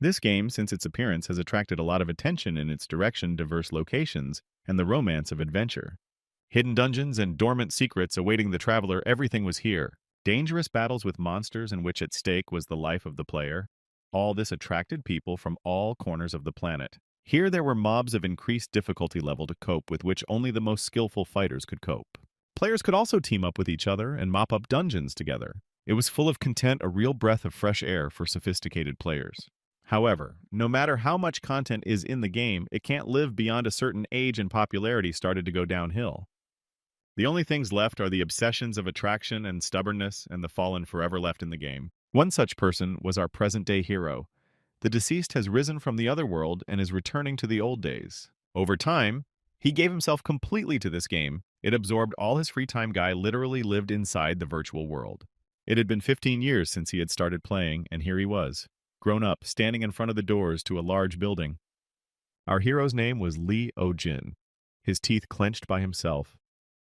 This game, since its appearance, has attracted a lot of attention in its direction, diverse locations, and the romance of adventure. Hidden dungeons and dormant secrets awaiting the traveler, everything was here. Dangerous battles with monsters in which at stake was the life of the player. All this attracted people from all corners of the planet. Here there were mobs of increased difficulty level to cope with which only the most skillful fighters could cope. Players could also team up with each other and mop up dungeons together. It was full of content, a real breath of fresh air for sophisticated players. However, no matter how much content is in the game, it can't live beyond a certain age and popularity started to go downhill. The only things left are the obsessions of attraction and stubbornness and the fallen forever left in the game. One such person was our present-day hero. The deceased has risen from the other world and is returning to the old days. Over time, he gave himself completely to this game. It absorbed all his free time. Guy literally lived inside the virtual world. It had been 15 years since he had started playing, and here he was, grown up, standing in front of the doors to a large building. Our hero's name was Lee Oh-jin, his teeth clenched by himself.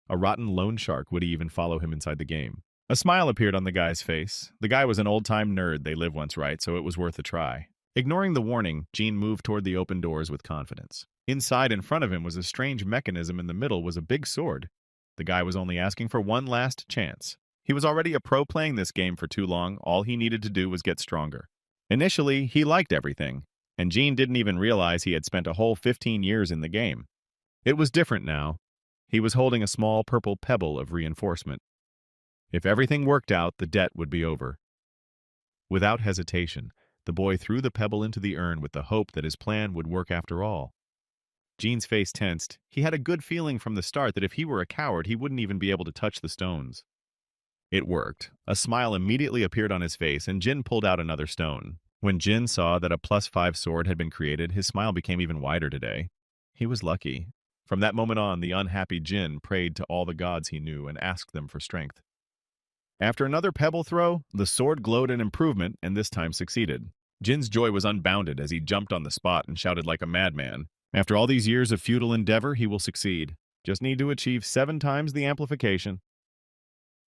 A rotten loan shark would even follow him inside the game. A smile appeared on the guy's face. The guy was an old-time nerd, they live once right, so it was worth a try. Ignoring the warning, Gene moved toward the open doors with confidence. Inside, in front of him, was a strange mechanism. In the middle was a big sword. The guy was only asking for one last chance. He was already a pro playing this game for too long. All he needed to do was get stronger. Initially, he liked everything, and Gene didn't even realize he had spent a whole 15 years in the game. It was different now. He was holding a small purple pebble of reinforcement. If everything worked out, the debt would be over. Without hesitation, the boy threw the pebble into the urn with the hope that his plan would work after all. Gene's face tensed. He had a good feeling from the start that if he were a coward, he wouldn't even be able to touch the stones. It worked. A smile immediately appeared on his face, and Jin pulled out another stone. When Jin saw that a +5 sword had been created, his smile became even wider today. He was lucky. From that moment on, the unhappy Jin prayed to all the gods he knew and asked them for strength. After another pebble throw, the sword glowed an improvement and this time succeeded. Jin's joy was unbounded as he jumped on the spot and shouted like a madman. After all these years of futile endeavor, he will succeed. Just need to achieve 7 times the amplification.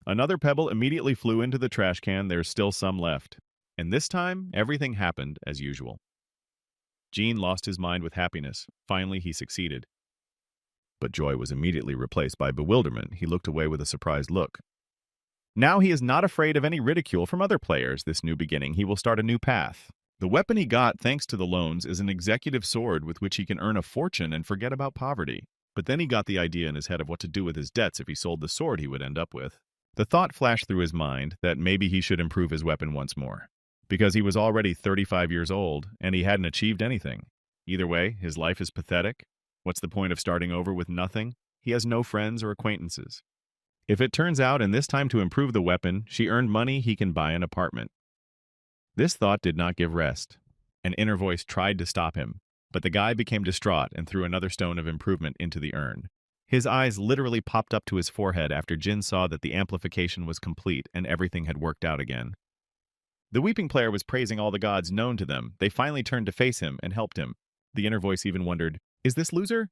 Another pebble immediately flew into the trash can. There's still some left. And this time, everything happened as usual. Gene lost his mind with happiness. Finally, he succeeded. But joy was immediately replaced by bewilderment. He looked away with a surprised look. Now he is not afraid of any ridicule from other players. This new beginning, he will start a new path. The weapon he got, thanks to the loans, is an executive sword with which he can earn a fortune and forget about poverty. But then he got the idea in his head of what to do with his debts if he sold the sword he would end up with. The thought flashed through his mind that maybe he should improve his weapon once more. Because he was already 35 years old, and he hadn't achieved anything. Either way, his life is pathetic. What's the point of starting over with nothing? He has no friends or acquaintances. If it turns out, in this time to improve the weapon, she earned money, he can buy an apartment. This thought did not give rest. An inner voice tried to stop him, but the guy became distraught and threw another stone of improvement into the urn. His eyes literally popped up to his forehead after Jin saw that the amplification was complete and everything had worked out again. The weeping player was praising all the gods known to them. They finally turned to face him and helped him. The inner voice even wondered, is this loser?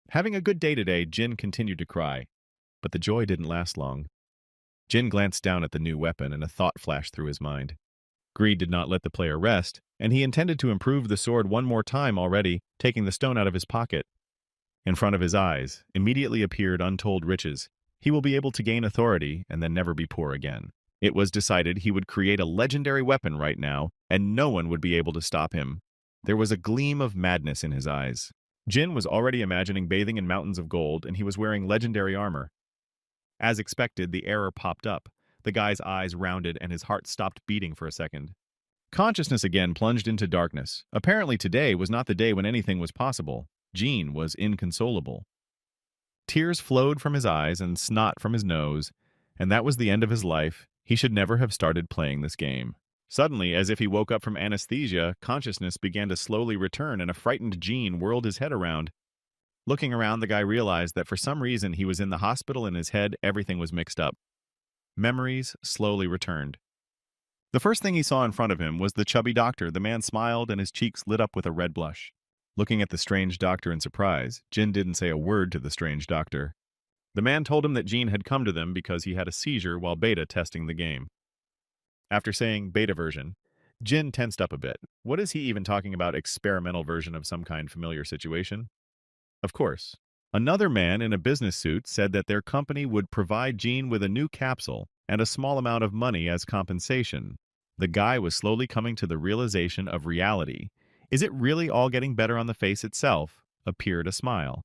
Having a good day today, Jin continued to cry. But the joy didn't last long. Jin glanced down at the new weapon and a thought flashed through his mind. Greed did not let the player rest, and he intended to improve the sword one more time already, taking the stone out of his pocket. In front of his eyes immediately appeared untold riches. He will be able to gain authority and then never be poor again. It was decided he would create a legendary weapon right now, and no one would be able to stop him. There was a gleam of madness in his eyes. Jin was already imagining bathing in mountains of gold, and he was wearing legendary armor. As expected, the error popped up. The guy's eyes rounded and his heart stopped beating for a second. Consciousness again plunged into darkness. Apparently today was not the day when anything was possible. Gene was inconsolable. Tears flowed from his eyes and snot from his nose, and that was the end of his life. He should never have started playing this game. Suddenly, as if he woke up from anesthesia, consciousness began to slowly return and a frightened Gene whirled his head around. Looking around, the guy realized that for some reason he was in the hospital. In his head, everything was mixed up. Memories slowly returned. The first thing he saw in front of him was the chubby doctor. The man smiled and his cheeks lit up with a red blush. Looking at the strange doctor in surprise, Jin didn't say a word to the strange doctor. The man told him that Gene had come to them because he had a seizure while beta testing the game. After saying beta version, Jin tensed up a bit. What is he even talking about experimental version of some kind familiar situation? Of course. Another man in a business suit said that their company would provide Jean with a new capsule and a small amount of money as compensation. The guy was slowly coming to the realization of reality. Is it really all getting better on the face itself? Appeared a smile.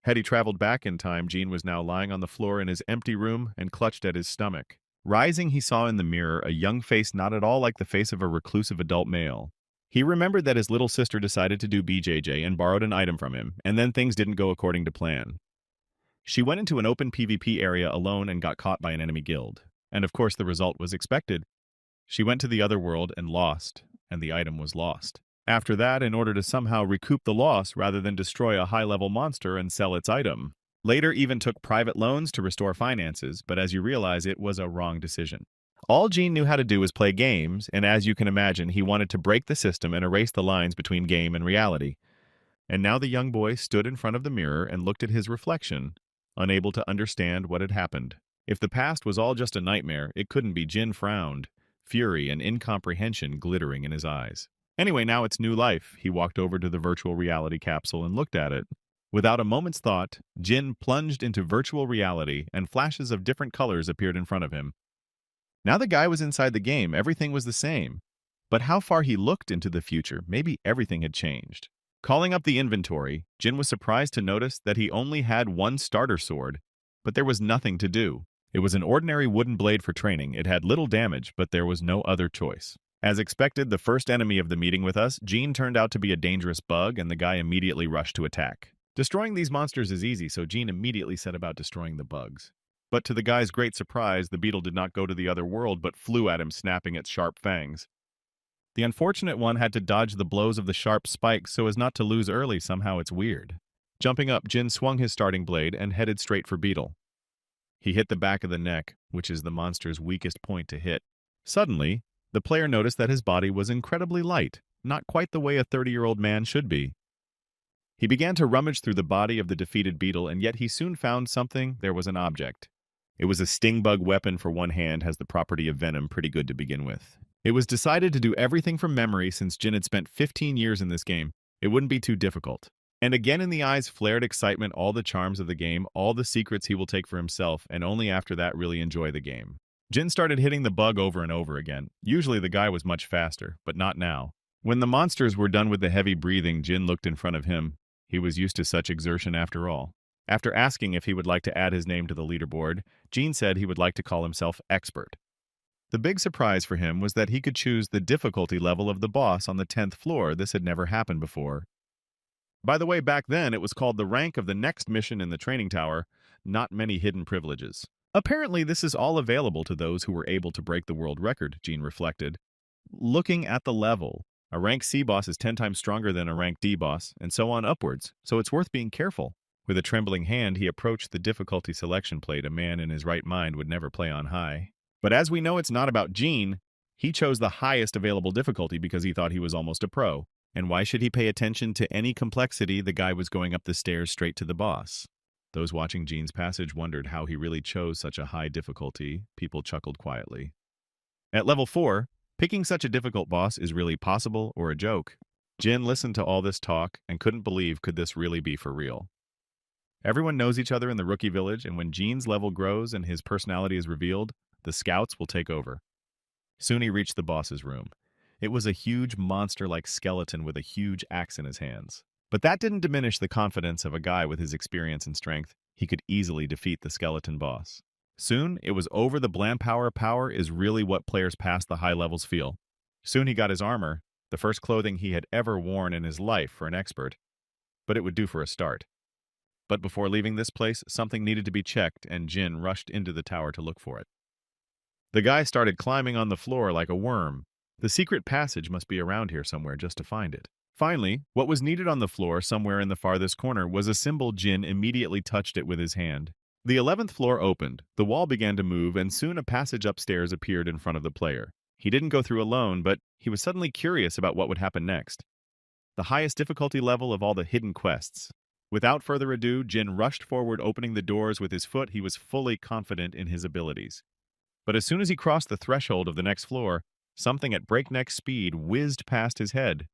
Had he traveled back in time, Jean was now lying on the floor in his empty room and clutched at his stomach. Rising, he saw in the mirror a young face not at all like the face of a reclusive adult male. He remembered that his little sister decided to do BJJ and borrowed an item from him, and then things didn't go according to plan. She went into an open PvP area alone and got caught by an enemy guild. And of course the result was expected. She went to the other world and lost, and the item was lost. After that, in order to somehow recoup the loss rather than destroy a high-level monster and sell its item. Later even took private loans to restore finances, but as you realize, it was a wrong decision. All Gene knew how to do was play games, and as you can imagine, he wanted to break the system and erase the lines between game and reality. And now the young boy stood in front of the mirror and looked at his reflection, unable to understand what had happened. If the past was all just a nightmare, it couldn't be. Jin frowned, fury and incomprehension glittering in his eyes. Anyway, now it's new life. He walked over to the virtual reality capsule and looked at it. Without a moment's thought, Jin plunged into virtual reality, and flashes of different colors appeared in front of him. Now the guy was inside the game, everything was the same. But how far he looked into the future, maybe everything had changed. Calling up the inventory, Jin was surprised to notice that he only had one starter sword, but there was nothing to do. It was an ordinary wooden blade for training. It had little damage, but there was no other choice. As expected, the first enemy of the meeting with us, Jean, turned out to be a dangerous bug, and the guy immediately rushed to attack. Destroying these monsters is easy, so Jean immediately set about destroying the bugs. But to the guy's great surprise, the beetle did not go to the other world, but flew at him, snapping its sharp fangs. The unfortunate one had to dodge the blows of the sharp spikes so as not to lose early. Somehow it's weird. Jumping up, Jin swung his starting blade and headed straight for Beetle. He hit the back of the neck, which is the monster's weakest point to hit. Suddenly, the player noticed that his body was incredibly light, not quite the way a 30-year-old man should be. He began to rummage through the body of the defeated beetle, and yet he soon found something. There was an object. It was a sting bug weapon for one hand, has the property of venom, pretty good to begin with. It was decided to do everything from memory since Jin had spent 15 years in this game. It wouldn't be too difficult. And again in the eyes flared excitement, all the charms of the game, all the secrets he will take for himself, and only after that really enjoy the game. Jin started hitting the bug over and over again. Usually the guy was much faster, but not now. When the monsters were done with the heavy breathing, Jin looked in front of him. He was used to such exertion after all. After asking if he would like to add his name to the leaderboard, Jin said he would like to call himself Expert. The big surprise for him was that he could choose the difficulty level of the boss on the 10th floor. This had never happened before. By the way, back then it was called the rank of the next mission in the training tower, not many hidden privileges. Apparently this is all available to those who were able to break the world record, Jin reflected. Looking at the level, a rank C boss is 10 times stronger than a rank D boss, and so on upwards, so it's worth being careful. With a trembling hand, he approached the difficulty selection plate. A man in his right mind would never play on high. But as we know, it's not about Jin. He chose the highest available difficulty because he thought he was almost a pro. And why should he pay attention to any complexity? The guy was going up the stairs straight to the boss. Those watching Jin's passage wondered how he really chose such a high difficulty. People chuckled quietly. At level 4, picking such a difficult boss is really possible or a joke. Jin listened to all this talk and couldn't believe, could this really be for real? Everyone knows each other in the rookie village, and when Jin's level grows and his personality is revealed, the scouts will take over. Soon he reached the boss's room. It was a huge monster-like skeleton with a huge axe in his hands. But that didn't diminish the confidence of a guy with his experience and strength. He could easily defeat the skeleton boss. Soon, it was over. The bland power is really what players past the high levels feel. Soon he got his armor, the first clothing he had ever worn in his life for an expert. But it would do for a start. But before leaving this place, something needed to be checked, and Jin rushed into the tower to look for it. The guy started climbing on the floor like a worm. The secret passage must be around here somewhere just to find it. Finally, what was needed on the floor somewhere in the farthest corner was a symbol. Jin immediately touched it with his hand. The 11th floor opened, the wall began to move, and soon a passage upstairs appeared in front of the player. He didn't go through alone, but he was suddenly curious about what would happen next. The highest difficulty level of all the hidden quests. Without further ado, Jin rushed forward, opening the doors with his foot. He was fully confident in his abilities. But as soon as he crossed the threshold of the next floor, Something at breakneck speed whizzed past his head.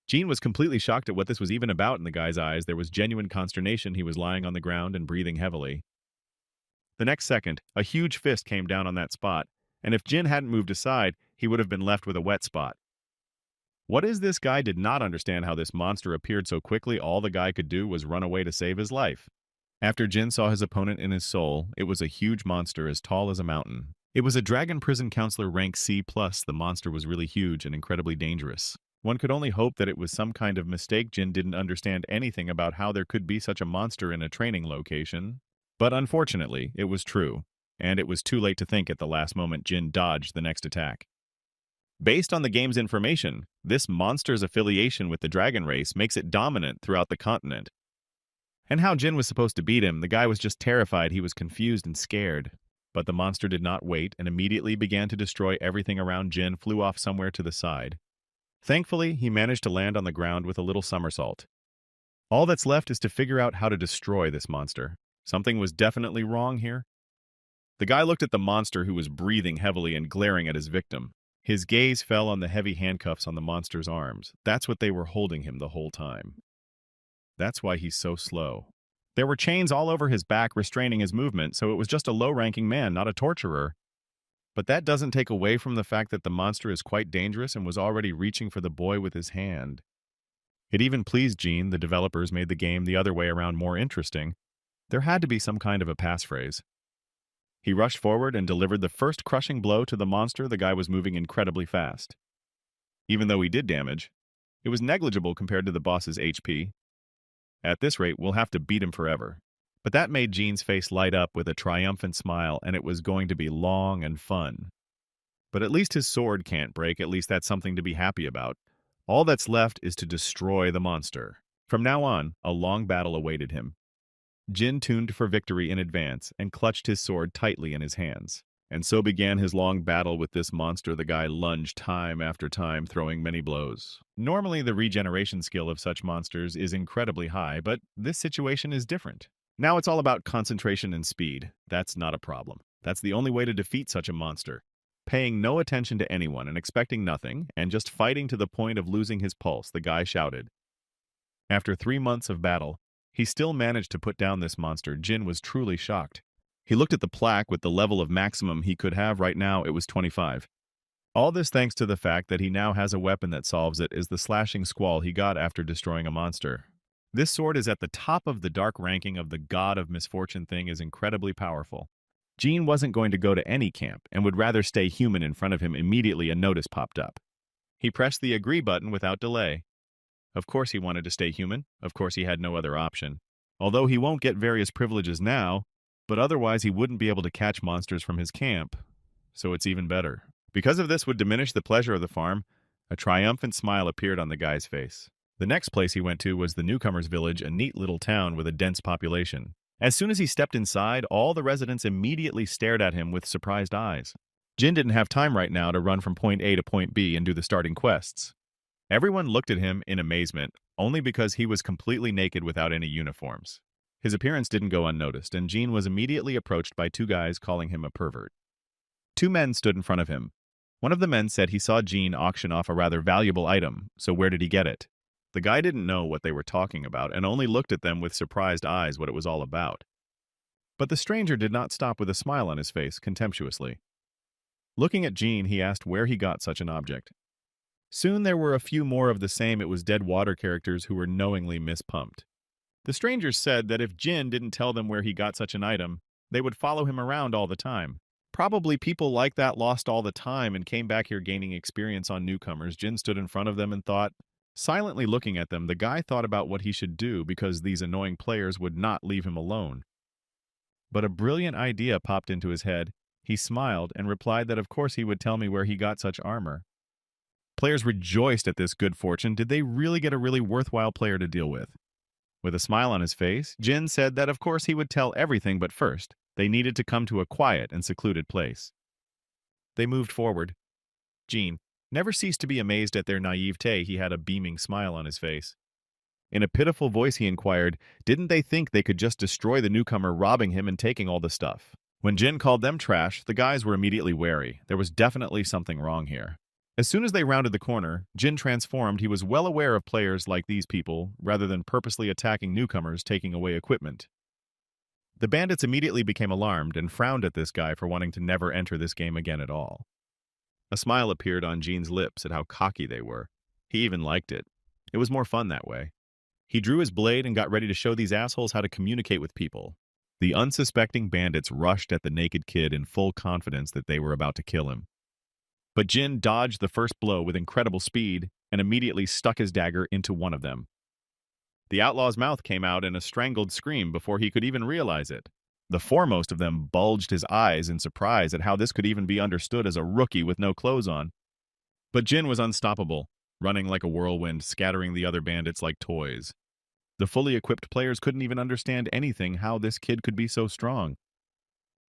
Gene was completely shocked at what this was even about in the guy's eyes. There was genuine consternation. He was lying on the ground and breathing heavily. The next second, a huge fist came down on that spot, and if Jin hadn't moved aside, he would have been left with a wet spot. What is this guy did not understand how this monster appeared so quickly. All the guy could do was run away to save his life. After Jin saw his opponent in his soul, it was a huge monster as tall as a mountain. It was a dragon prison counselor rank C+. The monster was really huge and incredibly dangerous. One could only hope that it was some kind of mistake. Jin didn't understand anything about how there could be such a monster in a training location. But unfortunately, it was true, and it was too late to think at the last moment. Jin dodged the next attack. Based on the game's information, this monster's affiliation with the dragon race makes it dominant throughout the continent. And how Jin was supposed to beat him, the guy was just terrified. He was confused and scared. But the monster did not wait and immediately began to destroy everything around. Jin flew off somewhere to the side. Thankfully, he managed to land on the ground with a little somersault. All that's left is to figure out how to destroy this monster. Something was definitely wrong here. The guy looked at the monster, who was breathing heavily and glaring at his victim. His gaze fell on the heavy handcuffs on the monster's arms. That's what they were holding him the whole time. That's why he's so slow. There were chains all over his back restraining his movement, so it was just a low-ranking man, not a torturer. But that doesn't take away from the fact that the monster is quite dangerous and was already reaching for the boy with his hand. It even pleased Gene. The developers made the game the other way around more interesting. There had to be some kind of a passphrase. He rushed forward and delivered the first crushing blow to the monster. The guy was moving incredibly fast. Even though he did damage, it was negligible compared to the boss's HP. At this rate, we'll have to beat him forever. But that made Gene's face light up with a triumphant smile, and it was going to be long and fun. But at least his sword can't break. At least that's something to be happy about. All that's left is to destroy the monster. From now on, a long battle awaited him. Jin tuned for victory in advance and clutched his sword tightly in his hands. And so began his long battle with this monster. The guy lunged time after time, throwing many blows. Normally, the regeneration skill of such monsters is incredibly high, but this situation is different. Now it's all about concentration and speed. That's not a problem. That's the only way to defeat such a monster. Paying no attention to anyone and expecting nothing, and just fighting to the point of losing his pulse, the guy shouted. After 3 months of battle, he still managed to put down this monster. Jin was truly shocked. He looked at the plaque with the level of maximum he could have. Right now, it was 25. All this thanks to the fact that he now has a weapon that solves it, is the slashing squall he got after destroying a monster. This sword is at the top of the dark ranking of the God of Misfortune. Thing is incredibly powerful. Gene wasn't going to go to any camp and would rather stay human. In front of him, immediately a notice popped up. He pressed the agree button without delay. Of course he wanted to stay human. Of course he had no other option. Although he won't get various privileges now, but otherwise he wouldn't be able to catch monsters from his camp. So it's even better. Because of this would diminish the pleasure of the farm, a triumphant smile appeared on the guy's face. The next place he went to was the newcomer's village, a neat little town with a dense population. As soon as he stepped inside, all the residents immediately stared at him with surprised eyes. Jin didn't have time right now to run from point A to point B and do the starting quests. Everyone looked at him in amazement, only because he was completely naked without any uniforms. His appearance didn't go unnoticed, and Gene was immediately approached by 2 guys calling him a pervert. 2 men stood in front of him. One of the men said he saw Gene auction off a rather valuable item, so where did he get it? The guy didn't know what they were talking about and only looked at them with surprised eyes what it was all about. But the stranger did not stop with a smile on his face, contemptuously. Looking at Gene, he asked where he got such an object. Soon there were a few more of the same. It was dead water characters who were knowingly mispumped. The strangers said that if Jin didn't tell them where he got such an item, they would follow him around all the time. Probably people like that lost all the time and came back here gaining experience on newcomers. Jin stood in front of them and thought. Silently looking at them, the guy thought about what he should do because these annoying players would not leave him alone. But a brilliant idea popped into his head. He smiled and replied that of course he would tell me where he got such armor. Players rejoiced at this good fortune. Did they really get a really worthwhile player to deal with? With a smile on his face, Jin said that of course he would tell everything, but first, they needed to come to a quiet and secluded place. They moved forward. Gene never ceased to be amazed at their naivete. He had a beaming smile on his face. In a pitiful voice he inquired, didn't they think they could just destroy the newcomer, robbing him and taking all the stuff? When Jin called them trash, the guys were immediately wary. There was definitely something wrong here. As soon as they rounded the corner, Jin transformed. He was well aware of players like these people, rather than purposely attacking newcomers taking away equipment. The bandits immediately became alarmed and frowned at this guy for wanting to never enter this game again at all. A smile appeared on Jin's lips at how cocky they were. He even liked it. It was more fun that way. He drew his blade and got ready to show these assholes how to communicate with people. The unsuspecting bandits rushed at the naked kid in full confidence that they were about to kill him. But Jin dodged the first blow with incredible speed and immediately stuck his dagger into one of them. The outlaw's mouth came out in a strangled scream before he could even realize it. The foremost of them bulged his eyes in surprise at how this could even be understood as a rookie with no clothes on. But Jin was unstoppable, running like a whirlwind, scattering the other bandits like toys. The fully equipped players couldn't even understand anything how this kid could be so strong.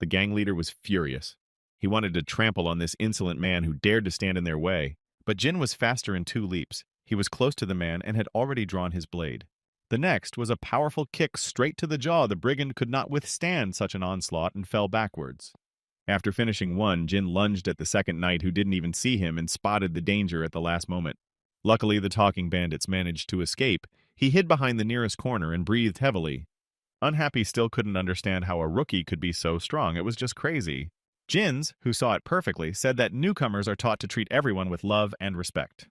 The gang leader was furious. He wanted to trample on this insolent man who dared to stand in their way, but Jin was faster in 2 leaps. He was close to the man and had already drawn his blade. The next was a powerful kick straight to the jaw. The brigand could not withstand such an onslaught and fell backwards. After finishing one, Jin lunged at the second knight who didn't even see him and spotted the danger at the last moment. Luckily, the talking bandits managed to escape. He hid behind the nearest corner and breathed heavily. Unhappy still couldn't understand how a rookie could be so strong. It was just crazy. Jins, who saw it perfectly, said that newcomers are taught to treat everyone with love and respect.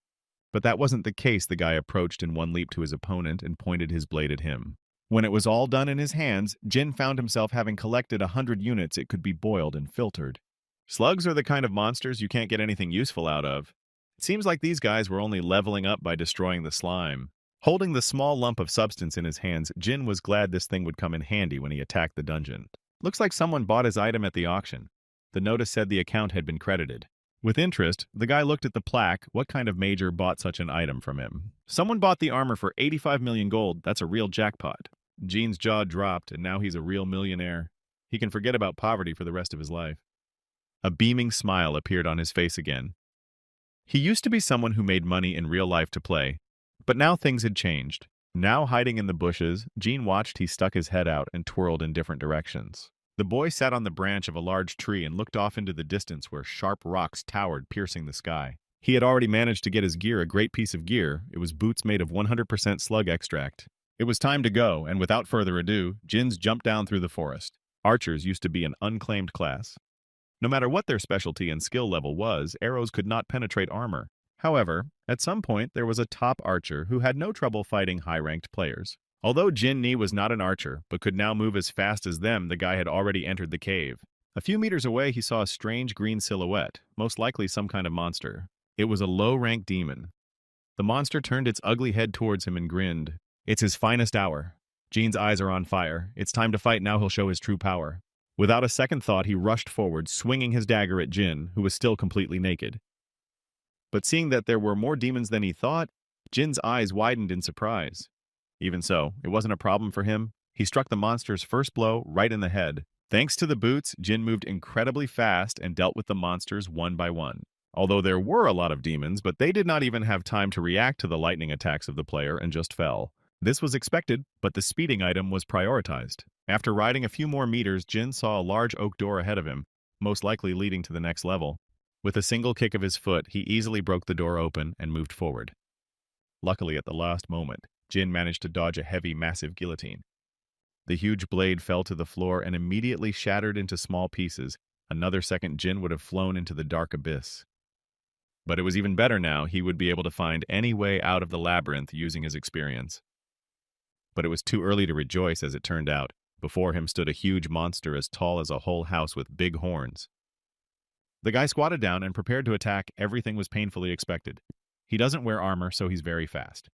But that wasn't the case. The guy approached in one leap to his opponent and pointed his blade at him. When it was all done in his hands, Jin found himself having collected 100 units. It could be boiled and filtered. Slugs are the kind of monsters you can't get anything useful out of. It seems like these guys were only leveling up by destroying the slime. Holding the small lump of substance in his hands, Jin was glad this thing would come in handy when he attacked the dungeon. Looks like someone bought his item at the auction. The notice said the account had been credited. With interest, the guy looked at the plaque. What kind of major bought such an item from him? Someone bought the armor for 85 million gold. That's a real jackpot. Jin's jaw dropped, and now he's a real millionaire. He can forget about poverty for the rest of his life. A beaming smile appeared on his face again. He used to be someone who made money in real life to play, but now things had changed. Now hiding in the bushes, Jin watched. He stuck his head out and twirled in different directions. The boy sat on the branch of a large tree and looked off into the distance where sharp rocks towered, piercing the sky. He had already managed to get his gear, a great piece of gear. It was boots made of 100% slug extract. It was time to go, and without further ado, Jins jumped down through the forest. Archers used to be an unclaimed class. No matter what their specialty and skill level was, arrows could not penetrate armor. However, at some point there was a top archer who had no trouble fighting high-ranked players. Although Jin Ni was not an archer, but could now move as fast as them, the guy had already entered the cave. A few meters away, he saw a strange green silhouette, most likely some kind of monster. It was a low-rank demon. The monster turned its ugly head towards him and grinned. It's his finest hour. Jin's eyes are on fire. It's time to fight. Now he'll show his true power. Without a second thought, he rushed forward, swinging his dagger at Jin, who was still completely naked. But seeing that there were more demons than he thought, Jin's eyes widened in surprise. Even so, it wasn't a problem for him. He struck the monster's first blow right in the head. Thanks to the boots, Jin moved incredibly fast and dealt with the monsters one by one. Although there were a lot of demons, but they did not even have time to react to the lightning attacks of the player and just fell. This was expected, but the speeding item was prioritized. After riding a few more meters, Jin saw a large oak door ahead of him, most likely leading to the next level. With a single kick of his foot, he easily broke the door open and moved forward. Luckily, at the last moment, Jin managed to dodge a heavy, massive guillotine. The huge blade fell to the floor and immediately shattered into small pieces. Another second, Jin would have flown into the dark abyss. But it was even better now. He would be able to find any way out of the labyrinth using his experience. But it was too early to rejoice, as it turned out. Before him stood a huge monster as tall as a whole house with big horns. The guy squatted down and prepared to attack. Everything was painfully expected. He doesn't wear armor, so he's very fast.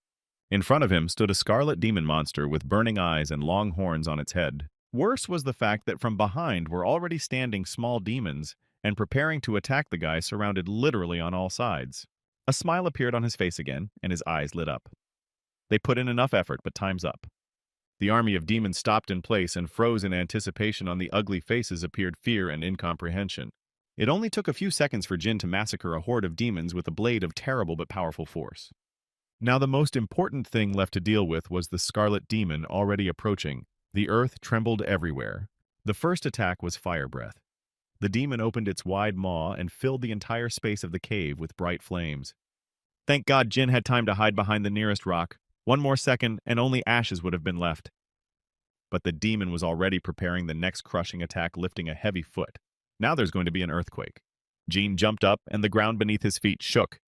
In front of him stood a scarlet demon monster with burning eyes and long horns on its head. Worse was the fact that from behind were already standing small demons and preparing to attack the guy, surrounded literally on all sides. A smile appeared on his face again, and his eyes lit up. They put in enough effort, but time's up. The army of demons stopped in place and froze in anticipation. On the ugly faces appeared fear and incomprehension. It only took a few seconds for Jin to massacre a horde of demons with a blade of terrible but powerful force. Now the most important thing left to deal with was the scarlet demon already approaching. The earth trembled everywhere. The first attack was fire breath. The demon opened its wide maw and filled the entire space of the cave with bright flames. Thank God Jin had time to hide behind the nearest rock. One more second, and only ashes would have been left. But the demon was already preparing the next crushing attack, lifting a heavy foot. Now there's going to be an earthquake. Jin jumped up, and the ground beneath his feet shook.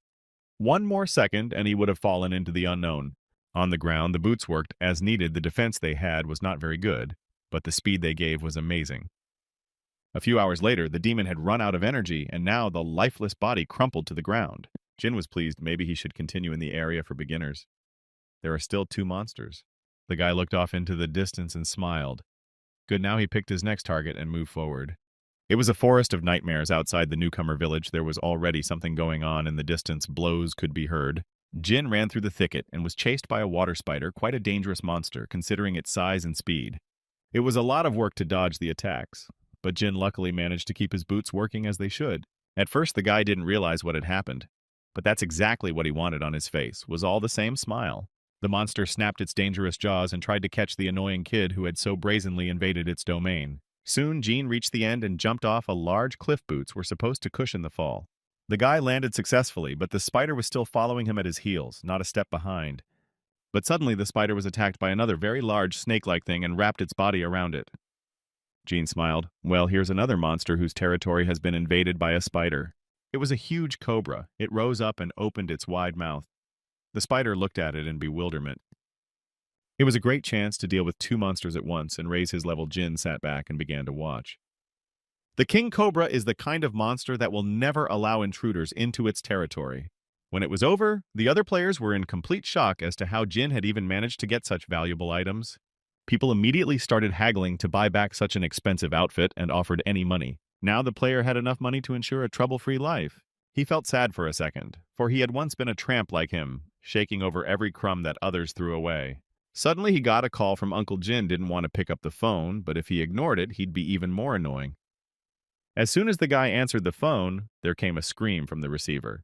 One more second, and he would have fallen into the unknown. On the ground, the boots worked as needed. The defense they had was not very good, but the speed they gave was amazing. A few hours later, the demon had run out of energy, and now the lifeless body crumpled to the ground. Jin was pleased. Maybe he should continue in the area for beginners. There are still 2 monsters. The guy looked off into the distance and smiled. Good, now he picked his next target and moved forward. It was a forest of nightmares outside the newcomer village. There was already something going on in the distance. Blows could be heard. Jin ran through the thicket and was chased by a water spider, quite a dangerous monster, considering its size and speed. It was a lot of work to dodge the attacks, but Jin luckily managed to keep his boots working as they should. At first, the guy didn't realize what had happened, but that's exactly what he wanted on his face, was all the same smile. The monster snapped its dangerous jaws and tried to catch the annoying kid who had so brazenly invaded its domain. Soon, Jin reached the end and jumped off. A large cliff. Boots were supposed to cushion the fall. The guy landed successfully, but the spider was still following him at his heels, not a step behind. But suddenly the spider was attacked by another very large snake-like thing and wrapped its body around it. Jin smiled. Well, here's another monster whose territory has been invaded by a spider. It was a huge cobra. It rose up and opened its wide mouth. The spider looked at it in bewilderment. It was a great chance to deal with 2 monsters at once and raise his level. Jin sat back and began to watch. The king cobra is the kind of monster that will never allow intruders into its territory. When it was over, the other players were in complete shock as to how Jin had even managed to get such valuable items. People immediately started haggling to buy back such an expensive outfit and offered any money. Now the player had enough money to ensure a trouble-free life. He felt sad for a second, for he had once been a tramp like him, shaking over every crumb that others threw away. Suddenly he got a call from Uncle Jin. Didn't want to pick up the phone, but if he ignored it, he'd be even more annoying. As soon as the guy answered the phone, there came a scream from the receiver.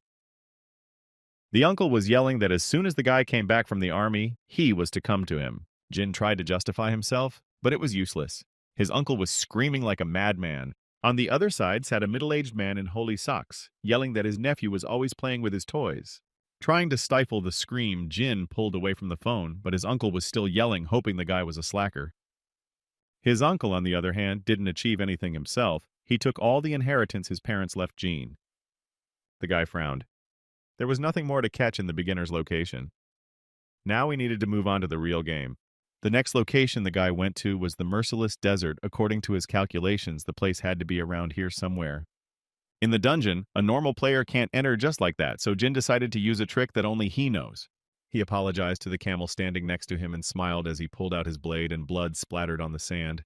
The uncle was yelling that as soon as the guy came back from the army, he was to come to him. Jin tried to justify himself, but it was useless. His uncle was screaming like a madman. On the other side sat a middle-aged man in holy socks, yelling that his nephew was always playing with his toys. Trying to stifle the scream, Jin pulled away from the phone, but his uncle was still yelling, hoping the guy was a slacker. His uncle, on the other hand, didn't achieve anything himself. He took all the inheritance his parents left Jin. The guy frowned. There was nothing more to catch in the beginner's location. Now we needed to move on to the real game. The next location the guy went to was the merciless desert. According to his calculations, the place had to be around here somewhere. In the dungeon, a normal player can't enter just like that, so Jin decided to use a trick that only he knows. He apologized to the camel standing next to him and smiled as he pulled out his blade, and blood splattered on the sand.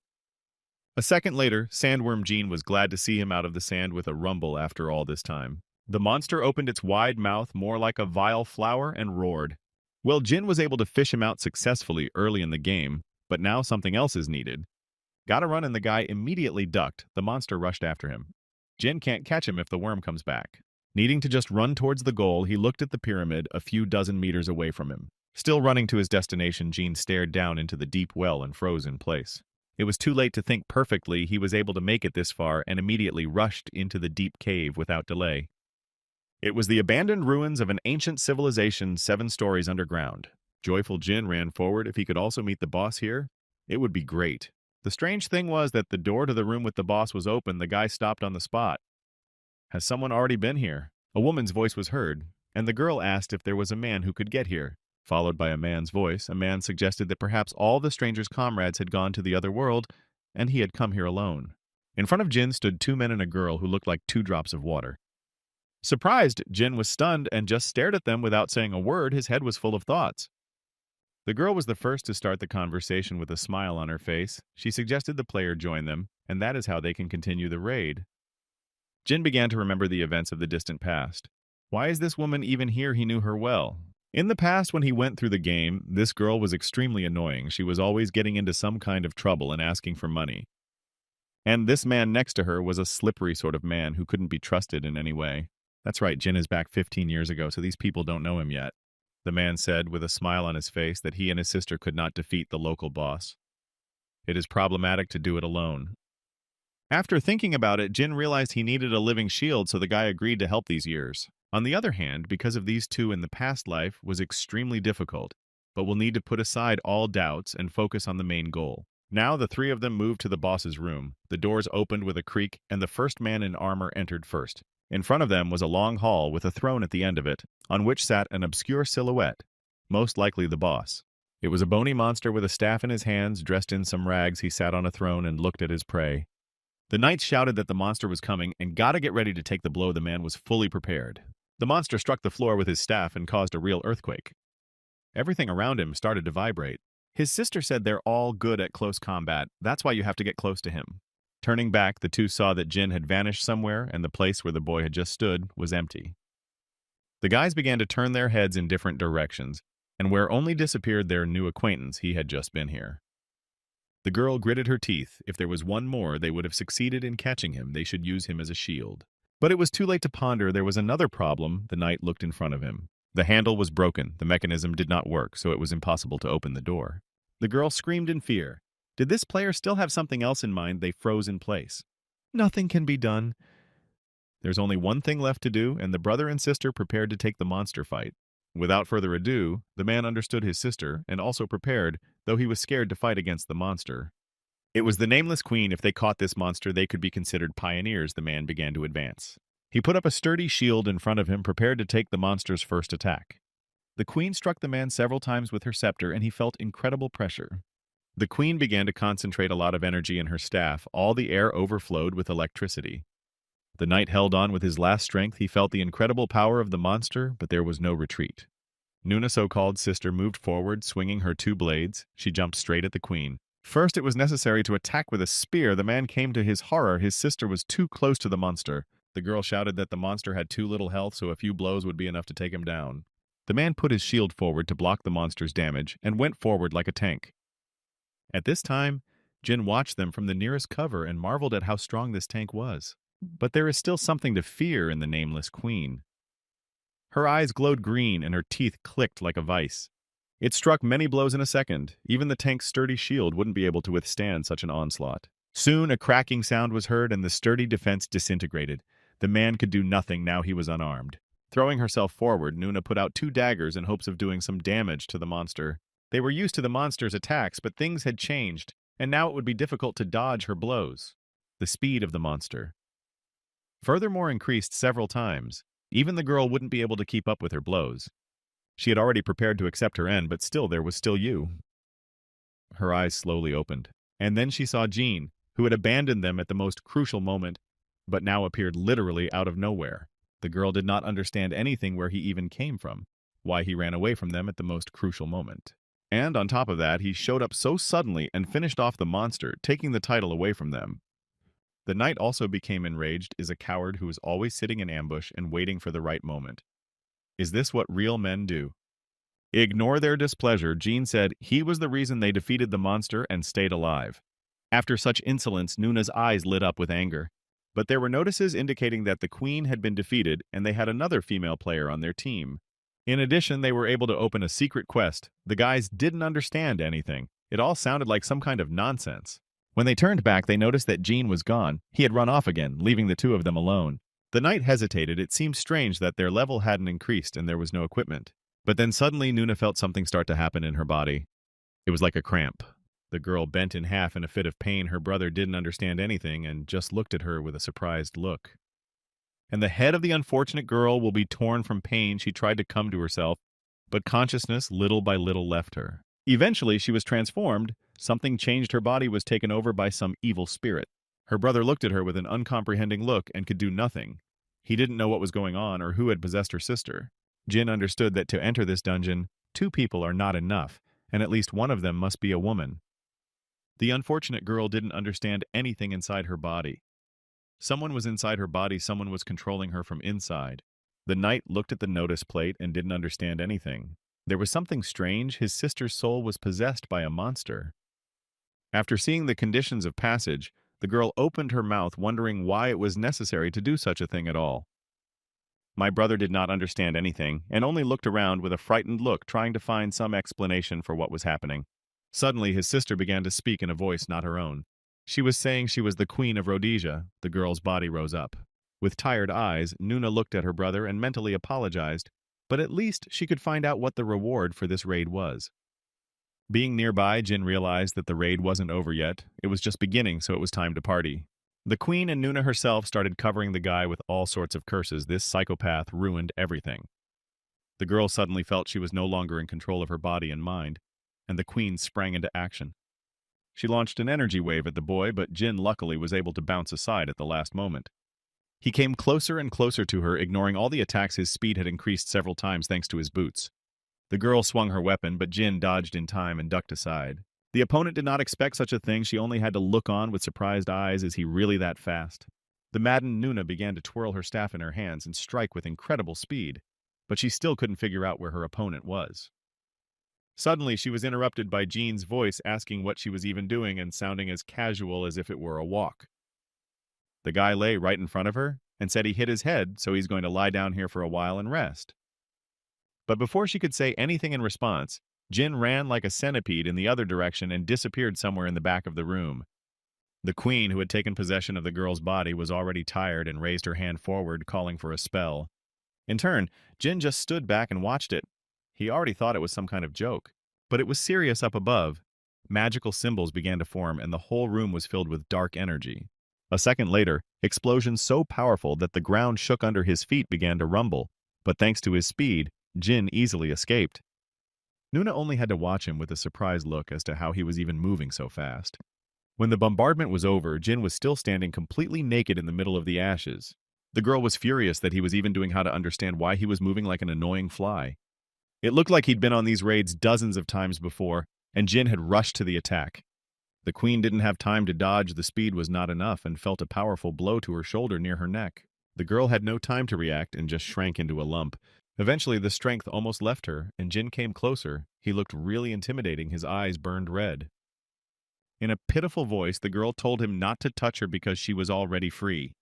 A second later, Sandworm Jin was glad to see him out of the sand with a rumble after all this time. The monster opened its wide mouth more like a vile flower and roared. Well, Jin was able to fish him out successfully early in the game, but now something else is needed. Gotta run, and the guy immediately ducked. The monster rushed after him. Jin can't catch him if the worm comes back. Needing to just run towards the goal, he looked at the pyramid a few dozen meters away from him. Still running to his destination, Jin stared down into the deep well and froze in place. It was too late to think perfectly. He was able to make it this far and immediately rushed into the deep cave without delay. It was the abandoned ruins of an ancient civilization 7 stories underground. Joyful Jin ran forward. If he could also meet the boss here, it would be great. The strange thing was that the door to the room with the boss was open. The guy stopped on the spot. Has someone already been here? A woman's voice was heard, and the girl asked if there was a man who could get here. Followed by a man's voice, a man suggested that perhaps all the stranger's comrades had gone to the other world, and he had come here alone. In front of Jin stood 2 men and a girl who looked like 2 drops of water. Surprised, Jin was stunned and just stared at them without saying a word. His head was full of thoughts. The girl was the first to start the conversation with a smile on her face. She suggested the player join them, and that is how they can continue the raid. Jin began to remember the events of the distant past. Why is this woman even here? He knew her well. In the past, when he went through the game, this girl was extremely annoying. She was always getting into some kind of trouble and asking for money. And this man next to her was a slippery sort of man who couldn't be trusted in any way. That's right, Jin is back 15 years ago, so these people don't know him yet. The man said with a smile on his face that he and his sister could not defeat the local boss. It is problematic to do it alone. After thinking about it, Jin realized he needed a living shield, so the guy agreed to help these years. On the other hand, because of these two in the past life was extremely difficult, but will need to put aside all doubts and focus on the main goal. Now the three of them moved to the boss's room. The doors opened with a creak, and the first man in armor entered first. In front of them was a long hall with a throne at the end of it, on which sat an obscure silhouette, most likely the boss. It was a bony monster with a staff in his hands, dressed in some rags. He sat on a throne and looked at his prey. The knights shouted that the monster was coming and gotta get ready to take the blow. The man was fully prepared. The monster struck the floor with his staff and caused a real earthquake. Everything around him started to vibrate. His sister said they're all good at close combat. That's why you have to get close to him. Turning back, the two saw that Jin had vanished somewhere and the place where the boy had just stood was empty. The guys began to turn their heads in different directions, and where only disappeared their new acquaintance, he had just been here. The girl gritted her teeth. If there was one more, they would have succeeded in catching him. They should use him as a shield. But it was too late to ponder. There was another problem. The knight looked in front of him. The handle was broken. The mechanism did not work, so it was impossible to open the door. The girl screamed in fear. Did this player still have something else in mind? They froze in place. Nothing can be done. There's only one thing left to do, and the brother and sister prepared to take the monster fight. Without further ado, the man understood his sister and also prepared, though he was scared to fight against the monster. It was the Nameless Queen. If they caught this monster, they could be considered pioneers. The man began to advance. He put up a sturdy shield in front of him, prepared to take the monster's first attack. The queen struck the man several times with her scepter, and he felt incredible pressure. The queen began to concentrate a lot of energy in her staff. All the air overflowed with electricity. The knight held on with his last strength. He felt the incredible power of the monster, but there was no retreat. Nuna, so-called sister, moved forward, swinging her two blades. She jumped straight at the queen. First, it was necessary to attack with a spear. The man came. To his horror, his sister was too close to the monster. The girl shouted that the monster had too little health, so a few blows would be enough to take him down. The man put his shield forward to block the monster's damage and went forward like a tank. At this time, Jin watched them from the nearest cover and marveled at how strong this tank was. But there is still something to fear in the Nameless Queen. Her eyes glowed green and her teeth clicked like a vice. It struck many blows in a second. Even the tank's sturdy shield wouldn't be able to withstand such an onslaught. Soon a cracking sound was heard and the sturdy defense disintegrated. The man could do nothing. Now he was unarmed. Throwing herself forward, Nuna put out two daggers in hopes of doing some damage to the monster. They were used to the monster's attacks, but things had changed, and now it would be difficult to dodge her blows. The speed of the monster furthermore increased several times. Even the girl wouldn't be able to keep up with her blows. She had already prepared to accept her end, but still there was still you. Her eyes slowly opened, and then she saw Jean, who had abandoned them at the most crucial moment, but now appeared literally out of nowhere. The girl did not understand anything, where he even came from, why he ran away from them at the most crucial moment. And on top of that, he showed up so suddenly and finished off the monster, taking the title away from them. The knight also became enraged. Is a coward who is always sitting in ambush and waiting for the right moment. Is this what real men do? Ignore their displeasure. Jean said he was the reason they defeated the monster and stayed alive. After such insolence, Nuna's eyes lit up with anger. But there were notices indicating that the queen had been defeated and they had another female player on their team. In addition, they were able to open a secret quest. The guys didn't understand anything. It all sounded like some kind of nonsense. When they turned back, they noticed that Jean was gone. He had run off again, leaving the two of them alone. The knight hesitated. It seemed strange that their level hadn't increased and there was no equipment. But then suddenly Nuna felt something start to happen in her body. It was like a cramp. The girl bent in half in a fit of pain. Her brother didn't understand anything and just looked at her with a surprised look. And the head of the unfortunate girl will be torn from pain. She tried to come to herself, but consciousness little by little left her. Eventually, she was transformed. Something changed. Her body was taken over by some evil spirit. Her brother looked at her with an uncomprehending look and could do nothing. He didn't know what was going on or who had possessed her sister. Jin understood that to enter this dungeon, two people are not enough, and at least one of them must be a woman. The unfortunate girl didn't understand anything inside her body. Someone was inside her body. Someone was controlling her from inside. The knight looked at the notice plate and didn't understand anything. There was something strange. His sister's soul was possessed by a monster. After seeing the conditions of passage, the girl opened her mouth, wondering why it was necessary to do such a thing at all. My brother did not understand anything, and only looked around with a frightened look, trying to find some explanation for what was happening. Suddenly, his sister began to speak in a voice not her own. She was saying she was the queen of Rhodesia. The girl's body rose up. With tired eyes, Nuna looked at her brother and mentally apologized, but at least she could find out what the reward for this raid was. Being nearby, Jin realized that the raid wasn't over yet. It was just beginning, so it was time to party. The queen and Nuna herself started covering the guy with all sorts of curses. This psychopath ruined everything. The girl suddenly felt she was no longer in control of her body and mind, and the queen sprang into action. She launched an energy wave at the boy, but Jin luckily was able to bounce aside at the last moment. He came closer and closer to her, ignoring all the attacks. His speed had increased several times thanks to his boots. The girl swung her weapon, but Jin dodged in time and ducked aside. The opponent did not expect such a thing. She only had to look on with surprised eyes. Is he really that fast? The maddened Nuna began to twirl her staff in her hands and strike with incredible speed, but she still couldn't figure out where her opponent was. Suddenly, she was interrupted by Jin's voice asking what she was even doing and sounding as casual as if it were a walk. The guy lay right in front of her and said he hit his head, so he's going to lie down here for a while and rest. But before she could say anything in response, Jin ran like a centipede in the other direction and disappeared somewhere in the back of the room. The queen, who had taken possession of the girl's body, was already tired and raised her hand forward, calling for a spell. In turn, Jin just stood back and watched it. He already thought it was some kind of joke, but it was serious up above. Magical symbols began to form, and the whole room was filled with dark energy. A second later, explosions so powerful that the ground shook under his feet began to rumble, but thanks to his speed, Jin easily escaped. Nuna only had to watch him with a surprised look as to how he was even moving so fast. When the bombardment was over, Jin was still standing completely naked in the middle of the ashes. The girl was furious that he was even doing how to understand why he was moving like an annoying fly. It looked like he'd been on these raids dozens of times before, and Jin had rushed to the attack. The queen didn't have time to dodge. The speed was not enough and felt a powerful blow to her shoulder near her neck. The girl had no time to react and just shrank into a lump. Eventually, the strength almost left her, and Jin came closer. He looked really intimidating. His eyes burned red. In a pitiful voice, the girl told him not to touch her because she was already free.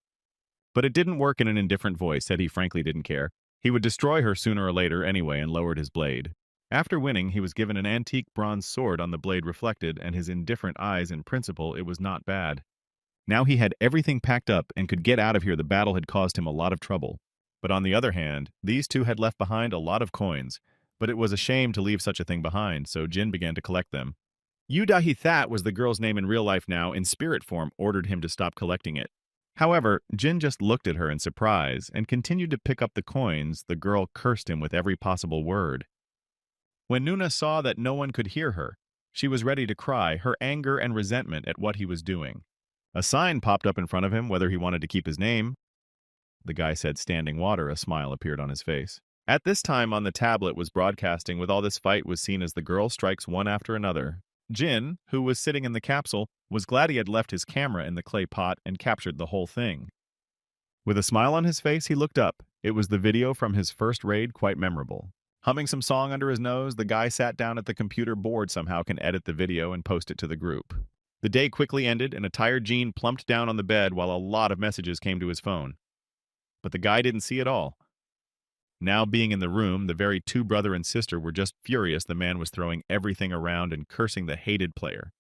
But it didn't work. In an indifferent voice, said he frankly didn't care. He would destroy her sooner or later anyway, and lowered his blade. After winning, he was given an antique bronze sword. On the blade reflected, and his indifferent eyes. In principle, it was not bad. Now he had everything packed up and could get out of here. The battle had caused him a lot of trouble. But on the other hand, these two had left behind a lot of coins. But it was a shame to leave such a thing behind, so Jin began to collect them. Yudahi That was the girl's name in real life now. In spirit form, ordered him to stop collecting it. However, Jin just looked at her in surprise and continued to pick up the coins. The girl cursed him with every possible word. When Nuna saw that no one could hear her, she was ready to cry, her anger and resentment at what he was doing. A sign popped up in front of him, whether he wanted to keep his name. The guy said standing water. A smile appeared on his face. At this time on the tablet was broadcasting. With all this fight was seen as the girl strikes one after another. Jin, who was sitting in the capsule, was glad he had left his camera in the clay pot and captured the whole thing. With a smile on his face, he looked up. It was the video from his first raid, quite memorable. Humming some song under his nose, the guy sat down at the computer. Bored somehow can edit the video and post it to the group. The day quickly ended, and a tired Jin plumped down on the bed while a lot of messages came to his phone. But the guy didn't see it all. Now being in the room, the very two brother and sister were just furious. The man was throwing everything around and cursing the hated player.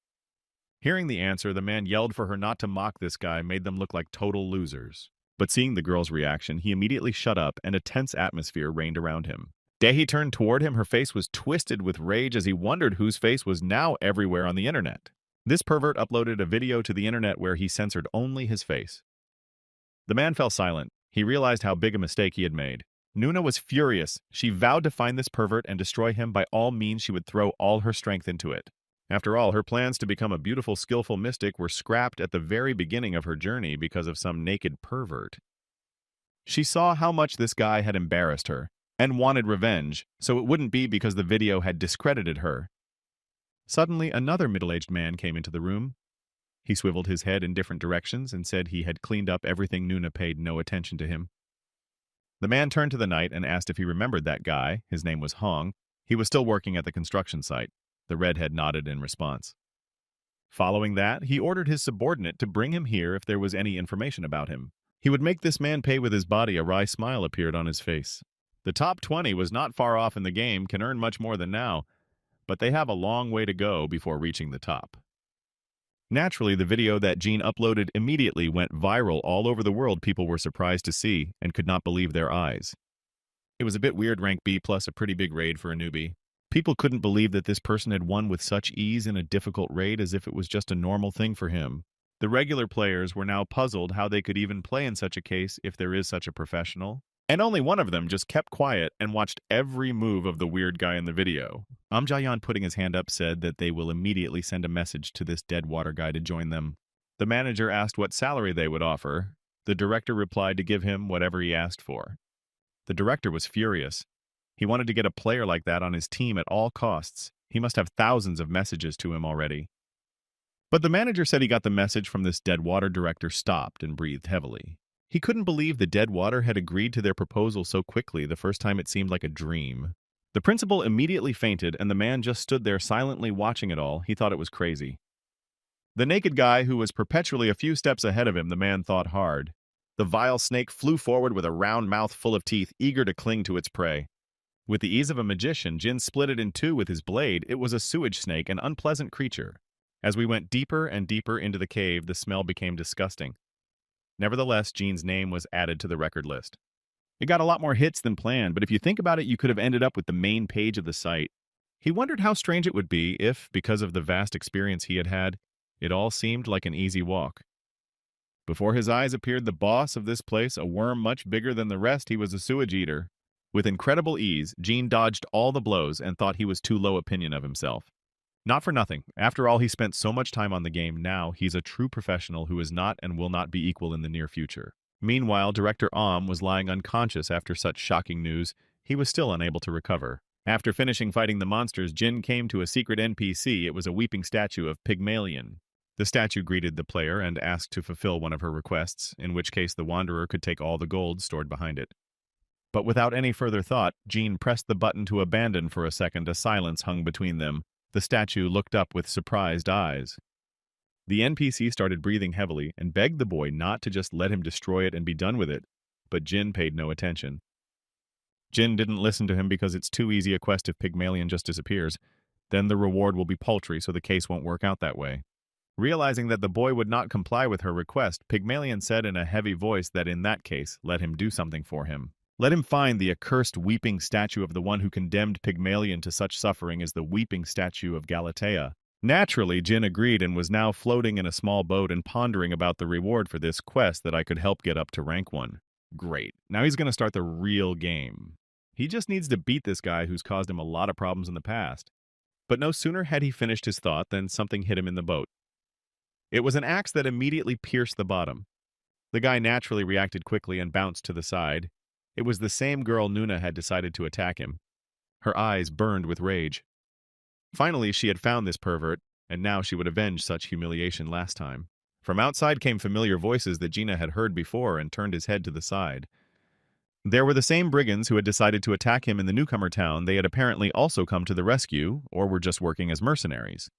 Hearing the answer, the man yelled for her not to mock this guy, made them look like total losers. But seeing the girl's reaction, he immediately shut up, and a tense atmosphere reigned around him. Dahi turned toward him. Her face was twisted with rage as he wondered whose face was now everywhere on the internet. This pervert uploaded a video to the internet where he censored only his face. The man fell silent. He realized how big a mistake he had made. Nuna was furious. She vowed to find this pervert and destroy him by all means. She would throw all her strength into it. After all, her plans to become a beautiful, skillful mystic were scrapped at the very beginning of her journey because of some naked pervert. She saw how much this guy had embarrassed her and wanted revenge, so it wouldn't be because the video had discredited her. Suddenly, another middle-aged man came into the room. He swiveled his head in different directions and said he had cleaned up everything. Nuna paid no attention to him. The man turned to the knight and asked if he remembered that guy. His name was Hong. He was still working at the construction site. The redhead nodded in response. Following that, he ordered his subordinate to bring him here if there was any information about him. He would make this man pay with his body. A wry smile appeared on his face. The top 20 was not far off in the game, can earn much more than now, but they have a long way to go before reaching the top. Naturally, the video that Jean uploaded immediately went viral all over the world. People were surprised to see and could not believe their eyes. It was a bit weird, rank B plus a pretty big raid for a newbie. People couldn't believe that this person had won with such ease in a difficult raid as if it was just a normal thing for him. The regular players were now puzzled how they could even play in such a case if there is such a professional. And only one of them just kept quiet and watched every move of the weird guy in the video. Jayan, putting his hand up, said that they will immediately send a message to this dead water guy to join them. The manager asked what salary they would offer. The director replied to give him whatever he asked for. The director was furious. He wanted to get a player like that on his team at all costs. He must have thousands of messages to him already. But the manager said he got the message from this dead water director, stopped and breathed heavily. He couldn't believe the dead water had agreed to their proposal so quickly. The first time it seemed like a dream. The principal immediately fainted, and the man just stood there silently watching it all. He thought it was crazy. The naked guy, who was perpetually a few steps ahead of him, the man thought hard. The vile snake flew forward with a round mouth full of teeth, eager to cling to its prey. With the ease of a magician, Jin split it in two with his blade. It was a sewage snake, an unpleasant creature. As we went deeper and deeper into the cave, the smell became disgusting. Nevertheless, Jin's name was added to the record list. It got a lot more hits than planned, but if you think about it, you could have ended up with the main page of the site. He wondered how strange it would be if, because of the vast experience he had had, it all seemed like an easy walk. Before his eyes appeared the boss of this place, a worm much bigger than the rest. He was a sewage eater. With incredible ease, Jin dodged all the blows and thought he was too low opinion of himself. Not for nothing. After all, he spent so much time on the game. Now he's a true professional who is not and will not be equal in the near future. Meanwhile, Director Om was lying unconscious after such shocking news. He was still unable to recover. After finishing fighting the monsters, Jin came to a secret NPC. It was a weeping statue of Pygmalion. The statue greeted the player and asked to fulfill one of her requests, in which case the wanderer could take all the gold stored behind it. But without any further thought, Jin pressed the button to abandon. For a second. A silence hung between them. The statue looked up with surprised eyes. The NPC started breathing heavily and begged the boy not to just let him destroy it and be done with it, but Jin paid no attention. Jin didn't listen to him because it's too easy a quest if Pygmalion just disappears. Then the reward will be paltry, so the case won't work out that way. Realizing that the boy would not comply with her request, Pygmalion said in a heavy voice that in that case, let him do something for him. Let him find the accursed weeping statue of the one who condemned Pygmalion to such suffering as the weeping statue of Galatea. Naturally, Jin agreed and was now floating in a small boat and pondering about the reward for this quest that I could help get up to rank 1. Great. Now he's going to start the real game. He just needs to beat this guy who's caused him a lot of problems in the past. But no sooner had he finished his thought than something hit him in the boat. It was an axe that immediately pierced the bottom. The guy naturally reacted quickly and bounced to the side. It was the same girl Nuna had decided to attack him. Her eyes burned with rage. Finally, she had found this pervert, and now she would avenge such humiliation last time. From outside came familiar voices that Gina had heard before and turned his head to the side. There were the same brigands who had decided to attack him in the newcomer town. They had apparently also come to the rescue, or were just working as mercenaries.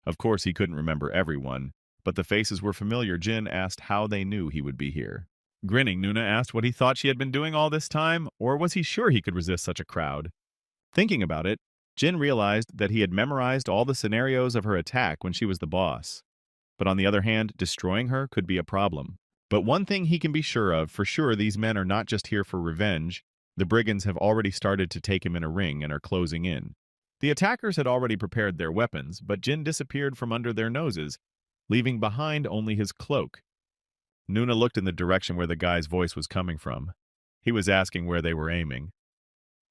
Of course, he couldn't remember everyone, but the faces were familiar. Jin asked how they knew he would be here. Grinning, Nuna asked what he thought she had been doing all this time, or was he sure he could resist such a crowd? Thinking about it, Jin realized that he had memorized all the scenarios of her attack when she was the boss. But on the other hand, destroying her could be a problem. But one thing he can be sure of, for sure these men are not just here for revenge. The brigands have already started to take him in a ring and are closing in. The attackers had already prepared their weapons, but Jin disappeared from under their noses, leaving behind only his cloak. Nuna looked in the direction where the guy's voice was coming from. He was asking where they were aiming.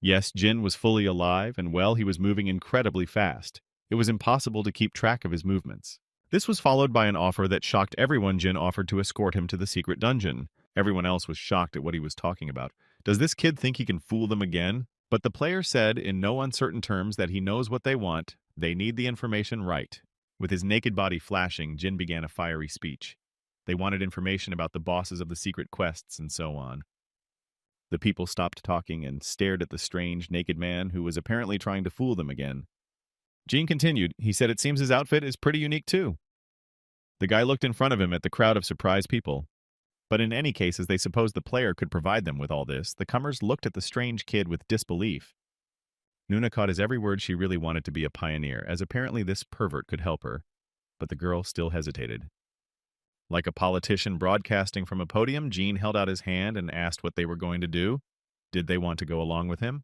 Yes, Jin was fully alive, and well, he was moving incredibly fast. It was impossible to keep track of his movements. This was followed by an offer that shocked everyone. Jin offered to escort him to the secret dungeon. Everyone else was shocked at what he was talking about. Does this kid think he can fool them again? But the player said in no uncertain terms that he knows what they want. They need the information right. With his naked body flashing, Jin began a fiery speech. They wanted information about the bosses of the secret quests and so on. The people stopped talking and stared at the strange naked man who was apparently trying to fool them again. Jin continued. He said it seems his outfit is pretty unique too. The guy looked in front of him at the crowd of surprised people. But in any case, as they supposed the player could provide them with all this, the comers looked at the strange kid with disbelief. Nuna caught his every word. She really wanted to be a pioneer, as apparently this pervert could help her. but the girl still hesitated. Like a politician broadcasting from a podium, Jean held out his hand and asked what they were going to do. Did they want to go along with him?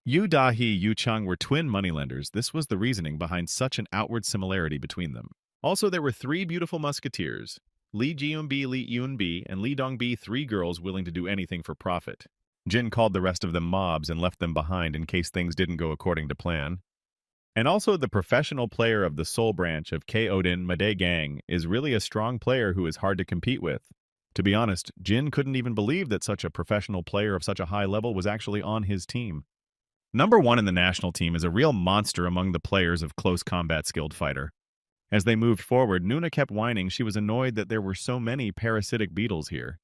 Yu Da-hee Yu Chung were twin moneylenders. This was the reasoning behind such an outward similarity between them. Also, there were three beautiful musketeers, Li Jiunbi, Li Yunbi, and Li Dongbi, three girls willing to do anything for profit. Jin called the rest of them mobs and left them behind in case things didn't go according to plan. And also, the professional player of the Seoul branch of K-Odin Made Gang is really a strong player who is hard to compete with. To be honest, Jin couldn't even believe that such a professional player of such a high level was actually on his team. Number 1 in the national team is a real monster among the players of close combat skilled fighter. As they moved forward, Nuna kept whining she was annoyed that there were so many parasitic beetles here.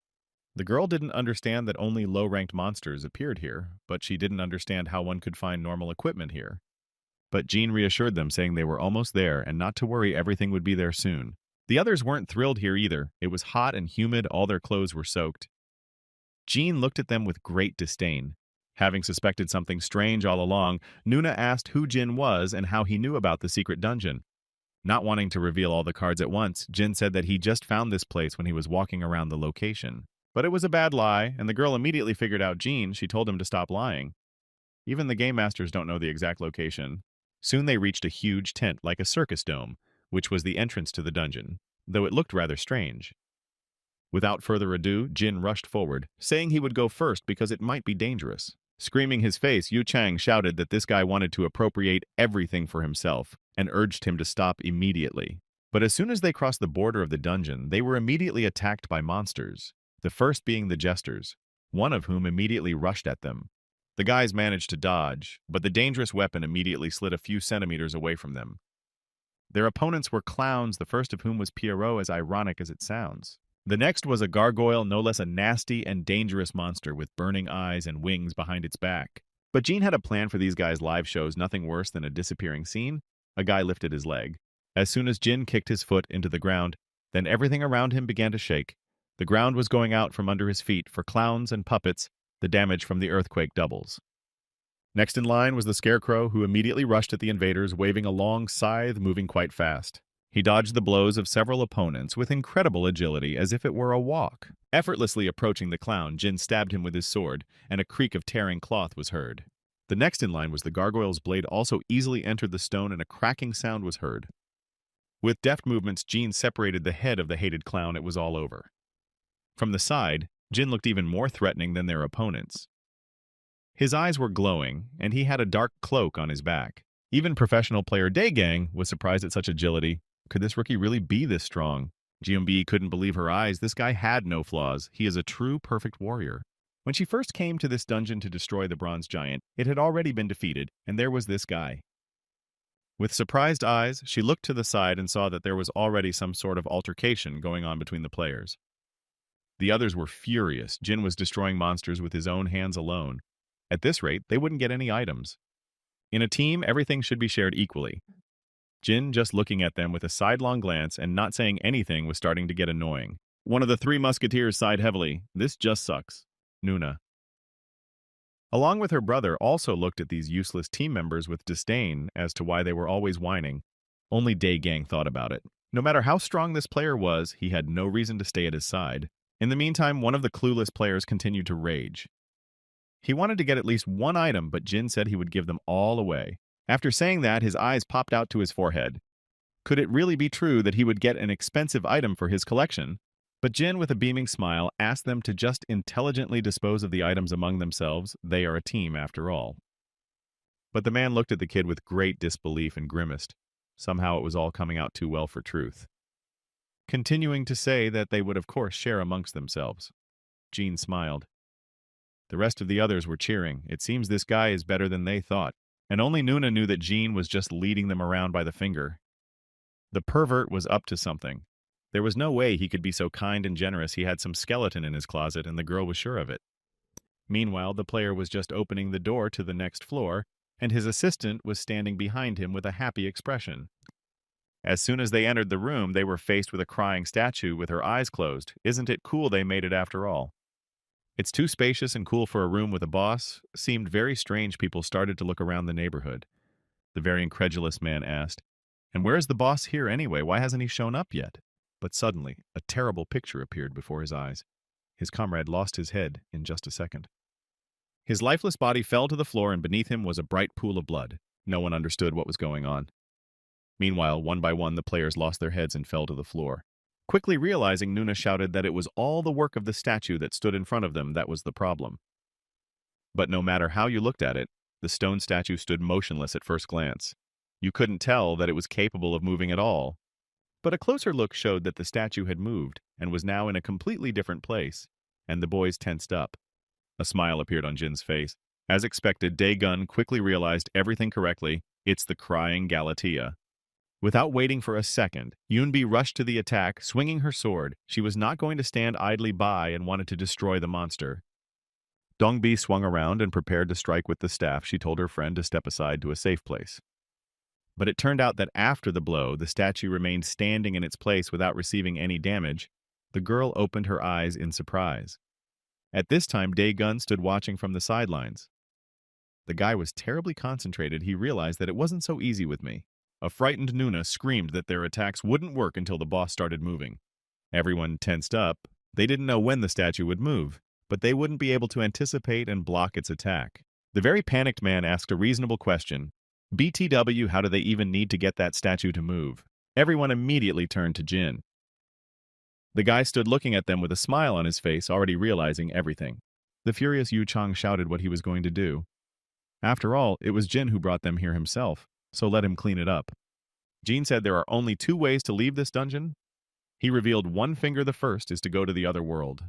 The girl didn't understand that only low-ranked monsters appeared here, but she didn't understand how one could find normal equipment here. But Jean reassured them, saying they were almost there and not to worry, everything would be there soon. The others weren't thrilled here either. It was hot and humid, all their clothes were soaked. Jean looked at them with great disdain. Having suspected something strange all along, Nuna asked who Jin was and how he knew about the secret dungeon. Not wanting to reveal all the cards at once, Jin said that he just found this place when he was walking around the location. But it was a bad lie, and the girl immediately figured out Jean. She told him to stop lying. Even the game masters don't know the exact location. Soon they reached a huge tent like a circus dome, which was the entrance to the dungeon, though it looked rather strange. Without further ado, Jin rushed forward, saying he would go first because it might be dangerous. Screaming his face, Yu Chang shouted that this guy wanted to appropriate everything for himself and urged him to stop immediately. But as soon as they crossed the border of the dungeon, they were immediately attacked by monsters, the first being the jesters, one of whom immediately rushed at them. The guys managed to dodge, but the dangerous weapon immediately slid a few centimeters away from them. Their opponents were clowns, the first of whom was Pierrot, as ironic as it sounds. The next was a gargoyle, no less a nasty and dangerous monster with burning eyes and wings behind its back. But Jean had a plan for these guys' live shows, nothing worse than a disappearing scene. A guy lifted his leg. As soon as Jin kicked his foot into the ground, then everything around him began to shake. The ground was going out from under his feet. For clowns and puppets, the damage from the earthquake doubles. Next in line was the Scarecrow, who immediately rushed at the invaders, waving a long scythe, moving quite fast. He dodged the blows of several opponents with incredible agility, as if it were a walk. Effortlessly approaching the clown, Jin stabbed him with his sword, and a creak of tearing cloth was heard. The next in line was the gargoyle's blade also easily entered the stone, and a cracking sound was heard. With deft movements, Jin separated the head of the hated clown. It was all over. From the side, Jin looked even more threatening than their opponents. His eyes were glowing, and he had a dark cloak on his back. Even professional player Daegang was surprised at such agility. Could this rookie really be this strong? Jiunbi couldn't believe her eyes. This guy had no flaws. He is a true perfect warrior. When she first came to this dungeon to destroy the bronze giant, it had already been defeated, and there was this guy. With surprised eyes, she looked to the side and saw that there was already some sort of altercation going on between the players. The others were furious. Jin was destroying monsters with his own hands alone. At this rate, they wouldn't get any items. In a team, everything should be shared equally. Jin, just looking at them with a sidelong glance and not saying anything, was starting to get annoying. One of the three musketeers sighed heavily. This just sucks. Nuna, along with her brother, also looked at these useless team members with disdain as to why they were always whining. Only Daegang thought about it. No matter how strong this player was, he had no reason to stay at his side. In the meantime, one of the clueless players continued to rage. He wanted to get at least one item, but Jin said he would give them all away. After saying that, his eyes popped out to his forehead. Could it really be true that he would get an expensive item for his collection? But Jin, with a beaming smile, asked them to just intelligently dispose of the items among themselves. They are a team, after all. But the man looked at the kid with great disbelief and grimaced. Somehow it was all coming out too well for truth. Continuing to say that they would of course share amongst themselves. Jean smiled. The rest of the others were cheering. It seems this guy is better than they thought. And only Nuna knew that Jean was just leading them around by the finger. The pervert was up to something. There was no way he could be so kind and generous. He had some skeleton in his closet, and the girl was sure of it. Meanwhile, the player was just opening the door to the next floor, and his assistant was standing behind him with a happy expression. As soon as they entered the room, they were faced with a crying statue with her eyes closed. Isn't it cool they made it after all? It's too spacious and cool for a room with a boss. Seemed very strange. People started to look around the neighborhood. The very incredulous man asked, And where is the boss here anyway? Why hasn't he shown up yet? But suddenly, a terrible picture appeared before his eyes. His comrade lost his head in just a second. His lifeless body fell to the floor, and beneath him was a bright pool of blood. No one understood what was going on. Meanwhile, one by one, the players lost their heads and fell to the floor. Quickly realizing, Nuna shouted that it was all the work of the statue that stood in front of them that was the problem. But no matter how you looked at it, the stone statue stood motionless at first glance. You couldn't tell that it was capable of moving at all. But a closer look showed that the statue had moved and was now in a completely different place, and the boys tensed up. A smile appeared on Jin's face. As expected, Dae-gun quickly realized everything correctly. It's the crying Galatea. Without waiting for a second, Yoonbi rushed to the attack, swinging her sword. She was not going to stand idly by and wanted to destroy the monster. Dongbi swung around and prepared to strike with the staff. She told her friend to step aside to a safe place. But it turned out that after the blow, the statue remained standing in its place without receiving any damage. The girl opened her eyes in surprise. At this time, Dae-gun stood watching from the sidelines. The guy was terribly concentrated. He realized that it wasn't so easy with me. A frightened Nuna screamed that their attacks wouldn't work until the boss started moving. Everyone tensed up. They didn't know when the statue would move, but they wouldn't be able to anticipate and block its attack. The very panicked man asked a reasonable question. BTW, how do they even need to get that statue to move? Everyone immediately turned to Jin. The guy stood looking at them with a smile on his face, already realizing everything. The furious Yu Chang shouted what he was going to do. After all, it was Jin who brought them here himself, so let him clean it up. Jin said there are only 2 ways to leave this dungeon. He revealed one finger. The first is to go to the other world.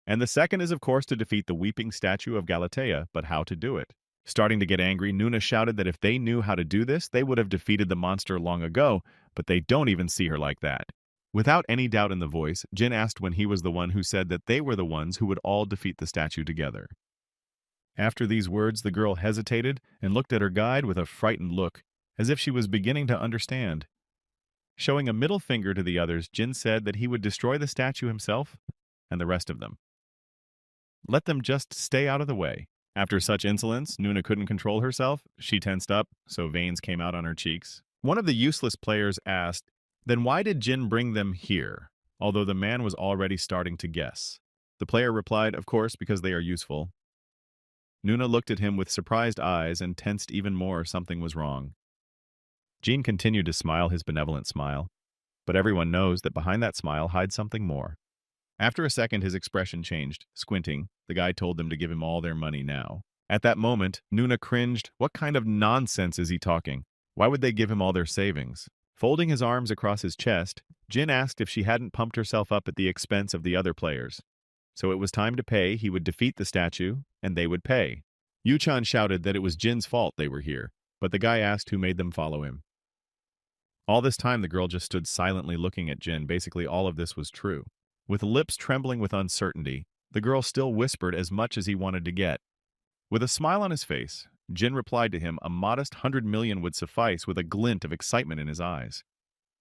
And the second is, of course, to defeat the weeping statue of Galatea, but how to do it? Starting to get angry, Nuna shouted that if they knew how to do this, they would have defeated the monster long ago, but they don't even see her like that. Without any doubt in the voice, Jin asked when he was the one who said that they were the ones who would all defeat the statue together. After these words, the girl hesitated and looked at her guide with a frightened look, as if she was beginning to understand. Showing a middle finger to the others, Jin said that he would destroy the statue himself and the rest of them. Let them just stay out of the way. After such insolence, Nuna couldn't control herself. She tensed up, so veins came out on her cheeks. One of the useless players asked, "Then why did Jin bring them here?" Although the man was already starting to guess. The player replied, "Of course, because they are useful." Nuna looked at him with surprised eyes and tensed even more. Something was wrong. Jin continued to smile his benevolent smile, but everyone knows that behind that smile hides something more. After a second, his expression changed. Squinting, the guy told them to give him all their money now. At that moment, Nuna cringed. What kind of nonsense is he talking? Why would they give him all their savings? Folding his arms across his chest, Jin asked if she hadn't pumped herself up at the expense of the other players. So it was time to pay. He would defeat the statue, and they would pay. Yu-chan shouted that it was Jin's fault they were here, but the guy asked who made them follow him. All this time, the girl just stood silently looking at Jin. Basically, all of this was true. With lips trembling with uncertainty, the girl still whispered as much as he wanted to get. With a smile on his face, Jin replied to him a modest 100 million would suffice, with a glint of excitement in his eyes.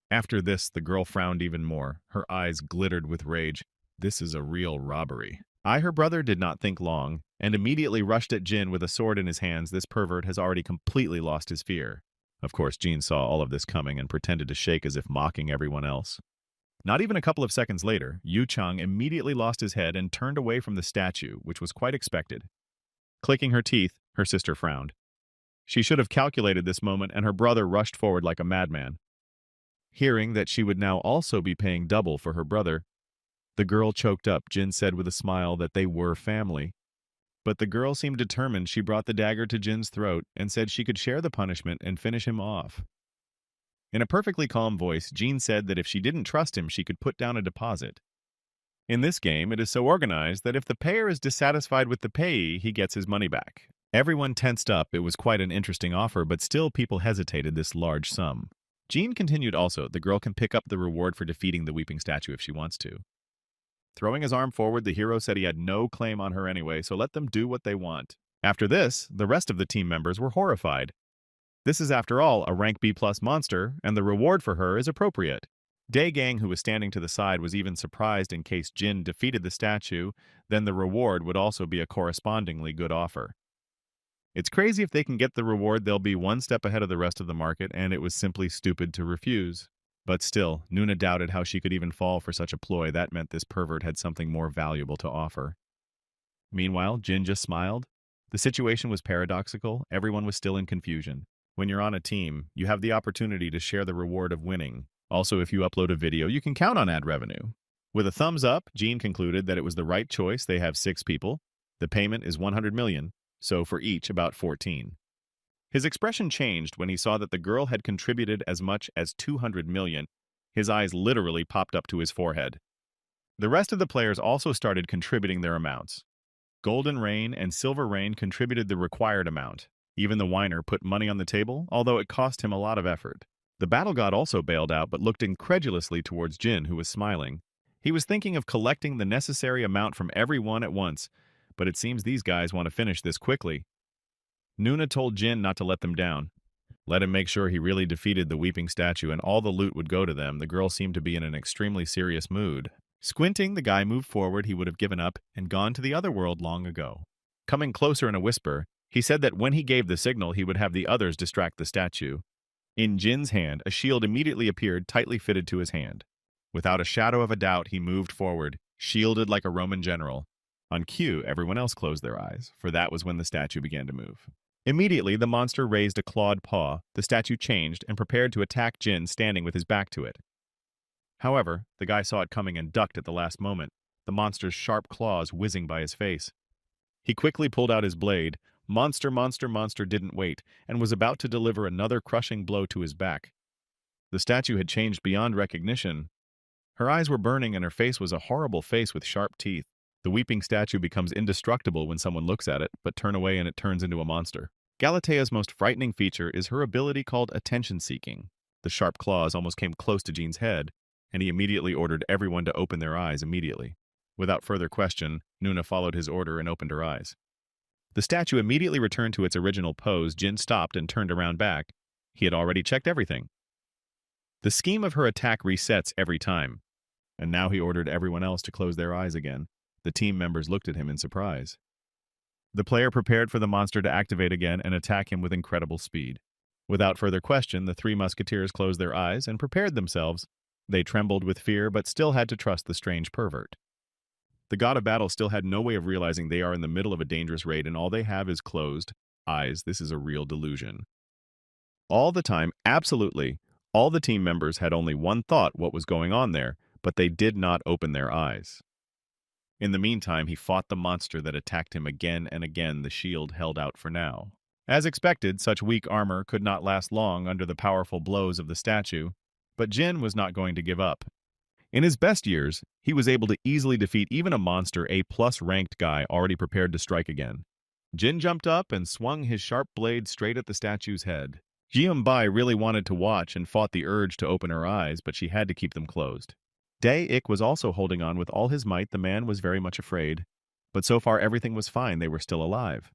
After this, the girl frowned even more. Her eyes glittered with rage. This is a real robbery. Her brother, did not think long, and immediately rushed at Jin with a sword in his hands. This pervert has already completely lost his fear. Of course, Jin saw all of this coming and pretended to shake as if mocking everyone else. Not even a couple of seconds later, Yu Chang immediately lost his head and turned away from the statue, which was quite expected. Clicking her teeth, her sister frowned. She should have calculated this moment, and her brother rushed forward like a madman. Hearing that she would now also be paying double for her brother, the girl choked up. Jin said with a smile that they were family. But the girl seemed determined. She brought the dagger to Jin's throat and said she could share the punishment and finish him off. In a perfectly calm voice, Jin said that if she didn't trust him, she could put down a deposit. In this game, it is so organized that if the payer is dissatisfied with the payee, he gets his money back. Everyone tensed up. It was quite an interesting offer, but still people hesitated this large sum. Jin continued also, the girl can pick up the reward for defeating the weeping statue if she wants to. Throwing his arm forward, the hero said he had no claim on her anyway, so let them do what they want. After this, the rest of the team members were horrified. This is, after all, a rank B+ monster, and the reward for her is appropriate. Dae-gang, who was standing to the side, was even surprised. In case Jin defeated the statue, then the reward would also be a correspondingly good offer. It's crazy if they can get the reward, they'll be one step ahead of the rest of the market, and it was simply stupid to refuse. But still, Nuna doubted how she could even fall for such a ploy. That meant this pervert had something more valuable to offer. Meanwhile, Jin just smiled. The situation was paradoxical. Everyone was still in confusion. When you're on a team, you have the opportunity to share the reward of winning. Also, if you upload a video, you can count on ad revenue. With a thumbs up, Jean concluded that it was the right choice. They have 6 people. The payment is 100 million, so for each about 14. His expression changed when he saw that the girl had contributed as much as 200 million. His eyes literally popped up to his forehead. The rest of the players also started contributing their amounts. Golden Rain and Silver Rain contributed the required amount. Even the whiner put money on the table, although it cost him a lot of effort. The battle god also bailed out but looked incredulously towards Jin, who was smiling. He was thinking of collecting the necessary amount from everyone at once, but it seems these guys want to finish this quickly. Nuna told Jin not to let them down. Let him make sure he really defeated the weeping statue and all the loot would go to them. The girl seemed to be in an extremely serious mood. Squinting, the guy moved forward. He would have given up and gone to the other world long ago. Coming closer in a whisper, he said that when he gave the signal, he would have the others distract the statue. In Jin's hand, a shield immediately appeared, tightly fitted to his hand. Without a shadow of a doubt, he moved forward, shielded like a Roman general. On cue, everyone else closed their eyes, for that was when the statue began to move. Immediately, the monster raised a clawed paw. The statue changed and prepared to attack Jin, standing with his back to it. However, the guy saw it coming and ducked at the last moment, the monster's sharp claws whizzing by his face. He quickly pulled out his blade. Monster didn't wait, and was about to deliver another crushing blow to his back. The statue had changed beyond recognition. Her eyes were burning and her face was a horrible face with sharp teeth. The weeping statue becomes indestructible when someone looks at it, but turn away and it turns into a monster. Galatea's most frightening feature is her ability called attention-seeking. The sharp claws almost came close to Jean's head, and he immediately ordered everyone to open their eyes immediately. Without further question, Nuna followed his order and opened her eyes. The statue immediately returned to its original pose. Jin stopped and turned around back. He had already checked everything. The scheme of her attack resets every time, and now he ordered everyone else to close their eyes again. The team members looked at him in surprise. The player prepared for the monster to activate again and attack him with incredible speed. Without further question, the 3 musketeers closed their eyes and prepared themselves. They trembled with fear, but still had to trust the strange pervert. The god of battle still had no way of realizing they are in the middle of a dangerous raid and all they have is closed eyes. This is a real delusion. All the time, absolutely, all the team members had only one thought: what was going on there, but they did not open their eyes. In the meantime, he fought the monster that attacked him again and again. The shield held out for now. As expected, such weak armor could not last long under the powerful blows of the statue, but Jin was not going to give up. In his best years, he was able to easily defeat even a monster A+ ranked guy already prepared to strike again. Jin jumped up and swung his sharp blade straight at the statue's head. Jianbai really wanted to watch and fought the urge to open her eyes, but she had to keep them closed. Dae-ik was also holding on with all his might. The man was very much afraid, but so far everything was fine. They were still alive.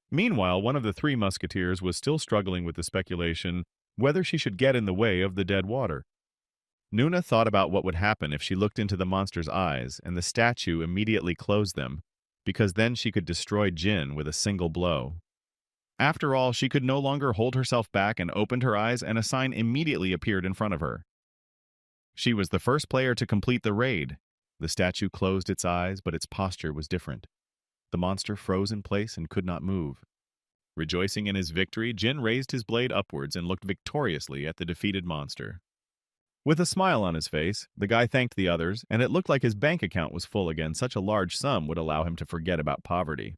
Meanwhile, one of the 3 musketeers was still struggling with the speculation whether she should get in the way of the dead water. Nuna thought about what would happen if she looked into the monster's eyes, and the statue immediately closed them, because then she could destroy Jin with a single blow. After all, she could no longer hold herself back and opened her eyes, and a sign immediately appeared in front of her. She was the first player to complete the raid. The statue closed its eyes, but its posture was different. The monster froze in place and could not move. Rejoicing in his victory, Jin raised his blade upwards and looked victoriously at the defeated monster. With a smile on his face, the guy thanked the others, and it looked like his bank account was full again. Such a large sum would allow him to forget about poverty.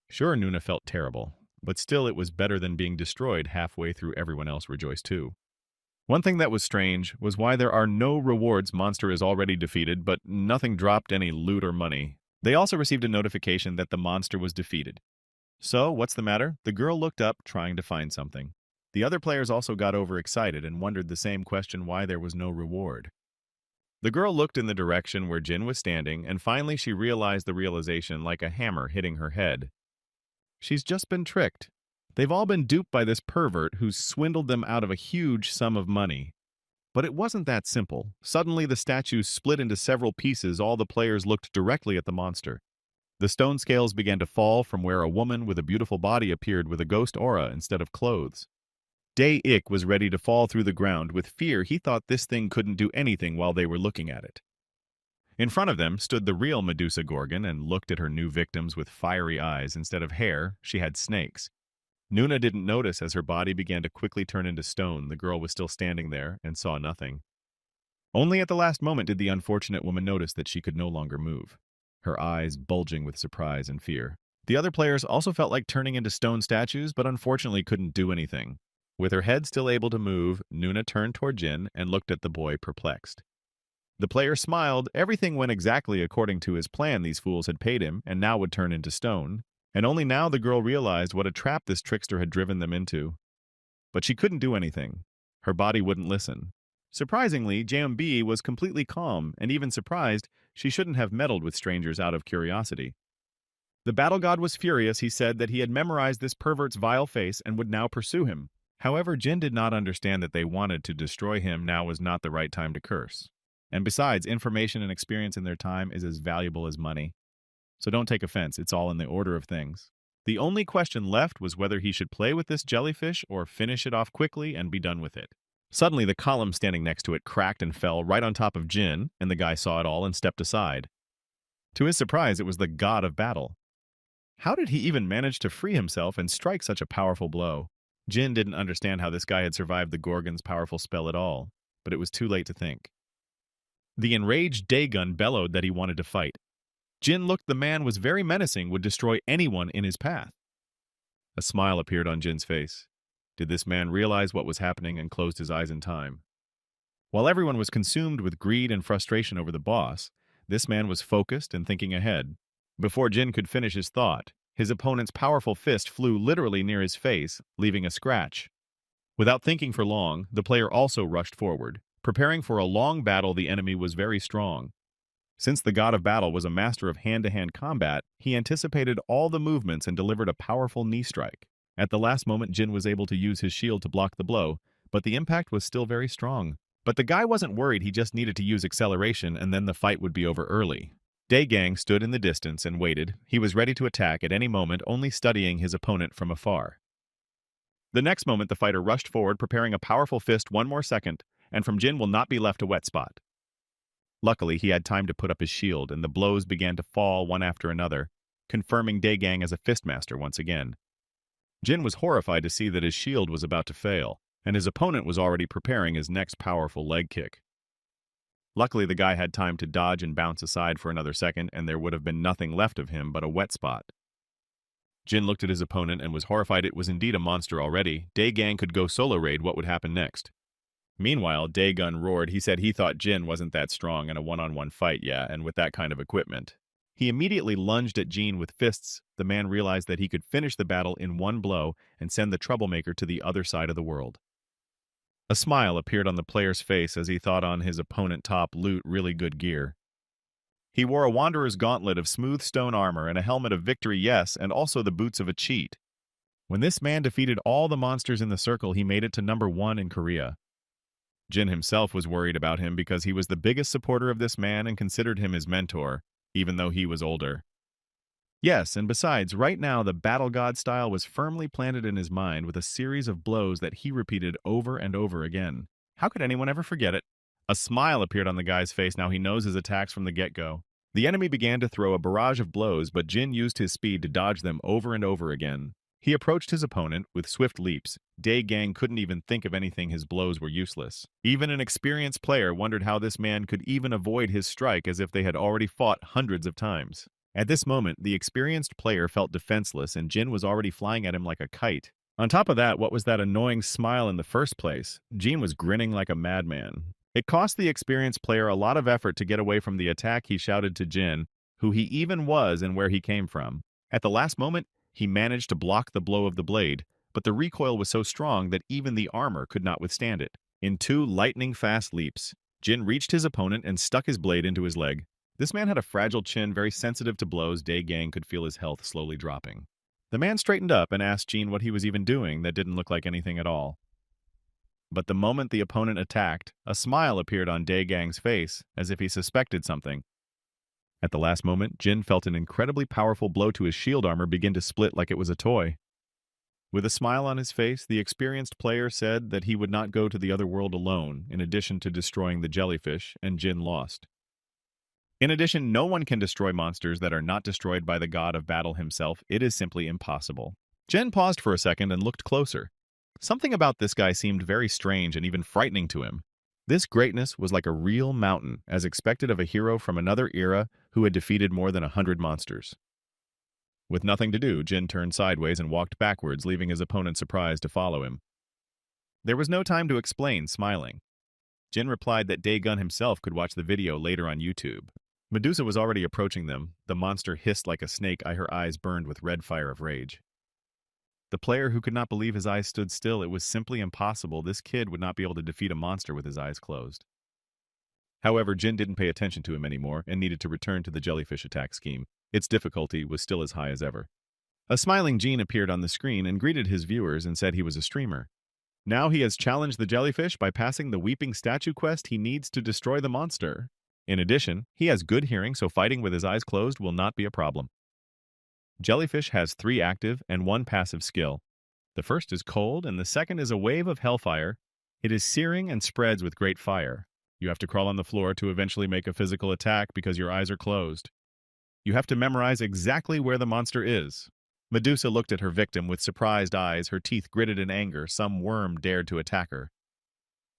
Sure, Nuna felt terrible, but still it was better than being destroyed halfway through. Everyone else rejoiced too. One thing that was strange was why there are no rewards. Monster is already defeated, but nothing dropped any loot or money. They also received a notification that the monster was defeated. So, what's the matter? The girl looked up, trying to find something. The other players also got overexcited and wondered the same question: why there was no reward. The girl looked in the direction where Jin was standing, and finally she realized the realization like a hammer hitting her head. She's just been tricked. They've all been duped by this pervert who's swindled them out of a huge sum of money. But it wasn't that simple. Suddenly the statue split into several pieces. All the players looked directly at the monster. The stone scales began to fall from where a woman with a beautiful body appeared with a ghost aura instead of clothes. Dae-ik was ready to fall through the ground. With fear, he thought this thing couldn't do anything while they were looking at it. In front of them stood the real Medusa Gorgon and looked at her new victims with fiery eyes. Instead of hair, she had snakes. Nuna didn't notice as her body began to quickly turn into stone. The girl was still standing there and saw nothing. Only at the last moment did the unfortunate woman notice that she could no longer move, her eyes bulging with surprise and fear. The other players also felt like turning into stone statues, but unfortunately couldn't do anything. With her head still able to move, Nuna turned toward Jin and looked at the boy perplexed. The player smiled. Everything went exactly according to his plan. These fools had paid him and now would turn into stone. And only now the girl realized what a trap this trickster had driven them into. But she couldn't do anything. Her body wouldn't listen. Surprisingly, JMB was completely calm, and even surprised she shouldn't have meddled with strangers out of curiosity. The battle god was furious. He said that he had memorized this pervert's vile face and would now pursue him. However, Jin did not understand that they wanted to destroy him. Now was not the right time to curse. And besides, information and experience in their time is as valuable as money. So don't take offense, it's all in the order of things. The only question left was whether he should play with this jellyfish or finish it off quickly and be done with it. Suddenly, the column standing next to it cracked and fell right on top of Jin, and the guy saw it all and stepped aside. To his surprise, it was the god of battle. How did he even manage to free himself and strike such a powerful blow? Jin didn't understand how this guy had survived the Gorgon's powerful spell at all, but it was too late to think. The enraged Daegun bellowed that he wanted to fight. Jin looked. The man was very menacing, would destroy anyone in his path. A smile appeared on Jin's face. Did this man realize what was happening and closed his eyes in time? While everyone was consumed with greed and frustration over the boss, this man was focused and thinking ahead. Before Jin could finish his thought, his opponent's powerful fist flew literally near his face, leaving a scratch. Without thinking for long, the player also rushed forward. Preparing for a long battle, the enemy was very strong. Since the god of battle was a master of hand-to-hand combat, he anticipated all the movements and delivered a powerful knee strike. At the last moment, Jin was able to use his shield to block the blow, but the impact was still very strong. But the guy wasn't worried. He just needed to use acceleration, and then the fight would be over early. Daegang stood in the distance and waited. He was ready to attack at any moment, only studying his opponent from afar. The next moment, the fighter rushed forward, preparing a powerful fist. One more second, and from Jin will not be left a wet spot. Luckily, he had time to put up his shield, and the blows began to fall one after another, confirming Daegang as a fistmaster once again. Jin was horrified to see that his shield was about to fail, and his opponent was already preparing his next powerful leg kick. Luckily, the guy had time to dodge and bounce aside for another second, and there would have been nothing left of him but a wet spot. Jin looked at his opponent and was horrified. It was indeed a monster already. Daegang could go solo raid. What would happen next? Meanwhile, Daegun roared. He said he thought Jin wasn't that strong in a one-on-one fight, and with that kind of equipment. He immediately lunged at Jin with fists. The man realized that he could finish the battle in one blow and send the troublemaker to the other side of the world. A smile appeared on the player's face as he thought on his opponent top loot really good gear. He wore a wanderer's gauntlet of smooth stone armor and a helmet of victory, yes, and also the boots of a cheat. When this man defeated all the monsters in the circle, he made it to number 1 in Korea. Jin himself was worried about him because he was the biggest supporter of this man and considered him his mentor, even though he was older. Yes, and besides, right now the battle god style was firmly planted in his mind with a series of blows that he repeated over and over again. How could anyone ever forget it? A smile appeared on the guy's face. Now he knows his attacks from the get-go. The enemy began to throw a barrage of blows, but Jin used his speed to dodge them over and over again. He approached his opponent with swift leaps. Daegang couldn't even think of anything. His blows were useless. Even an experienced player wondered how this man could even avoid his strike, as if they had already fought hundreds of times. At this moment, the experienced player felt defenseless, and Jin was already flying at him like a kite. On top of that, what was that annoying smile in the first place? Jin was grinning like a madman. It cost the experienced player a lot of effort to get away from the attack. He shouted to Jin, who he even was and where he came from. At the last moment, he managed to block the blow of the blade, but the recoil was so strong that even the armor could not withstand it. In 2 lightning-fast leaps, Jin reached his opponent and stuck his blade into his leg. This man had a fragile chin, very sensitive to blows. Daegang could feel his health slowly dropping. The man straightened up and asked Jin what he was even doing. That didn't look like anything at all. But the moment the opponent attacked, a smile appeared on Daegang's face, as if he suspected something. At the last moment, Jin felt an incredibly powerful blow to his shield armor begin to split like it was a toy. With a smile on his face, the experienced player said that he would not go to the other world alone, in addition to destroying the jellyfish, and Jin lost. In addition, no one can destroy monsters that are not destroyed by the god of battle himself. It is simply impossible. Jin paused for a second and looked closer. Something about this guy seemed very strange and even frightening to him. This greatness was like a real mountain, as expected of a hero from another era who had defeated more than 100 monsters. With nothing to do, Jin turned sideways and walked backwards, leaving his opponent surprised to follow him. There was no time to explain, smiling. Jin replied that Dae-gun himself could watch the video later on YouTube. Medusa was already approaching them. The monster hissed like a snake, her eyes burned with red fire of rage. The player who could not believe his eyes stood still. It was simply impossible. This kid would not be able to defeat a monster with his eyes closed. However, Jin didn't pay attention to him anymore and needed to return to the jellyfish attack scheme. Its difficulty was still as high as ever. A smiling Jin appeared on the screen and greeted his viewers and said he was a streamer. Now he has challenged the jellyfish by passing the weeping statue quest. He needs to destroy the monster. In addition, he has good hearing, so fighting with his eyes closed will not be a problem. Jellyfish has 3 active and 1 passive skill. The first is cold, and the second is a wave of hellfire. It is searing and spreads with great fire. You have to crawl on the floor to eventually make a physical attack because your eyes are closed. You have to memorize exactly where the monster is. Medusa looked at her victim with surprised eyes, her teeth gritted in anger. Some worm dared to attack her.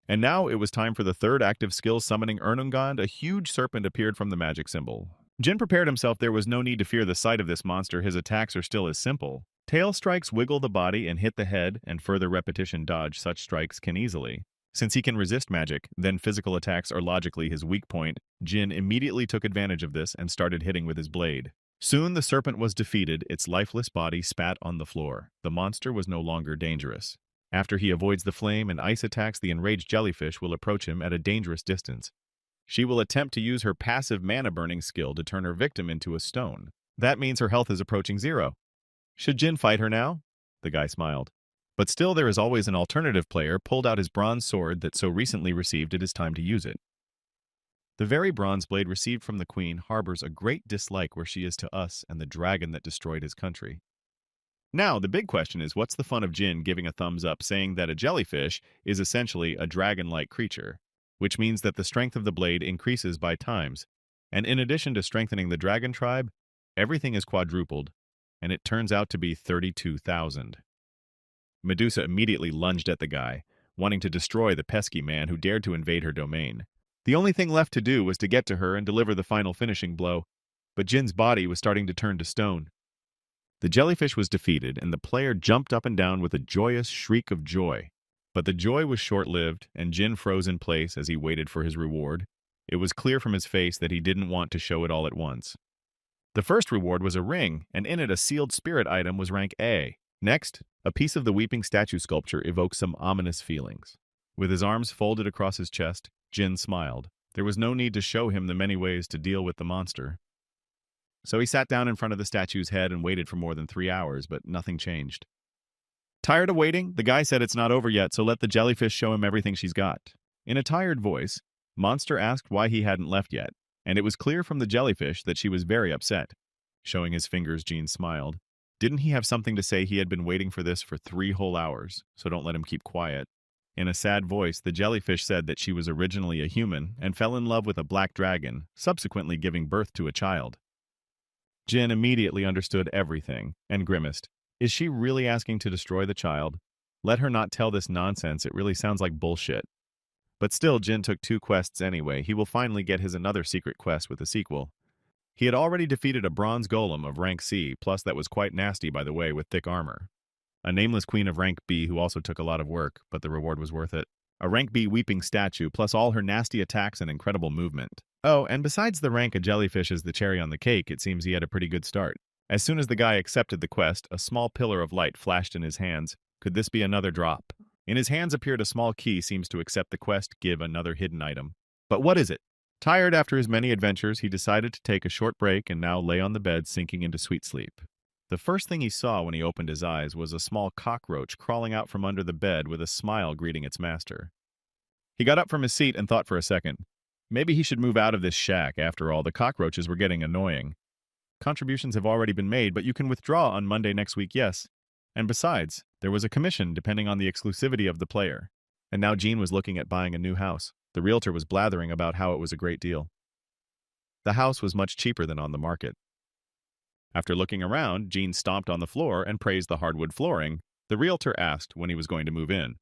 And now it was time for the third active skill, summoning Ernungand. A huge serpent appeared from the magic symbol. Jin prepared himself. There was no need to fear the sight of this monster. His attacks are still as simple. Tail strikes wiggle the body and hit the head, and further repetition dodge such strikes can easily. Since he can resist magic, then physical attacks are logically his weak point. Jin immediately took advantage of this and started hitting with his blade. Soon the serpent was defeated. Its lifeless body spat on the floor. The monster was no longer dangerous. After he avoids the flame and ice attacks, the enraged jellyfish will approach him at a dangerous distance. She will attempt to use her passive mana-burning skill to turn her victim into a stone. That means her health is approaching 0. Should Jin fight her now? The guy smiled. But still, there is always an alternative. Player pulled out his bronze sword that so recently received it is time to use it. The very bronze blade received from the queen harbors a great dislike where she is to us and the dragon that destroyed his country. Now, the big question is, what's the fun of Jin giving a thumbs up saying that a jellyfish is essentially a dragon-like creature, which means that the strength of the blade increases by times, and in addition to strengthening the dragon tribe, everything is quadrupled, and it turns out to be 32,000. Medusa immediately lunged at the guy, wanting to destroy the pesky man who dared to invade her domain. The only thing left to do was to get to her and deliver the final finishing blow, but Jin's body was starting to turn to stone. The jellyfish was defeated, and the player jumped up and down with a joyous shriek of joy. But the joy was short-lived, and Jin froze in place as he waited for his reward. It was clear from his face that he didn't want to show it all at once. The first reward was a ring, and in it a sealed spirit item was rank A. Next, a piece of the weeping statue sculpture evoked some ominous feelings. With his arms folded across his chest, Jin smiled. There was no need to show him the many ways to deal with the monster. So he sat down in front of the statue's head and waited for more than 3 hours, but nothing changed. Tired of waiting, the guy said it's not over yet, so let the jellyfish show him everything she's got. In a tired voice, Monster asked why he hadn't left yet, and it was clear from the jellyfish that she was very upset. Showing his fingers, Jean smiled. Didn't he have something to say? He had been waiting for this for 3 whole hours, so don't let him keep quiet. In a sad voice, the jellyfish said that she was originally a human and fell in love with a black dragon, subsequently giving birth to a child. Jin immediately understood everything and grimaced. Is she really asking to destroy the child? Let her not tell this nonsense. It really sounds like bullshit. But still, Jin took 2 quests anyway. He will finally get his another secret quest with a sequel. He had already defeated a bronze golem of rank C, plus that was quite nasty by the way, with thick armor. A nameless queen of rank B who also took a lot of work, but the reward was worth it. A rank B weeping statue, plus all her nasty attacks and incredible movement. Oh, and besides the rank, a jellyfish is the cherry on the cake. It seems he had a pretty good start. As soon as the guy accepted the quest, a small pillar of light flashed in his hands. Could this be another drop? In his hands appeared a small key. Seems to accept the quest, give another hidden item. But what is it? Tired after his many adventures, he decided to take a short break and now lay on the bed sinking into sweet sleep. The first thing he saw when he opened his eyes was a small cockroach crawling out from under the bed with a smile greeting its master. He got up from his seat and thought for a second. Maybe he should move out of this shack. After all, the cockroaches were getting annoying. Contributions have already been made, but you can withdraw on Monday next week, yes. And besides, there was a commission depending on the exclusivity of the player. And now Jean was looking at buying a new house. The realtor was blathering about how it was a great deal. The house was much cheaper than on the market. After looking around, Jean stomped on the floor and praised the hardwood flooring. The realtor asked when he was going to move in.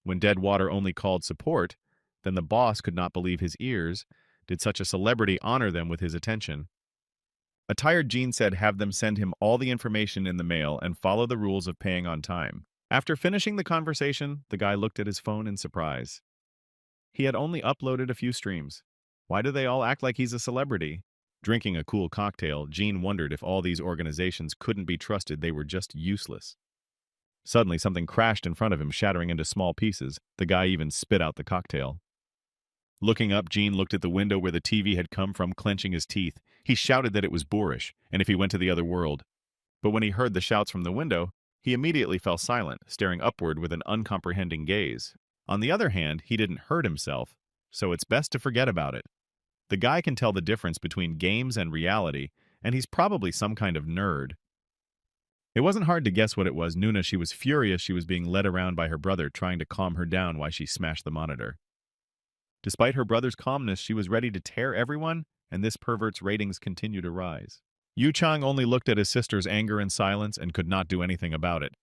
When Deadwater only called support, then the boss could not believe his ears. Did such a celebrity honor them with his attention? A tired Jean said have them send him all the information in the mail and follow the rules of paying on time. After finishing the conversation, the guy looked at his phone in surprise. He had only uploaded a few streams. Why do they all act like he's a celebrity? Drinking a cool cocktail, Jean wondered if all these organizations couldn't be trusted. They were just useless. Suddenly, something crashed in front of him, shattering into small pieces. The guy even spit out the cocktail. Looking up, Jean looked at the window where the TV had come from, clenching his teeth. He shouted that it was boorish, and if he went to the other world. But when he heard the shouts from the window, he immediately fell silent, staring upward with an uncomprehending gaze. On the other hand, he didn't hurt himself, so it's best to forget about it. The guy can tell the difference between games and reality, and he's probably some kind of nerd. It wasn't hard to guess what it was. Nuna, she was furious she was being led around by her brother, trying to calm her down while she smashed the monitor. Despite her brother's calmness, she was ready to tear everyone, and this pervert's ratings continue to rise. Yu Chang only looked at his sister's anger in silence and could not do anything about it.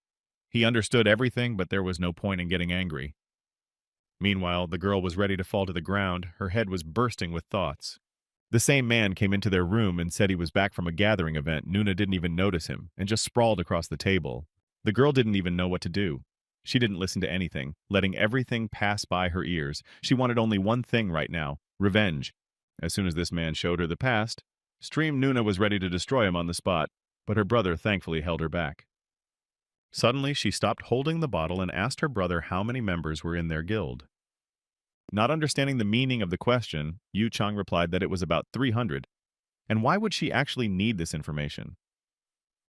He understood everything, but there was no point in getting angry. Meanwhile, the girl was ready to fall to the ground. Her head was bursting with thoughts. The same man came into their room and said he was back from a gathering event. Nuna didn't even notice him and just sprawled across the table. The girl didn't even know what to do. She didn't listen to anything, letting everything pass by her ears. She wanted only one thing right now: revenge. As soon as this man showed her the past, Stream Nuna was ready to destroy him on the spot, but her brother thankfully held her back. Suddenly, she stopped holding the bottle and asked her brother how many members were in their guild. Not understanding the meaning of the question, Yu Chang replied that it was about 300. And why would she actually need this information?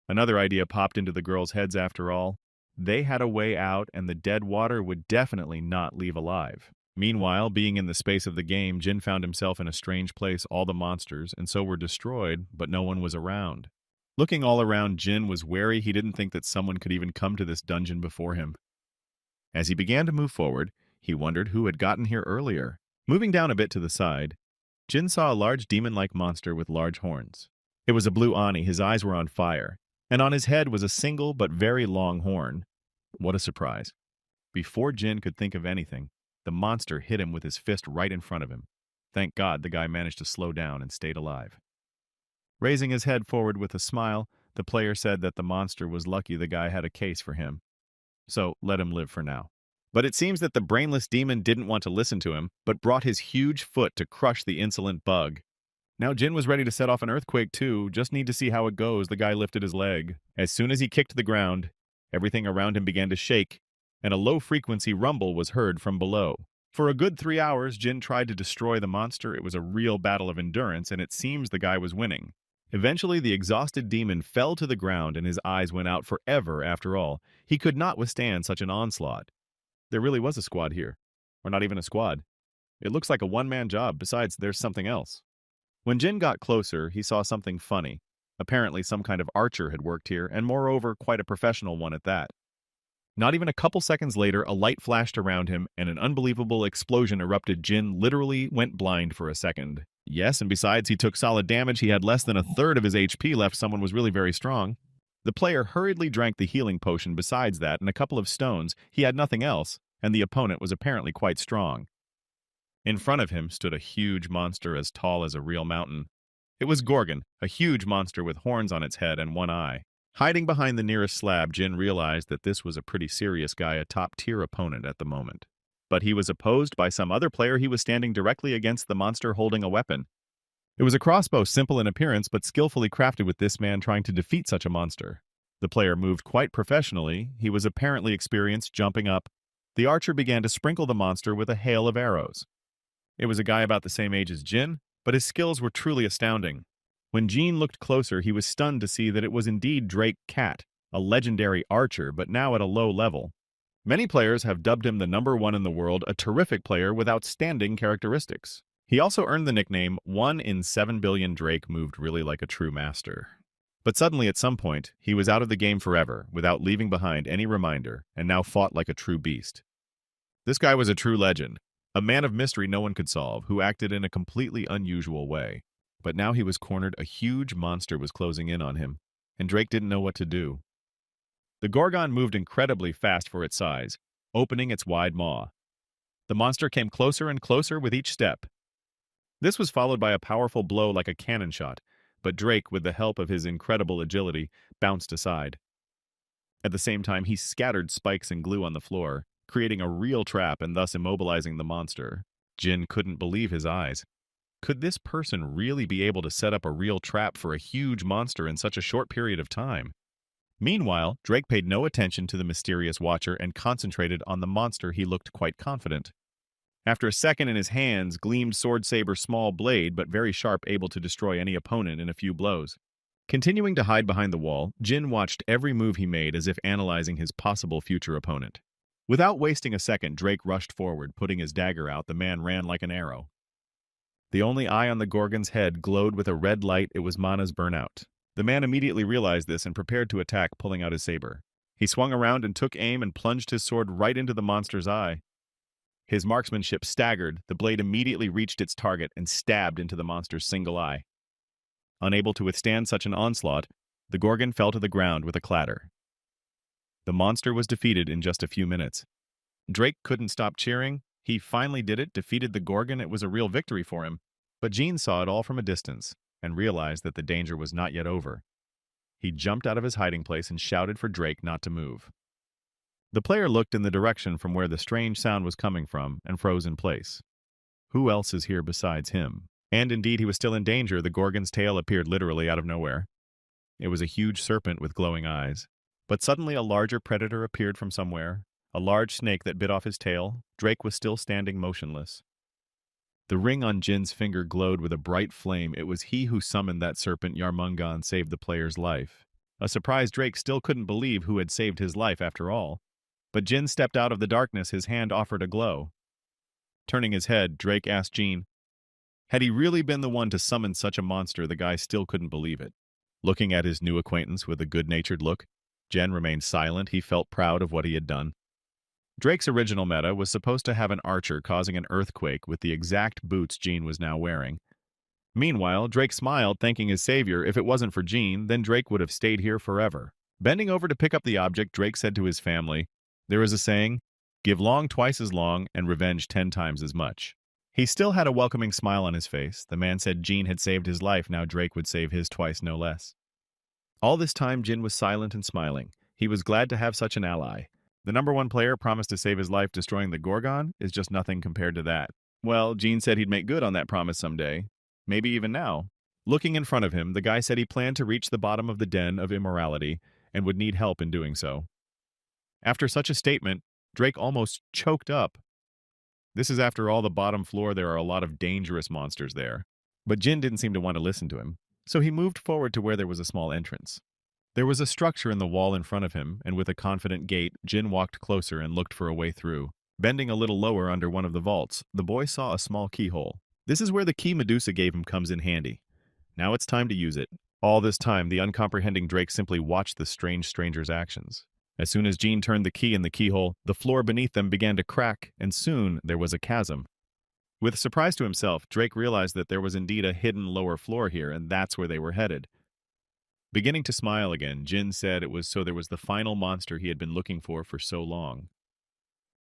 Another idea popped into the girls' heads after all. They had a way out, and the Deadwater would definitely not leave alive. Meanwhile, being in the space of the game, Jin found himself in a strange place. All the monsters, and so were destroyed, but no one was around. Looking all around, Jin was wary. He didn't think that someone could even come to this dungeon before him. As he began to move forward, he wondered who had gotten here earlier. Moving down a bit to the side, Jin saw a large demon-like monster with large horns. It was a blue Ani. His eyes were on fire, and on his head was a single but very long horn. What a surprise. Before Jin could think of anything, the monster hit him with his fist right in front of him. Thank God the guy managed to slow down and stayed alive. Raising his head forward with a smile, the player said that the monster was lucky the guy had a case for him. So let him live for now. But it seems that the brainless demon didn't want to listen to him, but brought his huge foot to crush the insolent bug. Now Jin was ready to set off an earthquake too. Just need to see how it goes. The guy lifted his leg. As soon as he kicked the ground, everything around him began to shake, and a low-frequency rumble was heard from below. For a good 3 hours, Jin tried to destroy the monster. It was a real battle of endurance, and it seems the guy was winning. Eventually, the exhausted demon fell to the ground, and his eyes went out forever after all. He could not withstand such an onslaught. There really was a squad here. Or not even a squad. It looks like a one-man job. Besides, there's something else. When Jin got closer, he saw something funny. Apparently, some kind of archer had worked here, and moreover, quite a professional one at that. Not even a couple seconds later, a light flashed around him, and an unbelievable explosion erupted. Jin literally went blind for a second. Yes, and besides, he took solid damage. He had less than a third of his HP left. Someone was really very strong. The player hurriedly drank the healing potion. Besides that, and a couple of stones, he had nothing else, and the opponent was apparently quite strong. In front of him stood a huge monster as tall as a real mountain. It was Gorgon, a huge monster with horns on its head and one eye. Hiding behind the nearest slab, Jin realized that this was a pretty serious guy, a top-tier opponent at the moment. But he was opposed by some other player. He was standing directly against the monster holding a weapon. It was a crossbow, simple in appearance, but skillfully crafted with this man trying to defeat such a monster. The player moved quite professionally. He was apparently experienced, jumping up. The archer began to sprinkle the monster with a hail of arrows. It was a guy about the same age as Jin, but his skills were truly astounding. When Jin looked closer, he was stunned to see that it was indeed Drake Cat, a legendary archer, but now at a low level. Many players have dubbed him the #1 in the world, a terrific player with outstanding characteristics. He also earned the nickname 1 in 7 billion. Drake moved really like a true master. But suddenly, at some point, he was out of the game forever, without leaving behind any reminder, and now fought like a true beast. This guy was a true legend, a man of mystery no one could solve, who acted in a completely unusual way. But now he was cornered. A huge monster was closing in on him, and Drake didn't know what to do. The Gorgon moved incredibly fast for its size, opening its wide maw. The monster came closer and closer with each step. This was followed by a powerful blow like a cannon shot, but Drake, with the help of his incredible agility, bounced aside. At the same time, he scattered spikes and glue on the floor, creating a real trap and thus immobilizing the monster. Jin couldn't believe his eyes. Could this person really be able to set up a real trap for a huge monster in such a short period of time? Meanwhile, Drake paid no attention to the mysterious watcher and concentrated on the monster. He looked quite confident. After a second, in his hands gleamed Sword Saber's small blade, but very sharp, able to destroy any opponent in a few blows. Continuing to hide behind the wall, Jin watched every move he made as if analyzing his possible future opponent. Without wasting a second, Drake rushed forward, putting his dagger out. The man ran like an arrow. The only eye on the Gorgon's head glowed with a red light. It was Mana's burnout. The man immediately realized this and prepared to attack, pulling out his saber. He swung around and took aim and plunged his sword right into the monster's eye. His marksmanship staggered. The blade immediately reached its target and stabbed into the monster's single eye. Unable to withstand such an onslaught, the Gorgon fell to the ground with a clatter. The monster was defeated in just a few minutes. Drake couldn't stop cheering. He finally did it, defeated the Gorgon. It was a real victory for him. But Jean saw it all from a distance and realized that the danger was not yet over. He jumped out of his hiding place and shouted for Drake not to move. The player looked in the direction from where the strange sound was coming from and froze in place. Who else is here besides him? And indeed, he was still in danger. The Gorgon's tail appeared literally out of nowhere. It was a huge serpent with glowing eyes. But suddenly a larger predator appeared from somewhere, a large snake that bit off his tail. Drake was still standing motionless. The ring on Jin's finger glowed with a bright flame. It was he who summoned that serpent. Yarmungan saved the player's life. A surprised Drake still couldn't believe who had saved his life after all. But Jin stepped out of the darkness. His hand offered a glow. Turning his head, Drake asked Jin, had he really been the one to summon such a monster? The guy still couldn't believe it. Looking at his new acquaintance with a good-natured look, Jin remained silent. He felt proud of what he had done. Drake's original meta was supposed to have an archer causing an earthquake with the exact boots Jin was now wearing. Meanwhile, Drake smiled, thanking his savior. If it wasn't for Jin, then Drake would have stayed here forever. Bending over to pick up the object, Drake said to his family, there is a saying, give long twice as long and revenge 10 times as much. He still had a welcoming smile on his face. The man said Jin had saved his life. Now Drake would save his twice, no less. All this time, Jin was silent and smiling. He was glad to have such an ally. The number one player promised to save his life. Destroying the Gorgon is just nothing compared to that. Well, Jin said he'd make good on that promise someday. Maybe even now. Looking in front of him, the guy said he planned to reach the bottom of the den of immorality and would need help in doing so. After such a statement, Drake almost choked up. This is after all the bottom floor. There are a lot of dangerous monsters there. But Jin didn't seem to want to listen to him, so he moved forward to where there was a small entrance. There was a structure in the wall in front of him, and with a confident gait, Jin walked closer and looked for a way through. Bending a little lower under one of the vaults, the boy saw a small keyhole. This is where the key Medusa gave him comes in handy. Now it's time to use it. All this time, the uncomprehending Drake simply watched the stranger's actions. As soon as Jin turned the key in the keyhole, the floor beneath them began to crack, and soon there was a chasm. With surprise to himself, Drake realized that there was indeed a hidden lower floor here, and that's where they were headed. Beginning to smile again, Jin said it was so there was the final monster he had been looking for so long.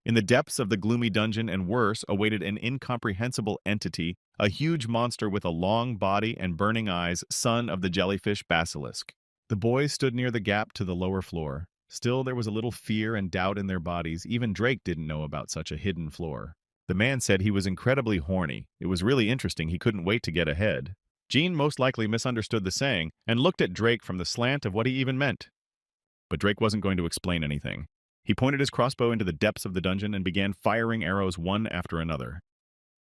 In the depths of the gloomy dungeon and worse awaited an incomprehensible entity, a huge monster with a long body and burning eyes, son of the jellyfish basilisk. The boys stood near the gap to the lower floor. Still, there was a little fear and doubt in their bodies. Even Drake didn't know about such a hidden floor. The man said he was incredibly horny. It was really interesting. He couldn't wait to get ahead. Jin most likely misunderstood the saying and looked at Drake from the slant of what he even meant. But Drake wasn't going to explain anything. He pointed his crossbow into the depths of the dungeon and began firing arrows one after another.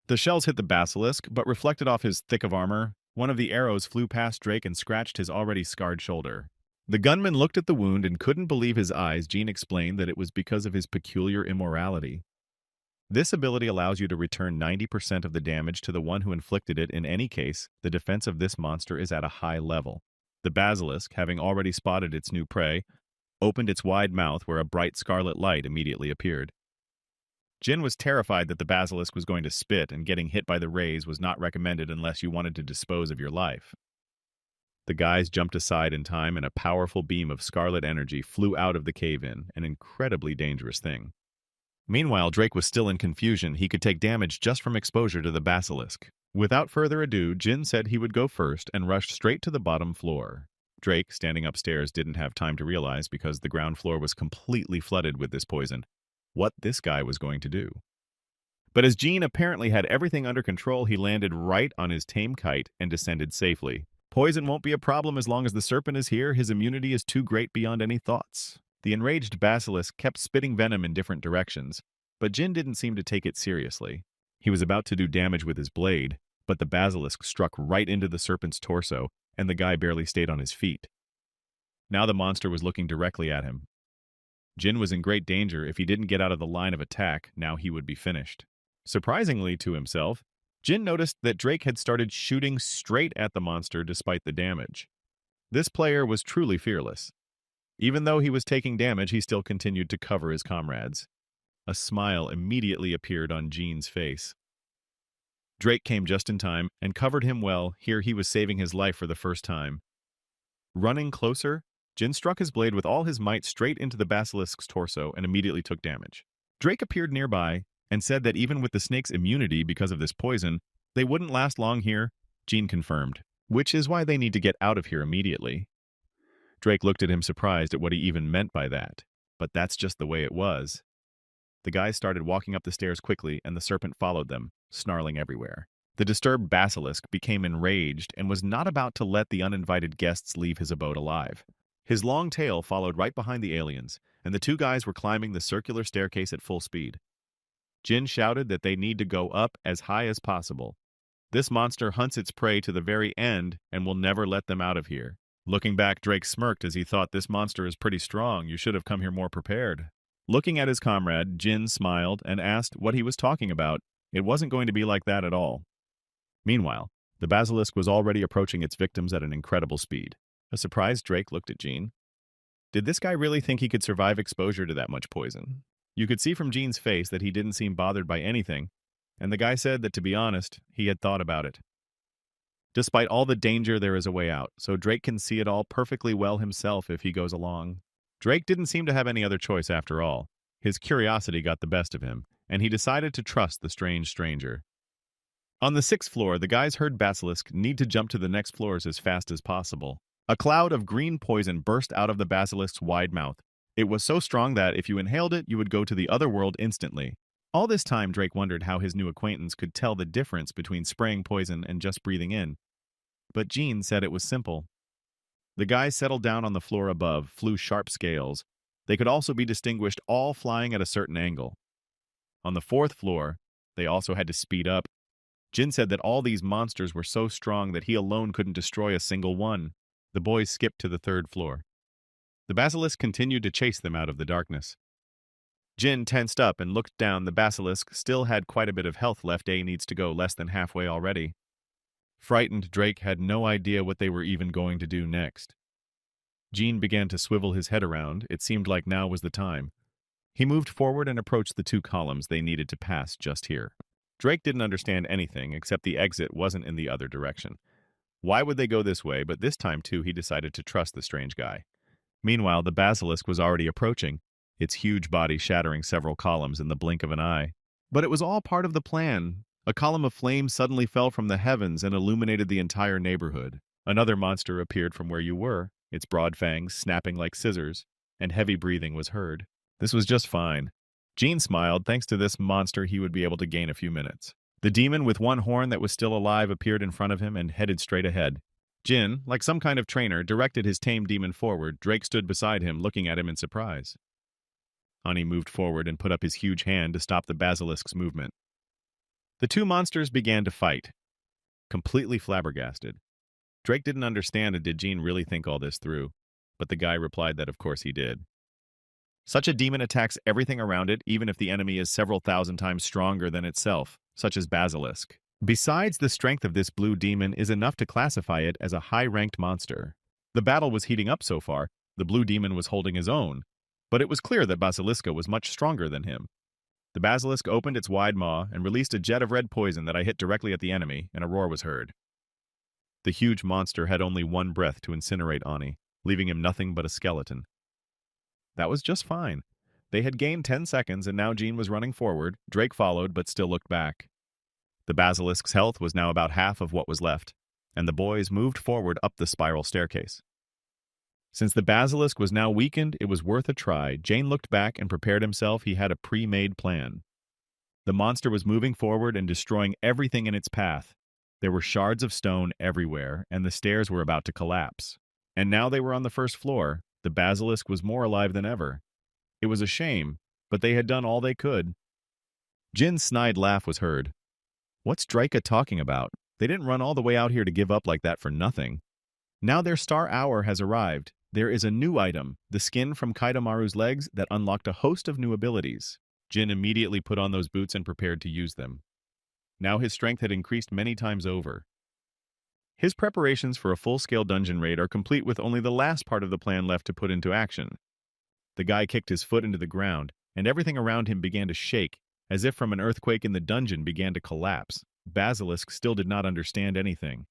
The shells hit the basilisk, but reflected off his thick of armor. One of the arrows flew past Drake and scratched his already scarred shoulder. The gunman looked at the wound and couldn't believe his eyes. Jin explained that it was because of his peculiar immorality. This ability allows you to return 90% of the damage to the one who inflicted it. In any case, the defense of this monster is at a high level. The basilisk, having already spotted its new prey, opened its wide mouth where a bright scarlet light immediately appeared. Jin was terrified that the basilisk was going to spit, and getting hit by the rays was not recommended unless you wanted to dispose of your life. The guys jumped aside in time, and a powerful beam of scarlet energy flew out of the cave-in, an incredibly dangerous thing. Meanwhile, Drake was still in confusion. He could take damage just from exposure to the basilisk. Without further ado, Jin said he would go first and rushed straight to the bottom floor. Drake, standing upstairs, didn't have time to realize, because the ground floor was completely flooded with this poison, what this guy was going to do. But as Jin apparently had everything under control, he landed right on his tame kite and descended safely. Poison won't be a problem as long as the serpent is here. His immunity is too great beyond any thoughts. The enraged basilisk kept spitting venom in different directions, but Jin didn't seem to take it seriously. He was about to do damage with his blade, but the basilisk struck right into the serpent's torso, and the guy barely stayed on his feet. Now the monster was looking directly at him. Jin was in great danger. If he didn't get out of the line of attack, now he would be finished. Surprisingly to himself, Jin noticed that Drake had started shooting straight at the monster despite the damage. This player was truly fearless. Even though he was taking damage, he still continued to cover his comrades. A smile immediately appeared on Jin's face. Drake came just in time and covered him well. Here he was saving his life for the first time. Running closer, Jin struck his blade with all his might straight into the basilisk's torso and immediately took damage. Drake appeared nearby and said that even with the snake's immunity because of this poison, they wouldn't last long here. Jin confirmed, which is why they need to get out of here immediately. Drake looked at him surprised at what he even meant by that, but that's just the way it was. The guys started walking up the stairs quickly, and the serpent followed them, snarling everywhere. The disturbed basilisk became enraged and was not about to let the uninvited guests leave his abode alive. His long tail followed right behind the aliens, and the two guys were climbing the circular staircase at full speed. Jin shouted that they need to go up as high as possible. This monster hunts its prey to the very end and will never let them out of here. Looking back, Drake smirked as he thought, this monster is pretty strong. You should have come here more prepared. Looking at his comrade, Jin smiled and asked what he was talking about. It wasn't going to be like that at all. Meanwhile, the basilisk was already approaching its victims at an incredible speed. A surprised Drake looked at Jin. Did this guy really think he could survive exposure to that much poison? You could see from Jin's face that he didn't seem bothered by anything, and the guy said that, to be honest, he had thought about it. Despite all the danger, there is a way out, so Drake can see it all perfectly well himself if he goes along. Drake didn't seem to have any other choice after all. His curiosity got the best of him, and he decided to trust the strange stranger. On the 6th floor, the guys heard Basilisk need to jump to the next floors as fast as possible. A cloud of green poison burst out of the basilisk's wide mouth. It was so strong that, if you inhaled it, you would go to the other world instantly. All this time, Drake wondered how his new acquaintance could tell the difference between spraying poison and just breathing in. But Jin said it was simple. The guys settled down on the floor above, flew sharp scales. They could also be distinguished all flying at a certain angle. On the 4th floor, they also had to speed up. Jin said that all these monsters were so strong that he alone couldn't destroy a single one. The boys skipped to the 3rd floor. The basilisk continued to chase them out of the darkness. Jin tensed up and looked down. The basilisk still had quite a bit of health left. A needs to go less than halfway already. Frightened, Drake had no idea what they were even going to do next. Jin began to swivel his head around. It seemed like now was the time. He moved forward and approached the 2 columns they needed to pass just here. Drake didn't understand anything, except the exit wasn't in the other direction. Why would they go this way? But this time, too, he decided to trust the strange guy. Meanwhile, the basilisk was already approaching, its huge body shattering several columns in the blink of an eye. But it was all part of the plan. A column of flame suddenly fell from the heavens and illuminated the entire neighborhood. Another monster appeared from where you were, its broad fangs snapping like scissors, and heavy breathing was heard. This was just fine. Jin smiled. Thanks to this monster, he would be able to gain a few minutes. The demon with one horn that was still alive appeared in front of him and headed straight ahead. Jin, like some kind of trainer, directed his tame demon forward. Drake stood beside him, looking at him in surprise. Ani moved forward and put up his huge hand to stop the basilisk's movement. The 2 monsters began to fight, completely flabbergasted. Drake didn't understand, and did Jin really think all this through? But the guy replied that of course he did. Such a demon attacks everything around it, even if the enemy is several thousand times stronger than itself, such as Basilisk. Besides, the strength of this blue demon is enough to classify it as a high-ranked monster. The battle was heating up so far, the blue demon was holding his own, but it was clear that Basiliska was much stronger than him. The basilisk opened its wide maw and released a jet of red poison that I hit directly at the enemy, and a roar was heard. The huge monster had only one breath to incinerate Ani, leaving him nothing but a skeleton. That was just fine. They had gained 10 seconds, and now Jean was running forward. Drake followed, but still looked back. The basilisk's health was now about half of what was left, and the boys moved forward up the spiral staircase. Since the basilisk was now weakened, it was worth a try. Jane looked back and prepared himself. He had a pre-made plan. The monster was moving forward and destroying everything in its path. There were shards of stone everywhere, and the stairs were about to collapse. And now they were on the first floor. The basilisk was more alive than ever. It was a shame, but they had done all they could. Jin's snide laugh was heard. What's Draika talking about? They didn't run all the way out here to give up like that for nothing. Now their star hour has arrived. There is a new item, the skin from Kaitamaru's legs, that unlocked a host of new abilities. Jin immediately put on those boots and prepared to use them. Now his strength had increased many times over. His preparations for a full-scale dungeon raid are complete, with only the last part of the plan left to put into action. The guy kicked his foot into the ground, and everything around him began to shake, as if from an earthquake, in the dungeon began to collapse. Basilisk still did not understand anything.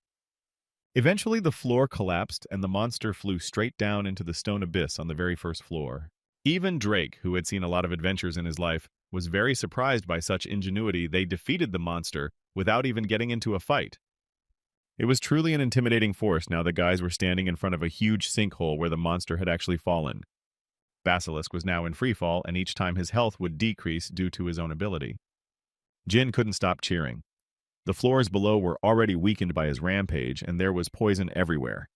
Eventually, the floor collapsed, and the monster flew straight down into the stone abyss on the very first floor. Even Drake, who had seen a lot of adventures in his life, was very surprised by such ingenuity. They defeated the monster without even getting into a fight. It was truly an intimidating force. Now the guys were standing in front of a huge sinkhole where the monster had actually fallen. Basilisk was now in freefall, and each time his health would decrease due to his own ability. Jin couldn't stop cheering. The floors below were already weakened by his rampage, and there was poison everywhere.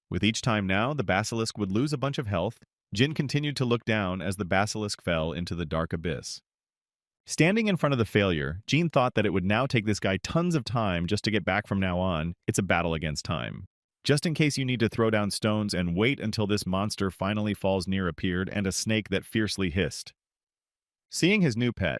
With each time now, the basilisk would lose a bunch of health. Jin continued to look down as the basilisk fell into the dark abyss. Standing in front of the failure, Jean thought that it would now take this guy tons of time just to get back. From now on, it's a battle against time. Just in case you need to throw down stones and wait until this monster finally falls near appeared, and a snake that fiercely hissed. Seeing his new pet,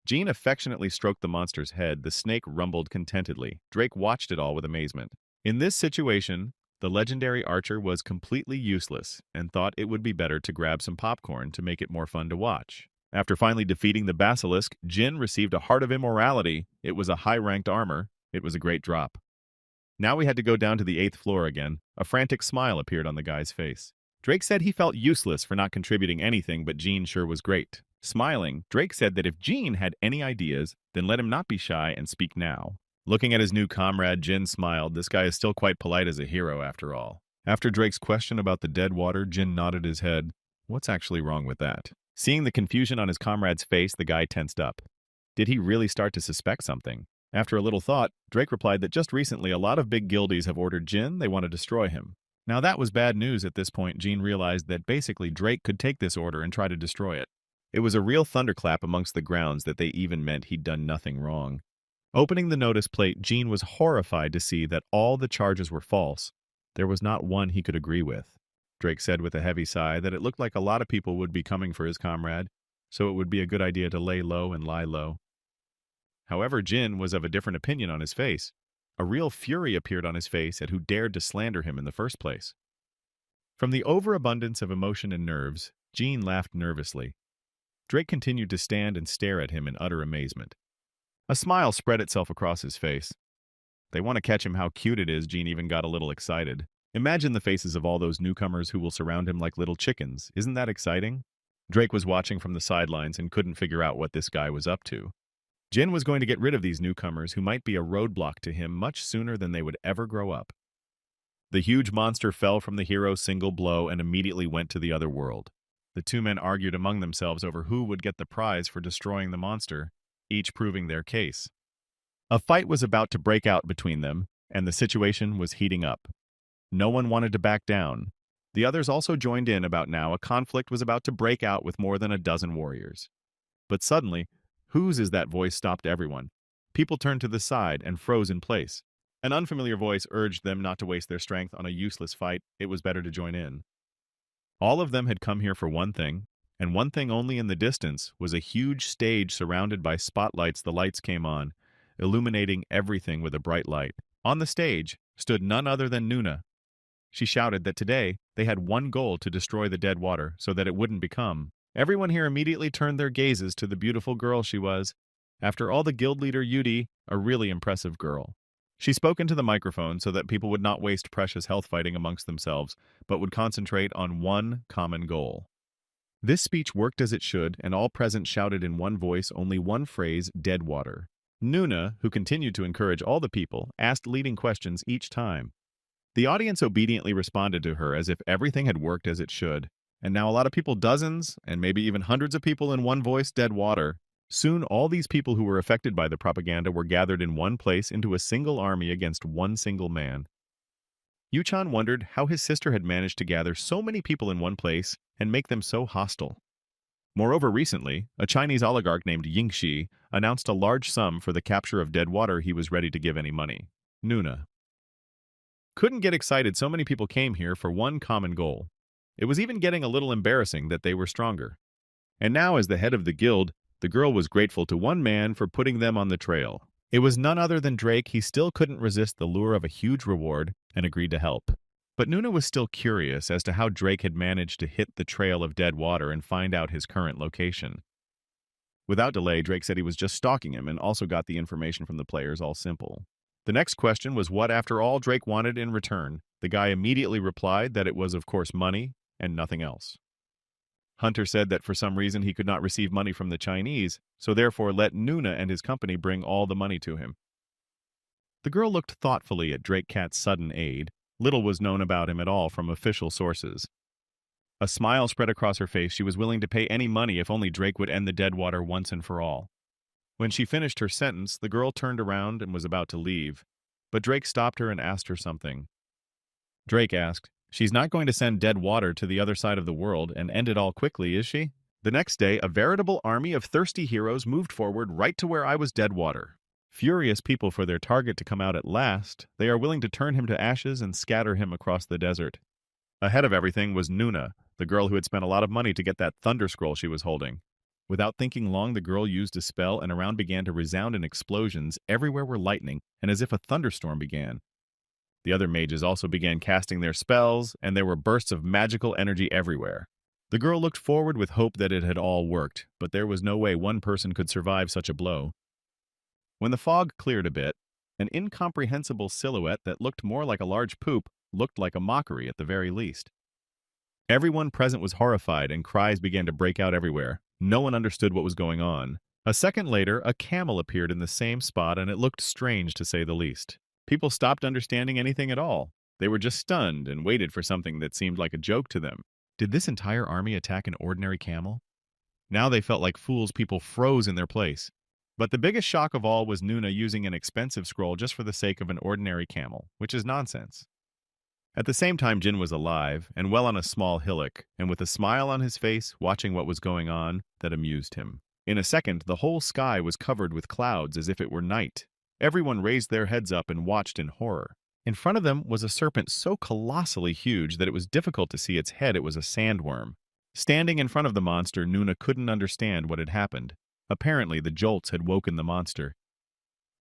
Jean affectionately stroked the monster's head. The snake rumbled contentedly. Drake watched it all with amazement. In this situation, the legendary archer was completely useless and thought it would be better to grab some popcorn to make it more fun to watch. After finally defeating the basilisk, Jin received a Heart of Immorality. It was a high-ranked armor. It was a great drop. Now we had to go down to the 8th floor again. A frantic smile appeared on the guy's face. Drake said he felt useless for not contributing anything, but Jean sure was great. Smiling, Drake said that if Jean had any ideas, then let him not be shy and speak now. Looking at his new comrade, Jin smiled. This guy is still quite polite as a hero, after all. After Drake's question about the dead water, Jin nodded his head. What's actually wrong with that? Seeing the confusion on his comrade's face, the guy tensed up. Did he really start to suspect something? After a little thought, Drake replied that just recently a lot of big guildies have ordered Jin. They want to destroy him. Now that was bad news. At this point, Jean realized that basically Drake could take this order and try to destroy it. It was a real thunderclap amongst the grounds that they even meant he'd done nothing wrong. Opening the notice plate, Jean was horrified to see that all the charges were false. There was not one he could agree with. Drake said with a heavy sigh that it looked like a lot of people would be coming for his comrade, so it would be a good idea to lay low and lie low. However, Jin was of a different opinion on his face. A real fury appeared on his face at who dared to slander him in the first place. From the overabundance of emotion and nerves, Jean laughed nervously. Drake continued to stand and stare at him in utter amazement. A smile spread itself across his face. They want to catch him. How cute it is. Jean even got a little excited. Imagine the faces of all those newcomers who will surround him like little chickens. Isn't that exciting? Drake was watching from the sidelines and couldn't figure out what this guy was up to. Jin was going to get rid of these newcomers who might be a roadblock to him much sooner than they would ever grow up. The huge monster fell from the hero's single blow and immediately went to the other world. The two men argued among themselves over who would get the prize for destroying the monster, each proving their case. A fight was about to break out between them, and the situation was heating up. No one wanted to back down. The others also joined in. About now, a conflict was about to break out with more than a dozen warriors. But suddenly, whose is that voice stopped everyone. People turned to the side and froze in place. An unfamiliar voice urged them not to waste their strength on a useless fight. It was better to join in. All of them had come here for one thing, and one thing only in the distance was a huge stage surrounded by spotlights. The lights came on, illuminating everything with a bright light. On the stage stood none other than Nuna. She shouted that today they had one goal: to destroy the dead water so that it wouldn't become. Everyone here immediately turned their gazes to the beautiful girl she was. After all, the guild leader Yudi, a really impressive girl. She spoke into the microphone so that people would not waste precious health fighting amongst themselves, but would concentrate on one common goal. This speech worked as it should, and all present shouted in one voice only one phrase: dead water. Nuna, who continued to encourage all the people, asked leading questions each time. The audience obediently responded to her as if everything had worked as it should. And now a lot of people, dozens, and maybe even hundreds of people in one voice: dead water. Soon all these people who were affected by the propaganda were gathered in one place into a single army against one single man. Yuchan wondered how his sister had managed to gather so many people in one place and make them so hostile. Moreover, recently, a Chinese oligarch named Yingxi announced a large sum for the capture of dead water. He was ready to give any money. Nuna couldn't get excited. So many people came here for one common goal. It was even getting a little embarrassing that they were stronger. And now, as the head of the guild, the girl was grateful to one man for putting them on the trail. It was none other than Drake. He still couldn't resist the lure of a huge reward and agreed to help. But Nuna was still curious as to how Drake had managed to hit the trail of dead water and find out his current location. Without delay, Drake said he was just stalking him and also got the information from the players. All simple. The next question was what, after all, Drake wanted in return. The guy immediately replied that it was, of course, money and nothing else. Hunter said that for some reason he could not receive money from the Chinese, so therefore let Nuna and his company bring all the money to him. The girl looked thoughtfully at Drake Cat's sudden aid. Little was known about him at all from official sources. A smile spread across her face. She was willing to pay any money if only Drake would end the dead water once and for all. When she finished her sentence, the girl turned around and was about to leave, but Drake stopped her and asked her something. Drake asked, "She's not going to send dead water to the other side of the world and end it all quickly, is she?" The next day, a veritable army of thirsty heroes moved forward right to where I was. Dead water. Furious people for their target to come out at last, they are willing to turn him to ashes and scatter him across the desert. Ahead of everything was Nuna, the girl who had spent a lot of money to get that thunder scroll she was holding. Without thinking long, the girl used a spell and around began to resound in explosions. Everywhere were lightning, and as if a thunderstorm began. The other mages also began casting their spells, and there were bursts of magical energy everywhere. The girl looked forward with hope that it had all worked, but there was no way one person could survive such a blow. When the fog cleared a bit, an incomprehensible silhouette that looked more like a large poop looked like a mockery at the very least. Everyone present was horrified, and cries began to break out everywhere. No one understood what was going on. A second later, a camel appeared in the same spot, and it looked strange to say the least. People stopped understanding anything at all. They were just stunned and waited for something that seemed like a joke to them. Did this entire army attack an ordinary camel? Now they felt like fools. People froze in their place. But the biggest shock of all was Nuna using an expensive scroll just for the sake of an ordinary camel, which is nonsense. At the same time, Jin was alive and well on a small hillock, and with a smile on his face, watching what was going on that amused him. In a second, the whole sky was covered with clouds as if it were night. Everyone raised their heads up and watched in horror. In front of them was a serpent so colossally huge that it was difficult to see its head. It was a sandworm. Standing in front of the monster, Nuna couldn't understand what had happened. Apparently, the jolts had woken the monster.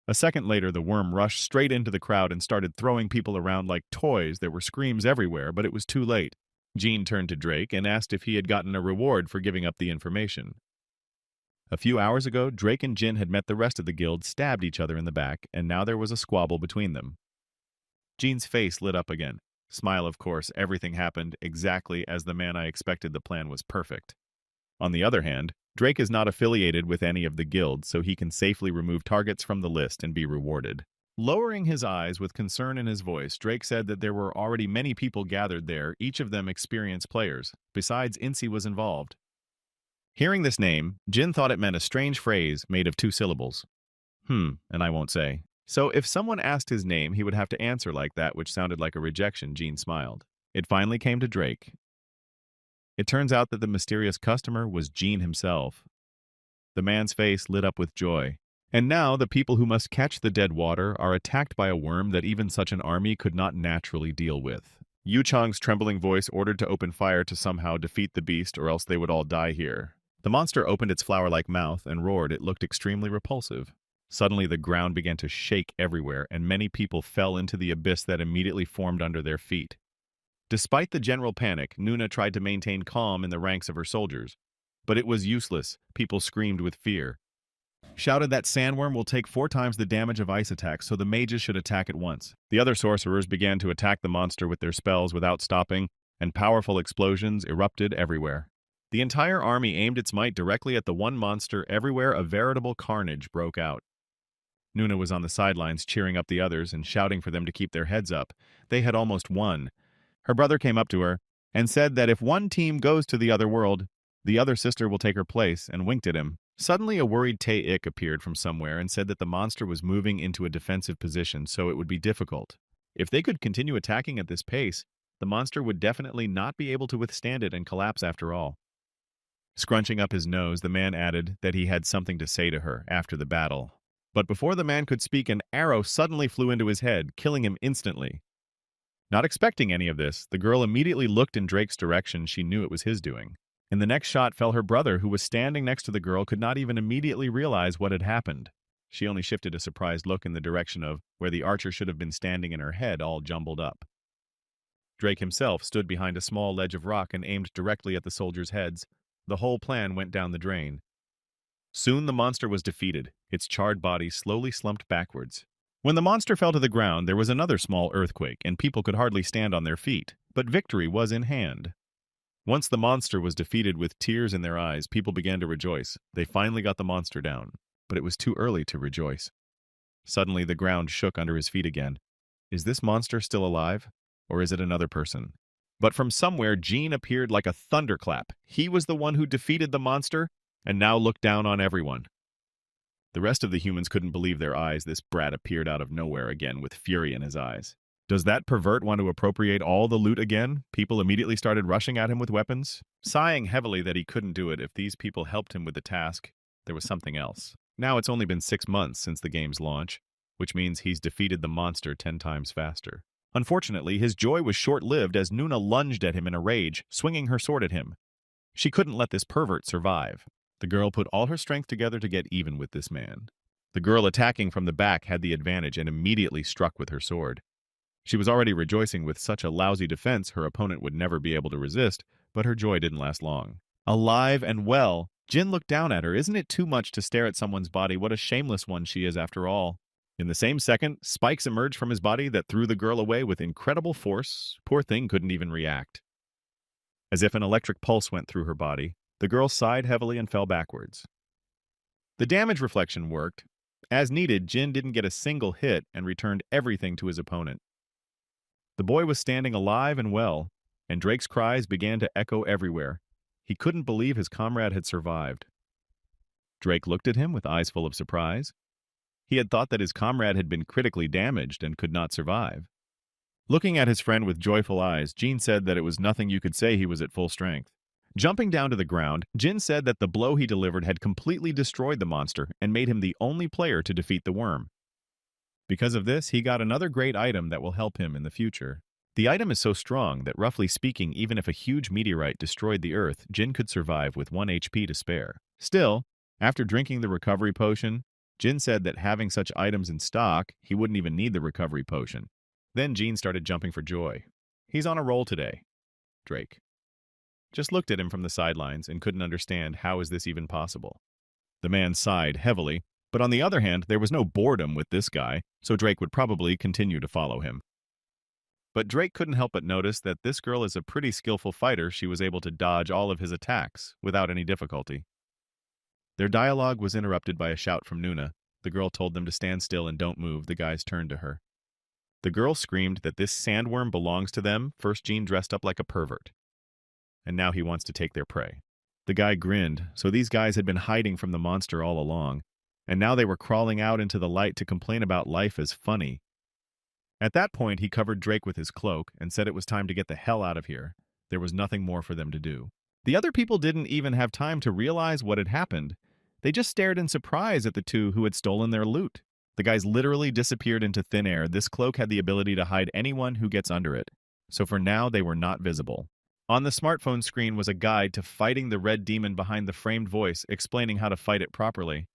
A second later, the worm rushed straight into the crowd and started throwing people around like toys. There were screams everywhere, but it was too late. Jean turned to Drake and asked if he had gotten a reward for giving up the information. A few hours ago, Drake and Jin had met the rest of the guild, stabbed each other in the back, and now there was a squabble between them. Jean's face lit up again. Smile, of course. Everything happened exactly as the man I expected. The plan was perfect. On the other hand, Drake is not affiliated with any of the guilds, so he can safely remove targets from the list and be rewarded. Lowering his eyes with concern in his voice, Drake said that there were already many people gathered there, each of them experienced players. Besides, Incy was involved. Hearing this name, Jin thought it meant a strange phrase made of 2 syllables. And I won't say. So if someone asked his name, he would have to answer like that, which sounded like a rejection. Jean smiled. It finally came to Drake. It turns out that the mysterious customer was Jean himself. The man's face lit up with joy. And now the people who must catch the dead water are attacked by a worm that even such an army could not naturally deal with. Yu Chang's trembling voice ordered to open fire to somehow defeat the beast or else they would all die here. The monster opened its flower-like mouth and roared. It looked extremely repulsive. Suddenly the ground began to shake everywhere and many people fell into the abyss that immediately formed under their feet. Despite the general panic, Nuna tried to maintain calm in the ranks of her soldiers. But it was useless. People screamed with fear. Shouted that sandworm will take 4 times the damage of ice attacks, so the mages should attack at once. The other sorcerers began to attack the monster with their spells without stopping, and powerful explosions erupted everywhere. The entire army aimed its might directly at the one monster. Everywhere a veritable carnage broke out. Nuna was on the sidelines cheering up the others and shouting for them to keep their heads up. They had almost won. Her brother came up to her and said that if one team goes to the other world, the other sister will take her place, and winked at him. Suddenly a worried Tae-ik appeared from somewhere and said that the monster was moving into a defensive position, so it would be difficult. If they could continue attacking at this pace, the monster would definitely not be able to withstand it and collapse after all. Scrunching up his nose, the man added that he had something to say to her after the battle. But before the man could speak, an arrow suddenly flew into his head, killing him instantly. Not expecting any of this, the girl immediately looked in Drake's direction. She knew it was his doing. In the next shot fell her brother, who was standing next to the girl, could not even immediately realize what had happened. She only shifted a surprised look in the direction of where the archer should have been standing, in her head all jumbled up. Drake himself stood behind a small ledge of rock and aimed directly at the soldiers' heads. The whole plan went down the drain. Soon the monster was defeated. Its charred body slowly slumped backwards. When the monster fell to the ground, there was another small earthquake, and people could hardly stand on their feet. But victory was in hand. Once the monster was defeated, with tears in their eyes, people began to rejoice. They finally got the monster down. But it was too early to rejoice. Suddenly the ground shook under his feet again. Is this monster still alive? Or is it another person? But from somewhere, Jean appeared like a thunderclap. He was the one who defeated the monster, and now looked down on everyone. The rest of the humans couldn't believe their eyes. This brat appeared out of nowhere again with fury in his eyes. Does that pervert want to appropriate all the loot again? People immediately started rushing at him with weapons. Sighing heavily that he couldn't do it if these people helped him with the task, there was something else. Now it's only been 6 months since the game's launch, which means he's defeated the monster 10 times faster. Unfortunately, his joy was short-lived as Nuna lunged at him in a rage, swinging her sword at him. She couldn't let this pervert survive. The girl put all her strength together to get even with this man. The girl attacking from the back had the advantage and immediately struck with her sword. She was already rejoicing. With such a lousy defense, her opponent would never be able to resist, but her joy didn't last long. Alive and well, Jin looked down at her. Isn't it too much to stare at someone's body? What a shameless one she is after all. In the same second, spikes emerged from his body that threw the girl away with incredible force. Poor thing couldn't even react. As if an electric pulse went through her body, the girl sighed heavily and fell backwards. The damage reflection worked. As needed, Jin didn't get a single hit and returned everything to his opponent. The boy was standing alive and well, and Drake's cries began to echo everywhere. He couldn't believe his comrade had survived. Drake looked at him with eyes full of surprise. He had thought that his comrade had been critically damaged and could not survive. Looking at his friend with joyful eyes, Jin said that it was nothing you could say. He was at full strength. Jumping down to the ground, Jin said that the blow he delivered had completely destroyed the monster and made him the only player to defeat the worm. Because of this, he got another great item that will help him in the future. The item is so strong that, roughly speaking, even if a huge meteorite destroyed the Earth, Jin could survive with 1 HP to spare. Still, after drinking the recovery potion, Jin said that having such items in stock, he wouldn't even need the recovery potion. Then Jin started jumping for joy. He's on a roll today. Drake just looked at him from the sidelines and couldn't understand how is this even possible. The man sighed heavily, but on the other hand, there was no boredom with this guy, so Drake would probably continue to follow him. But Drake couldn't help but notice that this girl is a pretty skillful fighter. She was able to dodge all of his attacks without any difficulty. Their dialogue was interrupted by a shout from Nuna. The girl told them to stand still and don't move. The guys turned to her. The girl screamed that this sandworm belongs to them. First Jean dressed up like a pervert, and now he wants to take their prey. The guy grinned, so these guys had been hiding from the monster all along, and now they were crawling out into the light to complain about life as funny. At that point, he covered Drake with his cloak and said it was time to get the hell out of here. There was nothing more for them to do. The other people didn't even have time to realize what had happened. They just stared in surprise at the two who had stolen their loot. The guys literally disappeared into thin air. This cloak had the ability to hide anyone who gets under it. so for now they were not visible. On the smartphone screen was a guide to fighting the red demon behind the framed voice, explaining how to fight it properly.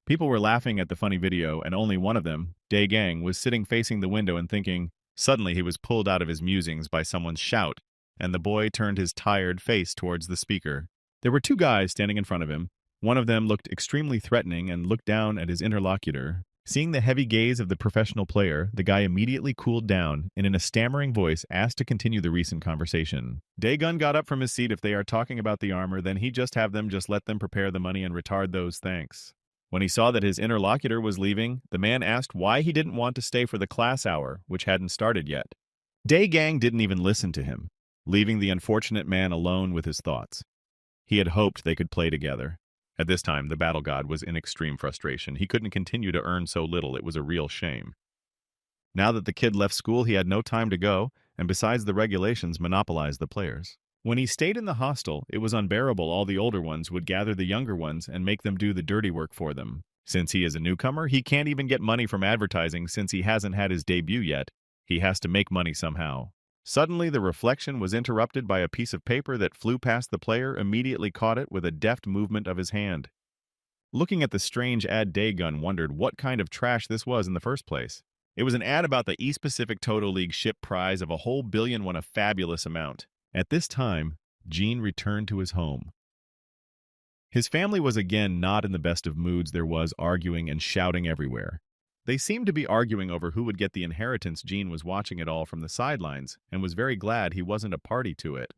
People were laughing at the funny video, and only one of them, Dae Gang, was sitting facing the window and thinking. Suddenly he was pulled out of his musings by someone's shout, and the boy turned his tired face towards the speaker. There were two guys standing in front of him. One of them looked extremely threatening and looked down at his interlocutor. Seeing the heavy gaze of the professional player, the guy immediately cooled down and in a stammering voice asked to continue the recent conversation. Daegun got up from his seat. If they are talking about the armor, then he just have them just let them prepare the money and retard those, thanks. When he saw that his interlocutor was leaving, the man asked why he didn't want to stay for the class hour, which hadn't started yet. Dae Gang didn't even listen to him, leaving the unfortunate man alone with his thoughts. He had hoped they could play together. At this time, the battle god was in extreme frustration. He couldn't continue to earn so little. It was a real shame. Now that the kid left school, he had no time to go, and besides, the regulations monopolized the players. When he stayed in the hostel, it was unbearable. All the older ones would gather the younger ones and make them do the dirty work for them. Since he is a newcomer, he can't even get money from advertising since he hasn't had his debut yet. He has to make money somehow. Suddenly, the reflection was interrupted by a piece of paper that flew past the player, immediately caught it with a deft movement of his hand. Looking at the strange ad, Daegun wondered what kind of trash this was in the first place. It was an ad about the East Pacific Toto League ship prize of a whole billion won a fabulous amount. At this time, Gene returned to his home. His family was again not in the best of moods. There was arguing and shouting everywhere. They seemed to be arguing over who would get the inheritance. Gene was watching it all from the sidelines and was very glad he wasn't a party to it.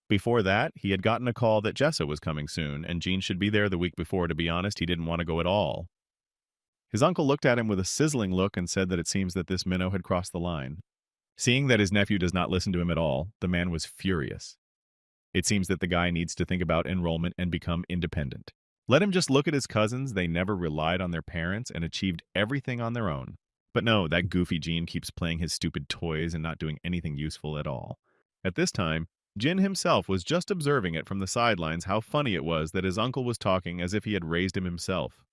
Before that, he had gotten a call that Jessa was coming soon, and Gene should be there the week before. To be honest, he didn't want to go at all. His uncle looked at him with a sizzling look and said that it seems that this minnow had crossed the line. Seeing that his nephew does not listen to him at all, the man was furious. It seems that the guy needs to think about enrollment and become independent. Let him just look at his cousins. They never relied on their parents and achieved everything on their own. But no, that goofy Gene keeps playing his stupid toys and not doing anything useful at all. At this time, Jin himself was just observing it from the sidelines how funny it was that his uncle was talking as if he had raised him himself.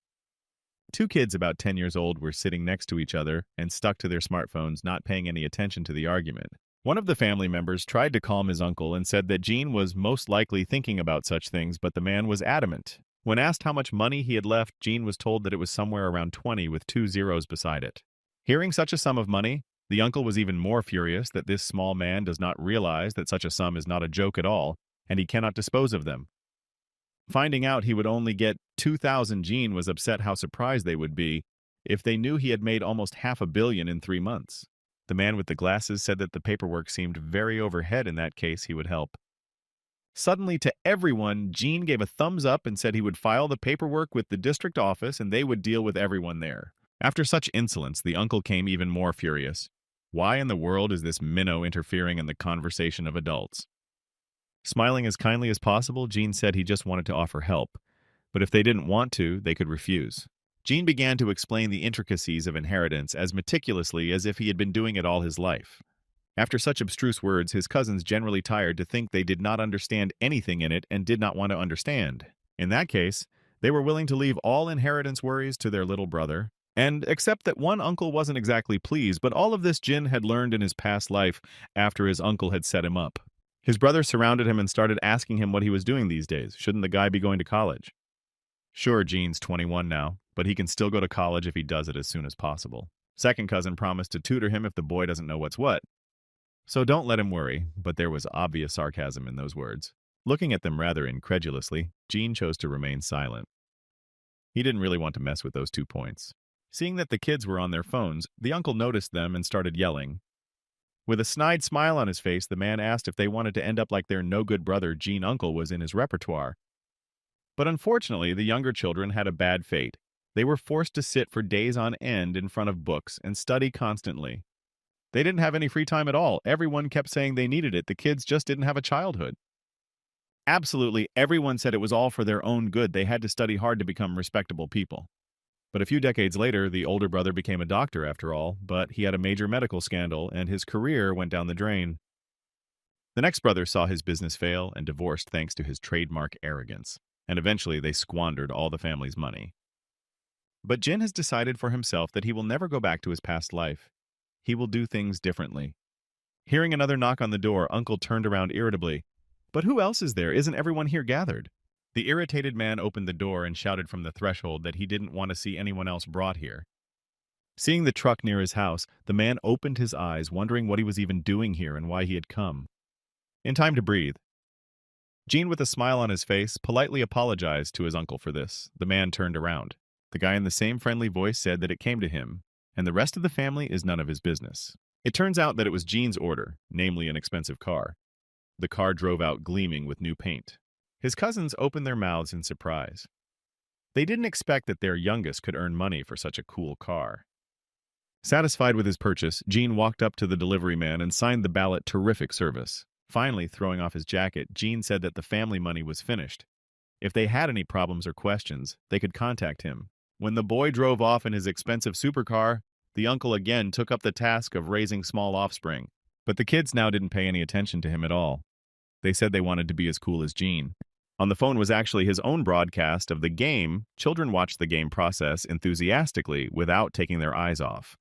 Two kids about 10 years old were sitting next to each other and stuck to their smartphones, not paying any attention to the argument. One of the family members tried to calm his uncle and said that Gene was most likely thinking about such things, but the man was adamant. When asked how much money he had left, Gene was told that it was somewhere around 20 with 2 zeros beside it. Hearing such a sum of money, the uncle was even more furious that this small man does not realize that such a sum is not a joke at all, and he cannot dispose of them. Finding out he would only get 2,000, Gene was upset how surprised they would be if they knew he had made almost $500 million in 3 months. The man with the glasses said that the paperwork seemed very overhead. In that case, he would help. Suddenly, to everyone, Gene gave a thumbs up and said he would file the paperwork with the district office and they would deal with everyone there. After such insolence, the uncle came even more furious. Why in the world is this minnow interfering in the conversation of adults? Smiling as kindly as possible, Gene said he just wanted to offer help, but if they didn't want to, they could refuse. Gene began to explain the intricacies of inheritance as meticulously as if he had been doing it all his life. After such abstruse words, his cousins generally tired to think they did not understand anything in it and did not want to understand. In that case, they were willing to leave all inheritance worries to their little brother, and except that one uncle wasn't exactly pleased, but all of this Jin had learned in his past life after his uncle had set him up. His brother surrounded him and started asking him what he was doing these days. Shouldn't the guy be going to college? Sure, Gene's 21 now, but he can still go to college if he does it as soon as possible. Second cousin promised to tutor him if the boy doesn't know what's what. So don't let him worry, but there was obvious sarcasm in those words. Looking at them rather incredulously, Gene chose to remain silent. He didn't really want to mess with those 2 points. Seeing that the kids were on their phones, the uncle noticed them and started yelling. With a snide smile on his face, the man asked if they wanted to end up like their no-good brother. Gene uncle was in his repertoire. But unfortunately, the younger children had a bad fate. They were forced to sit for days on end in front of books and study constantly. They didn't have any free time at all. Everyone kept saying they needed it. The kids just didn't have a childhood. Absolutely everyone said it was all for their own good. They had to study hard to become respectable people. But a few decades later, the older brother became a doctor after all, but he had a major medical scandal and his career went down the drain. The next brother saw his business fail and divorced thanks to his trademark arrogance, and eventually they squandered all the family's money. But Jin has decided for himself that he will never go back to his past life. He will do things differently. Hearing another knock on the door, Uncle turned around irritably. But who else is there? Isn't everyone here gathered? The irritated man opened the door and shouted from the threshold that he didn't want to see anyone else brought here. Seeing the truck near his house, the man opened his eyes, wondering what he was even doing here and why he had come. In time to breathe. Gene, with a smile on his face, politely apologized to his uncle for this. The man turned around. The guy in the same friendly voice said that it came to him, and the rest of the family is none of his business. It turns out that it was Gene's order, namely an expensive car. The car drove out gleaming with new paint. His cousins opened their mouths in surprise. They didn't expect that their youngest could earn money for such a cool car. Satisfied with his purchase, Gene walked up to the delivery man and signed the ballot "Terrific Service." Finally, throwing off his jacket, Gene said that the family money was finished. If they had any problems or questions, they could contact him. When the boy drove off in his expensive supercar, the uncle again took up the task of raising small offspring. But the kids now didn't pay any attention to him at all. They said they wanted to be as cool as Gene. On the phone was actually his own broadcast of the game. Children watched the game process enthusiastically without taking their eyes off.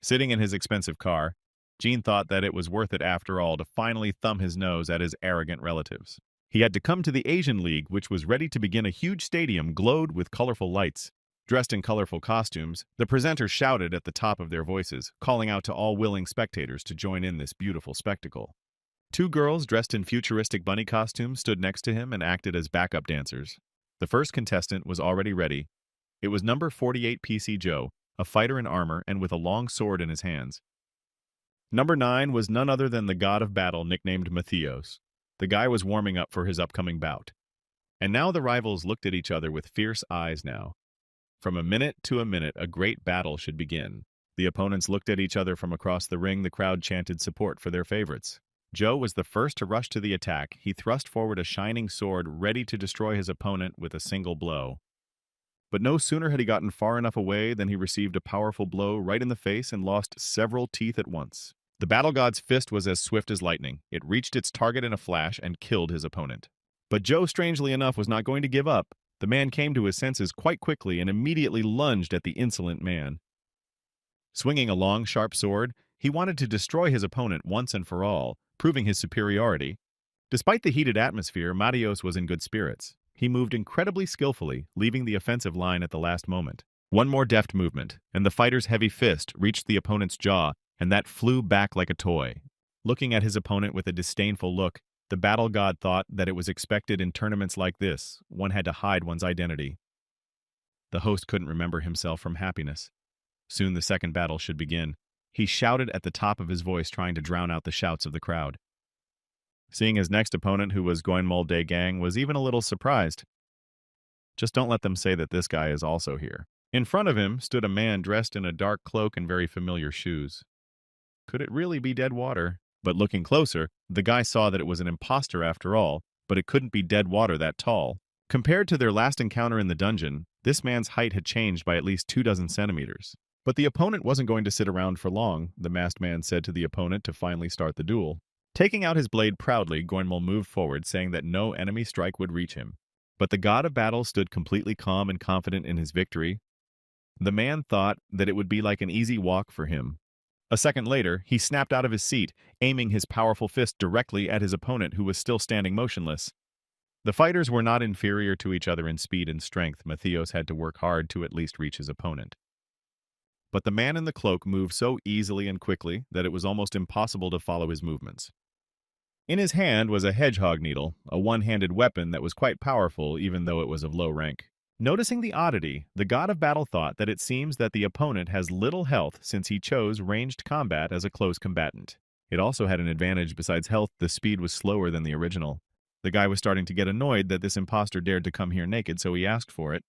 Sitting in his expensive car, Gene thought that it was worth it after all to finally thumb his nose at his arrogant relatives. He had to come to the Asian League, which was ready to begin. A huge stadium glowed with colorful lights. Dressed in colorful costumes, the presenters shouted at the top of their voices, calling out to all willing spectators to join in this beautiful spectacle. Two girls dressed in futuristic bunny costumes stood next to him and acted as backup dancers. The first contestant was already ready. It was number 48 PC Joe, a fighter in armor and with a long sword in his hands. Number 9 was none other than the god of battle nicknamed Matthios. The guy was warming up for his upcoming bout. And now the rivals looked at each other with fierce eyes now. From a minute to a minute, a great battle should begin. The opponents looked at each other from across the ring. The crowd chanted support for their favorites. Joe was the first to rush to the attack. He thrust forward a shining sword, ready to destroy his opponent with a single blow. But no sooner had he gotten far enough away than he received a powerful blow right in the face and lost several teeth at once. The battle god's fist was as swift as lightning. It reached its target in a flash and killed his opponent. But Joe, strangely enough, was not going to give up. The man came to his senses quite quickly and immediately lunged at the insolent man. Swinging a long, sharp sword, he wanted to destroy his opponent once and for all, proving his superiority. Despite the heated atmosphere, Matthios was in good spirits. He moved incredibly skillfully, leaving the offensive line at the last moment. One more deft movement, and the fighter's heavy fist reached the opponent's jaw, and that flew back like a toy. Looking at his opponent with a disdainful look, the battle god thought that it was expected in tournaments like this. One had to hide one's identity. The host couldn't remember himself from happiness. Soon the second battle should begin. He shouted at the top of his voice, trying to drown out the shouts of the crowd. Seeing his next opponent, who was Goinmol Dae Gang, was even a little surprised. Just don't let them say that this guy is also here. In front of him stood a man dressed in a dark cloak and very familiar shoes. Could it really be Deadwater? But looking closer, the guy saw that it was an imposter after all, but it couldn't be Deadwater that tall. Compared to their last encounter in the dungeon, this man's height had changed by at least 24 centimeters. But the opponent wasn't going to sit around for long, the masked man said to the opponent to finally start the duel. Taking out his blade proudly, Goinmol moved forward, saying that no enemy strike would reach him. But the god of battle stood completely calm and confident in his victory. The man thought that it would be like an easy walk for him. A second later, he snapped out of his seat, aiming his powerful fist directly at his opponent, who was still standing motionless. The fighters were not inferior to each other in speed and strength. Matthios had to work hard to at least reach his opponent. But the man in the cloak moved so easily and quickly that it was almost impossible to follow his movements. In his hand was a hedgehog needle, a one-handed weapon that was quite powerful even though it was of low rank. Noticing the oddity, the god of battle thought that it seems that the opponent has little health since he chose ranged combat as a close combatant. It also had an advantage. Besides health, the speed was slower than the original. The guy was starting to get annoyed that this imposter dared to come here naked, so he asked for it.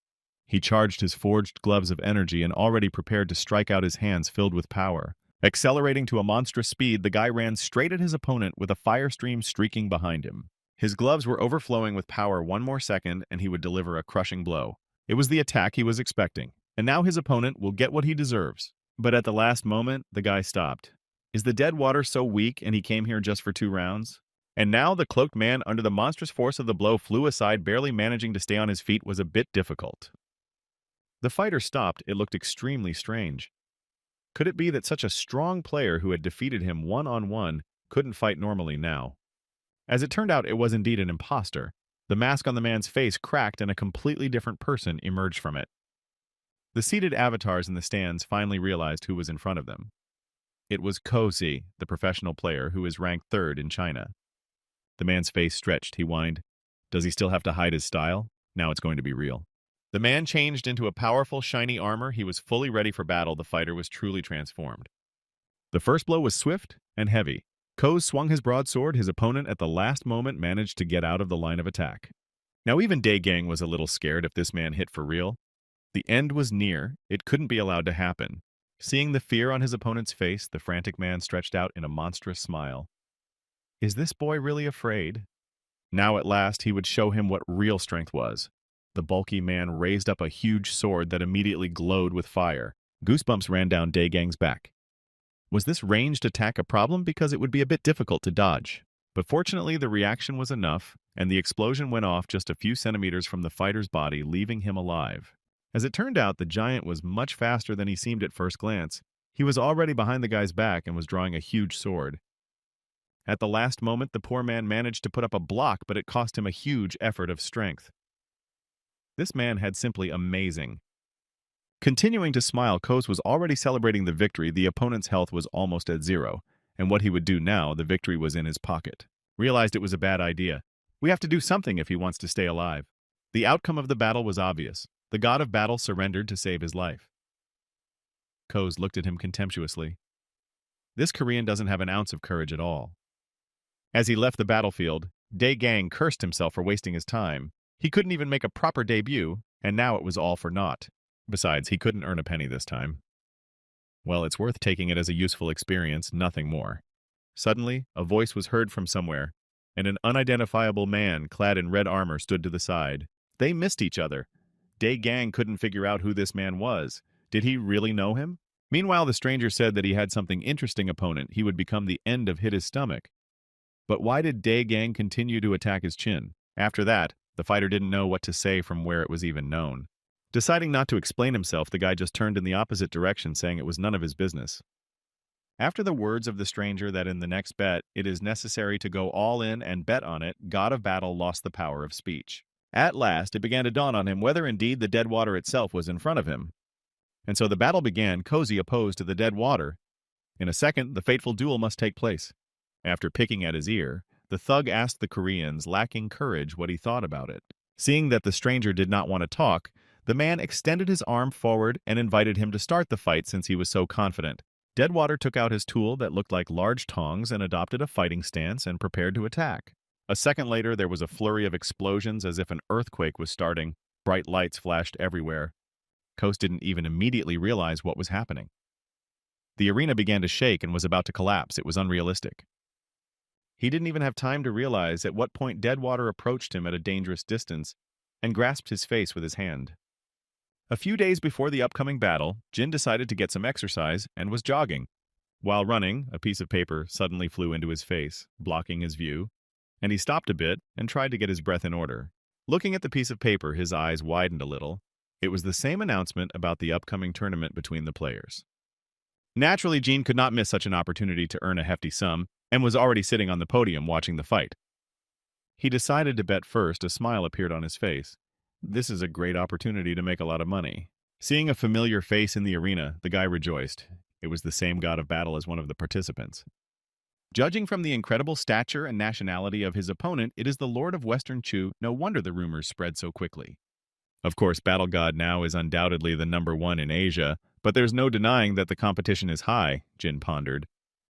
He charged his forged gloves of energy and already prepared to strike out his hands filled with power. Accelerating to a monstrous speed, the guy ran straight at his opponent with a fire stream streaking behind him. His gloves were overflowing with power. One more second, and he would deliver a crushing blow. It was the attack he was expecting, and now his opponent will get what he deserves. But at the last moment, the guy stopped. Is the Deadwater so weak and he came here just for 2 rounds? And now the cloaked man, under the monstrous force of the blow, flew aside, barely managing to stay on his feet was a bit difficult. The fighter stopped. It looked extremely strange. Could it be that such a strong player who had defeated him one-on-one couldn't fight normally now. As it turned out, it was indeed an imposter. The mask on the man's face cracked and a completely different person emerged from it. The seated avatars in the stands finally realized who was in front of them. It was Cozy, the professional player who is ranked third in China. The man's face stretched. He whined, "Does he still have to hide his style? Now it's going to be real." The man changed into a powerful, shiny armor. He was fully ready for battle. The fighter was truly transformed. The first blow was swift and heavy. Koz swung his broadsword. His opponent at the last moment managed to get out of the line of attack. Now even Daegang was a little scared if this man hit for real. The end was near. It couldn't be allowed to happen. Seeing the fear on his opponent's face, the frantic man stretched out in a monstrous smile. Is this boy really afraid? Now at last he would show him what real strength was. The bulky man raised up a huge sword that immediately glowed with fire. Goosebumps ran down Daegang's back. Was this ranged attack a problem? Because it would be a bit difficult to dodge. But fortunately, the reaction was enough, and the explosion went off just a few centimeters from the fighter's body, leaving him alive. As it turned out, the giant was much faster than he seemed at first glance. He was already behind the guy's back and was drawing a huge sword. At the last moment, the poor man managed to put up a block, but it cost him a huge effort of strength. This man had simply amazing. Continuing to smile, Koz was already celebrating the victory. The opponent's health was almost at zero, and what he would do now, the victory was in his pocket. Realized it was a bad idea. We have to do something if he wants to stay alive. The outcome of the battle was obvious. The god of battle surrendered to save his life. Koz looked at him contemptuously. This Korean doesn't have an ounce of courage at all. As he left the battlefield, Daegang cursed himself for wasting his time. He couldn't even make a proper debut, and now it was all for naught. Besides, he couldn't earn a penny this time. Well, it's worth taking it as a useful experience, nothing more. Suddenly, a voice was heard from somewhere, and an unidentifiable man clad in red armor stood to the side. They missed each other. Daegang couldn't figure out who this man was. Did he really know him? Meanwhile, the stranger said that he had something interesting opponent. He would become the end of hit his stomach. But why did Daegang continue to attack his chin? After that, the fighter didn't know what to say from where it was even known. Deciding not to explain himself, the guy just turned in the opposite direction, saying it was none of his business. After the words of the stranger that in the next bet, it is necessary to go all in and bet on it, God of Battle lost the power of speech. At last, it began to dawn on him whether indeed the dead water itself was in front of him. And so the battle began, Cozy opposed to the dead water. In a second, the fateful duel must take place. After picking at his ear, the thug asked the Koreans, lacking courage, what he thought about it. Seeing that the stranger did not want to talk, the man extended his arm forward and invited him to start the fight since he was so confident. Deadwater took out his tool that looked like large tongs and adopted a fighting stance and prepared to attack. A second later, there was a flurry of explosions as if an earthquake was starting. Bright lights flashed everywhere. Koz didn't even immediately realize what was happening. The arena began to shake and was about to collapse. It was unrealistic. He didn't even have time to realize at what point Deadwater approached him at a dangerous distance and grasped his face with his hand. A few days before the upcoming battle, Jin decided to get some exercise and was jogging. While running, a piece of paper suddenly flew into his face, blocking his view, and he stopped a bit and tried to get his breath in order. Looking at the piece of paper, his eyes widened a little. It was the same announcement about the upcoming tournament between the players. Naturally, Jin could not miss such an opportunity to earn a hefty sum, and was already sitting on the podium watching the fight. He decided to bet first. A smile appeared on his face. This is a great opportunity to make a lot of money. Seeing a familiar face in the arena, the guy rejoiced. It was the same god of battle as one of the participants. Judging from the incredible stature and nationality of his opponent, it is the Lord of Western Chu. No wonder the rumors spread so quickly. Of course, Battle God now is undoubtedly the #1 in Asia, but there's no denying that the competition is high, Jin pondered.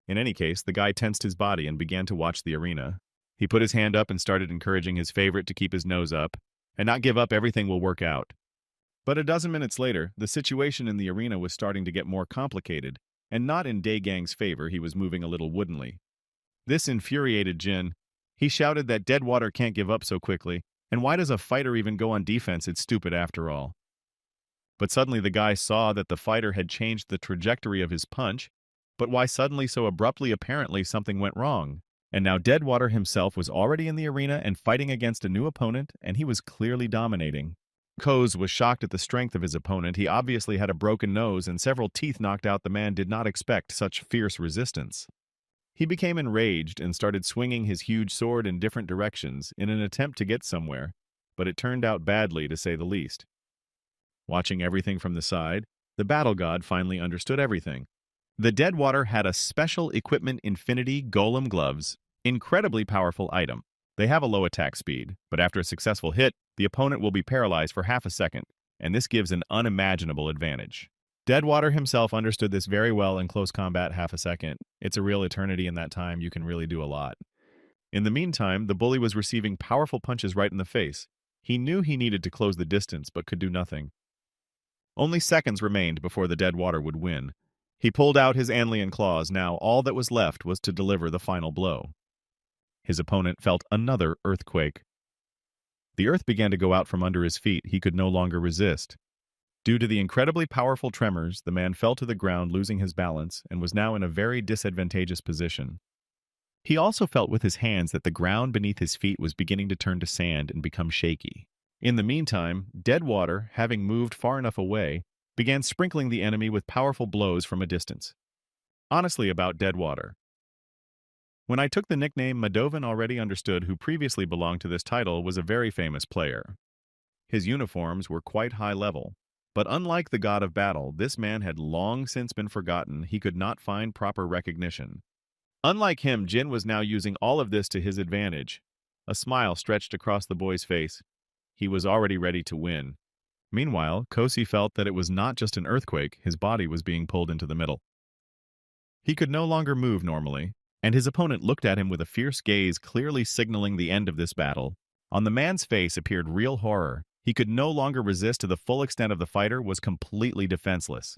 In any case, the guy tensed his body and began to watch the arena. He put his hand up and started encouraging his favorite to keep his nose up and not give up. Everything will work out. But a dozen minutes later, the situation in the arena was starting to get more complicated, and not in Daegang's favor. He was moving a little woodenly. This infuriated Jin. He shouted that Deadwater can't give up so quickly, and why does a fighter even go on defense? It's stupid after all. But suddenly the guy saw that the fighter had changed the trajectory of his punch. But why suddenly so abruptly? Apparently something went wrong. And now Deadwater himself was already in the arena and fighting against a new opponent, and he was clearly dominating. Koz was shocked at the strength of his opponent. He obviously had a broken nose and several teeth knocked out. The man did not expect such fierce resistance. He became enraged and started swinging his huge sword in different directions in an attempt to get somewhere, but it turned out badly to say the least. Watching everything from the side, the battle god finally understood everything. The Deadwater had a special equipment infinity golem gloves, incredibly powerful item. They have a low attack speed, but after a successful hit, the opponent will be paralyzed for half a second, and this gives an unimaginable advantage. Deadwater himself understood this very well in close combat. Half a second. It's a real eternity in that time. You can really do a lot. In the meantime, the bully was receiving powerful punches right in the face. He knew he needed to close the distance, but could do nothing. Only seconds remained before the Deadwater would win. He pulled out his Anlian claws. Now all that was left was to deliver the final blow. His opponent felt another earthquake. The earth began to go out from under his feet. He could no longer resist. Due to the incredibly powerful tremors, the man fell to the ground, losing his balance, and was now in a very disadvantageous position. He also felt with his hands that the ground beneath his feet was beginning to turn to sand and become shaky. In the meantime, Deadwater, having moved far enough away, began sprinkling the enemy with powerful blows from a distance. Honestly about Deadwater. When I took the nickname, Madovan already understood who previously belonged to this title was a very famous player. His uniforms were quite high level, but unlike the god of battle, this man had long since been forgotten. He could not find proper recognition. Unlike him, Jin was now using all of this to his advantage. A smile stretched across the boy's face. He was already ready to win. Meanwhile, Kosi felt that it was not just an earthquake, his body was being pulled into the middle. He could no longer move normally, and his opponent looked at him with a fierce gaze, clearly signaling the end of this battle. On the man's face appeared real horror. He could no longer resist to the full extent of the fighter, was completely defenseless.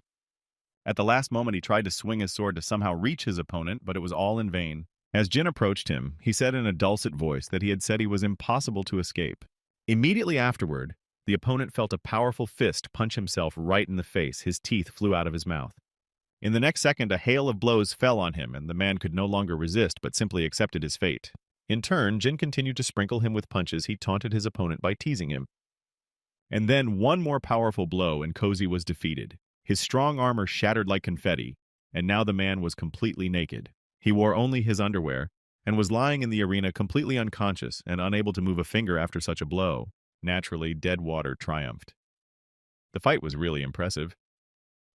At the last moment, he tried to swing his sword to somehow reach his opponent, but it was all in vain. As Jin approached him, he said in a dulcet voice that he had said he was impossible to escape. Immediately afterward, the opponent felt a powerful fist punch himself right in the face. His teeth flew out of his mouth. In the next second, a hail of blows fell on him, and the man could no longer resist but simply accepted his fate. In turn, Jin continued to sprinkle him with punches. He taunted his opponent by teasing him. And then one more powerful blow, and Kosi was defeated. His strong armor shattered like confetti, and now the man was completely naked. He wore only his underwear, and was lying in the arena completely unconscious and unable to move a finger after such a blow. Naturally, Deadwater triumphed. The fight was really impressive.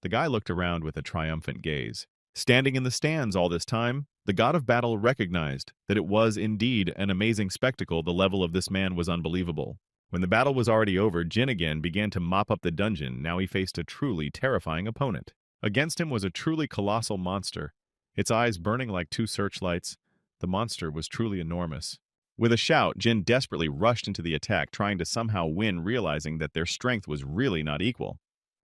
The guy looked around with a triumphant gaze. Standing in the stands all this time, the god of battle recognized that it was indeed an amazing spectacle. The level of this man was unbelievable. When the battle was already over, Jin again began to mop up the dungeon. Now he faced a truly terrifying opponent. Against him was a truly colossal monster, its eyes burning like two searchlights. The monster was truly enormous. With a shout, Jin desperately rushed into the attack, trying to somehow win, realizing that their strength was really not equal.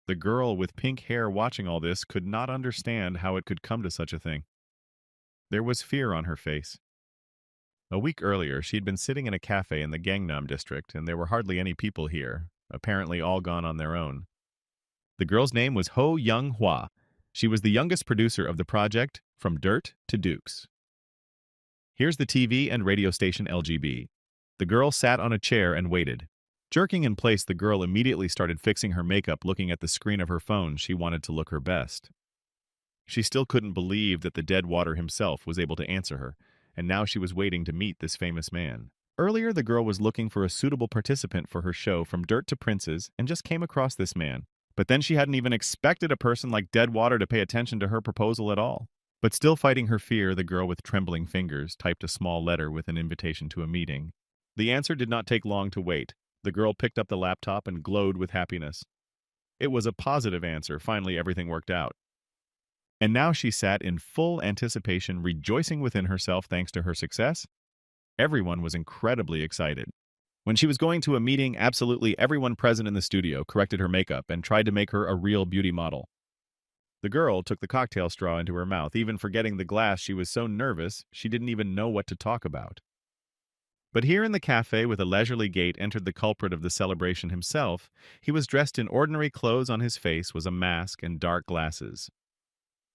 The girl with pink hair watching all this could not understand how it could come to such a thing. There was fear on her face. A week earlier, she had been sitting in a cafe in the Gangnam district, and there were hardly any people here, apparently all gone on their own. The girl's name was Ho Young-hwa. She was the youngest producer of the project, From Dirt to Dukes. Here's the TV and radio station LGB. The girl sat on a chair and waited. Jerking in place, the girl immediately started fixing her makeup, looking at the screen of her phone. She wanted to look her best. She still couldn't believe that the Deadwater himself was able to answer her, and now she was waiting to meet this famous man. Earlier, the girl was looking for a suitable participant for her show From Dirt to Princes and just came across this man. But then she hadn't even expected a person like Deadwater to pay attention to her proposal at all. But still fighting her fear, the girl with trembling fingers typed a small letter with an invitation to a meeting. The answer did not take long to wait. The girl picked up the laptop and glowed with happiness. It was a positive answer. Finally, everything worked out. And now she sat in full anticipation, rejoicing within herself thanks to her success. Everyone was incredibly excited. When she was going to a meeting, absolutely everyone present in the studio corrected her makeup and tried to make her a real beauty model. The girl took the cocktail straw into her mouth, even forgetting the glass. She was so nervous, she didn't even know what to talk about. But here in the cafe, with a leisurely gait, entered the culprit of the celebration himself. He was dressed in ordinary clothes. On his face was a mask and dark glasses.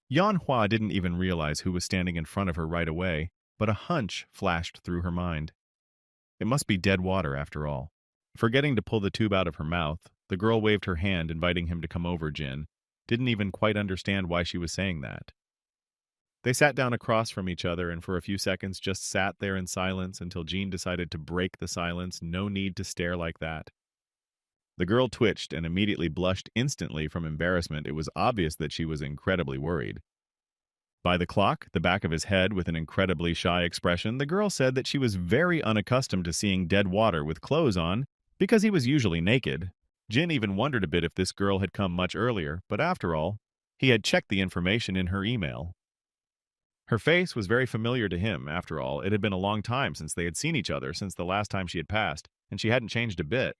Yan-hua didn't even realize who was standing in front of her right away, but a hunch flashed through her mind. It must be Deadwater after all. Forgetting to pull the tube out of her mouth, the girl waved her hand, inviting him to come over. Jin didn't even quite understand why she was saying that. They sat down across from each other and for a few seconds just sat there in silence until Jean decided to break the silence. No need to stare like that. The girl twitched and immediately blushed instantly from embarrassment. It was obvious that she was incredibly worried. By the clock, the back of his head with an incredibly shy expression, the girl said that she was very unaccustomed to seeing dead water with clothes on because he was usually naked. Jin even wondered a bit if this girl had come much earlier, but after all, he had checked the information in her email. Her face was very familiar to him, after all. It had been a long time since they had seen each other, since the last time she had passed, and she hadn't changed a bit.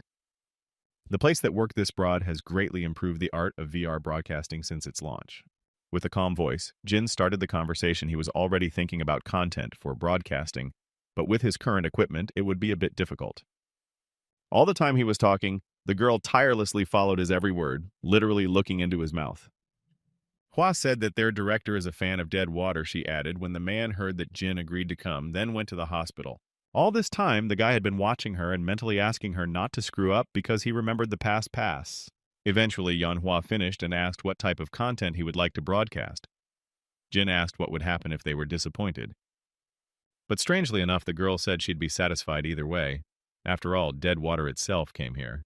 The place that worked this broad has greatly improved the art of VR broadcasting since its launch. With a calm voice, Jin started the conversation. He was already thinking about content for broadcasting, but with his current equipment, it would be a bit difficult. All the time he was talking, the girl tirelessly followed his every word, literally looking into his mouth. Hua said that their director is a fan of dead water, she added, when the man heard that Jin agreed to come, then went to the hospital. All this time, the guy had been watching her and mentally asking her not to screw up because he remembered the past pass. Eventually, Yanhua finished and asked what type of content he would like to broadcast. Jin asked what would happen if they were disappointed. But strangely enough, the girl said she'd be satisfied either way. After all, dead water itself came here.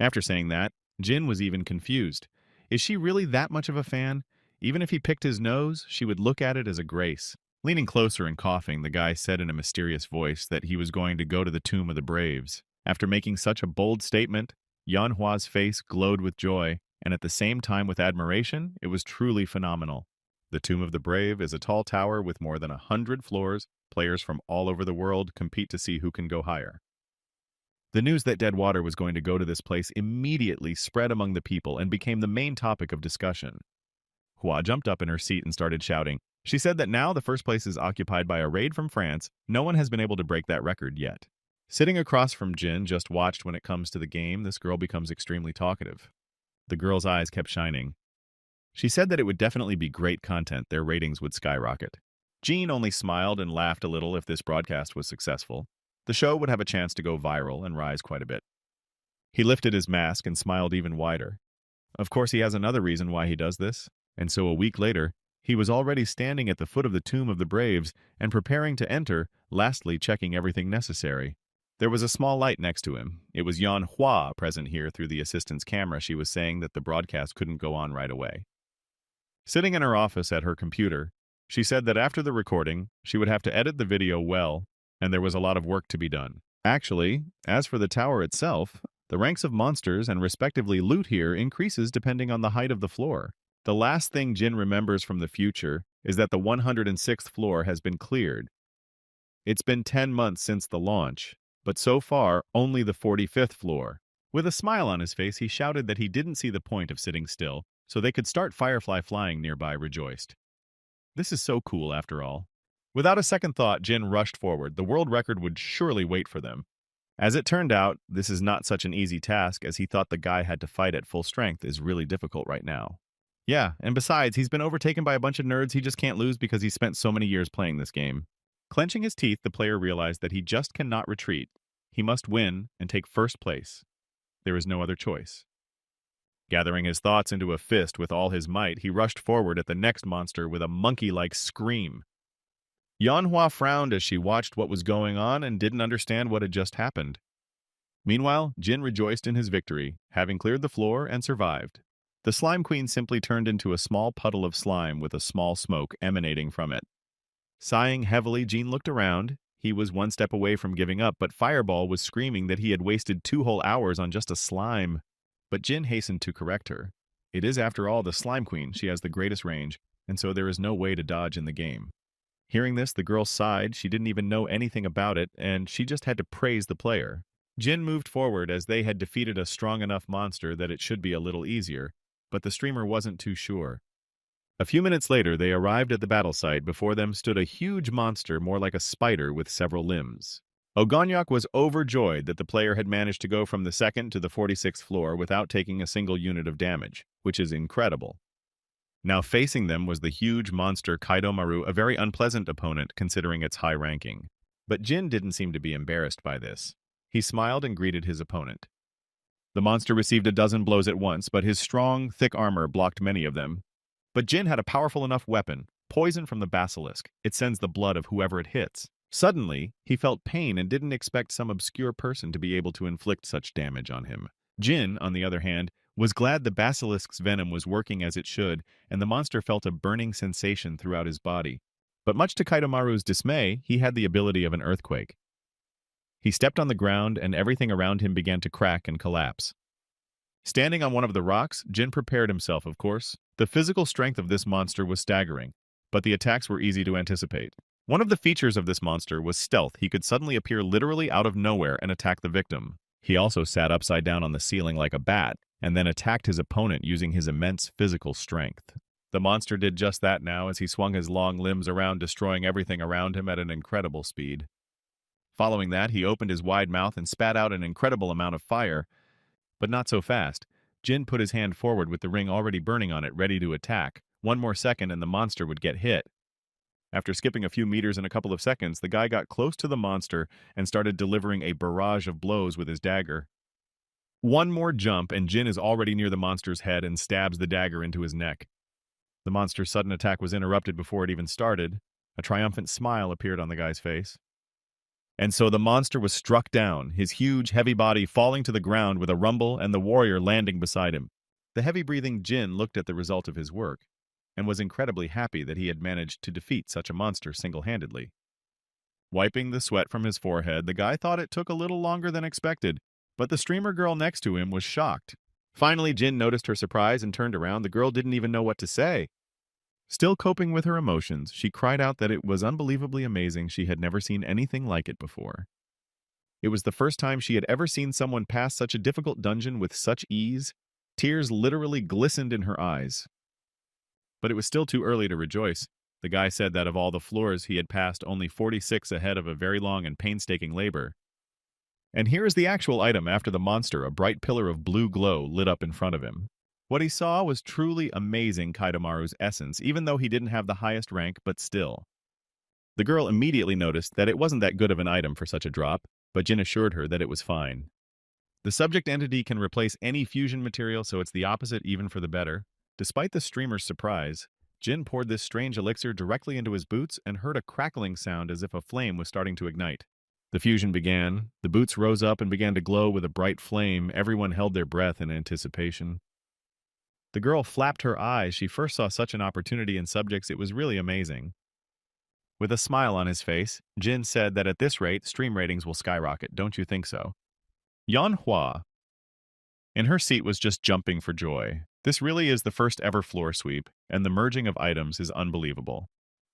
After saying that, Jin was even confused. Is she really that much of a fan? Even if he picked his nose, she would look at it as a grace. Leaning closer and coughing, the guy said in a mysterious voice that he was going to go to the Tomb of the Braves. After making such a bold statement, Yanhua's face glowed with joy, and at the same time with admiration. It was truly phenomenal. The Tomb of the Brave is a tall tower with more than 100 floors. Players from all over the world compete to see who can go higher. The news that dead water was going to go to this place immediately spread among the people and became the main topic of discussion. Hua jumped up in her seat and started shouting. She said that now the first place is occupied by a raid from France. No one has been able to break that record yet. Sitting across from Jin just watched. When it comes to the game, this girl becomes extremely talkative. The girl's eyes kept shining. She said that it would definitely be great content. Their ratings would skyrocket. Jean only smiled and laughed a little if this broadcast was successful. The show would have a chance to go viral and rise quite a bit. He lifted his mask and smiled even wider. Of course, he has another reason why he does this. And so a week later, he was already standing at the foot of the Tomb of the Braves and preparing to enter, lastly checking everything necessary. There was a small light next to him. It was Yan Hua present here through the assistant's camera. She was saying that the broadcast couldn't go on right away. Sitting in her office at her computer, she said that after the recording, she would have to edit the video well, and there was a lot of work to be done. Actually, as for the tower itself, the ranks of monsters and respectively loot here increases depending on the height of the floor. The last thing Jin remembers from the future is that the 106th floor has been cleared. It's been 10 months since the launch, but so far only the 45th floor. With a smile on his face, he shouted that he didn't see the point of sitting still, so they could start Firefly flying nearby. Rejoiced. This is so cool after all. Without a second thought, Jin rushed forward. The world record would surely wait for them. As it turned out, this is not such an easy task as he thought. The guy had to fight at full strength is really difficult right now. Yeah, and besides, he's been overtaken by a bunch of nerds he just can't lose because he spent so many years playing this game. Clenching his teeth, the player realized that he just cannot retreat. He must win and take first place. There is no other choice. Gathering his thoughts into a fist with all his might, he rushed forward at the next monster with a monkey-like scream. Yanhua frowned as she watched what was going on and didn't understand what had just happened. Meanwhile, Jin rejoiced in his victory, having cleared the floor and survived. The Slime Queen simply turned into a small puddle of slime with a small smoke emanating from it. Sighing heavily, Jin looked around. He was one step away from giving up, but Fireball was screaming that he had wasted 2 whole hours on just a slime. But Jin hastened to correct her. It is, after all, the Slime Queen. She has the greatest range, and so there is no way to dodge in the game. Hearing this, the girl sighed. She didn't even know anything about it, and she just had to praise the player. Jin moved forward as they had defeated a strong enough monster that it should be a little easier, but the streamer wasn't too sure. A few minutes later, they arrived at the battle site. Before them stood a huge monster, more like a spider with several limbs. Ogonyak was overjoyed that the player had managed to go from the 2nd to the 46th floor without taking a single unit of damage, which is incredible. Now facing them was the huge monster Kaidomaru, a very unpleasant opponent considering its high ranking. But Jin didn't seem to be embarrassed by this. He smiled and greeted his opponent. The monster received a dozen blows at once, but his strong, thick armor blocked many of them. But Jin had a powerful enough weapon, poison from the basilisk. It sends the blood of whoever it hits. Suddenly, he felt pain and didn't expect some obscure person to be able to inflict such damage on him. Jin, on the other hand, was glad the basilisk's venom was working as it should, and the monster felt a burning sensation throughout his body. But much to Kaitomaru's dismay, he had the ability of an earthquake. He stepped on the ground, and everything around him began to crack and collapse. Standing on one of the rocks, Jin prepared himself, of course. The physical strength of this monster was staggering, but the attacks were easy to anticipate. One of the features of this monster was stealth. He could suddenly appear literally out of nowhere and attack the victim. He also sat upside down on the ceiling like a bat, and then attacked his opponent using his immense physical strength. The monster did just that now as he swung his long limbs around, destroying everything around him at an incredible speed. Following that, he opened his wide mouth and spat out an incredible amount of fire, but not so fast. Jin put his hand forward with the ring already burning on it, ready to attack. One more second and the monster would get hit. After skipping a few meters in a couple of seconds, the guy got close to the monster and started delivering a barrage of blows with his dagger. One more jump and Jin is already near the monster's head and stabs the dagger into his neck. The monster's sudden attack was interrupted before it even started. A triumphant smile appeared on the guy's face. And so the monster was struck down, his huge, heavy body falling to the ground with a rumble and the warrior landing beside him. The heavy-breathing Jin looked at the result of his work and was incredibly happy that he had managed to defeat such a monster single-handedly. Wiping the sweat from his forehead, the guy thought it took a little longer than expected, but the streamer girl next to him was shocked. Finally, Jin noticed her surprise and turned around. The girl didn't even know what to say. Still coping with her emotions, she cried out that it was unbelievably amazing. She had never seen anything like it before. It was the first time she had ever seen someone pass such a difficult dungeon with such ease. Tears literally glistened in her eyes. But it was still too early to rejoice. The guy said that of all the floors he had passed, only 46 ahead of a very long and painstaking labor. And here is the actual item after the monster, a bright pillar of blue glow lit up in front of him. What he saw was truly amazing Kaitomaru's essence, even though he didn't have the highest rank, but still. The girl immediately noticed that it wasn't that good of an item for such a drop, but Jin assured her that it was fine. The subject entity can replace any fusion material, so it's the opposite even for the better. Despite the streamer's surprise, Jin poured this strange elixir directly into his boots and heard a crackling sound as if a flame was starting to ignite. The fusion began. The boots rose up and began to glow with a bright flame. Everyone held their breath in anticipation. The girl flapped her eyes. She first saw such an opportunity in subjects. It was really amazing. With a smile on his face, Jin said that at this rate, stream ratings will skyrocket. Don't you think so? Yanhua, in her seat, was just jumping for joy. This really is the first ever floor sweep, and the merging of items is unbelievable.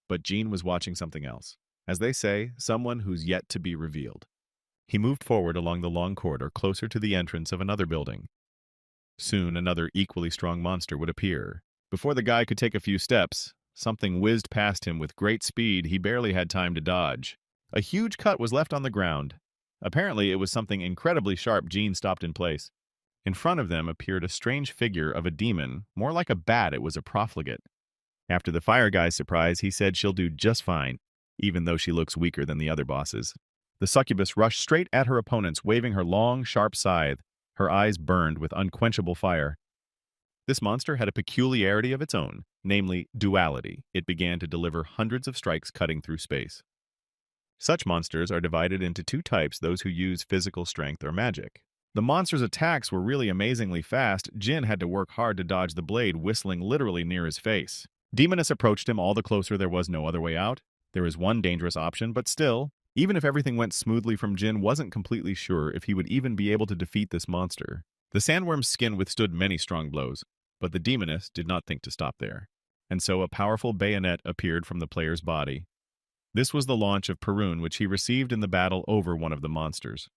But Jin was watching something else. As they say, someone who's yet to be revealed. He moved forward along the long corridor closer to the entrance of another building. Soon another equally strong monster would appear. Before the guy could take a few steps, something whizzed past him with great speed. He barely had time to dodge. A huge cut was left on the ground. Apparently it was something incredibly sharp. Jin stopped in place. In front of them appeared a strange figure of a demon. More like a bat, it was a profligate. After the fire guy's surprise, he said she'll do just fine, even though she looks weaker than the other bosses. The succubus rushed straight at her opponents, waving her long, sharp scythe. Her eyes burned with unquenchable fire. This monster had a peculiarity of its own, namely duality. It began to deliver hundreds of strikes cutting through space. Such monsters are divided into two types, those who use physical strength or magic. The monster's attacks were really amazingly fast. Jin had to work hard to dodge the blade, whistling literally near his face. Demoness approached him all the closer. There was no other way out. There is one dangerous option, but still, even if everything went smoothly, Jin wasn't completely sure if he would even be able to defeat this monster. The sandworm's skin withstood many strong blows, but the demoness did not think to stop there. And so a powerful bayonet appeared from the player's body. This was the launch of Perun, which he received in the battle over one of the monsters.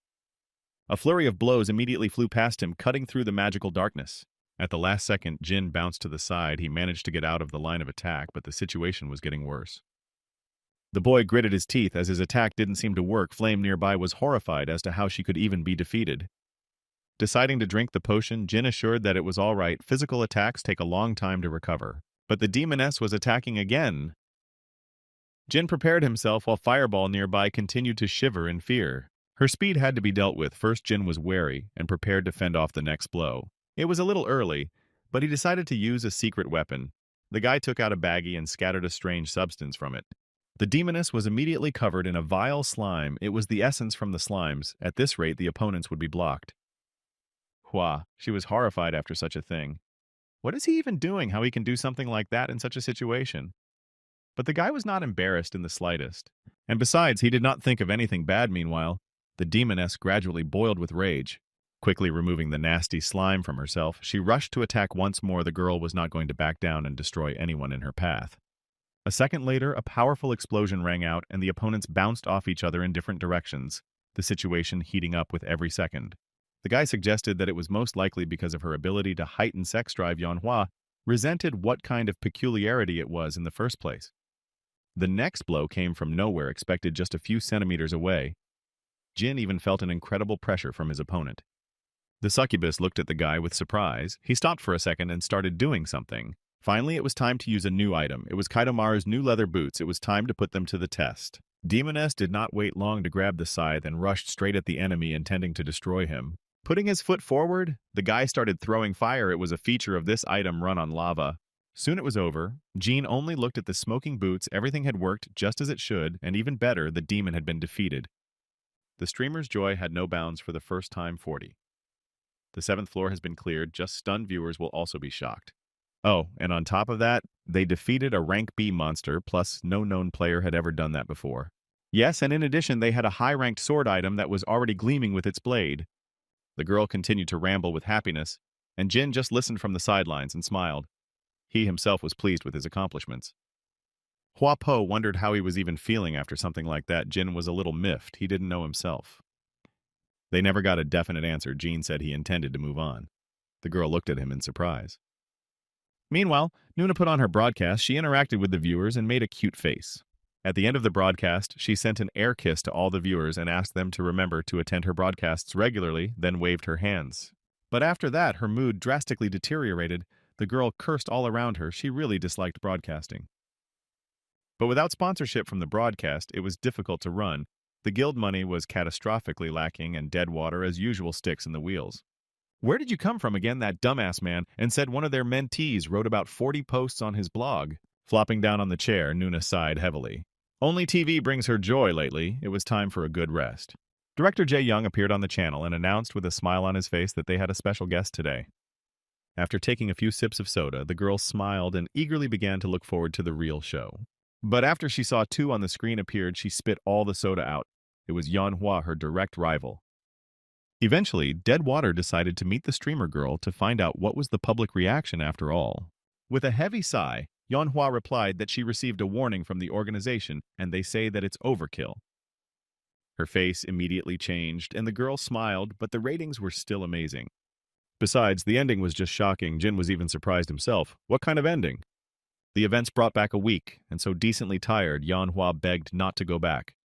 A flurry of blows immediately flew past him, cutting through the magical darkness. At the last second, Jin bounced to the side. He managed to get out of the line of attack, but the situation was getting worse. The boy gritted his teeth as his attack didn't seem to work. Flame nearby was horrified as to how she could even be defeated. Deciding to drink the potion, Jin assured that it was all right. Physical attacks take a long time to recover. But the demoness was attacking again. Jin prepared himself while Fireball nearby continued to shiver in fear. Her speed had to be dealt with. First, Jin was wary and prepared to fend off the next blow. It was a little early, but he decided to use a secret weapon. The guy took out a baggie and scattered a strange substance from it. The demoness was immediately covered in a vile slime. It was the essence from the slimes. At this rate, the opponents would be blocked. Hua, she was horrified after such a thing. What is he even doing? How he can do something like that in such a situation? But the guy was not embarrassed in the slightest. And besides, he did not think of anything bad meanwhile. The demoness gradually boiled with rage. Quickly removing the nasty slime from herself, she rushed to attack once more. The girl was not going to back down and destroy anyone in her path. A second later, a powerful explosion rang out, and the opponents bounced off each other in different directions, the situation heating up with every second. The guy suggested that it was most likely because of her ability to heighten sex drive. Yanhua resented what kind of peculiarity it was in the first place. The next blow came from nowhere, expected just a few centimeters away. Jin even felt an incredible pressure from his opponent. The succubus looked at the guy with surprise. He stopped for a second and started doing something. Finally, it was time to use a new item. It was Kaidomaru's new leather boots. It was time to put them to the test. Demoness did not wait long to grab the scythe and rushed straight at the enemy, intending to destroy him. Putting his foot forward, the guy started throwing fire. It was a feature of this item run on lava. Soon it was over. Jean only looked at the smoking boots. Everything had worked just as it should, and even better, the demon had been defeated. The streamer's joy had no bounds for the first time 40. The 7th floor has been cleared. Just stunned viewers will also be shocked. Oh, and on top of that, they defeated a rank B monster, plus no known player had ever done that before. Yes, and in addition, they had a high-ranked sword item that was already gleaming with its blade. The girl continued to ramble with happiness, and Jin just listened from the sidelines and smiled. He himself was pleased with his accomplishments. Hua Po wondered how he was even feeling after something like that. Jin was a little miffed. He didn't know himself. They never got a definite answer. Jean said he intended to move on. The girl looked at him in surprise. Meanwhile, Nuna put on her broadcast. She interacted with the viewers and made a cute face. At the end of the broadcast, she sent an air kiss to all the viewers and asked them to remember to attend her broadcasts regularly, then waved her hands. But after that, her mood drastically deteriorated. The girl cursed all around her. She really disliked broadcasting. But without sponsorship from the broadcast, it was difficult to run. The guild money was catastrophically lacking, and dead water as usual sticks in the wheels. Where did you come from again, that dumbass man? And said one of their mentees wrote about 40 posts on his blog. Flopping down on the chair, Nuna sighed heavily. Only TV brings her joy lately. It was time for a good rest. Director Jae Young appeared on the channel and announced with a smile on his face that they had a special guest today. After taking a few sips of soda, the girl smiled and eagerly began to look forward to the real show. But after she saw two on the screen appeared, she spit all the soda out. It was Yanhua, her direct rival. Eventually, Deadwater decided to meet the streamer girl to find out what was the public reaction after all. With a heavy sigh, Yanhua replied that she received a warning from the organization and they say that it's overkill. Her face immediately changed and the girl smiled, but the ratings were still amazing. Besides, the ending was just shocking. Jin was even surprised himself. What kind of ending? The events brought back a week, and so decently tired, Yanhua begged not to go back.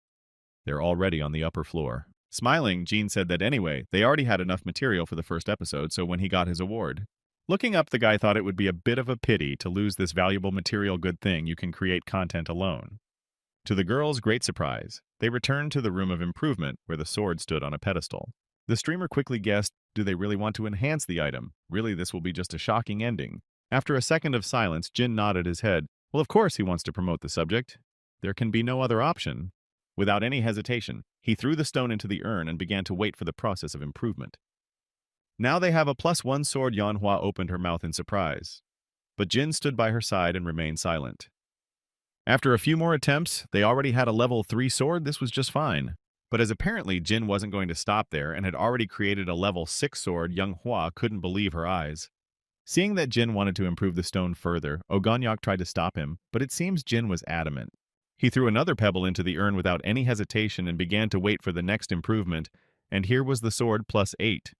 They're already on the upper floor. Smiling, Jean said that anyway, they already had enough material for the first episode, so when he got his award. Looking up, the guy thought it would be a bit of a pity to lose this valuable material. Good thing you can create content alone. To the girls' great surprise, they returned to the room of improvement where the sword stood on a pedestal. The streamer quickly guessed, do they really want to enhance the item? Really, this will be just a shocking ending. After a second of silence, Jin nodded his head. Well, of course he wants to promote the subject. There can be no other option. Without any hesitation, he threw the stone into the urn and began to wait for the process of improvement. Now they have a +1 sword. Yanhua opened her mouth in surprise. But Jin stood by her side and remained silent. After a few more attempts, they already had a level 3 sword. This was just fine. But as apparently Jin wasn't going to stop there and had already created a level 6 sword, Yanhua couldn't believe her eyes. Seeing that Jin wanted to improve the stone further, Ogonyak tried to stop him, but it seems Jin was adamant. He threw another pebble into the urn without any hesitation and began to wait for the next improvement, and here was the sword +8.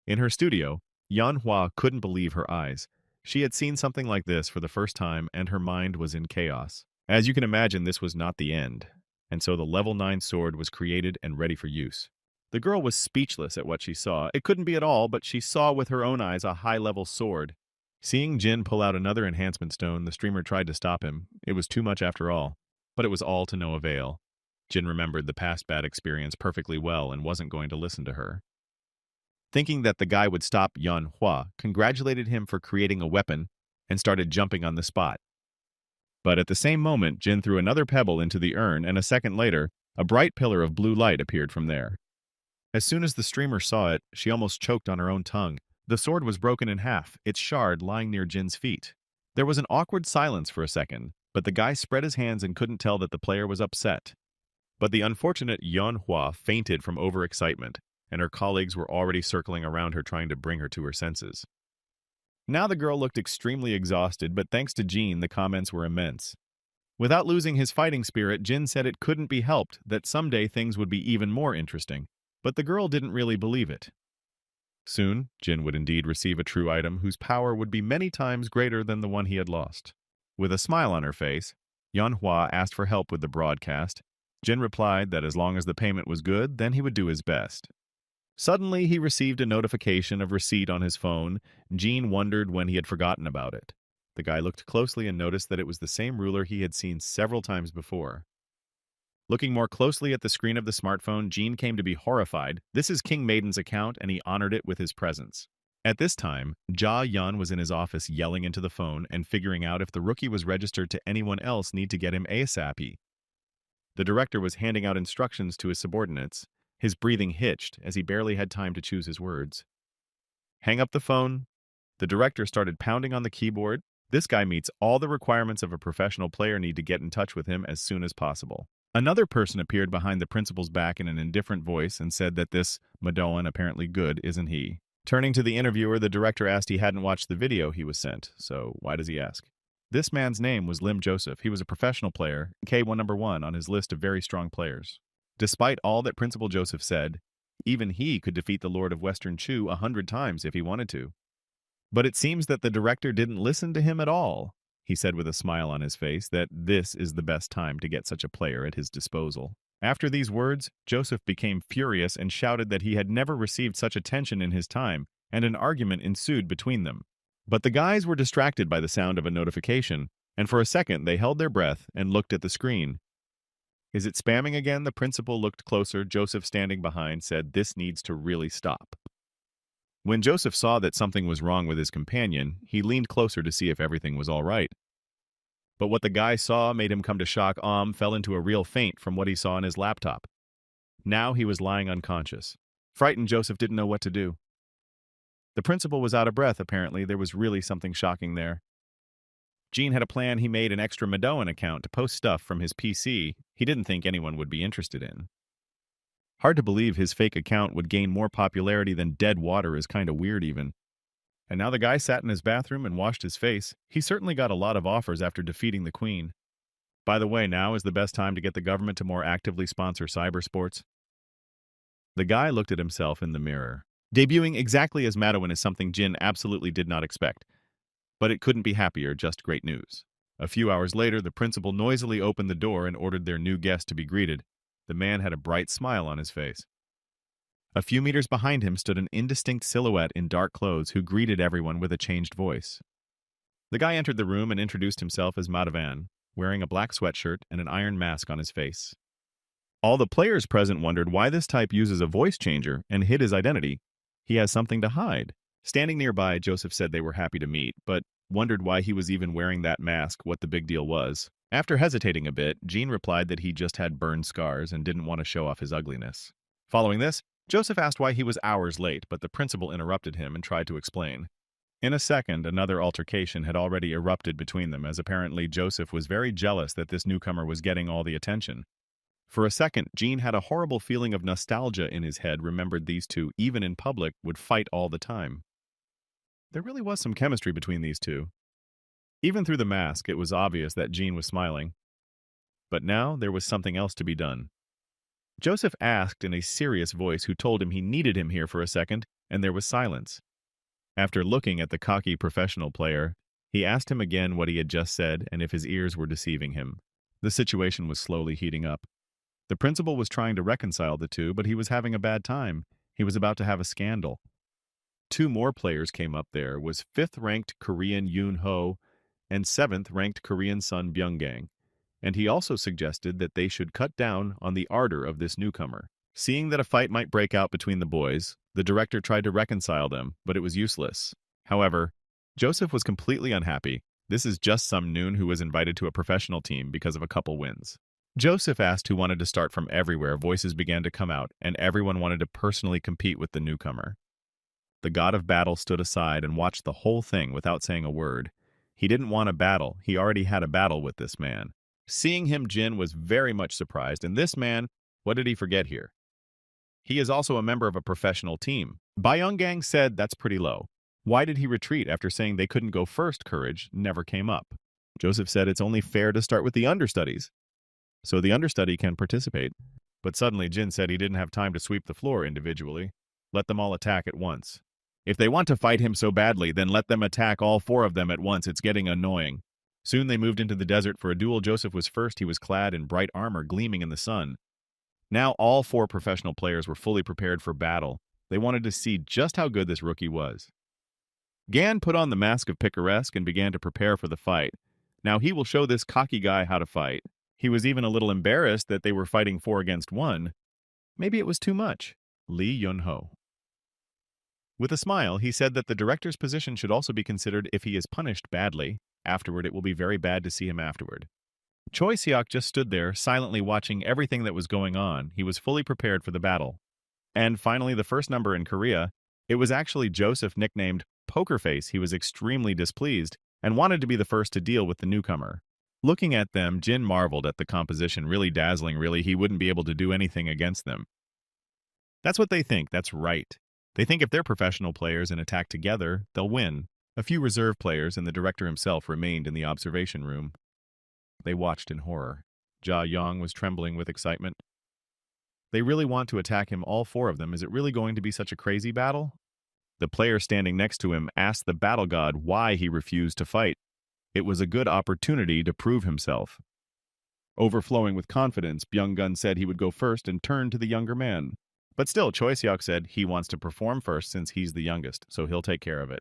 In her studio, Yanhua couldn't believe her eyes. She had seen something like this for the first time, and her mind was in chaos. As you can imagine, this was not the end, and so the level 9 sword was created and ready for use. The girl was speechless at what she saw. It couldn't be at all, but she saw with her own eyes a high-level sword. Seeing Jin pull out another enhancement stone, the streamer tried to stop him. It was too much after all. But it was all to no avail. Jin remembered the past bad experience perfectly well and wasn't going to listen to her. Thinking that the guy would stop, Yanhua congratulated him for creating a weapon. and started jumping on the spot. But at the same moment, Jin threw another pebble into the urn, and a second later, a bright pillar of blue light appeared from there. As soon as the streamer saw it, she almost choked on her own tongue. The sword was broken in half, its shard lying near Jin's feet. There was an awkward silence for a second, but the guy spread his hands and couldn't tell that the player was upset. But the unfortunate Yeonhwa fainted from overexcitement, and her colleagues were already circling around her trying to bring her to her senses. Now the girl looked extremely exhausted, but thanks to Jin, the comments were immense. Without losing his fighting spirit, Jin said it couldn't be helped, that someday things would be even more interesting. But the girl didn't really believe it. Soon, Jin would indeed receive a true item whose power would be many times greater than the one he had lost. With a smile on her face, Yeonhwa asked for help with the broadcast. Jin replied that as long as the payment was good, then he would do his best. Suddenly, he received a notification of receipt on his phone. Jin wondered when he had forgotten about it. The guy looked closely and noticed that it was the same ruler he had seen several times before. Looking more closely at the screen of the smartphone, Jin came to be horrified. This is King Maiden's account, and he honored it with his presence. At this time, Ja Yun was in his office yelling into the phone and figuring out if the rookie was registered to anyone else need to get him ASAP. The director was handing out instructions to his subordinates. His breathing hitched as he barely had time to choose his words. Hang up the phone. The director started pounding on the keyboard. This guy meets all the requirements of a professional player, need to get in touch with him as soon as possible. Another person appeared behind the principal's back in an indifferent voice and said that this Madoan apparently good, isn't he? Turning to the interviewer, the director asked he hadn't watched the video he was sent, so why does he ask? This man's name was Lim Joseph. He was a professional player, K1 number 1 on his list of very strong players. Despite all that Principal Joseph said, even he could defeat the Lord of Western Chu 100 times if he wanted to. But it seems that the director didn't listen to him at all. He said with a smile on his face that this is the best time to get such a player at his disposal. After these words, Joseph became furious and shouted that he had never received such attention in his time, and an argument ensued between them. But the guys were distracted by the sound of a notification, and for a second they held their breath and looked at the screen. Is it spamming again? The principal looked closer. Joseph, standing behind, said, "This needs to really stop." When Joseph saw that something was wrong with his companion, he leaned closer to see if everything was all right. But what the guy saw made him come to shock. Fell into a real faint from what he saw on his laptop. Now he was lying unconscious. Frightened, Joseph didn't know what to do. The principal was out of breath, apparently. There was really something shocking there. Jin had a plan. He made an extra Madoan account to post stuff from his PC he didn't think anyone would be interested in. Hard to believe his fake account would gain more popularity than dead water is kind of weird even. And now the guy sat in his bathroom and washed his face. He certainly got a lot of offers after defeating the queen. By the way, now is the best time to get the government to more actively sponsor cybersports. The guy looked at himself in the mirror. Debuting exactly as Madowan is something Jin absolutely did not expect. But it couldn't be happier, just great news. A few hours later, the principal noisily opened the door and ordered their new guest to be greeted. The man had a bright smile on his face. A few meters behind him stood an indistinct silhouette in dark clothes who greeted everyone with a changed voice. The guy entered the room and introduced himself as Madowan, wearing a black sweatshirt and an iron mask on his face. All the players present wondered why this type uses a voice changer and hid his identity. He has something to hide. Standing nearby, Joseph said they were happy to meet, but wondered why he was even wearing that mask, what the big deal was. After hesitating a bit, Jin replied that he just had burn scars and didn't want to show off his ugliness. Following this, Joseph asked why he was hours late, but the principal interrupted him and tried to explain. In a second, another altercation had already erupted between them, as apparently Joseph was very jealous that this newcomer was getting all the attention. For a second, Jin had a horrible feeling of nostalgia in his head, remembered these two, even in public, would fight all the time. There really was some chemistry between these two. Even through the mask, it was obvious that Jin was smiling. But now there was something else to be done. Joseph asked in a serious voice who told him he needed him here for a second, and there was silence. After looking at the cocky professional player, he asked him again what he had just said and if his ears were deceiving him. The situation was slowly heating up. The principal was trying to reconcile the two, but he was having a bad time. He was about to have a scandal. Two more players came up. There was 5th-ranked Korean Yoon Ho and 7th-ranked Korean Sun Byung-gang, and he also suggested that they should cut down on the ardor of this newcomer. Seeing that a fight might break out between the boys, the director tried to reconcile them, but it was useless. However, Joseph was completely unhappy. This is just some noon who was invited to a professional team because of a couple wins. Joseph asked who wanted to start. From everywhere. Voices began to come out, and everyone wanted to personally compete with the newcomer. The god of battle stood aside and watched the whole thing without saying a word. He didn't want a battle. He already had a battle with this man. Seeing him, Jin was very much surprised. And this man, what did he forget here? He is also a member of a professional team. Byung-gang said that's pretty low. Why did he retreat after saying they couldn't go first? Courage never came up. Joseph said it's only fair to start with the understudies, so the understudy can participate. But suddenly Jin said he didn't have time to sweep the floor individually. Let them all attack at once. If they want to fight him so badly, then let them attack all four of them at once. It's getting annoying. Soon they moved into the desert for a duel. Joseph was first. He was clad in bright armor gleaming in the sun. Now all four professional players were fully prepared for battle. They wanted to see just how good this rookie was. Gan put on the mask of picaresque and began to prepare for the fight. Now he will show this cocky guy how to fight. He was even a little embarrassed that they were fighting 4 against 1. Maybe it was too much. Lee Yun-ho. With a smile, he said that the director's position should also be considered if he is punished badly. Afterward, it will be very bad to see him afterward. Choi Seok just stood there, silently watching everything that was going on. He was fully prepared for the battle. And finally, the first number in Korea, it was actually Joseph, nicknamed Poker Face. He was extremely displeased and wanted to be the first to deal with the newcomer. Looking at them, Jin marveled at the composition, really dazzling. Really, he wouldn't be able to do anything against them. That's what they think. That's right. They think if they're professional players and attack together, they'll win. A few reserve players and the director himself remained in the observation room. They watched in horror. Ja Yong was trembling with excitement. They really want to attack him, all 4 of them. Is it really going to be such a crazy battle? The player standing next to him asked the battle god why he refused to fight. It was a good opportunity to prove himself. Overflowing with confidence, Byung-gun said he would go first and turned to the younger man. But still, Choi Seok said he wants to perform first since he's the youngest, so he'll take care of it.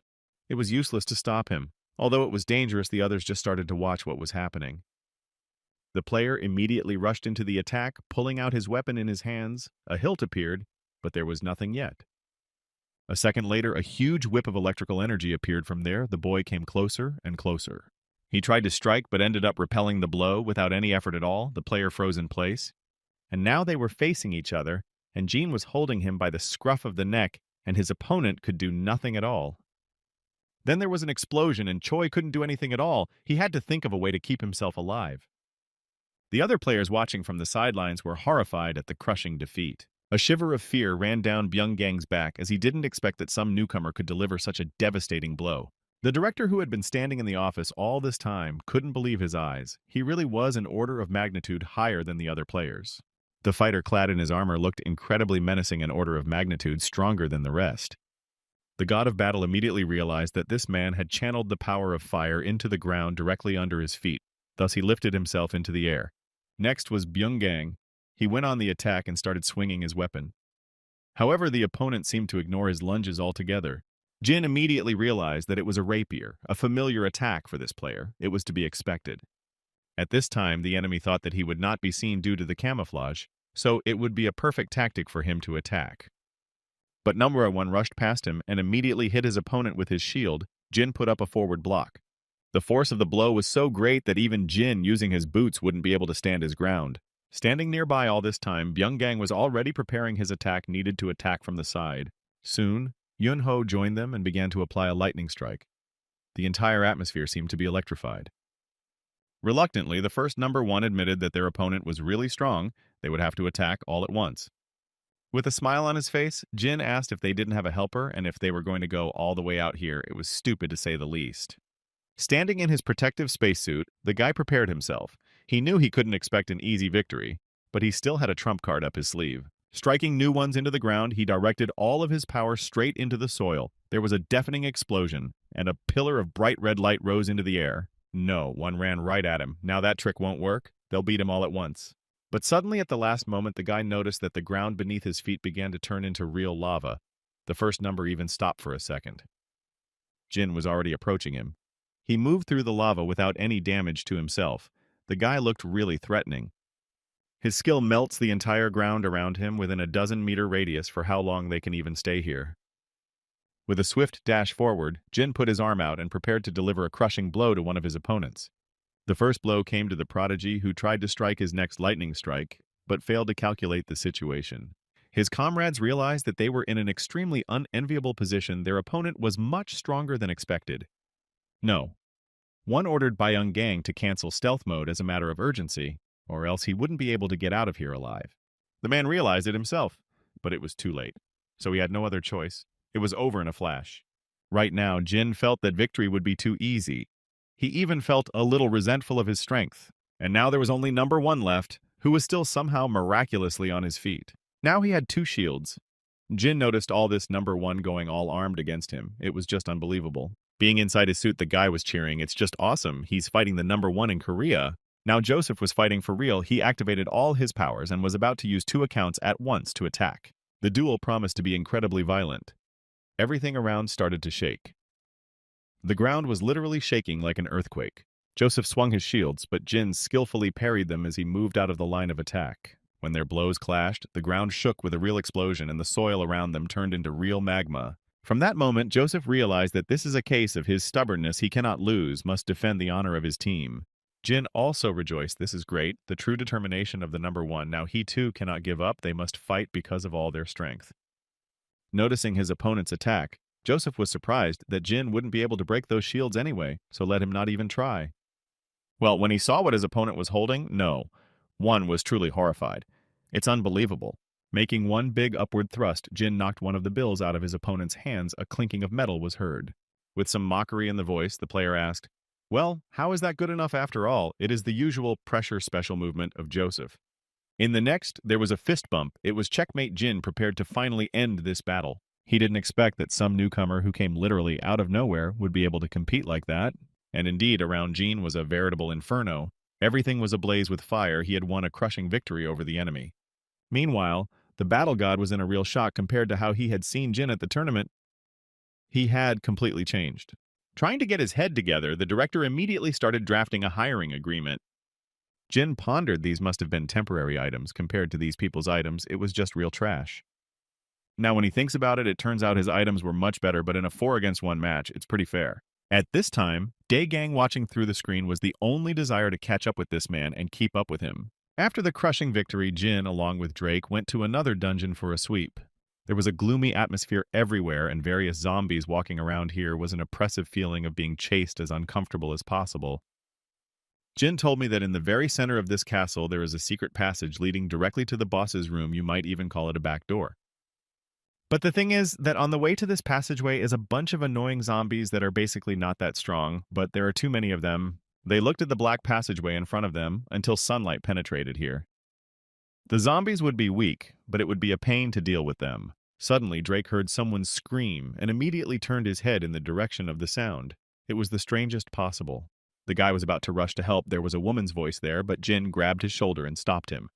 It was useless to stop him. Although it was dangerous, the others just started to watch what was happening. The player immediately rushed into the attack, pulling out his weapon in his hands. A hilt appeared, but there was nothing yet. A second later, a huge whip of electrical energy appeared from there. The boy came closer and closer. He tried to strike, but ended up repelling the blow without any effort at all. The player froze in place. And now they were facing each other, and Jean was holding him by the scruff of the neck, and his opponent could do nothing at all. Then there was an explosion, and Choi couldn't do anything at all. He had to think of a way to keep himself alive. The other players watching from the sidelines were horrified at the crushing defeat. A shiver of fear ran down Byung-gang's back as he didn't expect that some newcomer could deliver such a devastating blow. The director, who had been standing in the office all this time, couldn't believe his eyes. He really was an order of magnitude higher than the other players. The fighter clad in his armor looked incredibly menacing, an order of magnitude stronger than the rest. The god of battle immediately realized that this man had channeled the power of fire into the ground directly under his feet. Thus he lifted himself into the air. Next was Byung-gang. He went on the attack and started swinging his weapon. However, the opponent seemed to ignore his lunges altogether. Jin immediately realized that it was a rapier, a familiar attack for this player. It was to be expected. At this time, the enemy thought that he would not be seen due to the camouflage, so it would be a perfect tactic for him to attack. But number 1 rushed past him and immediately hit his opponent with his shield. Jin put up a forward block. The force of the blow was so great that even Jin, using his boots, wouldn't be able to stand his ground. Standing nearby all this time, Byung-gang was already preparing his attack needed to attack from the side. Soon, Yun-ho joined them and began to apply a lightning strike. The entire atmosphere seemed to be electrified. Reluctantly, the first number 1 admitted that their opponent was really strong. They would have to attack all at once. With a smile on his face, Jin asked if they didn't have a helper and if they were going to go all the way out here. It was stupid to say the least. Standing in his protective spacesuit, the guy prepared himself. He knew he couldn't expect an easy victory, but he still had a trump card up his sleeve. Striking new ones into the ground, he directed all of his power straight into the soil. There was a deafening explosion, and a pillar of bright red light rose into the air. No, one ran right at him. Now that trick won't work. They'll beat him all at once. But suddenly at the last moment, the guy noticed that the ground beneath his feet began to turn into real lava. The first number even stopped for a second. Jin was already approaching him. He moved through the lava without any damage to himself. The guy looked really threatening. His skill melts the entire ground around him within a dozen-meter radius for how long they can even stay here. With a swift dash forward, Jin put his arm out and prepared to deliver a crushing blow to one of his opponents. The first blow came to the prodigy, who tried to strike his next lightning strike, but failed to calculate the situation. His comrades realized that they were in an extremely unenviable position. Their opponent was much stronger than expected. No. One ordered Byung Gang to cancel stealth mode as a matter of urgency, or else he wouldn't be able to get out of here alive. The man realized it himself, but it was too late. So he had no other choice. It was over in a flash. Right now, Jin felt that victory would be too easy. He even felt a little resentful of his strength. And now there was only number one left, who was still somehow miraculously on his feet. Now he had two shields. Jin noticed all this number one going all armed against him. It was just unbelievable. Being inside his suit, the guy was cheering, "It's just awesome. He's fighting the number one in Korea." Now Joseph was fighting for real. He activated all his powers and was about to use two accounts at once to attack. The duel promised to be incredibly violent. Everything around started to shake. The ground was literally shaking like an earthquake. Joseph swung his shields, but Jin skillfully parried them as he moved out of the line of attack. When their blows clashed, the ground shook with a real explosion and the soil around them turned into real magma. From that moment, Joseph realized that this is a case of his stubbornness. He cannot lose, must defend the honor of his team. Jin also rejoiced. This is great, the true determination of the number one. Now he too cannot give up. They must fight because of all their strength. Noticing his opponent's attack, Joseph was surprised that Jin wouldn't be able to break those shields anyway, so let him not even try. Well, when he saw what his opponent was holding, no. One was truly horrified. It's unbelievable. Making one big upward thrust, Jin knocked one of the bills out of his opponent's hands. A clinking of metal was heard. With some mockery in the voice, the player asked, "Well, how is that good enough after all?" It is the usual pressure special movement of Joseph. In the next, there was a fist bump. It was checkmate. Jin prepared to finally end this battle. He didn't expect that some newcomer who came literally out of nowhere would be able to compete like that. And indeed, around Jin was a veritable inferno. Everything was ablaze with fire. He had won a crushing victory over the enemy. Meanwhile, the battle god was in a real shock compared to how he had seen Jin at the tournament. He had completely changed. Trying to get his head together, the director immediately started drafting a hiring agreement. Jin pondered these must have been temporary items. Compared to these people's items, it was just real trash. Now, when he thinks about it, it turns out his items were much better, but in a 4-against-1 match, it's pretty fair. At this time, Daegang watching through the screen was the only desire to catch up with this man and keep up with him. After the crushing victory, Jin, along with Drake, went to another dungeon for a sweep. There was a gloomy atmosphere everywhere, and various zombies walking around here was an oppressive feeling of being chased as uncomfortable as possible. Jin told me that in the very center of this castle there is a secret passage leading directly to the boss's room. You might even call it a back door. But the thing is that on the way to this passageway is a bunch of annoying zombies that are basically not that strong, but there are too many of them. They looked at the black passageway in front of them until sunlight penetrated here. The zombies would be weak, but it would be a pain to deal with them. Suddenly, Drake heard someone scream and immediately turned his head in the direction of the sound. It was the strangest possible. The guy was about to rush to help. There was a woman's voice there, but Jin grabbed his shoulder and stopped him.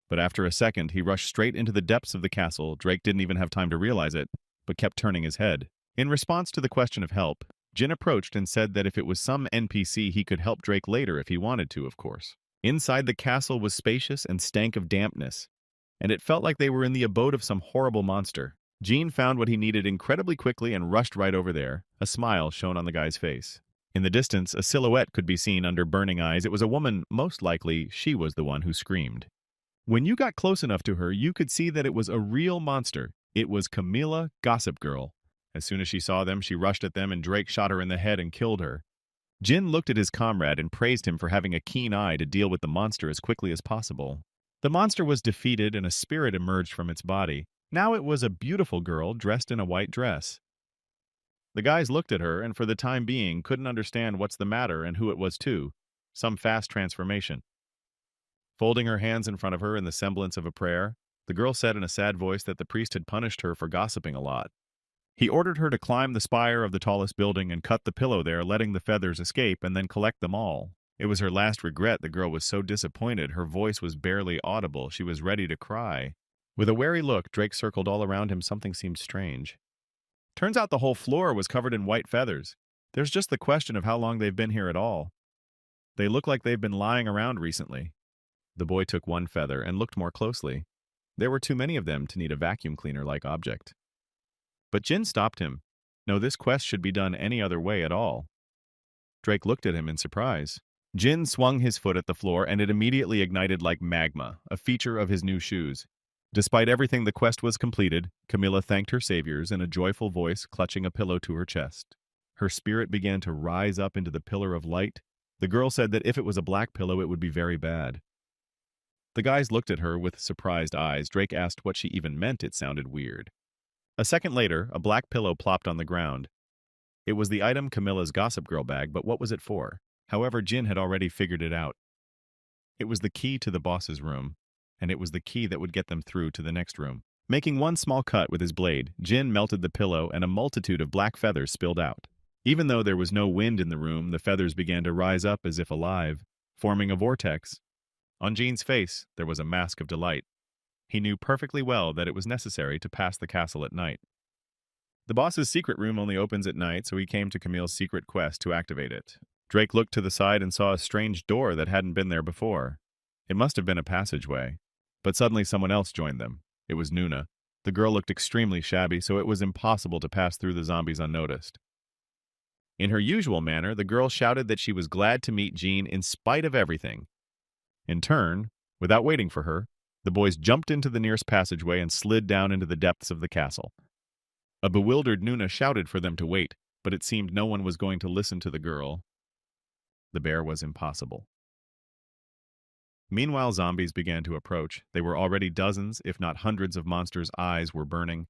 But after a second, he rushed straight into the depths of the castle. Drake didn't even have time to realize it, but kept turning his head. In response to the question of help, Jin approached and said that if it was some NPC, he could help Drake later if he wanted to, of course. Inside the castle was spacious and stank of dampness, and it felt like they were in the abode of some horrible monster. Jin found what he needed incredibly quickly and rushed right over there. A smile shone on the guy's face. In the distance, a silhouette could be seen under burning eyes. It was a woman. Most likely, she was the one who screamed. When you got close enough to her, you could see that it was a real monster. It was Camilla, Gossip Girl. As soon as she saw them, she rushed at them, and Drake shot her in the head and killed her. Jin looked at his comrade and praised him for having a keen eye to deal with the monster as quickly as possible. The monster was defeated and a spirit emerged from its body. Now it was a beautiful girl dressed in a white dress. The guys looked at her and for the time being couldn't understand what's the matter and who it was too. Some fast transformation. Folding her hands in front of her in the semblance of a prayer, the girl said in a sad voice that the priest had punished her for gossiping a lot. He ordered her to climb the spire of the tallest building and cut the pillow there, letting the feathers escape and then collect them all. It was her last regret. The girl was so disappointed. Her voice was barely audible. She was ready to cry. With a wary look, Drake circled all around him. Something seemed strange. Turns out the whole floor was covered in white feathers. There's just the question of how long they've been here at all. They look like they've been lying around recently. The boy took one feather and looked more closely. There were too many of them to need a vacuum cleaner-like object. But Jin stopped him. No, this quest should be done any other way at all. Drake looked at him in surprise. Jin swung his foot at the floor and it immediately ignited like magma, a feature of his new shoes. Despite everything, the quest was completed. Camilla thanked her saviors in a joyful voice, clutching a pillow to her chest. Her spirit began to rise up into the pillar of light. The girl said that if it was a black pillow, it would be very bad. The guys looked at her with surprised eyes. Drake asked what she even meant. It sounded weird. A second later, a black pillow plopped on the ground. It was the item Camilla's Gossip Girl bag, but what was it for? However, Jin had already figured it out. It was the key to the boss's room, and it was the key that would get them through to the next room. Making one small cut with his blade, Jin melted the pillow and a multitude of black feathers spilled out. Even though there was no wind in the room, the feathers began to rise up as if alive, forming a vortex. On Jin's face, there was a mask of delight. He knew perfectly well that it was necessary to pass the castle at night. The boss's secret room only opens at night, so he came to Camille's secret quest to activate it. Drake looked to the side and saw a strange door that hadn't been there before. It must have been a passageway. But suddenly someone else joined them. It was Nuna. The girl looked extremely shabby, so it was impossible to pass through the zombies unnoticed. In her usual manner, the girl shouted that she was glad to meet Jin in spite of everything. In turn, without waiting for her, the boys jumped into the nearest passageway and slid down into the depths of the castle. A bewildered Nuna shouted for them to wait, but it seemed no one was going to listen to the girl. The bear was impossible. Meanwhile, zombies began to approach. They were already dozens, if not hundreds of monsters' eyes were burning.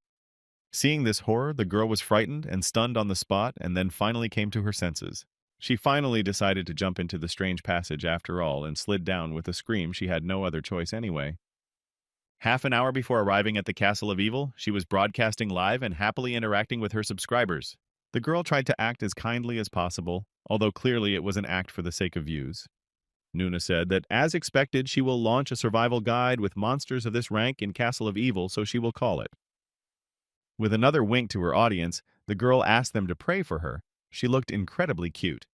Seeing this horror, the girl was frightened and stunned on the spot and then finally came to her senses. She finally decided to jump into the strange passage after all and slid down with a scream. She had no other choice anyway. Half an hour before arriving at the Castle of Evil, she was broadcasting live and happily interacting with her subscribers. The girl tried to act as kindly as possible, although clearly it was an act for the sake of views. Nuna said that, as expected, she will launch a survival guide with monsters of this rank in Castle of Evil, so she will call it. With another wink to her audience, the girl asked them to pray for her. She looked incredibly cute.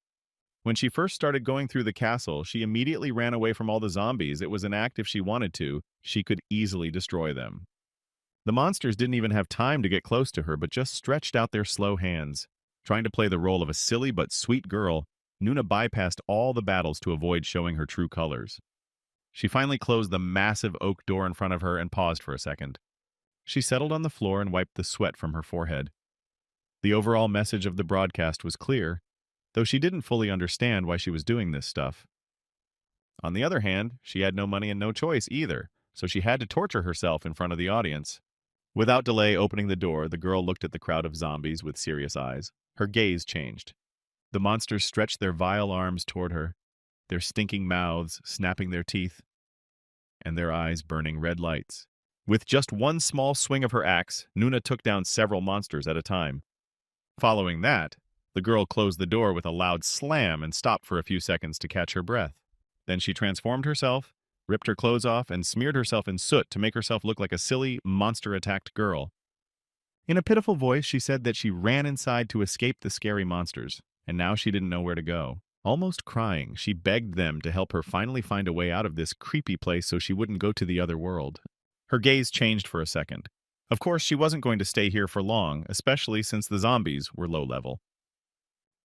When she first started going through the castle, she immediately ran away from all the zombies. It was an act if she wanted to, she could easily destroy them. The monsters didn't even have time to get close to her, but just stretched out their slow hands. Trying to play the role of a silly but sweet girl, Nuna bypassed all the battles to avoid showing her true colors. She finally closed the massive oak door in front of her and paused for a second. She settled on the floor and wiped the sweat from her forehead. The overall message of the broadcast was clear, though she didn't fully understand why she was doing this stuff. On the other hand, she had no money and no choice either, so she had to torture herself in front of the audience. Without delay opening the door, the girl looked at the crowd of zombies with serious eyes. Her gaze changed. The monsters stretched their vile arms toward her, their stinking mouths snapping their teeth, and their eyes burning red lights. With just one small swing of her axe, Nuna took down several monsters at a time. Following that, the girl closed the door with a loud slam and stopped for a few seconds to catch her breath. Then she transformed herself, ripped her clothes off, and smeared herself in soot to make herself look like a silly, monster-attacked girl. In a pitiful voice, she said that she ran inside to escape the scary monsters, and now she didn't know where to go. Almost crying, she begged them to help her finally find a way out of this creepy place so she wouldn't go to the other world. Her gaze changed for a second. Of course, she wasn't going to stay here for long, especially since the zombies were low level.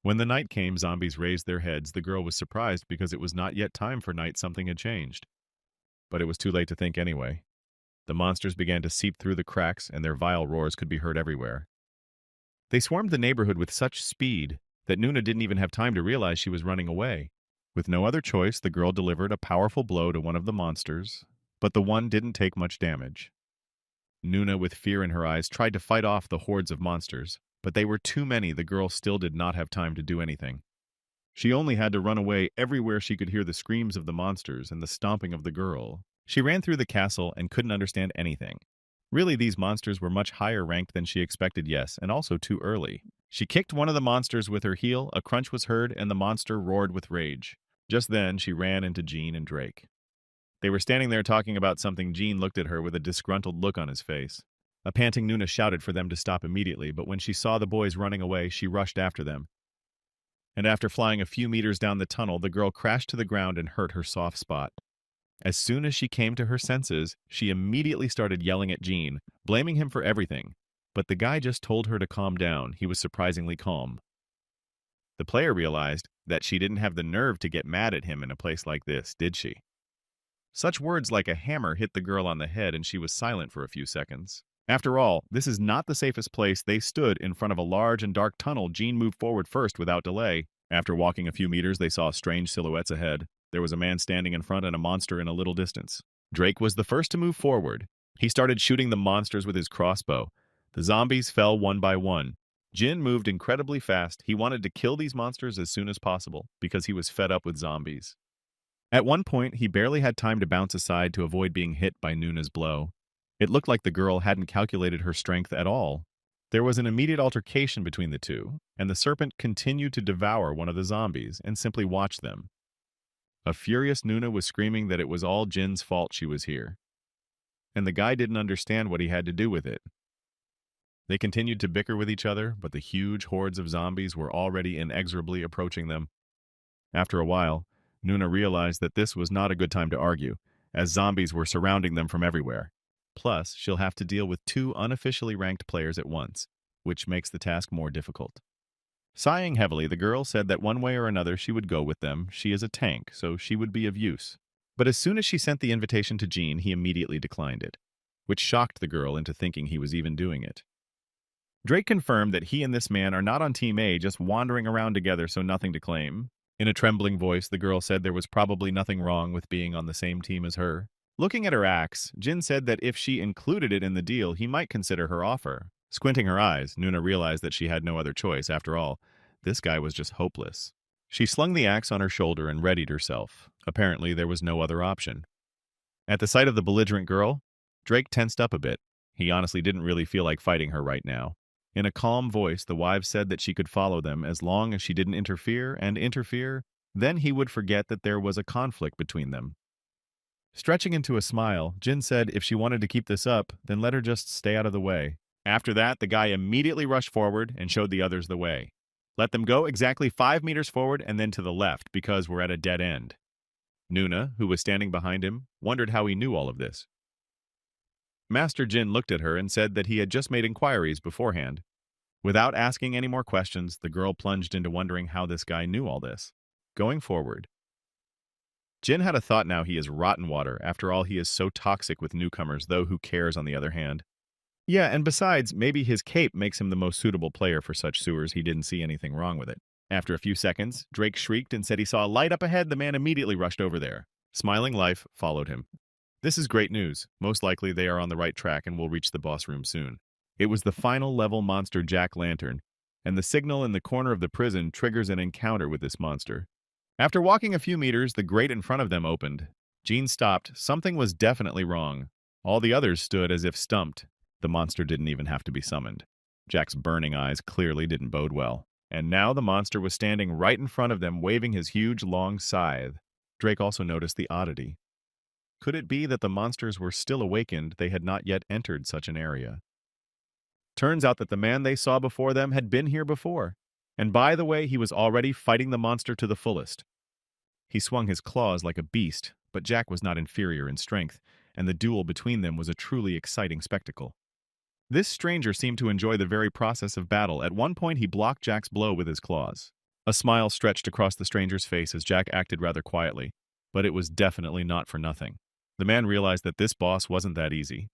When the night came, zombies raised their heads. The girl was surprised because it was not yet time for night. Something had changed. But it was too late to think anyway. The monsters began to seep through the cracks, and their vile roars could be heard everywhere. They swarmed the neighborhood with such speed that Nuna didn't even have time to realize she was running away. With no other choice, the girl delivered a powerful blow to one of the monsters, but the one didn't take much damage. Nuna, with fear in her eyes, tried to fight off the hordes of monsters, but they were too many. The girl still did not have time to do anything. She only had to run away everywhere she could hear the screams of the monsters and the stomping of the girl. She ran through the castle and couldn't understand anything. Really, these monsters were much higher ranked than she expected, yes, and also too early. She kicked one of the monsters with her heel, a crunch was heard, and the monster roared with rage. Just then, she ran into Jean and Drake. They were standing there talking about something. Jean looked at her with a disgruntled look on his face. A panting Nuna shouted for them to stop immediately, but when she saw the boys running away, she rushed after them. And after flying a few meters down the tunnel, the girl crashed to the ground and hurt her soft spot. As soon as she came to her senses, she immediately started yelling at Jean, blaming him for everything. But the guy just told her to calm down. He was surprisingly calm. The player realized that she didn't have the nerve to get mad at him in a place like this, did she? Such words like a hammer hit the girl on the head and she was silent for a few seconds. After all, this is not the safest place. They stood in front of a large and dark tunnel. Jean moved forward first without delay. After walking a few meters, they saw strange silhouettes ahead. There was a man standing in front and a monster in a little distance. Drake was the first to move forward. He started shooting the monsters with his crossbow. The zombies fell one by one. Jin moved incredibly fast. He wanted to kill these monsters as soon as possible because he was fed up with zombies. At one point, he barely had time to bounce aside to avoid being hit by Nuna's blow. It looked like the girl hadn't calculated her strength at all. There was an immediate altercation between the two, and the serpent continued to devour one of the zombies and simply watched them. A furious Nuna was screaming that it was all Jin's fault she was here. And the guy didn't understand what he had to do with it. They continued to bicker with each other, but the huge hordes of zombies were already inexorably approaching them. After a while, Nuna realized that this was not a good time to argue, as zombies were surrounding them from everywhere. Plus, she'll have to deal with 2 unofficially ranked players at once, which makes the task more difficult. Sighing heavily, the girl said that one way or another she would go with them. She is a tank, so she would be of use. But as soon as she sent the invitation to Jean, he immediately declined it, which shocked the girl into thinking he was even doing it. Drake confirmed that he and this man are not on Team A, just wandering around together, so nothing to claim. In a trembling voice, the girl said there was probably nothing wrong with being on the same team as her. Looking at her axe, Jin said that if she included it in the deal, he might consider her offer. Squinting her eyes, Nuna realized that she had no other choice. After all, this guy was just hopeless. She slung the axe on her shoulder and readied herself. Apparently, there was no other option. At the sight of the belligerent girl, Drake tensed up a bit. He honestly didn't really feel like fighting her right now. In a calm voice, the wives said that she could follow them as long as she didn't interfere, then he would forget that there was a conflict between them. Stretching into a smile, Jin said if she wanted to keep this up, then let her just stay out of the way. After that, the guy immediately rushed forward and showed the others the way. Let them go exactly 5 meters forward and then to the left, because we're at a dead end. Nuna, who was standing behind him, wondered how he knew all of this. Master Jin looked at her and said that he had just made inquiries beforehand. Without asking any more questions, the girl plunged into wondering how this guy knew all this. Going forward, Jin had a thought. Now he is rotten water. After all, he is so toxic with newcomers, though who cares on the other hand? Yeah, and besides, maybe his cape makes him the most suitable player for such sewers. He didn't see anything wrong with it. After a few seconds, Drake shrieked and said he saw a light up ahead. The man immediately rushed over there. Smiling Life followed him. This is great news. Most likely they are on the right track and will reach the boss room soon. It was the final level monster Jack-Lantern, and the signal in the corner of the prison triggers an encounter with this monster. After walking a few meters, the grate in front of them opened. Jean stopped. Something was definitely wrong. All the others stood as if stumped. The monster didn't even have to be summoned. Jack's burning eyes clearly didn't bode well. And now the monster was standing right in front of them, waving his huge, long scythe. Drake also noticed the oddity. Could it be that the monsters were still awakened? They had not yet entered such an area. Turns out that the man they saw before them had been here before. And by the way, he was already fighting the monster to the fullest. He swung his claws like a beast, but Jack was not inferior in strength, and the duel between them was a truly exciting spectacle. This stranger seemed to enjoy the very process of battle. At one point, he blocked Jack's blow with his claws. A smile stretched across the stranger's face as Jack acted rather quietly, but it was definitely not for nothing. The man realized that this boss wasn't that easy.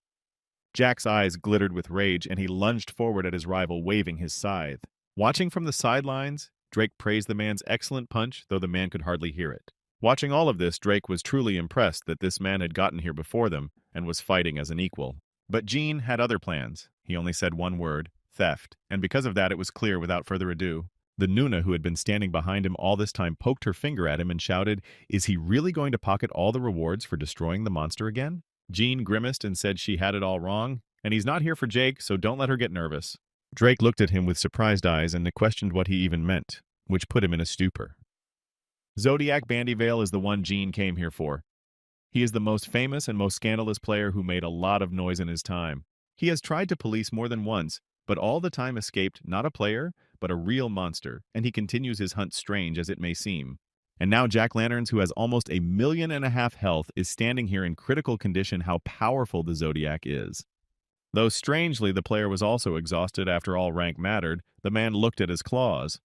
Jack's eyes glittered with rage, and he lunged forward at his rival, waving his scythe. Watching from the sidelines, Drake praised the man's excellent punch, though the man could hardly hear it. Watching all of this, Drake was truly impressed that this man had gotten here before them and was fighting as an equal. But Jean had other plans. He only said one word, theft, and because of that it was clear without further ado. The Nuna, who had been standing behind him all this time, poked her finger at him and shouted, "Is he really going to pocket all the rewards for destroying the monster again?" Jean grimaced and said she had it all wrong, and he's not here for Jake, so don't let her get nervous. Drake looked at him with surprised eyes and questioned what he even meant, which put him in a stupor. Zodiac Bandyvale is the one Jean came here for. He is the most famous and most scandalous player who made a lot of noise in his time. He has tried to police more than once, but all the time escaped not a player, but a real monster, and he continues his hunt, strange as it may seem. And now Jack-Lanterns, who has almost 1.5 million health, is standing here in critical condition. How powerful the Zodiac is. Though strangely, the player was also exhausted after all rank mattered, the man looked at his claws.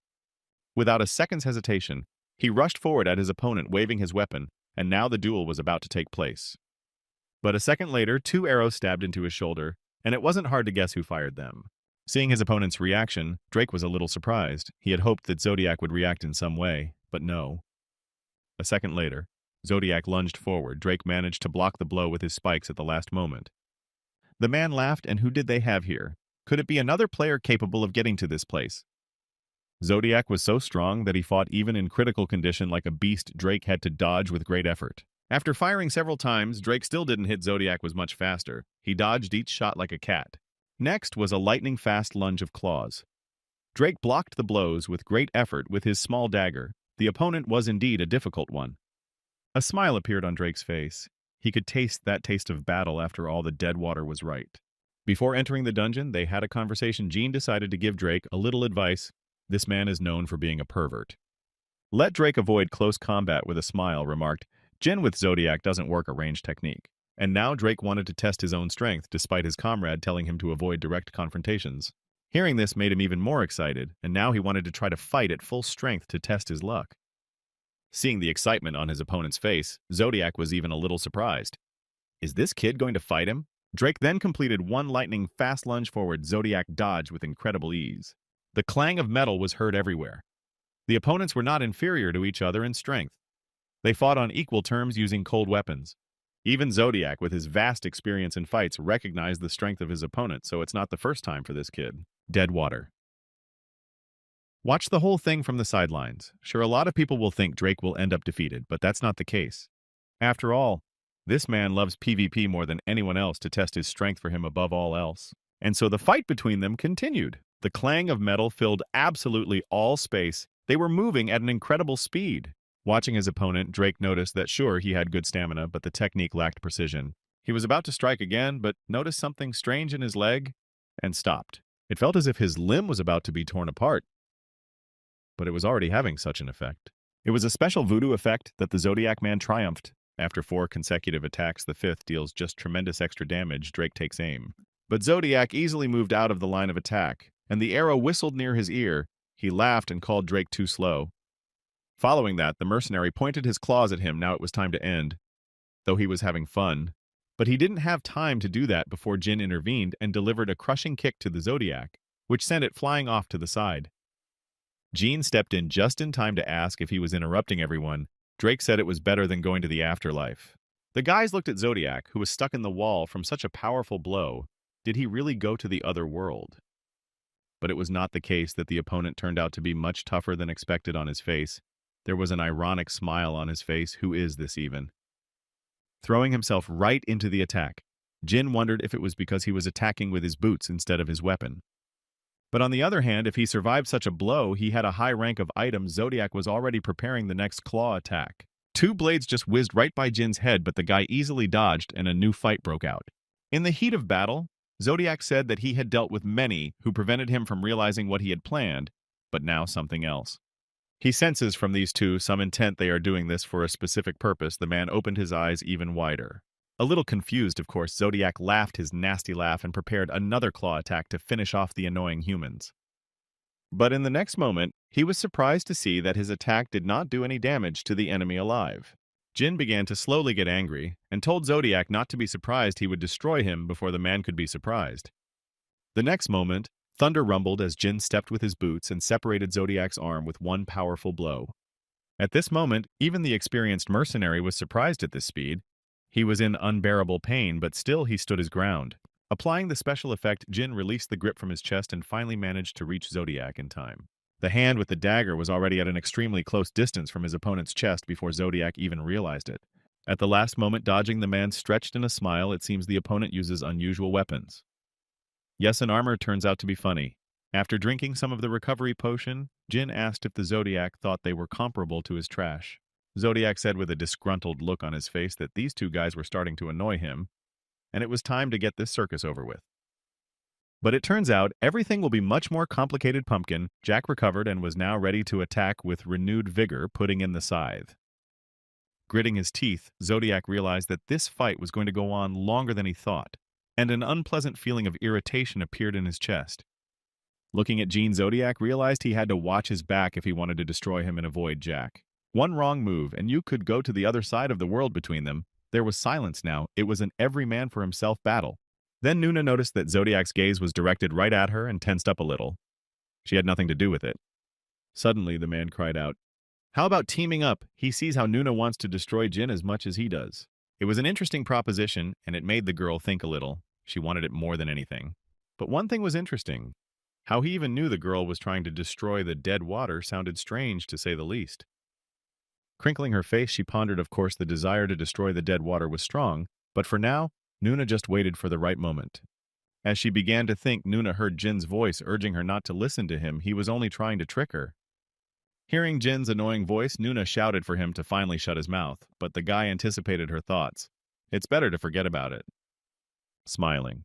Without a second's hesitation, he rushed forward at his opponent waving his weapon, and now the duel was about to take place. But a second later, two arrows stabbed into his shoulder, and it wasn't hard to guess who fired them. Seeing his opponent's reaction, Drake was a little surprised. He had hoped that Zodiac would react in some way, but no. A second later, Zodiac lunged forward. Drake managed to block the blow with his spikes at the last moment. The man laughed, and who did they have here? Could it be another player capable of getting to this place? Zodiac was so strong that he fought even in critical condition like a beast Drake had to dodge with great effort. After firing several times, Drake still didn't hit Zodiac was much faster. He dodged each shot like a cat. Next was a lightning-fast lunge of claws. Drake blocked the blows with great effort with his small dagger. The opponent was indeed a difficult one. A smile appeared on Drake's face. He could taste that taste of battle after all the dead water was right. Before entering the dungeon, they had a conversation. Jean decided to give Drake a little advice. This man is known for being a pervert. Let Drake avoid close combat with a smile, remarked. Jin with Zodiac doesn't work a ranged technique. And now Drake wanted to test his own strength, despite his comrade telling him to avoid direct confrontations. Hearing this made him even more excited, and now he wanted to try to fight at full strength to test his luck. Seeing the excitement on his opponent's face, Zodiac was even a little surprised. Is this kid going to fight him? Drake then completed one lightning fast lunge forward. Zodiac dodged with incredible ease. The clang of metal was heard everywhere. The opponents were not inferior to each other in strength. They fought on equal terms using cold weapons. Even Zodiac, with his vast experience in fights, recognized the strength of his opponent, so it's not the first time for this kid. Dead water. Watch the whole thing from the sidelines. Sure, a lot of people will think Drake will end up defeated, but that's not the case. After all, this man loves PvP more than anyone else to test his strength for him above all else. And so the fight between them continued. The clang of metal filled absolutely all space. They were moving at an incredible speed. Watching his opponent, Drake noticed that sure, he had good stamina, but the technique lacked precision. He was about to strike again, but noticed something strange in his leg and stopped. It felt as if his limb was about to be torn apart, but it was already having such an effect. It was a special voodoo effect that the Zodiac man triumphed. After 4 consecutive attacks, the 5th deals just tremendous extra damage. Drake takes aim. But Zodiac easily moved out of the line of attack, and the arrow whistled near his ear. He laughed and called Drake too slow. Following that, the mercenary pointed his claws at him. Now it was time to end, though he was having fun. But he didn't have time to do that before Jin intervened and delivered a crushing kick to the Zodiac, which sent it flying off to the side. Jean stepped in just in time to ask if he was interrupting everyone. Drake said it was better than going to the afterlife. The guys looked at Zodiac, who was stuck in the wall from such a powerful blow. Did he really go to the other world? But it was not the case. That the opponent turned out to be much tougher than expected. On his face, there was an ironic smile on his face. Who is this even? Throwing himself right into the attack, Jin wondered if it was because he was attacking with his boots instead of his weapon. But on the other hand, if he survived such a blow, he had a high rank of items. Zodiac was already preparing the next claw attack. 2 blades just whizzed right by Jin's head, but the guy easily dodged and a new fight broke out. In the heat of battle, Zodiac said that he had dealt with many who prevented him from realizing what he had planned, but now something else. He senses from these two some intent. They are doing this for a specific purpose. The man opened his eyes even wider. A little confused, of course, Zodiac laughed his nasty laugh and prepared another claw attack to finish off the annoying humans. But in the next moment, he was surprised to see that his attack did not do any damage to the enemy alive. Jin began to slowly get angry and told Zodiac not to be surprised. He would destroy him before the man could be surprised. The next moment, thunder rumbled as Jin stepped with his boots and separated Zodiac's arm with one powerful blow. At this moment, even the experienced mercenary was surprised at this speed. He was in unbearable pain, but still he stood his ground. Applying the special effect, Jin released the grip from his chest and finally managed to reach Zodiac in time. The hand with the dagger was already at an extremely close distance from his opponent's chest before Zodiac even realized it. At the last moment, dodging, the man stretched in a smile. It seems the opponent uses unusual weapons. Yes, an armor turns out to be funny. After drinking some of the recovery potion, Jin asked if the Zodiac thought they were comparable to his trash. Zodiac said with a disgruntled look on his face that these two guys were starting to annoy him, and it was time to get this circus over with. But it turns out everything will be much more complicated. Pumpkin, Jack recovered and was now ready to attack with renewed vigor, putting in the scythe. Gritting his teeth, Zodiac realized that this fight was going to go on longer than he thought. and an unpleasant feeling of irritation appeared in his chest. Looking at Gene, Zodiac realized he had to watch his back if he wanted to destroy him and avoid Jack. One wrong move, and you could go to the other side of the world between them. There was silence now. It was an every man for himself battle. Then Nuna noticed that Zodiac's gaze was directed right at her and tensed up a little. She had nothing to do with it. Suddenly, the man cried out, "How about teaming up? He sees how Nuna wants to destroy Jin as much as he does." It was an interesting proposition, and it made the girl think a little. She wanted it more than anything. But one thing was interesting. How he even knew the girl was trying to destroy the dead water sounded strange, to say the least. Crinkling her face, she pondered. Of course, the desire to destroy the dead water was strong, but for now, Nuna just waited for the right moment. As she began to think, Nuna heard Jin's voice urging her not to listen to him. He was only trying to trick her. Hearing Jin's annoying voice, Nuna shouted for him to finally shut his mouth, but the guy anticipated her thoughts. It's better to forget about it. Smiling,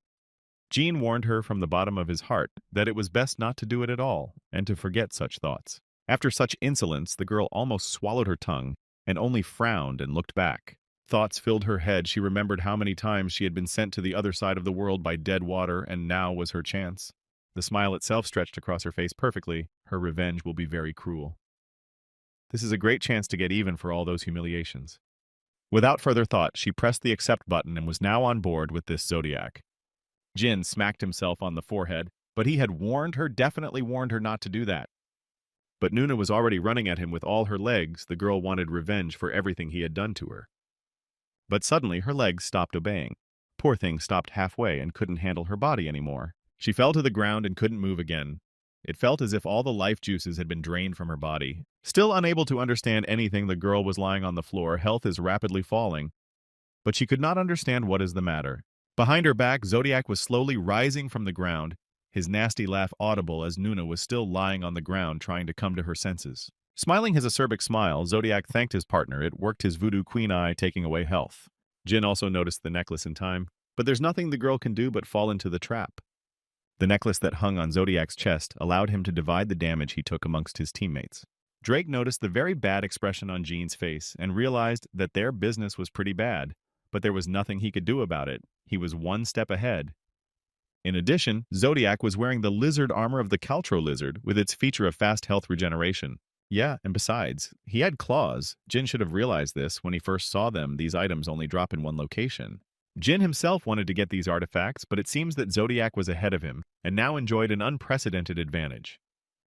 Jin warned her from the bottom of his heart that it was best not to do it at all and to forget such thoughts. After such insolence, the girl almost swallowed her tongue and only frowned and looked back. Thoughts filled her head. She remembered how many times she had been sent to the other side of the world by dead water, and now was her chance. The smile itself stretched across her face perfectly. Her revenge will be very cruel. This is a great chance to get even for all those humiliations. Without further thought, she pressed the accept button and was now on board with this Zodiac. Jin smacked himself on the forehead, but he had definitely warned her not to do that. But Nuna was already running at him with all her legs. The girl wanted revenge for everything he had done to her. But suddenly her legs stopped obeying. Poor thing stopped halfway and couldn't handle her body anymore. She fell to the ground and couldn't move again. It felt as if all the life juices had been drained from her body. Still unable to understand anything, the girl was lying on the floor. Health is rapidly falling, but she could not understand what is the matter. Behind her back, Zodiac was slowly rising from the ground, his nasty laugh audible as Nuna was still lying on the ground trying to come to her senses. Smiling his acerbic smile, Zodiac thanked his partner. It worked his voodoo queen eye, taking away health. Jin also noticed the necklace in time, but there's nothing the girl can do but fall into the trap. The necklace that hung on Zodiac's chest allowed him to divide the damage he took amongst his teammates. Drake noticed the very bad expression on Jin's face and realized that their business was pretty bad, but there was nothing he could do about it. He was one step ahead. In addition, Zodiac was wearing the lizard armor of the Caltro lizard with its feature of fast health regeneration. Yeah, and besides, he had claws. Jin should have realized this when he first saw them. These items only drop in one location. Jin himself wanted to get these artifacts, but it seems that Zodiac was ahead of him and now enjoyed an unprecedented advantage.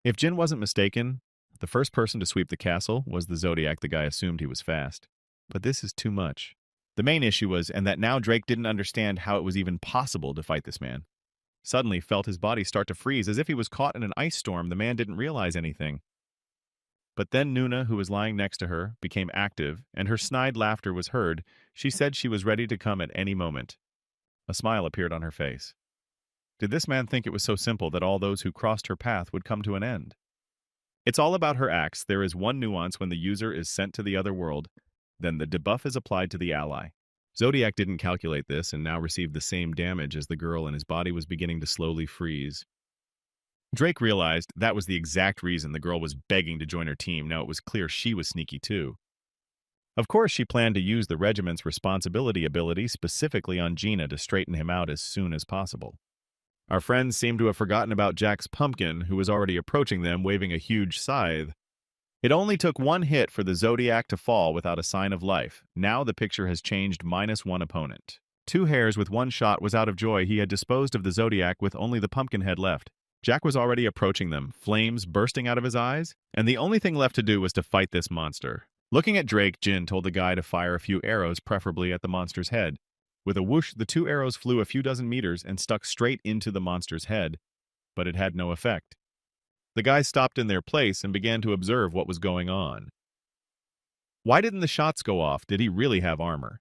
If Jin wasn't mistaken, the first person to sweep the castle was the Zodiac. The guy assumed he was fast. But this is too much. The main issue was, and that now Drake didn't understand how it was even possible to fight this man. Suddenly felt his body start to freeze as if he was caught in an ice storm. The man didn't realize anything. But then Nuna, who was lying next to her, became active, and her snide laughter was heard. She said she was ready to come at any moment. A smile appeared on her face. Did this man think it was so simple that all those who crossed her path would come to an end? It's all about her acts. There is one nuance: when the user is sent to the other world, then the debuff is applied to the ally. Zodiac didn't calculate this and now received the same damage as the girl, and his body was beginning to slowly freeze. Drake realized that was the exact reason the girl was begging to join her team. Now it was clear she was sneaky too. Of course, she planned to use the regiment's responsibility ability specifically on Gina to straighten him out as soon as possible. Our friends seemed to have forgotten about Jack's pumpkin, who was already approaching them, waving a huge scythe. It only took one hit for the Zodiac to fall without a sign of life. Now the picture has changed: -1 opponent. 2 hairs with 1 shot was out of joy. He had disposed of the Zodiac with only the pumpkin head left. Jack was already approaching them, flames bursting out of his eyes, and the only thing left to do was to fight this monster. Looking at Drake, Jin told the guy to fire a few arrows, preferably at the monster's head. With a whoosh, the 2 arrows flew a few dozen meters and stuck straight into the monster's head, but it had no effect. The guys stopped in their place and began to observe what was going on. Why didn't the shots go off? Did he really have armor?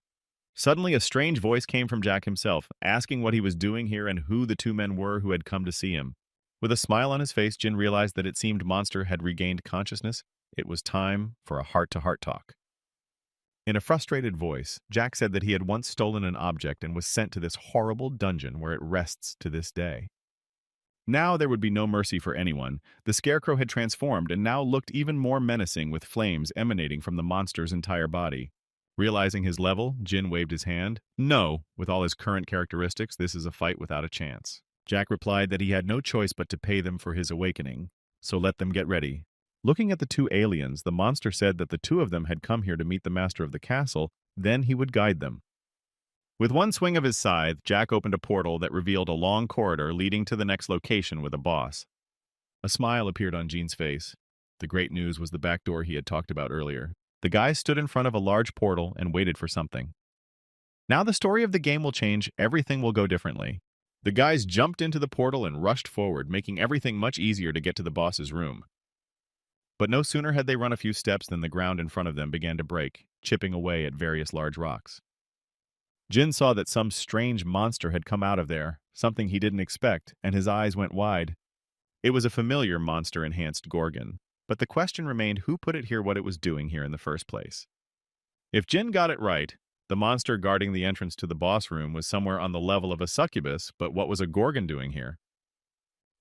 Suddenly, a strange voice came from Jack himself, asking what he was doing here and who the 2 men were who had come to see him. With a smile on his face, Jin realized that it seemed Monster had regained consciousness. It was time for a heart-to-heart talk. In a frustrated voice, Jack said that he had once stolen an object and was sent to this horrible dungeon where it rests to this day. Now there would be no mercy for anyone. The scarecrow had transformed and now looked even more menacing, with flames emanating from the monster's entire body. Realizing his level, Jin waved his hand. No, with all his current characteristics, this is a fight without a chance. Jack replied that he had no choice but to pay them for his awakening, so let them get ready. Looking at the two aliens, the monster said that the two of them had come here to meet the master of the castle, then he would guide them. With one swing of his scythe, Jack opened a portal that revealed a long corridor leading to the next location with a boss. A smile appeared on Jin's face. The great news was the back door he had talked about earlier. The guy stood in front of a large portal and waited for something. Now the story of the game will change, everything will go differently. The guys jumped into the portal and rushed forward, making everything much easier to get to the boss's room. But no sooner had they run a few steps than the ground in front of them began to break, chipping away at various large rocks. Jin saw that some strange monster had come out of there, something he didn't expect, and his eyes went wide. It was a familiar monster-enhanced Gorgon, but the question remained who put it here, what it was doing here in the first place. If Jin got it right, the monster guarding the entrance to the boss room was somewhere on the level of a succubus, but what was a Gorgon doing here?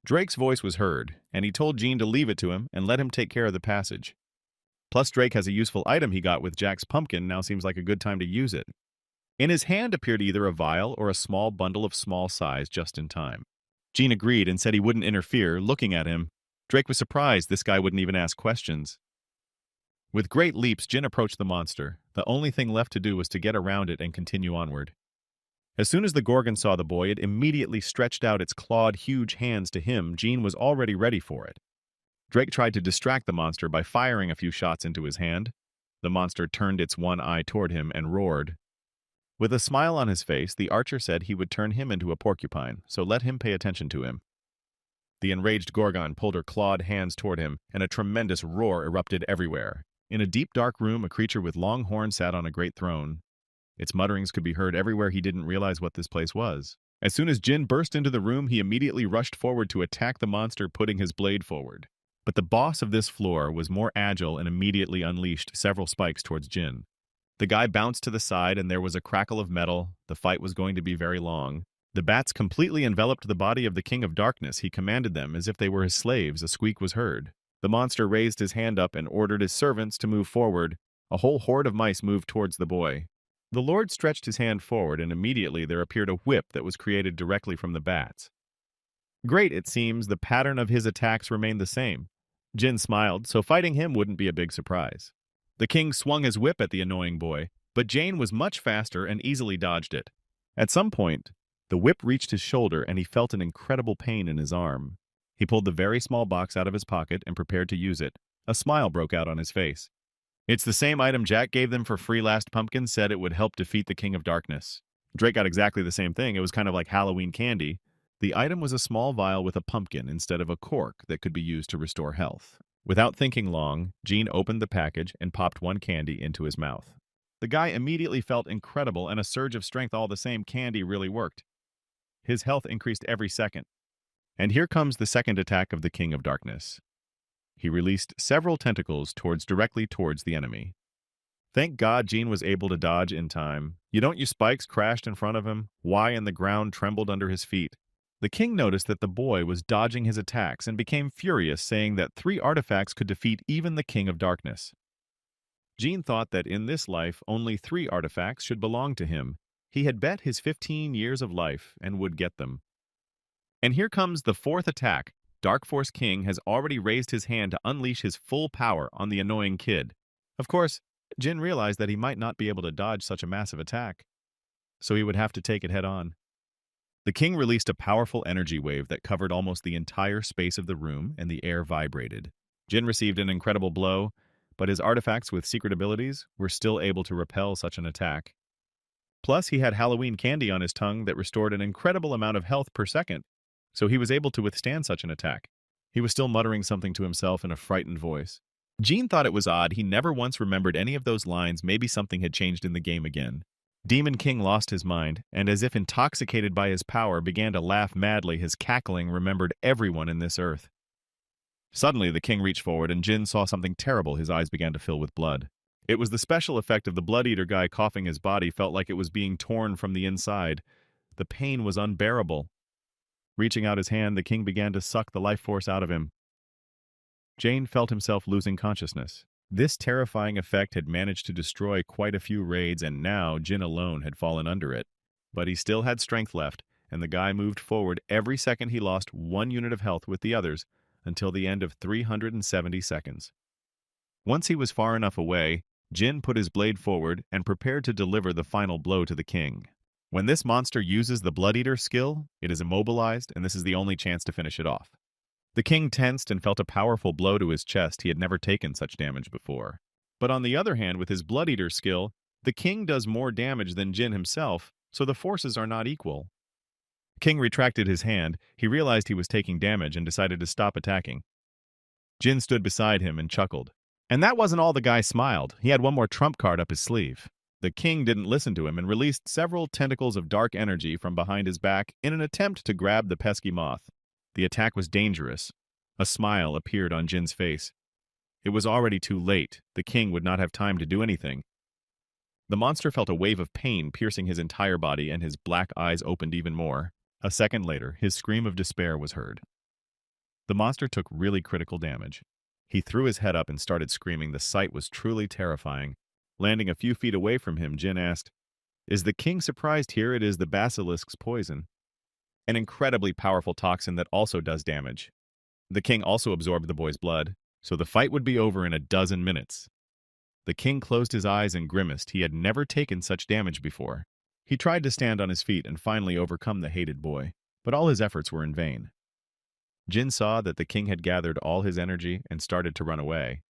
Drake's voice was heard, and he told Jin to leave it to him and let him take care of the passage. Plus, Drake has a useful item he got with Jack's pumpkin, now seems like a good time to use it. In his hand appeared either a vial or a small bundle of small size just in time. Jin agreed and said he wouldn't interfere, looking at him. Drake was surprised this guy wouldn't even ask questions. With great leaps, Jin approached the monster. The only thing left to do was to get around it and continue onward. As soon as the Gorgon saw the boy, it immediately stretched out its clawed, huge hands to him. Jin was already ready for it. Drake tried to distract the monster by firing a few shots into his hand. The monster turned its one eye toward him and roared. With a smile on his face, the archer said he would turn him into a porcupine, so let him pay attention to him. The enraged Gorgon pulled her clawed hands toward him, and a tremendous roar erupted everywhere. In a deep, dark room, a creature with long horns sat on a great throne. Its mutterings could be heard everywhere. He didn't realize what this place was. As soon as Jin burst into the room, he immediately rushed forward to attack the monster, putting his blade forward. But the boss of this floor was more agile and immediately unleashed several spikes towards Jin. The guy bounced to the side and there was a crackle of metal. The fight was going to be very long. The bats completely enveloped the body of the King of Darkness. He commanded them as if they were his slaves. A squeak was heard. The monster raised his hand up and ordered his servants to move forward. A whole horde of mice moved towards the boy. The Lord stretched his hand forward and immediately there appeared a whip that was created directly from the bats. Great, it seems, the pattern of his attacks remained the same. Jin smiled, so fighting him wouldn't be a big surprise. The king swung his whip at the annoying boy, but Jane was much faster and easily dodged it. At some point, the whip reached his shoulder and he felt an incredible pain in his arm. He pulled the very small box out of his pocket and prepared to use it. A smile broke out on his face. It's the same item Jack gave them for free last. Pumpkin said it would help defeat the King of Darkness. Drake got exactly the same thing. It was kind of like Halloween candy. The item was a small vial with a pumpkin instead of a cork that could be used to restore health. Without thinking long, Gene opened the package and popped one candy into his mouth. The guy immediately felt incredible and a surge of strength. All the same, candy really worked. His health increased every second. And here comes the second attack of the King of Darkness. He released several tentacles directly towards the enemy. Thank God Gene was able to dodge in time. You don't use spikes crashed in front of him. Why and the ground trembled under his feet. The king noticed that the boy was dodging his attacks and became furious, saying that 3 artifacts could defeat even the King of Darkness. Gene thought that in this life only 3 artifacts should belong to him. He had bet his 15 years of life and would get them. And here comes the 4th attack. Dark Force King has already raised his hand to unleash his full power on the annoying kid. Of course, Jin realized that he might not be able to dodge such a massive attack, so he would have to take it head on. The king released a powerful energy wave that covered almost the entire space of the room, and the air vibrated. Jin received an incredible blow, but his artifacts with secret abilities were still able to repel such an attack. Plus, he had Halloween candy on his tongue that restored an incredible amount of health per second, so he was able to withstand such an attack. He was still muttering something to himself in a frightened voice. Gene thought it was odd. He never once remembered any of those lines. Maybe something had changed in the game again. Demon King lost his mind, and as if intoxicated by his power, began to laugh madly. His cackling remembered everyone in this earth. Suddenly, the king reached forward, and Jin saw something terrible. His eyes began to fill with blood. It was the special effect of the blood-eater guy coughing. His body felt like it was being torn from the inside. The pain was unbearable. Reaching out his hand, the king began to suck the life force out of him. Jane felt himself losing consciousness. This terrifying effect had managed to destroy quite a few raids, and now Jin alone had fallen under it. But he still had strength left, and the guy moved forward every second he lost 1 unit of health with the others, until the end of 370 seconds. Once he was far enough away, Jin put his blade forward and prepared to deliver the final blow to the king. When this monster uses the Blood Eater skill, it is immobilized, and this is the only chance to finish it off. The king tensed and felt a powerful blow to his chest. He had never taken such damage before. But on the other hand, with his Blood Eater skill, the king does more damage than Jin himself, so the forces are not equal. King retracted his hand. He realized he was taking damage and decided to stop attacking. Jin stood beside him and chuckled. And that wasn't all. The guy smiled. He had one more trump card up his sleeve. The king didn't listen to him and released several tentacles of dark energy from behind his back in an attempt to grab the pesky moth. The attack was dangerous. A smile appeared on Jin's face. It was already too late. The king would not have time to do anything. The monster felt a wave of pain piercing his entire body, and his black eyes opened even more. A second later, his scream of despair was heard. The monster took really critical damage. He threw his head up and started screaming. The sight was truly terrifying. Landing a few feet away from him, Jin asked, "Is the king surprised here it is the basilisk's poison? An incredibly powerful toxin that also does damage. The king also absorbed the boy's blood, so the fight would be over in a dozen minutes." The king closed his eyes and grimaced. He had never taken such damage before. He tried to stand on his feet and finally overcome the hated boy, but all his efforts were in vain. Jin saw that the king had gathered all his energy and started to run away.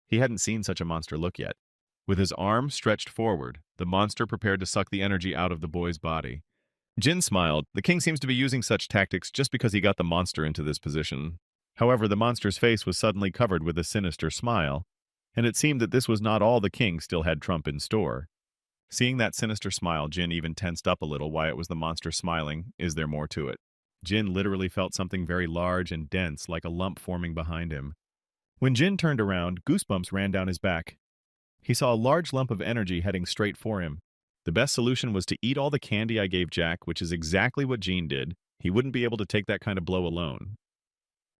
He hadn't seen such a monster look yet. With his arm stretched forward, the monster prepared to suck the energy out of the boy's body. Jin smiled. The king seems to be using such tactics just because he got the monster into this position. However, the monster's face was suddenly covered with a sinister smile, and it seemed that this was not all. The king still had trump in store. Seeing that sinister smile, Jin even tensed up a little. Why it was the monster smiling? Is there more to it? Jin literally felt something very large and dense, like a lump forming behind him. When Jin turned around, goosebumps ran down his back. He saw a large lump of energy heading straight for him. The best solution was to eat all the candy I gave Jack, which is exactly what Jin did. He wouldn't be able to take that kind of blow alone.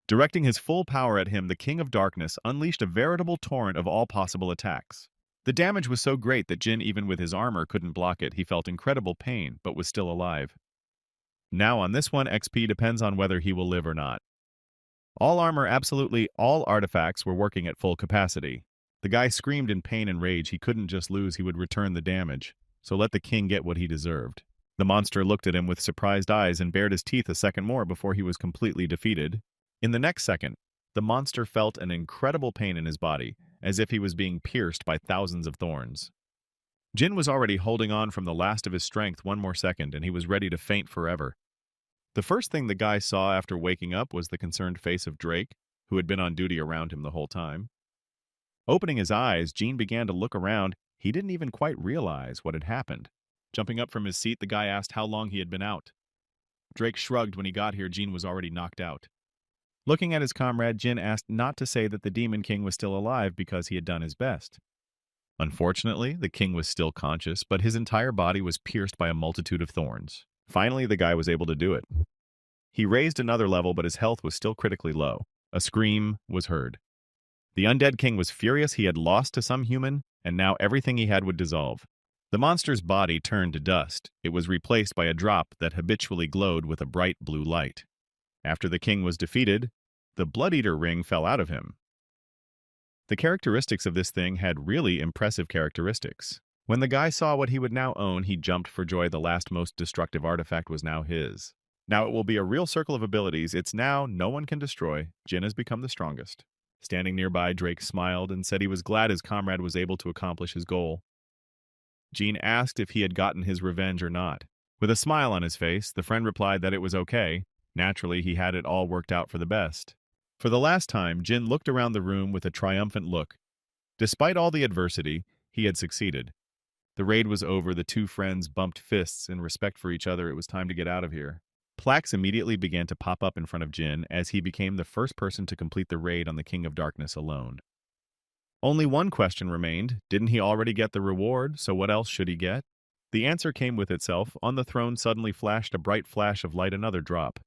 Directing his full power at him, the King of Darkness unleashed a veritable torrent of all possible attacks. The damage was so great that Jin, even with his armor, couldn't block it. He felt incredible pain, but was still alive. Now on this one, XP depends on whether he will live or not. All armor, absolutely all artifacts were working at full capacity. The guy screamed in pain and rage. He couldn't just lose, he would return the damage. So let the king get what he deserved. The monster looked at him with surprised eyes and bared his teeth a second more before he was completely defeated. In the next second, the monster felt an incredible pain in his body, as if he was being pierced by thousands of thorns. Jin was already holding on from the last of his strength. One more second, and he was ready to faint forever. The first thing the guy saw after waking up was the concerned face of Drake, who had been on duty around him the whole time. Opening his eyes, Jin began to look around. He didn't even quite realize what had happened. Jumping up from his seat, the guy asked how long he had been out. Drake shrugged. When he got here, Jin was already knocked out. Looking at his comrade, Jin asked not to say that the Demon King was still alive because he had done his best. Unfortunately, the king was still conscious, but his entire body was pierced by a multitude of thorns. Finally, the guy was able to do it. He raised another level, but his health was still critically low. A scream was heard. The undead king was furious. He had lost to some human, and now everything he had would dissolve. The monster's body turned to dust. It was replaced by a drop that habitually glowed with a bright blue light. After the king was defeated, the Blood Eater ring fell out of him. The characteristics of this thing had really impressive characteristics. When the guy saw what he would now own, he jumped for joy. The last most destructive artifact was now his. Now it will be a real circle of abilities. It's now no one can destroy. Jin has become the strongest. Standing nearby, Drake smiled and said he was glad his comrade was able to accomplish his goal. Jin asked if he had gotten his revenge or not. With a smile on his face, the friend replied that it was okay. Naturally, he had it all worked out for the best. For the last time, Jin looked around the room with a triumphant look. Despite all the adversity, he had succeeded. The raid was over. The two friends bumped fists in respect for each other. It was time to get out of here. Plaques immediately began to pop up in front of Jin as he became the first person to complete the raid on the King of Darkness alone. Only one question remained. Didn't he already get the reward, so what else should he get? The answer came with itself. On the throne suddenly flashed a bright flash of light, another drop.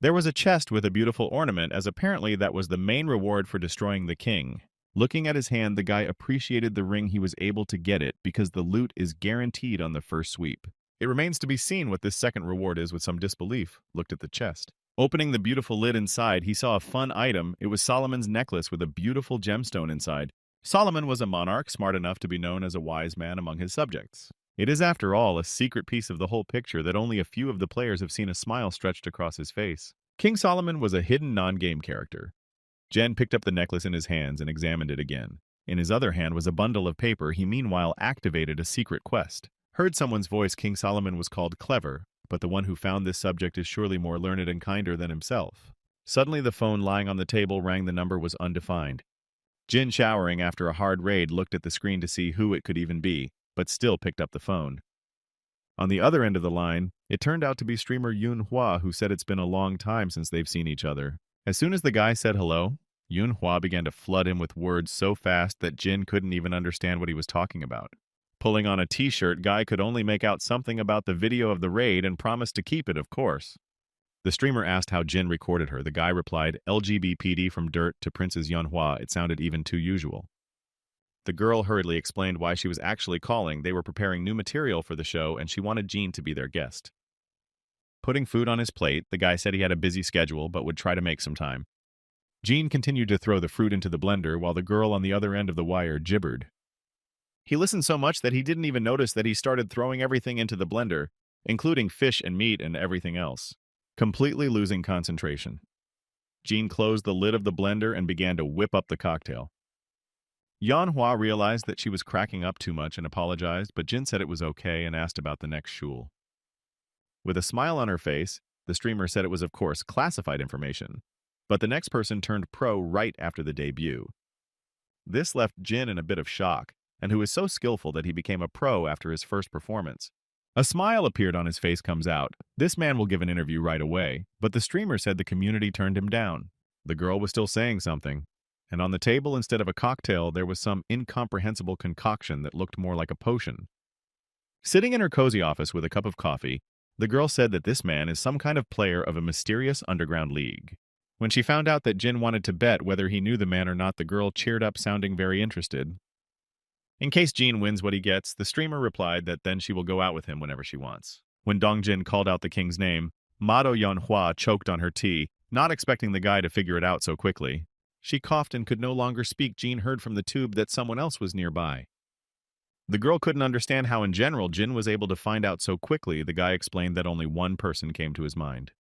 There was a chest with a beautiful ornament, as apparently that was the main reward for destroying the king. Looking at his hand, the guy appreciated the ring he was able to get it because the loot is guaranteed on the first sweep. It remains to be seen what this second reward is. With some disbelief, looked at the chest. Opening the beautiful lid inside, he saw a fun item. It was Solomon's necklace with a beautiful gemstone inside. Solomon was a monarch smart enough to be known as a wise man among his subjects. It is, after all, a secret piece of the whole picture that only a few of the players have seen a smile stretched across his face. King Solomon was a hidden non-game character. Jen picked up the necklace in his hands and examined it again. In his other hand was a bundle of paper. He meanwhile activated a secret quest. Heard someone's voice. King Solomon was called clever, but the one who found this subject is surely more learned and kinder than himself. Suddenly the phone lying on the table rang. The number was undefined. Jin, showering after a hard raid, looked at the screen to see who it could even be, but still picked up the phone. On the other end of the line, it turned out to be streamer Yoon Hwa, who said it's been a long time since they've seen each other. As soon as the guy said hello, Yoon Hwa began to flood him with words so fast that Jin couldn't even understand what he was talking about. Pulling on a t-shirt, Guy could only make out something about the video of the raid and promised to keep it, of course. The streamer asked how Jin recorded her. The guy replied, LGBPD from dirt to Princess Yeonhwa. It sounded even too usual. The girl hurriedly explained why she was actually calling. They were preparing new material for the show, and she wanted Jin to be their guest. Putting food on his plate, the guy said he had a busy schedule but would try to make some time. Jin continued to throw the fruit into the blender while the girl on the other end of the wire gibbered. He listened so much that he didn't even notice that he started throwing everything into the blender, including fish and meat and everything else. Completely losing concentration. Jin closed the lid of the blender and began to whip up the cocktail. Yeonhwa realized that she was cracking up too much and apologized, but Jin said it was okay and asked about the next shul. With a smile on her face, the streamer said it was, of course, classified information, but the next person turned pro right after the debut. This left Jin in a bit of shock, and who was so skillful that he became a pro after his first performance. A smile appeared on his face. Comes out. This man will give an interview right away, but the streamer said the community turned him down. The girl was still saying something, and on the table, instead of a cocktail, there was some incomprehensible concoction that looked more like a potion. Sitting in her cozy office with a cup of coffee, the girl said that this man is some kind of player of a mysterious underground league. When she found out that Jin wanted to bet whether he knew the man or not, the girl cheered up, sounding very interested. In case Jin wins what he gets, the streamer replied that then she will go out with him whenever she wants. When Dongjin called out the king's name, Mado Yeonhwa choked on her tea, not expecting the guy to figure it out so quickly. She coughed and could no longer speak. Jin heard from the tube that someone else was nearby. The girl couldn't understand how in general Jin was able to find out so quickly. The guy explained that only one person came to his mind.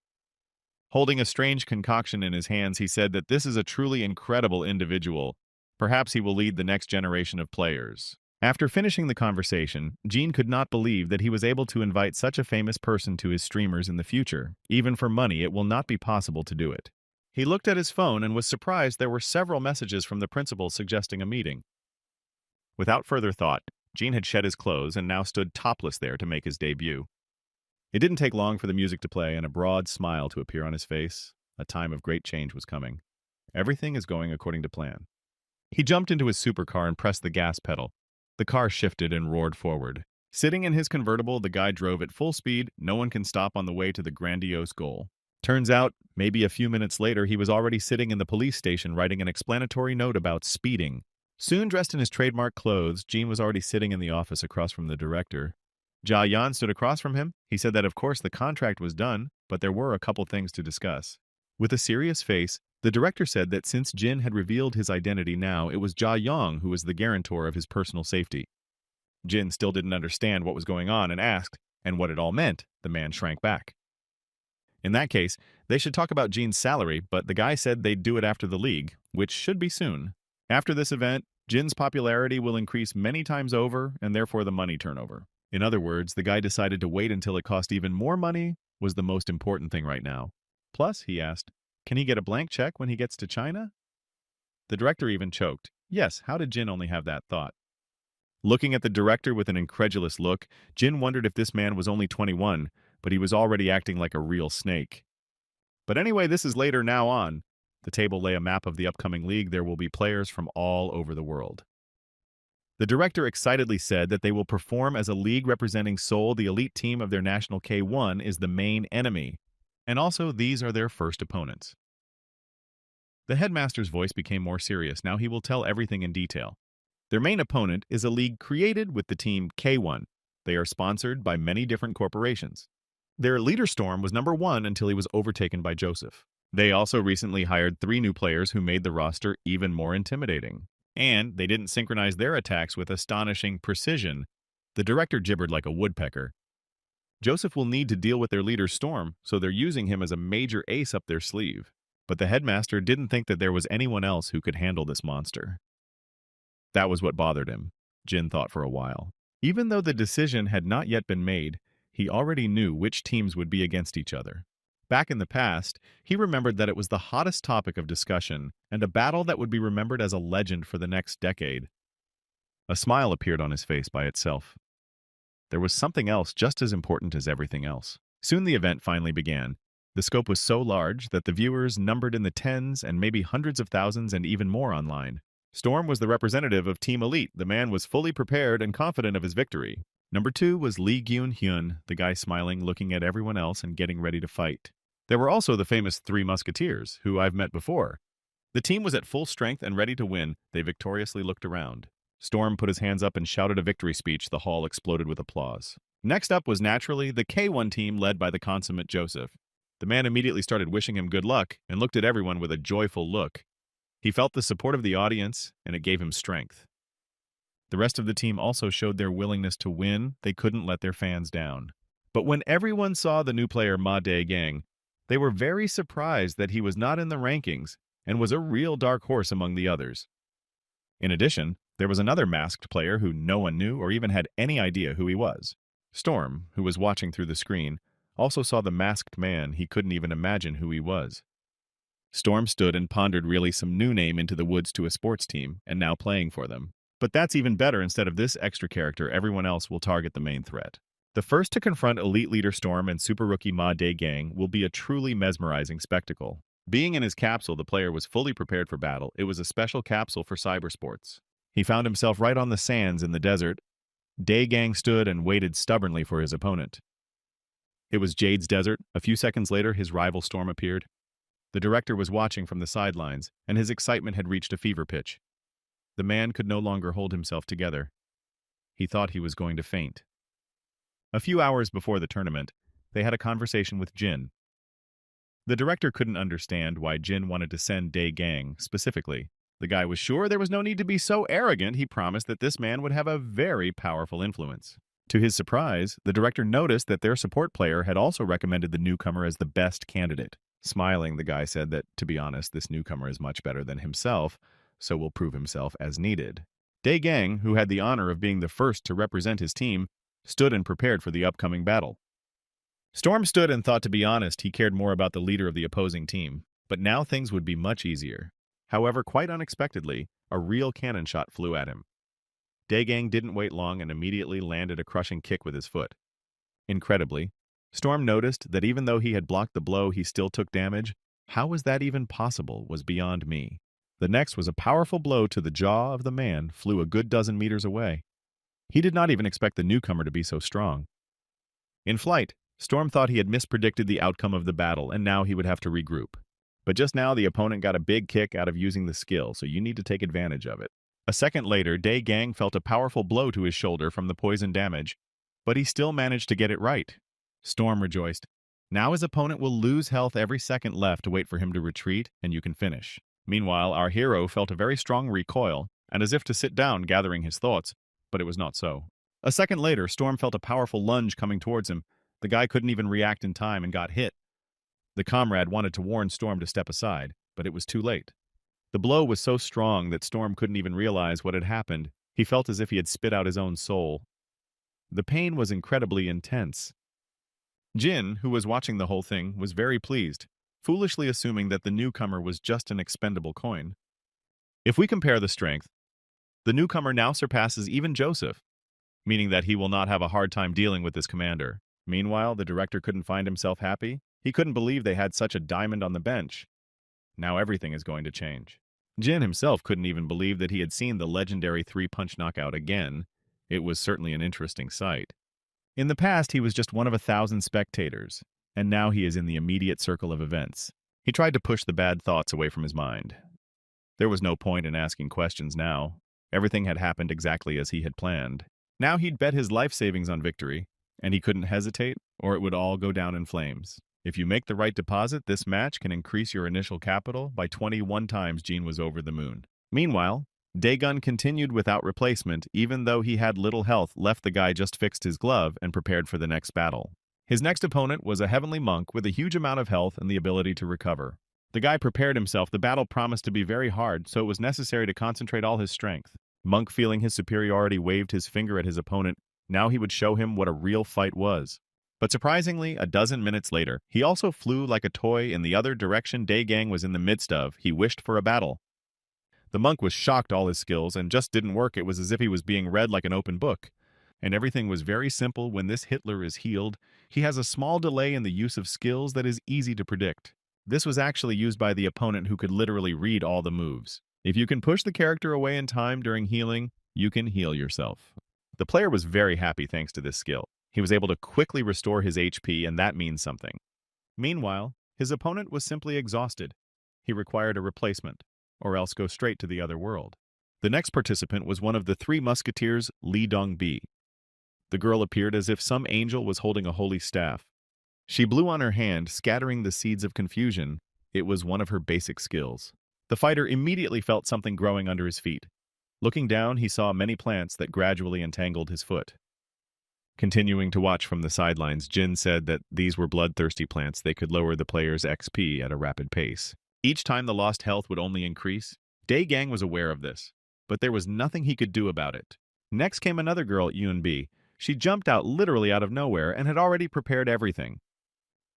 Holding a strange concoction in his hands, he said that this is a truly incredible individual. Perhaps he will lead the next generation of players. After finishing the conversation, Jin could not believe that he was able to invite such a famous person to his streamers in the future. Even for money, it will not be possible to do it. He looked at his phone and was surprised there were several messages from the principal suggesting a meeting. Without further thought, Jin had shed his clothes and now stood topless there to make his debut. It didn't take long for the music to play and a broad smile to appear on his face. A time of great change was coming. Everything is going according to plan. He jumped into his supercar and pressed the gas pedal. The car shifted and roared forward. Sitting in his convertible, the guy drove at full speed. No one can stop on the way to the grandiose goal. Turns out, maybe a few minutes later, he was already sitting in the police station writing an explanatory note about speeding. Soon dressed in his trademark clothes, Jin was already sitting in the office across from the director. Ja Yan stood across from him. He said that of course the contract was done, but there were a couple things to discuss. With a serious face, the director said that since Jin had revealed his identity now, it was Ja Yong who was the guarantor of his personal safety. Jin still didn't understand what was going on and asked, and what it all meant. The man shrank back. In that case, they should talk about Jin's salary, but the guy said they'd do it after the league, which should be soon. After this event, Jin's popularity will increase many times over, and therefore the money turnover. In other words, the guy decided to wait until it cost even more money was the most important thing right now. Plus, he asked, can he get a blank check when he gets to China? The director even choked. Yes, how did Jin only have that thought? Looking at the director with an incredulous look, Jin wondered if this man was only 21, but he was already acting like a real snake. But anyway, this is later. Now on. The table lay a map of the upcoming league. There will be players from all over the world. The director excitedly said that they will perform as a league representing Seoul. The elite team of their national K1 is the main enemy. And also, these are their first opponents. The headmaster's voice became more serious. Now he will tell everything in detail. Their main opponent is a league created with the team K1. They are sponsored by many different corporations. Their leader Storm was number 1 until he was overtaken by Joseph. They also recently hired 3 new players who made the roster even more intimidating. And they didn't synchronize their attacks with astonishing precision. The director gibbered like a woodpecker. Joseph will need to deal with their leader Storm, so they're using him as a major ace up their sleeve. But the headmaster didn't think that there was anyone else who could handle this monster. That was what bothered him, Jin thought for a while. Even though the decision had not yet been made, he already knew which teams would be against each other. Back in the past, he remembered that it was the hottest topic of discussion and a battle that would be remembered as a legend for the next decade. A smile appeared on his face by itself. There was something else just as important as everything else. Soon the event finally began. The scope was so large that the viewers numbered in the tens and maybe hundreds of thousands and even more online. Storm was the representative of Team Elite. The man was fully prepared and confident of his victory. Number 2 was Lee Gyun-hyun, the guy smiling, looking at everyone else and getting ready to fight. There were also the famous 3 Musketeers, who I've met before. The team was at full strength and ready to win. They victoriously looked around. Storm put his hands up and shouted a victory speech. The hall exploded with applause. Next up was naturally the K1 team led by the consummate Joseph. The man immediately started wishing him good luck and looked at everyone with a joyful look. He felt the support of the audience, and it gave him strength. The rest of the team also showed their willingness to win. They couldn't let their fans down. But when everyone saw the new player Ma Dae-gang, they were very surprised that he was not in the rankings and was a real dark horse among the others. In addition, there was another masked player who no one knew or even had any idea who he was. Storm, who was watching through the screen, also saw the masked man. He couldn't even imagine who he was. Storm stood and pondered really some new name into the woods to a sports team, and now playing for them. But that's even better. Instead of this extra character, everyone else will target the main threat. The first to confront elite leader Storm and super rookie Ma Dae-gang will be a truly mesmerizing spectacle. Being in his capsule, the player was fully prepared for battle. It was a special capsule for cybersports. He found himself right on the sands in the desert. Dae-gang stood and waited stubbornly for his opponent. It was Jade's desert. A few seconds later, his rival Storm appeared. The director was watching from the sidelines, and his excitement had reached a fever pitch. The man could no longer hold himself together. He thought he was going to faint. A few hours before the tournament, they had a conversation with Jin. The director couldn't understand why Jin wanted to send Dae-gang specifically. The guy was sure there was no need to be so arrogant. He promised that this man would have a very powerful influence. To his surprise, the director noticed that their support player had also recommended the newcomer as the best candidate. Smiling, the guy said that, to be honest, this newcomer is much better than himself, so will prove himself as needed. Dae-gang, who had the honor of being the first to represent his team, stood and prepared for the upcoming battle. Storm stood and thought, to be honest, he cared more about the leader of the opposing team, but now things would be much easier. However, quite unexpectedly, a real cannon shot flew at him. Dae-gang didn't wait long and immediately landed a crushing kick with his foot. Incredibly, Storm noticed that even though he had blocked the blow, he still took damage. How was that even possible was beyond me. The next was a powerful blow to the jaw of the man, flew a good dozen meters away. He did not even expect the newcomer to be so strong. In flight, Storm thought he had mispredicted the outcome of the battle, and now he would have to regroup. But just now, the opponent got a big kick out of using the skill, so you need to take advantage of it. A second later, Dae-gang felt a powerful blow to his shoulder from the poison damage, but he still managed to get it right. Storm rejoiced. Now his opponent will lose health every second left to wait for him to retreat, and you can finish. Meanwhile, our hero felt a very strong recoil, and as if to sit down, gathering his thoughts, but it was not so. A second later, Storm felt a powerful lunge coming towards him. The guy couldn't even react in time and got hit. The comrade wanted to warn Storm to step aside, but it was too late. The blow was so strong that Storm couldn't even realize what had happened. He felt as if he had spit out his own soul. The pain was incredibly intense. Jin, who was watching the whole thing, was very pleased, foolishly assuming that the newcomer was just an expendable coin. If we compare the strength, the newcomer now surpasses even Joseph, meaning that he will not have a hard time dealing with this commander. Meanwhile, the director couldn't find himself happy. He couldn't believe they had such a diamond on the bench. Now everything is going to change. Jin himself couldn't even believe that he had seen the legendary three-punch knockout again. It was certainly an interesting sight. In the past, he was just one of 1,000 spectators, and now he is in the immediate circle of events. He tried to push the bad thoughts away from his mind. There was no point in asking questions now. Everything had happened exactly as he had planned. Now he'd bet his life savings on victory, and he couldn't hesitate, or it would all go down in flames. If you make the right deposit, this match can increase your initial capital by 21 times. Gene was over the moon. Meanwhile, Daegun continued without replacement, even though he had little health. Left the guy just fixed his glove and prepared for the next battle. His next opponent was a heavenly monk with a huge amount of health and the ability to recover. The guy prepared himself. The battle promised to be very hard, so it was necessary to concentrate all his strength. Monk, feeling his superiority, waved his finger at his opponent. Now he would show him what a real fight was. But surprisingly, a dozen minutes later, he also flew like a toy in the other direction Daegang was in the midst of. He wished for a battle. The monk was shocked. All his skills and just didn't work. It was as if he was being read like an open book. And everything was very simple. When this Hitler is healed, he has a small delay in the use of skills that is easy to predict. This was actually used by the opponent, who could literally read all the moves. If you can push the character away in time during healing, you can heal yourself. The player was very happy thanks to this skill. He was able to quickly restore his HP, and that means something. Meanwhile, his opponent was simply exhausted. He required a replacement, or else go straight to the other world. The next participant was one of the three musketeers, Lee Dong-bi. The girl appeared as if some angel was holding a holy staff. She blew on her hand, scattering the seeds of confusion. It was one of her basic skills. The fighter immediately felt something growing under his feet. Looking down, he saw many plants that gradually entangled his foot. Continuing to watch from the sidelines, Jin said that these were bloodthirsty plants. They could lower the player's XP at a rapid pace. Each time the lost health would only increase. Daegang was aware of this, but there was nothing he could do about it. Next came another girl, Yoon-bi. She jumped out literally out of nowhere and had already prepared everything.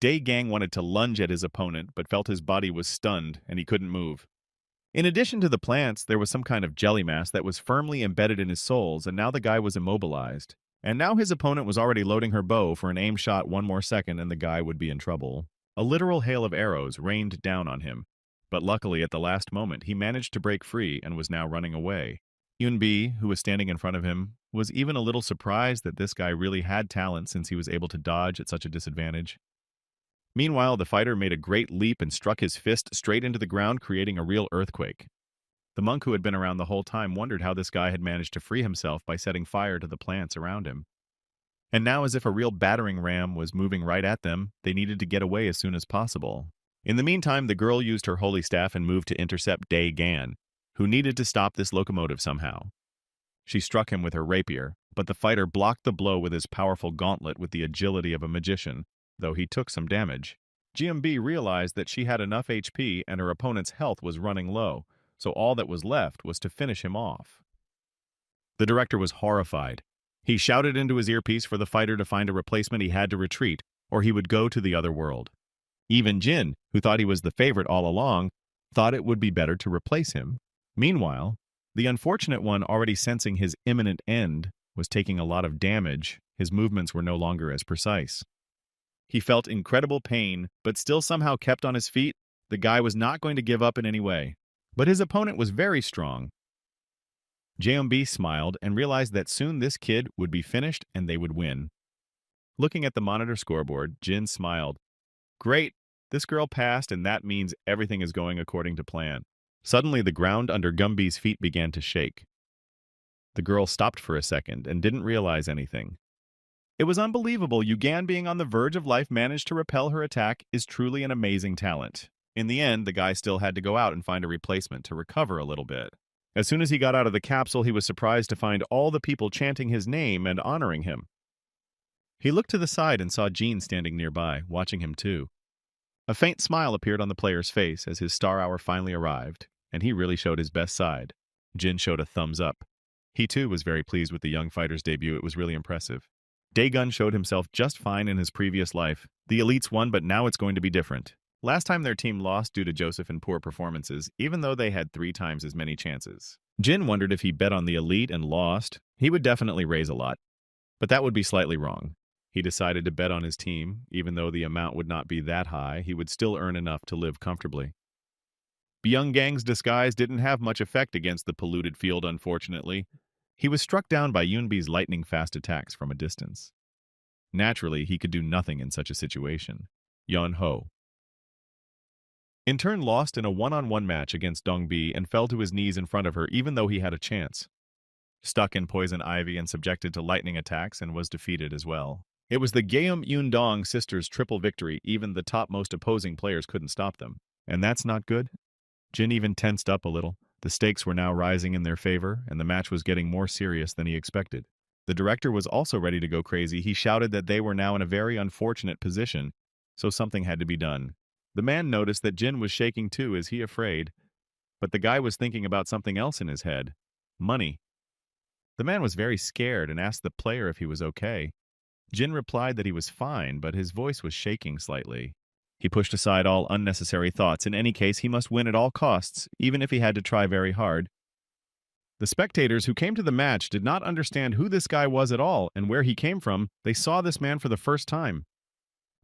Daegang wanted to lunge at his opponent, but felt his body was stunned and he couldn't move. In addition to the plants, there was some kind of jelly mass that was firmly embedded in his soles, and now the guy was immobilized. And now his opponent was already loading her bow for an aim shot. One more second and the guy would be in trouble. A literal hail of arrows rained down on him. But luckily, at the last moment, he managed to break free and was now running away. Yoon-bi, who was standing in front of him, was even a little surprised that this guy really had talent, since he was able to dodge at such a disadvantage. Meanwhile, the fighter made a great leap and struck his fist straight into the ground, creating a real earthquake. The monk, who had been around the whole time, wondered how this guy had managed to free himself by setting fire to the plants around him. And now, as if a real battering ram was moving right at them, they needed to get away as soon as possible. In the meantime, the girl used her holy staff and moved to intercept Dae-gan, who needed to stop this locomotive somehow. She struck him with her rapier, but the fighter blocked the blow with his powerful gauntlet with the agility of a magician, though he took some damage. GMB realized that she had enough HP and her opponent's health was running low, so all that was left was to finish him off. The director was horrified. He shouted into his earpiece for the fighter to find a replacement. He had to retreat, or he would go to the other world. Even Jin, who thought he was the favorite all along, thought it would be better to replace him. Meanwhile, the unfortunate one, already sensing his imminent end, was taking a lot of damage. His movements were no longer as precise. He felt incredible pain, but still somehow kept on his feet. The guy was not going to give up in any way. But his opponent was very strong. JMB smiled and realized that soon this kid would be finished and they would win. Looking at the monitor scoreboard, Jin smiled. Great, this girl passed, and that means everything is going according to plan. Suddenly, the ground under Gumby's feet began to shake. The girl stopped for a second and didn't realize anything. It was unbelievable. Yugan, being on the verge of life, managed to repel her attack. Is truly an amazing talent. In the end, the guy still had to go out and find a replacement to recover a little bit. As soon as he got out of the capsule, he was surprised to find all the people chanting his name and honoring him. He looked to the side and saw Jean standing nearby, watching him too. A faint smile appeared on the player's face as his star hour finally arrived, and he really showed his best side. Jin showed a thumbs up. He too was very pleased with the young fighter's debut. It was really impressive. Daegun showed himself just fine in his previous life. The elites won, but now it's going to be different. Last time their team lost due to Joseph and poor performances, even though they had 3 times as many chances. Jin wondered if he bet on the elite and lost, he would definitely raise a lot. But that would be slightly wrong. He decided to bet on his team. Even though the amount would not be that high, he would still earn enough to live comfortably. Byung-gang's disguise didn't have much effect against the polluted field, unfortunately. He was struck down by Yoonbi's lightning-fast attacks from a distance. Naturally, he could do nothing in such a situation. Yeon-ho. In turn lost in a one-on-one match against Dongbi and fell to his knees in front of her even though he had a chance. Stuck in poison ivy and subjected to lightning attacks and was defeated as well. It was the Gaeum Yundong sisters' triple victory, even the topmost opposing players couldn't stop them. And that's not good? Jin even tensed up a little. The stakes were now rising in their favor, and the match was getting more serious than he expected. The director was also ready to go crazy. He shouted that they were now in a very unfortunate position, so something had to be done. The man noticed that Jin was shaking too, as he afraid, but the guy was thinking about something else in his head. Money. The man was very scared and asked the player if he was okay. Jin replied that he was fine, but his voice was shaking slightly. He pushed aside all unnecessary thoughts. In any case, he must win at all costs, even if he had to try very hard. The spectators who came to the match did not understand who this guy was at all and where he came from. They saw this man for the first time.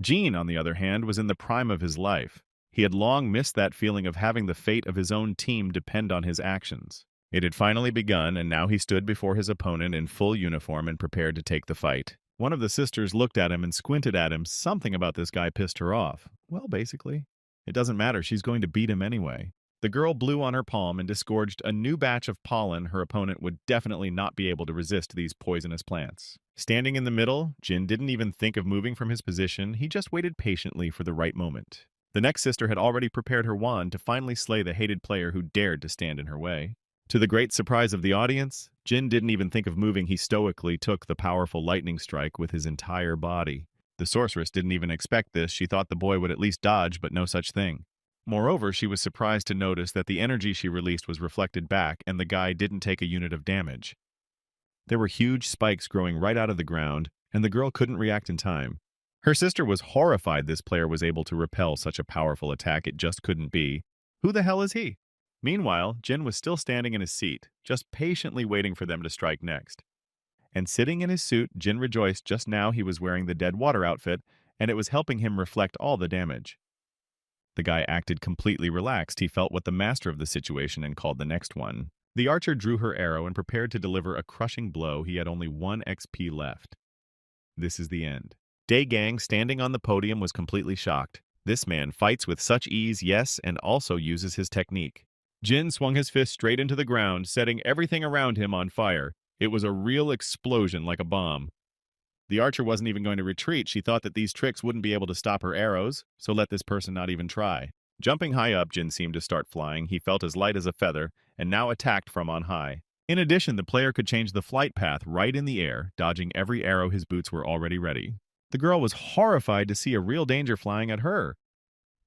Jean, on the other hand, was in the prime of his life. He had long missed that feeling of having the fate of his own team depend on his actions. It had finally begun, and now he stood before his opponent in full uniform and prepared to take the fight. One of the sisters looked at him and squinted at him. Something about this guy pissed her off. Well, basically, it doesn't matter. She's going to beat him anyway. The girl blew on her palm and disgorged a new batch of pollen. Her opponent would definitely not be able to resist these poisonous plants. Standing in the middle, Jin didn't even think of moving from his position. He just waited patiently for the right moment. The next sister had already prepared her wand to finally slay the hated player who dared to stand in her way. To the great surprise of the audience, Jin didn't even think of moving. He stoically took the powerful lightning strike with his entire body. The sorceress didn't even expect this. She thought the boy would at least dodge, but no such thing. Moreover, she was surprised to notice that the energy she released was reflected back, and the guy didn't take a unit of damage. There were huge spikes growing right out of the ground, and the girl couldn't react in time. Her sister was horrified this player was able to repel such a powerful attack. It just couldn't be. Who the hell is he? Meanwhile, Jin was still standing in his seat, just patiently waiting for them to strike next. And sitting in his suit, Jin rejoiced. Just now he was wearing the dead water outfit, and it was helping him reflect all the damage. The guy acted completely relaxed. He felt what the master of the situation and called the next one. The archer drew her arrow and prepared to deliver a crushing blow. He had only 1 XP left. This is the end. Daegang, standing on the podium, was completely shocked. This man fights with such ease, yes, and also uses his technique. Jin swung his fist straight into the ground, setting everything around him on fire. It was a real explosion like a bomb. The archer wasn't even going to retreat. She thought that these tricks wouldn't be able to stop her arrows, so let this person not even try. Jumping high up, Jin seemed to start flying. He felt as light as a feather, and now attacked from on high. In addition, the player could change the flight path right in the air, dodging every arrow. His boots were already ready. The girl was horrified to see a real danger flying at her.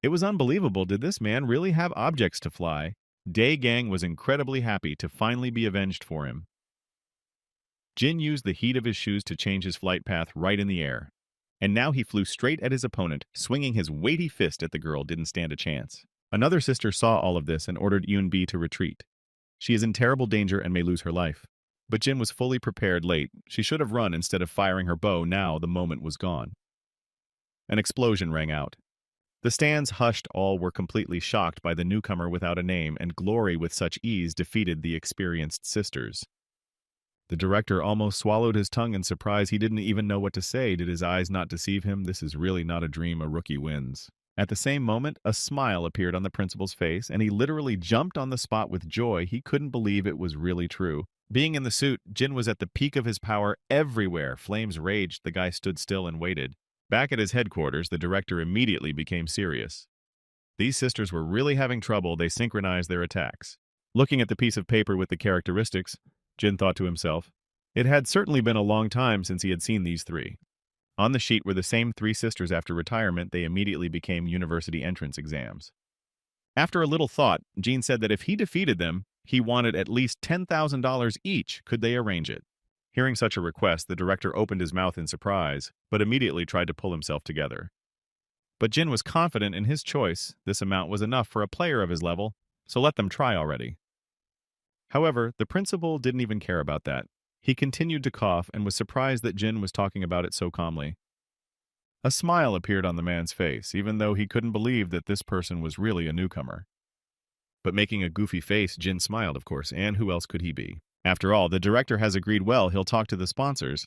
It was unbelievable. Did this man really have objects to fly? Daegang was incredibly happy to finally be avenged for him. Jin used the heat of his shoes to change his flight path right in the air. And now he flew straight at his opponent, swinging his weighty fist at the girl. Didn't stand a chance. Another sister saw all of this and ordered Yunbi to retreat. She is in terrible danger and may lose her life. But Jin was fully prepared late. She should have run instead of firing her bow. Now the moment was gone. An explosion rang out. The stands hushed. All were completely shocked by the newcomer without a name, and Glory with such ease defeated the experienced sisters. The director almost swallowed his tongue in surprise. He didn't even know what to say. Did his eyes not deceive him? This is really not a dream. A rookie wins. At the same moment, a smile appeared on the principal's face, and he literally jumped on the spot with joy. He couldn't believe it was really true. Being in the suit, Jin was at the peak of his power everywhere. Flames raged. The guy stood still and waited. Back at his headquarters, the director immediately became serious. These sisters were really having trouble. They synchronized their attacks. Looking at the piece of paper with the characteristics, Jin thought to himself, it had certainly been a long time since he had seen these three. On the sheet were the same 3 sisters after retirement. They immediately became university entrance exams. After a little thought, Jin said that if he defeated them, he wanted at least $10,000 each. Could they arrange it? Hearing such a request, the director opened his mouth in surprise, but immediately tried to pull himself together. But Jin was confident in his choice. This amount was enough for a player of his level, so let them try already. However, the principal didn't even care about that. He continued to cough and was surprised that Jin was talking about it so calmly. A smile appeared on the man's face, even though he couldn't believe that this person was really a newcomer. But making a goofy face, Jin smiled, of course, and who else could he be? After all, the director has agreed well. He'll talk to the sponsors.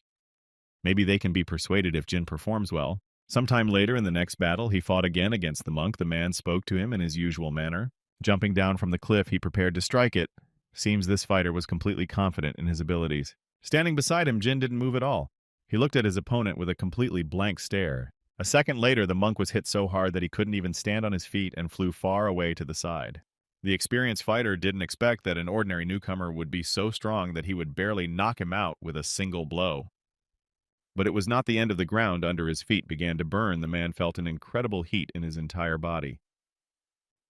Maybe they can be persuaded if Jin performs well. Sometime later in the next battle, he fought again against the monk. The man spoke to him in his usual manner. Jumping down from the cliff, he prepared to strike it. Seems this fighter was completely confident in his abilities. Standing beside him, Jin didn't move at all. He looked at his opponent with a completely blank stare. A second later, the monk was hit so hard that he couldn't even stand on his feet and flew far away to the side. The experienced fighter didn't expect that an ordinary newcomer would be so strong that he would barely knock him out with a single blow. But it was not the end of the ground under his feet began to burn. The man felt an incredible heat in his entire body.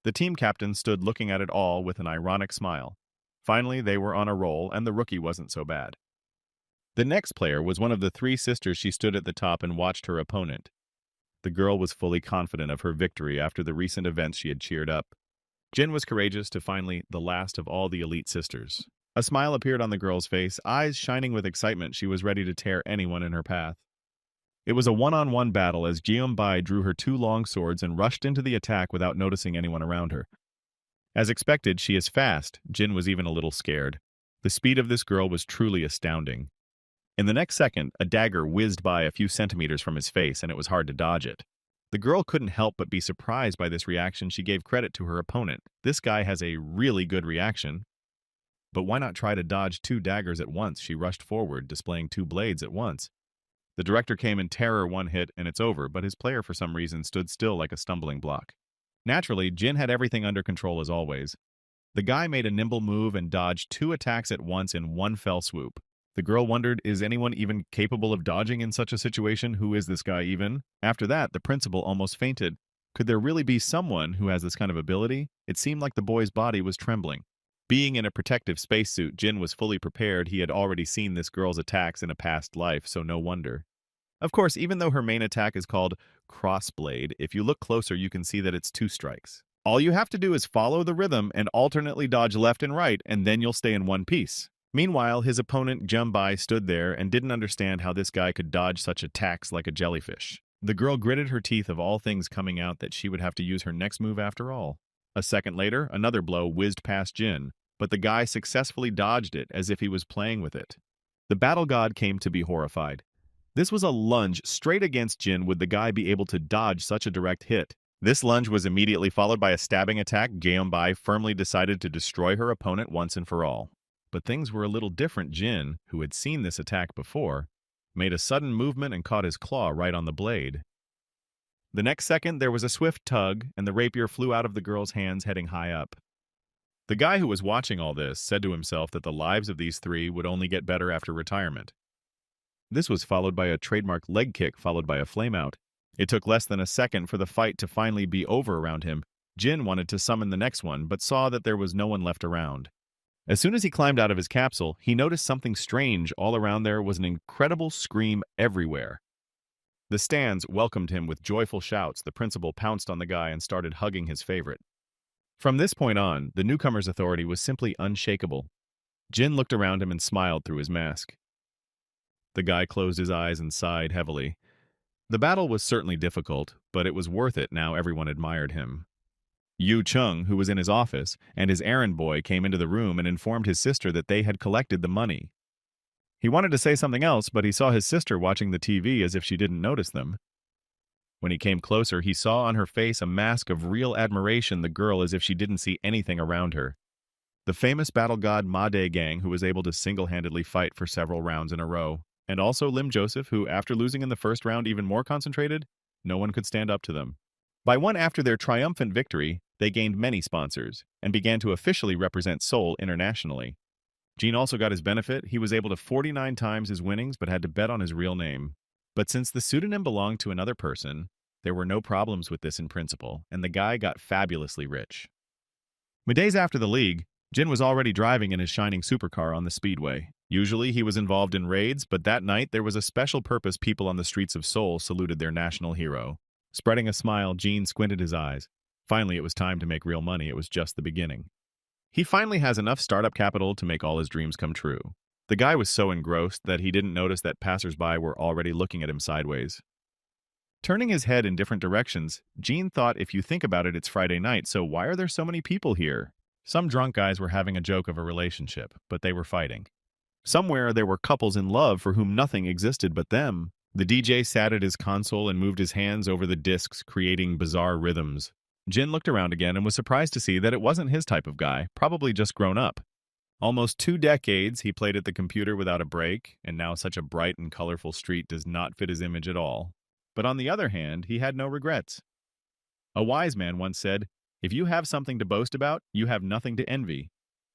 The team captain stood looking at it all with an ironic smile. Finally, they were on a roll, and the rookie wasn't so bad. The next player was one of the three sisters. She stood at the top and watched her opponent. The girl was fully confident of her victory after the recent events she had cheered up. Jin was courageous to finally the last of all the elite sisters. A smile appeared on the girl's face, eyes shining with excitement. She was ready to tear anyone in her path. It was a one-on-one battle as Jeonbai drew her two long swords and rushed into the attack without noticing anyone around her. As expected, she is fast. Jin was even a little scared. The speed of this girl was truly astounding. In the next second, a dagger whizzed by a few centimeters from his face, and it was hard to dodge it. The girl couldn't help but be surprised by this reaction. She gave credit to her opponent. This guy has a really good reaction. But why not try to dodge two daggers at once? She rushed forward, displaying two blades at once. The director came in terror. One hit, and it's over, but his player for some reason stood still like a stumbling block. Naturally, Jin had everything under control as always. The guy made a nimble move and dodged two attacks at once in one fell swoop. The girl wondered, is anyone even capable of dodging in such a situation? Who is this guy even? After that, the principal almost fainted. Could there really be someone who has this kind of ability? It seemed like the boy's body was trembling. Being in a protective spacesuit, Jin was fully prepared. He had already seen this girl's attacks in a past life, so no wonder. Of course, even though her main attack is called Crossblade, if you look closer you can see that it's two strikes. All you have to do is follow the rhythm and alternately dodge left and right, and then you'll stay in one piece. Meanwhile, his opponent Jeonbai stood there and didn't understand how this guy could dodge such attacks like a jellyfish. The girl gritted her teeth, of all things coming out that she would have to use her next move after all. A second later, another blow whizzed past Jin, but the guy successfully dodged it as if he was playing with it. The battle god came to be horrified. This was a lunge straight against Jin. Would the guy be able to dodge such a direct hit? This lunge was immediately followed by a stabbing attack. Jeonbai firmly decided to destroy her opponent once and for all. But things were a little different. Jin, who had seen this attack before, made a sudden movement and caught his claw right on the blade. The next second, there was a swift tug, and the rapier flew out of the girl's hands, heading high up. The guy who was watching all this said to himself that the lives of these three would only get better after retirement. This was followed by a trademark leg kick, followed by a flameout. It took less than a second for the fight to finally be over around him. Jin wanted to summon the next one, but saw that there was no one left around. As soon as he climbed out of his capsule, he noticed something strange. All around there was an incredible scream everywhere. The stands welcomed him with joyful shouts. The principal pounced on the guy and started hugging his favorite. From this point on, the newcomer's authority was simply unshakable. Jin looked around him and smiled through his mask. The guy closed his eyes and sighed heavily. The battle was certainly difficult, but it was worth it now everyone admired him. Yu Chung, who was in his office, and his errand boy came into the room and informed his sister that they had collected the money. He wanted to say something else, but he saw his sister watching the TV as if she didn't notice them. When he came closer, he saw on her face a mask of real admiration, the girl as if she didn't see anything around her. The famous battle god Ma De Gang, who was able to single-handedly fight for several rounds in a row, and also Lim Joseph, who, after losing in the first round even more concentrated, no one could stand up to them. By one after their triumphant victory, they gained many sponsors, and began to officially represent Seoul internationally. Jin also got his benefit. He was able to 49 times his winnings, but had to bet on his real name. But since the pseudonym belonged to another person, there were no problems with this in principle, and the guy got fabulously rich. Days after the league, Jin was already driving in his shining supercar on the speedway. Usually he was involved in raids, but that night there was a special purpose. People on the streets of Seoul saluted their national hero. Spreading a smile, Jin squinted his eyes. Finally, it was time to make real money. It was just the beginning. He finally has enough startup capital to make all his dreams come true. The guy was so engrossed that he didn't notice that passersby were already looking at him sideways. Turning his head in different directions, Jin thought, if you think about it, it's Friday night, so why are there so many people here? Some drunk guys were having a joke of a relationship, but they were fighting. Somewhere there were couples in love for whom nothing existed but them. The DJ sat at his console and moved his hands over the discs, creating bizarre rhythms. Jin looked around again and was surprised to see that it wasn't his type of guy, probably just grown up. Almost 2 decades he played at the computer without a break, and now such a bright and colorful street does not fit his image at all. But on the other hand, he had no regrets. A wise man once said, "If you have something to boast about, you have nothing to envy."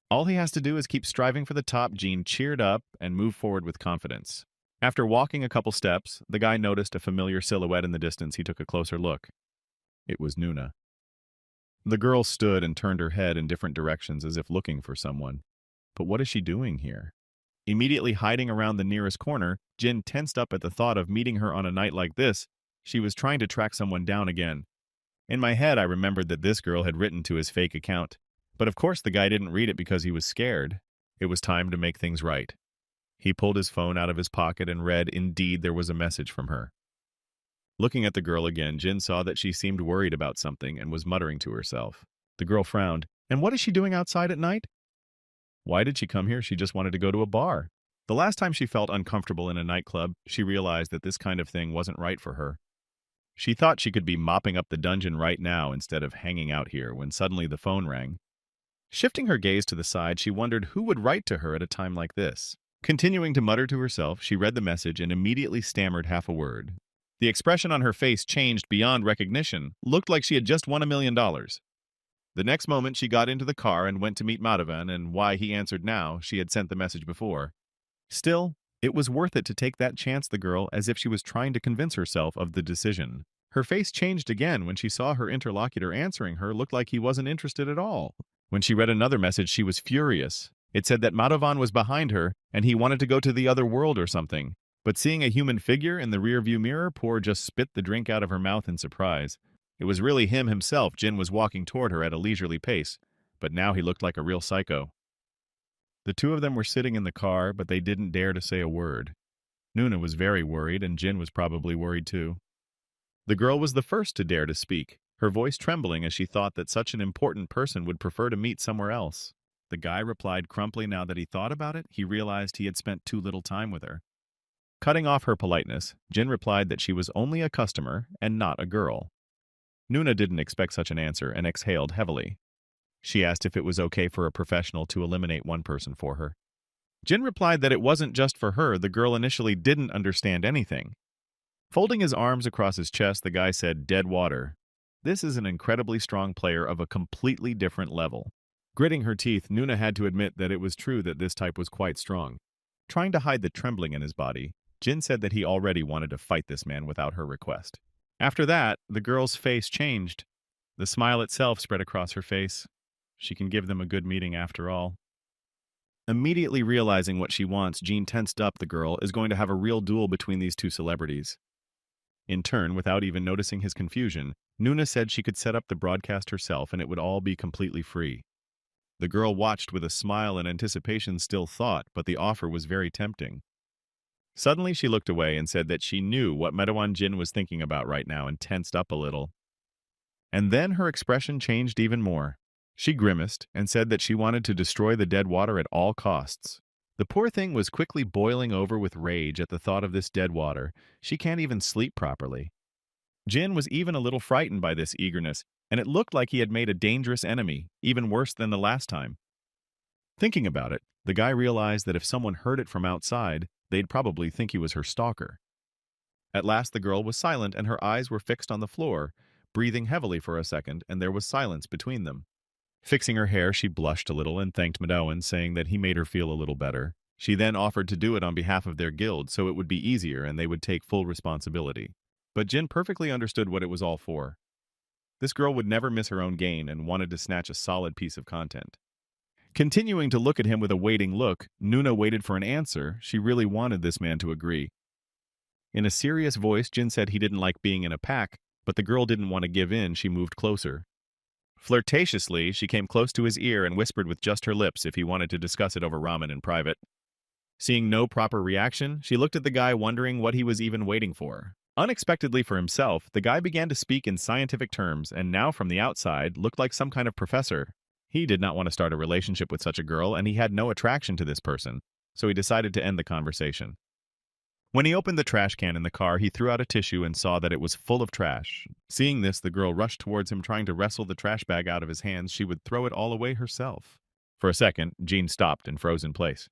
All he has to do is keep striving for the top. Jin cheered up and moved forward with confidence. After walking a couple steps, the guy noticed a familiar silhouette in the distance. He took a closer look. It was Nuna. The girl stood and turned her head in different directions as if looking for someone. But what is she doing here? Immediately hiding around the nearest corner, Jin tensed up at the thought of meeting her on a night like this. She was trying to track someone down again. In my head, I remembered that this girl had written to his fake account. But of course the guy didn't read it because he was scared. It was time to make things right. He pulled his phone out of his pocket and read, indeed, there was a message from her. Looking at the girl again, Jin saw that she seemed worried about something and was muttering to herself. The girl frowned. And what is she doing outside at night? Why did she come here? She just wanted to go to a bar. The last time she felt uncomfortable in a nightclub, she realized that this kind of thing wasn't right for her. She thought she could be mopping up the dungeon right now instead of hanging out here when suddenly the phone rang. Shifting her gaze to the side, she wondered who would write to her at a time like this. Continuing to mutter to herself, she read the message and immediately stammered half a word. The expression on her face changed beyond recognition, looked like she had just won $1 million. The next moment she got into the car and went to meet Madhavan, and why he answered now, she had sent the message before. Still, it was worth it to take that chance, the girl, as if she was trying to convince herself of the decision. Her face changed again when she saw her interlocutor answering her looked like he wasn't interested at all. When she read another message, she was furious. It said that Madhavan was behind her, and he wanted to go to the other world or something. But seeing a human figure in the rearview mirror, Poor just spit the drink out of her mouth in surprise. It was really him himself. Jin was walking toward her at a leisurely pace, but now he looked like a real psycho. The two of them were sitting in the car, but they didn't dare to say a word. Nuna was very worried, and Jin was probably worried too. The girl was the first to dare to speak, her voice trembling as she thought that such an important person would prefer to meet somewhere else. The guy replied crumply. Now that he thought about it, he realized he had spent too little time with her. Cutting off her politeness, Jin replied that she was only a customer and not a girl. Nuna didn't expect such an answer and exhaled heavily. She asked if it was okay for a professional to eliminate one person for her. Jin replied that it wasn't just for her. The girl initially didn't understand anything. Folding his arms across his chest, the guy said, "Dead water. This is an incredibly strong player of a completely different level." Gritting her teeth, Nuna had to admit that it was true that this type was quite strong. Trying to hide the trembling in his body, Jin said that he already wanted to fight this man without her request. After that, the girl's face changed. The smile itself spread across her face. She can give them a good meeting after all. Immediately realizing what she wants, Jean tensed up. The girl is going to have a real duel between these two celebrities. In turn, without even noticing his confusion, Nuna said she could set up the broadcast herself and it would all be completely free. The girl watched with a smile and anticipation, still thought, but the offer was very tempting. Suddenly she looked away and said that she knew what Madhavan Jin was thinking about right now and tensed up a little. And then her expression changed even more. She grimaced and said that she wanted to destroy the dead water at all costs. The poor thing was quickly boiling over with rage at the thought of this dead water. She can't even sleep properly. Jin was even a little frightened by this eagerness, and it looked like he had made a dangerous enemy, even worse than the last time. Thinking about it, the guy realized that if someone heard it from outside, they'd probably think he was her stalker. At last the girl was silent and her eyes were fixed on the floor, breathing heavily for a second, and there was silence between them. Fixing her hair, she blushed a little and thanked Madhavan, saying that he made her feel a little better. She then offered to do it on behalf of their guild so it would be easier and they would take full responsibility. But Jin perfectly understood what it was all for. This girl would never miss her own gain and wanted to snatch a solid piece of content. Continuing to look at him with a waiting look, Nuna waited for an answer. She really wanted this man to agree. In a serious voice, Jin said he didn't like being in a pack, but the girl didn't want to give in. She moved closer. Flirtatiously, she came close to his ear and whispered with just her lips if he wanted to discuss it over ramen in private. Seeing no proper reaction, she looked at the guy, wondering what he was even waiting for. Unexpectedly for himself, the guy began to speak in scientific terms and now from the outside looked like some kind of professor. He did not want to start a relationship with such a girl and he had no attraction to this person, so he decided to end the conversation. When he opened the trash can in the car, he threw out a tissue and saw that it was full of trash. Seeing this, the girl rushed towards him, trying to wrestle the trash bag out of his hands. She would throw it all away herself. For a second, Jean stopped and froze in place.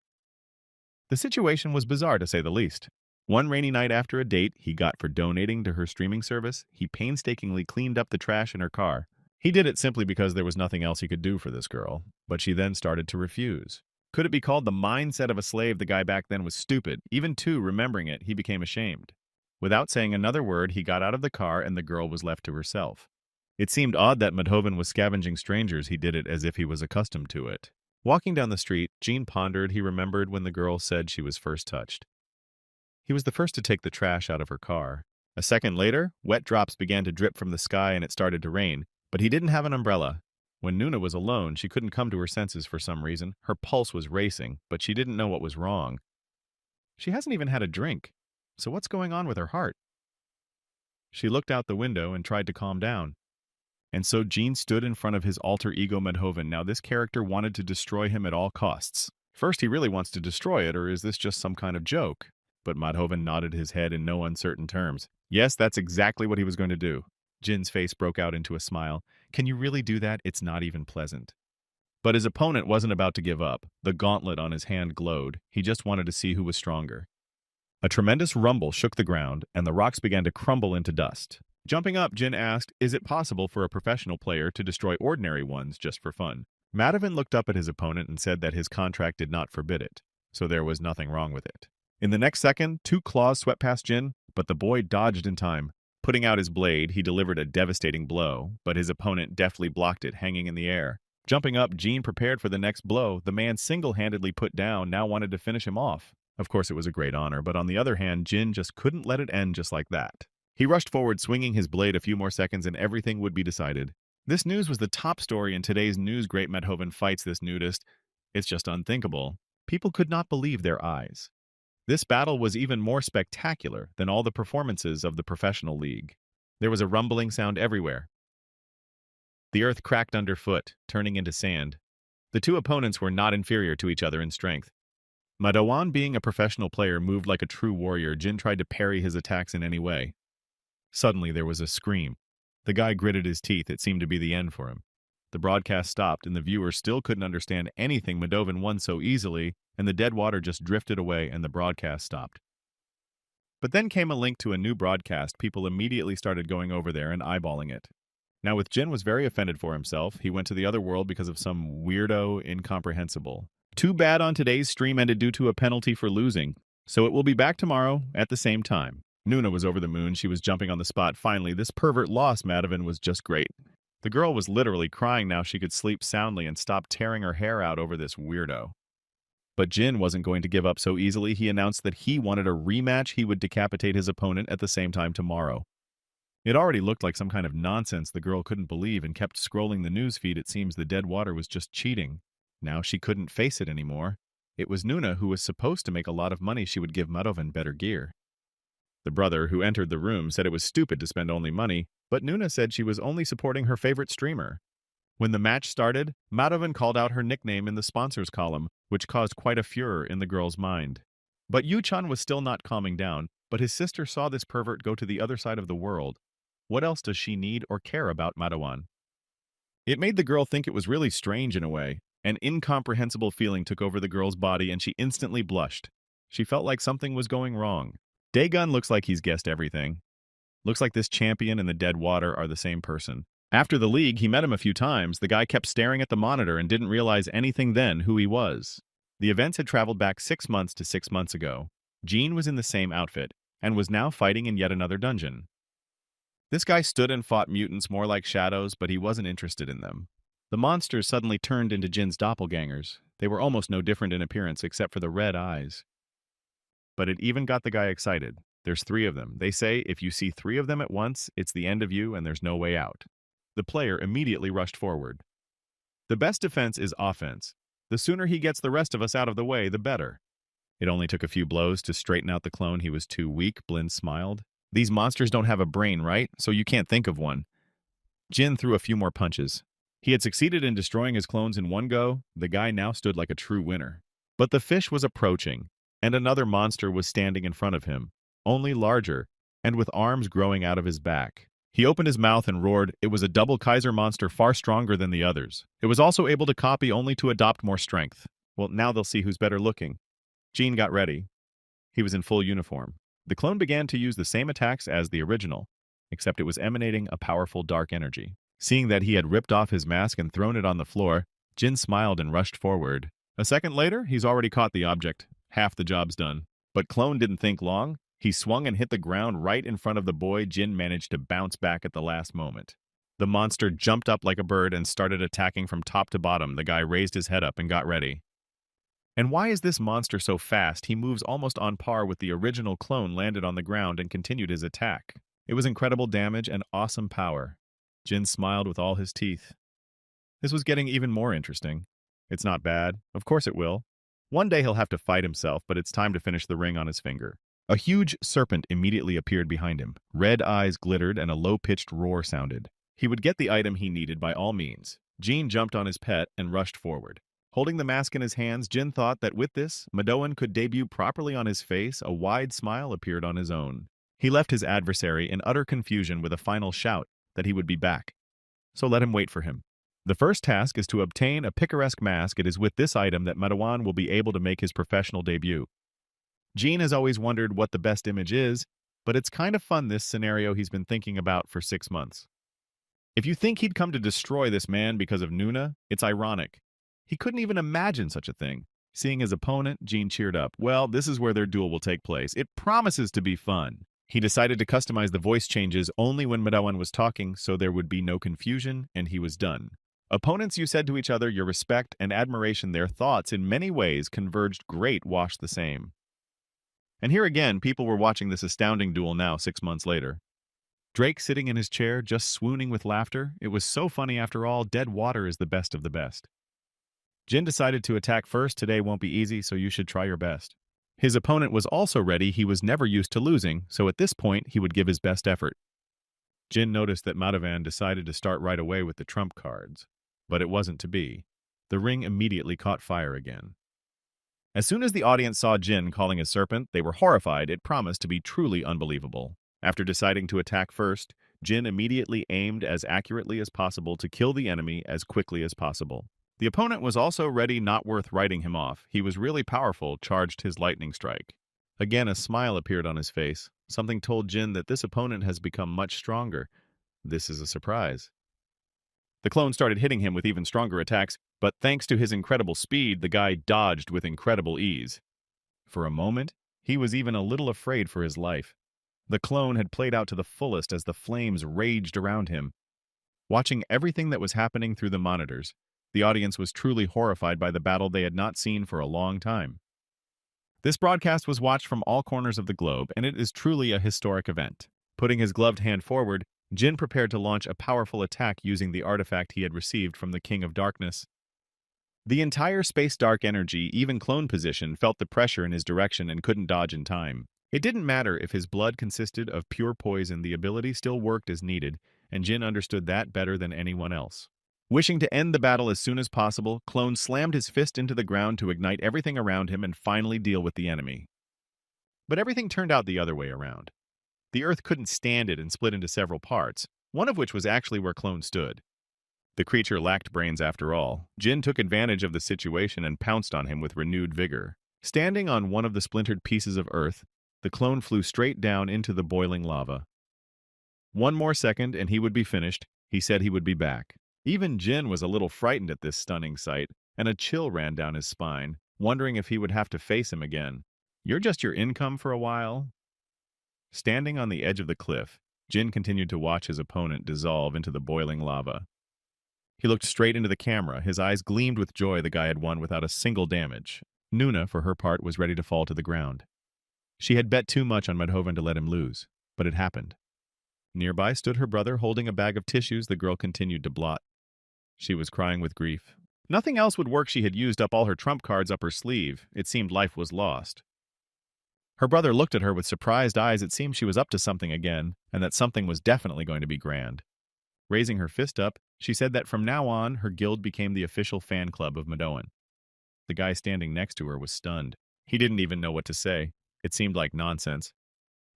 The situation was bizarre, to say the least. One rainy night after a date he got for donating to her streaming service, he painstakingly cleaned up the trash in her car. He did it simply because there was nothing else he could do for this girl, but she then started to refuse. Could it be called the mindset of a slave? The guy back then was stupid. Even remembering it, he became ashamed. Without saying another word, he got out of the car and the girl was left to herself. It seemed odd that Madhoven was scavenging strangers. He did it as if he was accustomed to it. Walking down the street, Jean pondered. He remembered when the girl said she was first touched. He was the first to take the trash out of her car. A second later, wet drops began to drip from the sky and it started to rain, but he didn't have an umbrella. When Nuna was alone, she couldn't come to her senses for some reason. Her pulse was racing, but she didn't know what was wrong. She hasn't even had a drink, so what's going on with her heart? She looked out the window and tried to calm down. And so Jean stood in front of his alter ego Madhoven. Now this character wanted to destroy him at all costs. First, he really wants to destroy it, or is this just some kind of joke? But Madhoven nodded his head in no uncertain terms. Yes, that's exactly what he was going to do. Jin's face broke out into a smile. Can you really do that? It's not even pleasant. But his opponent wasn't about to give up. The gauntlet on his hand glowed. He just wanted to see who was stronger. A tremendous rumble shook the ground, and the rocks began to crumble into dust. Jumping up, Jin asked, is it possible for a professional player to destroy ordinary ones just for fun? Madhoven looked up at his opponent and said that his contract did not forbid it, so there was nothing wrong with it. In the next second, 2 claws swept past Jin, but the boy dodged in time. Putting out his blade, he delivered a devastating blow, but his opponent deftly blocked it, hanging in the air. Jumping up, Jean prepared for the next blow. The man single-handedly put down now wanted to finish him off. Of course, it was a great honor, but on the other hand, Jin just couldn't let it end just like that. He rushed forward, swinging his blade. A few more seconds and everything would be decided. This news was the top story in today's news. Great Madhoven fights this nudist. It's just unthinkable. People could not believe their eyes. This battle was even more spectacular than all the performances of the professional league. There was a rumbling sound everywhere. The earth cracked underfoot, turning into sand. The two opponents were not inferior to each other in strength. Madhoven, being a professional player, moved like a true warrior. Jin tried to parry his attacks in any way. Suddenly, there was a scream. The guy gritted his teeth. It seemed to be the end for him. The broadcast stopped, and the viewer still couldn't understand anything. Madhoven won so easily, and the dead water just drifted away, and the broadcast stopped. But then came a link to a new broadcast. People immediately started going over there and eyeballing it. Now, with Jin was very offended for himself. He went to the other world because of some weirdo incomprehensible. Too bad on today's stream ended due to a penalty for losing, so it will be back tomorrow at the same time. Nuna was over the moon. She was jumping on the spot. Finally, this pervert lost. Madhoven was just great. The girl was literally crying now. She could sleep soundly and stop tearing her hair out over this weirdo. But Jin wasn't going to give up so easily. He announced that he wanted a rematch. He would decapitate his opponent at the same time tomorrow. It already looked like some kind of nonsense the girl couldn't believe and kept scrolling the news feed. It seems the dead water was just cheating. Now she couldn't face it anymore. It was Nuna who was supposed to make a lot of money. She would give Madhoven better gear. The brother who entered the room said it was stupid to spend only money, but Nuna said she was only supporting her favorite streamer. When the match started, Madhoven called out her nickname in the sponsors column, which caused quite a furor in the girl's mind. But Yu-chan was still not calming down, but his sister saw this pervert go to the other side of the world. What else does she need or care about Madhoven? It made the girl think it was really strange in a way. An incomprehensible feeling took over the girl's body and she instantly blushed. She felt like something was going wrong. Daegun looks like he's guessed everything. Looks like this champion and the dead water are the same person. After the league, he met him a few times. The guy kept staring at the monitor and didn't realize anything then who he was. The events had traveled back 6 months to 6 months ago. Jean was in the same outfit and was now fighting in yet another dungeon. This guy stood and fought mutants more like shadows, but he wasn't interested in them. The monsters suddenly turned into Jin's doppelgangers. They were almost no different in appearance except for the red eyes. But it even got the guy excited. There's 3 of them. They say if you see 3 of them at once, it's the end of you and there's no way out. The player immediately rushed forward. The best defense is offense. The sooner he gets the rest of us out of the way, the better. It only took a few blows to straighten out the clone. He was too weak. Blind smiled. These monsters don't have a brain, right? So you can't think of one. Jin threw a few more punches. He had succeeded in destroying his clones in one go. The guy now stood like a true winner. But the fish was approaching. and another monster was standing in front of him, only larger, and with arms growing out of his back. He opened his mouth and roared. It was a double Kaiser monster far stronger than the others. It was also able to copy only to adopt more strength. Well, now they'll see who's better looking. Jean got ready. He was in full uniform. The clone began to use the same attacks as the original, except it was emanating a powerful dark energy. Seeing that he had ripped off his mask and thrown it on the floor, Jin smiled and rushed forward. A second later, he's already caught the object. Half the job's done. But Clone didn't think long. He swung and hit the ground right in front of the boy. Jin managed to bounce back at the last moment. The monster jumped up like a bird and started attacking from top to bottom. The guy raised his head up and got ready. And why is this monster so fast? He moves almost on par with the original clone, landed on the ground and continued his attack. It was incredible damage and awesome power. Jin smiled with all his teeth. This was getting even more interesting. It's not bad. Of course it will. One day he'll have to fight himself, but it's time to finish the ring on his finger. A huge serpent immediately appeared behind him. Red eyes glittered and a low-pitched roar sounded. He would get the item he needed by all means. Jin jumped on his pet and rushed forward. Holding the mask in his hands, Jin thought that with this, Madoan could debut properly on his face. A wide smile appeared on his own. He left his adversary in utter confusion with a final shout that he would be back. So let him wait for him. The first task is to obtain a picaresque mask. It is with this item that Madoan will be able to make his professional debut. Jin has always wondered what the best image is, but it's kind of fun, this scenario he's been thinking about for 6 months. If you think he'd come to destroy this man because of Nuna, it's ironic. He couldn't even imagine such a thing. Seeing his opponent, Jin cheered up. Well, this is where their duel will take place. It promises to be fun. He decided to customize the voice changes only when Madoan was talking, so there would be no confusion, and he was done. Opponents, you said to each other your respect and admiration. Their thoughts in many ways converged. Great, wash the same. And here again, people were watching this astounding duel now 6 months later. Drake sitting in his chair, just swooning with laughter. It was so funny after all. Dead water is the best of the best. Jin decided to attack first. Today won't be easy, so you should try your best. His opponent was also ready. He was never used to losing, so at this point, he would give his best effort. Jin noticed that Madhavan decided to start right away with the trump cards. But it wasn't to be. The ring immediately caught fire again. As soon as the audience saw Jin calling a serpent, they were horrified. It promised to be truly unbelievable. After deciding to attack first, Jin immediately aimed as accurately as possible to kill the enemy as quickly as possible. The opponent was also ready, not worth writing him off. He was really powerful, charged his lightning strike. Again, a smile appeared on his face. Something told Jin that this opponent has become much stronger. This is a surprise. The clone started hitting him with even stronger attacks, but thanks to his incredible speed, the guy dodged with incredible ease. For a moment, he was even a little afraid for his life. The clone had played out to the fullest as the flames raged around him. Watching everything that was happening through the monitors, the audience was truly horrified by the battle they had not seen for a long time. This broadcast was watched from all corners of the globe, and it is truly a historic event. Putting his gloved hand forward, Jin prepared to launch a powerful attack using the artifact he had received from the King of Darkness. The entire space dark energy, even clone position, felt the pressure in his direction and couldn't dodge in time. It didn't matter if his blood consisted of pure poison, the ability still worked as needed, and Jin understood that better than anyone else. Wishing to end the battle as soon as possible, Clone slammed his fist into the ground to ignite everything around him and finally deal with the enemy. But everything turned out the other way around. The Earth couldn't stand it and split into several parts, one of which was actually where Clone stood. The creature lacked brains after all. Jin took advantage of the situation and pounced on him with renewed vigor. Standing on one of the splintered pieces of Earth, the clone flew straight down into the boiling lava. One more second and he would be finished. He said he would be back. Even Jin was a little frightened at this stunning sight, and a chill ran down his spine, wondering if he would have to face him again. You're just your income for a while? Standing on the edge of the cliff, Jin continued to watch his opponent dissolve into the boiling lava. He looked straight into the camera. His eyes gleamed with joy. The guy had won without a single damage. Nuna, for her part, was ready to fall to the ground. She had bet too much on Madhoven to let him lose, but it happened. Nearby stood her brother holding a bag of tissues. The girl continued to blot. She was crying with grief. Nothing else would work. She had used up all her trump cards up her sleeve. It seemed life was lost. Her brother looked at her with surprised eyes. It seemed she was up to something again, and that something was definitely going to be grand. Raising her fist up, she said that from now on, her guild became the official fan club of Madoan. The guy standing next to her was stunned. He didn't even know what to say. It seemed like nonsense.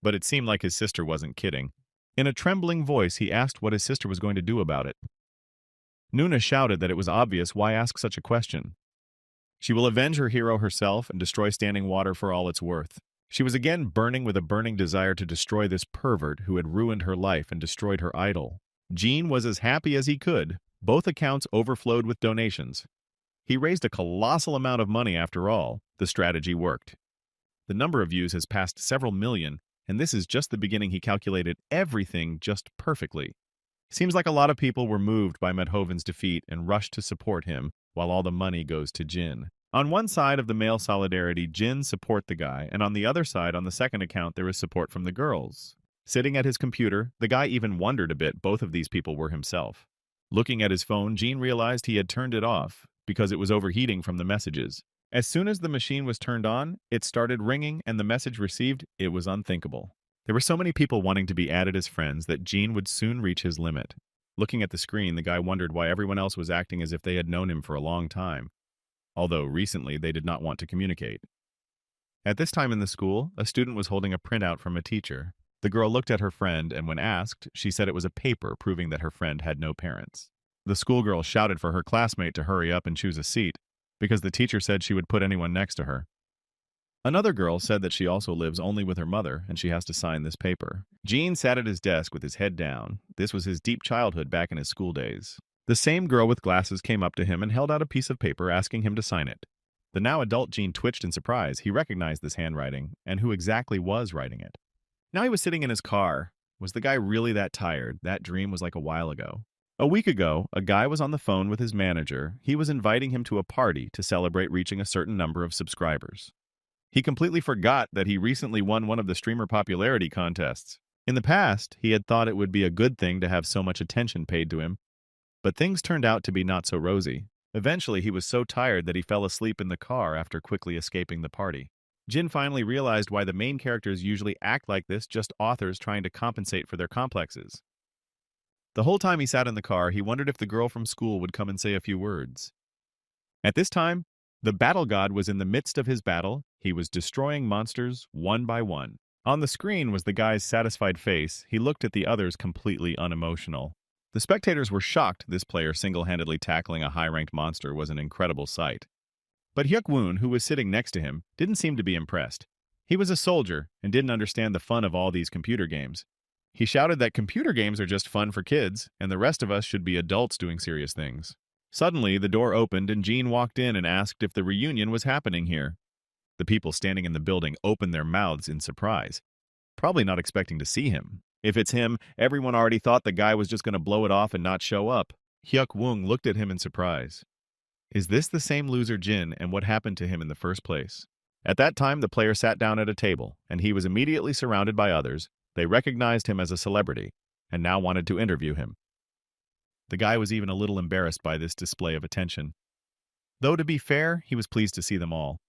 But it seemed like his sister wasn't kidding. In a trembling voice, he asked what his sister was going to do about it. Nuna shouted that it was obvious why ask such a question. She will avenge her hero herself and destroy standing water for all it's worth. She was again burning with a burning desire to destroy this pervert who had ruined her life and destroyed her idol. Jean was as happy as he could. Both accounts overflowed with donations. He raised a colossal amount of money after all. The strategy worked. The number of views has passed several million, and this is just the beginning. He calculated everything just perfectly. Seems like a lot of people were moved by Medhoven's defeat and rushed to support him, while all the money goes to Jin. On one side of the male solidarity, Jin support the guy, and on the other side, on the second account, there is support from the girls. Sitting at his computer, the guy even wondered a bit both of these people were himself. Looking at his phone, Jin realized he had turned it off because it was overheating from the messages. As soon as the machine was turned on, it started ringing, and the message received, it was unthinkable. There were so many people wanting to be added as friends that Jin would soon reach his limit. Looking at the screen, the guy wondered why everyone else was acting as if they had known him for a long time, although recently they did not want to communicate. At this time in the school, a student was holding a printout from a teacher. The girl looked at her friend, and when asked, she said it was a paper proving that her friend had no parents. The schoolgirl shouted for her classmate to hurry up and choose a seat, because the teacher said she would put anyone next to her. Another girl said that she also lives only with her mother, and she has to sign this paper. Jean sat at his desk with his head down. This was his deep childhood back in his school days. The same girl with glasses came up to him and held out a piece of paper asking him to sign it. The now adult Jean twitched in surprise. He recognized this handwriting, and who exactly was writing it. Now he was sitting in his car. Was the guy really that tired? That dream was like a while ago. A week ago, a guy was on the phone with his manager. He was inviting him to a party to celebrate reaching a certain number of subscribers. He completely forgot that he recently won one of the streamer popularity contests. In the past, he had thought it would be a good thing to have so much attention paid to him, but things turned out to be not so rosy. Eventually, he was so tired that he fell asleep in the car after quickly escaping the party. Jin finally realized why the main characters usually act like this, just authors trying to compensate for their complexes. The whole time he sat in the car, he wondered if the girl from school would come and say a few words. At this time, the battle god was in the midst of his battle. He was destroying monsters one by one. On the screen was the guy's satisfied face. He looked at the others completely unemotional. The spectators were shocked this player single-handedly tackling a high-ranked monster was an incredible sight. But Hyuk-woon, who was sitting next to him, didn't seem to be impressed. He was a soldier and didn't understand the fun of all these computer games. He shouted that computer games are just fun for kids, and the rest of us should be adults doing serious things. Suddenly, the door opened and Jean walked in and asked if the reunion was happening here. The people standing in the building opened their mouths in surprise, probably not expecting to see him. If it's him, everyone already thought the guy was just going to blow it off and not show up. Hyuk-woon looked at him in surprise. Is this the same loser Jin, and what happened to him in the first place? At that time, the player sat down at a table, and he was immediately surrounded by others. They recognized him as a celebrity, and now wanted to interview him. The guy was even a little embarrassed by this display of attention. Though to be fair, he was pleased to see them all.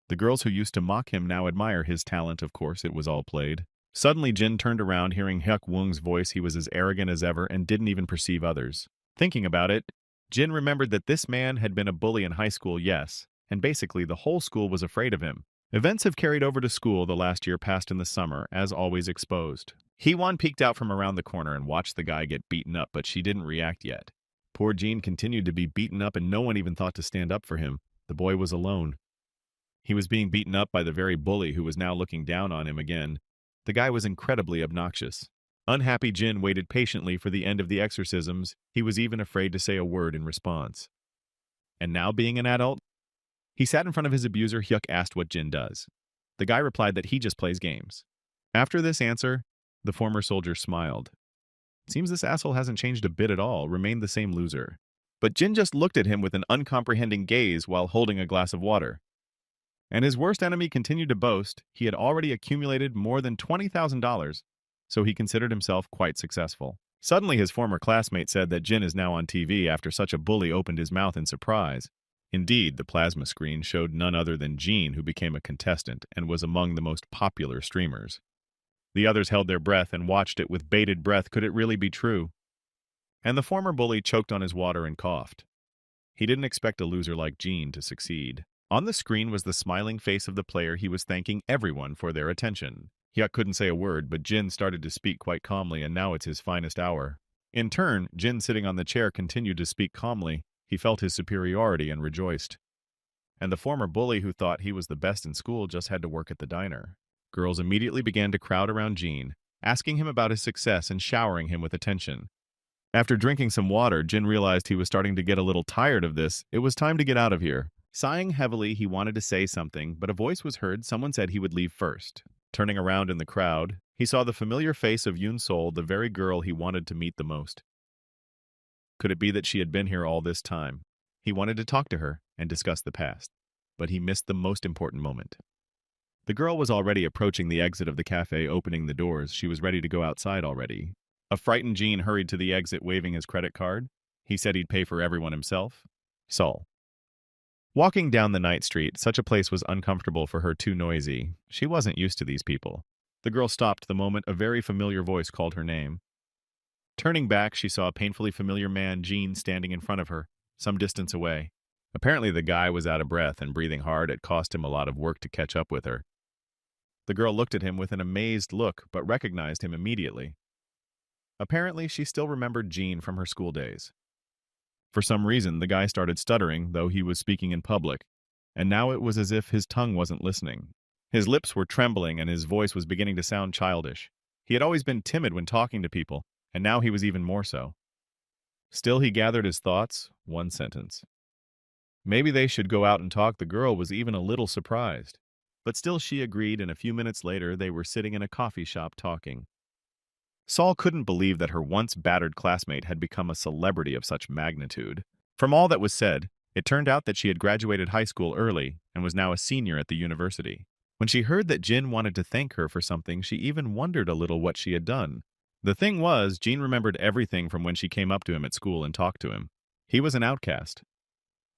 The girls who used to mock him now admire his talent, of course, it was all played. Suddenly Jin turned around, hearing Hyuk-woon's voice. He was as arrogant as ever and didn't even perceive others. Thinking about it, Jin remembered that this man had been a bully in high school, yes, and basically the whole school was afraid of him. Events have carried over to school the last year passed in the summer, as always exposed. Hee-won peeked out from around the corner and watched the guy get beaten up, but she didn't react yet. Poor Jin continued to be beaten up and no one even thought to stand up for him. The boy was alone. He was being beaten up by the very bully who was now looking down on him again. The guy was incredibly obnoxious. Unhappy Jin waited patiently for the end of the exorcisms. He was even afraid to say a word in response. And now being an adult, he sat in front of his abuser. Hyuk asked what Jin does. The guy replied that he just plays games. After this answer, the former soldier smiled. It seems this asshole hasn't changed a bit at all, remained the same loser. But Jin just looked at him with an uncomprehending gaze while holding a glass of water. And his worst enemy continued to boast he had already accumulated more than $20,000, so he considered himself quite successful. Suddenly his former classmate said that Jin is now on TV after such a bully opened his mouth in surprise. Indeed, the plasma screen showed none other than Jean, who became a contestant and was among the most popular streamers. The others held their breath and watched it with bated breath. Could it really be true? And the former bully choked on his water and coughed. He didn't expect a loser like Jean to succeed. On the screen was the smiling face of the player he was thanking everyone for their attention. Hyuk couldn't say a word, but Jin started to speak quite calmly, and now it's his finest hour. In turn, Jin sitting on the chair continued to speak calmly. He felt his superiority and rejoiced. And the former bully who thought he was the best in school just had to work at the diner. Girls immediately began to crowd around Jin, asking him about his success and showering him with attention. After drinking some water, Jin realized he was starting to get a little tired of this. It was time to get out of here. Sighing heavily, he wanted to say something, but a voice was heard. Someone said he would leave first. Turning around in the crowd, he saw the familiar face of Yoon Sol, the very girl he wanted to meet the most. Could it be that she had been here all this time? He wanted to talk to her and discuss the past, but he missed the most important moment. The girl was already approaching the exit of the cafe, opening the doors. She was ready to go outside already. A frightened Jean hurried to the exit, waving his credit card. He said he'd pay for everyone himself. Sol. Walking down the night street, such a place was uncomfortable for her, too noisy. She wasn't used to these people. The girl stopped the moment a very familiar voice called her name. Turning back, she saw a painfully familiar man, Jean, standing in front of her, some distance away. Apparently the guy was out of breath and breathing hard. It cost him a lot of work to catch up with her. The girl looked at him with an amazed look, but recognized him immediately. Apparently, she still remembered Jean from her school days. For some reason, the guy started stuttering, though he was speaking in public, and now it was as if his tongue wasn't listening. His lips were trembling and his voice was beginning to sound childish. He had always been timid when talking to people, and now he was even more so. Still, he gathered his thoughts, one sentence. Maybe they should go out and talk. The girl was even a little surprised. But still she agreed, and a few minutes later they were sitting in a coffee shop talking. Sol couldn't believe that her once battered classmate had become a celebrity of such magnitude. From all that was said, it turned out that she had graduated high school early and was now a senior at the university. When she heard that Jin wanted to thank her for something, she even wondered a little what she had done. The thing was, Jean remembered everything from when she came up to him at school and talked to him. He was an outcast.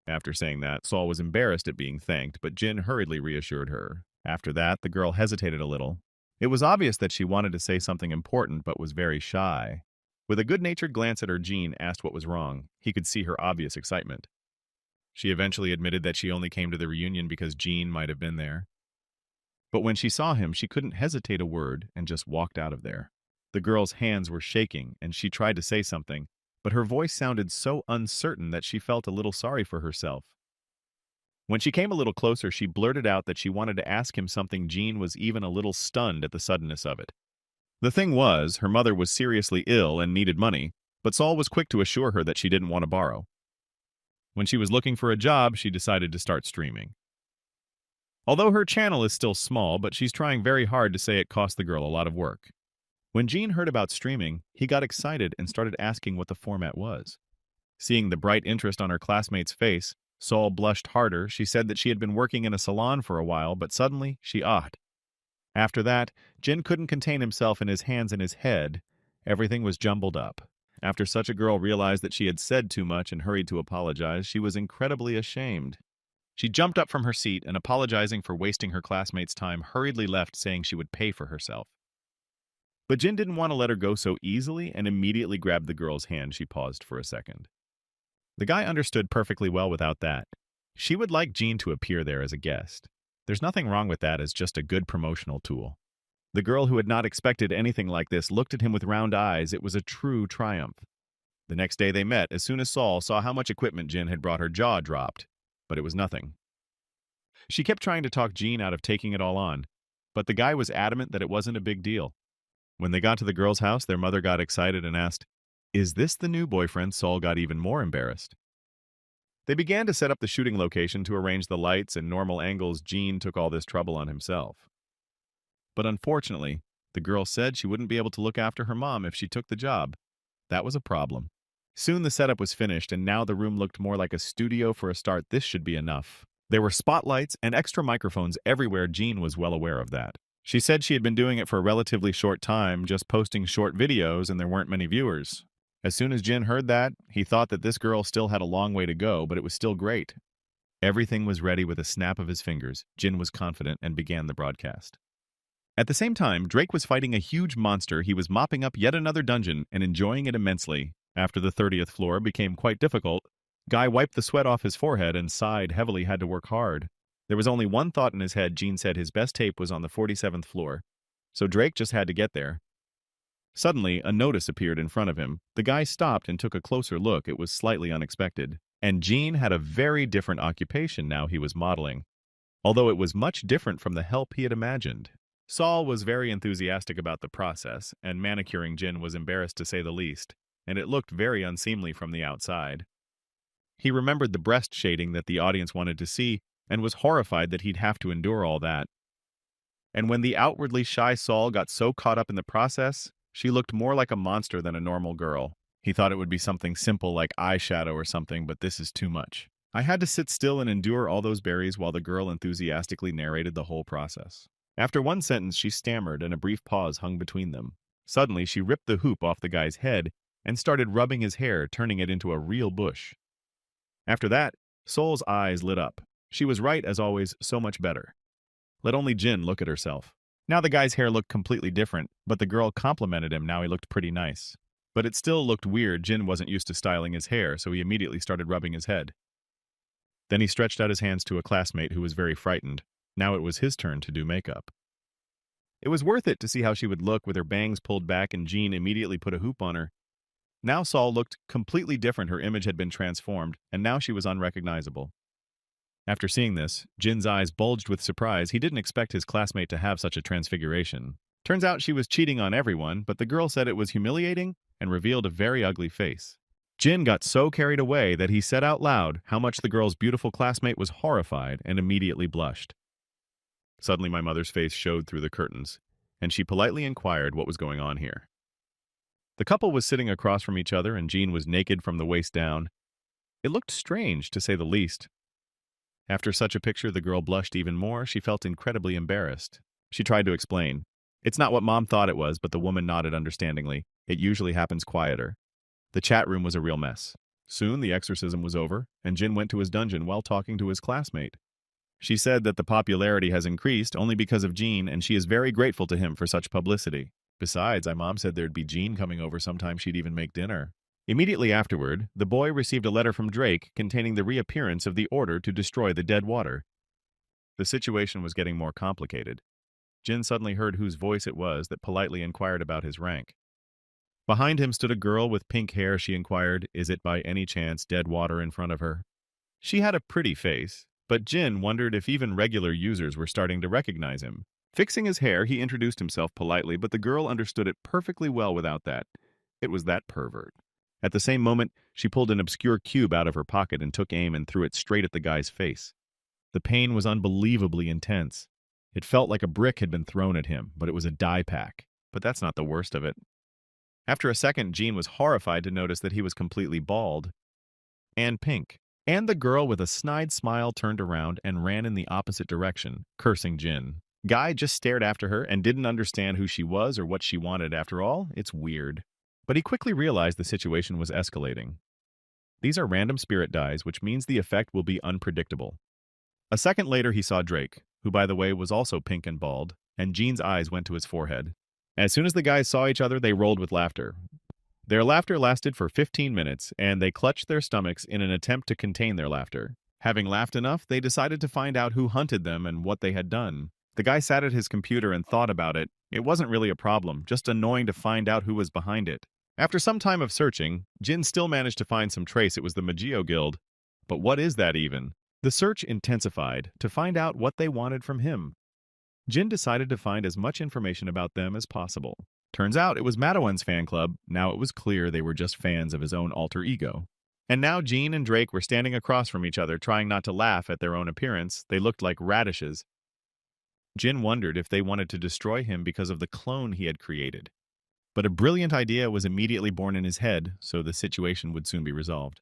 After saying that, Sol was embarrassed at being thanked, but Jin hurriedly reassured her. After that, the girl hesitated a little. It was obvious that she wanted to say something important but was very shy. With a good-natured glance at her, Jean asked what was wrong. He could see her obvious excitement. She eventually admitted that she only came to the reunion because Jean might have been there. But when she saw him, she couldn't hesitate a word and just walked out of there. The girl's hands were shaking, and she tried to say something, but her voice sounded so uncertain that she felt a little sorry for herself. When she came a little closer, she blurted out that she wanted to ask him something. Jean was even a little stunned at the suddenness of it. The thing was, her mother was seriously ill and needed money, but Sol was quick to assure her that she didn't want to borrow. When she was looking for a job, she decided to start streaming. Although her channel is still small, but she's trying very hard to say it cost the girl a lot of work. When Jean heard about streaming, he got excited and started asking what the format was. Seeing the bright interest on her classmate's face, Sol blushed harder. She said that she had been working in a salon for a while, but suddenly she ahed. After that, Jin couldn't contain himself in his hands and his head. Everything was jumbled up. After such a girl realized that she had said too much and hurried to apologize, she was incredibly ashamed. She jumped up from her seat and, apologizing for wasting her classmate's time, hurriedly left, saying she would pay for herself. But Jin didn't want to let her go so easily and immediately grabbed the girl's hand. She paused for a second. The guy understood perfectly well without that. She would like Jean to appear there as a guest. There's nothing wrong with that as just a good promotional tool. The girl, who had not expected anything like this, looked at him with round eyes. It was a true triumph. The next day they met. As soon as Sol saw how much equipment Jin had brought, her jaw dropped. But it was nothing. She kept trying to talk Jean out of taking it all on, but the guy was adamant that it wasn't a big deal. When they got to the girl's house, their mother got excited and asked, "Is this the new boyfriend?" Sol got even more embarrassed. They began to set up the shooting location to arrange the lights and normal angles. Jean took all this trouble on himself. But unfortunately, the girl said she wouldn't be able to look after her mom if she took the job. That was a problem. Soon the setup was finished, and now the room looked more like a studio for a start. This should be enough. There were spotlights and extra microphones everywhere. Jean was well aware of that. She said she had been doing it for a relatively short time, just posting short videos, and there weren't many viewers. As soon as Jin heard that, he thought that this girl still had a long way to go, but it was still great. Everything was ready with a snap of his fingers. Jin was confident and began the broadcast. At the same time, Drake was fighting a huge monster. He was mopping up yet another dungeon and enjoying it immensely. After the 30th floor became quite difficult, Guy wiped the sweat off his forehead and sighed heavily. Had to work hard. There was only one thought in his head. Gene said his best tape was on the 47th floor, so Drake just had to get there. Suddenly, a notice appeared in front of him. The guy stopped and took a closer look. It was slightly unexpected. And Gene had a very different occupation now. He was modeling, although it was much different from the help he had imagined. Saul was very enthusiastic about the process, and manicuring Jin was embarrassed to say the least, and it looked very unseemly from the outside. He remembered the breast shading that the audience wanted to see, and was horrified that he'd have to endure all that. And when the outwardly shy Saul got so caught up in the process, she looked more like a monster than a normal girl. He thought it would be something simple like eyeshadow or something, but this is too much. I had to sit still and endure all those berries while the girl enthusiastically narrated the whole process. After one sentence, she stammered, and a brief pause hung between them. Suddenly, she ripped the hoop off the guy's head and started rubbing his hair, turning it into a real bush. After that, Sol's eyes lit up. She was right, as always, so much better. Let only Jin look at herself. Now the guy's hair looked completely different, but the girl complimented him. Now he looked pretty nice. But it still looked weird. Jin wasn't used to styling his hair, so he immediately started rubbing his head. Then he stretched out his hands to a classmate who was very frightened. Now it was his turn to do makeup. It was worth it to see how she would look with her bangs pulled back, and Jean immediately put a hoop on her. Now Saul looked completely different. Her image had been transformed, and now she was unrecognizable. After seeing this, Jin's eyes bulged with surprise. He didn't expect his classmate to have such a transfiguration. Turns out she was cheating on everyone, but the girl said it was humiliating and revealed a very ugly face. Jin got so carried away that he said out loud how much the girl's beautiful classmate was horrified and immediately blushed. Suddenly my mother's face showed through the curtains, and she politely inquired what was going on here. The couple was sitting across from each other, and Jean was naked from the waist down. It looked strange, to say the least. After such a picture, the girl blushed even more. She felt incredibly embarrassed. She tried to explain. It's not what Mom thought it was, but the woman nodded understandingly. It usually happens quieter. The chat room was a real mess. Soon the exorcism was over, and Jin went to his dungeon while talking to his classmate. She said that the popularity has increased only because of Jean, and she is very grateful to him for such publicity. Besides, my mom said there'd be Jean coming over sometime. She'd even make dinner. Immediately afterward, the boy received a letter from Drake containing the reappearance of the order to destroy the dead water. The situation was getting more complicated. Jin suddenly heard whose voice it was that politely inquired about his rank. Behind him stood a girl with pink hair. She inquired, is it by any chance dead water in front of her? She had a pretty face, but Jin wondered if even regular users were starting to recognize him. Fixing his hair, he introduced himself politely, but the girl understood it perfectly well without that. It was that pervert. At the same moment, she pulled an obscure cube out of her pocket and took aim and threw it straight at the guy's face. The pain was unbelievably intense. It felt like a brick had been thrown at him, but it was a dye pack. But that's not the worst of it. After a second, Jean was horrified to notice that he was completely bald and pink. And the girl with a snide smile turned around and ran in the opposite direction, cursing Jin. Guy just stared after her and didn't understand who she was or what she wanted. After all, it's weird. But he quickly realized the situation was escalating. These are random spirit dyes, which means the effect will be unpredictable. A second later, he saw Drake, who by the way was also pink and bald, and Jean's eyes went to his forehead. As soon as the guys saw each other, they rolled with laughter. Their laughter lasted for 15 minutes, and they clutched their stomachs in an attempt to contain their laughter. Having laughed enough, they decided to find out who hunted them and what they had done. The guy sat at his computer and thought about it. It wasn't really a problem, just annoying to find out who was behind it. After some time of searching, Jin still managed to find some trace. It was the Magio Guild. But what is that even? The search intensified to find out what they wanted from him. Jin decided to find as much information about them as possible. Turns out it was Madawan's fan club. Now it was clear they were just fans of his own alter ego. And now Jean and Drake were standing across from each other, trying not to laugh at their own appearance. They looked like radishes. Jin wondered if they wanted to destroy him because of the clone he had created. But a brilliant idea was immediately born in his head, so the situation would soon be resolved.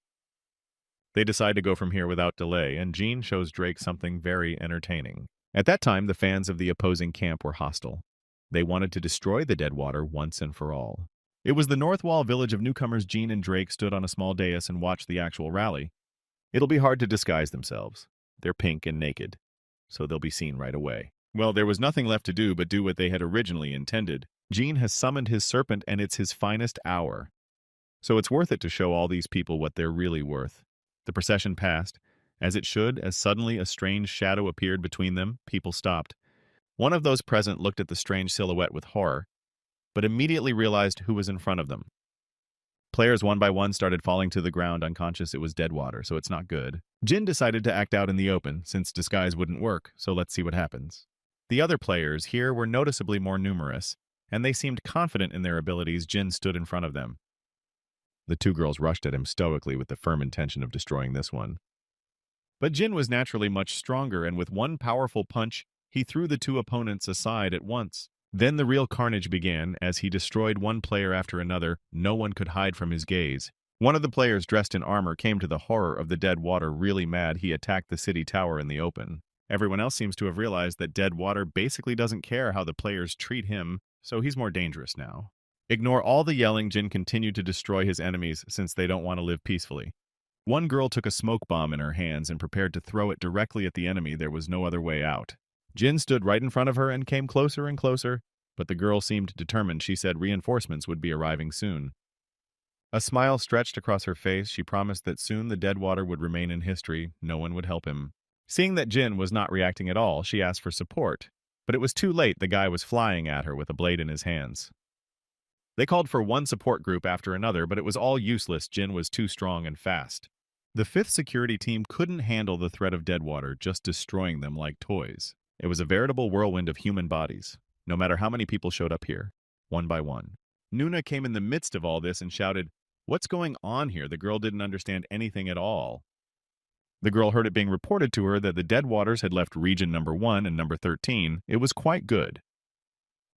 They decide to go from here without delay, and Jean shows Drake something very entertaining. At that time, the fans of the opposing camp were hostile. They wanted to destroy the dead water once and for all. It was the North Wall village of newcomers. Jean and Drake stood on a small dais and watched the actual rally. It'll be hard to disguise themselves. They're pink and naked, so they'll be seen right away. Well, there was nothing left to do but do what they had originally intended. Jean has summoned his serpent, and it's his finest hour. So it's worth it to show all these people what they're really worth. The procession passed, As it should, as suddenly a strange shadow appeared between them, people stopped. One of those present looked at the strange silhouette with horror, but immediately realized who was in front of them. Players one by one started falling to the ground unconscious. It was dead water, so it's not good. Jin decided to act out in the open, since disguise wouldn't work, so let's see what happens. The other players here were noticeably more numerous, and they seemed confident in their abilities. Jin stood in front of them. The two girls rushed at him stoically with the firm intention of destroying this one. But Jin was naturally much stronger, and with one powerful punch, he threw the two opponents aside at once. Then the real carnage began. As he destroyed one player after another, no one could hide from his gaze. One of the players dressed in armor came to the horror of the dead water. Really mad, he attacked the city tower in the open. Everyone else seems to have realized that dead water basically doesn't care how the players treat him, so he's more dangerous now. Ignore all the yelling. Jin continued to destroy his enemies since they don't want to live peacefully. One girl took a smoke bomb in her hands and prepared to throw it directly at the enemy. There was no other way out. Jin stood right in front of her and came closer and closer, but the girl seemed determined. She said reinforcements would be arriving soon. A smile stretched across her face. She promised that soon the dead water would remain in history. No one would help him. Seeing that Jin was not reacting at all, she asked for support. But it was too late. The guy was flying at her with a blade in his hands. They called for one support group after another, but it was all useless. Jin was too strong and fast. The fifth security team couldn't handle the threat of dead water, just destroying them like toys. It was a veritable whirlwind of human bodies, no matter how many people showed up here, one by one. Nuna came in the midst of all this and shouted, "What's going on here?" The girl didn't understand anything at all. The girl heard it being reported to her that the dead waters had left region number 1 and number 13. It was quite good.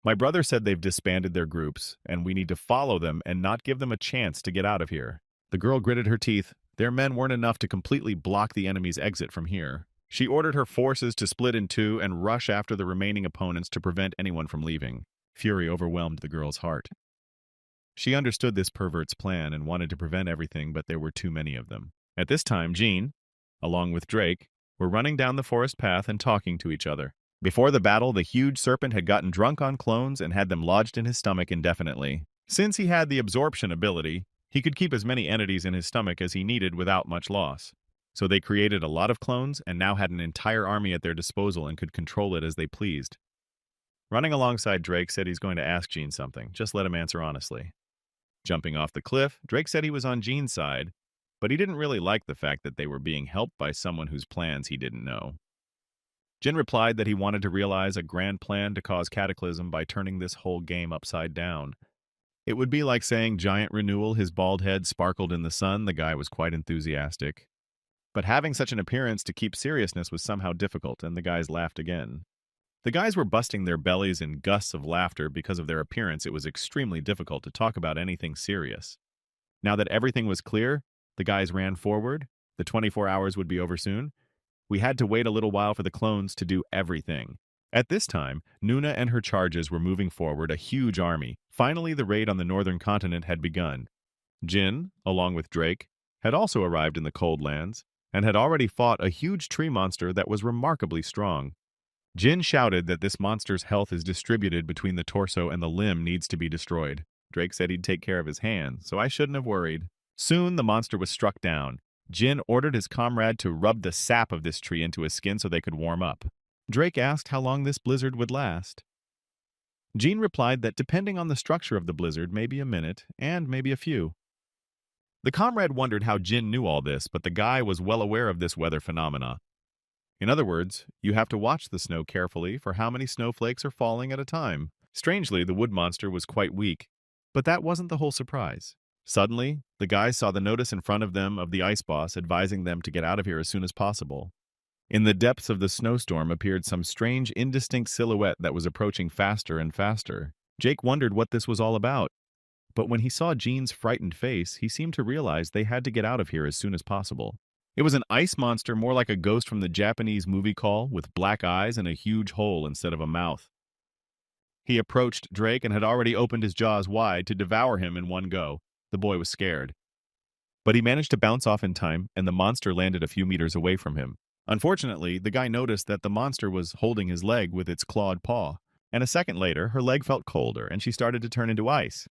My brother said they've disbanded their groups, and we need to follow them and not give them a chance to get out of here. The girl gritted her teeth. Their men weren't enough to completely block the enemy's exit from here. She ordered her forces to split in two and rush after the remaining opponents to prevent anyone from leaving. Fury overwhelmed the girl's heart. She understood this pervert's plan and wanted to prevent everything, but there were too many of them. At this time, Jean, along with Drake, were running down the forest path and talking to each other. Before the battle, the huge serpent had gotten drunk on clones and had them lodged in his stomach indefinitely. Since he had the absorption ability, he could keep as many entities in his stomach as he needed without much loss. So they created a lot of clones and now had an entire army at their disposal and could control it as they pleased. Running alongside Drake said he's going to ask Jean something. Just let him answer honestly. Jumping off the cliff, Drake said he was on Jean's side, but he didn't really like the fact that they were being helped by someone whose plans he didn't know. Jin replied that he wanted to realize a grand plan to cause cataclysm by turning this whole game upside down. It would be like saying giant renewal. His bald head sparkled in the sun. The guy was quite enthusiastic. But having such an appearance to keep seriousness was somehow difficult, and the guys laughed again. The guys were busting their bellies in gusts of laughter because of their appearance. It was extremely difficult to talk about anything serious. Now that everything was clear, the guys ran forward. The 24 hours would be over soon. We had to wait a little while for the clones to do everything. At this time, Nuna and her charges were moving forward, a huge army. Finally, the raid on the northern continent had begun. Jin, along with Drake, had also arrived in the cold lands and had already fought a huge tree monster that was remarkably strong. Jin shouted that this monster's health is distributed between the torso and the limb needs to be destroyed. Drake said he'd take care of his hand, so I shouldn't have worried. Soon, the monster was struck down. Jin ordered his comrade to rub the sap of this tree into his skin so they could warm up. Drake asked how long this blizzard would last. Jean replied that depending on the structure of the blizzard, maybe a minute, and maybe a few. The comrade wondered how Jin knew all this, but the guy was well aware of this weather phenomena. In other words, you have to watch the snow carefully for how many snowflakes are falling at a time. Strangely, the wood monster was quite weak, but that wasn't the whole surprise. Suddenly, the guys saw the notice in front of them of the ice boss advising them to get out of here as soon as possible. In the depths of the snowstorm appeared some strange, indistinct silhouette that was approaching faster and faster. Jake wondered what this was all about. But when he saw Jean's frightened face, he seemed to realize they had to get out of here as soon as possible. It was an ice monster, more like a ghost from the Japanese movie Call, with black eyes and a huge hole instead of a mouth. He approached Drake and had already opened his jaws wide to devour him in one go. The boy was scared. But he managed to bounce off in time, and the monster landed a few meters away from him. Unfortunately, the guy noticed that the monster was holding his leg with its clawed paw, and a second later, her leg felt colder, and she started to turn into ice.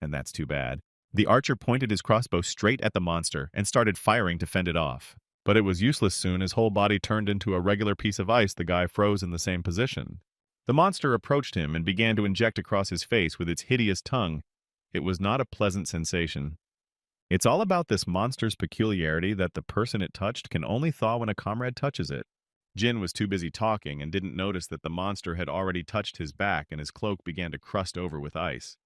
And that's too bad. The archer pointed his crossbow straight at the monster and started firing to fend it off. But it was useless soon. His whole body turned into a regular piece of ice. The guy froze in the same position. The monster approached him and began to inject across his face with its hideous tongue. It was not a pleasant sensation. It's all about this monster's peculiarity that the person it touched can only thaw when a comrade touches it. Jin was too busy talking and didn't notice that the monster had already touched his back and his cloak began to crust over with ice.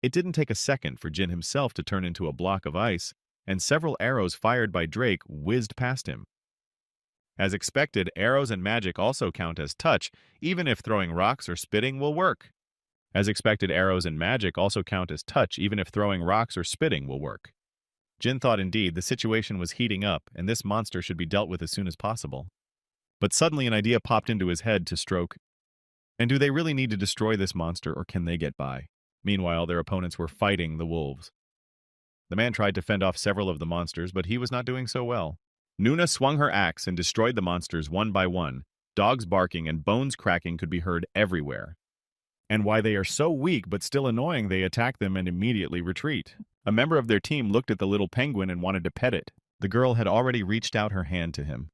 It didn't take a second for Jin himself to turn into a block of ice, and several arrows fired by Drake whizzed past him. As expected, arrows and magic also count as touch, even if throwing rocks or spitting will work. As expected, arrows and magic also count as touch, even if throwing rocks or spitting will work. Jin thought indeed the situation was heating up, and this monster should be dealt with as soon as possible. But suddenly an idea popped into his head to stroke. And do they really need to destroy this monster, or can they get by? Meanwhile, their opponents were fighting the wolves. The man tried to fend off several of the monsters, but he was not doing so well. Nuna swung her axe and destroyed the monsters one by one. Dogs barking and bones cracking could be heard everywhere. And why they are so weak but still annoying, they attack them and immediately retreat. A member of their team looked at the little penguin and wanted to pet it. The girl had already reached out her hand to him.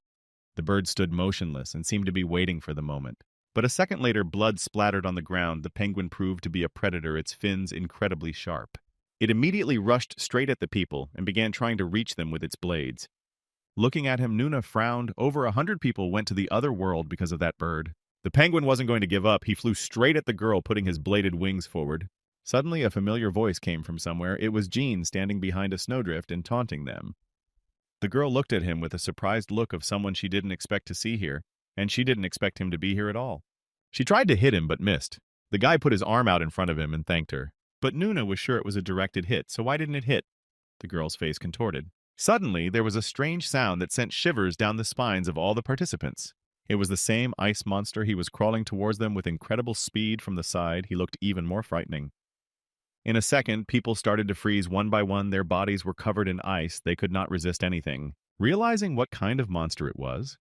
The bird stood motionless and seemed to be waiting for the moment. But a second later, blood splattered on the ground. The penguin proved to be a predator, its fins incredibly sharp. It immediately rushed straight at the people and began trying to reach them with its blades. Looking at him, Nuna frowned. Over 100 people went to the other world because of that bird. The penguin wasn't going to give up. He flew straight at the girl, putting his bladed wings forward. Suddenly, a familiar voice came from somewhere. It was Jean standing behind a snowdrift and taunting them. The girl looked at him with a surprised look of someone she didn't expect to see here, and she didn't expect him to be here at all. She tried to hit him but missed. The guy put his arm out in front of him and thanked her. But Nuna was sure it was a directed hit, so why didn't it hit? The girl's face contorted. Suddenly, there was a strange sound that sent shivers down the spines of all the participants. It was the same ice monster. He was crawling towards them with incredible speed from the side. He looked even more frightening. In a second, people started to freeze one by one. Their bodies were covered in ice. They could not resist anything. Realizing what kind of monster it was,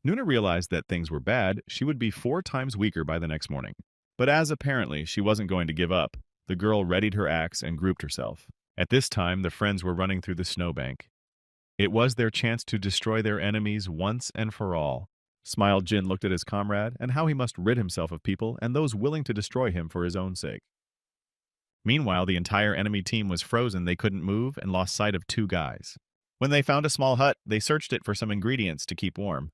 Nuna realized that things were bad. She would be 4 times weaker by the next morning. But as apparently she wasn't going to give up, the girl readied her axe and grouped herself. At this time, the friends were running through the snowbank. It was their chance to destroy their enemies once and for all. Smiled Jin looked at his comrade and how he must rid himself of people and those willing to destroy him for his own sake. Meanwhile, the entire enemy team was frozen. They couldn't move and lost sight of 2 guys. When they found a small hut, they searched it for some ingredients to keep warm.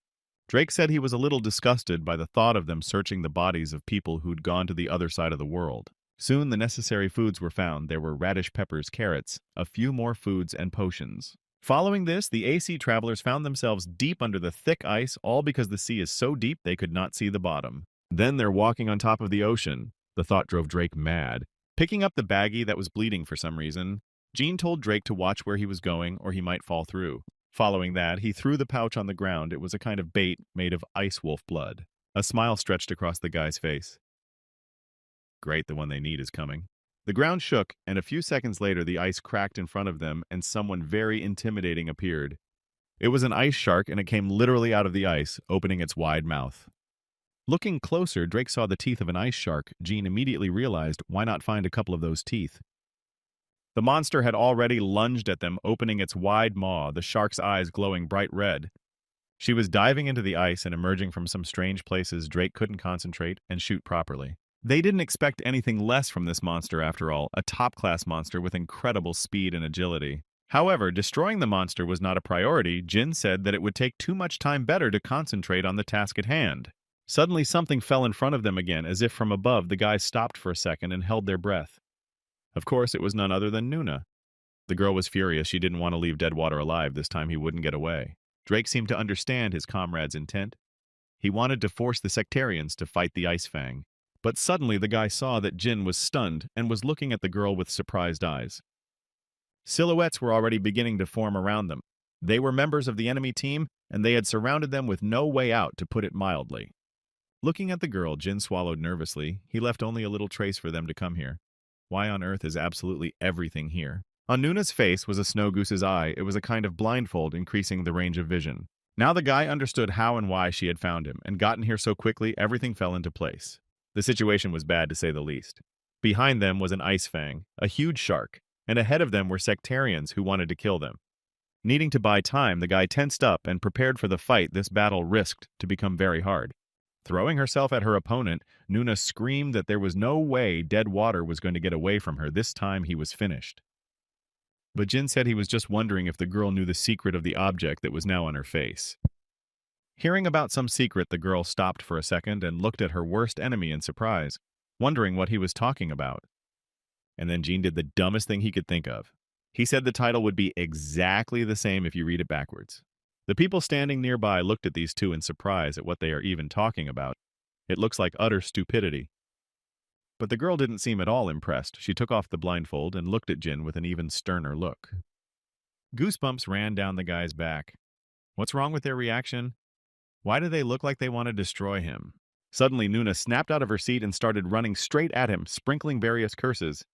Drake said he was a little disgusted by the thought of them searching the bodies of people who'd gone to the other side of the world. Soon the necessary foods were found. There were radish peppers, carrots, a few more foods, and potions. Following this, the AC travelers found themselves deep under the thick ice, all because the sea is so deep they could not see the bottom. Then they're walking on top of the ocean. The thought drove Drake mad. Picking up the baggie that was bleeding for some reason, Jean told Drake to watch where he was going or he might fall through. Following that, he threw the pouch on the ground. It was a kind of bait made of ice wolf blood. A smile stretched across the guy's face. Great, the one they need is coming. The ground shook, and a few seconds later the ice cracked in front of them and someone very intimidating appeared. It was an ice shark, and it came literally out of the ice, opening its wide mouth. Looking closer, Drake saw the teeth of an ice shark. Jean immediately realized, why not find a couple of those teeth? The monster had already lunged at them, opening its wide maw, the shark's eyes glowing bright red. She was diving into the ice and emerging from some strange places. Drake couldn't concentrate and shoot properly. They didn't expect anything less from this monster after all, a top-class monster with incredible speed and agility. However, destroying the monster was not a priority. Jin said that it would take too much time better to concentrate on the task at hand. Suddenly something fell in front of them again, as if from above. The guys stopped for a second and held their breath. Of course, it was none other than Nuna. The girl was furious. She didn't want to leave Deadwater alive. This time he wouldn't get away. Drake seemed to understand his comrade's intent. He wanted to force the sectarians to fight the Ice Fang. But suddenly the guy saw that Jin was stunned and was looking at the girl with surprised eyes. Silhouettes were already beginning to form around them. They were members of the enemy team, and they had surrounded them with no way out, to put it mildly. Looking at the girl, Jin swallowed nervously. He left only a little trace for them to come here. Why on earth is absolutely everything here? On Nuna's face was a snow goose's eye. It was a kind of blindfold, increasing the range of vision. Now the guy understood how and why she had found him, and gotten here so quickly, everything fell into place. The situation was bad, to say the least. Behind them was an ice fang, a huge shark, and ahead of them were sectarians who wanted to kill them. Needing to buy time, the guy tensed up and prepared for the fight this battle risked to become very hard. Throwing herself at her opponent, Nuna screamed that there was no way dead water was going to get away from her this time he was finished. But Jin said he was just wondering if the girl knew the secret of the object that was now on her face. Hearing about some secret, the girl stopped for a second and looked at her worst enemy in surprise, wondering what he was talking about. And then Jin did the dumbest thing he could think of. He said the title would be exactly the same if you read it backwards. The people standing nearby looked at these two in surprise at what they are even talking about. It looks like utter stupidity. But the girl didn't seem at all impressed. She took off the blindfold and looked at Jin with an even sterner look. Goosebumps ran down the guy's back. What's wrong with their reaction? Why do they look like they want to destroy him? Suddenly, Nuna snapped out of her seat and started running straight at him, sprinkling various curses.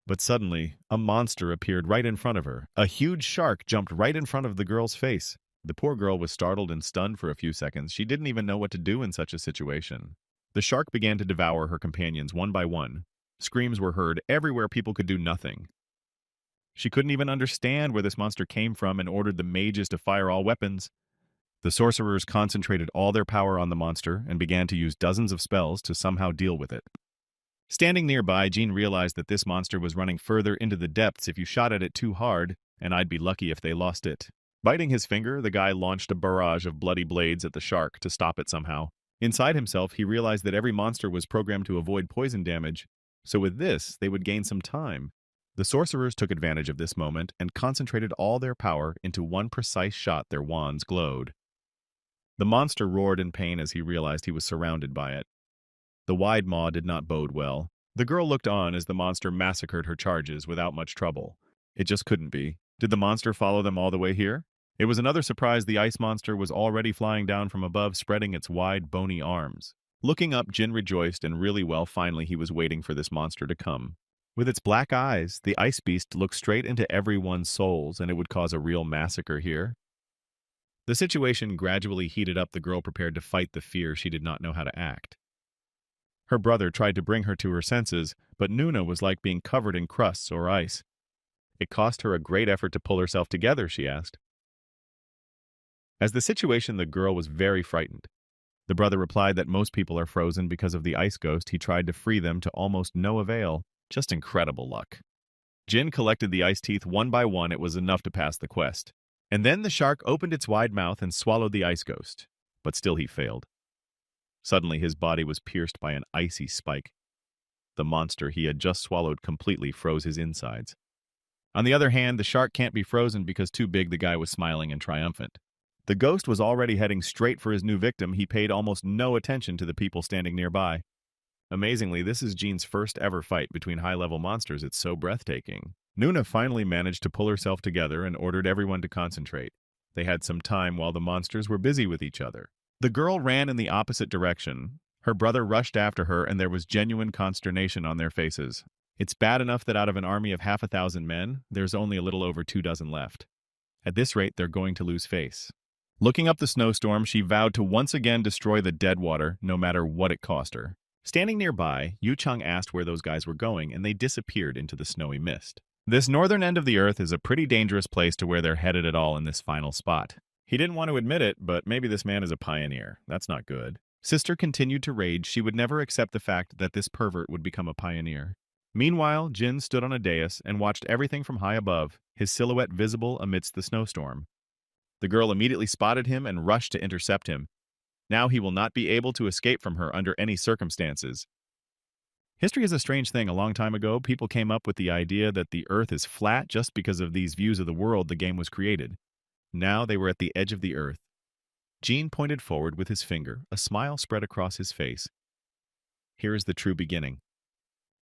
But suddenly, a monster appeared right in front of her. A huge shark jumped right in front of the girl's face. The poor girl was startled and stunned for a few seconds. She didn't even know what to do in such a situation. The shark began to devour her companions one by one. Screams were heard everywhere. People could do nothing. She couldn't even understand where this monster came from and ordered the mages to fire all weapons. The sorcerers concentrated all their power on the monster and began to use dozens of spells to somehow deal with it. Standing nearby, Jean realized that this monster was running further into the depths if you shot at it too hard, and I'd be lucky if they lost it. Biting his finger, the guy launched a barrage of bloody blades at the shark to stop it somehow. Inside himself, he realized that every monster was programmed to avoid poison damage, so with this, they would gain some time. The sorcerers took advantage of this moment and concentrated all their power into one precise shot. Their wands glowed. The monster roared in pain as he realized he was surrounded by it. The wide maw did not bode well. The girl looked on as the monster massacred her charges without much trouble. It just couldn't be. Did the monster follow them all the way here? It was another surprise. The ice monster was already flying down from above, spreading its wide, bony arms. Looking up, Jin rejoiced, and really well, finally he was waiting for this monster to come. With its black eyes, the ice beast looked straight into everyone's souls, and it would cause a real massacre here. The situation gradually heated up. The girl prepared to fight the fear. She did not know how to act. Her brother tried to bring her to her senses, but Nuna was like being covered in crusts or ice. It cost her a great effort to pull herself together, she asked. As the situation, the girl was very frightened. The brother replied that most people are frozen because of the ice ghost. He tried to free them to almost no avail. Just incredible luck. Jin collected the ice teeth one by one. It was enough to pass the quest. And then the shark opened its wide mouth and swallowed the ice ghost. But still he failed. Suddenly his body was pierced by an icy spike. The monster he had just swallowed completely froze his insides. On the other hand, the shark can't be frozen because too big. The guy was smiling and triumphant. The ghost was already heading straight for his new victim. He paid almost no attention to the people standing nearby. Amazingly, this is Jean's first ever fight between high-level monsters. It's so breathtaking. Nuna finally managed to pull herself together and ordered everyone to concentrate. They had some time while the monsters were busy with each other. The girl ran in the opposite direction. Her brother rushed after her, and there was genuine consternation on their faces. It's bad enough that out of an army of 1,000 men, there's only a little over 24 left. At this rate, they're going to lose face. Looking up the snowstorm, she vowed to once again destroy the dead water, no matter what it cost her. Standing nearby, Yu Cheng asked where those guys were going, and they disappeared into the snowy mist. This northern end of the earth is a pretty dangerous place to where they're headed at all in this final spot. He didn't want to admit it, but maybe this man is a pioneer. That's not good. Sister continued to rage. She would never accept the fact that this pervert would become a pioneer. Meanwhile, Jin stood on a dais and watched everything from high above, his silhouette visible amidst the snowstorm. The girl immediately spotted him and rushed to intercept him. Now he will not be able to escape from her under any circumstances. History is a strange thing. A long time ago, people came up with the idea that the earth is flat just because of these views of the world the game was created. Now they were at the edge of the earth. Jean pointed forward with his finger. A smile spread across his face. Here is the true beginning.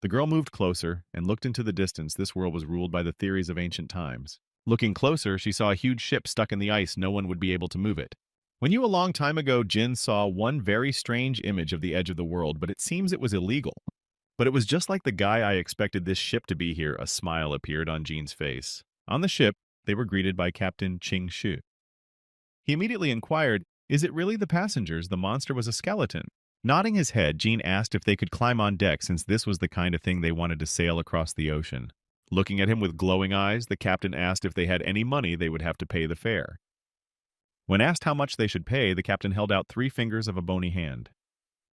The girl moved closer and looked into the distance. This world was ruled by the theories of ancient times. Looking closer, she saw a huge ship stuck in the ice. No one would be able to move it. When you a long time ago, Jin saw one very strange image of the edge of the world, but it seems it was illegal. But it was just like the guy I expected this ship to be here. A smile appeared on Jean's face. On the ship, they were greeted by Captain Ching Shu. He immediately inquired, "Is it really the passengers?" The monster was a skeleton. Nodding his head, Jean asked if they could climb on deck since this was the kind of thing they wanted to sail across the ocean. Looking at him with glowing eyes, the captain asked if they had any money they would have to pay the fare. When asked how much they should pay, the captain held out 3 fingers of a bony hand.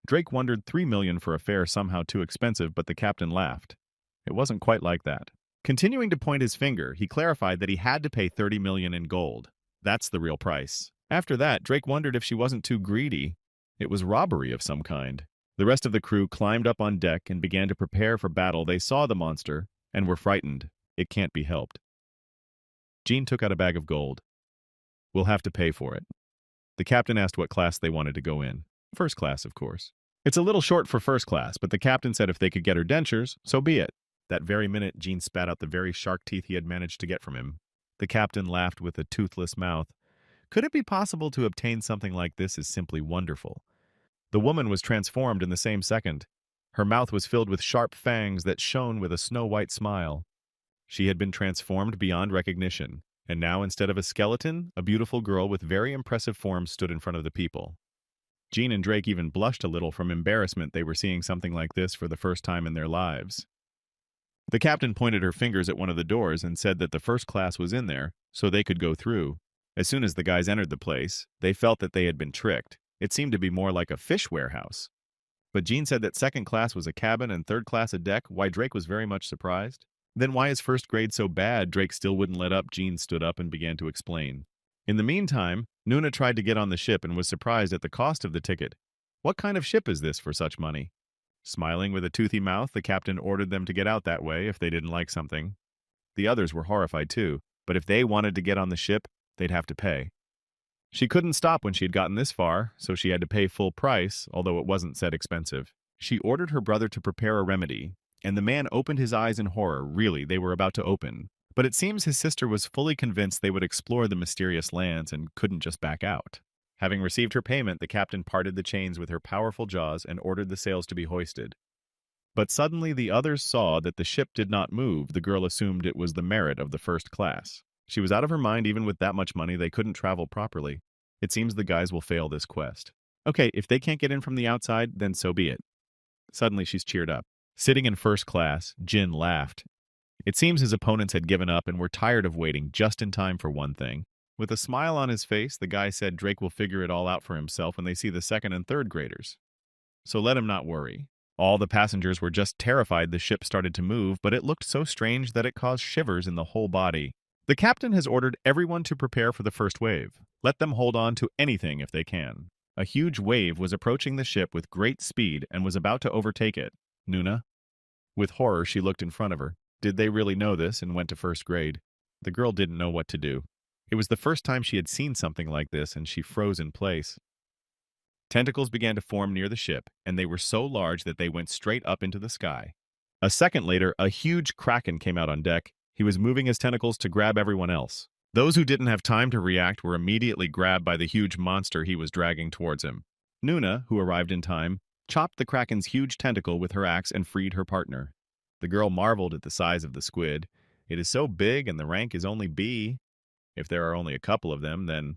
Drake wondered 3 million for a fare somehow too expensive, but the captain laughed. It wasn't quite like that. Continuing to point his finger, he clarified that he had to pay 30 million in gold. That's the real price. After that, Drake wondered if she wasn't too greedy. It was robbery of some kind. The rest of the crew climbed up on deck and began to prepare for battle. They saw the monster and were frightened. It can't be helped. Jean took out a bag of gold. We'll have to pay for it. The captain asked what class they wanted to go in. First class, of course. It's a little short for first class, but the captain said if they could get her dentures, so be it. That very minute, Jean spat out the very shark teeth he had managed to get from him. The captain laughed with a toothless mouth. Could it be possible to obtain something like this is simply wonderful. The woman was transformed in the same second. Her mouth was filled with sharp fangs that shone with a snow-white smile. She had been transformed beyond recognition, and now instead of a skeleton, a beautiful girl with very impressive form stood in front of the people. Jean and Drake even blushed a little from embarrassment. They were seeing something like this for the first time in their lives. The captain pointed her fingers at one of the doors and said that the first class was in there, so they could go through. As soon as the guys entered the place, they felt that they had been tricked. It seemed to be more like a fish warehouse. But Jean said that second class was a cabin and third class a deck. Why Drake was very much surprised. Then why is first grade so bad? Drake still wouldn't let up. Jean stood up and began to explain. In the meantime, Nuna tried to get on the ship and was surprised at the cost of the ticket. What kind of ship is this for such money? Smiling with a toothy mouth, the captain ordered them to get out that way if they didn't like something. The others were horrified too, but if they wanted to get on the ship, they'd have to pay. She couldn't stop when she had gotten this far, so she had to pay full price, although it wasn't said expensive. She ordered her brother to prepare a remedy, and the man opened his eyes in horror. Really, they were about to open. But it seems his sister was fully convinced they would explore the mysterious lands and couldn't just back out. Having received her payment, the captain parted the chains with her powerful jaws and ordered the sails to be hoisted. But suddenly the others saw that the ship did not move. The girl assumed it was the merit of the first class. She was out of her mind. Even with that much money, they couldn't travel properly. It seems the guys will fail this quest. Okay, if they can't get in from the outside, then so be it. Suddenly she's cheered up. Sitting in first class, Jin laughed. It seems his opponents had given up and were tired of waiting just in time for one thing. With a smile on his face, the guy said Drake will figure it all out for himself when they see the second and third graders. So let him not worry. All the passengers were just terrified the ship started to move, but it looked so strange that it caused shivers in the whole body. The captain has ordered everyone to prepare for the first wave. Let them hold on to anything if they can. A huge wave was approaching the ship with great speed and was about to overtake it. Nuna? With horror, she looked in front of her. Did they really know this and went to first grade? The girl didn't know what to do. It was the first time she had seen something like this, and she froze in place. Tentacles began to form near the ship, and they were so large that they went straight up into the sky. A second later, a huge kraken came out on deck. He was moving his tentacles to grab everyone else. Those who didn't have time to react were immediately grabbed by the huge monster he was dragging towards him. Nuna, who arrived in time, chopped the kraken's huge tentacle with her axe and freed her partner. The girl marveled at the size of the squid. It is so big and the rank is only B. If there are only a couple of them, then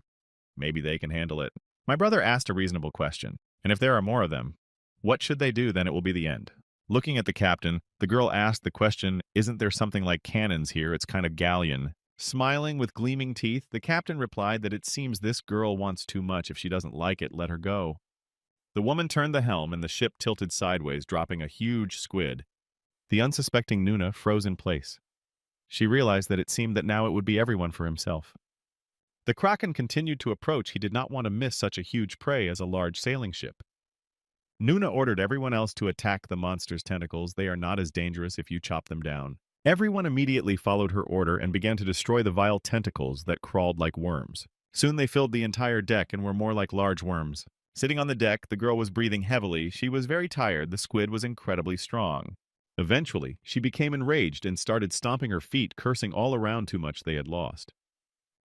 maybe they can handle it. My brother asked a reasonable question, and if there are more of them, what should they do? Then it will be the end. Looking at the captain, the girl asked the question, isn't there something like cannons here? It's kind of galleon. Smiling with gleaming teeth, the captain replied that it seems this girl wants too much. If she doesn't like it, let her go. The woman turned the helm and the ship tilted sideways, dropping a huge squid. The unsuspecting Nuna froze in place. She realized that it seemed that now it would be everyone for himself. The kraken continued to approach. He did not want to miss such a huge prey as a large sailing ship. Nuna ordered everyone else to attack the monster's tentacles. They are not as dangerous if you chop them down. Everyone immediately followed her order and began to destroy the vile tentacles that crawled like worms. Soon they filled the entire deck and were more like large worms. Sitting on the deck, the girl was breathing heavily. She was very tired. The squid was incredibly strong. Eventually, she became enraged and started stomping her feet, cursing all around too much they had lost.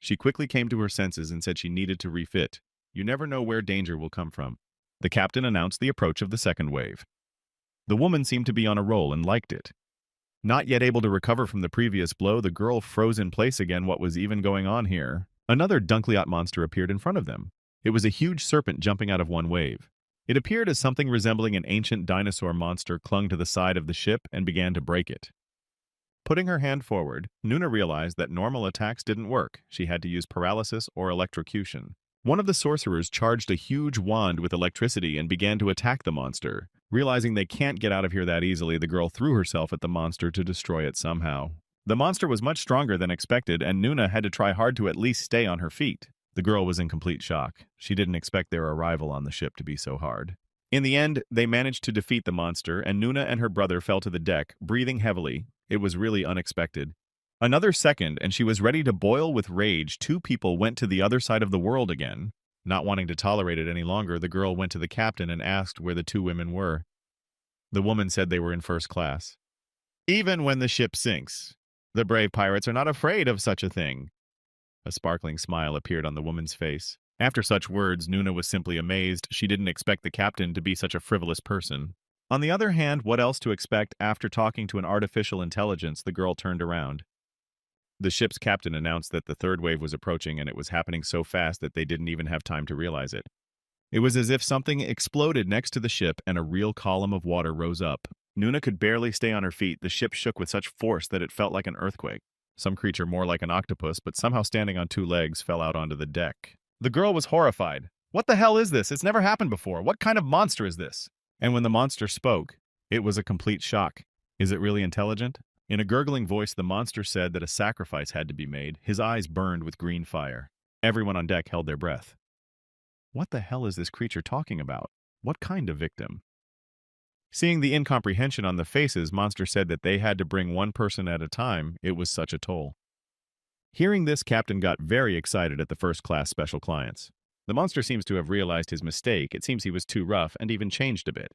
She quickly came to her senses and said she needed to refit. You never know where danger will come from. The captain announced the approach of the second wave. The woman seemed to be on a roll and liked it. Not yet able to recover from the previous blow, the girl froze in place again. What was even going on here? Another Dunkleot monster appeared in front of them. It was a huge serpent jumping out of one wave. It appeared as something resembling an ancient dinosaur monster clung to the side of the ship and began to break it. Putting her hand forward, Nuna realized that normal attacks didn't work. She had to use paralysis or electrocution. One of the sorcerers charged a huge wand with electricity and began to attack the monster. Realizing they can't get out of here that easily, the girl threw herself at the monster to destroy it somehow. The monster was much stronger than expected, and Nuna had to try hard to at least stay on her feet. The girl was in complete shock. She didn't expect their arrival on the ship to be so hard. In the end, they managed to defeat the monster, and Nuna and her brother fell to the deck, breathing heavily. It was really unexpected. Another second, and she was ready to boil with rage. Two people went to the other side of the world again. Not wanting to tolerate it any longer, the girl went to the captain and asked where the two women were. The woman said they were in first class. Even when the ship sinks, the brave pirates are not afraid of such a thing. A sparkling smile appeared on the woman's face. After such words, Nuna was simply amazed. She didn't expect the captain to be such a frivolous person. On the other hand, what else to expect after talking to an artificial intelligence? The girl turned around. The ship's captain announced that the third wave was approaching, and it was happening so fast that they didn't even have time to realize it. It was as if something exploded next to the ship and a real column of water rose up. Nuna could barely stay on her feet. The ship shook with such force that it felt like an earthquake. Some creature more like an octopus, but somehow standing on two legs, fell out onto the deck. The girl was horrified. What the hell is this? It's never happened before. What kind of monster is this? And when the monster spoke, it was a complete shock. Is it really intelligent? In a gurgling voice, the monster said that a sacrifice had to be made. His eyes burned with green fire. Everyone on deck held their breath. What the hell is this creature talking about? What kind of victim? Seeing the incomprehension on the faces, Monster said that they had to bring one person at a time. It was such a toll. Hearing this, Captain got very excited at the first-class special clients. The monster seems to have realized his mistake. It seems he was too rough and even changed a bit.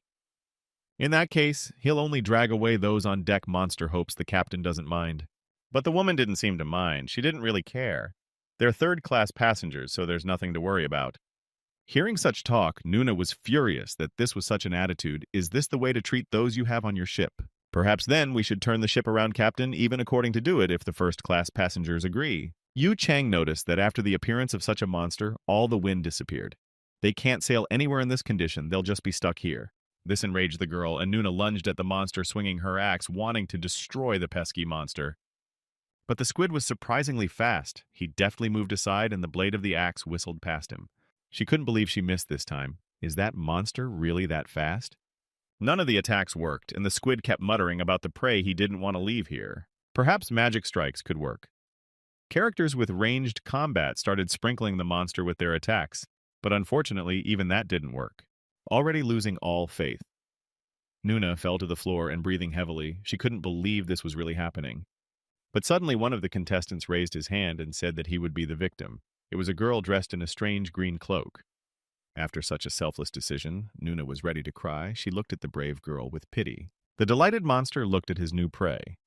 In that case, he'll only drag away those on deck. Monster hopes the captain doesn't mind. But the woman didn't seem to mind. She didn't really care. They're third-class passengers, so there's nothing to worry about. Hearing such talk, Nuna was furious that this was such an attitude. Is this the way to treat those you have on your ship? Perhaps then we should turn the ship around, Captain, even according to do it if the first-class passengers agree. Yu Chang noticed that after the appearance of such a monster, all the wind disappeared. They can't sail anywhere in this condition. They'll just be stuck here. This enraged the girl, and Nuna lunged at the monster, swinging her axe, wanting to destroy the pesky monster. But the squid was surprisingly fast. He deftly moved aside, and the blade of the axe whistled past him. She couldn't believe she missed this time. Is that monster really that fast? None of the attacks worked, and the squid kept muttering about the prey he didn't want to leave here. Perhaps magic strikes could work. Characters with ranged combat started sprinkling the monster with their attacks, but unfortunately, even that didn't work. Already losing all faith, Nuna fell to the floor and breathing heavily. She couldn't believe this was really happening. But suddenly one of the contestants raised his hand and said that he would be the victim. It was a girl dressed in a strange green cloak. After such a selfless decision, Nuna was ready to cry. She looked at the brave girl with pity. The delighted monster looked at his new prey.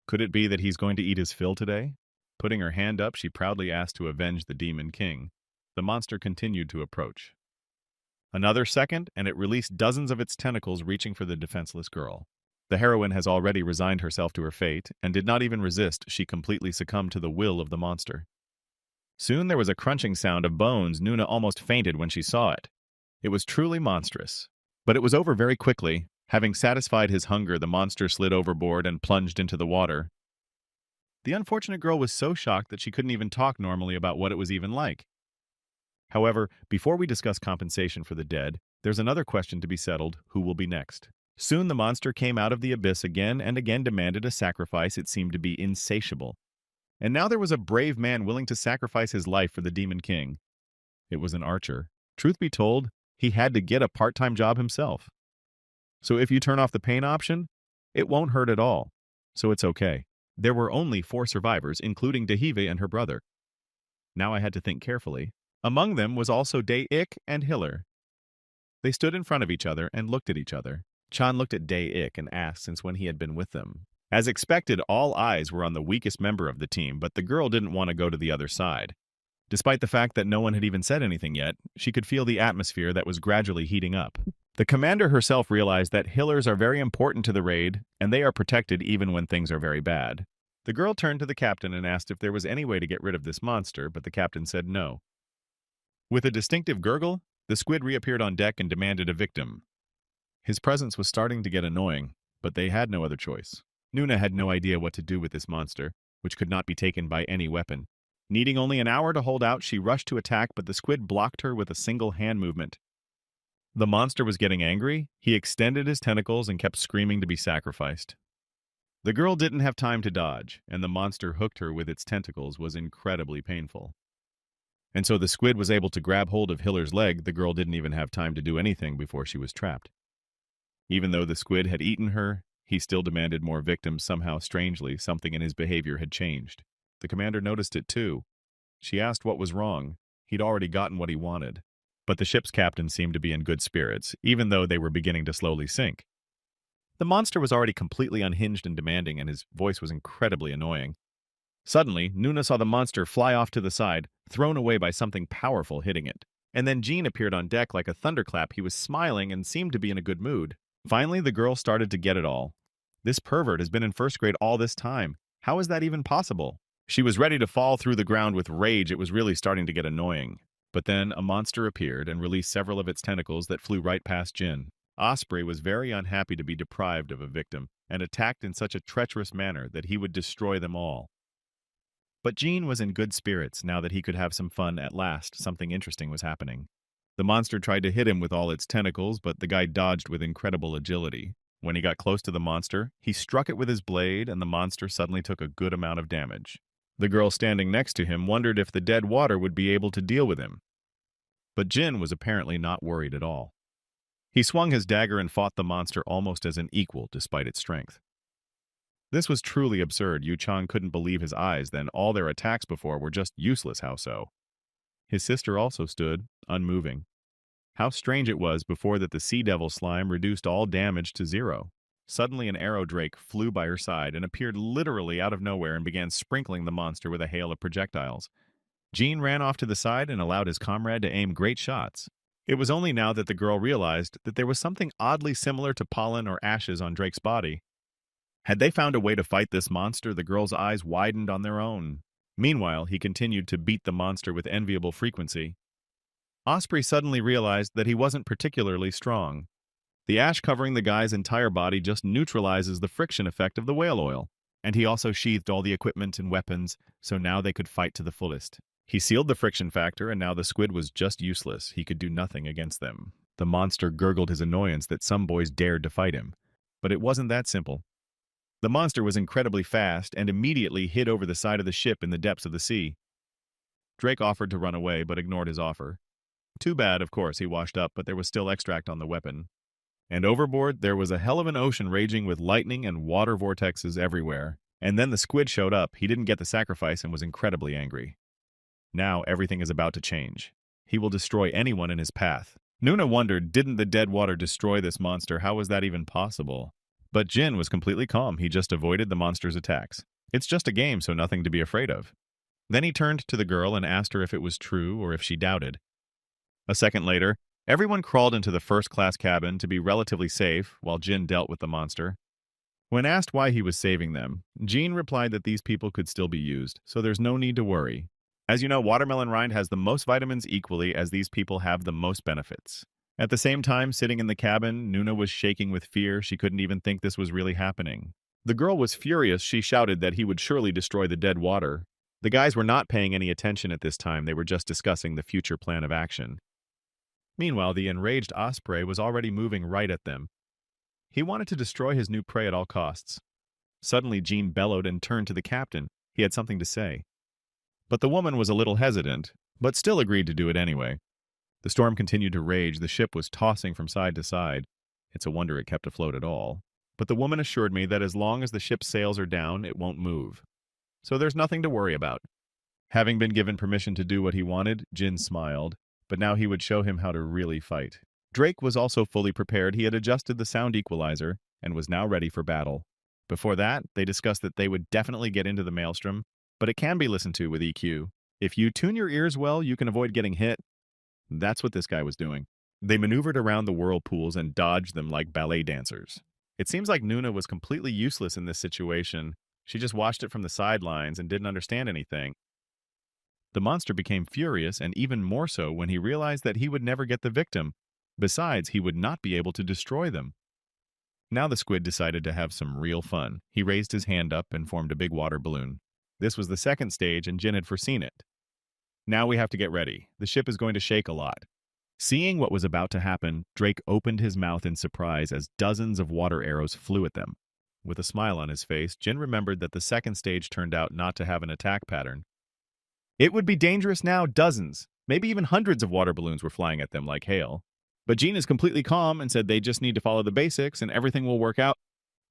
Could it be that he's going to eat his fill today? Putting her hand up, she proudly asked to avenge the Demon King. The monster continued to approach. Another second, and it released dozens of its tentacles, reaching for the defenseless girl. The heroine has already resigned herself to her fate, and did not even resist. She completely succumbed to the will of the monster. Soon there was a crunching sound of bones. Nuna almost fainted when she saw it. It was truly monstrous. But it was over very quickly. Having satisfied his hunger, the monster slid overboard and plunged into the water. The unfortunate girl was so shocked that she couldn't even talk normally about what it was even like. However, before we discuss compensation for the dead, there's another question to be settled: who will be next? Soon the monster came out of the abyss again and again demanded a sacrifice. It seemed to be insatiable. And now there was a brave man willing to sacrifice his life for the Demon King. It was an archer. Truth be told, he had to get a part-time job himself. So if you turn off the pain option, it won't hurt at all. So it's okay. There were only 4 survivors, including Dahive and her brother. Now I had to think carefully. Among them was also Dae-ik and Hiller. They stood in front of each other and looked at each other. Chan looked at Dae-ik and asked since when he had been with them. As expected, all eyes were on the weakest member of the team, but the girl didn't want to go to the other side. Despite the fact that no one had even said anything yet, she could feel the atmosphere that was gradually heating up. The commander herself realized that Hillers are very important to the raid, and they are protected even when things are very bad. The girl turned to the captain and asked if there was any way to get rid of this monster, but the captain said no. With a distinctive gurgle, the squid reappeared on deck and demanded a victim. His presence was starting to get annoying, but they had no other choice. Nuna had no idea what to do with this monster, which could not be taken by any weapon. Needing only an hour to hold out, she rushed to attack, but the squid blocked her with a single hand movement. The monster was getting angry. He extended his tentacles and kept screaming to be sacrificed. The girl didn't have time to dodge, and the monster hooked her with its tentacles was incredibly painful. And so the squid was able to grab hold of Hiller's leg. The girl didn't even have time to do anything before she was trapped. Even though the squid had eaten her, he still demanded more victims. Somehow, strangely, something in his behavior had changed. The commander noticed it too. She asked what was wrong. He'd already gotten what he wanted. But the ship's captain seemed to be in good spirits, even though they were beginning to slowly sink. The monster was already completely unhinged and demanding, and his voice was incredibly annoying. Suddenly, Nuna saw the monster fly off to the side, thrown away by something powerful hitting it. And then Jean appeared on deck like a thunderclap. He was smiling and seemed to be in a good mood. Finally, the girl started to get it all. This pervert has been in first grade all this time. How is that even possible? She was ready to fall through the ground with rage. It was really starting to get annoying. But then a monster appeared and released several of its tentacles that flew right past Jin. Osprey was very unhappy to be deprived of a victim and attacked in such a treacherous manner that he would destroy them all. But Jean was in good spirits now that he could have some fun at last. Something interesting was happening. The monster tried to hit him with all its tentacles, but the guy dodged with incredible agility. When he got close to the monster, he struck it with his blade, and the monster suddenly took a good amount of damage. The girl standing next to him wondered if the dead water would be able to deal with him. But Jin was apparently not worried at all. He swung his dagger and fought the monster almost as an equal despite its strength. This was truly absurd. Yu Chang couldn't believe his eyes. Then all their attacks before were just useless. How so? His sister also stood, unmoving. How strange it was before that the sea devil slime reduced all damage to 0. Suddenly an arrow drake flew by her side and appeared literally out of nowhere and began sprinkling the monster with a hail of projectiles. Jean ran off to the side and allowed his comrade to aim great shots. It was only now that the girl realized that there was something oddly similar to pollen or ashes on Drake's body. Had they found a way to fight this monster, the girl's eyes widened on their own. Meanwhile, he continued to beat the monster with enviable frequency. Osprey suddenly realized that he wasn't particularly strong. The ash covering the guy's entire body just neutralizes the friction effect of the whale oil. And he also sheathed all the equipment and weapons, so now they could fight to the fullest. He sealed the friction factor, and now the squid was just useless. He could do nothing against them. The monster gurgled his annoyance that some boys dared to fight him. But it wasn't that simple. The monster was incredibly fast and immediately hid over the side of the ship in the depths of the sea. Drake offered to run away, but ignored his offer. Too bad, of course, he washed up, but there was still extract on the weapon. And overboard, there was a hell of an ocean raging with lightning and water vortexes everywhere. And then the squid showed up. He didn't get the sacrifice and was incredibly angry. Now everything is about to change. He will destroy anyone in his path. Nuna wondered, didn't the dead water destroy this monster? How was that even possible? But Jin was completely calm. He just avoided the monster's attacks. It's just a game, so nothing to be afraid of. Then he turned to the girl and asked her if it was true or if she doubted. A second later, everyone crawled into the first-class cabin to be relatively safe while Jin dealt with the monster. When asked why he was saving them, Jean replied that these people could still be used, so there's no need to worry. As you know, watermelon rind has the most vitamins equally as these people have the most benefits. At the same time, sitting in the cabin, Nuna was shaking with fear. She couldn't even think this was really happening. The girl was furious. She shouted that he would surely destroy the dead water. The guys were not paying any attention at this time. They were just discussing the future plan of action. Meanwhile, the enraged osprey was already moving right at them. He wanted to destroy his new prey at all costs. Suddenly, Jean bellowed and turned to the captain. He had something to say. But the woman was a little hesitant, but still agreed to do it anyway. The storm continued to rage. The ship was tossing from side to side. It's a wonder it kept afloat at all. But the woman assured me that as long as the ship's sails are down, it won't move. So there's nothing to worry about. Having been given permission to do what he wanted, Jin smiled, but now he would show him how to really fight. Drake was also fully prepared. He had adjusted the sound equalizer and was now ready for battle. Before that, they discussed that they would definitely get into the maelstrom, but it can be listened to with EQ. If you tune your ears well, you can avoid getting hit. That's what this guy was doing. They maneuvered around the whirlpools and dodged them like ballet dancers. It seems like Nuna was completely useless in this situation. She just watched it from the sidelines and didn't understand anything. The monster became furious, and even more so when he realized that he would never get the victim. Besides, he would not be able to destroy them. Now the squid decided to have some real fun. He raised his hand up and formed a big water balloon. This was the second stage, and Jin had foreseen it. Now we have to get ready. The ship is going to shake a lot. Seeing what was about to happen, Drake opened his mouth in surprise as dozens of water arrows flew at them. With a smile on his face, Jin remembered that the second stage turned out not to have an attack pattern. It would be dangerous now. Dozens, maybe even hundreds of water balloons were flying at them like hail. But Jin is completely calm and said they just need to follow the basics and everything will work out.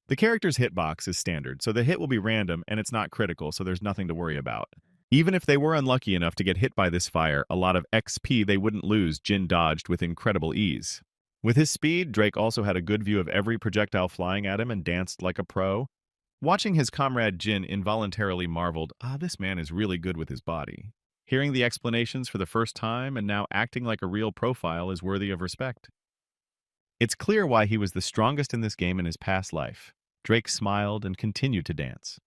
The character's hitbox is standard, so the hit will be random and it's not critical, so there's nothing to worry about. Even if they were unlucky enough to get hit by this fire, a lot of XP they wouldn't lose. Jin dodged with incredible ease. With his speed, Drake also had a good view of every projectile flying at him and danced like a pro. Watching his comrade Jin involuntarily marveled, this man is really good with his body. Hearing the explanations for the first time and now acting like a real profile is worthy of respect. It's clear why he was the strongest in this game in his past life. Drake smiled and continued to dance.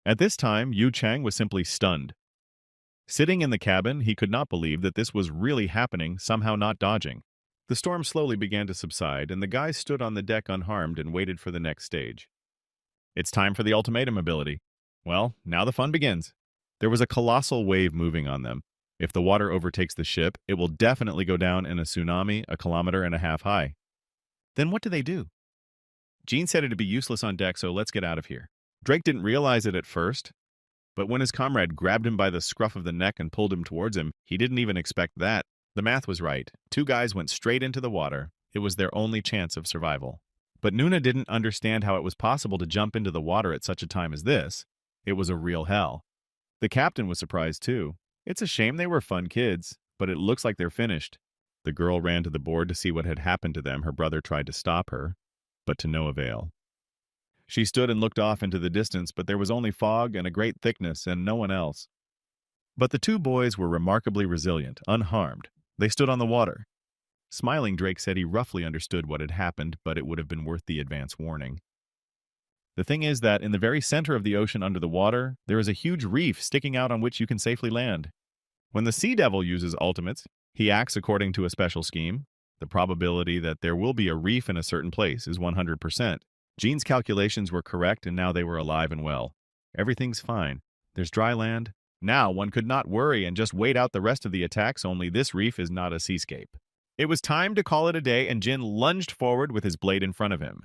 At this time, Yu Chang was simply stunned. Sitting in the cabin, he could not believe that this was really happening, somehow not dodging. The storm slowly began to subside, and the guys stood on the deck unharmed and waited for the next stage. It's time for the ultimatum ability. Well, now the fun begins. There was a colossal wave moving on them. If the water overtakes the ship, it will definitely go down in a tsunami 1.5 kilometers high. Then what do? Jean said it'd be useless on deck, so let's get out of here. Drake didn't realize it at first, but when his comrade grabbed him by the scruff of the neck and pulled him towards him, he didn't even expect that. The math was right. 2 guys went straight into the water. It was their only chance of survival. But Nuna didn't understand how it was possible to jump into the water at such a time as this. It was a real hell. The captain was surprised too. It's a shame they were fun kids, but it looks like they're finished. The girl ran to the board to see what had happened to them. Her brother tried to stop her, but to no avail. She stood and looked off into the distance, but there was only fog and a great thickness and no one else. But the 2 boys were remarkably resilient, unharmed. They stood on the water. Smiling, Drake said he roughly understood what had happened, but it would have been worth the advance warning. The thing is that in the very center of the ocean under the water, there is a huge reef sticking out on which you can safely land. When the Sea Devil uses ultimates, he acts according to a special scheme. The probability that there will be a reef in a certain place is 100%. Jean's calculations were correct, and now they were alive and well. Everything's fine. There's dry land. Now one could not worry and just wait out the rest of the attacks, only this reef is not a seascape. It was time to call it a day, and Jin lunged forward with his blade in front of him.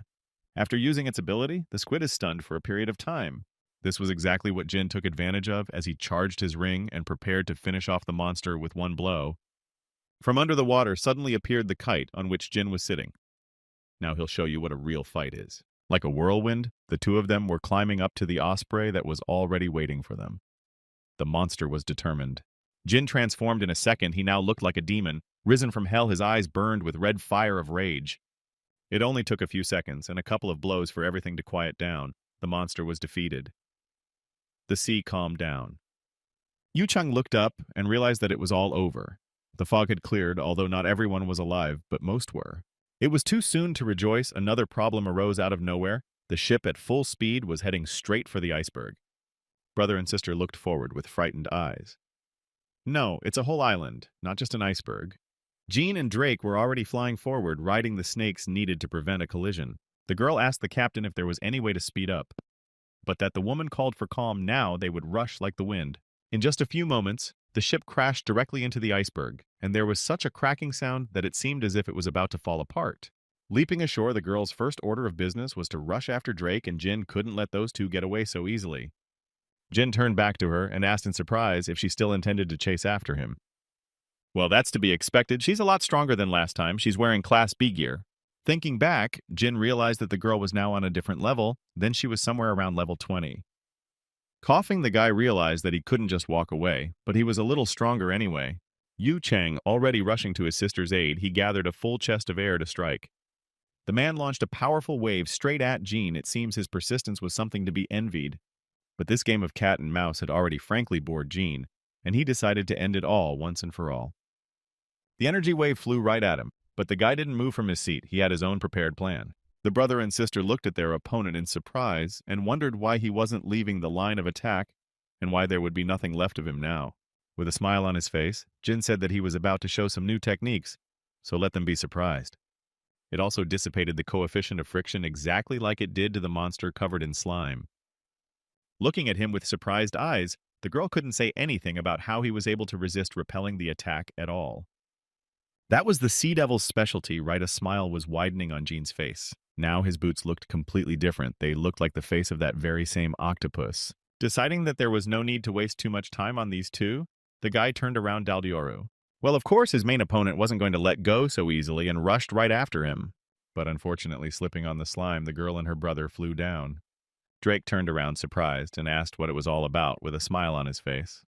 After using its ability, the squid is stunned for a period of time. This was exactly what Jin took advantage of as he charged his ring and prepared to finish off the monster with one blow. From under the water suddenly appeared the kite on which Jin was sitting. Now he'll show you what a real fight is. Like a whirlwind, the 2 of them were climbing up to the osprey that was already waiting for them. The monster was determined. Jin transformed in a second. He now looked like a demon. Risen from hell, his eyes burned with red fire of rage. It only took a few seconds and a couple of blows for everything to quiet down. The monster was defeated. The sea calmed down. Yu Chang looked up and realized that it was all over. The fog had cleared, although not everyone was alive, but most were. It was too soon to rejoice. Another problem arose out of nowhere. The ship at full speed was heading straight for the iceberg. Brother and sister looked forward with frightened eyes. No, it's a whole island, not just an iceberg. Jean and Drake were already flying forward, riding the snakes needed to prevent a collision. The girl asked the captain if there was any way to speed up, but that the woman called for calm. Now they would rush like the wind. In just a few moments, the ship crashed directly into the iceberg, and there was such a cracking sound that it seemed as if it was about to fall apart. Leaping ashore, the girl's first order of business was to rush after Drake, and Jin couldn't let those 2 get away so easily. Jin turned back to her and asked in surprise if she still intended to chase after him. Well, that's to be expected. She's a lot stronger than last time. She's wearing Class B gear. Thinking back, Jin realized that the girl was now on a different level. Then she was somewhere around level 20. Coughing, the guy realized that he couldn't just walk away, but he was a little stronger anyway. Yu Chang already rushing to his sister's aid, he gathered a full chest of air to strike. The man launched a powerful wave straight at Jean. It seems his persistence was something to be envied. But this game of cat and mouse had already frankly bored Jean, and he decided to end it all once and for all. The energy wave flew right at him, but the guy didn't move from his seat. He had his own prepared plan. The brother and sister looked at their opponent in surprise and wondered why he wasn't leaving the line of attack and why there would be nothing left of him now. With a smile on his face, Jin said that he was about to show some new techniques, so let them be surprised. It also dissipated the coefficient of friction exactly like it did to the monster covered in slime. Looking at him with surprised eyes, the girl couldn't say anything about how he was able to resist repelling the attack at all. That was the Sea Devil's specialty, right? A smile was widening on Jean's face. Now his boots looked completely different. They looked like the face of that very same octopus. Deciding that there was no need to waste too much time on these two, the guy turned around Daldioru. Well, of course his main opponent wasn't going to let go so easily and rushed right after him. But unfortunately, slipping on the slime, the girl and her brother flew down. Drake turned around surprised and asked what it was all about with a smile on his face.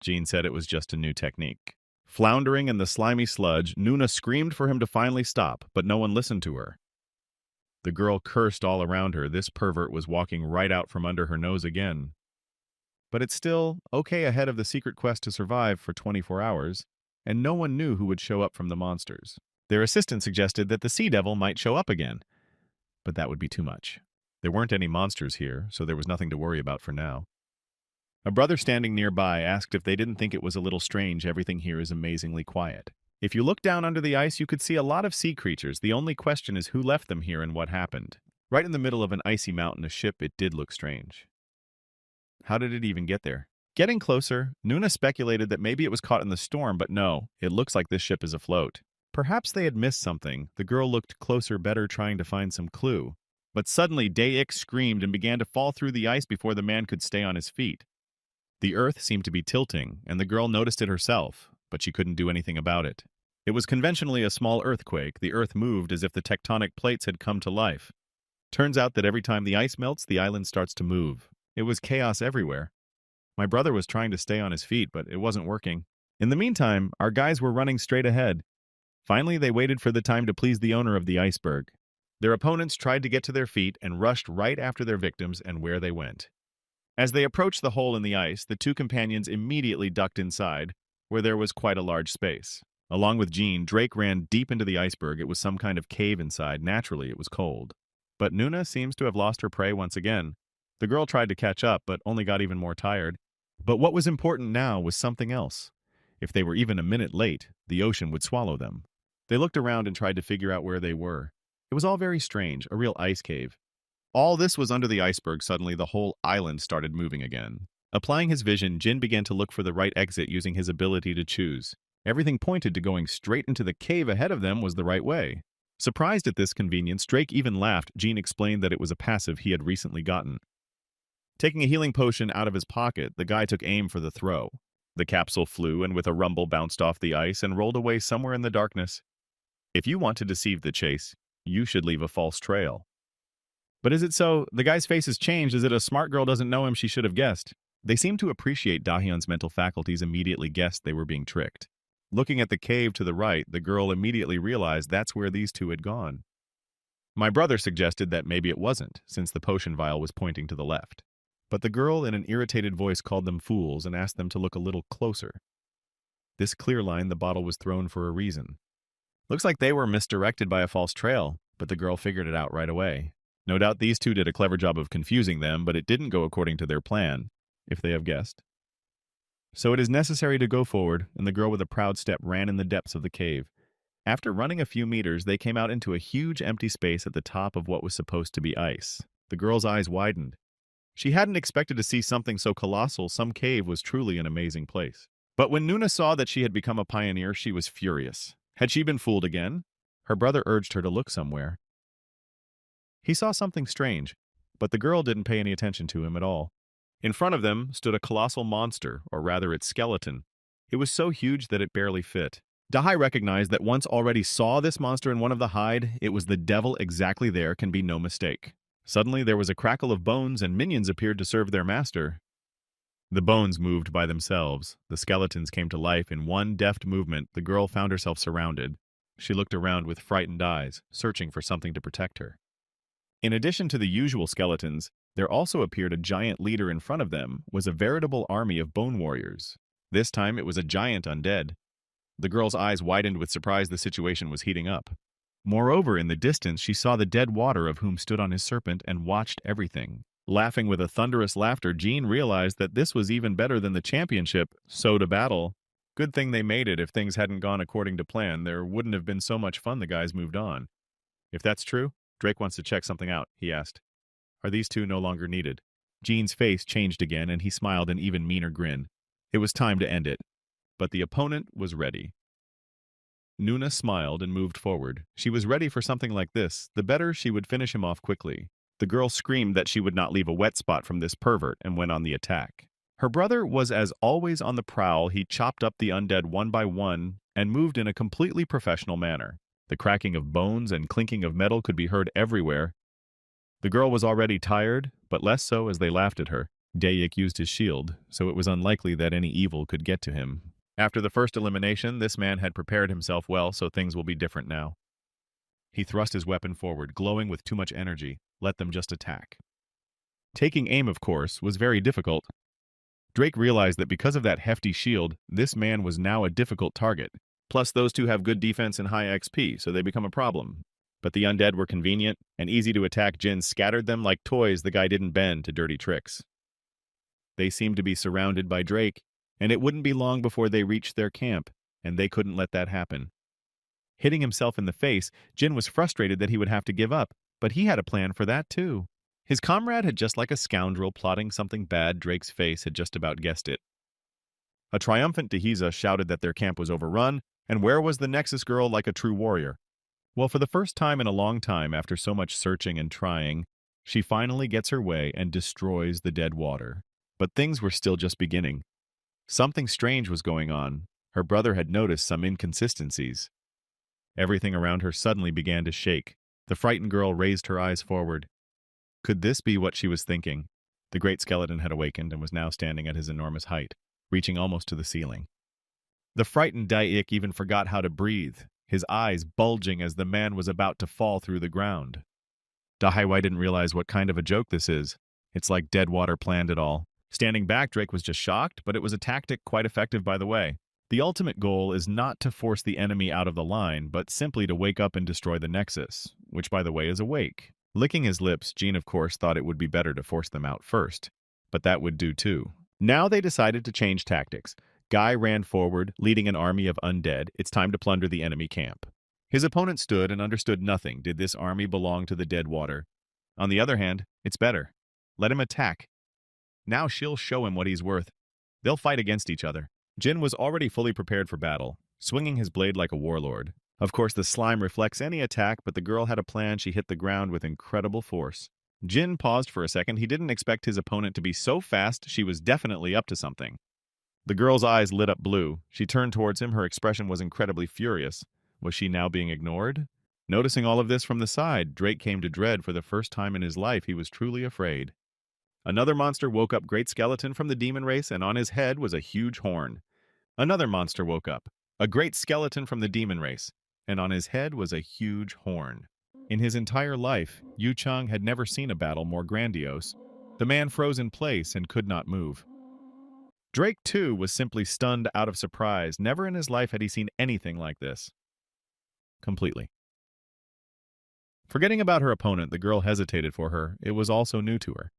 Jean said it was just a new technique. Floundering in the slimy sludge, Nuna screamed for him to finally stop, but no one listened to her. The girl cursed all around her. This pervert was walking right out from under her nose again. But it's still okay ahead of the secret quest to survive for 24 hours, and no one knew who would show up from the monsters. Their assistant suggested that the Sea Devil might show up again, but that would be too much. There weren't any monsters here, so there was nothing to worry about for now. A brother standing nearby asked if they didn't think it was a little strange. Everything here is amazingly quiet. If you look down under the ice, you could see a lot of sea creatures. The only question is who left them here and what happened. Right in the middle of an icy mountain, a ship, it did look strange. How did it even get there? Getting closer, Nuna speculated that maybe it was caught in the storm, but no, it looks like this ship is afloat. Perhaps they had missed something. The girl looked closer, better trying to find some clue. But suddenly, Daik screamed and began to fall through the ice before the man could stay on his feet. The earth seemed to be tilting, and the girl noticed it herself, but she couldn't do anything about it. It was conventionally a small earthquake. The earth moved as if the tectonic plates had come to life. Turns out that every time the ice melts, the island starts to move. It was chaos everywhere. My brother was trying to stay on his feet, but it wasn't working. In the meantime, our guys were running straight ahead. Finally, they waited for the time to please the owner of the iceberg. Their opponents tried to get to their feet and rushed right after their victims and where they went. As they approached the hole in the ice, the two companions immediately ducked inside, where there was quite a large space. Along with Jean, Drake ran deep into the iceberg. It was some kind of cave inside. Naturally, it was cold. But Nuna seems to have lost her prey once again. The girl tried to catch up, but only got even more tired. But what was important now was something else. If they were even a minute late, the ocean would swallow them. They looked around and tried to figure out where they were. It was all very strange, a real ice cave. All this was under the iceberg. Suddenly, the whole island started moving again. Applying his vision, Jin began to look for the right exit using his ability to choose. Everything pointed to going straight into the cave ahead of them was the right way. Surprised at this convenience, Drake even laughed. Jin explained that it was a passive he had recently gotten. Taking a healing potion out of his pocket, the guy took aim for the throw. The capsule flew and with a rumble bounced off the ice and rolled away somewhere in the darkness. If you want to deceive the chase, you should leave a false trail. But is it so? The guy's face has changed. Is it a smart girl doesn't know him? She should have guessed. They seemed to appreciate Dahyun's mental faculties, immediately guessed they were being tricked. Looking at the cave to the right, the girl immediately realized that's where these two had gone. My brother suggested that maybe it wasn't, since the potion vial was pointing to the left. But the girl in an irritated voice called them fools and asked them to look a little closer. This clear line, the bottle was thrown for a reason. Looks like they were misdirected by a false trail, but the girl figured it out right away. No doubt these two did a clever job of confusing them, but it didn't go according to their plan, if they have guessed. So it is necessary to go forward, and the girl with a proud step ran in the depths of the cave. After running a few meters, they came out into a huge empty space at the top of what was supposed to be ice. The girl's eyes widened. She hadn't expected to see something so colossal. Some cave was truly an amazing place. But when Nuna saw that she had become a pioneer, she was furious. Had she been fooled again? Her brother urged her to look somewhere. He saw something strange, but the girl didn't pay any attention to him at all. In front of them stood a colossal monster, or rather its skeleton. It was so huge that it barely fit. Dahai recognized that once already saw this monster in one of the hide. It was the devil exactly there, can be no mistake. Suddenly there was a crackle of bones and minions appeared to serve their master. The bones moved by themselves. The skeletons came to life in one deft movement. The girl found herself surrounded. She looked around with frightened eyes, searching for something to protect her. In addition to the usual skeletons, there also appeared a giant leader. In front of them was a veritable army of bone warriors. This time it was a giant undead. The girl's eyes widened with surprise. The situation was heating up. Moreover, in the distance she saw the dead water of whom stood on his serpent and watched everything. Laughing with a thunderous laughter, Jean realized that this was even better than the championship. So to battle. Good thing they made it. If things hadn't gone according to plan, there wouldn't have been so much fun. The guys moved on. If that's true, Drake wants to check something out, he asked. Are these two no longer needed? Gene's face changed again, and he smiled an even meaner grin. It was time to end it. But the opponent was ready. Nuna smiled and moved forward. She was ready for something like this. The better she would finish him off quickly. The girl screamed that she would not leave a wet spot from this pervert and went on the attack. Her brother was as always on the prowl. He chopped up the undead one by one and moved in a completely professional manner. The cracking of bones and clinking of metal could be heard everywhere. The girl was already tired, but less so as they laughed at her. Dayak used his shield, so it was unlikely that any evil could get to him. After the first elimination, this man had prepared himself well, so things will be different now. He thrust his weapon forward, glowing with too much energy. Let them just attack. Taking aim, of course, was very difficult. Drake realized that because of that hefty shield, this man was now a difficult target. Plus, those two have good defense and high XP, so they become a problem. But the undead were convenient and easy to attack. Jin scattered them like toys. The guy didn't bend to dirty tricks. They seemed to be surrounded by Drake, and it wouldn't be long before they reached their camp, and they couldn't let that happen. Hitting himself in the face, Jin was frustrated that he would have to give up, but he had a plan for that too. His comrade had just like a scoundrel plotting something bad. Drake's face had just about guessed it. A triumphant Dehiza shouted that their camp was overrun, and where was the Nexus girl like a true warrior? Well, for the first time in a long time, after so much searching and trying, she finally gets her way and destroys the dead water. But things were still just beginning. Something strange was going on. Her brother had noticed some inconsistencies. Everything around her suddenly began to shake. The frightened girl raised her eyes forward. Could this be what she was thinking? The great skeleton had awakened and was now standing at his enormous height, reaching almost to the ceiling. The frightened Daik even forgot how to breathe, his eyes bulging as the man was about to fall through the ground. Dahaiwai didn't realize what kind of a joke this is. It's like Deadwater planned it all. Standing back, Drake was just shocked, but it was a tactic quite effective by the way. The ultimate goal is not to force the enemy out of the line, but simply to wake up and destroy the Nexus, which by the way is awake. Licking his lips, Jean of course thought it would be better to force them out first, but that would do too. Now they decided to change tactics. Guy ran forward, leading an army of undead. It's time to plunder the enemy camp. His opponent stood and understood nothing. Did this army belong to the Deadwater? On the other hand, it's better. Let him attack. Now she'll show him what he's worth. They'll fight against each other. Jin was already fully prepared for battle, swinging his blade like a warlord. Of course, the slime reflects any attack, but the girl had a plan. She hit the ground with incredible force. Jin paused for a second. He didn't expect his opponent to be so fast. She was definitely up to something. The girl's eyes lit up blue. She turned towards him. Her expression was incredibly furious. Was she now being ignored? Noticing all of this from the side, Drake came to dread. For the first time in his life, he was truly afraid. Another monster woke up, great skeleton from the demon race, and on his head was a huge horn. Another monster woke up, a great skeleton from the demon race, and on his head was a huge horn. In his entire life, Yu Chang had never seen a battle more grandiose. The man froze in place and could not move. Drake, too, was simply stunned out of surprise. Never in his life had he seen anything like this. Completely. Forgetting about her opponent, the girl hesitated for her. It was also new to her.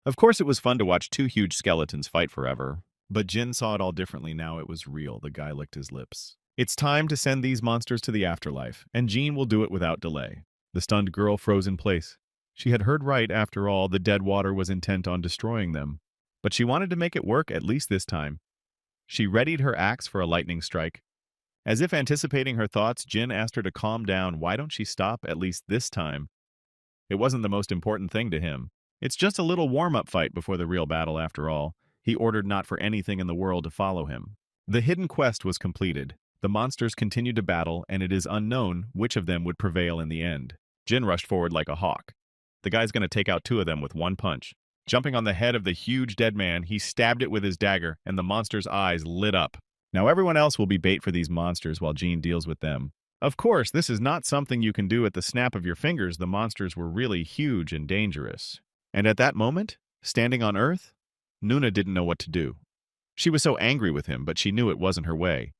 Of course, it was fun to watch two huge skeletons fight forever, but Jin saw it all differently now. It was real. The guy licked his lips. It's time to send these monsters to the afterlife, and Jean will do it without delay. The stunned girl froze in place. She had heard right, after all. The Deadwater was intent on destroying them. But she wanted to make it work, at least this time. She readied her axe for a lightning strike. As if anticipating her thoughts, Jin asked her to calm down. Why don't she stop, at least this time? It wasn't the most important thing to him. It's just a little warm-up fight before the real battle, after all. He ordered not for anything in the world to follow him. The hidden quest was completed. The monsters continued to battle, and it is unknown which of them would prevail in the end. Jin rushed forward like a hawk. The guy's going to take out two of them with one punch. Jumping on the head of the huge dead man, he stabbed it with his dagger, and the monster's eyes lit up. Now everyone else will be bait for these monsters while Jean deals with them. Of course, this is not something you can do at the snap of your fingers. The monsters were really huge and dangerous. And at that moment, standing on Earth, Nuna didn't know what to do. She was so angry with him, but she knew it wasn't her way.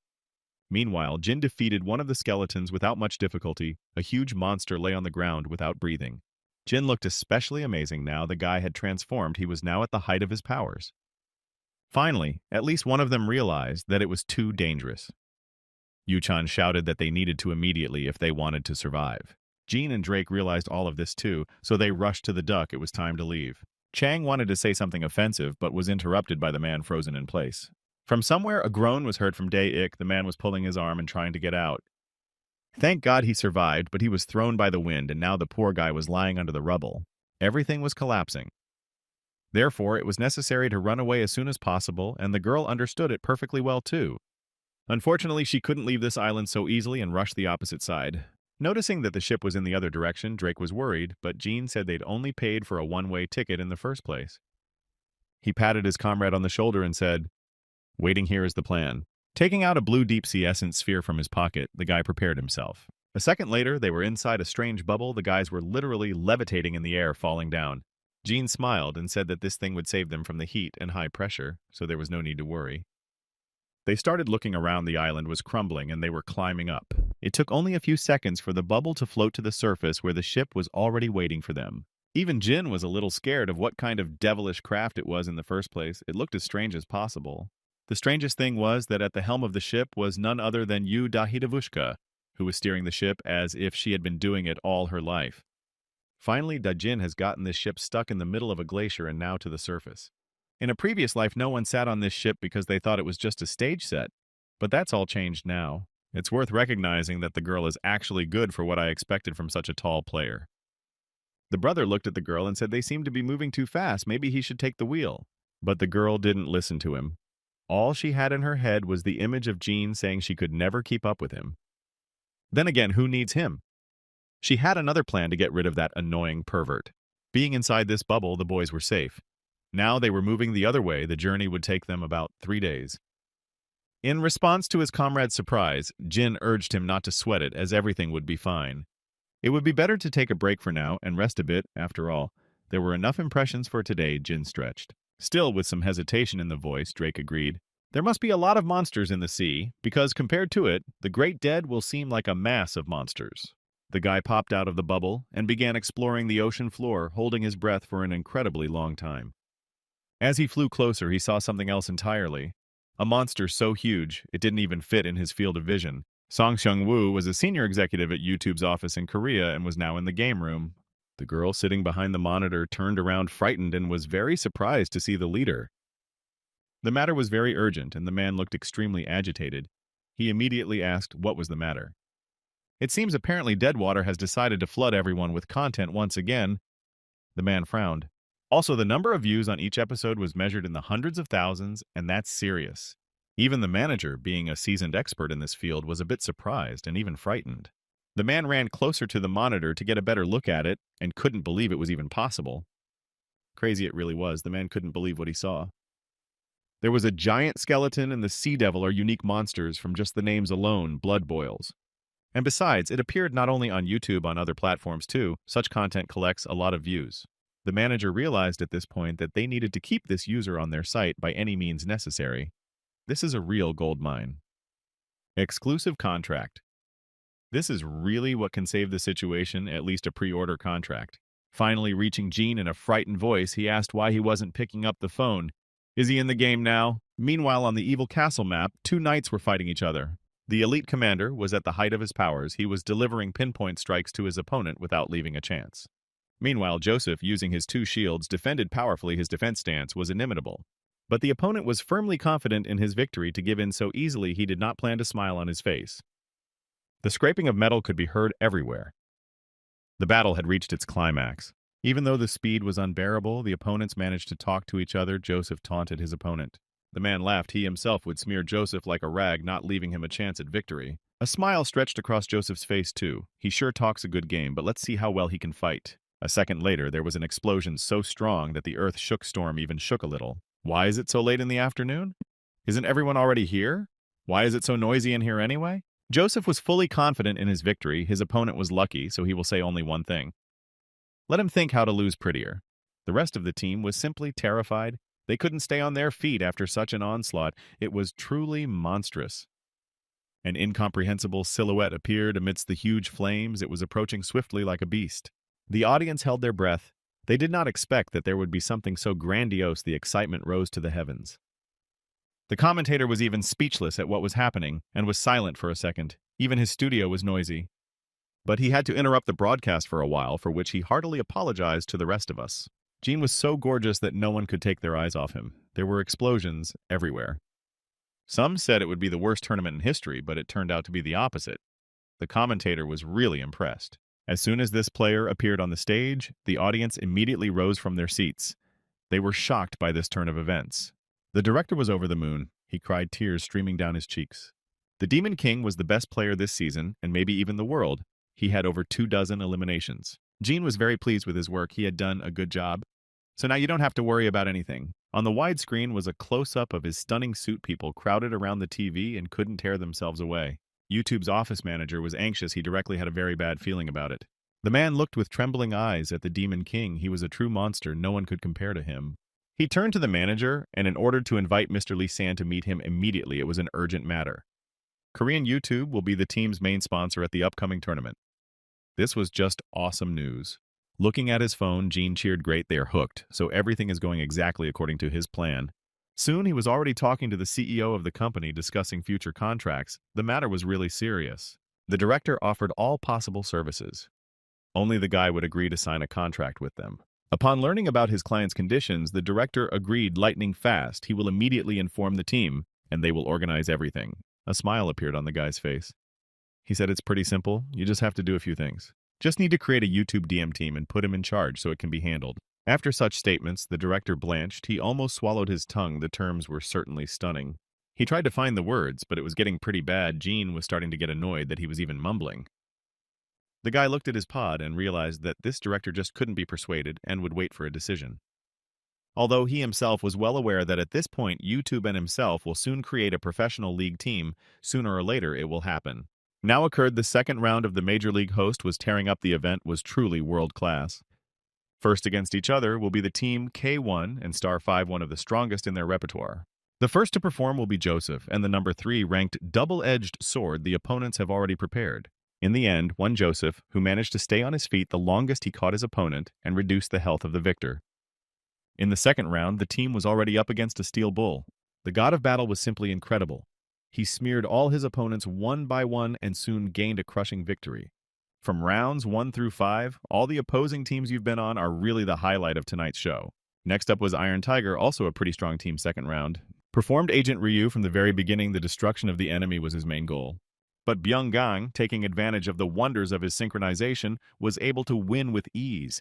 Meanwhile, Jin defeated one of the skeletons without much difficulty. A huge monster lay on the ground without breathing. Jin looked especially amazing now. The guy had transformed. He was now at the height of his powers. Finally, at least one of them realized that it was too dangerous. Yuchan shouted that they needed to immediately if they wanted to survive. Jean and Drake realized all of this too, so they rushed to the duck. It was time to leave. Chang wanted to say something offensive, but was interrupted by the man frozen in place. From somewhere, a groan was heard from Dae-ik. The man was pulling his arm and trying to get out. Thank God he survived, but he was thrown by the wind, and now the poor guy was lying under the rubble. Everything was collapsing. Therefore, it was necessary to run away as soon as possible, and the girl understood it perfectly well too. Unfortunately, she couldn't leave this island so easily and rushed the opposite side. Noticing that the ship was in the other direction, Drake was worried, but Jean said they'd only paid for a one-way ticket in the first place. He patted his comrade on the shoulder and said, "Waiting here is the plan." Taking out a blue deep-sea essence sphere from his pocket, the guy prepared himself. A second later, they were inside a strange bubble. The guys were literally levitating in the air, falling down. Jean smiled and said that this thing would save them from the heat and high pressure, so there was no need to worry. They started looking around. The island was crumbling and they were climbing up. It took only a few seconds for the bubble to float to the surface where the ship was already waiting for them. Even Jin was a little scared of what kind of devilish craft it was in the first place. It looked as strange as possible. The strangest thing was that at the helm of the ship was none other than Yu Dahidavushka, who was steering the ship as if she had been doing it all her life. Finally, Dajin has gotten this ship stuck in the middle of a glacier and now to the surface. In a previous life, no one sat on this ship because they thought it was just a stage set. But that's all changed now. It's worth recognizing that the girl is actually good for what I expected from such a tall player. The brother looked at the girl and said they seemed to be moving too fast. Maybe he should take the wheel. But the girl didn't listen to him. All she had in her head was the image of Jean saying she could never keep up with him. Then again, who needs him? She had another plan to get rid of that annoying pervert. Being inside this bubble, the boys were safe. Now they were moving the other way. The journey would take them about 3 days. In response to his comrade's surprise, Jin urged him not to sweat it, as everything would be fine. It would be better to take a break for now and rest a bit. After all, there were enough impressions for today. Jin stretched. Still, with some hesitation in the voice, Drake agreed. There must be a lot of monsters in the sea, because compared to it, the Great Dead will seem like a mass of monsters. The guy popped out of the bubble and began exploring the ocean floor, holding his breath for an incredibly long time. As he flew closer, he saw something else entirely. A monster so huge, it didn't even fit in his field of vision. Song Seung-woo was a senior executive at YouTube's office in Korea and was now in the game room. The girl sitting behind the monitor turned around frightened and was very surprised to see the leader. The matter was very urgent, and the man looked extremely agitated. He immediately asked what was the matter. It seems apparently Deadwater has decided to flood everyone with content once again. The man frowned. Also, the number of views on each episode was measured in the hundreds of thousands, and that's serious. Even the manager, being a seasoned expert in this field, was a bit surprised and even frightened. The man ran closer to the monitor to get a better look at it and couldn't believe it was even possible. Crazy it really was. The man couldn't believe what he saw. There was a giant skeleton and the sea devil are unique monsters from just the names alone, blood boils. And besides, it appeared not only on YouTube, on other platforms too. Such content collects a lot of views. The manager realized at this point that they needed to keep this user on their site by any means necessary. This is a real gold mine. Exclusive contract. This is really what can save the situation, at least a pre-order contract. Finally reaching Jean in a frightened voice, he asked why he wasn't picking up the phone. Is he in the game now? Meanwhile, on the evil castle map, 2 knights were fighting each other. The elite commander was at the height of his powers. He was delivering pinpoint strikes to his opponent without leaving a chance. Meanwhile, Joseph, using his 2 shields, defended powerfully. His defense stance was inimitable. But the opponent was firmly confident in his victory. To give in so easily, he did not plan to smile on his face. The scraping of metal could be heard everywhere. The battle had reached its climax. Even though the speed was unbearable, the opponents managed to talk to each other. Joseph taunted his opponent. The man laughed. He himself would smear Joseph like a rag, not leaving him a chance at victory. A smile stretched across Joseph's face too. He sure talks a good game, but let's see how well he can fight. A second later, there was an explosion so strong that the earth shook. Storm even shook a little. Why is it so late in the afternoon? Isn't everyone already here? Why is it so noisy in here anyway? Joseph was fully confident in his victory. His opponent was lucky, so he will say only one thing. Let him think how to lose prettier. The rest of the team was simply terrified. They couldn't stay on their feet after such an onslaught. It was truly monstrous. An incomprehensible silhouette appeared amidst the huge flames. It was approaching swiftly like a beast. The audience held their breath. They did not expect that there would be something so grandiose. The excitement rose to the heavens. The commentator was even speechless at what was happening and was silent for a second. Even his studio was noisy. But he had to interrupt the broadcast for a while, for which he heartily apologized to the rest of us. Jean was so gorgeous that no one could take their eyes off him. There were explosions everywhere. Some said it would be the worst tournament in history, but it turned out to be the opposite. The commentator was really impressed. As soon as this player appeared on the stage, the audience immediately rose from their seats. They were shocked by this turn of events. The director was over the moon. He cried, tears streaming down his cheeks. The Demon King was the best player this season, and maybe even the world. He had over 24 eliminations. Jean was very pleased with his work. He had done a good job. So now you don't have to worry about anything. On the widescreen was a close-up of his stunning suit. People crowded around the TV and couldn't tear themselves away. YouTube's office manager was anxious. He directly had a very bad feeling about it. The man looked with trembling eyes at the Demon King. He was a true monster. No one could compare to him. He turned to the manager and ordered to invite Mr. Lee San to meet him immediately. It was an urgent matter. Korean YouTube will be the team's main sponsor at the upcoming tournament. This was just awesome news. Looking at his phone, Jean cheered, great, they are hooked, so everything is going exactly according to his plan. Soon he was already talking to the CEO of the company, discussing future contracts. The matter was really serious. The director offered all possible services. Only the guy would agree to sign a contract with them. Upon learning about his client's conditions, the director agreed lightning fast. He will immediately inform the team, and they will organize everything. A smile appeared on the guy's face. He said, it's pretty simple. You just have to do a few things. Just need to create a YouTube DM team and put him in charge so it can be handled. After such statements, the director blanched. He almost swallowed his tongue. The terms were certainly stunning. He tried to find the words, but it was getting pretty bad. Jean was starting to get annoyed that he was even mumbling. The guy looked at his pod and realized that this director just couldn't be persuaded and would wait for a decision. Although he himself was well aware that at this point, YouTube and himself will soon create a professional league team, sooner or later it will happen. Now occurred the second round of the Major League host was tearing up. The event was truly world-class. First against each other will be the team K1 and Star 5, one of the strongest in their repertoire. The first to perform will be Joseph, and the number 3 ranked double-edged sword the opponents have already prepared. In the end, won Joseph, who managed to stay on his feet the longest. He caught his opponent and reduced the health of the victor. In the second round, the team was already up against a steel bull. The god of battle was simply incredible. He smeared all his opponents one by one and soon gained a crushing victory. From rounds 1 through 5, all the opposing teams you've been on are really the highlight of tonight's show. Next up was Iron Tiger, also a pretty strong team. Second round. Performed Agent Ryu from the very beginning. The destruction of the enemy was his main goal. But Byung-gang, taking advantage of the wonders of his synchronization, was able to win with ease.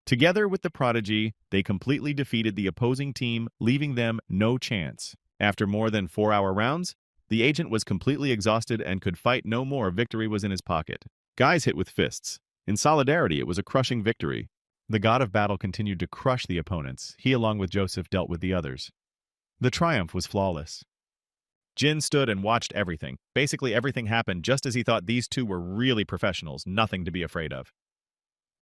Together with the Prodigy, they completely defeated the opposing team, leaving them no chance. After more than 4-hour rounds, the agent was completely exhausted and could fight no more. Victory was in his pocket. Guys hit with fists. In solidarity, it was a crushing victory. The god of battle continued to crush the opponents. He, along with Joseph, dealt with the others. The triumph was flawless. Jin stood and watched everything. Basically, everything happened just as he thought. These two were really professionals, nothing to be afraid of.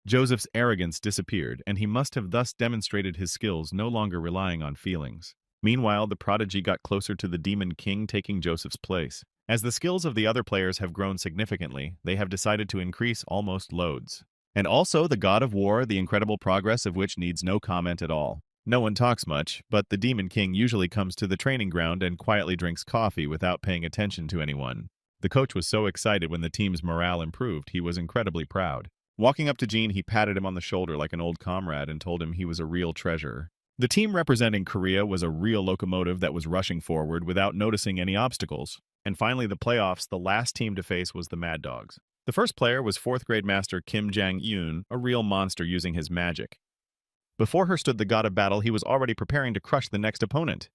Joseph's arrogance disappeared, and he must have thus demonstrated his skills, no longer relying on feelings. Meanwhile, the Prodigy got closer to the Demon King, taking Joseph's place. As the skills of the other players have grown significantly, they have decided to increase almost loads. And also the God of War, the incredible progress of which needs no comment at all. No one talks much, but the Demon King usually comes to the training ground and quietly drinks coffee without paying attention to anyone. The coach was so excited when the team's morale improved. He was incredibly proud. Walking up to Jean, he patted him on the shoulder like an old comrade and told him he was a real treasure. The team representing Korea was a real locomotive that was rushing forward without noticing any obstacles. And finally, the playoffs, the last team to face was the Mad Dogs. The first player was 4th grade master Kim Jang-eun, a real monster using his magic. Before her stood the god of battle. He was already preparing to crush the next opponent.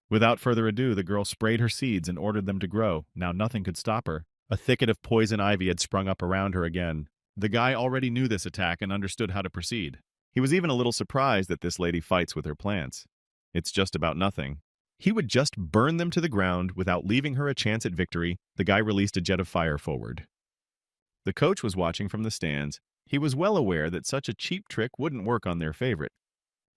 Without further ado, the girl sprayed her seeds and ordered them to grow. Now nothing could stop her. A thicket of poison ivy had sprung up around her again. The guy already knew this attack and understood how to proceed. He was even a little surprised that this lady fights with her plants. It's just about nothing. He would just burn them to the ground without leaving her a chance at victory. The guy released a jet of fire forward. The coach was watching from the stands. He was well aware that such a cheap trick wouldn't work on their favorite.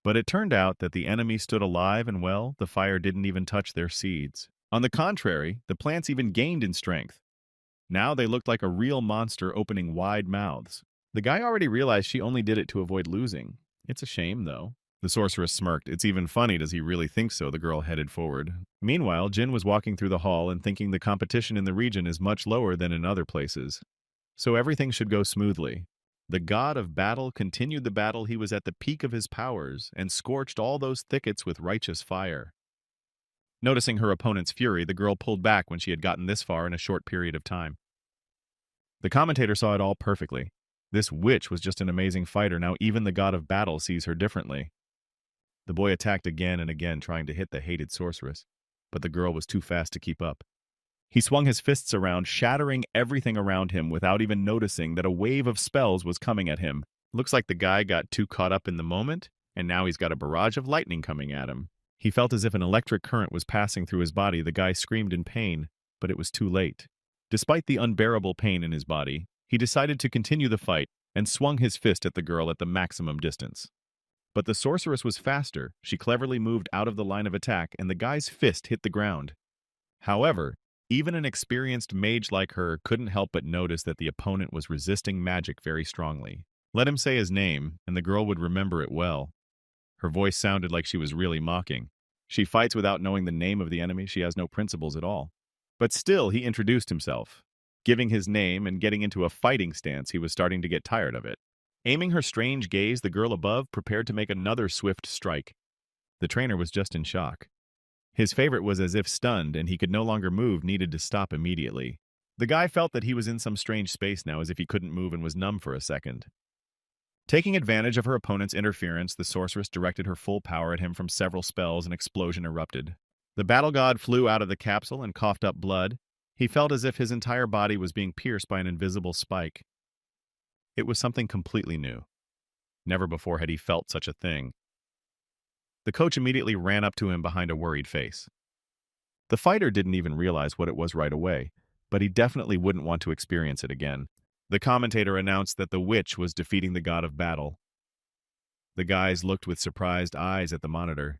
But it turned out that the enemy stood alive and well. The fire didn't even touch their seeds. On the contrary, the plants even gained in strength. Now they looked like a real monster, opening wide mouths. The guy already realized she only did it to avoid losing. It's a shame, though. The sorceress smirked. It's even funny, does he really think so? The girl headed forward. Meanwhile, Jin was walking through the hall and thinking the competition in the region is much lower than in other places. So everything should go smoothly. The god of battle continued the battle. He was at the peak of his powers and scorched all those thickets with righteous fire. Noticing her opponent's fury, the girl pulled back when she had gotten this far in a short period of time. The commentator saw it all perfectly. This witch was just an amazing fighter. Now even the god of battle sees her differently. The boy attacked again and again, trying to hit the hated sorceress, but the girl was too fast to keep up. He swung his fists around, shattering everything around him without even noticing that a wave of spells was coming at him. Looks like the guy got too caught up in the moment, and now he's got a barrage of lightning coming at him. He felt as if an electric current was passing through his body. The guy screamed in pain, but it was too late. Despite the unbearable pain in his body, he decided to continue the fight and swung his fist at the girl at the maximum distance. But the sorceress was faster. She cleverly moved out of the line of attack, and the guy's fist hit the ground. However, even an experienced mage like her couldn't help but notice that the opponent was resisting magic very strongly. Let him say his name, and the girl would remember it well. Her voice sounded like she was really mocking. She fights without knowing the name of the enemy. She has no principles at all. But still, he introduced himself. Giving his name and getting into a fighting stance, he was starting to get tired of it. Aiming her strange gaze, the girl above prepared to make another swift strike. The trainer was just in shock. His favorite was as if stunned, and he could no longer move, needed to stop immediately. The guy felt that he was in some strange space now, as if he couldn't move and was numb for a second. Taking advantage of her opponent's interference, the sorceress directed her full power at him from several spells. An explosion erupted. The battle god flew out of the capsule and coughed up blood. He felt as if his entire body was being pierced by an invisible spike. It was something completely new. Never before had he felt such a thing. The coach immediately ran up to him behind a worried face. The fighter didn't even realize what it was right away, but he definitely wouldn't want to experience it again. The commentator announced that the witch was defeating the god of battle. The guys looked with surprised eyes at the monitor.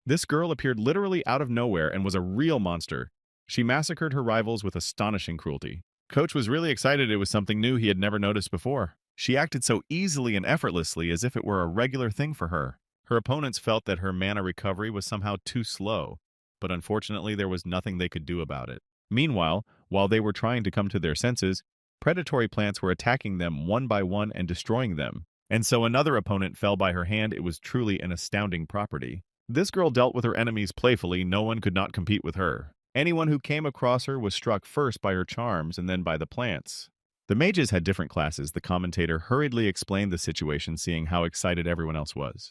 This girl appeared literally out of nowhere and was a real monster. She massacred her rivals with astonishing cruelty. Coach was really excited. It was something new he had never noticed before. She acted so easily and effortlessly as if it were a regular thing for her. Her opponents felt that her mana recovery was somehow too slow, but unfortunately there was nothing they could do about it. Meanwhile, while they were trying to come to their senses, predatory plants were attacking them one by one and destroying them. And so another opponent fell by her hand. It was truly an astounding property. This girl dealt with her enemies playfully. No one could not compete with her. Anyone who came across her was struck first by her charms and then by the plants. The mages had different classes. The commentator hurriedly explained the situation, seeing how excited everyone else was.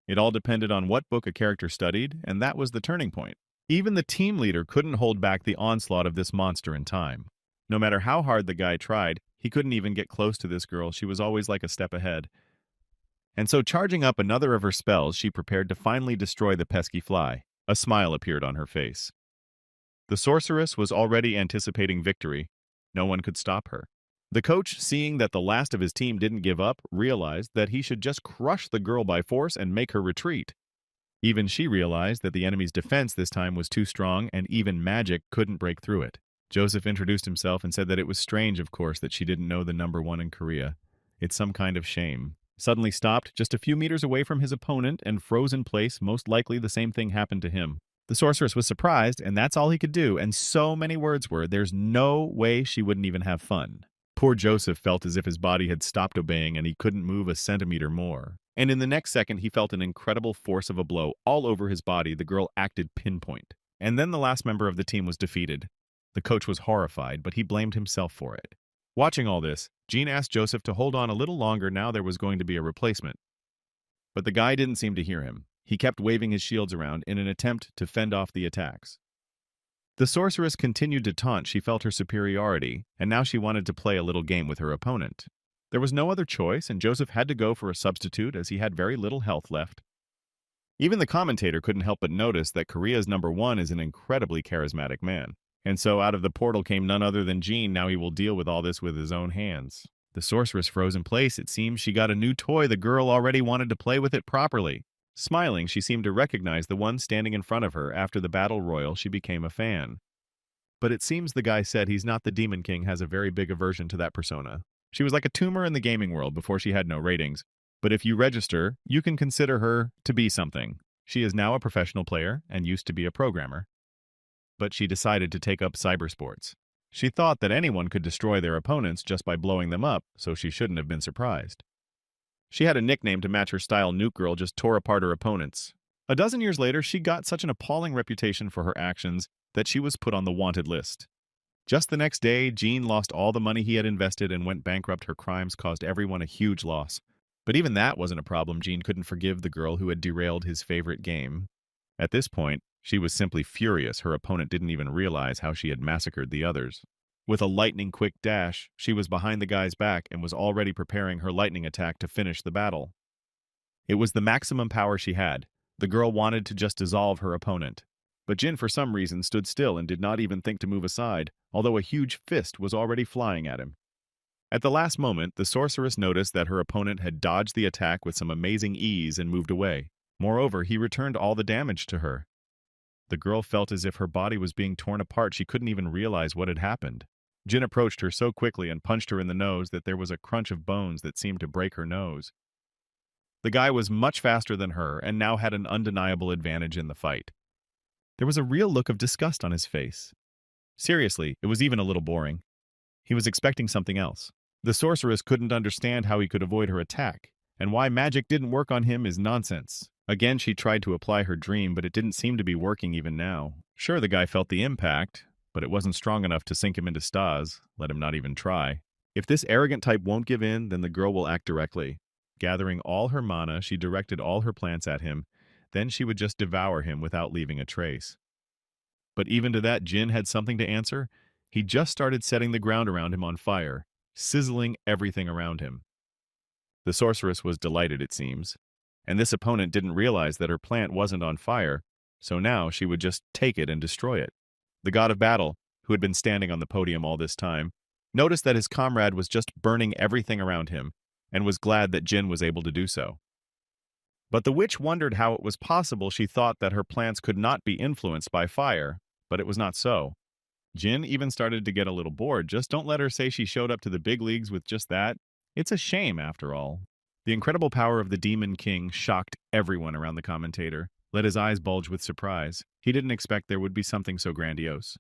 It all depended on what book a character studied, and that was the turning point. Even the team leader couldn't hold back the onslaught of this monster in time. No matter how hard the guy tried, he couldn't even get close to this girl. She was always like a step ahead. And so, charging up another of her spells, she prepared to finally destroy the pesky fly. A smile appeared on her face. The sorceress was already anticipating victory. No one could stop her. The coach, seeing that the last of his team didn't give up, realized that he should just crush the girl by force and make her retreat. Even she realized that the enemy's defense this time was too strong, and even magic couldn't break through it. Joseph introduced himself and said that it was strange, of course, that she didn't know the number one in Korea. It's some kind of shame. Suddenly stopped just a few meters away from his opponent and froze in place. Most likely the same thing happened to him. The sorceress was surprised, and that's all he could do, and so many words were, "There's no way she wouldn't even have fun." Poor Joseph felt as if his body had stopped obeying and he couldn't move a centimeter more. And in the next second, he felt an incredible force of a blow all over his body. The girl acted pinpoint. And then the last member of the team was defeated. The coach was horrified, but he blamed himself for it. Watching all this, Jean asked Joseph to hold on a little longer. Now there was going to be a replacement. But the guy didn't seem to hear him. He kept waving his shields around in an attempt to fend off the attacks. The sorceress continued to taunt. She felt her superiority, and now she wanted to play a little game with her opponent. There was no other choice, and Joseph had to go for a substitute as he had very little health left. Even the commentator couldn't help but notice that Korea's number one is an incredibly charismatic man. And so out of the portal came none other than Jean. Now he will deal with all this with his own hands. The sorceress froze in place. It seems she got a new toy. The girl already wanted to play with it properly. Smiling, she seemed to recognize the one standing in front of her. After the battle royal, she became a fan. But it seems the guy said he's not the Demon King, has a very big aversion to that persona. She was like a tumor in the gaming world before she had no ratings. But if you register, you can consider her to be something. She is now a professional player and used to be a programmer. But she decided to take up cybersports. She thought that anyone could destroy their opponents just by blowing them up, so she shouldn't have been surprised. She had a nickname to match her style. Nuke Girl just tore apart her opponents. A dozen years later, she got such an appalling reputation for her actions that she was put on the wanted list. Just the next day, Gene lost all the money he had invested and went bankrupt. Her crimes caused everyone a huge loss. But even that wasn't a problem. Gene couldn't forgive the girl who had derailed his favorite game. At this point, she was simply furious. Her opponent didn't even realize how she had massacred the others. With a lightning-quick dash, she was behind the guy's back and was already preparing her lightning attack to finish the battle. It was the maximum power she had. The girl wanted to just dissolve her opponent. But Jin, for some reason, stood still and did not even think to move aside, although a huge fist was already flying at him. At the last moment, the sorceress noticed that her opponent had dodged the attack with some amazing ease and moved away. Moreover, he returned all the damage to her. The girl felt as if her body was being torn apart. She couldn't even realize what had happened. Jin approached her so quickly and punched her in the nose that there was a crunch of bones that seemed to break her nose. The guy was much faster than her and now had an undeniable advantage in the fight. There was a real look of disgust on his face. Seriously, it was even a little boring. He was expecting something else. The sorceress couldn't understand how he could avoid her attack, and why magic didn't work on him is nonsense. Again, she tried to apply her dream, but it didn't seem to be working even now. Sure, the guy felt the impact, but it wasn't strong enough to sink him into stase. Let him not even try. If this arrogant type won't give in, then the girl will act directly. Gathering all her mana, she directed all her plants at him. Then she would just devour him without leaving a trace. But even to that, Jin had something to answer. He just started setting the ground around him on fire, sizzling everything around him. The sorceress was delighted, it seems. And this opponent didn't realize that her plant wasn't on fire, so now she would just take it and destroy it. The god of battle, who had been standing on the podium all this time, noticed that his comrade was just burning everything around him, and was glad that Jin was able to do so. But the witch wondered how it was possible. She thought that her plants could not be influenced by fire, but it was not so. Jin even started to get a little bored. Just don't let her say she showed up to the big leagues with just that. It's a shame, after all. The incredible power of the Demon King shocked everyone around the commentator, let his eyes bulge with surprise. He didn't expect there would be something so grandiose.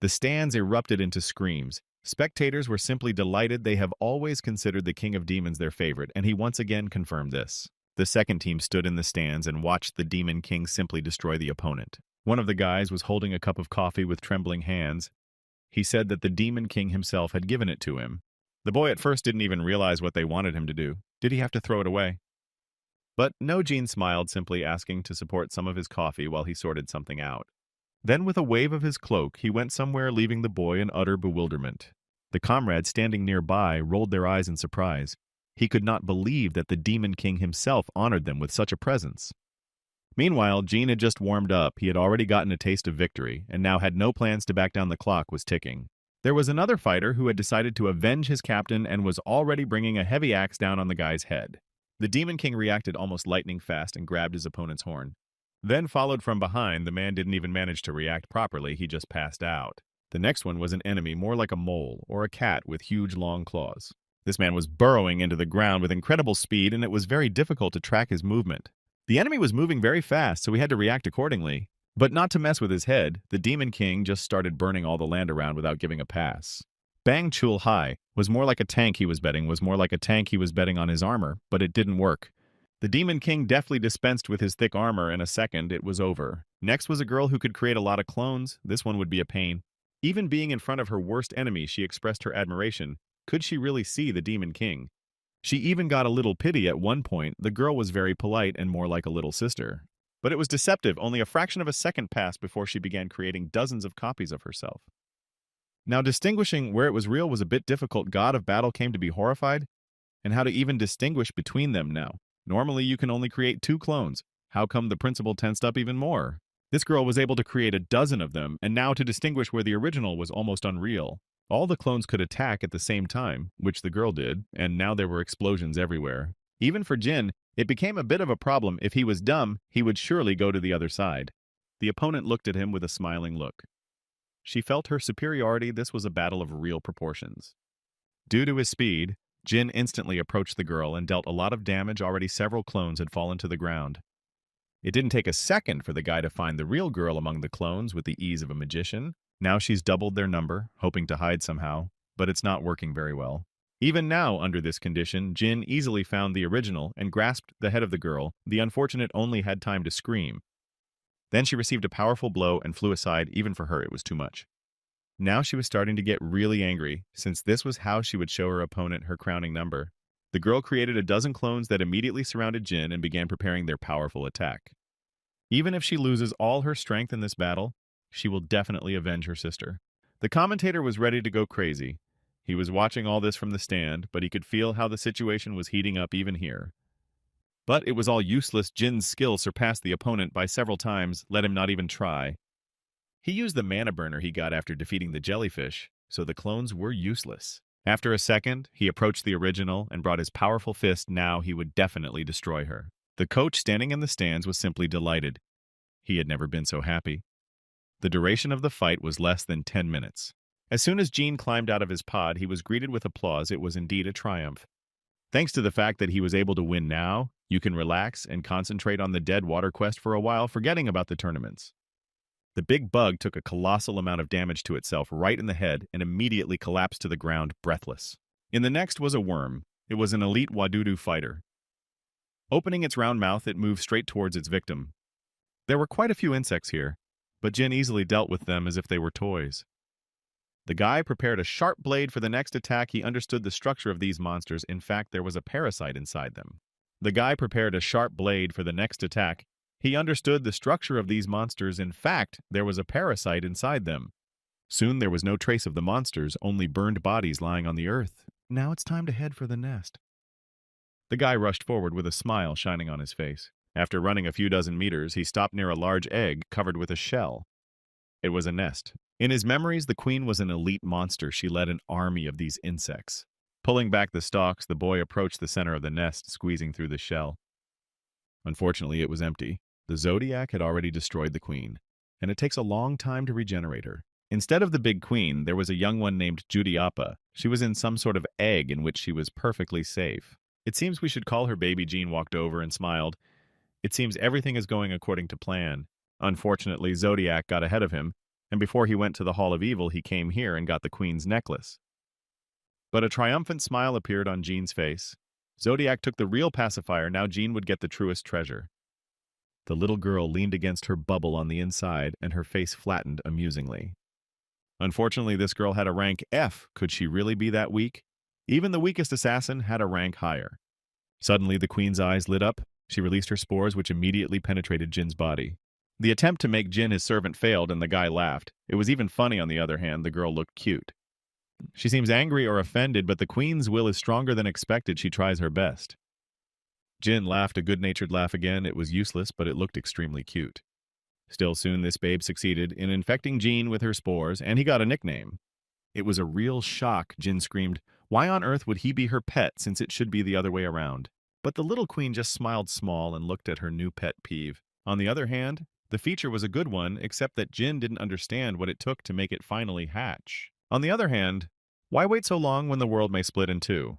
The stands erupted into screams. Spectators were simply delighted. They have always considered the King of Demons their favorite, and he once again confirmed this. The second team stood in the stands and watched the Demon King simply destroy the opponent. One of the guys was holding a cup of coffee with trembling hands. He said that the Demon King himself had given it to him. The boy at first didn't even realize what they wanted him to do. Did he have to throw it away? But no, Gene smiled, simply asking to support some of his coffee while he sorted something out. Then with a wave of his cloak, he went somewhere, leaving the boy in utter bewilderment. The comrades standing nearby rolled their eyes in surprise. He could not believe that the Demon King himself honored them with such a presence. Meanwhile, Gene had just warmed up. He had already gotten a taste of victory, and now had no plans to back down. The clock was ticking. There was another fighter who had decided to avenge his captain and was already bringing a heavy axe down on the guy's head. The Demon King reacted almost lightning fast and grabbed his opponent's horn. Then followed from behind. The man didn't even manage to react properly. He just passed out. The next one was an enemy, more like a mole or a cat with huge long claws. This man was burrowing into the ground with incredible speed, and it was very difficult to track his movement. The enemy was moving very fast, so he had to react accordingly. But not to mess with his head, the Demon King just started burning all the land around without giving a pass. Bang Chul Hai was more like a tank he was betting on his armor, but it didn't work. The Demon King deftly dispensed with his thick armor. In a second, it was over. Next was a girl who could create a lot of clones. This one would be a pain. Even being in front of her worst enemy, she expressed her admiration. Could she really see the Demon King? She even got a little pity at one point. The girl was very polite and more like a little sister. But it was deceptive. Only a fraction of a second passed before she began creating dozens of copies of herself. Now, distinguishing where it was real was a bit difficult. God of Battle came to be horrified, and how to even distinguish between them now. Normally, you can only create 2 clones. How come the principal tensed up even more? This girl was able to create a dozen of them, and now to distinguish where the original was almost unreal. All the clones could attack at the same time, which the girl did, and now there were explosions everywhere. Even for Jin, it became a bit of a problem. If he was dumb, he would surely go to the other side. The opponent looked at him with a smiling look. She felt her superiority. This was a battle of real proportions. Due to his speed, Jin instantly approached the girl and dealt a lot of damage. Already several clones had fallen to the ground. It didn't take a second for the guy to find the real girl among the clones with the ease of a magician. Now she's doubled their number, hoping to hide somehow, but it's not working very well. Even now, under this condition, Jin easily found the original and grasped the head of the girl. The unfortunate only had time to scream. Then she received a powerful blow and flew aside. Even for her, it was too much. Now she was starting to get really angry, since this was how she would show her opponent her crowning number. The girl created a dozen clones that immediately surrounded Jin and began preparing their powerful attack. Even if she loses all her strength in this battle, she will definitely avenge her sister. The commentator was ready to go crazy. He was watching all this from the stand, but he could feel how the situation was heating up even here. But it was all useless. Jin's skill surpassed the opponent by several times. Let him not even try. He used the mana burner he got after defeating the jellyfish, so the clones were useless. After a second, he approached the original and brought his powerful fist. Now he would definitely destroy her. The coach standing in the stands was simply delighted. He had never been so happy. The duration of the fight was less than 10 minutes. As soon as Jin climbed out of his pod, he was greeted with applause. It was indeed a triumph. Thanks to the fact that he was able to win now, you can relax and concentrate on the Dead Water quest for a while, forgetting about the tournaments. The big bug took a colossal amount of damage to itself right in the head and immediately collapsed to the ground, breathless. In the next was a worm. It was an elite Wadudu fighter. Opening its round mouth, it moved straight towards its victim. There were quite a few insects here, but Jin easily dealt with them as if they were toys. The guy prepared a sharp blade for the next attack. He understood the structure of these monsters. In fact, there was a parasite inside them. The guy prepared a sharp blade for the next attack. He understood the structure of these monsters. In fact, there was a parasite inside them. Soon there was no trace of the monsters, only burned bodies lying on the earth. Now it's time to head for the nest. The guy rushed forward with a smile shining on his face. After running a few dozen meters, he stopped near a large egg covered with a shell. It was a nest. In his memories, the queen was an elite monster. She led an army of these insects. Pulling back the stalks, the boy approached the center of the nest, squeezing through the shell. Unfortunately, it was empty. The Zodiac had already destroyed the queen, and it takes a long time to regenerate her. Instead of the big queen, there was a young one named Judiapa. She was in some sort of egg in which she was perfectly safe. It seems we should call her baby. Jean walked over and smiled. It seems everything is going according to plan. Unfortunately, Zodiac got ahead of him, and before he went to the Hall of Evil, he came here and got the queen's necklace. But a triumphant smile appeared on Jean's face. Zodiac took the real pacifier. Now Jean would get the truest treasure. The little girl leaned against her bubble on the inside, and her face flattened amusingly. Unfortunately, this girl had a rank F. Could she really be that weak? Even the weakest assassin had a rank higher. Suddenly, the queen's eyes lit up. She released her spores, which immediately penetrated Jin's body. The attempt to make Jin his servant failed, and the guy laughed. It was even funny. On the other hand, the girl looked cute. She seems angry or offended, but the queen's will is stronger than expected. She tries her best. Jin laughed a good-natured laugh again. It was useless, but it looked extremely cute. Still, soon this babe succeeded in infecting Jin with her spores, and he got a nickname. It was a real shock. Jin screamed, "Why on earth would he be her pet, since it should be the other way around?" But the little queen just smiled small and looked at her new pet peeve. On the other hand, the feature was a good one, except that Jin didn't understand what it took to make it finally hatch. On the other hand, why wait so long when the world may split in two?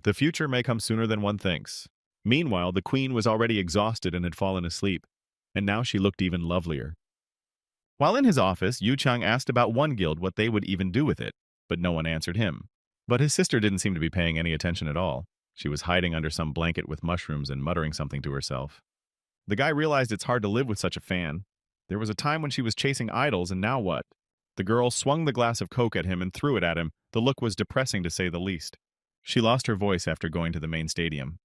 The future may come sooner than one thinks. Meanwhile, the queen was already exhausted and had fallen asleep, and now she looked even lovelier. While in his office, Yu Chang asked about one guild, what they would even do with it, but no one answered him. But his sister didn't seem to be paying any attention at all. She was hiding under some blanket with mushrooms and muttering something to herself. The guy realized it's hard to live with such a fan. There was a time when she was chasing idols, and now what? The girl swung the glass of Coke at him and threw it at him. The look was depressing, to say the least. She lost her voice after going to the main stadium.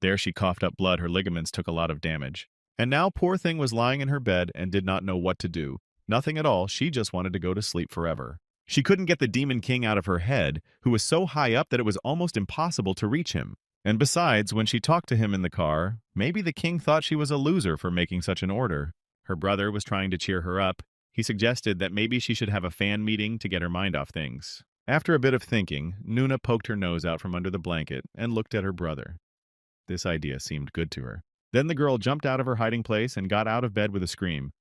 There she coughed up blood. Her ligaments took a lot of damage. And now poor thing was lying in her bed and did not know what to do. Nothing at all. She just wanted to go to sleep forever. She couldn't get the Demon King out of her head, who was so high up that it was almost impossible to reach him. And besides, when she talked to him in the car, maybe the king thought she was a loser for making such an order. Her brother was trying to cheer her up. He suggested that maybe she should have a fan meeting to get her mind off things. After a bit of thinking, Nuna poked her nose out from under the blanket and looked at her brother. This idea seemed good to her. Then the girl jumped out of her hiding place and got out of bed with a scream.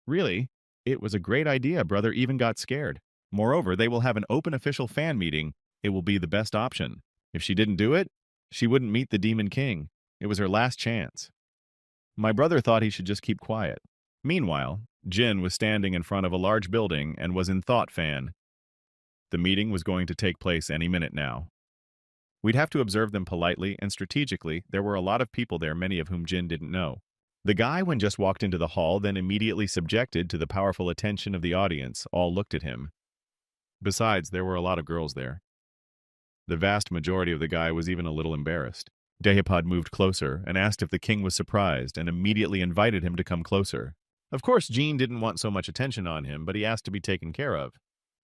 Really? It was a great idea. Brother even got scared. Moreover, they will have an open official fan meeting. it will be the best option. If she didn't do it, she wouldn't meet the Demon King. It was her last chance. My brother thought he should just keep quiet. Meanwhile, Jin was standing in front of a large building and was in thought fan. The meeting was going to take place any minute now. We'd have to observe them politely and strategically. There were a lot of people there, many of whom Jin didn't know. The guy, when just walked into the hall, then immediately subjected to the powerful attention of the audience, all looked at him. Besides, there were a lot of girls there. The vast majority of the guy was even a little embarrassed. Dehipod moved closer and asked if the king was surprised and immediately invited him to come closer. Of course, Jean didn't want so much attention on him, but he asked to be taken care of.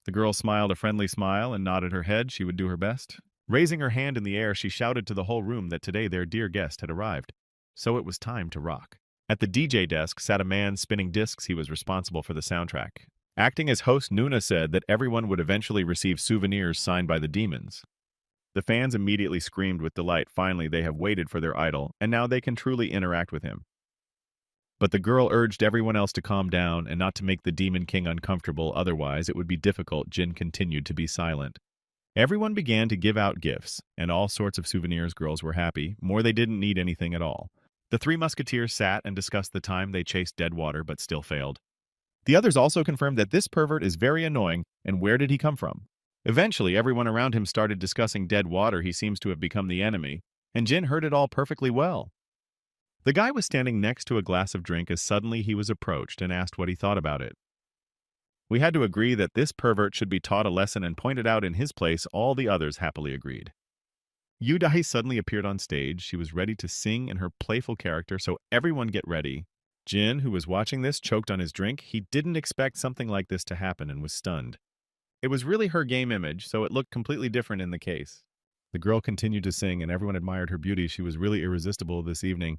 The girl smiled a friendly smile and nodded her head. She would do her best. Raising her hand in the air, she shouted to the whole room that today their dear guest had arrived. So it was time to rock. At the DJ desk sat a man spinning discs. He was responsible for the soundtrack. Acting as host, Nuna said that everyone would eventually receive souvenirs signed by the demons. The fans immediately screamed with delight. Finally, they have waited for their idol, and now they can truly interact with him. But the girl urged everyone else to calm down and not to make the Demon King uncomfortable, otherwise it would be difficult. Jin continued to be silent. Everyone began to give out gifts, and all sorts of souvenirs. Girls were happy. More, they didn't need anything at all. The three musketeers sat and discussed the time they chased Deadwater but still failed. The others also confirmed that this pervert is very annoying, and where did he come from? Eventually, everyone around him started discussing Deadwater. He seems to have become the enemy, and Jin heard it all perfectly well. The guy was standing next to a glass of drink as suddenly he was approached and asked what he thought about it. We had to agree that this pervert should be taught a lesson and pointed out in his place. All the others happily agreed. Yudai suddenly appeared on stage. She was ready to sing in her playful character, so everyone get ready. Jin, who was watching this, choked on his drink. He didn't expect something like this to happen and was stunned. It was really her game image, so it looked completely different in the case. The girl continued to sing, and everyone admired her beauty. She was really irresistible this evening.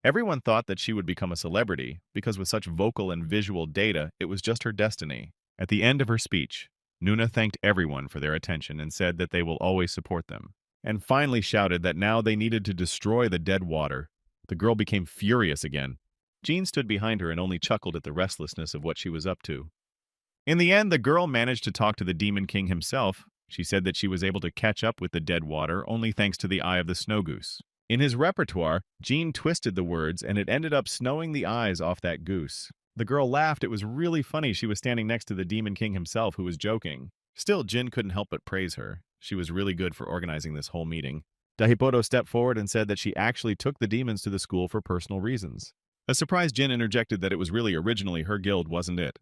Everyone thought that she would become a celebrity, because with such vocal and visual data, it was just her destiny. At the end of her speech, Nuna thanked everyone for their attention and said that they will always support them, and finally shouted that now they needed to destroy the Deadwater. The girl became furious again. Jean stood behind her and only chuckled at the restlessness of what she was up to. In the end, the girl managed to talk to the Demon King himself. She said that she was able to catch up with the Deadwater only thanks to the Eye of the Snow Goose. In his repertoire, Jean twisted the words, and it ended up snowing the eyes off that goose. The girl laughed. It was really funny. She was standing next to the Demon King himself, who was joking. Still, Jin couldn't help but praise her. She was really good for organizing this whole meeting. Dahipodo stepped forward and said that she actually took the demons to the school for personal reasons. A surprised Jin interjected that it was really originally her guild, wasn't it?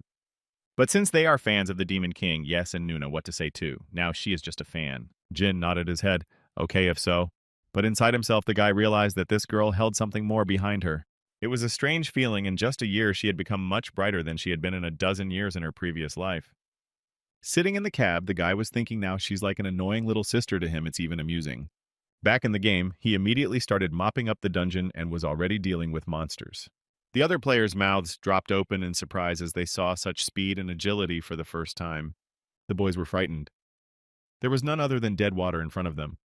But since they are fans of the Demon King, yes, and Nuna what to say too. Now she is just a fan. Jin nodded his head. Okay, if so. But inside himself, the guy realized that this girl held something more behind her. It was a strange feeling. In just a year, she had become much brighter than she had been in a dozen years in her previous life. Sitting in the cab, the guy was thinking now she's like an annoying little sister to him. It's even amusing. Back in the game, he immediately started mopping up the dungeon and was already dealing with monsters. The other players' mouths dropped open in surprise as they saw such speed and agility for the first time. The boys were frightened. There was none other than Deadwater in front of them.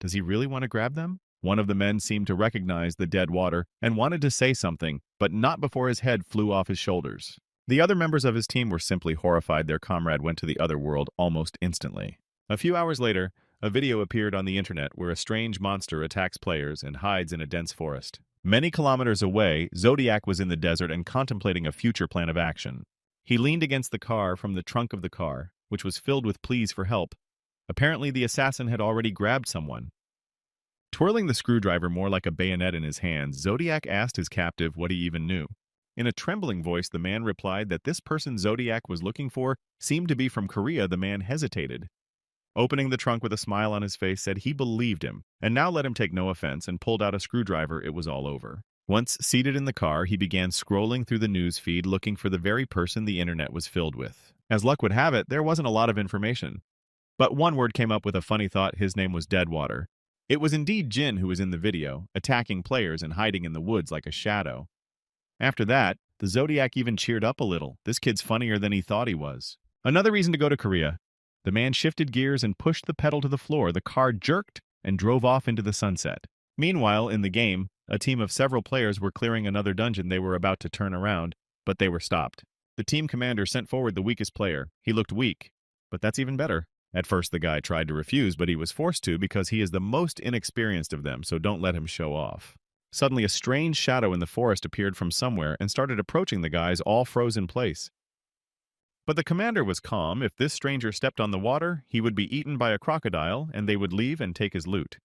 Does he really want to grab them? One of the men seemed to recognize the Deadwater and wanted to say something, but not before his head flew off his shoulders. The other members of his team were simply horrified. Their comrade went to the other world almost instantly. A few hours later, a video appeared on the internet where a strange monster attacks players and hides in a dense forest. Many kilometers away, Zodiac was in the desert and contemplating a future plan of action. He leaned against the car from the trunk of the car, which was filled with pleas for help. Apparently, the assassin had already grabbed someone. Twirling the screwdriver more like a bayonet in his hands, Zodiac asked his captive what he even knew. In a trembling voice, the man replied that this person Zodiac was looking for seemed to be from Korea. The man hesitated. Opening the trunk with a smile on his face, said he believed him, and now let him take no offense, and pulled out a screwdriver. It was all over. Once seated in the car, he began scrolling through the news feed looking for the very person the internet was filled with. As luck would have it, there wasn't a lot of information. But one word came up with a funny thought. His name was Deadwater. It was indeed Jin who was in the video, attacking players and hiding in the woods like a shadow. After that, the Zodiac even cheered up a little. This kid's funnier than he thought he was. Another reason to go to Korea. The man shifted gears and pushed the pedal to the floor. The car jerked and drove off into the sunset. Meanwhile, in the game, a team of several players were clearing another dungeon. They were about to turn around, but they were stopped. The team commander sent forward the weakest player. He looked weak, but that's even better. At first the guy tried to refuse, but he was forced to because he is the most inexperienced of them, so don't let him show off. Suddenly a strange shadow in the forest appeared from somewhere and started approaching the guys, all froze in place. But the commander was calm. If this stranger stepped on the water, he would be eaten by a crocodile, and they would leave and take his loot.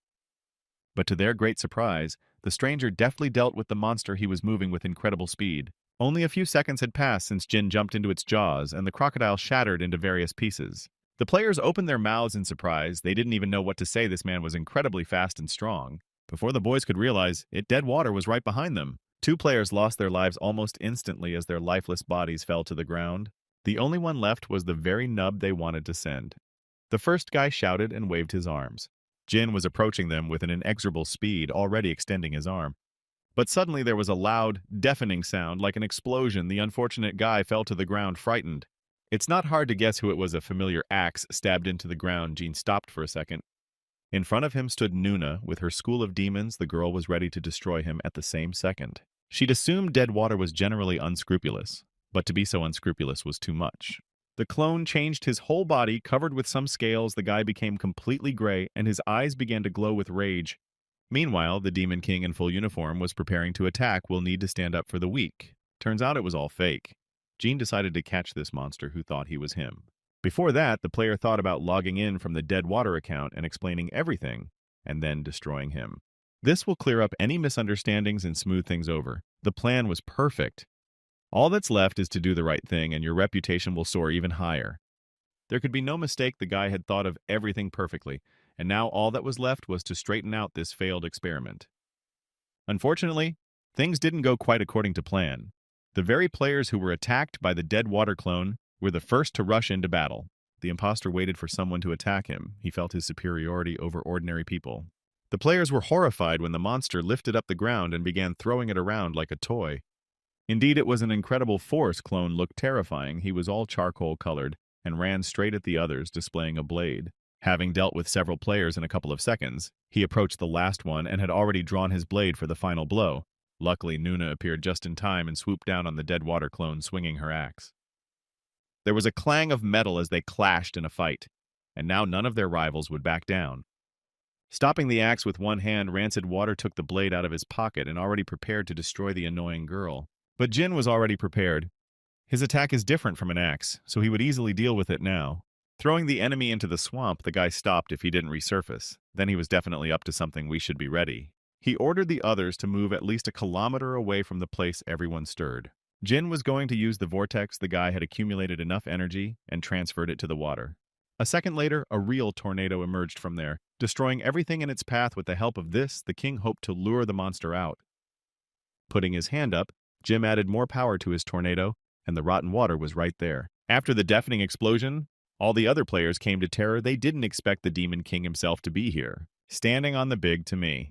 But to their great surprise, the stranger deftly dealt with the monster he was moving with incredible speed. Only a few seconds had passed since Jin jumped into its jaws, and the crocodile shattered into various pieces. The players opened their mouths in surprise. They didn't even know what to say. This man was incredibly fast and strong. Before the boys could realize it, dead water was right behind them. Two players lost their lives almost instantly as their lifeless bodies fell to the ground. The only one left was the very nub they wanted to send. The first guy shouted and waved his arms. Jin was approaching them with an inexorable speed, already extending his arm. But suddenly there was a loud, deafening sound, like an explosion. The unfortunate guy fell to the ground, frightened. It's not hard to guess who it was. A familiar axe stabbed into the ground. Jin stopped for a second. In front of him stood Nuna. With her school of demons, the girl was ready to destroy him at the same second. She'd assumed dead water was generally unscrupulous, but to be so unscrupulous was too much. The clone changed his whole body, covered with some scales. The guy became completely gray, and his eyes began to glow with rage. Meanwhile, the Demon King in full uniform was preparing to attack. Will need to stand up for the weak. Turns out it was all fake. Jin decided to catch this monster who thought he was him. Before that, the player thought about logging in from the dead water account and explaining everything, and then destroying him. This will clear up any misunderstandings and smooth things over. The plan was perfect. All that's left is to do the right thing, and your reputation will soar even higher. There could be no mistake. The guy had thought of everything perfectly, and now all that was left was to straighten out this failed experiment. Unfortunately, things didn't go quite according to plan. The very players who were attacked by the dead water clone were the first to rush into battle. The imposter waited for someone to attack him. He felt his superiority over ordinary people. The players were horrified when the monster lifted up the ground and began throwing it around like a toy. Indeed, it was an incredible force. Clone looked terrifying. He was all charcoal-colored and ran straight at the others, displaying a blade. Having dealt with several players in a couple of seconds, he approached the last one and had already drawn his blade for the final blow. Luckily, Nuna appeared just in time and swooped down on the dead water clone, swinging her axe. There was a clang of metal as they clashed in a fight, and now none of their rivals would back down. Stopping the axe with one hand, Rancid Water took the blade out of his pocket and already prepared to destroy the annoying girl. But Jin was already prepared. His attack is different from an axe, so he would easily deal with it now. Throwing the enemy into the swamp, the guy stopped if he didn't resurface. Then he was definitely up to something. We should be ready. He ordered the others to move at least a kilometer away from the place everyone stirred. Jin was going to use the vortex. The guy had accumulated enough energy and transferred it to the water. A second later, a real tornado emerged from there, destroying everything in its path. With the help of this, the king hoped to lure the monster out. Putting his hand up, Jim added more power to his tornado, and the rotten water was right there. After the deafening explosion, all the other players came to terror. They didn't expect the Demon King himself to be here, standing on the big to me.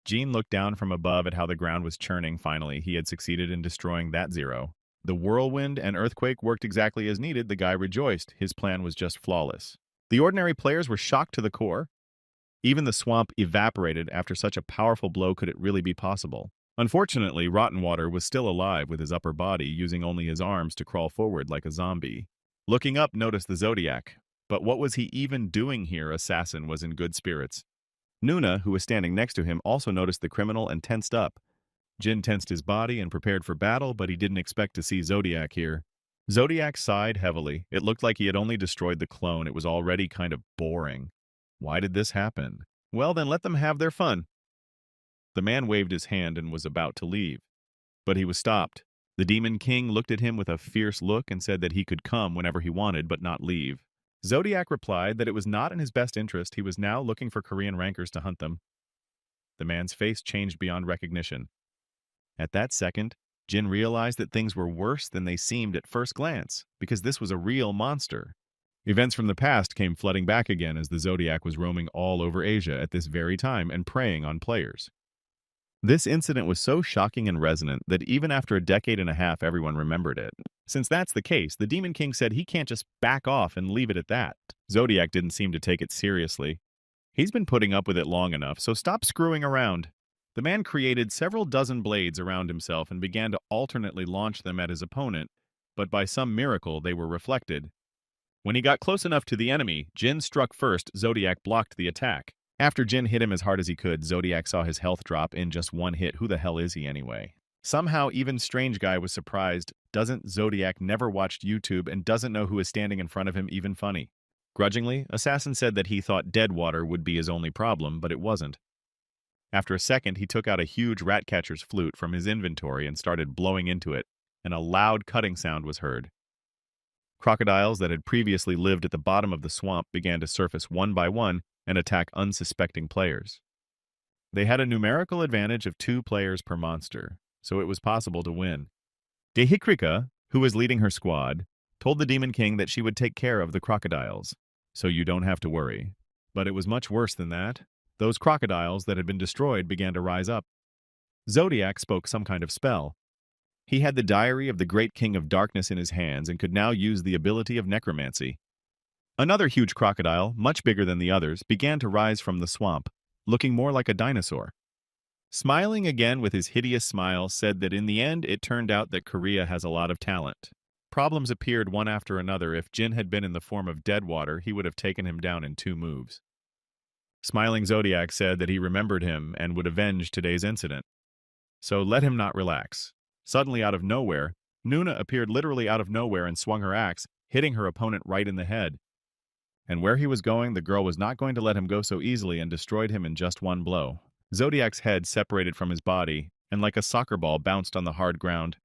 Jean looked down from above at how the ground was churning. Finally, he had succeeded in destroying that zero. The whirlwind and earthquake worked exactly as needed. The guy rejoiced. His plan was just flawless. The ordinary players were shocked to the core. Even the swamp evaporated. After such a powerful blow, could it really be possible? Unfortunately, Rotten Water was still alive with his upper body, using only his arms to crawl forward like a zombie. Looking up, noticed the Zodiac. But what was he even doing here? Assassin was in good spirits. Nuna, who was standing next to him, also noticed the criminal and tensed up. Jin tensed his body and prepared for battle, but he didn't expect to see Zodiac here. Zodiac sighed heavily. It looked like he had only destroyed the clone. It was already kind of boring. Why did this happen? Well, then let them have their fun. The man waved his hand and was about to leave. But he was stopped. The Demon King looked at him with a fierce look and said that he could come whenever he wanted, but not leave. Zodiac replied that it was not in his best interest. He was now looking for Korean rankers to hunt them. The man's face changed beyond recognition. At that second, Jin realized that things were worse than they seemed at first glance, because this was a real monster. Events from the past came flooding back again as the Zodiac was roaming all over Asia at this very time and preying on players. This incident was so shocking and resonant that even after a decade and a half, everyone remembered it. Since that's the case, the Demon King said he can't just back off and leave it at that. Zodiac didn't seem to take it seriously. He's been putting up with it long enough, so stop screwing around. The man created several dozen blades around himself and began to alternately launch them at his opponent, but by some miracle they were reflected. When he got close enough to the enemy, Jin struck first. Zodiac blocked the attack. After Jin hit him as hard as he could, Zodiac saw his health drop in just one hit. Who the hell is he anyway? Somehow, even Strange Guy was surprised. Doesn't Zodiac never watched YouTube and doesn't know who is standing in front of him even funny? Grudgingly, Assassin said that he thought dead water would be his only problem, but it wasn't. After a second, he took out a huge rat catcher's flute from his inventory and started blowing into it, and a loud cutting sound was heard. Crocodiles that had previously lived at the bottom of the swamp began to surface one by one and attack unsuspecting players. They had a numerical advantage of 2 players per monster, so it was possible to win. Dehikrika, who was leading her squad, told the Demon King that she would take care of the crocodiles, so you don't have to worry. But it was much worse than that. Those crocodiles that had been destroyed began to rise up. Zodiac spoke some kind of spell. He had the diary of the Great King of Darkness in his hands and could now use the ability of necromancy. Another huge crocodile, much bigger than the others, began to rise from the swamp, looking more like a dinosaur. Smiling again with his hideous smile, said that in the end it turned out that Korea has a lot of talent. Problems appeared one after another. If Jin had been in the form of dead water, he would have taken him down in 2 moves. Smiling Zodiac said that he remembered him and would avenge today's incident. So let him not relax. Suddenly out of nowhere, Nuna appeared literally out of nowhere and swung her axe, hitting her opponent right in the head. And where he was going, the girl was not going to let him go so easily and destroyed him in just one blow. Zodiac's head separated from his body, and like a soccer ball bounced on the hard ground.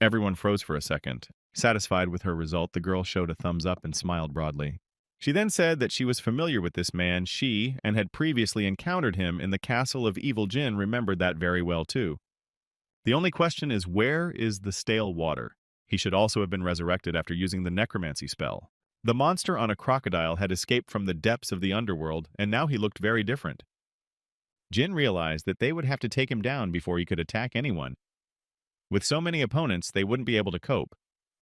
Everyone froze for a second. Satisfied with her result, the girl showed a thumbs up and smiled broadly. She then said that she was familiar with this man. She, and had previously encountered him in the castle of Evil Jin, remembered that very well too. The only question is, where is the stale water? He should also have been resurrected after using the necromancy spell. The monster on a crocodile had escaped from the depths of the underworld, and now he looked very different. Jin realized that they would have to take him down before he could attack anyone. With so many opponents, they wouldn't be able to cope.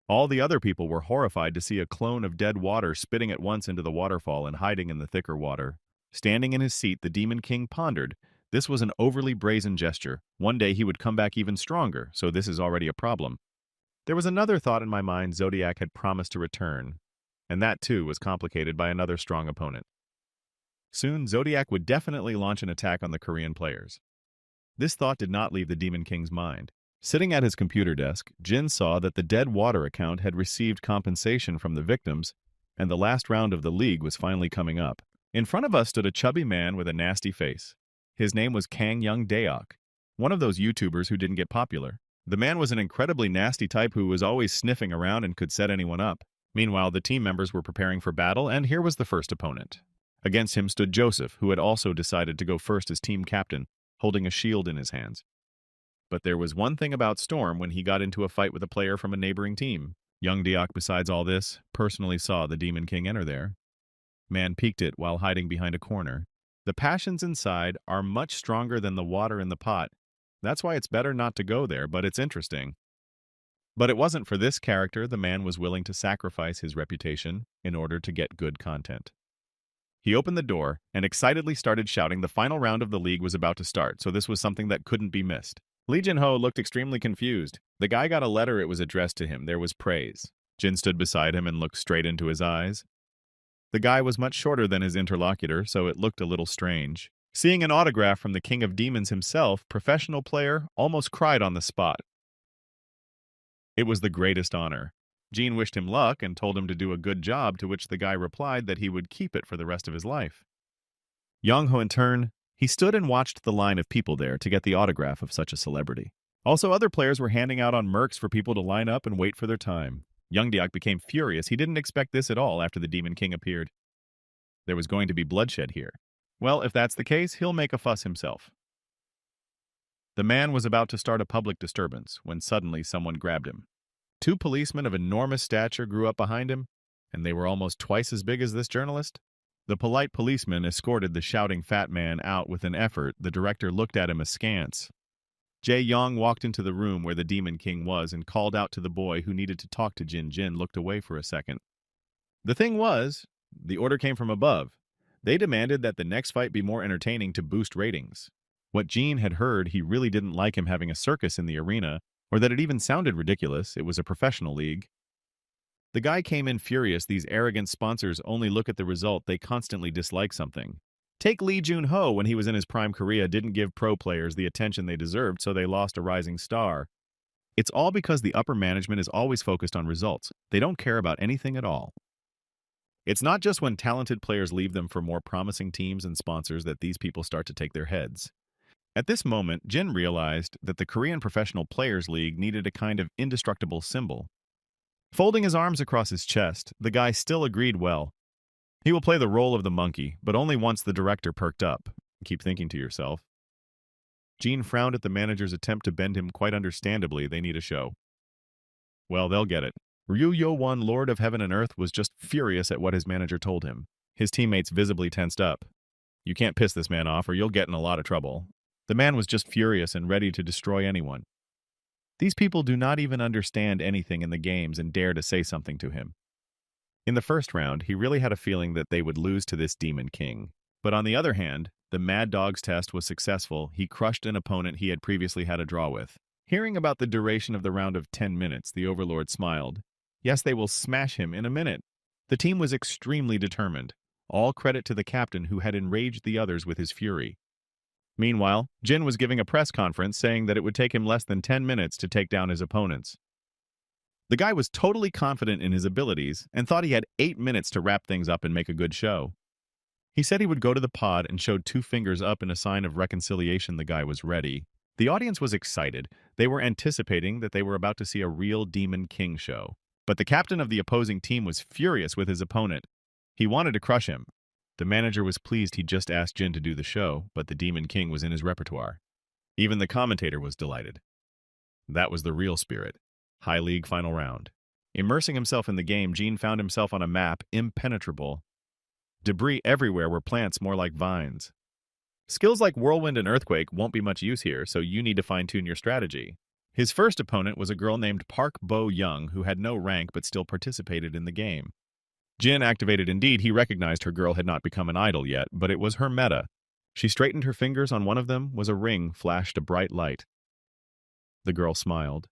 All the other people were horrified to see a clone of dead water spitting at once into the waterfall and hiding in the thicker water. Standing in his seat, the Demon King pondered. This was an overly brazen gesture. One day he would come back even stronger, so this is already a problem. There was another thought in my mind. Zodiac had promised to return, and that too was complicated by another strong opponent. Soon, Zodiac would definitely launch an attack on the Korean players. This thought did not leave the Demon King's mind. Sitting at his computer desk, Jin saw that the Dead Water account had received compensation from the victims, and the last round of the league was finally coming up. In front of us stood a chubby man with a nasty face. His name was Kang Young Daok, one of those YouTubers who didn't get popular. The man was an incredibly nasty type who was always sniffing around and could set anyone up. Meanwhile, the team members were preparing for battle, and here was the first opponent. Against him stood Joseph, who had also decided to go first as team captain, holding a shield in his hands. But there was one thing about Storm when he got into a fight with a player from a neighboring team. Young Daok, besides all this, personally saw the Demon King enter there. Man peeked it while hiding behind a corner. The passions inside are much stronger than the water in the pot. That's why it's better not to go there, but it's interesting. But it wasn't for this character. The man was willing to sacrifice his reputation in order to get good content. He opened the door and excitedly started shouting. The final round of the league was about to start, so this was something that couldn't be missed. Lee Jin-ho looked extremely confused. The guy got a letter. It was addressed to him. There was praise. Jin stood beside him and looked straight into his eyes. The guy was much shorter than his interlocutor, so it looked a little strange. Seeing an autograph from the King of Demons himself, professional player almost cried on the spot. It was the greatest honor. Jean wished him luck and told him to do a good job, to which the guy replied that he would keep it for the rest of his life. Young-ho, in turn, he stood and watched the line of people there to get the autograph of such a celebrity. Also, other players were handing out on mercs for people to line up and wait for their time. Young Daok became furious. He didn't expect this at all after the Demon King appeared. There was going to be bloodshed here. Well, if that's the case, he'll make a fuss himself. The man was about to start a public disturbance when suddenly someone grabbed him. 2 policemen of enormous stature grew up behind him, and they were almost twice as big as this journalist. The polite policeman escorted the shouting fat man out with an effort. The director looked at him askance. Jae Yong walked into the room where the Demon King was and called out to the boy who needed to talk to Jin. Jin looked away for a second. The thing was, the order came from above. They demanded that the next fight be more entertaining to boost ratings. What Jin had heard, he really didn't like him having a circus in the arena, or that it even sounded ridiculous. It was a professional league. The guy came in furious. These arrogant sponsors only look at the result. They constantly dislike something. Take Lee Jun-ho when he was in his prime career didn't give pro players the attention they deserved, so they lost a rising star. It's all because the upper management is always focused on results. They don't care about anything at all. It's not just when talented players leave them for more promising teams and sponsors that these people start to take their heads. At this moment, Jin realized that the Korean Professional Players League needed a kind of indestructible symbol. Folding his arms across his chest, the guy still agreed well. He will play the role of the monkey, but only once the director perked up. Keep thinking to yourself. Gene frowned at the manager's attempt to bend him. Quite understandably, they need a show. Well, they'll get it. Ryu Yo-won, Lord of Heaven and Earth, was just furious at what his manager told him. His teammates visibly tensed up. You can't piss this man off or you'll get in a lot of trouble. The man was just furious and ready to destroy anyone. These people do not even understand anything in the games and dare to say something to him. In the first round, he really had a feeling that they would lose to this Demon King. But on the other hand, the Mad Dog's test was successful. He crushed an opponent he had previously had a draw with. Hearing about the duration of the round of 10 minutes, the Overlord smiled. Yes, they will smash him in a minute. The team was extremely determined. All credit to the captain who had enraged the others with his fury. Meanwhile, Jin was giving a press conference saying that it would take him less than 10 minutes to take down his opponents. The guy was totally confident in his abilities and thought he had 8 minutes to wrap things up and make a good show. He said he would go to the pod and showed 2 fingers up in a sign of reconciliation. The guy was ready. The audience was excited. They were anticipating that they were about to see a real Demon King show. But the captain of the opposing team was furious with his opponent. He wanted to crush him. The manager was pleased he just asked Jin to do the show, but the Demon King was in his repertoire. Even the commentator was delighted. That was the real spirit. High League final round. Immersing himself in the game, Jin found himself on a map impenetrable. Debris everywhere were plants more like vines. Skills like Whirlwind and Earthquake won't be much use here, so you need to fine-tune your strategy. His first opponent was a girl named Park Bo-young who had no rank but still participated in the game. Jin activated. Indeed, he recognized her girl had not become an idol yet, but it was her meta. She straightened her fingers. On one of them was a ring, flashed a bright light. The girl smiled.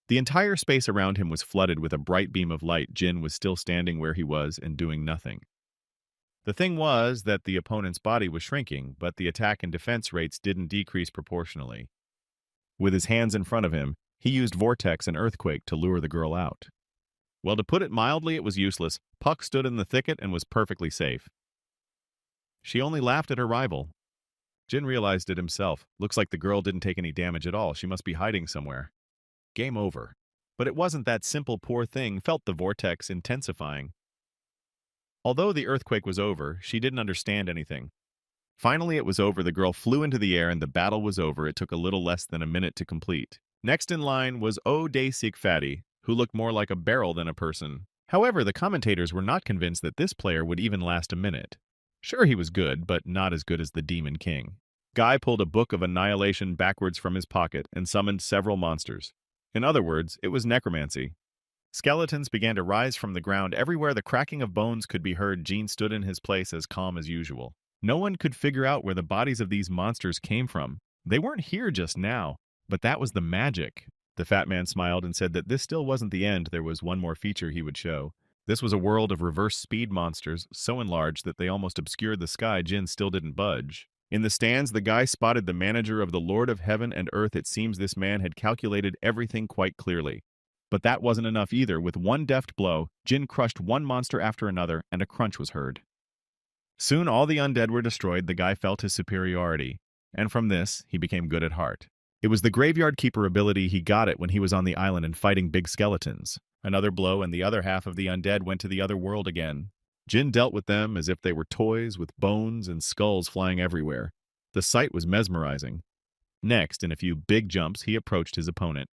The entire space around him was flooded with a bright beam of light. Jin was still standing where he was and doing nothing. The thing was that the opponent's body was shrinking, but the attack and defense rates didn't decrease proportionally. With his hands in front of him, he used Vortex and Earthquake to lure the girl out. Well, to put it mildly, it was useless. Puck stood in the thicket and was perfectly safe. She only laughed at her rival. Jin realized it himself. Looks like the girl didn't take any damage at all. She must be hiding somewhere. Game over. But it wasn't that simple. Poor thing felt the vortex intensifying. Although the earthquake was over, she didn't understand anything. Finally, it was over. The girl flew into the air and the battle was over. It took a little less than a minute to complete. Next in line was Oh Dae-sik Fatty, who looked more like a barrel than a person. However, the commentators were not convinced that this player would even last a minute. Sure, he was good, but not as good as the Demon King. Guy pulled a book of annihilation backwards from his pocket and summoned several monsters. In other words, it was necromancy. Skeletons began to rise from the ground. Everywhere the cracking of bones could be heard. Gene stood in his place as calm as usual. No one could figure out where the bodies of these monsters came from. They weren't here just now, but that was the magic. The fat man smiled and said that this still wasn't the end. There was one more feature he would show. This was a world of reverse speed monsters, so enlarged that they almost obscured the sky. Jin still didn't budge. In the stands, the guy spotted the manager of the Lord of Heaven and Earth. It seems this man had calculated everything quite clearly. But that wasn't enough either. With one deft blow, Jin crushed one monster after another, and a crunch was heard. Soon all the undead were destroyed. The guy felt his superiority, and from this, he became good at heart. It was the Graveyard Keeper ability. He got it when he was on the island and fighting big skeletons. Another blow, and the other half of the undead went to the other world again. Jin dealt with them as if they were toys, with bones and skulls flying everywhere. The sight was mesmerizing. Next, in a few big jumps, he approached his opponent.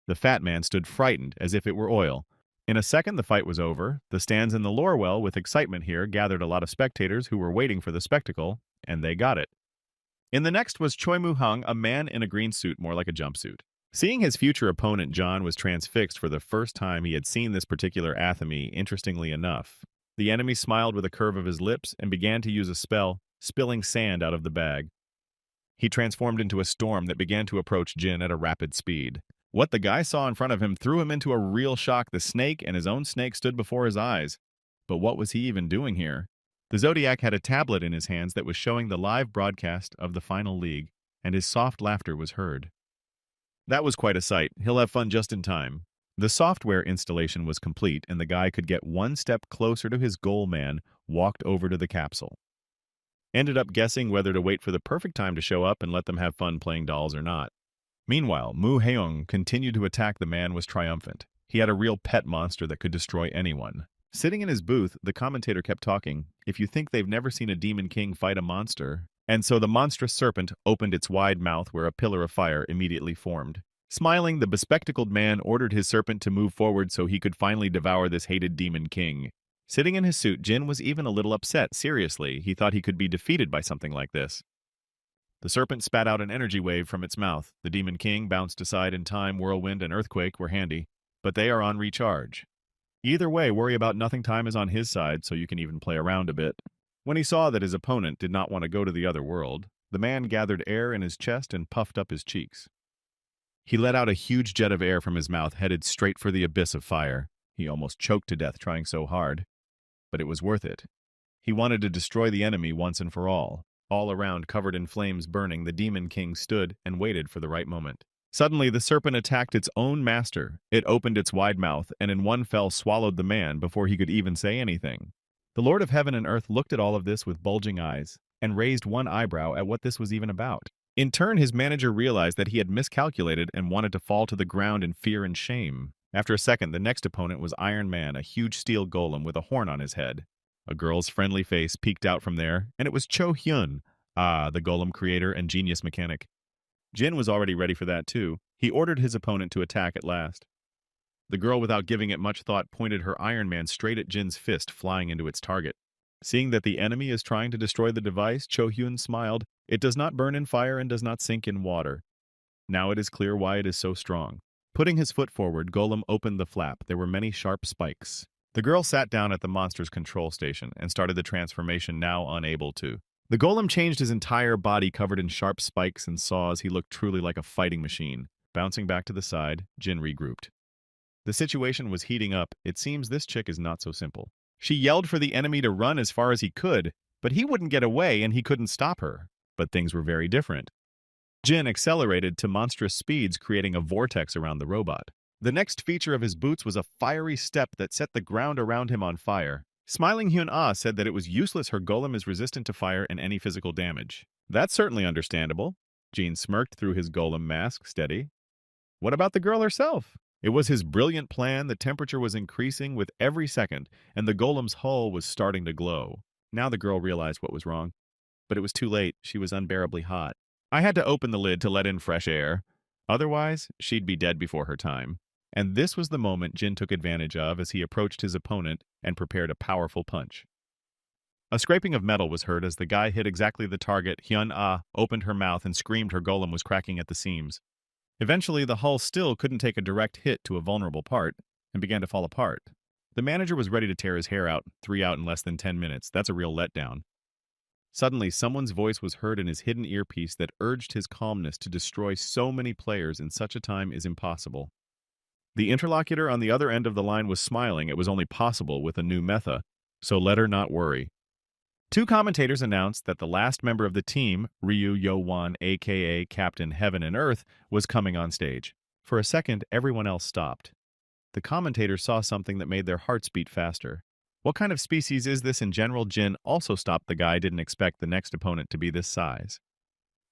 The fat man stood frightened, as if it were oil. In a second, the fight was over. The stands in the Lorewell, with excitement here, gathered a lot of spectators who were waiting for the spectacle, and they got it. In the next was Choi Moo-hung, a man in a green suit, more like a jumpsuit. Seeing his future opponent, John was transfixed. For the first time he had seen this particular athame. Interestingly enough, the enemy smiled with a curve of his lips and began to use a spell, spilling sand out of the bag. He transformed into a storm that began to approach Jin at a rapid speed. What the guy saw in front of him threw him into a real shock. The snake and his own snake stood before his eyes. But what was he even doing here? The Zodiac had a tablet in his hands that was showing the live broadcast of the final league, and his soft laughter was heard. That was quite a sight. He'll have fun just in time. The software installation was complete, and the guy could get one step closer to his goal man, walked over to the capsule. Ended up guessing whether to wait for the perfect time to show up and let them have fun playing dolls or not. Meanwhile, Mu Heung continued to attack. The man was triumphant. He had a real pet monster that could destroy anyone. Sitting in his booth, the commentator kept talking. If you think they've never seen a demon king fight a monster. And so the monstrous serpent opened its wide mouth where a pillar of fire immediately formed. Smiling, the bespectacled man ordered his serpent to move forward so he could finally devour this hated demon king. Sitting in his suit, Jin was even a little upset. Seriously, he thought he could be defeated by something like this. The serpent spat out an energy wave from its mouth. The demon king bounced aside in time. Whirlwind and earthquake were handy, but they are on recharge. Either way, worry about nothing. Time is on his side, so you can even play around a bit. When he saw that his opponent did not want to go to the other world, the man gathered air in his chest and puffed up his cheeks. He let out a huge jet of air from his mouth, headed straight for the abyss of fire. He almost choked to death trying so hard. But it was worth it. He wanted to destroy the enemy once and for all. All around, covered in flames burning, the demon king stood and waited for the right moment. Suddenly, the serpent attacked its own master. It opened its wide mouth and in one fell swallowed the man before he could even say anything. The Lord of Heaven and Earth looked at all of this with bulging eyes and raised one eyebrow at what this was even about. In turn, his manager realized that he had miscalculated and wanted to fall to the ground in fear and shame. After a second, the next opponent was Iron Man, a huge steel golem with a horn on his head. A girl's friendly face peeked out from there, and it was Cho Hyun, the golem creator and genius mechanic. Jin was already ready for that too. He ordered his opponent to attack at last. The girl, without giving it much thought, pointed her Iron Man straight at Jin's fist, flying into its target. Seeing that the enemy is trying to destroy the device, Cho Hyun smiled. It does not burn in fire and does not sink in water. Now it is clear why it is so strong. Putting his foot forward, Golem opened the flap. There were many sharp spikes. The girl sat down at the monster's control station and started the transformation, now unable to. The Golem changed his entire body, covered in sharp spikes and saws. He looked truly like a fighting machine. Bouncing back to the side, Jin regrouped. The situation was heating up. It seems this chick is not so simple. She yelled for the enemy to run as far as he could, but he wouldn't get away and he couldn't stop her. But things were very different. Jin accelerated to monstrous speeds, creating a vortex around the robot. The next feature of his boots was a fiery step that set the ground around him on fire. Smiling Hyun-ah said that it was useless. Her golem is resistant to fire and any physical damage. That's certainly understandable. Jin smirked through his golem mask, steady. What about the girl herself? It was his brilliant plan. The temperature was increasing with every second, and the golem's hull was starting to glow. Now the girl realized what was wrong. But it was too late. She was unbearably hot. I had to open the lid to let in fresh air. Otherwise, she'd be dead before her time. And this was the moment Jin took advantage of as he approached his opponent and prepared a powerful punch. A scraping of metal was heard as the guy hit exactly the target. Hyun-ah opened her mouth and screamed. Her golem was cracking at the seams. Eventually, the hull still couldn't take a direct hit to a vulnerable part and began to fall apart. The manager was ready to tear his hair out, 3 out in less than 10 minutes. That's a real letdown. Suddenly, someone's voice was heard in his hidden earpiece that urged his calmness. To destroy so many players in such a time is impossible. The interlocutor on the other end of the line was smiling. It was only possible with a new meta, so let her not worry. 2 commentators announced that the last member of the team, Ryu Yo-wan, aka Captain Heaven and Earth, was coming on stage. For a second, everyone else stopped. The commentators saw something that made their hearts beat faster. What kind of species is this in general? Jin also stopped. The guy didn't expect the next opponent to be this size.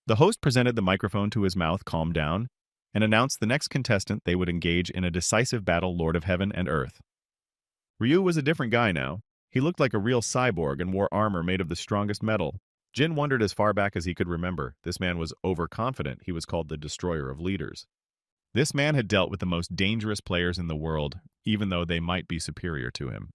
The host presented the microphone to his mouth, calmed down, and announced the next contestant. They would engage in a decisive battle, Lord of Heaven and Earth. Ryu was a different guy now. He looked like a real cyborg and wore armor made of the strongest metal. Jin wondered as far back as he could remember. This man was overconfident. He was called the Destroyer of Leaders. This man had dealt with the most dangerous players in the world, even though they might be superior to him.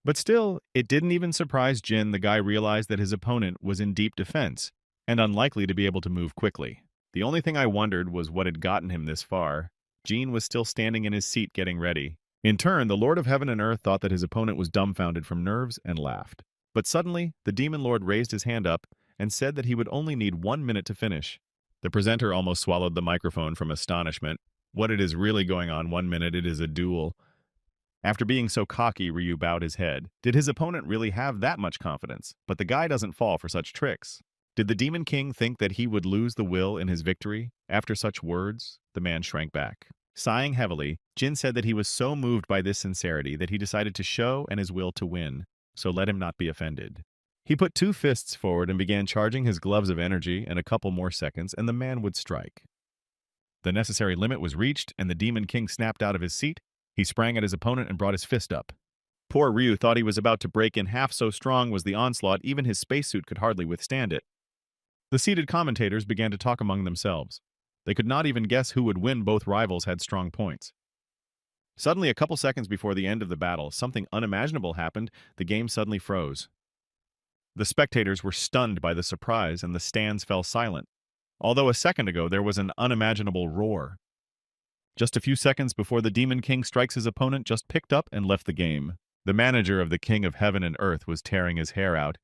But still, it didn't even surprise Jin. The guy realized that his opponent was in deep defense and unlikely to be able to move quickly. The only thing I wondered was what had gotten him this far. Jin was still standing in his seat getting ready. In turn, the Lord of Heaven and Earth thought that his opponent was dumbfounded from nerves and laughed. But suddenly, the Demon Lord raised his hand up and said that he would only need 1 minute to finish. The presenter almost swallowed the microphone from astonishment. What it is really going on 1 minute, it is a duel. After being so cocky, Ryu bowed his head. Did his opponent really have that much confidence? But the guy doesn't fall for such tricks. Did the Demon King think that he would lose the will in his victory? After such words, the man shrank back. Sighing heavily, Jin said that he was so moved by this sincerity that he decided to show and his will to win, so let him not be offended. He put 2 fists forward and began charging his gloves of energy, and a couple more seconds, and the man would strike. The necessary limit was reached, and the Demon King snapped out of his seat. He sprang at his opponent and brought his fist up. Poor Ryu thought he was about to break in half, so strong was the onslaught even his spacesuit could hardly withstand it. The seated commentators began to talk among themselves. They could not even guess who would win. Both rivals had strong points. Suddenly, a couple seconds before the end of the battle, something unimaginable happened. The game suddenly froze. The spectators were stunned by the surprise, and the stands fell silent, although a second ago there was an unimaginable roar. Just a few seconds before the Demon King strikes his opponent, just picked up and left the game. The manager of the King of Heaven and Earth was tearing his hair out.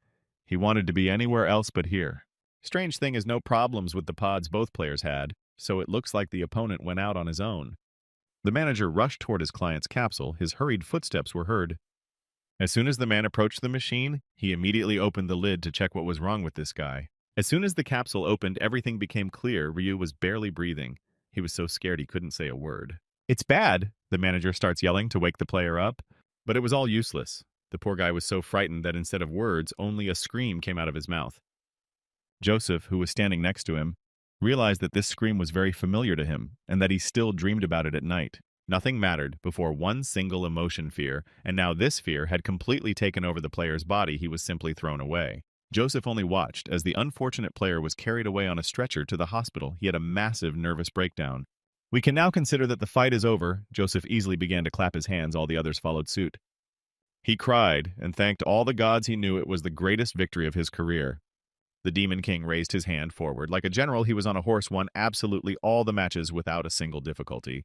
He wanted to be anywhere else but here. Strange thing is, no problems with the pods both players had, so it looks like the opponent went out on his own. The manager rushed toward his client's capsule. His hurried footsteps were heard. As soon as the man approached the machine, he immediately opened the lid to check what was wrong with this guy. As soon as the capsule opened, everything became clear. Ryu was barely breathing. He was so scared he couldn't say a word. "It's bad," the manager starts yelling to wake the player up. But it was all useless. The poor guy was so frightened that instead of words, only a scream came out of his mouth. Joseph, who was standing next to him, realized that this scream was very familiar to him, and that he still dreamed about it at night. Nothing mattered before one single emotion, fear, and now this fear had completely taken over the player's body. He was simply thrown away. Joseph only watched as the unfortunate player was carried away on a stretcher to the hospital. He had a massive nervous breakdown. "We can now consider that the fight is over." Joseph easily began to clap his hands. All the others followed suit. He cried and thanked all the gods. He knew it was the greatest victory of his career. The Demon King raised his hand forward. Like a general, he was on a horse, won absolutely all the matches without a single difficulty.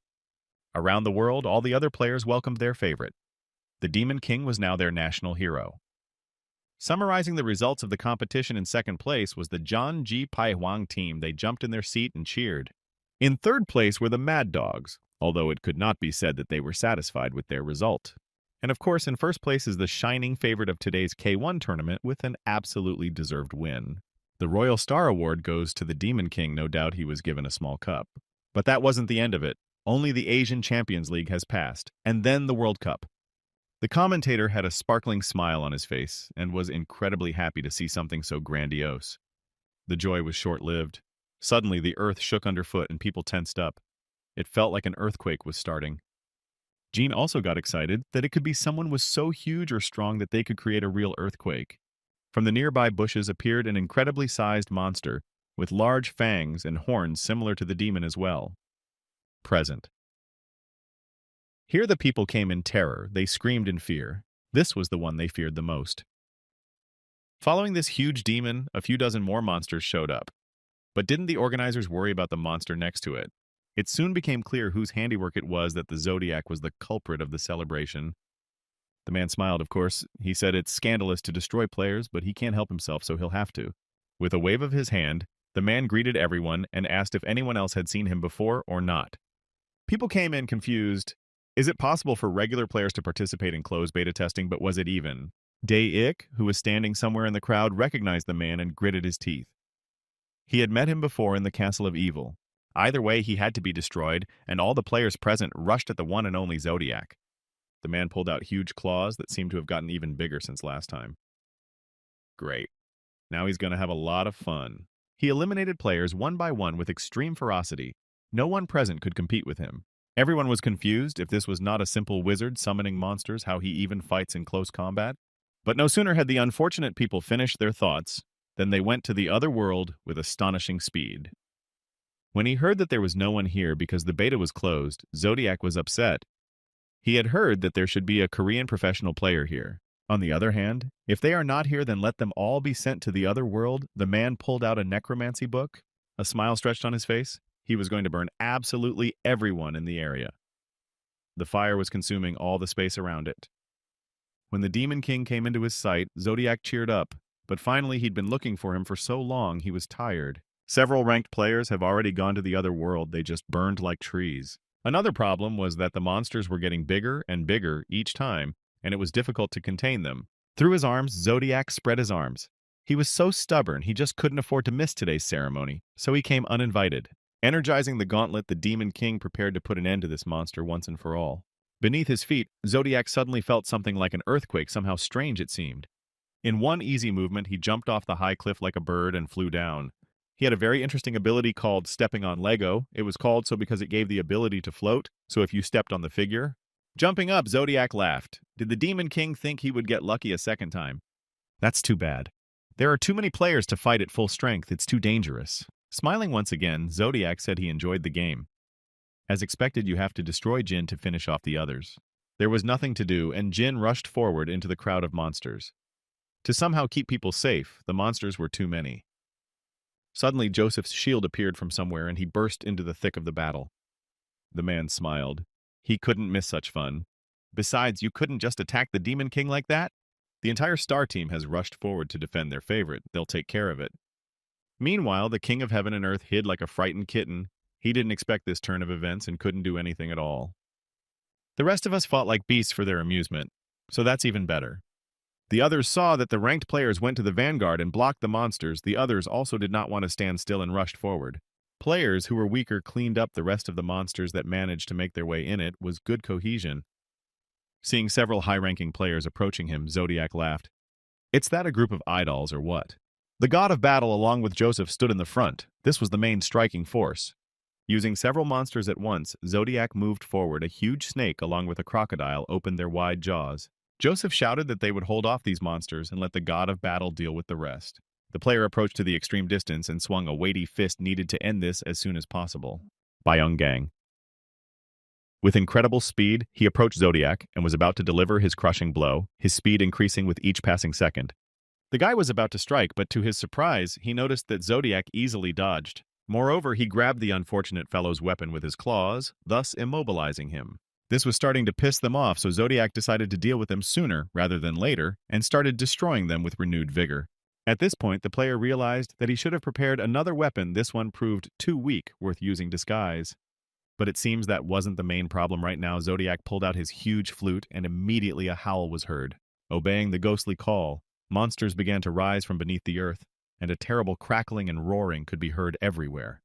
Around the world, all the other players welcomed their favorite. The Demon King was now their national hero. Summarizing the results of the competition, in second place was the John Ji Pai Huang team. They jumped in their seat and cheered. In third place were the Mad Dogs, although it could not be said that they were satisfied with their result. And of course, in first place is the shining favorite of today's K1 tournament with an absolutely deserved win. The Royal Star Award goes to the Demon King. No doubt he was given a small cup. But that wasn't the end of it. Only the Asian Champions League has passed, and then the World Cup. The commentator had a sparkling smile on his face and was incredibly happy to see something so grandiose. The joy was short-lived. Suddenly, the earth shook underfoot and people tensed up. It felt like an earthquake was starting. Jean also got excited that it could be someone was so huge or strong that they could create a real earthquake. From the nearby bushes appeared an incredibly sized monster with large fangs and horns similar to the demon as well. Present. Here the people came in terror. They screamed in fear. This was the one they feared the most. Following this huge demon, a few dozen more monsters showed up. But didn't the organizers worry about the monster next to it? It soon became clear whose handiwork it was, that the Zodiac was the culprit of the celebration. The man smiled, of course. He said it's scandalous to destroy players, but he can't help himself, so he'll have to. With a wave of his hand, the man greeted everyone and asked if anyone else had seen him before or not. People came in confused. Is it possible for regular players to participate in closed beta testing, but was it even? Dae-ik, who was standing somewhere in the crowd, recognized the man and gritted his teeth. He had met him before in the Castle of Evil. Either way, he had to be destroyed, and all the players present rushed at the one and only Zodiac. The man pulled out huge claws that seemed to have gotten even bigger since last time. Great. Now he's going to have a lot of fun. He eliminated players one by one with extreme ferocity. No one present could compete with him. Everyone was confused if this was not a simple wizard summoning monsters, how he even fights in close combat. But no sooner had the unfortunate people finished their thoughts than they went to the other world with astonishing speed. When he heard that there was no one here because the beta was closed, Zodiac was upset. He had heard that there should be a Korean professional player here. On the other hand, if they are not here, then let them all be sent to the other world. The man pulled out a necromancy book. A smile stretched on his face. He was going to burn absolutely everyone in the area. The fire was consuming all the space around it. When the Demon King came into his sight, Zodiac cheered up, but finally he'd been looking for him for so long he was tired. Several ranked players have already gone to the other world. They just burned like trees. Another problem was that the monsters were getting bigger and bigger each time, and it was difficult to contain them. Through his arms, Zodiac spread his arms. He was so stubborn, he just couldn't afford to miss today's ceremony, so he came uninvited. Energizing the gauntlet, the Demon King prepared to put an end to this monster once and for all. Beneath his feet, Zodiac suddenly felt something like an earthquake, somehow strange it seemed. In one easy movement, he jumped off the high cliff like a bird and flew down. He had a very interesting ability called stepping on Lego. It was called so because it gave the ability to float, so if you stepped on the figure. Jumping up, Zodiac laughed. Did the Demon King think he would get lucky a second time? That's too bad. There are too many players to fight at full strength. It's too dangerous. Smiling once again, Zodiac said he enjoyed the game. As expected, you have to destroy Jin to finish off the others. There was nothing to do, and Jin rushed forward into the crowd of monsters. To somehow keep people safe, the monsters were too many. Suddenly, Joseph's shield appeared from somewhere, and he burst into the thick of the battle. The man smiled. He couldn't miss such fun. Besides, you couldn't just attack the Demon King like that. The entire star team has rushed forward to defend their favorite. They'll take care of it. Meanwhile, the King of Heaven and Earth hid like a frightened kitten. He didn't expect this turn of events and couldn't do anything at all. The rest of us fought like beasts for their amusement, so that's even better. The others saw that the ranked players went to the vanguard and blocked the monsters. The others also did not want to stand still and rushed forward. Players who were weaker cleaned up the rest of the monsters that managed to make their way in. It was good cohesion. Seeing several high-ranking players approaching him, Zodiac laughed. It's that a group of idols or what? The god of battle along with Joseph stood in the front. This was the main striking force. Using several monsters at once, Zodiac moved forward. A huge snake along with a crocodile opened their wide jaws. Joseph shouted that they would hold off these monsters and let the god of battle deal with the rest. The player approached to the extreme distance and swung a weighty fist needed to end this as soon as possible. Gang. With incredible speed, he approached Zodiac and was about to deliver his crushing blow, his speed increasing with each passing second. The guy was about to strike, but to his surprise, he noticed that Zodiac easily dodged. Moreover, he grabbed the unfortunate fellow's weapon with his claws, thus immobilizing him. This was starting to piss them off, so Zodiac decided to deal with them sooner rather than later and started destroying them with renewed vigor. At this point, the player realized that he should have prepared another weapon. This one proved too weak, worth using disguise. But it seems that wasn't the main problem right now. Zodiac pulled out his huge flute and immediately a howl was heard. Obeying the ghostly call, monsters began to rise from beneath the earth, and a terrible crackling and roaring could be heard everywhere.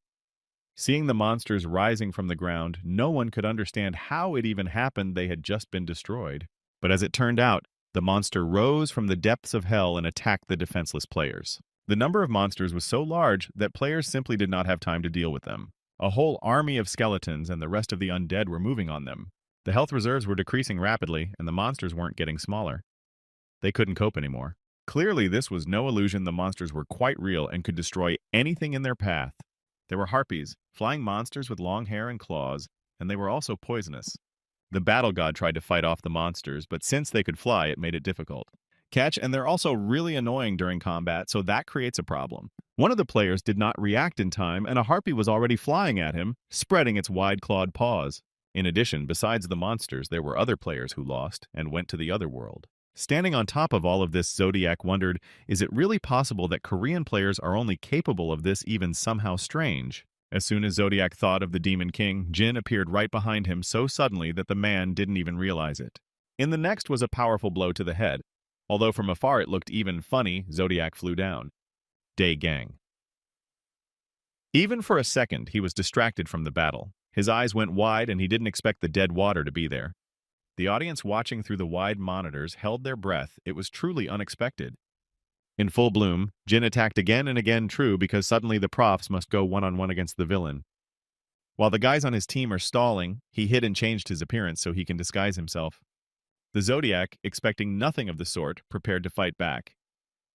Seeing the monsters rising from the ground, no one could understand how it even happened. They had just been destroyed. But as it turned out, the monster rose from the depths of hell and attacked the defenseless players. The number of monsters was so large that players simply did not have time to deal with them. A whole army of skeletons and the rest of the undead were moving on them. The health reserves were decreasing rapidly, and the monsters weren't getting smaller. They couldn't cope anymore. Clearly, this was no illusion. The monsters were quite real and could destroy anything in their path. There were harpies, flying monsters with long hair and claws, and they were also poisonous. The battle god tried to fight off the monsters, but since they could fly, it made it difficult. And they're also really annoying during combat, so that creates a problem. One of the players did not react in time, and a harpy was already flying at him, spreading its wide-clawed paws. In addition, besides the monsters, there were other players who lost and went to the other world. Standing on top of all of this, Zodiac wondered, is it really possible that Korean players are only capable of this, even somehow strange? As soon as Zodiac thought of the Demon King, Jin appeared right behind him so suddenly that the man didn't even realize it. In the next was a powerful blow to the head. Although from afar it looked even funny, Zodiac flew down. Gang. Even for a second, he was distracted from the battle. His eyes went wide and he didn't expect the dead water to be there. The audience watching through the wide monitors held their breath. It was truly unexpected. In full bloom, Jin attacked again and again, true, because suddenly the profs must go one-on-one against the villain. While the guys on his team are stalling, he hid and changed his appearance so he can disguise himself. The Zodiac, expecting nothing of the sort, prepared to fight back.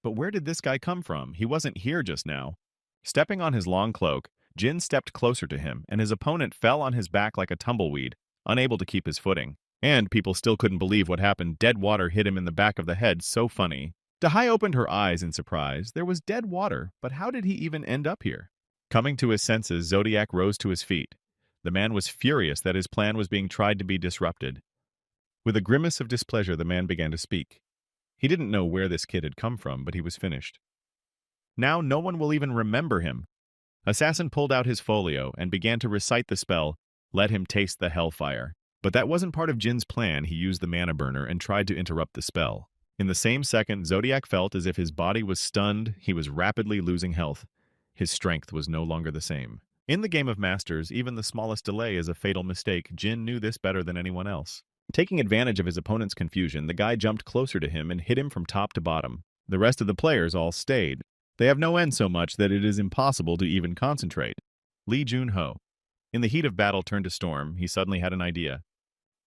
But where did this guy come from? He wasn't here just now. Stepping on his long cloak, Jin stepped closer to him, and his opponent fell on his back like a tumbleweed, unable to keep his footing. And people still couldn't believe what happened. Dead water hit him in the back of the head. So funny. Dahai opened her eyes in surprise. There was dead water, but how did he even end up here? Coming to his senses, Zodiac rose to his feet. The man was furious that his plan was being tried to be disrupted. With a grimace of displeasure, the man began to speak. He didn't know where this kid had come from, but he was finished. Now no one will even remember him. Assassin pulled out his folio and began to recite the spell, Let him taste the hellfire. But that wasn't part of Jin's plan. He used the mana burner and tried to interrupt the spell. In the same second, Zodiac felt as if his body was stunned. He was rapidly losing health. His strength was no longer the same. In the game of Masters, even the smallest delay is a fatal mistake. Jin knew this better than anyone else. Taking advantage of his opponent's confusion, the guy jumped closer to him and hit him from top to bottom. The rest of the players all stayed. They have no end so much that it is impossible to even concentrate. Lee Jun-ho. In the heat of battle turned to storm, he suddenly had an idea.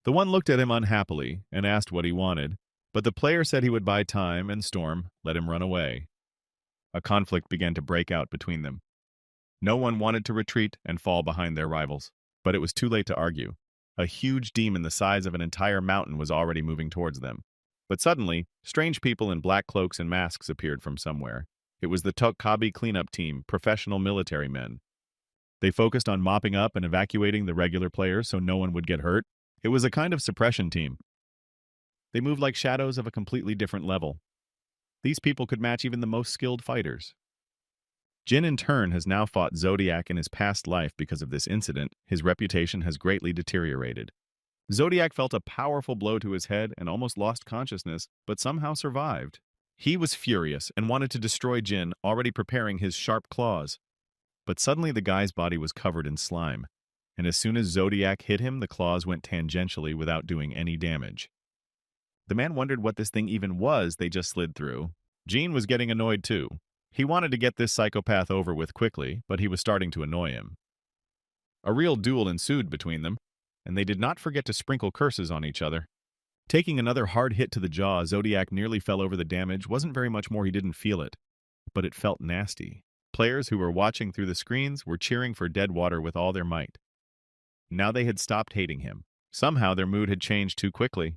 The one looked at him unhappily and asked what he wanted, but the player said he would buy time, and Storm let him run away. A conflict began to break out between them. No one wanted to retreat and fall behind their rivals, but it was too late to argue. A huge demon the size of an entire mountain was already moving towards them. But suddenly, strange people in black cloaks and masks appeared from somewhere. It was the Tokkabi cleanup team, professional military men. They focused on mopping up and evacuating the regular players so no one would get hurt. It was a kind of suppression team. They moved like shadows of a completely different level. These people could match even the most skilled fighters. Jin, in turn, has now fought Zodiac in his past life because of this incident. His reputation has greatly deteriorated. Zodiac felt a powerful blow to his head and almost lost consciousness, but somehow survived. He was furious and wanted to destroy Jin, already preparing his sharp claws. But suddenly the guy's body was covered in slime, and as soon as Zodiac hit him, the claws went tangentially without doing any damage. The man wondered what this thing even was they just slid through. Gene was getting annoyed too. He wanted to get this psychopath over with quickly, but he was starting to annoy him. A real duel ensued between them, and they did not forget to sprinkle curses on each other. Taking another hard hit to the jaw, Zodiac nearly fell over. The damage wasn't very much more, he didn't feel it, but it felt nasty. Players who were watching through the screens were cheering for Deadwater with all their might. Now they had stopped hating him. Somehow their mood had changed too quickly.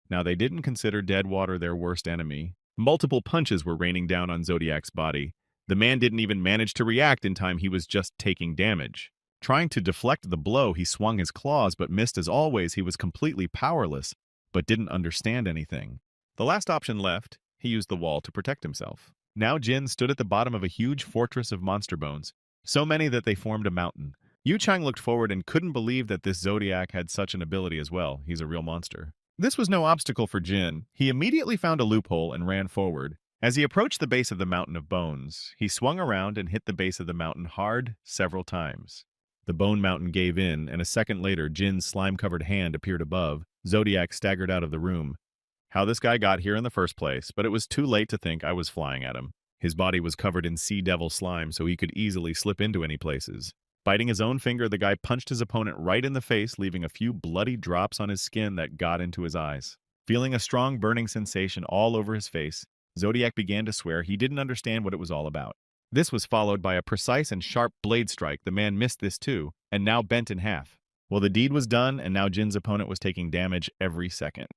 Now they didn't consider Deadwater their worst enemy. Multiple punches were raining down on Zodiac's body. The man didn't even manage to react in time. He was just taking damage. Trying to deflect the blow, he swung his claws but missed as always. He was completely powerless, but didn't understand anything. The last option left, he used the wall to protect himself. Now Jin stood at the bottom of a huge fortress of monster bones, so many that they formed a mountain. Yu Chang looked forward and couldn't believe that this Zodiac had such an ability as well. He's a real monster. This was no obstacle for Jin. He immediately found a loophole and ran forward. As he approached the base of the mountain of bones, he swung around and hit the base of the mountain hard several times. The bone mountain gave in, and a second later, Jin's slime-covered hand appeared above. Zodiac staggered out of the room. How this guy got here in the first place, but it was too late to think I was flying at him. His body was covered in sea devil slime, so he could easily slip into any places. Biting his own finger, the guy punched his opponent right in the face, leaving a few bloody drops on his skin that got into his eyes. Feeling a strong burning sensation all over his face, Zodiac began to swear he didn't understand what it was all about. This was followed by a precise and sharp blade strike. The man missed this too, and now bent in half. Well, the deed was done, and now Jin's opponent was taking damage every second,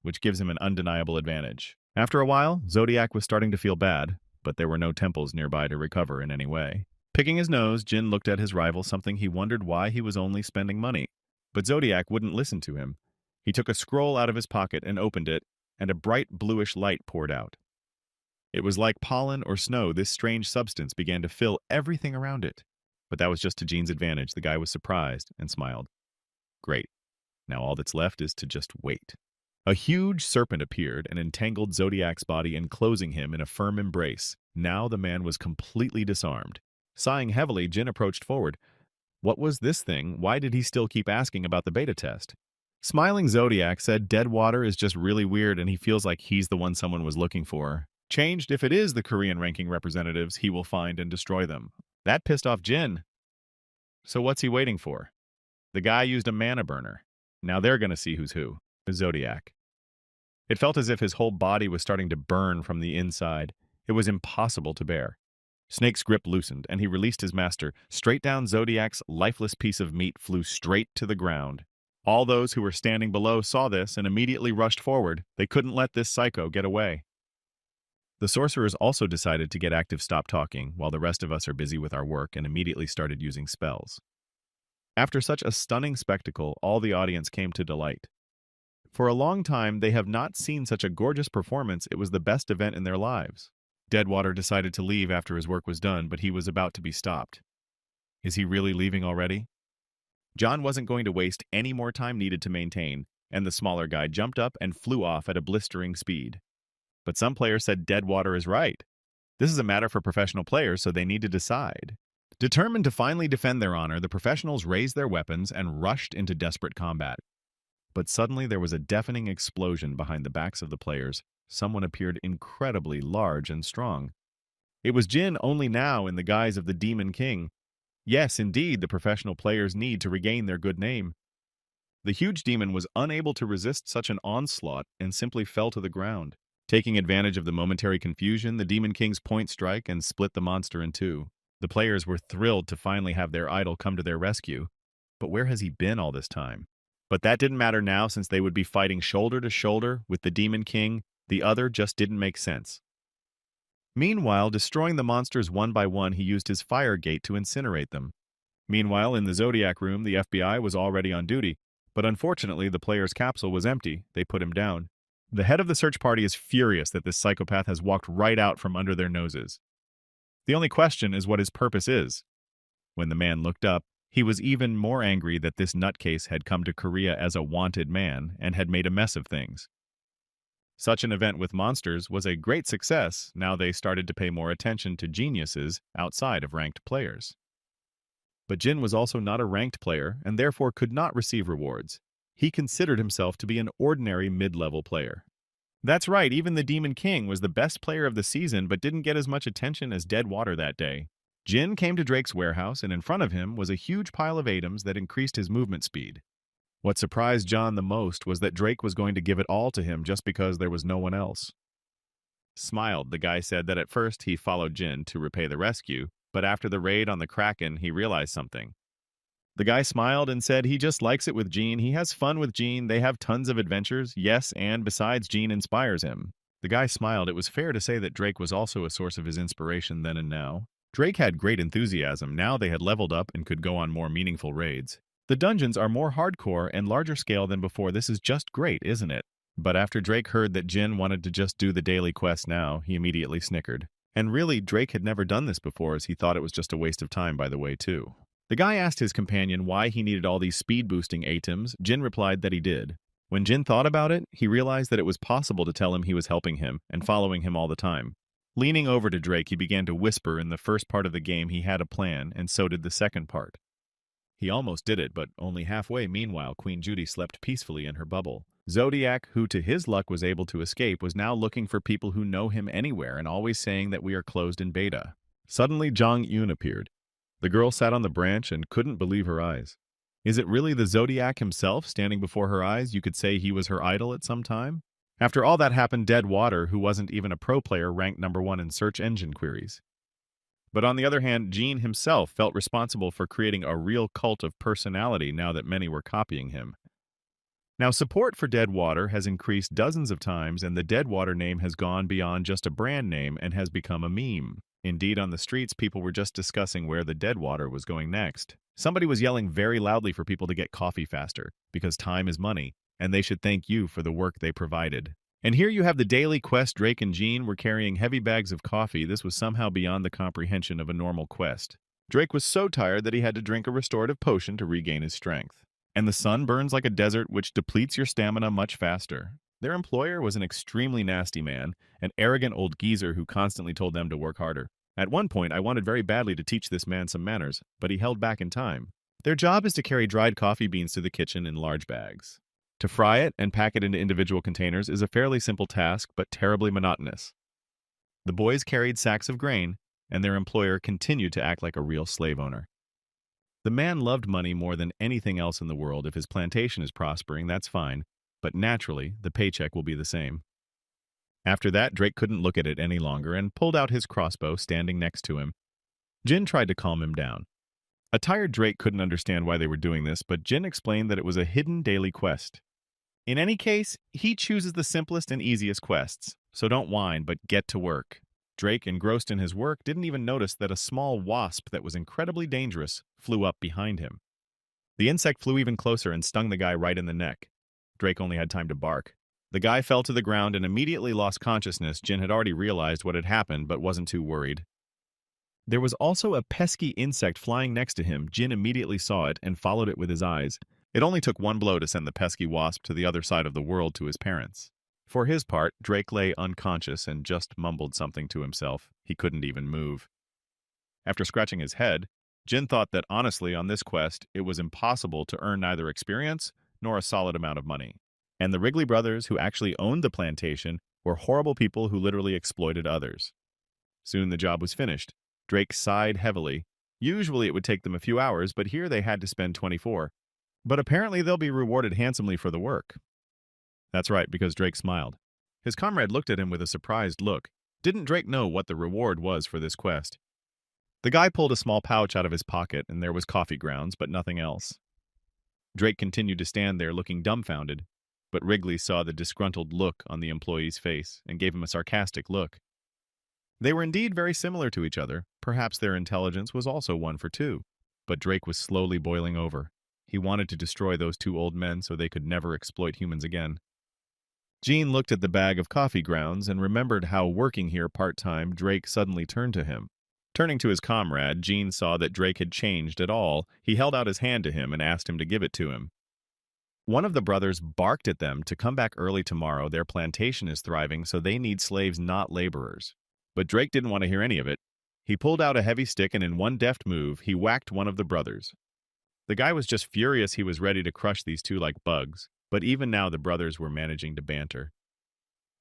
which gives him an undeniable advantage. After a while, Zodiac was starting to feel bad, but there were no temples nearby to recover in any way. Picking his nose, Jin looked at his rival, something he wondered why he was only spending money. But Zodiac wouldn't listen to him. He took a scroll out of his pocket and opened it, and a bright bluish light poured out. It was like pollen or snow. This strange substance began to fill everything around it. But that was just to Jin's advantage. The guy was surprised and smiled. Great. Now all that's left is to just wait. A huge serpent appeared and entangled Zodiac's body, enclosing him in a firm embrace. Now the man was completely disarmed. Sighing heavily, Jin approached forward. What was this thing? Why did he still keep asking about the beta test? Smiling, Zodiac said Deadwater is just really weird and he feels like he's the one someone was looking for. Changed, if it is the Korean ranking representatives, he will find and destroy them. That pissed off Jin. So what's he waiting for? The guy used a mana burner. Now they're gonna see who's who. Zodiac. It felt as if his whole body was starting to burn from the inside. It was impossible to bear. Snake's grip loosened, and he released his master. Straight down, Zodiac's lifeless piece of meat flew straight to the ground. All those who were standing below saw this and immediately rushed forward. They couldn't let this psycho get away. The sorcerers also decided to get active, stop talking, while the rest of us are busy with our work, and immediately started using spells. After such a stunning spectacle, all the audience came to delight. For a long time, they have not seen such a gorgeous performance. It was the best event in their lives. Deadwater decided to leave after his work was done, but he was about to be stopped. Is he really leaving already? John wasn't going to waste any more time needed to maintain, and the smaller guy jumped up and flew off at a blistering speed. But some players said Deadwater is right. This is a matter for professional players, so they need to decide. Determined to finally defend their honor, the professionals raised their weapons and rushed into desperate combat. But suddenly there was a deafening explosion behind the backs of the players. Someone appeared incredibly large and strong. It was Jin, only now in the guise of the Demon King. Yes, indeed, the professional players need to regain their good name. The huge demon was unable to resist such an onslaught and simply fell to the ground. Taking advantage of the momentary confusion, the Demon King's point strike and split the monster in two. The players were thrilled to finally have their idol come to their rescue. But where has he been all this time? But that didn't matter now, since they would be fighting shoulder to shoulder with the Demon King. The other just didn't make sense. Meanwhile, destroying the monsters one by one, he used his fire gate to incinerate them. Meanwhile, in the Zodiac room, the FBI was already on duty, but unfortunately the player's capsule was empty. They put him down. The head of the search party is furious that this psychopath has walked right out from under their noses. The only question is what his purpose is. When the man looked up, he was even more angry that this nutcase had come to Korea as a wanted man and had made a mess of things. Such an event with monsters was a great success. Now they started to pay more attention to geniuses outside of ranked players. But Jin was also not a ranked player and therefore could not receive rewards. He considered himself to be an ordinary mid-level player. That's right, even the Demon King was the best player of the season but didn't get as much attention as Deadwater that day. Jin came to Drake's warehouse, and in front of him was a huge pile of items that increased his movement speed. What surprised John the most was that Drake was going to give it all to him just because there was no one else. Smiled, the guy said that at first he followed Jin to repay the rescue, but after the raid on the Kraken, he realized something. The guy smiled and said he just likes it with Jean. He has fun with Jean. They have tons of adventures. Yes, and besides, Jean inspires him. The guy smiled. It was fair to say that Drake was also a source of his inspiration then and now. Drake had great enthusiasm. Now they had leveled up and could go on more meaningful raids. The dungeons are more hardcore and larger scale than before. This is just great, isn't it? But after Drake heard that Jin wanted to just do the daily quest now, he immediately snickered. And really, Drake had never done this before, as he thought it was just a waste of time by the way, too. The guy asked his companion why he needed all these speed-boosting items. Jin replied that he did. When Jin thought about it, he realized that it was possible to tell him he was helping him and following him all the time. Leaning over to Drake, he began to whisper. In the first part of the game, he had a plan, and so did the second part. He almost did it, but only halfway. Meanwhile, Queen Judy slept peacefully in her bubble. Zodiac, who to his luck was able to escape, was now looking for people who know him anywhere and always saying that we are closed in beta. Suddenly, Jong Yoon appeared. The girl sat on the branch and couldn't believe her eyes. Is it really the Zodiac himself standing before her eyes? You could say he was her idol at some time? After all that happened, Deadwater, who wasn't even a pro player, ranked #1 in search engine queries. But on the other hand, Jean himself felt responsible for creating a real cult of personality now that many were copying him. Now, support for Deadwater has increased dozens of times, and the Deadwater name has gone beyond just a brand name and has become a meme. Indeed, on the streets, people were just discussing where the Deadwater was going next. Somebody was yelling very loudly for people to get coffee faster, because time is money, and they should thank you for the work they provided. And here you have the daily quest. Drake and Jean were carrying heavy bags of coffee. This was somehow beyond the comprehension of a normal quest. Drake was so tired that he had to drink a restorative potion to regain his strength. And the sun burns like a desert, which depletes your stamina much faster. Their employer was an extremely nasty man, an arrogant old geezer who constantly told them to work harder. At one point, I wanted very badly to teach this man some manners, but he held back in time. Their job is to carry dried coffee beans to the kitchen in large bags. To fry it and pack it into individual containers is a fairly simple task, but terribly monotonous. The boys carried sacks of grain, and their employer continued to act like a real slave owner. The man loved money more than anything else in the world. If his plantation is prospering, that's fine, but naturally, the paycheck will be the same. After that, Drake couldn't look at it any longer and pulled out his crossbow, standing next to him. Jin tried to calm him down. A tired Drake couldn't understand why they were doing this, but Jin explained that it was a hidden daily quest. In any case, he chooses the simplest and easiest quests, so don't whine, but get to work. Drake, engrossed in his work, didn't even notice that a small wasp that was incredibly dangerous flew up behind him. The insect flew even closer and stung the guy right in the neck. Drake only had time to bark. The guy fell to the ground and immediately lost consciousness. Jin had already realized what had happened, but wasn't too worried. There was also a pesky insect flying next to him. Jin immediately saw it and followed it with his eyes. It only took one blow to send the pesky wasp to the other side of the world to his parents. For his part, Drake lay unconscious and just mumbled something to himself. He couldn't even move. After scratching his head, Jin thought that honestly on this quest, it was impossible to earn neither experience nor a solid amount of money. And the Wrigley brothers, who actually owned the plantation, were horrible people who literally exploited others. Soon the job was finished. Drake sighed heavily. Usually it would take them a few hours, but here they had to spend 24. But apparently they'll be rewarded handsomely for the work. That's right, because Drake smiled. His comrade looked at him with a surprised look. Didn't Drake know what the reward was for this quest? The guy pulled a small pouch out of his pocket, and there was coffee grounds, but nothing else. Drake continued to stand there looking dumbfounded, but Wrigley saw the disgruntled look on the employee's face and gave him a sarcastic look. They were indeed very similar to each other. Perhaps their intelligence was also 1 for 2. But Drake was slowly boiling over. He wanted to destroy those 2 old men so they could never exploit humans again. Jean looked at the bag of coffee grounds and remembered how, working here part-time, Drake suddenly turned to him. Turning to his comrade, Jean saw that Drake had changed at all. He held out his hand to him and asked him to give it to him. One of the brothers barked at them to come back early tomorrow. Their plantation is thriving, so they need slaves, not laborers. But Drake didn't want to hear any of it. He pulled out a heavy stick and in one deft move, he whacked one of the brothers. The guy was just furious. He was ready to crush these 2 like bugs, but even now the brothers were managing to banter.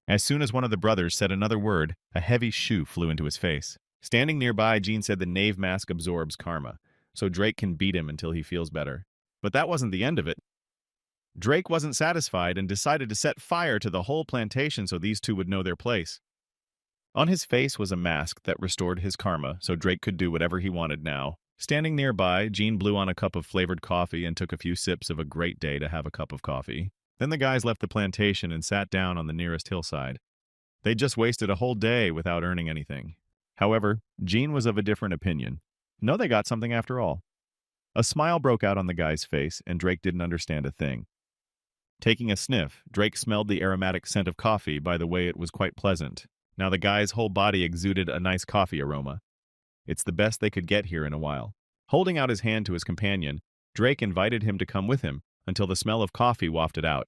As soon as one of the brothers said another word, a heavy shoe flew into his face. Standing nearby, Jean said the knave mask absorbs karma, so Drake can beat him until he feels better. But that wasn't the end of it. Drake wasn't satisfied and decided to set fire to the whole plantation so these 2 would know their place. On his face was a mask that restored his karma, so Drake could do whatever he wanted now. Standing nearby, Jean blew on a cup of flavored coffee and took a few sips of a great day to have a cup of coffee. Then the guys left the plantation and sat down on the nearest hillside. They'd just wasted a whole day without earning anything. However, Jean was of a different opinion. No, they got something after all. A smile broke out on the guy's face, and Drake didn't understand a thing. Taking a sniff, Drake smelled the aromatic scent of coffee. By the way, it was quite pleasant. Now the guy's whole body exuded a nice coffee aroma. It's the best they could get here in a while. Holding out his hand to his companion, Drake invited him to come with him until the smell of coffee wafted out.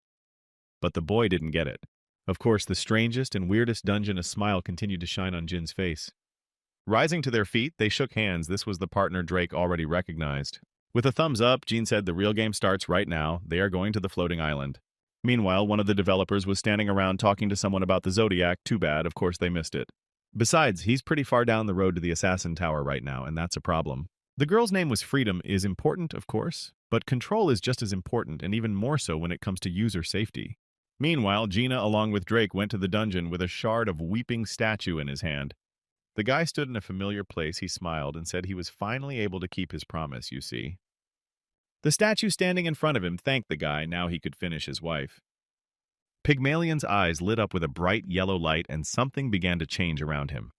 But the boy didn't get it. Of course, the strangest and weirdest dungeon, a smile continued to shine on Jin's face. Rising to their feet, they shook hands. This was the partner Drake already recognized. With a thumbs up, Jean said the real game starts right now. They are going to the floating island. Meanwhile, one of the developers was standing around talking to someone about the Zodiac. Too bad, of course they missed it. Besides, he's pretty far down the road to the Assassin Tower right now, and that's a problem. The girl's name was Freedom is important, of course, but control is just as important, and even more so when it comes to user safety. Meanwhile, Gina, along with Drake, went to the dungeon with a shard of weeping statue in his hand. The guy stood in a familiar place. He smiled and said he was finally able to keep his promise, you see. The statue standing in front of him thanked the guy. Now he could finish his wife. Pygmalion's eyes lit up with a bright yellow light, and something began to change around him.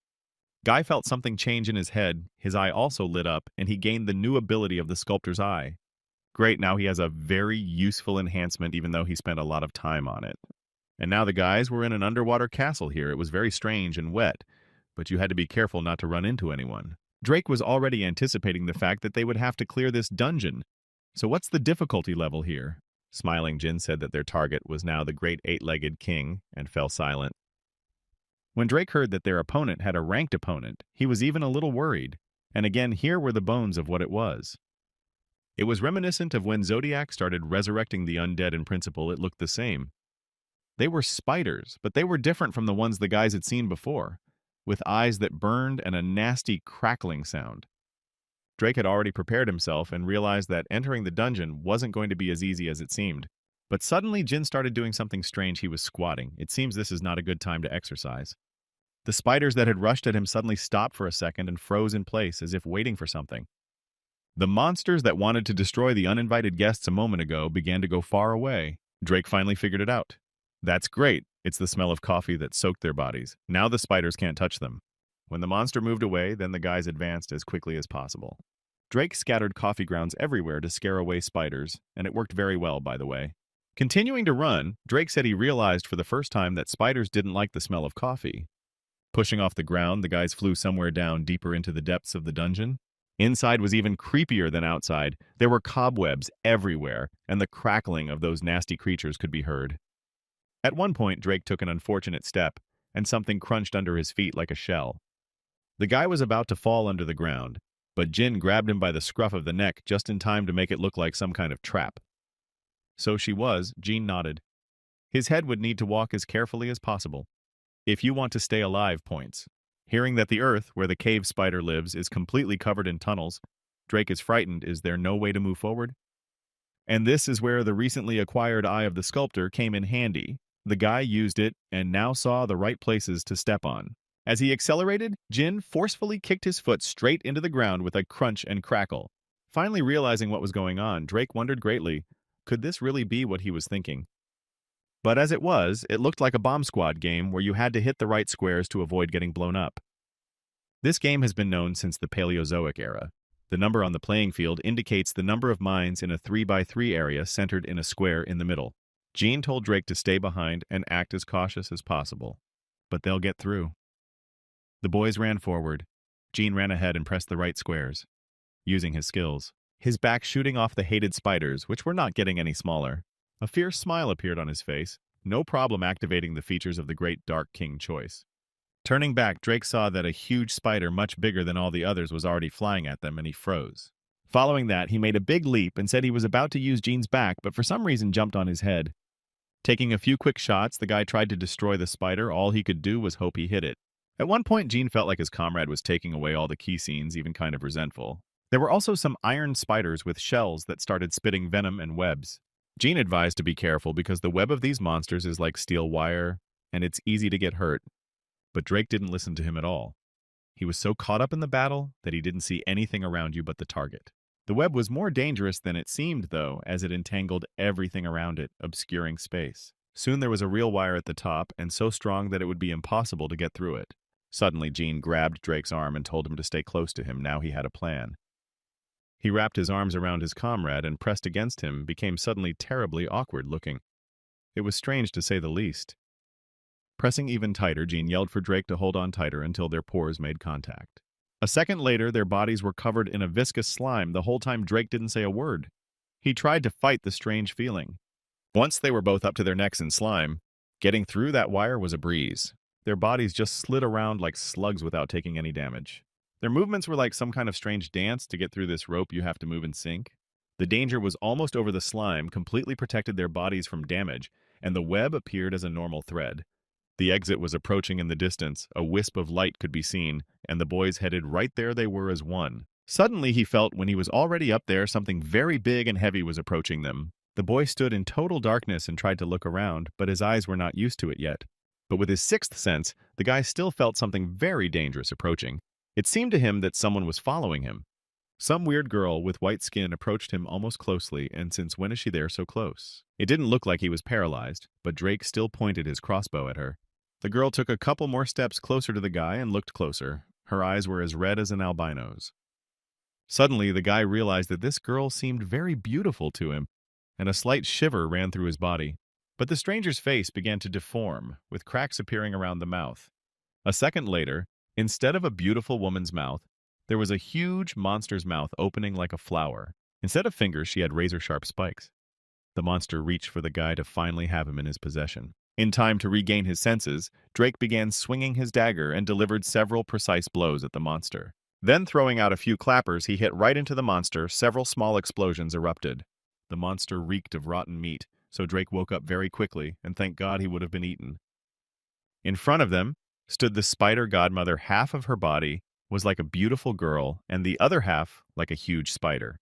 Guy felt something change in his head. His eye also lit up, and he gained the new ability of the sculptor's eye. Great, now he has a very useful enhancement, even though he spent a lot of time on it. And now the guys were in an underwater castle here. It was very strange and wet, but you had to be careful not to run into anyone. Drake was already anticipating the fact that they would have to clear this dungeon. So what's the difficulty level here? Smiling, Jin said that their target was now the great 8-legged king, and fell silent. When Drake heard that their opponent had a ranked opponent, he was even a little worried. And again, here were the bones of what it was. It was reminiscent of when Zodiac started resurrecting the undead in principle. It looked the same. They were spiders, but they were different from the ones the guys had seen before, with eyes that burned and a nasty crackling sound. Drake had already prepared himself and realized that entering the dungeon wasn't going to be as easy as it seemed. But suddenly Jin started doing something strange. He was squatting. It seems this is not a good time to exercise. The spiders that had rushed at him suddenly stopped for a second and froze in place as if waiting for something. The monsters that wanted to destroy the uninvited guests a moment ago began to go far away. Drake finally figured it out. That's great. It's the smell of coffee that soaked their bodies. Now the spiders can't touch them. When the monster moved away, then the guys advanced as quickly as possible. Drake scattered coffee grounds everywhere to scare away spiders, and it worked very well, by the way. Continuing to run, Drake said he realized for the first time that spiders didn't like the smell of coffee. Pushing off the ground, the guys flew somewhere down deeper into the depths of the dungeon. Inside was even creepier than outside. There were cobwebs everywhere, and the crackling of those nasty creatures could be heard. At one point, Drake took an unfortunate step, and something crunched under his feet like a shell. The guy was about to fall under the ground, but Jin grabbed him by the scruff of the neck just in time to make it look like some kind of trap. So she was, Jean nodded. His head would need to walk as carefully as possible. If you want to stay alive, points. Hearing that the earth, where the cave spider lives, is completely covered in tunnels, Drake is frightened. Is there no way to move forward? And this is where the recently acquired eye of the sculptor came in handy. The guy used it and now saw the right places to step on. As he accelerated, Jin forcefully kicked his foot straight into the ground with a crunch and crackle. Finally realizing what was going on, Drake wondered greatly, could this really be what he was thinking? But as it was, it looked like a bomb squad game where you had to hit the right squares to avoid getting blown up. This game has been known since the Paleozoic era. The number on the playing field indicates the number of mines in a 3x3 area centered in a square in the middle. Jean told Drake to stay behind and act as cautious as possible. But they'll get through. The boys ran forward. Jean ran ahead and pressed the right squares, using his skills. His back shooting off the hated spiders, which were not getting any smaller. A fierce smile appeared on his face, no problem activating the features of the great Dark King choice. Turning back, Drake saw that a huge spider much bigger than all the others was already flying at them, and he froze. Following that, he made a big leap and said he was about to use Jean's back, but for some reason jumped on his head. Taking a few quick shots, the guy tried to destroy the spider. All he could do was hope he hit it. At one point, Jean felt like his comrade was taking away all the key scenes, even kind of resentful. There were also some iron spiders with shells that started spitting venom and webs. Jean advised to be careful because the web of these monsters is like steel wire, and it's easy to get hurt. But Drake didn't listen to him at all. He was so caught up in the battle that he didn't see anything around you but the target. The web was more dangerous than it seemed, though, as it entangled everything around it, obscuring space. Soon there was a real wire at the top, and so strong that it would be impossible to get through it. Suddenly, Jean grabbed Drake's arm and told him to stay close to him. Now he had a plan. He wrapped his arms around his comrade and pressed against him, became suddenly terribly awkward looking. It was strange to say the least. Pressing even tighter, Jean yelled for Drake to hold on tighter until their pores made contact. A second later, their bodies were covered in a viscous slime. The whole time Drake didn't say a word. He tried to fight the strange feeling. Once they were both up to their necks in slime, getting through that wire was a breeze. Their bodies just slid around like slugs without taking any damage. Their movements were like some kind of strange dance. To get through this rope, you have to move in sync. The danger was almost over. The slime completely protected their bodies from damage, and the web appeared as a normal thread. The exit was approaching in the distance. A wisp of light could be seen, and the boys headed right there. They were as one. Suddenly, he felt when he was already up there, something very big and heavy was approaching them. The boy stood in total darkness and tried to look around, but his eyes were not used to it yet. But with his sixth sense, the guy still felt something very dangerous approaching. It seemed to him that someone was following him. Some weird girl with white skin approached him almost closely, and since when is she there so close? It didn't look like he was paralyzed, but Drake still pointed his crossbow at her. The girl took a couple more steps closer to the guy and looked closer. Her eyes were as red as an albino's. Suddenly, the guy realized that this girl seemed very beautiful to him, and a slight shiver ran through his body. But the stranger's face began to deform, with cracks appearing around the mouth. A second later, instead of a beautiful woman's mouth, there was a huge monster's mouth opening like a flower. Instead of fingers, she had razor-sharp spikes. The monster reached for the guy to finally have him in his possession. In time to regain his senses, Drake began swinging his dagger and delivered several precise blows at the monster. Then, throwing out a few clappers, he hit right into the monster. Several small explosions erupted. The monster reeked of rotten meat, so Drake woke up very quickly, and thank God he would have been eaten. In front of them stood the spider godmother. Half of her body was like a beautiful girl, and the other half like a huge spider.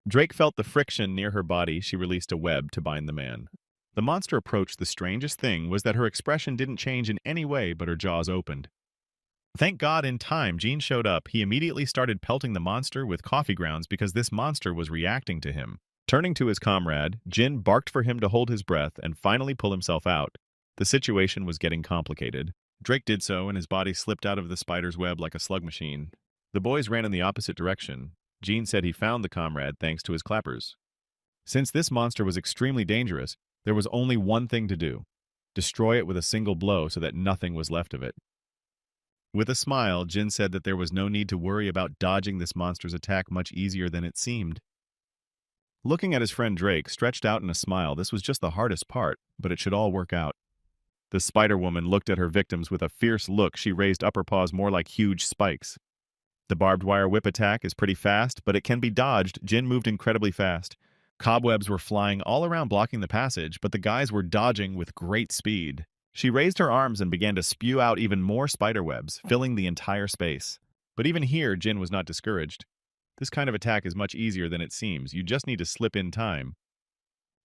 Drake felt the friction near her body. She released a web to bind the man. The monster approached. The strangest thing was that her expression didn't change in any way, but her jaws opened. Thank God in time Jean showed up. He immediately started pelting the monster with coffee grounds because this monster was reacting to him. Turning to his comrade, Jin barked for him to hold his breath and finally pull himself out. The situation was getting complicated. Drake did so, and his body slipped out of the spider's web like a slug machine. The boys ran in the opposite direction. Jean said he found the comrade thanks to his clappers. Since this monster was extremely dangerous, there was only one thing to do: destroy it with a single blow so that nothing was left of it. With a smile, Jin said that there was no need to worry about dodging this monster's attack much easier than it seemed. Looking at his friend Drake, stretched out in a smile, this was just the hardest part, but it should all work out. The Spider-Woman looked at her victims with a fierce look. She raised upper paws more like huge spikes. The barbed wire whip attack is pretty fast, but it can be dodged. Jin moved incredibly fast. Cobwebs were flying all around blocking the passage, but the guys were dodging with great speed. She raised her arms and began to spew out even more spiderwebs, filling the entire space. But even here, Jin was not discouraged. This kind of attack is much easier than it seems. You just need to slip in time.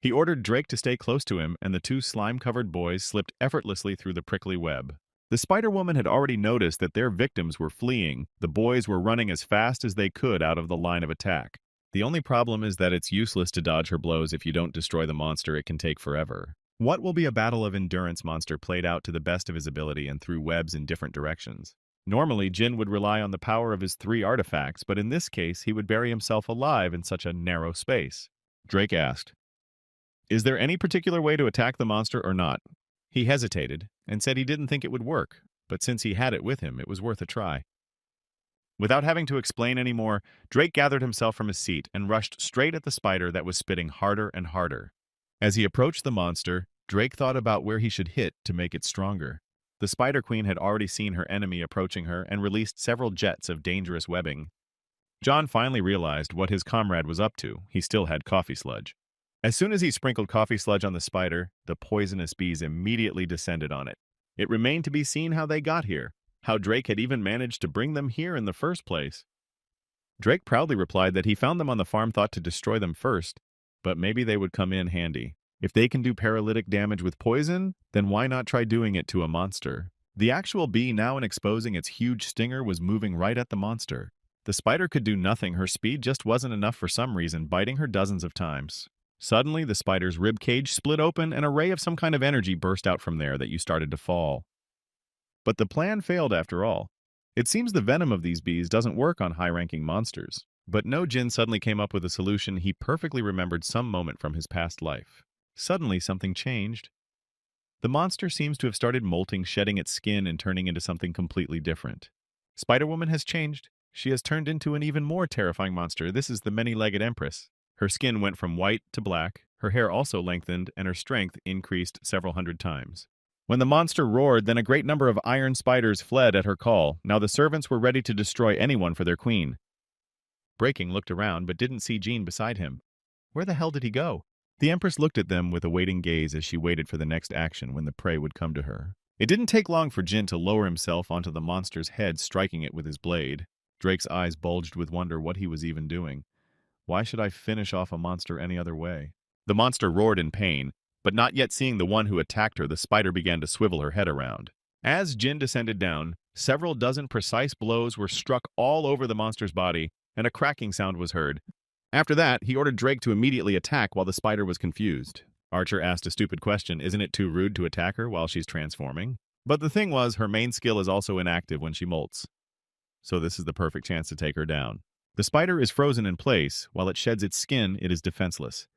He ordered Drake to stay close to him, and the two slime-covered boys slipped effortlessly through the prickly web. The Spider-Woman had already noticed that their victims were fleeing. The boys were running as fast as they could out of the line of attack. The only problem is that it's useless to dodge her blows. If you don't destroy the monster, it can take forever. What will be a battle of endurance monster played out to the best of his ability and threw webs in different directions. Normally, Jin would rely on the power of his 3 artifacts, but in this case, he would bury himself alive in such a narrow space. Drake asked, "Is there any particular way to attack the monster or not?" He hesitated and said he didn't think it would work, but since he had it with him, it was worth a try. Without having to explain any more, Drake gathered himself from his seat and rushed straight at the spider that was spitting harder and harder. As he approached the monster, Drake thought about where he should hit to make it stronger. The Spider Queen had already seen her enemy approaching her and released several jets of dangerous webbing. John finally realized what his comrade was up to. He still had coffee sludge. As soon as he sprinkled coffee sludge on the spider, the poisonous bees immediately descended on it. It remained to be seen how they got here, how Drake had even managed to bring them here in the first place. Drake proudly replied that he found them on the farm, thought to destroy them first, but maybe they would come in handy. If they can do paralytic damage with poison, then why not try doing it to a monster? The actual bee, now in exposing its huge stinger, was moving right at the monster. The spider could do nothing. Her speed just wasn't enough for some reason, biting her dozens of times. Suddenly, the spider's rib cage split open and a ray of some kind of energy burst out from there that you started to fall. But the plan failed after all. It seems the venom of these bees doesn't work on high-ranking monsters. But no, Jin suddenly came up with a solution. He perfectly remembered some moment from his past life. Suddenly, something changed. The monster seems to have started molting, shedding its skin and turning into something completely different. Spider-Woman has changed. She has turned into an even more terrifying monster. This is the many-legged Empress. Her skin went from white to black, her hair also lengthened, and her strength increased several hundred times. When the monster roared, then a great number of iron spiders fled at her call. Now the servants were ready to destroy anyone for their queen. Breaking looked around but didn't see Jean beside him. Where the hell did he go? The Empress looked at them with a waiting gaze as she waited for the next action when the prey would come to her. It didn't take long for Jin to lower himself onto the monster's head, striking it with his blade. Drake's eyes bulged with wonder what he was even doing. Why should I finish off a monster any other way? The monster roared in pain, but not yet seeing the one who attacked her, the spider began to swivel her head around. As Jin descended down, several dozen precise blows were struck all over the monster's body, and a cracking sound was heard. After that, he ordered Drake to immediately attack while the spider was confused. Archer asked a stupid question. Isn't it too rude to attack her while she's transforming? But the thing was, her main skill is also inactive when she molts. So this is the perfect chance to take her down. The spider is frozen in place. While it sheds its skin, it is defenseless.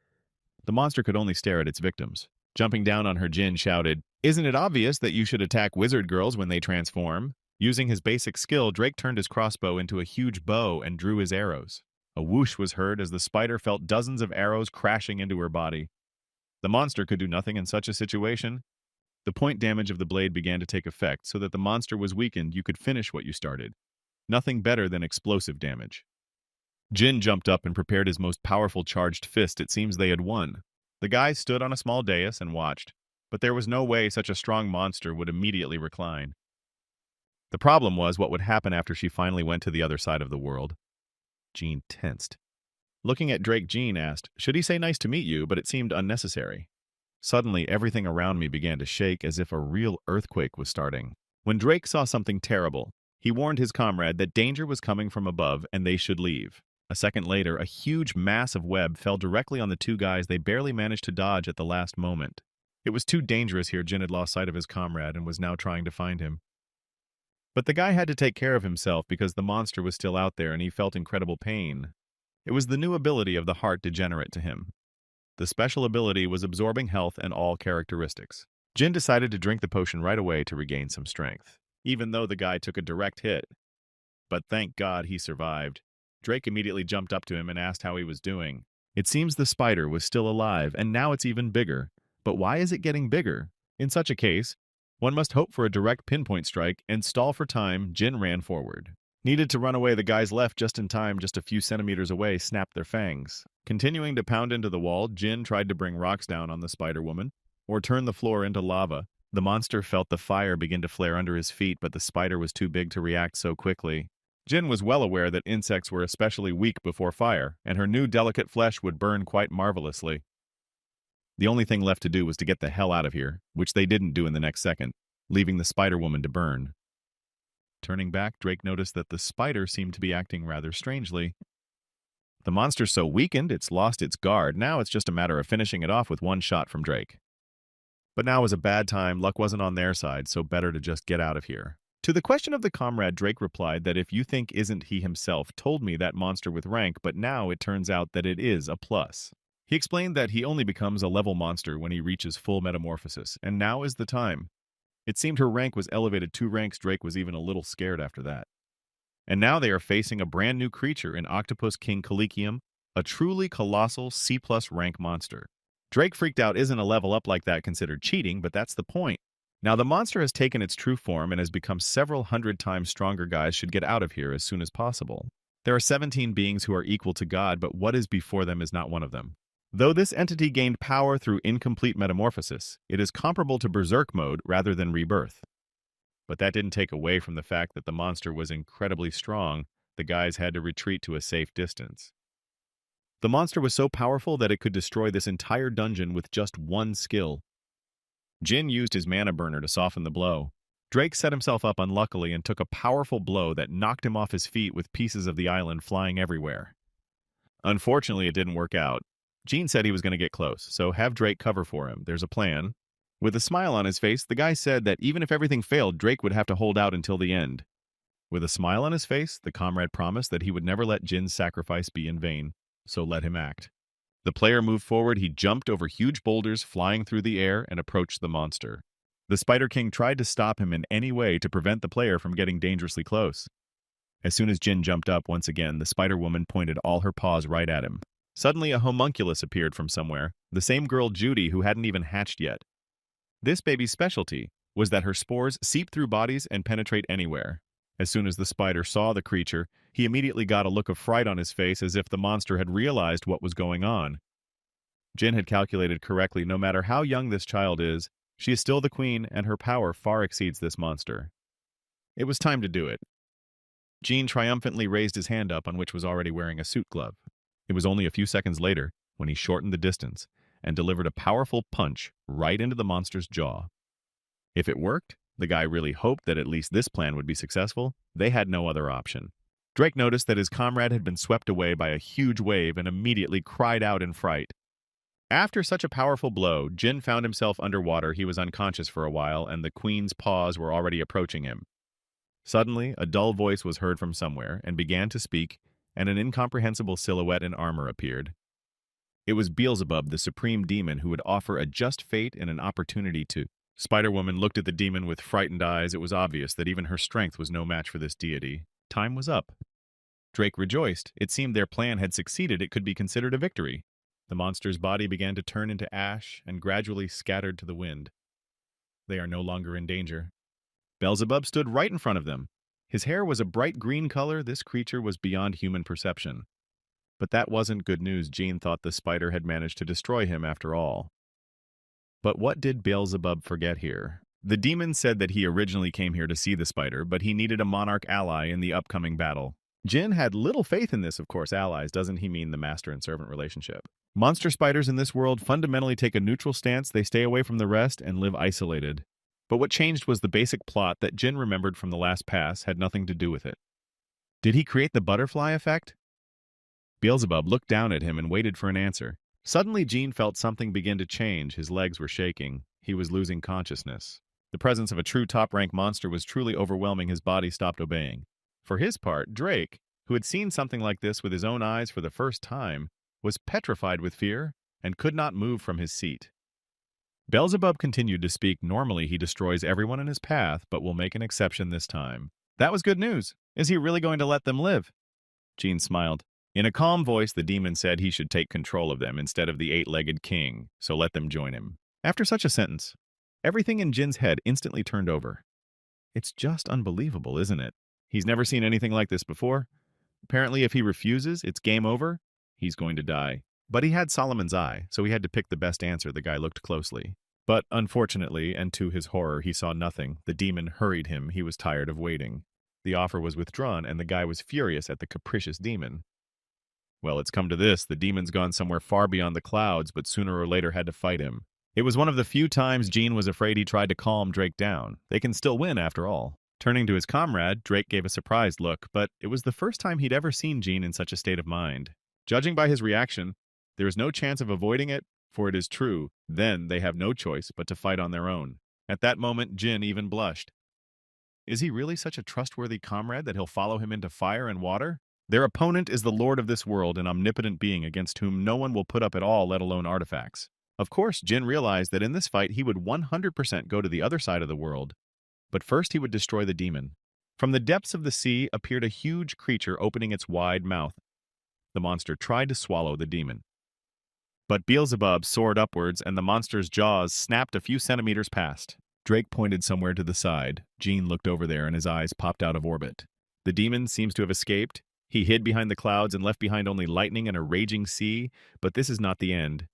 The monster could only stare at its victims. Jumping down on her, Jin shouted, "Isn't it obvious that you should attack wizard girls when they transform?" Using his basic skill, Drake turned his crossbow into a huge bow and drew his arrows. A whoosh was heard as the spider felt dozens of arrows crashing into her body. The monster could do nothing in such a situation. The point damage of the blade began to take effect, so that the monster was weakened. You could finish what you started. Nothing better than explosive damage. Jin jumped up and prepared his most powerful charged fist. It seems they had won. The guys stood on a small dais and watched, but there was no way such a strong monster would immediately recline. The problem was what would happen after she finally went to the other side of the world. Jean tensed. Looking at Drake, Jean asked, should he say nice to meet you, but it seemed unnecessary. Suddenly, everything around me began to shake as if a real earthquake was starting. When Drake saw something terrible, he warned his comrade that danger was coming from above and they should leave. A second later, a huge mass of web fell directly on the two guys. They barely managed to dodge at the last moment. It was too dangerous here. Jin had lost sight of his comrade and was now trying to find him. But the guy had to take care of himself because the monster was still out there and he felt incredible pain. It was the new ability of the heart degenerate to him. The special ability was absorbing health and all characteristics. Jin decided to drink the potion right away to regain some strength. even though the guy took a direct hit. But thank God he survived. Drake immediately jumped up to him and asked how he was doing. It seems the spider was still alive, and now it's even bigger. But why is it getting bigger? In such a case, one must hope for a direct pinpoint strike and stall for time. Jin ran forward. Needed to run away, the guys left just in time, just a few centimeters away, snapped their fangs. Continuing to pound into the wall, Jin tried to bring rocks down on the spider woman, or turn the floor into lava. The monster felt the fire begin to flare under his feet, but the spider was too big to react so quickly. Jin was well aware that insects were especially weak before fire, and her new delicate flesh would burn quite marvelously. The only thing left to do was to get the hell out of here, which they didn't do in the next second, leaving the spider woman to burn. Turning back, Drake noticed that the spider seemed to be acting rather strangely. The monster's so weakened, it's lost its guard. Now it's just a matter of finishing it off with one shot from Drake. But now was a bad time, luck wasn't on their side, so better to just get out of here. To the question of the comrade, Drake replied that if you think isn't he himself told me that monster with rank, but now it turns out that it is a plus. He explained that he only becomes a level monster when he reaches full metamorphosis, and now is the time. It seemed her rank was elevated 2 ranks. Drake was even a little scared after that. And now they are facing a brand new creature in Octopus King Colikium, a truly colossal C+ rank monster. Drake freaked out. Isn't a level up like that considered cheating, but that's the point. Now the monster has taken its true form and has become several hundred times stronger. Guys should get out of here as soon as possible. There are 17 beings who are equal to God, but what is before them is not one of them. Though this entity gained power through incomplete metamorphosis, it is comparable to Berserk mode rather than rebirth. But that didn't take away from the fact that the monster was incredibly strong. The guys had to retreat to a safe distance. The monster was so powerful that it could destroy this entire dungeon with just one skill. Jin used his mana burner to soften the blow. Drake set himself up unluckily and took a powerful blow that knocked him off his feet with pieces of the island flying everywhere. Unfortunately, it didn't work out. Jin said he was going to get close, so have Drake cover for him. There's a plan. With a smile on his face, the guy said that even if everything failed, Drake would have to hold out until the end. With a smile on his face, the comrade promised that he would never let Jin's sacrifice be in vain, so let him act. The player moved forward. He jumped over huge boulders flying through the air and approached the monster. The Spider King tried to stop him in any way to prevent the player from getting dangerously close. As soon as Jin jumped up once again, the Spider Woman pointed all her paws right at him. Suddenly, a homunculus appeared from somewhere, the same girl Judy who hadn't even hatched yet. This baby's specialty was that her spores seep through bodies and penetrate anywhere. As soon as the spider saw the creature, he immediately got a look of fright on his face as if the monster had realized what was going on. Jin had calculated correctly. No matter how young this child is, she is still the queen, and her power far exceeds this monster. It was time to do it. Jin triumphantly raised his hand up, on which was already wearing a suit glove. It was only a few seconds later when he shortened the distance and delivered a powerful punch right into the monster's jaw. If it worked, the guy really hoped that at least this plan would be successful. They had no other option. Drake noticed that his comrade had been swept away by a huge wave and immediately cried out in fright. After such a powerful blow, Jin found himself underwater. He was unconscious for a while, and the queen's paws were already approaching him. Suddenly, a dull voice was heard from somewhere and began to speak, and an incomprehensible silhouette in armor appeared. It was Beelzebub, the supreme demon, who would offer a just fate and an opportunity to. Spider-Woman looked at the demon with frightened eyes. It was obvious that even her strength was no match for this deity. Time was up. Drake rejoiced. It seemed their plan had succeeded. It could be considered a victory. The monster's body began to turn into ash and gradually scattered to the wind. They are no longer in danger. Beelzebub stood right in front of them. His hair was a bright green color. This creature was beyond human perception. But that wasn't good news. Jin thought the spider had managed to destroy him after all. But what did Beelzebub forget here? The demon said that he originally came here to see the spider, but he needed a monarch ally in the upcoming battle. Jin had little faith in this, of course. Allies, doesn't he mean the master and servant relationship? Monster spiders in this world fundamentally take a neutral stance. They stay away from the rest and live isolated. But what changed was the basic plot that Jin remembered from the last pass had nothing to do with it. Did he create the butterfly effect? Beelzebub looked down at him and waited for an answer. Suddenly, Jin felt something begin to change. His legs were shaking. He was losing consciousness. The presence of a true top-rank monster was truly overwhelming. His body stopped obeying. For his part, Drake, who had seen something like this with his own eyes for the first time, was petrified with fear and could not move from his seat. Beelzebub continued to speak. Normally, he destroys everyone in his path, but will make an exception this time. That was good news. Is he really going to let them live? Jean smiled. In a calm voice, the demon said he should take control of them instead of the eight-legged king, so let them join him. After such a sentence, everything in Jin's head instantly turned over. It's just unbelievable, isn't it? He's never seen anything like this before. Apparently, if he refuses, it's game over. He's going to die. But he had Solomon's eye, so he had to pick the best answer. The guy looked closely. But unfortunately, and to his horror, he saw nothing. The demon hurried him. He was tired of waiting. The offer was withdrawn, and the guy was furious at the capricious demon. Well, it's come to this. The demon's gone somewhere far beyond the clouds, but sooner or later had to fight him. It was one of the few times Jean was afraid he tried to calm Drake down. They can still win, after all. Turning to his comrade, Drake gave a surprised look, but it was the first time he'd ever seen Jean in such a state of mind. Judging by his reaction, there is no chance of avoiding it, for it is true. Then they have no choice but to fight on their own. At that moment, Jin even blushed. Is he really such a trustworthy comrade that he'll follow him into fire and water? Their opponent is the lord of this world, an omnipotent being against whom no one will put up at all, let alone artifacts. Of course, Jin realized that in this fight he would 100% go to the other side of the world. But first he would destroy the demon. From the depths of the sea appeared a huge creature opening its wide mouth. The monster tried to swallow the demon. But Beelzebub soared upwards, and the monster's jaws snapped a few centimeters past. Drake pointed somewhere to the side. Jean looked over there, and his eyes popped out of orbit. The demon seems to have escaped. He hid behind the clouds and left behind only lightning and a raging sea, but this is not the end.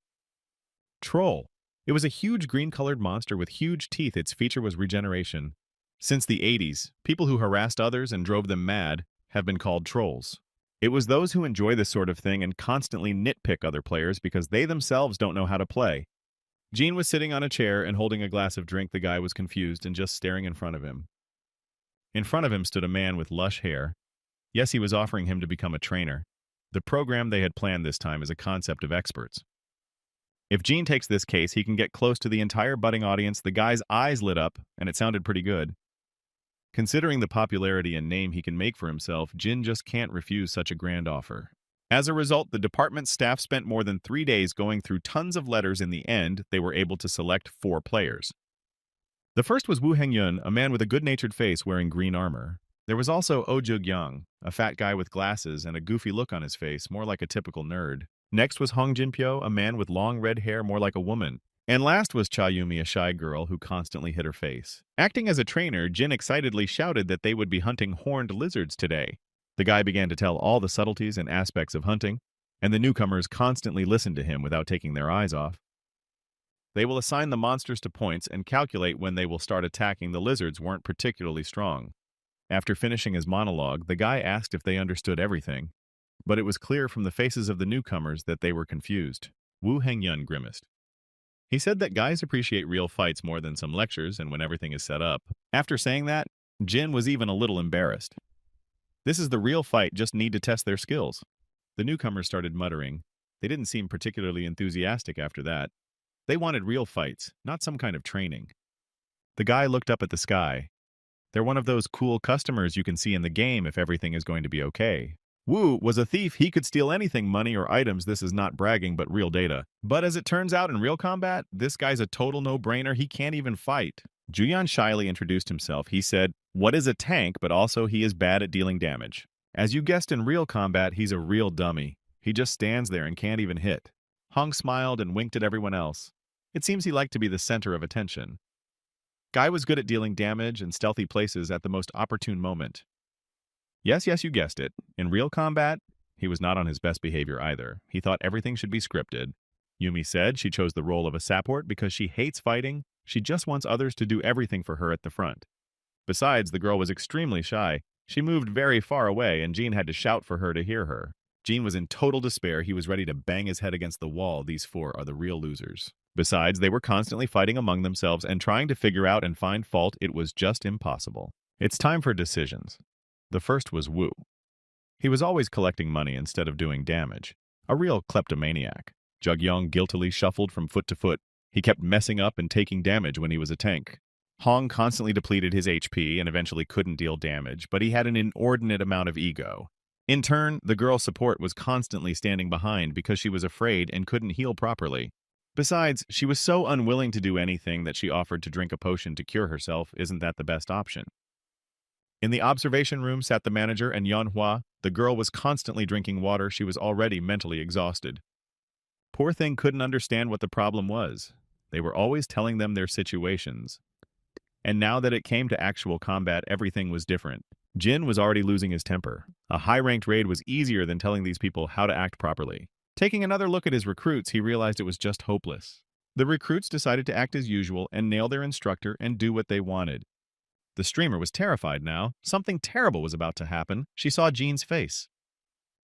Troll. It was a huge green-colored monster with huge teeth. Its feature was regeneration. Since the 80s, people who harassed others and drove them mad have been called trolls. It was those who enjoy this sort of thing and constantly nitpick other players because they themselves don't know how to play. Jean was sitting on a chair and holding a glass of drink. The guy was confused and just staring in front of him. In front of him stood a man with lush hair. Yes, he was offering him to become a trainer. The program they had planned this time is a concept of experts. If Jean takes this case, he can get close to the entire budding audience. The guy's eyes lit up, and it sounded pretty good. Considering the popularity and name he can make for himself, Jin just can't refuse such a grand offer. As a result, the department staff spent more than 3 days going through tons of letters. In the end, they were able to select 4 players. The first was Woo Heng-yun, a man with a good-natured face wearing green armor. There was also Oh Jug-young, a fat guy with glasses and a goofy look on his face, more like a typical nerd. Next was Hong Jinpyo, a man with long red hair, more like a woman. And last was Cha Yumi, a shy girl who constantly hid her face. Acting as a trainer, Jin excitedly shouted that they would be hunting horned lizards today. The guy began to tell all the subtleties and aspects of hunting, and the newcomers constantly listened to him without taking their eyes off. They will assign the monsters to points and calculate when they will start attacking. The lizards weren't particularly strong. After finishing his monologue, the guy asked if they understood everything, but it was clear from the faces of the newcomers that they were confused. Woo Heng-yun grimaced. He said that guys appreciate real fights more than some lectures and when everything is set up. After saying that, Jin was even a little embarrassed. This is the real fight, just need to test their skills. The newcomers started muttering. They didn't seem particularly enthusiastic after that. They wanted real fights, not some kind of training. The guy looked up at the sky. They're one of those cool customers you can see in the game if everything is going to be okay. Wu was a thief. He could steal anything, money or items. This is not bragging, but real data. But as it turns out in real combat, this guy's a total no-brainer. He can't even fight. Juyan shyly introduced himself. He said, what is a tank, but also he is bad at dealing damage. As you guessed, in real combat, he's a real dummy. He just stands there and can't even hit. Hong smiled and winked at everyone else. It seems he liked to be the center of attention. Guy was good at dealing damage in stealthy places at the most opportune moment. Yes, you guessed it. In real combat, he was not on his best behavior either. He thought everything should be scripted. Yumi said she chose the role of a support because she hates fighting. She just wants others to do everything for her at the front. Besides, the girl was extremely shy. She moved very far away, and Jean had to shout for her to hear her. Jean was in total despair. He was ready to bang his head against the wall. These 4 are the real losers. Besides, they were constantly fighting among themselves and trying to figure out and find fault. It was just impossible. It's time for decisions. The first was Wu. He was always collecting money instead of doing damage. A real kleptomaniac. Jug-young guiltily shuffled from foot to foot. He kept messing up and taking damage when he was a tank. Hong constantly depleted his HP and eventually couldn't deal damage, but he had an inordinate amount of ego. In turn, the girl support was constantly standing behind because she was afraid and couldn't heal properly. Besides, she was so unwilling to do anything that she offered to drink a potion to cure herself. Isn't that the best option? In the observation room sat the manager and Yanhua. The girl was constantly drinking water. She was already mentally exhausted. Poor thing couldn't understand what the problem was. They were always telling them their situations. And now that it came to actual combat, everything was different. Jin was already losing his temper. A high-ranked raid was easier than telling these people how to act properly. Taking another look at his recruits, he realized it was just hopeless. The recruits decided to act as usual and nail their instructor and do what they wanted. The streamer was terrified now. Something terrible was about to happen. She saw Jin's face.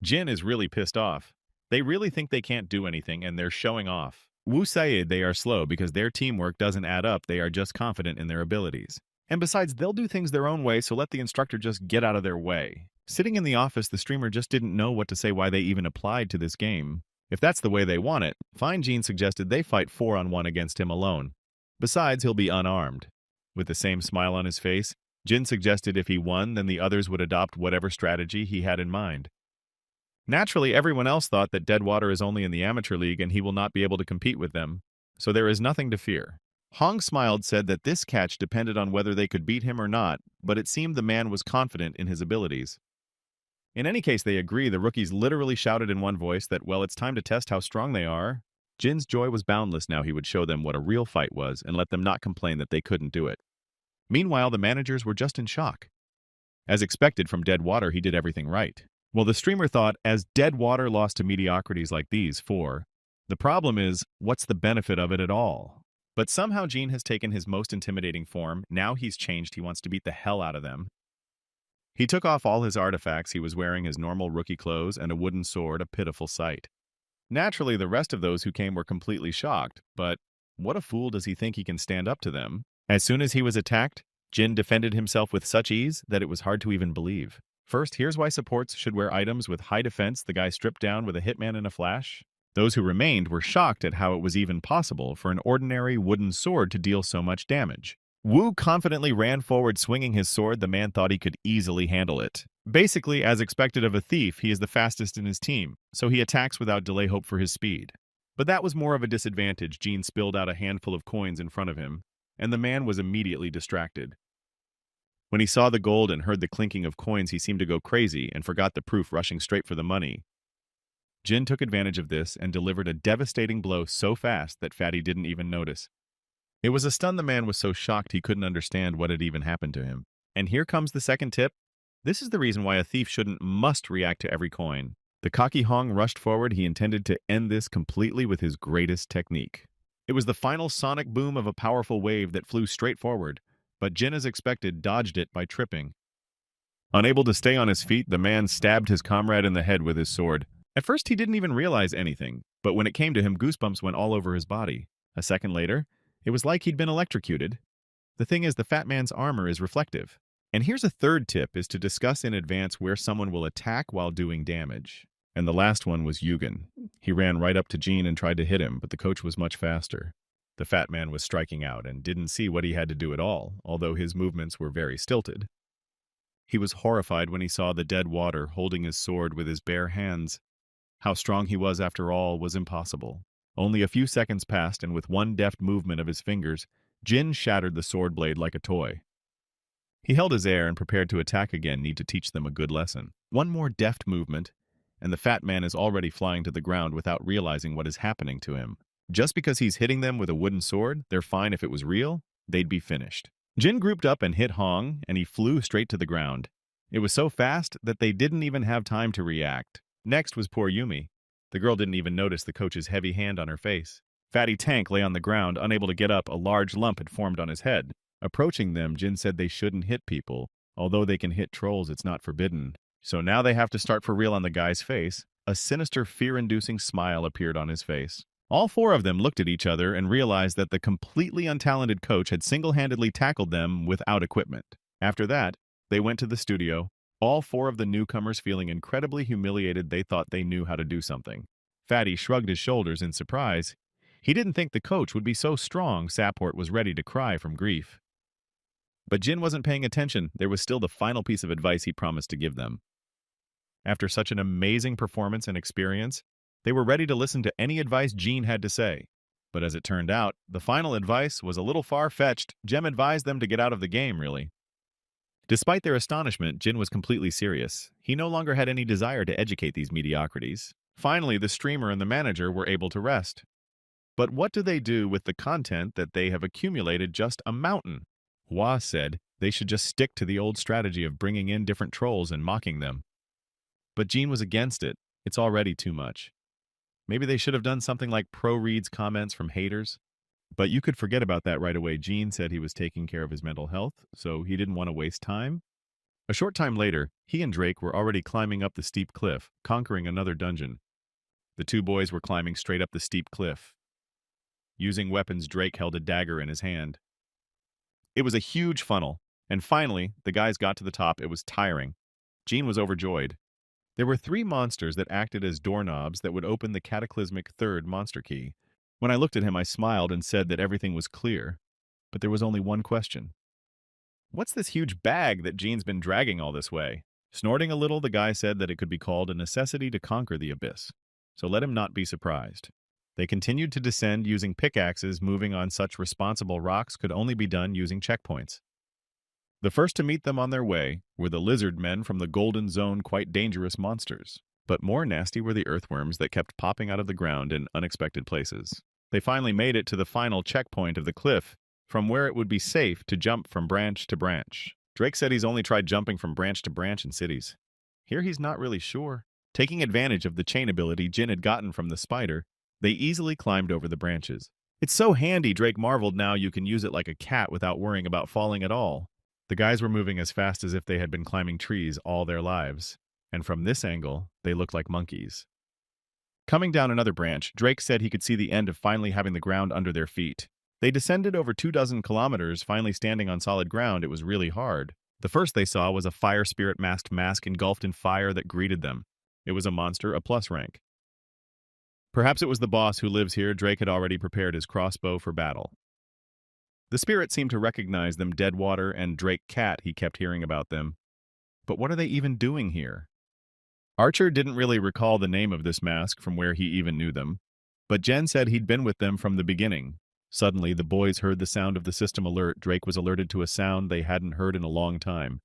Jin is really pissed off. They really think they can't do anything and they're showing off. Wu Said they are slow because their teamwork doesn't add up. They are just confident in their abilities. And besides, they'll do things their own way, so let the instructor just get out of their way. Sitting in the office, the streamer just didn't know what to say, why they even applied to this game. If that's the way they want it, fine. Jin suggested they fight 4-on-1 against him alone. Besides, he'll be unarmed. With the same smile on his face, Jin suggested if he won, then the others would adopt whatever strategy he had in mind. Naturally, everyone else thought that Deadwater is only in the amateur league and he will not be able to compete with them, so there is nothing to fear. Hong smiled, said that this catch depended on whether they could beat him or not, but it seemed the man was confident in his abilities. In any case, they agree. The rookies literally shouted in one voice that, well, it's time to test how strong they are. Jin's joy was boundless now. He would show them what a real fight was and let them not complain that they couldn't do it. Meanwhile, the managers were just in shock. As expected from Deadwater, he did everything right. Well, the streamer thought, as Deadwater lost to mediocrities like these 4, the problem is, what's the benefit of it at all? But somehow Jin has taken his most intimidating form. Now he's changed. He wants to beat the hell out of them. He took off all his artifacts. He was wearing his normal rookie clothes and a wooden sword, a pitiful sight. Naturally, the rest of those who came were completely shocked, but what a fool does he think he can stand up to them? As soon as he was attacked, Jin defended himself with such ease that it was hard to even believe. First, here's why supports should wear items with high defense. The guy stripped down with a hitman in a flash. Those who remained were shocked at how it was even possible for an ordinary wooden sword to deal so much damage. Wu confidently ran forward swinging his sword. The man thought he could easily handle it. Basically, as expected of a thief, he is the fastest in his team, so he attacks without delay, hope for his speed. But that was more of a disadvantage. Jin spilled out a handful of coins in front of him, and the man was immediately distracted. When he saw the gold and heard the clinking of coins, he seemed to go crazy and forgot the proof, rushing straight for the money. Jin took advantage of this and delivered a devastating blow so fast that Fatty didn't even notice. It was a stun. The man was so shocked he couldn't understand what had even happened to him. And here comes the second tip. This is the reason why a thief must react to every coin. The cocky Hong rushed forward. He intended to end this completely with his greatest technique. It was the final sonic boom of a powerful wave that flew straight forward, but Jin, as expected, dodged it by tripping. Unable to stay on his feet, the man stabbed his comrade in the head with his sword. At first, he didn't even realize anything, but when it came to him, goosebumps went all over his body. A second later, it was like he'd been electrocuted. The thing is, the fat man's armor is reflective. And here's a third tip, is to discuss in advance where someone will attack while doing damage. And the last one was Yugen. He ran right up to Jin and tried to hit him, but the coach was much faster. The fat man was striking out and didn't see what he had to do at all, although his movements were very stilted. He was horrified when he saw the Deadwater holding his sword with his bare hands. How strong he was, after all, was impossible. Only a few seconds passed, and with one deft movement of his fingers, Jin shattered the sword blade like a toy. He held his air and prepared to attack again. Need to teach them a good lesson. One more deft movement, and the fat man is already flying to the ground without realizing what is happening to him. Just because he's hitting them with a wooden sword, they're fine. If it was real, they'd be finished. Jin grouped up and hit Hong, and he flew straight to the ground. It was so fast that they didn't even have time to react. Next was poor Yumi. The girl didn't even notice the coach's heavy hand on her face. Fatty Tank lay on the ground, unable to get up. A large lump had formed on his head. Approaching them, Jin said they shouldn't hit people. Although they can hit trolls, it's not forbidden. So now they have to start for real on the guy's face. A sinister, fear-inducing smile appeared on his face. All 4 of them looked at each other and realized that the completely untalented coach had single-handedly tackled them without equipment. After that, they went to the studio. All 4 of the newcomers feeling incredibly humiliated. They thought they knew how to do something. Fatty shrugged his shoulders in surprise. He didn't think the coach would be so strong. Sapport was ready to cry from grief. But Jin wasn't paying attention. There was still the final piece of advice he promised to give them. After such an amazing performance and experience, they were ready to listen to any advice Jin had to say. But as it turned out, the final advice was a little far-fetched. Jem advised them to get out of the game, really. Despite their astonishment, Jin was completely serious. He no longer had any desire to educate these mediocrities. Finally, the streamer and the manager were able to rest. But what do they do with the content that they have accumulated just a mountain? Hua said they should just stick to the old strategy of bringing in different trolls and mocking them. But Jean was against it. It's already too much. Maybe they should have done something like pro-reads comments from haters. But you could forget about that right away. Jean said he was taking care of his mental health, so he didn't want to waste time. A short time later, he and Drake were already climbing up the steep cliff, conquering another dungeon. The two boys were climbing straight up the steep cliff. Using weapons, Drake held a dagger in his hand. It was a huge funnel, and finally, the guys got to the top. It was tiring. Jean was overjoyed. There were 3 monsters that acted as doorknobs that would open the cataclysmic third monster key. When I looked at him, I smiled and said that everything was clear. But there was only one question. What's this huge bag that Jean's been dragging all this way? Snorting a little, the guy said that it could be called a necessity to conquer the abyss. So let him not be surprised. They continued to descend using pickaxes. Moving on such responsible rocks could only be done using checkpoints. The first to meet them on their way were the lizard men from the Golden Zone, quite dangerous monsters. But more nasty were the earthworms that kept popping out of the ground in unexpected places. They finally made it to the final checkpoint of the cliff, from where it would be safe to jump from branch to branch. Drake said he's only tried jumping from branch to branch in cities. Here he's not really sure. Taking advantage of the chain ability Jin had gotten from the spider, they easily climbed over the branches. It's so handy, Drake marveled. Now you can use it like a cat without worrying about falling at all. The guys were moving as fast as if they had been climbing trees all their lives, and from this angle, they looked like monkeys. Coming down another branch, Drake said he could see the end of finally having the ground under their feet. They descended over 24 kilometers, finally standing on solid ground. It was really hard. The first they saw was a fire spirit masked mask engulfed in fire that greeted them. It was a monster, a plus rank. Perhaps it was the boss who lives here. Drake had already prepared his crossbow for battle. The spirit seemed to recognize them, Deadwater and Drake Cat. He kept hearing about them. But what are they even doing here? Archer didn't really recall the name of this mask from where he even knew them, but Jen said he'd been with them from the beginning. Suddenly, the boys heard the sound of the system alert. Drake was alerted to a sound they hadn't heard in a long time.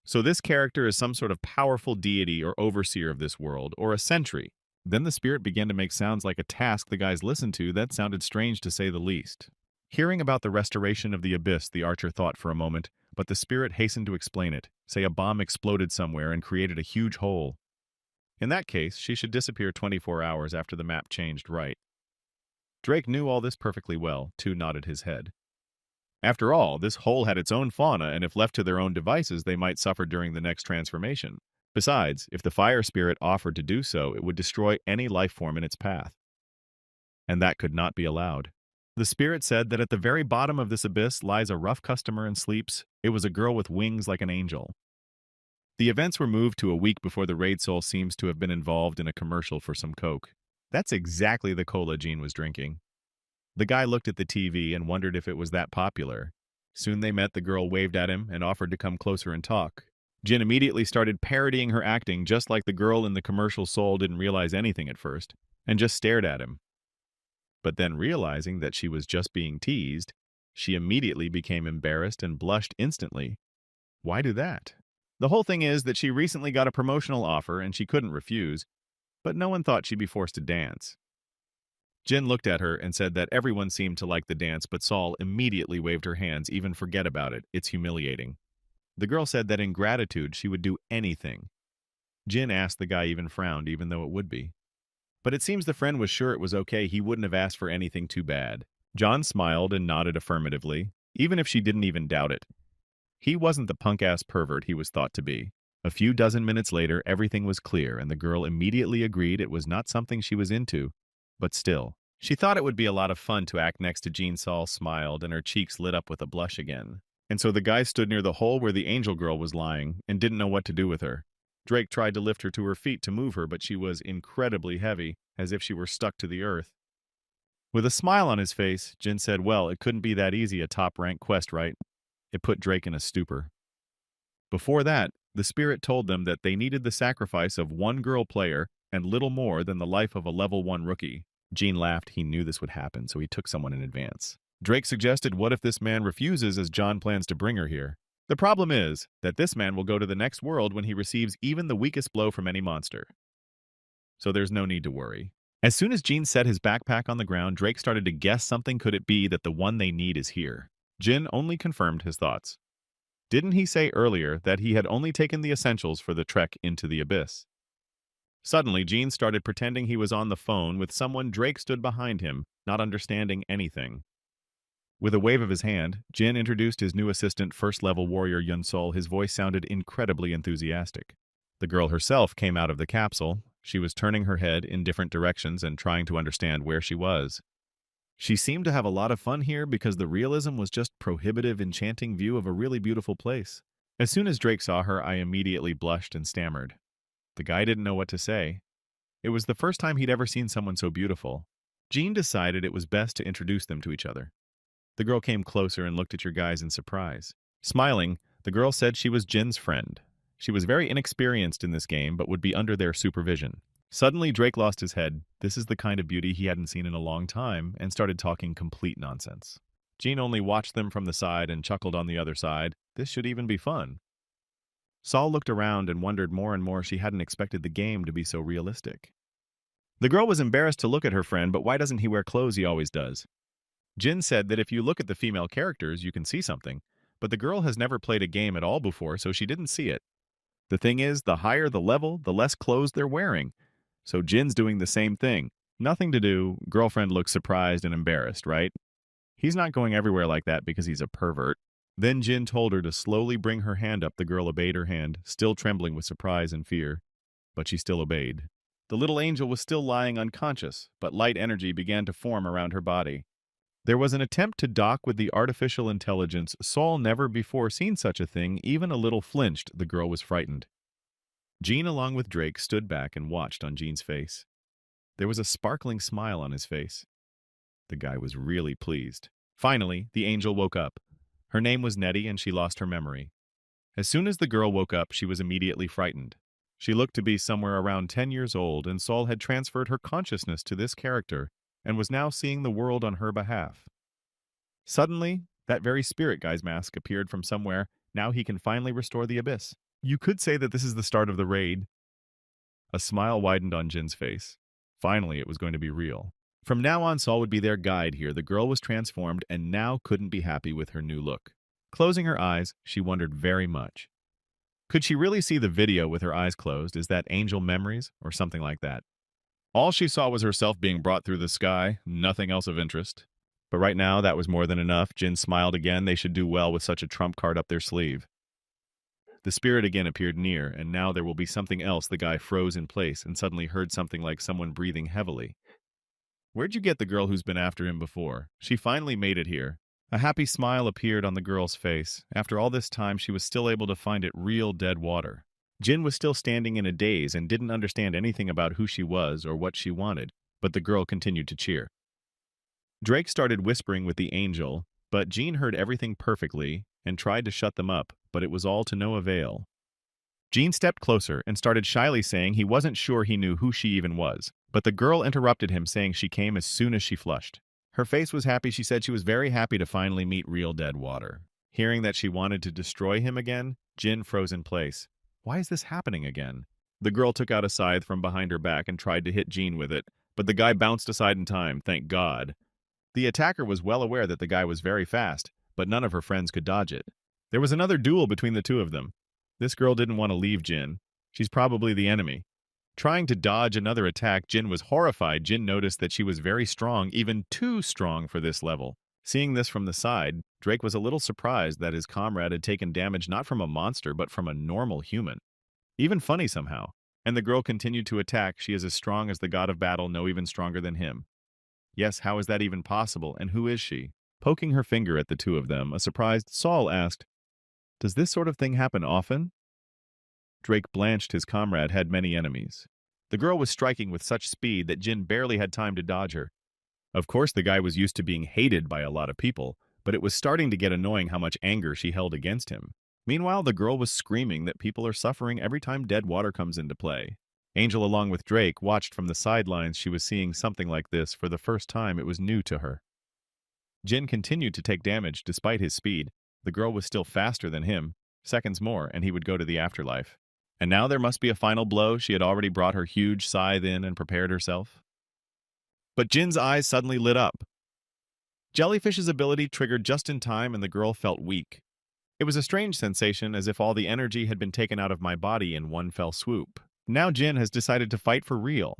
So this character is some sort of powerful deity or overseer of this world, or a sentry. Then the spirit began to make sounds like a task the guys listened to. That sounded strange to say the least. Hearing about the restoration of the abyss, the archer thought for a moment, but the spirit hastened to explain it. Say a bomb exploded somewhere and created a huge hole. In that case, she should disappear 24 hours after the map changed, right? Drake knew all this perfectly well. Tu nodded his head. After all, this hole had its own fauna, and if left to their own devices, they might suffer during the next transformation. Besides, if the fire spirit offered to do so, it would destroy any life form in its path. And that could not be allowed. The spirit said that at the very bottom of this abyss lies a rough customer and sleeps. It was a girl with wings like an angel. The events were moved to a week before the raid soul seems to have been involved in a commercial for some coke. That's exactly the cola Jean was drinking. The guy looked at the TV and wondered if it was that popular. Soon they met. The girl waved at him and offered to come closer and talk. Jin immediately started parodying her acting, just like the girl in the commercial. Soul didn't realize anything at first, and just stared at him. But then realizing that she was just being teased, she immediately became embarrassed and blushed instantly. Why do that? The whole thing is that she recently got a promotional offer and she couldn't refuse, but no one thought she'd be forced to dance. Jin looked at her and said that everyone seemed to like the dance, but Saul immediately waved her hands. Even forget about it. It's humiliating. The girl said that in gratitude she would do anything. Jin asked. The guy even frowned, even though it would be. But it seems the friend was sure it was okay. He wouldn't have asked for anything too bad. John smiled and nodded affirmatively, even if she didn't even doubt it. He wasn't the punk-ass pervert he was thought to be. A few dozen minutes later, everything was clear, and the girl immediately agreed it was not something she was into. But still, she thought it would be a lot of fun to act next to Jean. Saul smiled, and her cheeks lit up with a blush again. And so the guy stood near the hole where the angel girl was lying and didn't know what to do with her. Drake tried to lift her to her feet to move her, but she was incredibly heavy, as if she were stuck to the earth. With a smile on his face, Jin said, well, it couldn't be that easy, a top-rank quest, right? It put Drake in a stupor. Before that, the spirit told them that they needed the sacrifice of one girl player and little more than the life of a level 1 rookie. Gene laughed. He knew this would happen, so he took someone in advance. Drake suggested, what if this man refuses as John plans to bring her here? The problem is that this man will go to the next world when he receives even the weakest blow from any monster. So there's no need to worry. As soon as Gene set his backpack on the ground, Drake started to guess something. Could it be that the one they need is here? Jin only confirmed his thoughts. Didn't he say earlier that he had only taken the essentials for the trek into the abyss? Suddenly, Gene started pretending he was on the phone with someone. Drake stood behind him, not understanding anything. With a wave of his hand, Jin introduced his new assistant, first-level warrior Yun Sol. His voice sounded incredibly enthusiastic. The girl herself came out of the capsule. She was turning her head in different directions and trying to understand where she was. She seemed to have a lot of fun here because the realism was just prohibitive, enchanting view of a really beautiful place. As soon as Drake saw her, I immediately blushed and stammered. The guy didn't know what to say. It was the first time he'd ever seen someone so beautiful. Gene decided it was best to introduce them to each other. The girl came closer and looked at your guys in surprise. Smiling, the girl said she was Jin's friend. She was very inexperienced in this game, but would be under their supervision. Suddenly, Drake lost his head. This is the kind of beauty he hadn't seen in a long time, and started talking complete nonsense. Gene only watched them from the side and chuckled on the other side. This should even be fun. Saul looked around and wondered more and more. She hadn't expected the game to be so realistic. The girl was embarrassed to look at her friend, but why doesn't he wear clothes he always does? Jin said that if you look at the female characters, you can see something, but the girl has never played a game at all before, so she didn't see it. The thing is, the higher the level, the less clothes they're wearing. So Jin's doing the same thing. Nothing to do. Girlfriend looks surprised and embarrassed, right? He's not going everywhere like that because he's a pervert. Then Jin told her to slowly bring her hand up. The girl obeyed her hand, still trembling with surprise and fear. But she still obeyed. The little angel was still lying unconscious, but light energy began to form around her body. There was an attempt to dock with the artificial intelligence. Saul never before seen such a thing, even a little flinched. The girl was frightened. Gene, along with Drake, stood back and watched on Gene's face. There was a sparkling smile on his face. The guy was really pleased. Finally, the angel woke up. Her name was Nettie, and she lost her memory. As soon as the girl woke up, she was immediately frightened. She looked to be somewhere around 10 years old, and Saul had transferred her consciousness to this character and was now seeing the world on her behalf. Suddenly, that very spirit guy's mask appeared from somewhere. Now he can finally restore the abyss. You could say that this is the start of the raid. A smile widened on Jin's face. Finally, it was going to be real. From now on, Saul would be their guide here. The girl was transformed and now couldn't be happy with her new look. Closing her eyes, she wondered very much. Could she really see the video with her eyes closed? Is that angel memories or something like that? All she saw was herself being brought through the sky, nothing else of interest. But right now, that was more than enough. Jin smiled again. They should do well with such a trump card up their sleeve. The spirit again appeared near, and now there will be something else. The guy froze in place and suddenly heard something like someone breathing heavily. Where'd you get the girl who's been after him before? She finally made it here. A happy smile appeared on the girl's face. After all this time, she was still able to find it real dead water. Jin was still standing in a daze and didn't understand anything about who she was or what she wanted, but the girl continued to cheer. Drake started whispering with the angel, but Jean heard everything perfectly and tried to shut them up, but it was all to no avail. Jean stepped closer and started shyly saying he wasn't sure he knew who she even was, but the girl interrupted him, saying she came as soon as she flushed. Her face was happy. She said she was very happy to finally meet real dead water. Hearing that she wanted to destroy him again, Jin froze in place. Why is this happening again? The girl took out a scythe from behind her back and tried to hit Jean with it, but the guy bounced aside in time, thank God. The attacker was well aware that the guy was very fast, but none of her friends could dodge it. There was another duel between the two of them. This girl didn't want to leave Jin. She's probably the enemy. Trying to dodge another attack, Jin was horrified. Jin noticed that she was very strong, even too strong for this level. Seeing this from the side, Drake was a little surprised that his comrade had taken damage not from a monster, but from a normal human. Even funny somehow. And the girl continued to attack. She is as strong as the god of battle, no, even stronger than him. Yes, how is that even possible, and who is she? Poking her finger at the two of them, a surprised Saul asked, "Does this sort of thing happen often?" Drake blanched. His comrade had many enemies. The girl was striking with such speed that Jin barely had time to dodge her. Of course, the guy was used to being hated by a lot of people, but it was starting to get annoying how much anger she held against him. Meanwhile, the girl was screaming that people are suffering every time dead water comes into play. Angel, along with Drake, watched from the sidelines. She was seeing something like this for the first time. It was new to her. Jin continued to take damage despite his speed. The girl was still faster than him. Seconds more, and he would go to the afterlife. And now there must be a final blow. She had already brought her huge scythe in and prepared herself. But Jin's eyes suddenly lit up. Jellyfish's ability triggered just in time, and the girl felt weak. It was a strange sensation, as if all the energy had been taken out of my body in one fell swoop. Now Jin has decided to fight for real.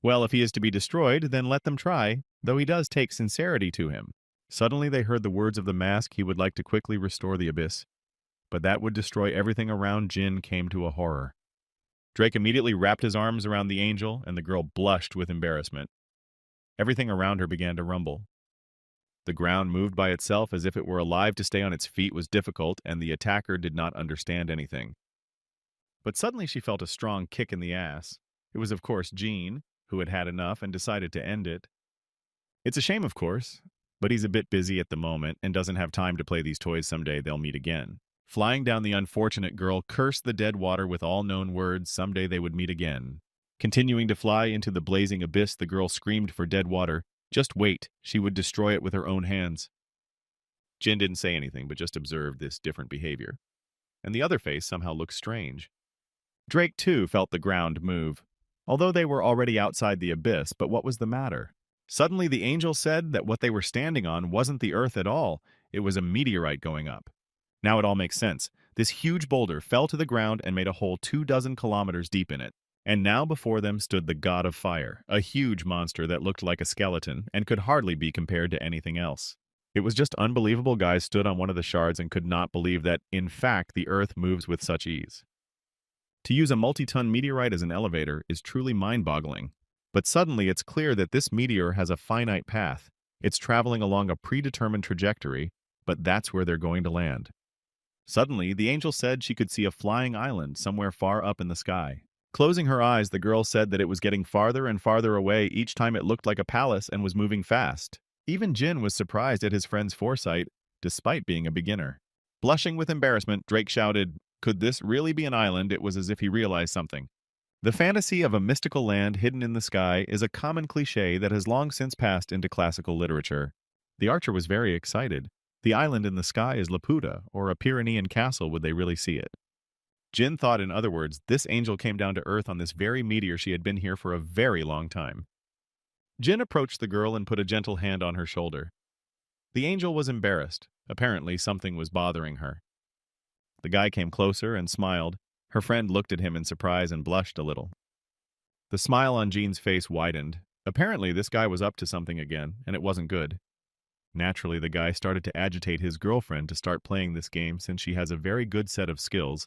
Well, if he is to be destroyed, then let them try, though he does take sincerity to him. Suddenly they heard the words of the mask. He would like to quickly restore the abyss, but that would destroy everything around. Jin came to a horror. Drake immediately wrapped his arms around the angel, and the girl blushed with embarrassment. Everything around her began to rumble. The ground moved by itself as if it were alive. To stay on its feet was difficult, and the attacker did not understand anything. But suddenly she felt a strong kick in the ass. It was, of course, Jean, who had had enough and decided to end it. It's a shame, of course, but he's a bit busy at the moment and doesn't have time to play these toys. Someday they'll meet again. Flying down, the unfortunate girl cursed the dead water with all known words. Someday they would meet again. Continuing to fly into the blazing abyss, the girl screamed for dead water. Just wait, she would destroy it with her own hands. Jin didn't say anything, but just observed this different behavior. And the other face somehow looked strange. Drake, too, felt the ground move, although they were already outside the abyss. But what was the matter? Suddenly the angel said that what they were standing on wasn't the earth at all. It was a meteorite going up. Now it all makes sense. This huge boulder fell to the ground and made a hole 24 kilometers deep in it. And now before them stood the god of fire, a huge monster that looked like a skeleton and could hardly be compared to anything else. It was just unbelievable. Guys stood on one of the shards and could not believe that, in fact, the earth moves with such ease. To use a multi-ton meteorite as an elevator is truly mind-boggling. But suddenly it's clear that this meteor has a finite path. It's traveling along a predetermined trajectory, but that's where they're going to land. Suddenly, the angel said she could see a flying island somewhere far up in the sky. Closing her eyes, the girl said that it was getting farther and farther away. Each time it looked like a palace and was moving fast. Even Jin was surprised at his friend's foresight, despite being a beginner. Blushing with embarrassment, Drake shouted, "Could this really be an island?" It was as if he realized something. The fantasy of a mystical land hidden in the sky is a common cliché that has long since passed into classical literature. The archer was very excited. The island in the sky is Laputa, or a Pyrenean castle. Would they really see it? Jin thought, in other words, this angel came down to Earth on this very meteor. She had been here for a very long time. Jin approached the girl and put a gentle hand on her shoulder. The angel was embarrassed. Apparently, something was bothering her. The guy came closer and smiled. Her friend looked at him in surprise and blushed a little. The smile on Jin's face widened. Apparently, this guy was up to something again, and it wasn't good. Naturally, the guy started to agitate his girlfriend to start playing this game since she has a very good set of skills,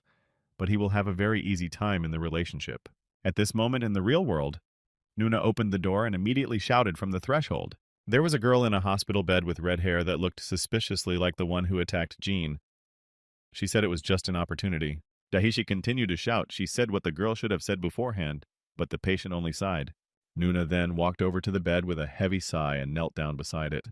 but he will have a very easy time in the relationship. At this moment in the real world, Nuna opened the door and immediately shouted from the threshold. There was a girl in a hospital bed with red hair that looked suspiciously like the one who attacked Jin. She said it was just an opportunity. Dahishi continued to shout. She said what the girl should have said beforehand, but the patient only sighed. Nuna then walked over to the bed with a heavy sigh and knelt down beside it.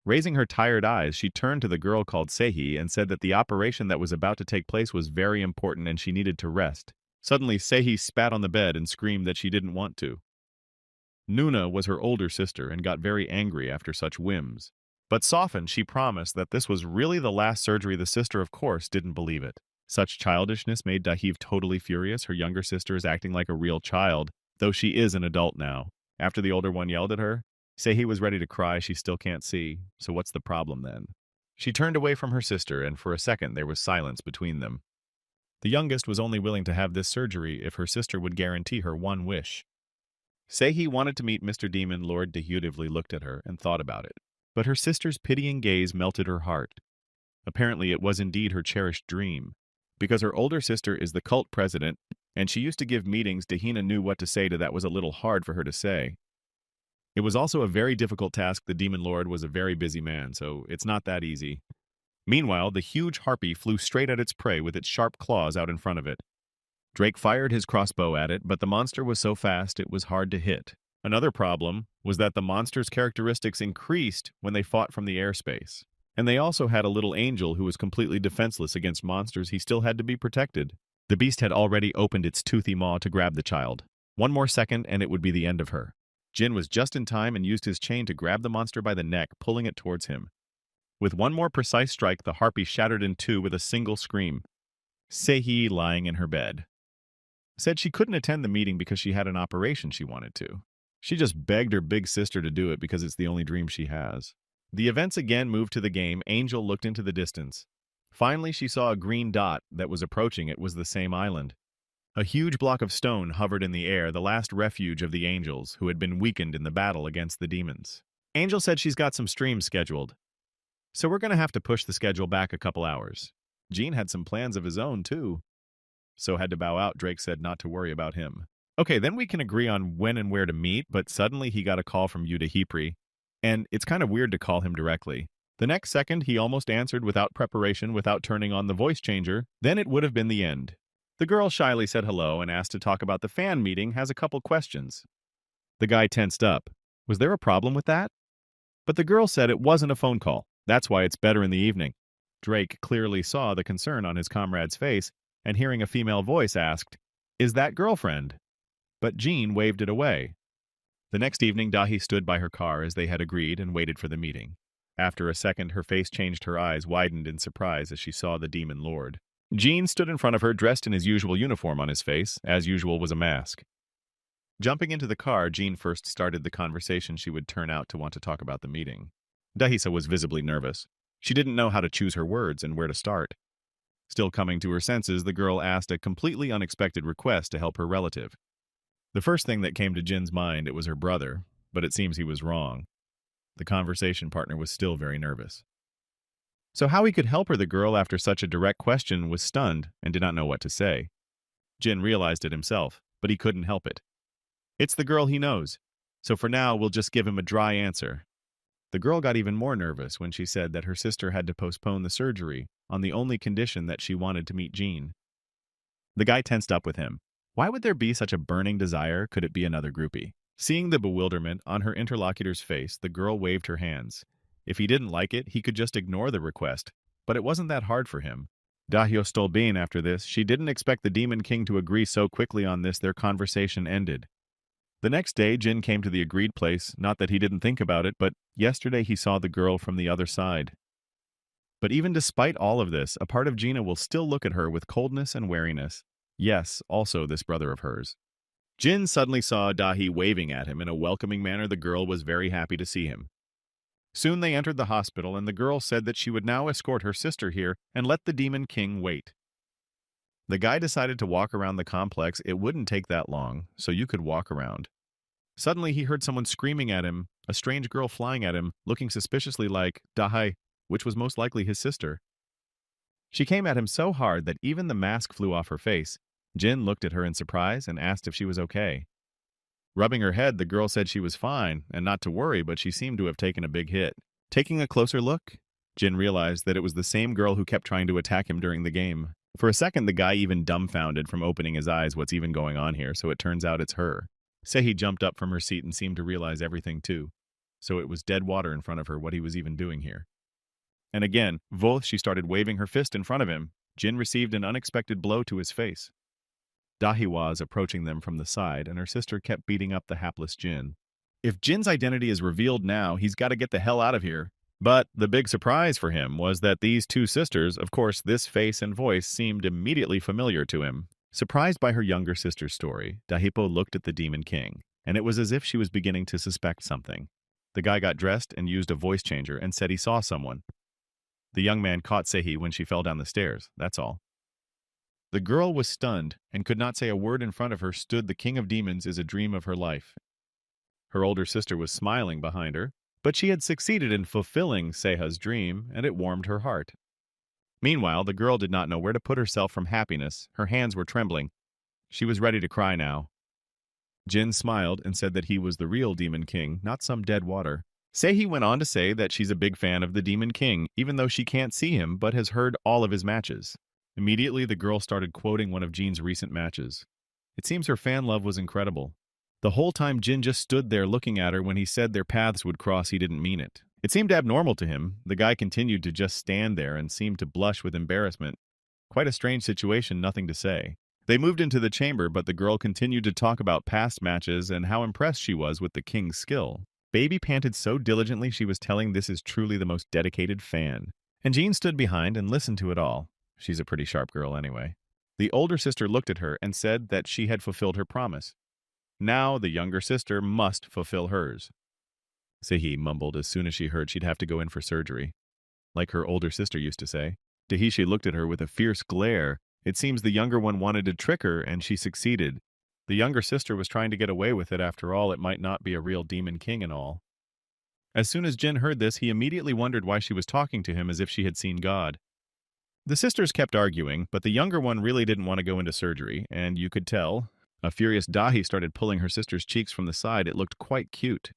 Raising her tired eyes, she turned to the girl called Seihi and said that the operation that was about to take place was very important and she needed to rest. Suddenly, Seihi spat on the bed and screamed that she didn't want to. Nuna was her older sister and got very angry after such whims. But softened, she promised that this was really the last surgery. The sister, of course, didn't believe it. Such childishness made Dahiv totally furious. Her younger sister is acting like a real child, though she is an adult now. After the older one yelled at her, Seihi was ready to cry. She still can't see, so what's the problem then? She turned away from her sister, and for a second there was silence between them. The youngest was only willing to have this surgery if her sister would guarantee her one wish. Seihi wanted to meet Mr. Demon Lord. Dehutively looked at her and thought about it. But her sister's pitying gaze melted her heart. Apparently it was indeed her cherished dream. Because her older sister is the cult president, and she used to give meetings, Dahina knew what to say to that. Was a little hard for her to say. It was also a very difficult task. The Demon Lord was a very busy man, so it's not that easy. Meanwhile, the huge harpy flew straight at its prey with its sharp claws out in front of it. Drake fired his crossbow at it, but the monster was so fast it was hard to hit. Another problem was that the monster's characteristics increased when they fought from the airspace. And they also had a little angel who was completely defenseless against monsters. He still had to be protected. The beast had already opened its toothy maw to grab the child. One more second and it would be the end of her. Jin was just in time and used his chain to grab the monster by the neck, pulling it towards him. With one more precise strike, the harpy shattered in two with a single scream. Sehee, lying in her bed, said she couldn't attend the meeting because she had an operation she wanted to. She just begged her big sister to do it because it's the only dream she has. The events again moved to the game. Angel looked into the distance. Finally, she saw a green dot that was approaching. It was the same island. A huge block of stone hovered in the air, the last refuge of the angels who had been weakened in the battle against the demons. Angel said she's got some streams scheduled, so we're going to have to push the schedule back a couple hours. Gene had some plans of his own, too, so had to bow out. Drake said not to worry about him. Okay, then we can agree on when and where to meet, but suddenly he got a call from Yuta Hipri, and it's kind of weird to call him directly. The next second, he almost answered without preparation, without turning on the voice changer. Then it would have been the end. The girl shyly said hello and asked to talk about the fan meeting, has a couple questions. The guy tensed up. Was there a problem with that? But the girl said it wasn't a phone call. That's why it's better in the evening. Drake clearly saw the concern on his comrade's face, and hearing a female voice asked, "Is that girlfriend?" But Jean waved it away. The next evening, Dahi stood by her car as they had agreed and waited for the meeting. After a second, her face changed, her eyes widened in surprise as she saw the demon lord. Jean stood in front of her, dressed in his usual uniform. On his face, as usual, was a mask. Jumping into the car, Jean first started the conversation she would turn out to want to talk about the meeting. Dahisa was visibly nervous. She didn't know how to choose her words and where to start. Still coming to her senses, the girl asked a completely unexpected request to help her relative. The first thing that came to Jin's mind, it was her brother, but it seems he was wrong. The conversation partner was still very nervous. So how he could help her, the girl, after such a direct question, was stunned and did not know what to say. Jin realized it himself, but he couldn't help it. It's the girl he knows, so for now we'll just give him a dry answer. The girl got even more nervous when she said that her sister had to postpone the surgery on the only condition that she wanted to meet Jean. The guy tensed up with him. Why would there be such a burning desire? Could it be another groupie? Seeing the bewilderment on her interlocutor's face, the girl waved her hands. If he didn't like it, he could just ignore the request, but it wasn't that hard for him. Dahyo Stolbein, after this, she didn't expect the Demon King to agree so quickly on this. Their conversation ended. The next day, Jin came to the agreed place, not that he didn't think about it, but yesterday he saw the girl from the other side. But even despite all of this, a part of Gina will still look at her with coldness and wariness. Yes, also this brother of hers. Jin suddenly saw Dahi waving at him in a welcoming manner. The girl was very happy to see him. Soon they entered the hospital, and the girl said that she would now escort her sister here and let the Demon King wait. The guy decided to walk around the complex. It wouldn't take that long, so you could walk around. Suddenly he heard someone screaming at him, a strange girl flying at him, looking suspiciously like Dahi, which was most likely his sister. She came at him so hard that even the mask flew off her face. Jin looked at her in surprise and asked if she was okay. Rubbing her head, the girl said she was fine, and not to worry, but she seemed to have taken a big hit. Taking a closer look, Jin realized that it was the same girl who kept trying to attack him during the game. For a second, the guy even dumbfounded from opening his eyes. What's even going on here? So it turns out it's her. Sehi jumped up from her seat and seemed to realize everything too. So it was dead water in front of her, what he was even doing here. And again, she started waving her fist in front of him. Jin received an unexpected blow to his face. Dahi was approaching them from the side, and her sister kept beating up the hapless Jin. If Jin's identity is revealed now, he's got to get the hell out of here. But the big surprise for him was that these two sisters, of course, this face and voice seemed immediately familiar to him. Surprised by her younger sister's story, Dahipo looked at the Demon King, and it was as if she was beginning to suspect something. The guy got dressed and used a voice changer and said he saw someone. The young man caught Sehi when she fell down the stairs, that's all. The girl was stunned and could not say a word. In front of her stood the King of Demons, is a dream of her life. Her older sister was smiling behind her, but she had succeeded in fulfilling Seha's dream, and it warmed her heart. Meanwhile, the girl did not know where to put herself from happiness. Her hands were trembling. She was ready to cry now. Jin smiled and said that he was the real Demon King, not some dead water. Sehi went on to say that she's a big fan of the Demon King, even though she can't see him but has heard all of his matches. Immediately, the girl started quoting one of Jin's recent matches. It seems her fan love was incredible. The whole time Jin just stood there looking at her. When he said their paths would cross, he didn't mean it. It seemed abnormal to him. The guy continued to just stand there and seemed to blush with embarrassment. Quite a strange situation, nothing to say. They moved into the chamber, but the girl continued to talk about past matches and how impressed she was with the king's skill. Baby panted so diligently she was telling this is truly the most dedicated fan. And Jean stood behind and listened to it all. She's a pretty sharp girl anyway. The older sister looked at her and said that she had fulfilled her promise. Now the younger sister must fulfill hers. Sehi mumbled as soon as she heard she'd have to go in for surgery. Like her older sister used to say. Dahishi looked at her with a fierce glare. It seems the younger one wanted to trick her, and she succeeded. The younger sister was trying to get away with it. After all, it might not be a real demon king and all. As soon as Jin heard this, he immediately wondered why she was talking to him as if she had seen God. The sisters kept arguing, but the younger one really didn't want to go into surgery, and you could tell. A furious Dahi started pulling her sister's cheeks from the side. It looked quite cute.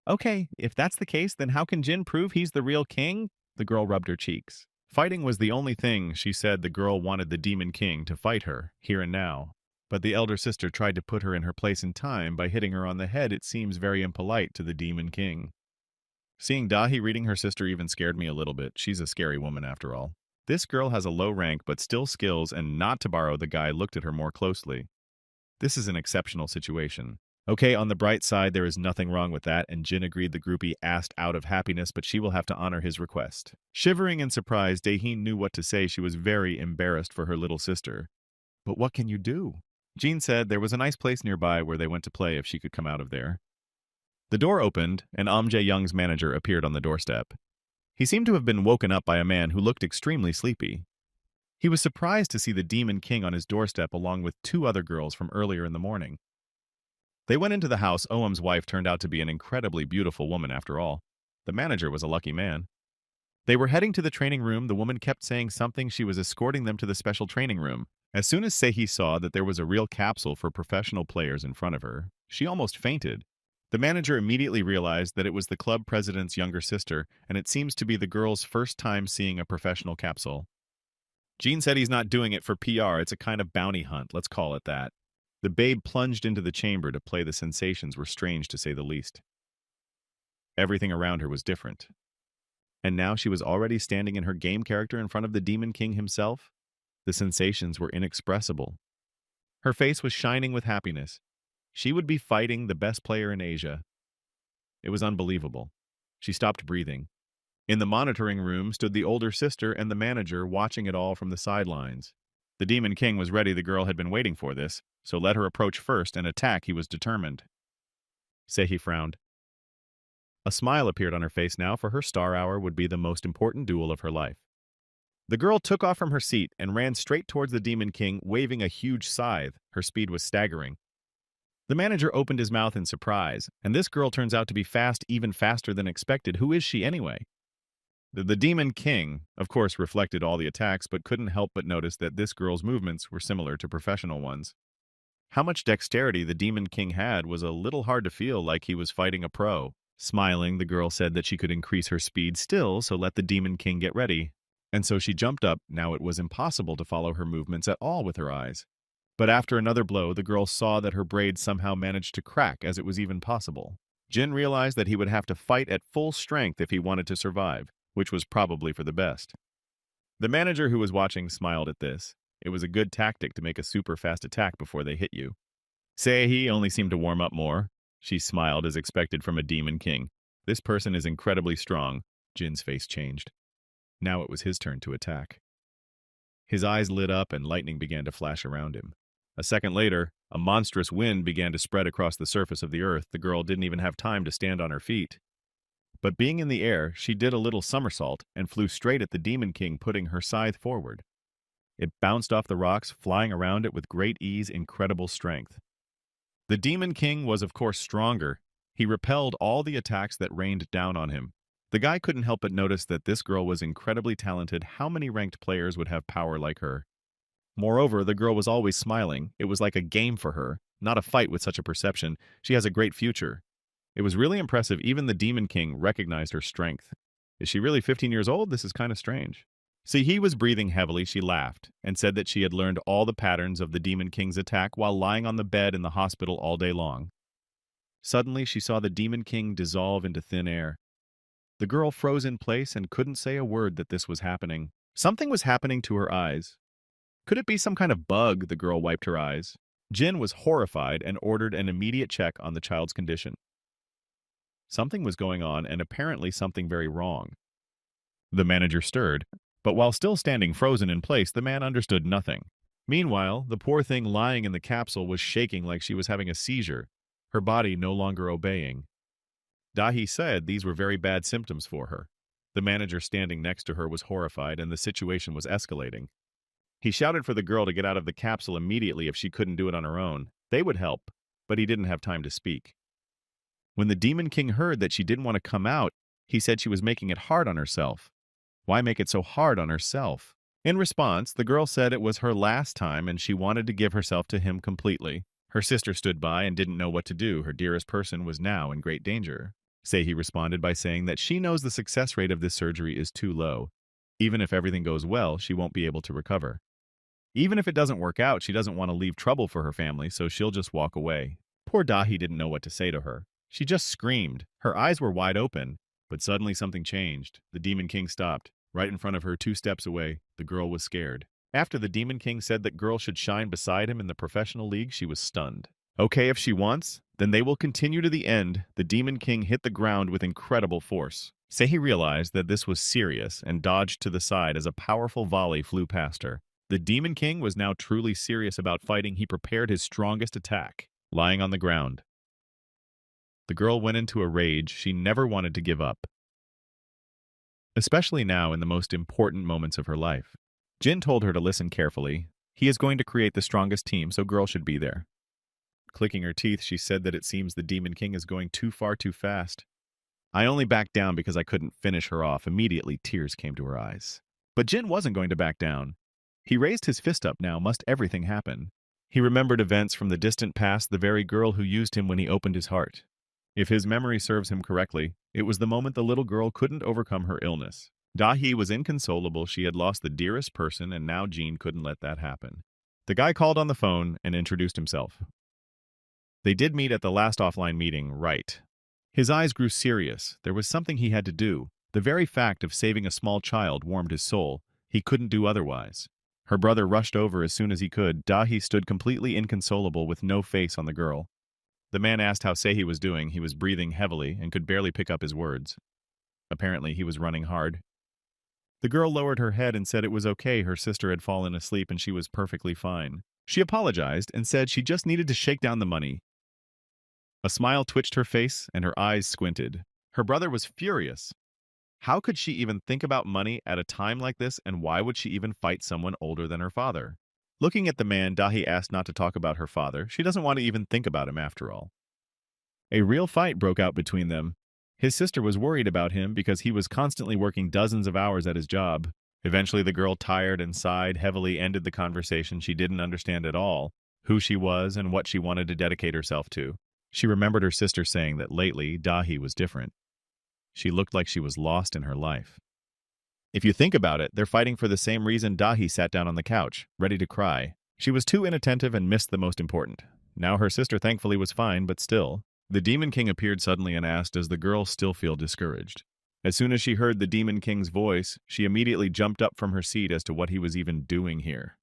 Okay, if that's the case, then how can Jin prove he's the real king? The girl rubbed her cheeks. Fighting was the only thing. She said the girl wanted the demon king to fight her, here and now. But the elder sister tried to put her in her place in time by hitting her on the head. It seems very impolite to the demon king. Seeing Dahi reading her sister even scared me a little bit. She's a scary woman after all. This girl has a low rank but still skills, and not to borrow, the guy looked at her more closely. This is an exceptional situation. Okay, on the bright side, there is nothing wrong with that, and Jin agreed. The groupie asked out of happiness, but she will have to honor his request. Shivering in surprise, Daehin knew what to say. She was very embarrassed for her little sister. But what can you do? Jean said there was a nice place nearby where they went to play if she could come out of there. The door opened, and Jae-young's manager appeared on the doorstep. He seemed to have been woken up by a man who looked extremely sleepy. He was surprised to see the Demon King on his doorstep along with two other girls from earlier in the morning. They went into the house. Oum's wife turned out to be an incredibly beautiful woman after all. The manager was a lucky man. They were heading to the training room. The woman kept saying something. She was escorting them to the special training room. As soon as Sehi saw that there was a real capsule for professional players in front of her, she almost fainted. The manager immediately realized that it was the club president's younger sister, and it seems to be the girl's first time seeing a professional capsule. Jean said he's not doing it for PR. It's a kind of bounty hunt, let's call it that. The babe plunged into the chamber to play. The sensations were strange, to say the least. Everything around her was different. And now she was already standing in her game character in front of the Demon King himself. The sensations were inexpressible. Her face was shining with happiness. She would be fighting the best player in Asia. It was unbelievable. She stopped breathing. In the monitoring room stood the older sister and the manager, watching it all from the sidelines. The Demon King was ready. The girl had been waiting for this, so let her approach first and attack. He was determined. Sehi frowned. A smile appeared on her face now, for her star hour would be the most important duel of her life. The girl took off from her seat and ran straight towards the Demon King, waving a huge scythe. Her speed was staggering. The manager opened his mouth in surprise, and this girl turns out to be fast, even faster than expected. Who is she anyway? The Demon King, of course, reflected all the attacks, but couldn't help but notice that this girl's movements were similar to professional ones. How much dexterity the Demon King had was a little hard to feel like he was fighting a pro. Smiling, the girl said that she could increase her speed still, so let the Demon King get ready. And so she jumped up. Now it was impossible to follow her movements at all with her eyes. But after another blow, the girl saw that her braid somehow managed to crack, as it was even possible. Jin realized that he would have to fight at full strength if he wanted to survive, which was probably for the best. The manager who was watching smiled at this. It was a good tactic to make a super fast attack before they hit you. Sehi only seemed to warm up more. She smiled as expected from a Demon King. This person is incredibly strong. Jin's face changed. Now it was his turn to attack. His eyes lit up and lightning began to flash around him. A second later, a monstrous wind began to spread across the surface of the earth. The girl didn't even have time to stand on her feet. But being in the air, she did a little somersault and flew straight at the Demon King, putting her scythe forward. It bounced off the rocks, flying around it with great ease, incredible strength. The Demon King was, of course, stronger. He repelled all the attacks that rained down on him. The guy couldn't help but notice that this girl was incredibly talented. How many ranked players would have power like her? Moreover, the girl was always smiling. It was like a game for her, not a fight with such a perception. She has a great future. It was really impressive. Even the Demon King recognized her strength. Is she really 15 years old? This is kind of strange. See, he was breathing heavily. She laughed and said that she had learned all the patterns of the Demon King's attack while lying on the bed in the hospital all day long. Suddenly, she saw the Demon King dissolve into thin air. The girl froze in place and couldn't say a word that this was happening. Something was happening to her eyes. Could it be some kind of bug? The girl wiped her eyes. Jin was horrified and ordered an immediate check on the child's condition. Something was going on and apparently something very wrong. The manager stirred, but while still standing frozen in place, the man understood nothing. Meanwhile, the poor thing lying in the capsule was shaking like she was having a seizure, her body no longer obeying. Dahi said these were very bad symptoms for her. The manager standing next to her was horrified and the situation was escalating. He shouted for the girl to get out of the capsule immediately if she couldn't do it on her own. They would help, but he didn't have time to speak. When the Demon King heard that she didn't want to come out, he said she was making it hard on herself. Why make it so hard on herself? In response, the girl said it was her last time and she wanted to give herself to him completely. Her sister stood by and didn't know what to do. Her dearest person was now in great danger. Sehi responded by saying that she knows the success rate of this surgery is too low. Even if everything goes well, she won't be able to recover. Even if it doesn't work out, she doesn't want to leave trouble for her family, so she'll just walk away. Poor Dahi didn't know what to say to her. She just screamed. Her eyes were wide open. But suddenly something changed. The Demon King stopped. Right in front of her, 2 steps away, the girl was scared. After the Demon King said that girl should shine beside him in the professional league, she was stunned. Okay, if she wants, then they will continue to the end. The Demon King hit the ground with incredible force. Sehi realized that this was serious and dodged to the side as a powerful volley flew past her. The Demon King was now truly serious about fighting. He prepared his strongest attack, lying on the ground. The girl went into a rage. She never wanted to give up, especially now in the most important moments of her life. Jin told her to listen carefully. He is going to create the strongest team, so girl should be there. Clicking her teeth, she said that it seems the Demon King is going too far too fast. I only backed down because I couldn't finish her off. Immediately, tears came to her eyes. But Jin wasn't going to back down. He raised his fist up now. Must everything happen? He remembered events from the distant past, the very girl who used him when he opened his heart. If his memory serves him correctly, it was the moment the little girl couldn't overcome her illness. Dahi was inconsolable. She had lost the dearest person, and now Jean couldn't let that happen. The guy called on the phone and introduced himself. They did meet at the last offline meeting, right? His eyes grew serious. There was something he had to do. The very fact of saving a small child warmed his soul. He couldn't do otherwise. Her brother rushed over as soon as he could. Dahi stood completely inconsolable with no face on the girl. The man asked how Sehi was doing. He was breathing heavily and could barely pick up his words. Apparently, he was running hard. The girl lowered her head and said it was okay. Her sister had fallen asleep and she was perfectly fine. She apologized and said she just needed to shake down the money. A smile twitched her face and her eyes squinted. Her brother was furious. How could she even think about money at a time like this, and why would she even fight someone older than her father? Looking at the man, Dahi asked not to talk about her father. She doesn't want to even think about him after all. A real fight broke out between them. His sister was worried about him because he was constantly working dozens of hours at his job. Eventually, the girl, tired and sighed heavily, ended the conversation. She didn't understand at all who she was and what she wanted to dedicate herself to. She remembered her sister saying that lately, Dahi was different. She looked like she was lost in her life. If you think about it, they're fighting for the same reason. Dahi sat down on the couch, ready to cry. She was too inattentive and missed the most important. Now her sister thankfully was fine, but still. The Demon King appeared suddenly and asked, does the girl still feel discouraged? As soon as she heard the Demon King's voice, she immediately jumped up from her seat as to what he was even doing here.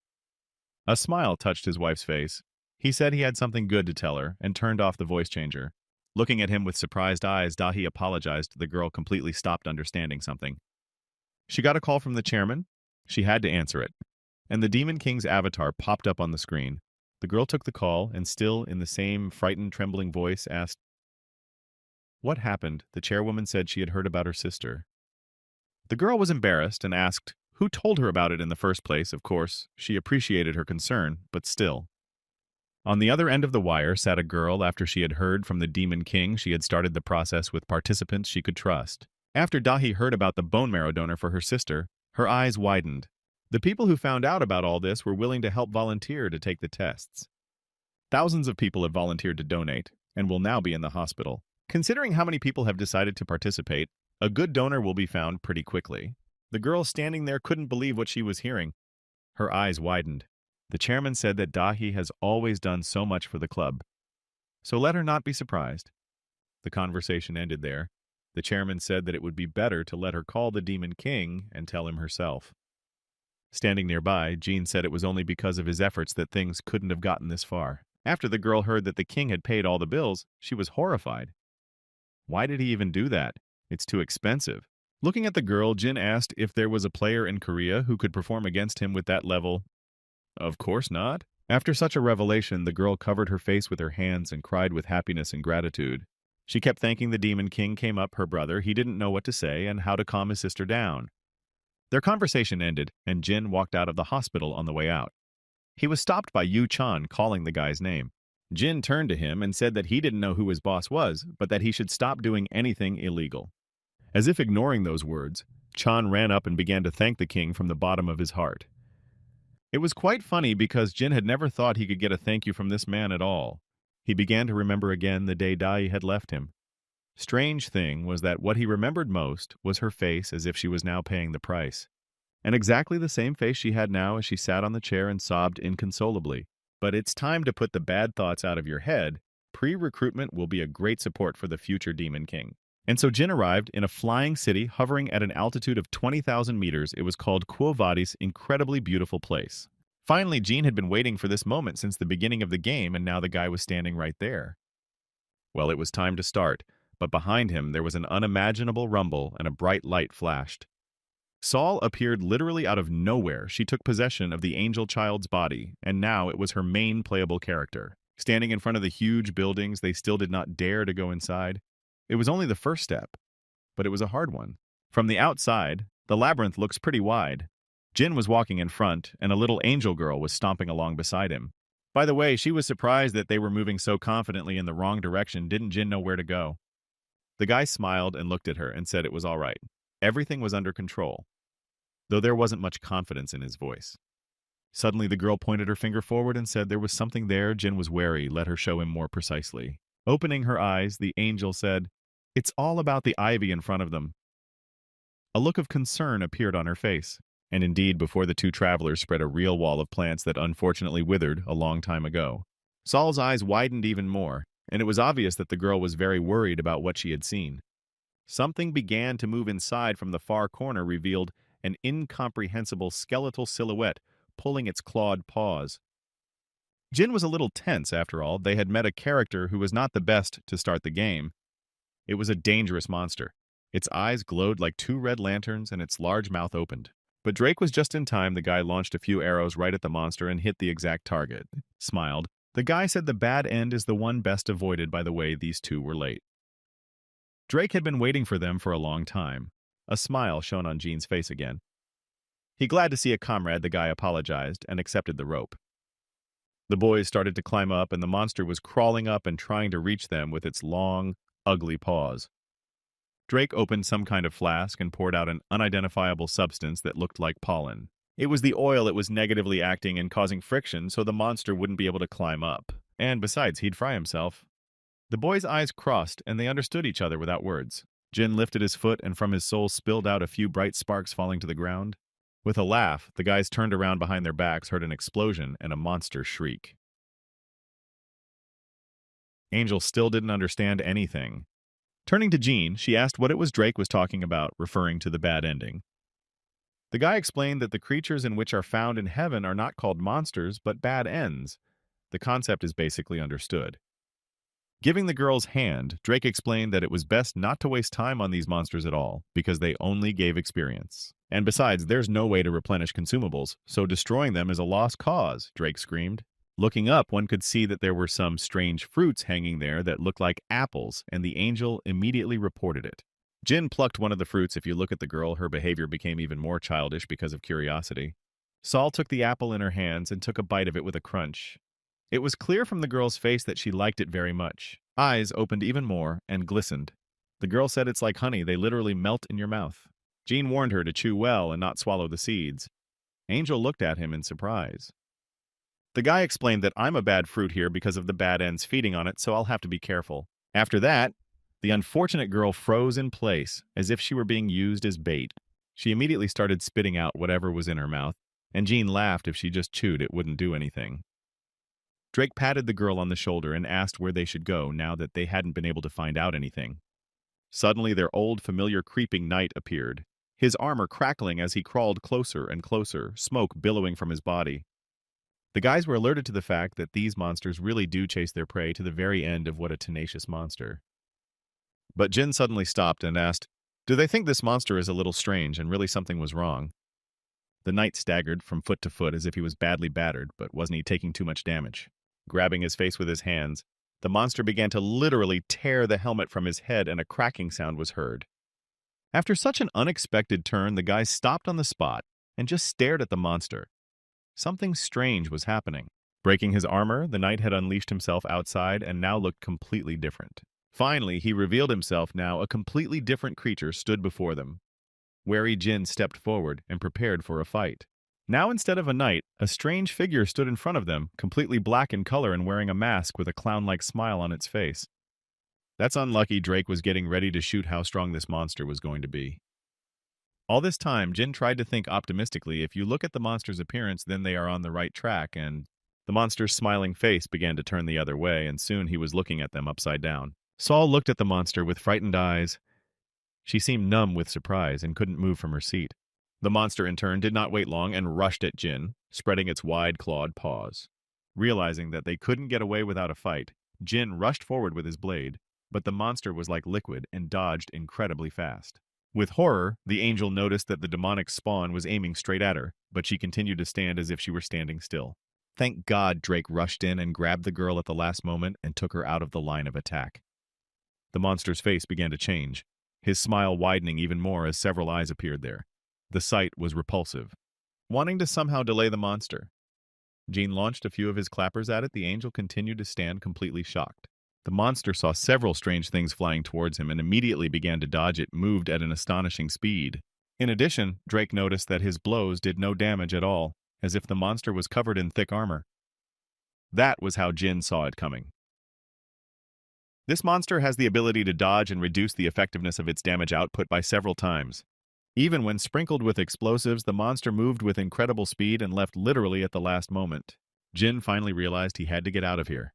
A smile touched his wife's face. He said he had something good to tell her and turned off the voice changer. Looking at him with surprised eyes, Dahi apologized. The girl completely stopped understanding something. She got a call from the chairman. She had to answer it. And the Demon King's avatar popped up on the screen. The girl took the call and, still in the same frightened, trembling voice, asked, "What happened?" The chairwoman said she had heard about her sister. The girl was embarrassed and asked who told her about it in the first place. Of course, she appreciated her concern, but still. On the other end of the wire sat a girl. After she had heard from the Demon King, she had started the process with participants she could trust. After Dahi heard about the bone marrow donor for her sister, her eyes widened. The people who found out about all this were willing to help volunteer to take the tests. Thousands of people have volunteered to donate and will now be in the hospital. Considering how many people have decided to participate, a good donor will be found pretty quickly. The girl standing there couldn't believe what she was hearing. Her eyes widened. The chairman said that Dahi has always done so much for the club, so let her not be surprised. The conversation ended there. The chairman said that it would be better to let her call the Demon King and tell him herself. Standing nearby, Jean said it was only because of his efforts that things couldn't have gotten this far. After the girl heard that the king had paid all the bills, she was horrified. Why did he even do that? It's too expensive. Looking at the girl, Jin asked if there was a player in Korea who could perform against him with that level. Of course not. After such a revelation, the girl covered her face with her hands and cried with happiness and gratitude. She kept thanking the Demon King came up her brother. He didn't know what to say and how to calm his sister down. Their conversation ended, and Jin walked out of the hospital on the way out. He was stopped by Yu Chan calling the guy's name. Jin turned to him and said that he didn't know who his boss was, but that he should stop doing anything illegal. As if ignoring those words, Chan ran up and began to thank the king from the bottom of his heart. It was quite funny because Jin had never thought he could get a thank you from this man at all. He began to remember again the day Dai had left him. Strange thing was that what he remembered most was her face as if she was now paying the price. And exactly the same face she had now as she sat on the chair and sobbed inconsolably. But it's time to put the bad thoughts out of your head. Pre-recruitment will be a great support for the future Demon King. And so Jin arrived in a flying city hovering at an altitude of 20,000 meters. It was called Quo Vadis, incredibly beautiful place. Finally, Jin had been waiting for this moment since the beginning of the game, and now the guy was standing right there. Well, it was time to start, but behind him there was an unimaginable rumble and a bright light flashed. Saul appeared literally out of nowhere. She took possession of the angel child's body, and now it was her main playable character. Standing in front of the huge buildings, they still did not dare to go inside. It was only the first step, but it was a hard one. From the outside, the labyrinth looks pretty wide. Jin was walking in front, and a little angel girl was stomping along beside him. By the way, she was surprised that they were moving so confidently in the wrong direction. Didn't Jin know where to go? The guy smiled and looked at her and said it was all right. Everything was under control, though there wasn't much confidence in his voice. Suddenly, the girl pointed her finger forward and said there was something there. Jin was wary. Let her show him more precisely. Opening her eyes, the angel said, "It's all about the ivy in front of them." A look of concern appeared on her face, and indeed, before the two travelers spread a real wall of plants that unfortunately withered a long time ago. Saul's eyes widened even more, and it was obvious that the girl was very worried about what she had seen. Something began to move inside from the far corner, revealed an incomprehensible skeletal silhouette pulling its clawed paws. Jin was a little tense. After all, they had met a character who was not the best to start the game. It was a dangerous monster. Its eyes glowed like two red lanterns and its large mouth opened. But Drake was just in time. The guy launched a few arrows right at the monster and hit the exact target. Smiled. The guy said the bad end is the one best avoided by the way these two were late. Drake had been waiting for them for a long time. A smile shone on Jean's face again. He glad to see a comrade. The guy apologized and accepted the rope. The boys started to climb up, and the monster was crawling up and trying to reach them with its long, ugly paws. Drake opened some kind of flask and poured out an unidentifiable substance that looked like pollen. It was the oil. It was negatively acting and causing friction, so the monster wouldn't be able to climb up. And besides, he'd fry himself. The boys' eyes crossed, and they understood each other without words. Jin lifted his foot, and from his soul spilled out a few bright sparks falling to the ground. With a laugh, the guys turned around behind their backs, heard an explosion, and a monster shriek. Angel still didn't understand anything. Turning to Jean, she asked what it was Drake was talking about, referring to the bad ending. The guy explained that the creatures in which are found in heaven are not called monsters, but bad ends. The concept is basically understood. Giving the girl's hand, Drake explained that it was best not to waste time on these monsters at all, because they only gave experience. And besides, there's no way to replenish consumables, so destroying them is a lost cause, Drake screamed. Looking up, one could see that there were some strange fruits hanging there that looked like apples, and the angel immediately reported it. Jin plucked one of the fruits. If you look at the girl, her behavior became even more childish because of curiosity. Saul took the apple in her hands and took a bite of it with a crunch. It was clear from the girl's face that she liked it very much. Eyes opened even more and glistened. The girl said it's like honey, they literally melt in your mouth. Jean warned her to chew well and not swallow the seeds. Angel looked at him in surprise. The guy explained that I'm a bad fruit here because of the bad ends feeding on it, so I'll have to be careful. After that, the unfortunate girl froze in place, as if she were being used as bait. She immediately started spitting out whatever was in her mouth, and Jean laughed. If she just chewed, it wouldn't do anything. Drake patted the girl on the shoulder and asked where they should go now that they hadn't been able to find out anything. Suddenly, their old familiar creeping knight appeared. his armor crackling as he crawled closer and closer, smoke billowing from his body. The guys were alerted to the fact that these monsters really do chase their prey to the very end of what a tenacious monster. But Jin suddenly stopped and asked, "Do they think this monster is a little strange and really something was wrong?" The knight staggered from foot to foot as if he was badly battered, but wasn't he taking too much damage? Grabbing his face with his hands, the monster began to literally tear the helmet from his head and a cracking sound was heard. After such an unexpected turn, the guy stopped on the spot and just stared at the monster. Something strange was happening. Breaking his armor, the knight had unleashed himself outside and now looked completely different. Finally, he revealed himself now a completely different creature stood before them. Wary Jin stepped forward and prepared for a fight. Now instead of a knight, a strange figure stood in front of them, completely black in color and wearing a mask with a clown-like smile on its face. That's unlucky. Drake was getting ready to shoot how strong this monster was going to be. All this time, Jin tried to think optimistically. If you look at the monster's appearance, then they are on the right track, and the monster's smiling face began to turn the other way, and soon he was looking at them upside down. Saul looked at the monster with frightened eyes. She seemed numb with surprise and couldn't move from her seat. The monster, in turn, did not wait long and rushed at Jin, spreading its wide clawed paws. Realizing that they couldn't get away without a fight, Jin rushed forward with his blade, but the monster was like liquid and dodged incredibly fast. With horror, the angel noticed that the demonic spawn was aiming straight at her, but she continued to stand as if she were standing still. Thank God Drake rushed in and grabbed the girl at the last moment and took her out of the line of attack. The monster's face began to change, his smile widening even more as several eyes appeared there. The sight was repulsive. Wanting to somehow delay the monster, Jean launched a few of his clappers at it. The angel continued to stand completely shocked. The monster saw several strange things flying towards him and immediately began to dodge it, moved at an astonishing speed. In addition, Drake noticed that his blows did no damage at all, as if the monster was covered in thick armor. That was how Jin saw it coming. This monster has the ability to dodge and reduce the effectiveness of its damage output by several times. Even when sprinkled with explosives, the monster moved with incredible speed and left literally at the last moment. Jin finally realized he had to get out of here.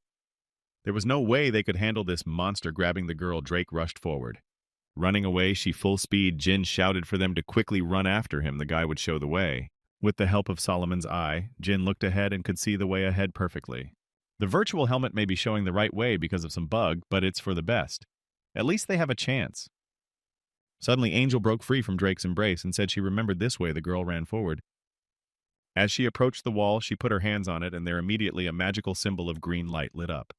There was no way they could handle this monster grabbing the girl. Drake rushed forward. Running away, she full speed, Jin shouted for them to quickly run after him. The guy would show the way. With the help of Solomon's eye, Jin looked ahead and could see the way ahead perfectly. The virtual helmet may be showing the right way because of some bug, but it's for the best. At least they have a chance. Suddenly, Angel broke free from Drake's embrace and said she remembered this way. The girl ran forward. As she approached the wall, she put her hands on it, and there immediately a magical symbol of green light lit up.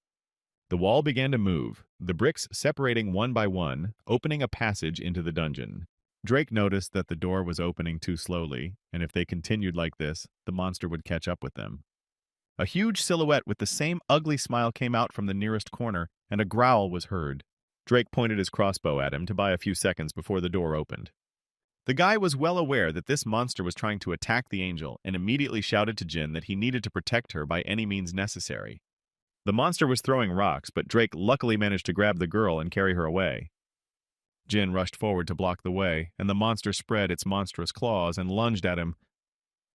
The wall began to move, the bricks separating one by one, opening a passage into the dungeon. Drake noticed that the door was opening too slowly, and if they continued like this, the monster would catch up with them. A huge silhouette with the same ugly smile came out from the nearest corner, and a growl was heard. Drake pointed his crossbow at him to buy a few seconds before the door opened. The guy was well aware that this monster was trying to attack the angel and immediately shouted to Jin that he needed to protect her by any means necessary. The monster was throwing rocks, but Drake luckily managed to grab the girl and carry her away. Jin rushed forward to block the way, and the monster spread its monstrous claws and lunged at him.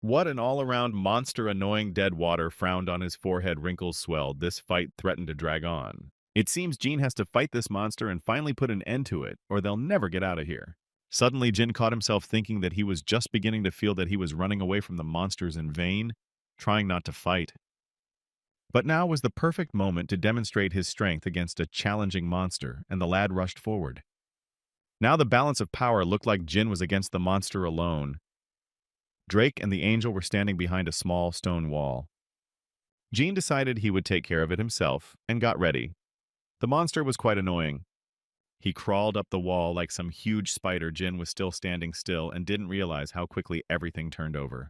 What an all-around monster! Annoying dead water frowned on his forehead, wrinkles swelled. This fight threatened to drag on. It seems Jin has to fight this monster and finally put an end to it, or they'll never get out of here. Suddenly, Jin caught himself thinking that he was just beginning to feel that he was running away from the monsters in vain, trying not to fight. But now was the perfect moment to demonstrate his strength against a challenging monster, and the lad rushed forward. Now the balance of power looked like Jin was against the monster alone. Drake and the angel were standing behind a small stone wall. Jin decided he would take care of it himself, and got ready. The monster was quite annoying. He crawled up the wall like some huge spider. Jin was still standing still and didn't realize how quickly everything turned over.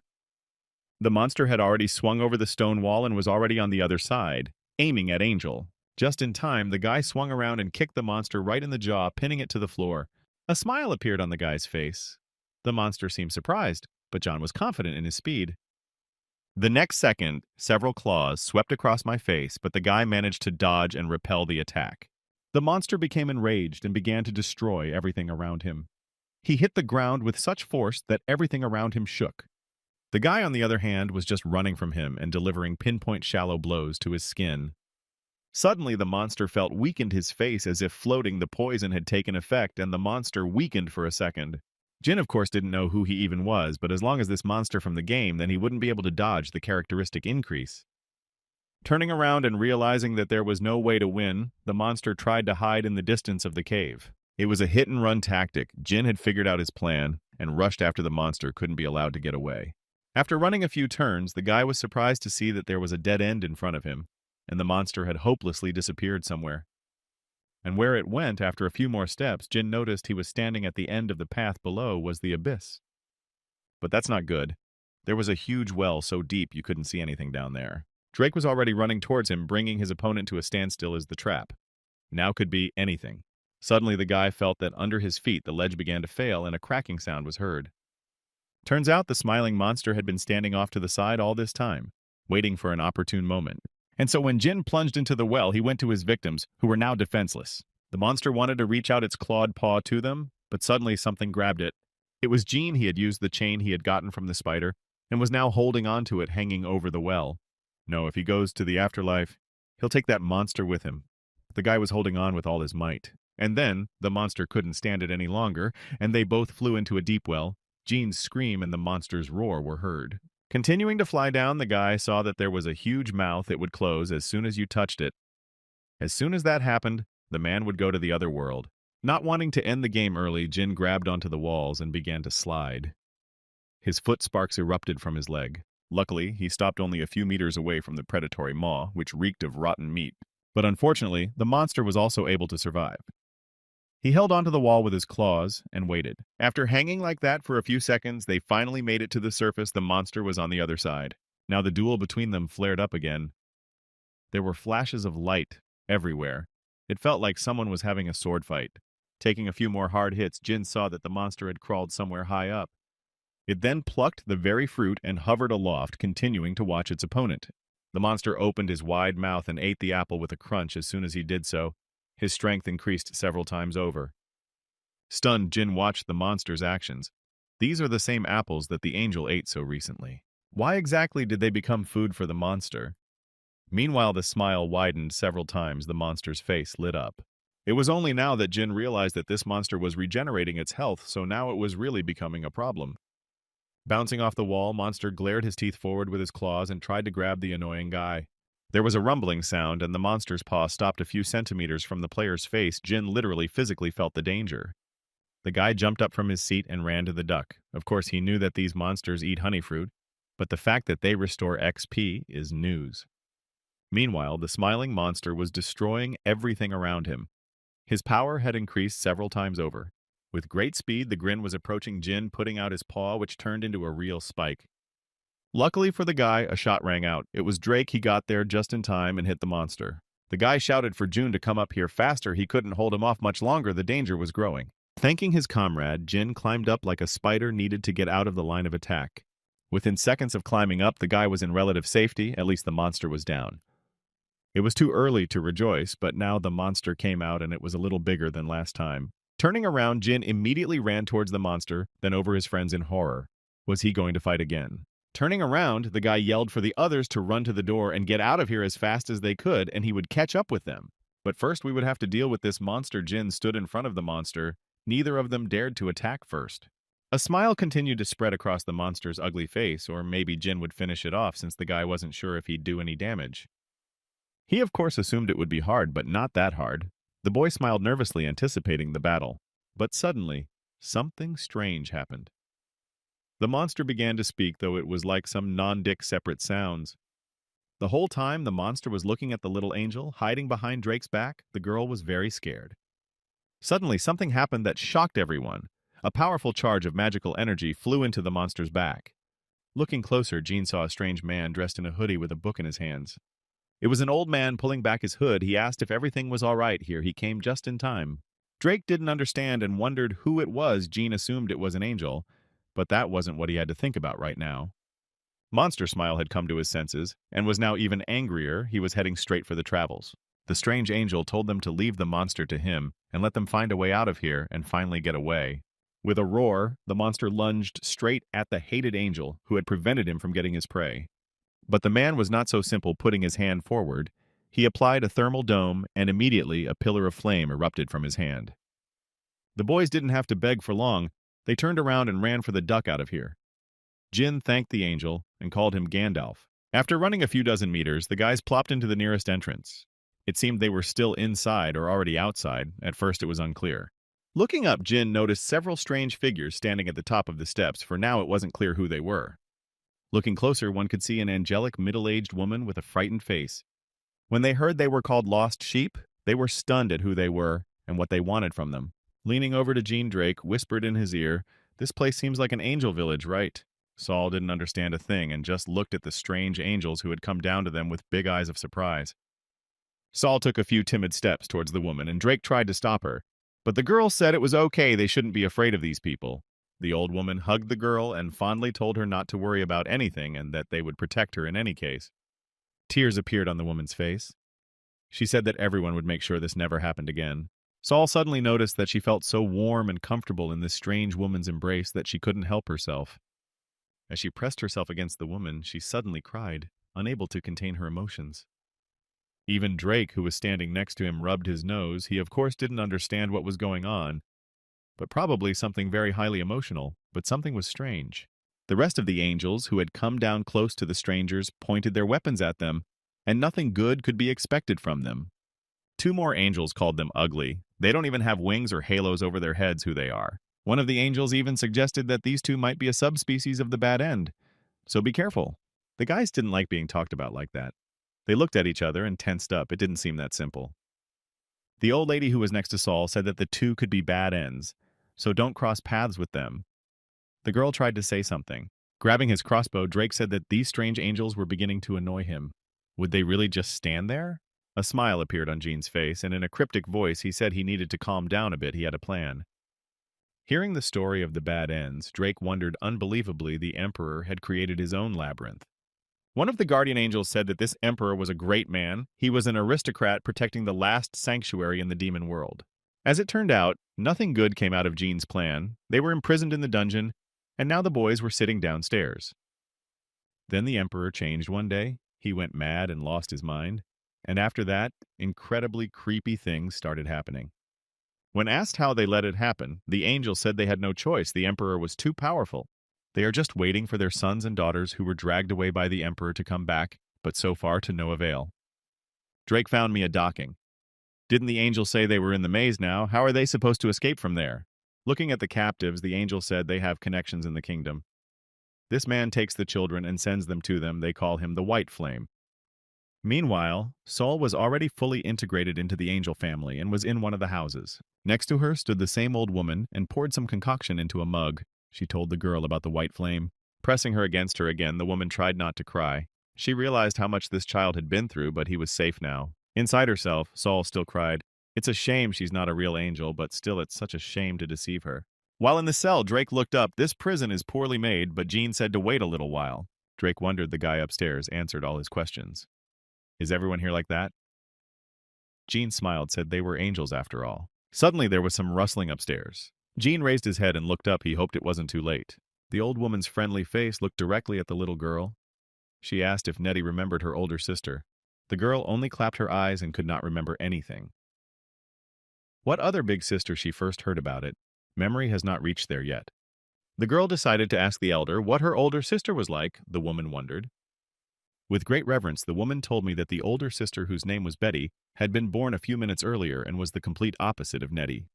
The monster had already swung over the stone wall and was already on the other side, aiming at Angel. Just in time, the guy swung around and kicked the monster right in the jaw, pinning it to the floor. A smile appeared on the guy's face. The monster seemed surprised, but John was confident in his speed. The next second, several claws swept across my face, but the guy managed to dodge and repel the attack. The monster became enraged and began to destroy everything around him. He hit the ground with such force that everything around him shook. The guy, on the other hand, was just running from him and delivering pinpoint shallow blows to his skin. Suddenly, the monster felt weakened, his face as if floating. The poison had taken effect, and the monster weakened for a second. Jin, of course, didn't know who he even was, but as long as this monster from the game, then he wouldn't be able to dodge the characteristic increase. Turning around and realizing that there was no way to win, the monster tried to hide in the distance of the cave. It was a hit-and-run tactic. Jin had figured out his plan and rushed after the monster couldn't be allowed to get away. After running a few turns, the guy was surprised to see that there was a dead end in front of him, and the monster had hopelessly disappeared somewhere. And where it went after a few more steps, Jin noticed he was standing at the end of the path below was the abyss. But that's not good. There was a huge well so deep you couldn't see anything down there. Drake was already running towards him, bringing his opponent to a standstill as the trap. Now could be anything. Suddenly the guy felt that under his feet the ledge began to fail and a cracking sound was heard. Turns out the smiling monster had been standing off to the side all this time, waiting for an opportune moment. And so when Jin plunged into the well, he went to his victims, who were now defenseless. The monster wanted to reach out its clawed paw to them, but suddenly something grabbed it. It was Jean. He had used the chain he had gotten from the spider, and was now holding on to it, hanging over the well. No, if he goes to the afterlife, he'll take that monster with him. The guy was holding on with all his might. And then, the monster couldn't stand it any longer, and they both flew into a deep well. Jean's scream and the monster's roar were heard. Continuing to fly down, the guy saw that there was a huge mouth it would close as soon as you touched it. As soon as that happened, the man would go to the other world. Not wanting to end the game early, Jin grabbed onto the walls and began to slide. His foot sparks erupted from his leg. Luckily, he stopped only a few meters away from the predatory maw, which reeked of rotten meat. But unfortunately, the monster was also able to survive. He held onto the wall with his claws and waited. After hanging like that for a few seconds, they finally made it to the surface. The monster was on the other side. Now the duel between them flared up again. There were flashes of light everywhere. It felt like someone was having a sword fight. Taking a few more hard hits, Jin saw that the monster had crawled somewhere high up. It then plucked the very fruit and hovered aloft, continuing to watch its opponent. The monster opened his wide mouth and ate the apple with a crunch. As soon as he did so, his strength increased several times over. Stunned, Jin watched the monster's actions. These are the same apples that the angel ate so recently. Why exactly did they become food for the monster? Meanwhile, the smile widened several times. The monster's face lit up. It was only now that Jin realized that this monster was regenerating its health, so now it was really becoming a problem. Bouncing off the wall, Monster glared his teeth forward with his claws and tried to grab the annoying guy. There was a rumbling sound, and the monster's paw stopped a few centimeters from the player's face. Jin literally physically felt the danger. The guy jumped up from his seat and ran to the duck. Of course, he knew that these monsters eat honey fruit, but the fact that they restore XP is news. Meanwhile, the smiling monster was destroying everything around him. His power had increased several times over. With great speed, the grin was approaching Jin, putting out his paw, which turned into a real spike. Luckily for the guy, a shot rang out. It was Drake. He got there just in time and hit the monster. The guy shouted for June to come up here faster. He couldn't hold him off much longer. The danger was growing. Thanking his comrade, Jin climbed up like a spider needed to get out of the line of attack. Within seconds of climbing up, the guy was in relative safety. At least the monster was down. It was too early to rejoice, but now the monster came out and it was a little bigger than last time. Turning around, Jin immediately ran towards the monster, then over his friends in horror. Was he going to fight again? Turning around, the guy yelled for the others to run to the door and get out of here as fast as they could, and he would catch up with them. But first we would have to deal with this monster. Jin stood in front of the monster. Neither of them dared to attack first. A smile continued to spread across the monster's ugly face, or maybe Jin would finish it off since the guy wasn't sure if he'd do any damage. He of course assumed it would be hard, but not that hard. The boy smiled nervously, anticipating the battle. But suddenly, something strange happened. The monster began to speak, though it was like some non-dick separate sounds. The whole time, the monster was looking at the little angel, hiding behind Drake's back. The girl was very scared. Suddenly, something happened that shocked everyone. A powerful charge of magical energy flew into the monster's back. Looking closer, Jean saw a strange man dressed in a hoodie with a book in his hands. It was an old man pulling back his hood. He asked if everything was all right here. He came just in time. Drake didn't understand and wondered who it was. Jean assumed it was an angel, but that wasn't what he had to think about right now. Monster Smile had come to his senses, and was now even angrier. He was heading straight for the Travels. The strange angel told them to leave the monster to him, and let them find a way out of here and finally get away. With a roar, the monster lunged straight at the hated angel, who had prevented him from getting his prey. But the man was not so simple. Putting his hand forward, he applied a thermal dome, and immediately a pillar of flame erupted from his hand. The boys didn't have to beg for long. They turned around and ran for the duck out of here. Jin thanked the angel and called him Gandalf. After running a few dozen meters, the guys plopped into the nearest entrance. It seemed they were still inside or already outside. At first it was unclear. Looking up, Jin noticed several strange figures standing at the top of the steps, for now it wasn't clear who they were. Looking closer, one could see an angelic middle-aged woman with a frightened face. When they heard they were called lost sheep, they were stunned at who they were and what they wanted from them. Leaning over to Gene, Drake whispered in his ear, "This place seems like an angel village, right?" Saul didn't understand a thing and just looked at the strange angels who had come down to them with big eyes of surprise. Saul took a few timid steps towards the woman, and Drake tried to stop her. But the girl said it was okay, they shouldn't be afraid of these people. The old woman hugged the girl and fondly told her not to worry about anything and that they would protect her in any case. Tears appeared on the woman's face. She said that everyone would make sure this never happened again. Saul suddenly noticed that she felt so warm and comfortable in this strange woman's embrace that she couldn't help herself. As she pressed herself against the woman, she suddenly cried, unable to contain her emotions. Even Drake, who was standing next to him, rubbed his nose. He of course didn't understand what was going on, but probably something very highly emotional, but something was strange. The rest of the angels, who had come down close to the strangers, pointed their weapons at them, and nothing good could be expected from them. Two more angels called them ugly. They don't even have wings or halos over their heads who they are. One of the angels even suggested that these two might be a subspecies of the bad end. So be careful. The guys didn't like being talked about like that. They looked at each other and tensed up. It didn't seem that simple. The old lady who was next to Saul said that the two could be bad ends, so don't cross paths with them. The girl tried to say something. Grabbing his crossbow, Drake said that these strange angels were beginning to annoy him. Would they really just stand there? A smile appeared on Gene's face, and in a cryptic voice he said he needed to calm down a bit. He had a plan. Hearing the story of the bad ends, Drake wondered unbelievably the Emperor had created his own labyrinth. One of the guardian angels said that this Emperor was a great man. He was an aristocrat protecting the last sanctuary in the demon world. As it turned out, nothing good came out of Gene's plan. They were imprisoned in the dungeon, and now the boys were sitting downstairs. Then the Emperor changed one day. He went mad and lost his mind. And after that, incredibly creepy things started happening. When asked how they let it happen, the angels said they had no choice. The Emperor was too powerful. They are just waiting for their sons and daughters who were dragged away by the Emperor to come back, but so far to no avail. Drake found me a docking. Didn't the angel say they were in the maze now? How are they supposed to escape from there? Looking at the captives, the angel said they have connections in the kingdom. This man takes the children and sends them to them. They call him the White Flame. Meanwhile, Saul was already fully integrated into the angel family and was in one of the houses. Next to her stood the same old woman and poured some concoction into a mug. She told the girl about the White Flame. Pressing her against her again, the woman tried not to cry. She realized how much this child had been through, but he was safe now. Inside herself, Saul still cried. It's a shame she's not a real angel, but still it's such a shame to deceive her. While in the cell, Drake looked up. This prison is poorly made, but Gene said to wait a little while. Drake wondered. The guy upstairs answered all his questions. Is everyone here like that? Gene smiled, said they were angels after all. Suddenly there was some rustling upstairs. Gene raised his head and looked up. He hoped it wasn't too late. The old woman's friendly face looked directly at the little girl. She asked if Nettie remembered her older sister. The girl only clapped her eyes and could not remember anything. What other big sister she first heard about it? Memory has not reached there yet. The girl decided to ask the elder what her older sister was like, the woman wondered. With great reverence, the woman told me that the older sister, whose name was Betty, had been born a few minutes earlier and was the complete opposite of Nettie.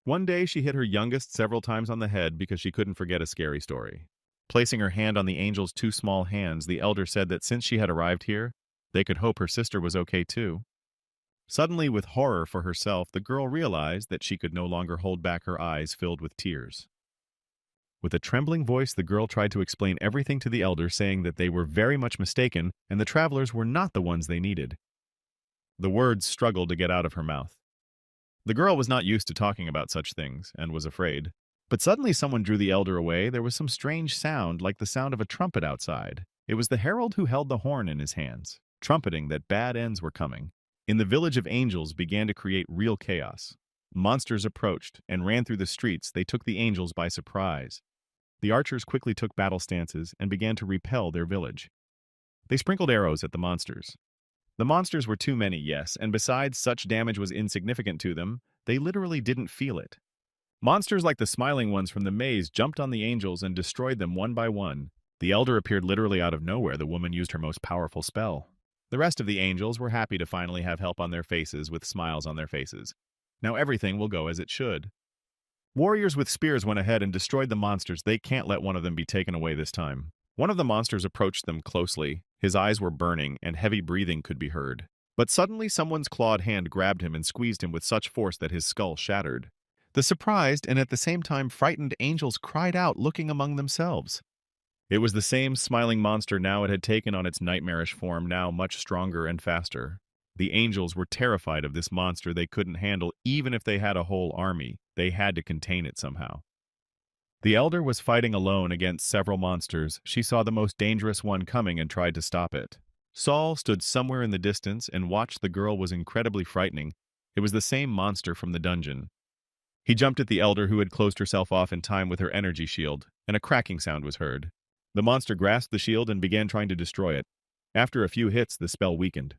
One day she hit her youngest several times on the head because she couldn't forget a scary story. Placing her hand on the angel's two small hands, the elder said that since she had arrived here, they could hope her sister was okay too. Suddenly, with horror for herself, the girl realized that she could no longer hold back her eyes filled with tears. With a trembling voice, the girl tried to explain everything to the elder, saying that they were very much mistaken and the travelers were not the ones they needed. The words struggled to get out of her mouth. The girl was not used to talking about such things and was afraid. But suddenly someone drew the elder away. There was some strange sound, like the sound of a trumpet outside. It was the herald who held the horn in his hands, trumpeting that bad ends were coming. In the village of angels began to create real chaos. Monsters approached and ran through the streets. They took the angels by surprise. The archers quickly took battle stances and began to repel their village. They sprinkled arrows at the monsters. The monsters were too many, yes, and besides such damage was insignificant to them, they literally didn't feel it. Monsters like the smiling ones from the maze jumped on the angels and destroyed them one by one. The elder appeared literally out of nowhere. The woman used her most powerful spell. The rest of the angels were happy to finally have help on their faces with smiles on their faces. Now everything will go as it should. Warriors with spears went ahead and destroyed the monsters. They can't let one of them be taken away this time. One of the monsters approached them closely. His eyes were burning, and heavy breathing could be heard. But suddenly someone's clawed hand grabbed him and squeezed him with such force that his skull shattered. The surprised and at the same time frightened angels cried out, looking among themselves. It was the same smiling monster now. It had taken on its nightmarish form, now much stronger and faster. The angels were terrified of this monster they couldn't handle. Even if they had a whole army, they had to contain it somehow. The elder was fighting alone against several monsters. She saw the most dangerous one coming and tried to stop it. Saul stood somewhere in the distance and watched. The girl was incredibly frightening. It was the same monster from the dungeon. He jumped at the elder, who had closed herself off in time with her energy shield, and a cracking sound was heard. The monster grasped the shield and began trying to destroy it. After a few hits, the spell weakened.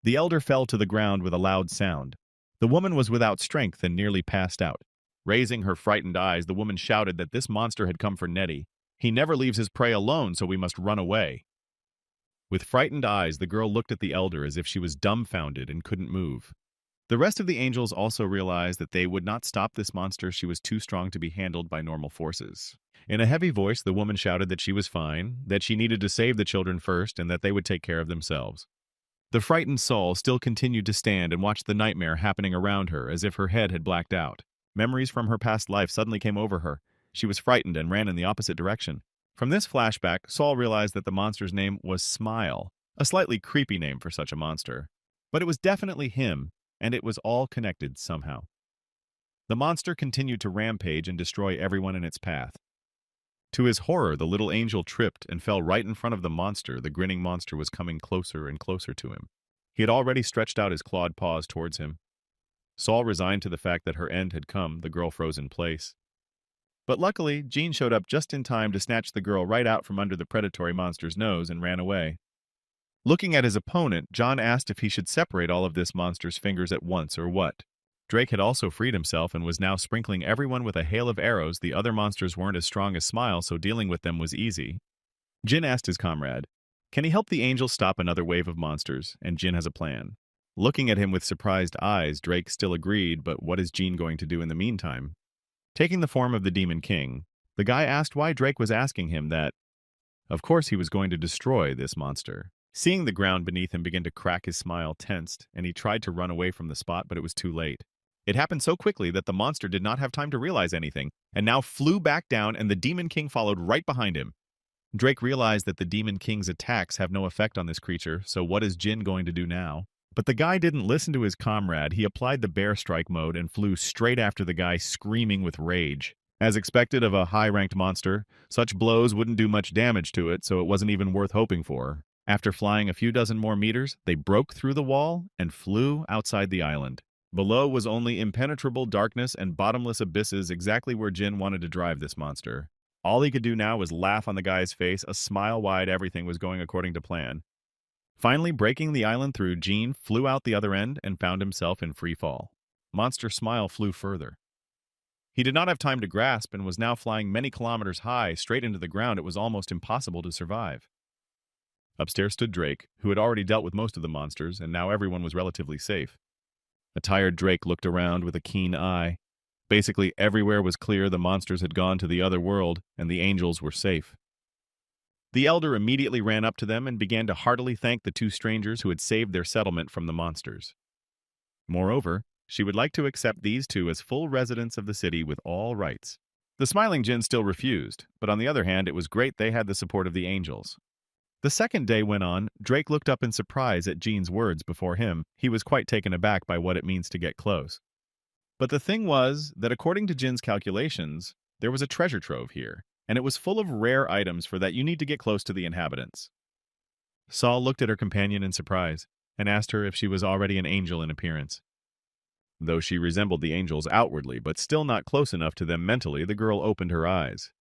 The elder fell to the ground with a loud sound. The woman was without strength and nearly passed out. Raising her frightened eyes, the woman shouted that this monster had come for Nettie. He never leaves his prey alone, so we must run away. With frightened eyes, the girl looked at the elder as if she was dumbfounded and couldn't move. The rest of the angels also realized that they would not stop this monster. She was too strong to be handled by normal forces. In a heavy voice, the woman shouted that she was fine, that she needed to save the children first, and that they would take care of themselves. The frightened Saul still continued to stand and watch the nightmare happening around her as if her head had blacked out. Memories from her past life suddenly came over her. She was frightened and ran in the opposite direction. From this flashback, Saul realized that the monster's name was Smile, a slightly creepy name for such a monster. But it was definitely him, and it was all connected somehow. The monster continued to rampage and destroy everyone in its path. To his horror, the little angel tripped and fell right in front of the monster. The grinning monster was coming closer and closer to him. He had already stretched out his clawed paws towards him. Saul resigned to the fact that her end had come. The girl froze in place. But luckily, Jean showed up just in time to snatch the girl right out from under the predatory monster's nose and ran away. Looking at his opponent, John asked if he should separate all of this monster's fingers at once or what. Drake had also freed himself and was now sprinkling everyone with a hail of arrows. The other monsters weren't as strong as Smile, so dealing with them was easy. Jin asked his comrade, "Can he help the angels stop another wave of monsters?" And Jin has a plan. Looking at him with surprised eyes, Drake still agreed, but what is Jean going to do in the meantime? Taking the form of the Demon King, the guy asked why Drake was asking him that. Of course he was going to destroy this monster. Seeing the ground beneath him begin to crack, his smile tensed, and he tried to run away from the spot, but it was too late. It happened so quickly that the monster did not have time to realize anything, and now flew back down, and the Demon King followed right behind him. Drake realized that the Demon King's attacks have no effect on this creature, so what is Jin going to do now? But the guy didn't listen to his comrade. He applied the bear strike mode and flew straight after the guy, screaming with rage. As expected of a high-ranked monster, such blows wouldn't do much damage to it, so it wasn't even worth hoping for. After flying a few dozen more meters, they broke through the wall and flew outside the island. Below was only impenetrable darkness and bottomless abysses, exactly where Jin wanted to drive this monster. All he could do now was laugh on the guy's face, a smile wide. Everything was going according to plan. Finally, breaking the island through, Jean flew out the other end and found himself in free fall. Monster Smile flew further. He did not have time to grasp and was now flying many kilometers high, straight into the ground. It was almost impossible to survive. Upstairs stood Drake, who had already dealt with most of the monsters, and now everyone was relatively safe. A tired Drake looked around with a keen eye. Basically, everywhere was clear. The monsters had gone to the other world, and the angels were safe. The elder immediately ran up to them and began to heartily thank the two strangers who had saved their settlement from the monsters. Moreover, she would like to accept these two as full residents of the city with all rights. The smiling Jin still refused, but on the other hand, it was great they had the support of the angels. The second day went on. Drake looked up in surprise at Jean's words before him. He was quite taken aback by what it means to get close. But the thing was that according to Jin's calculations, there was a treasure trove here, and it was full of rare items. For that, you need to get close to the inhabitants. Saul looked at her companion in surprise and asked her if she was already an angel in appearance. Though she resembled the angels outwardly, but still not close enough to them mentally, the girl opened her eyes.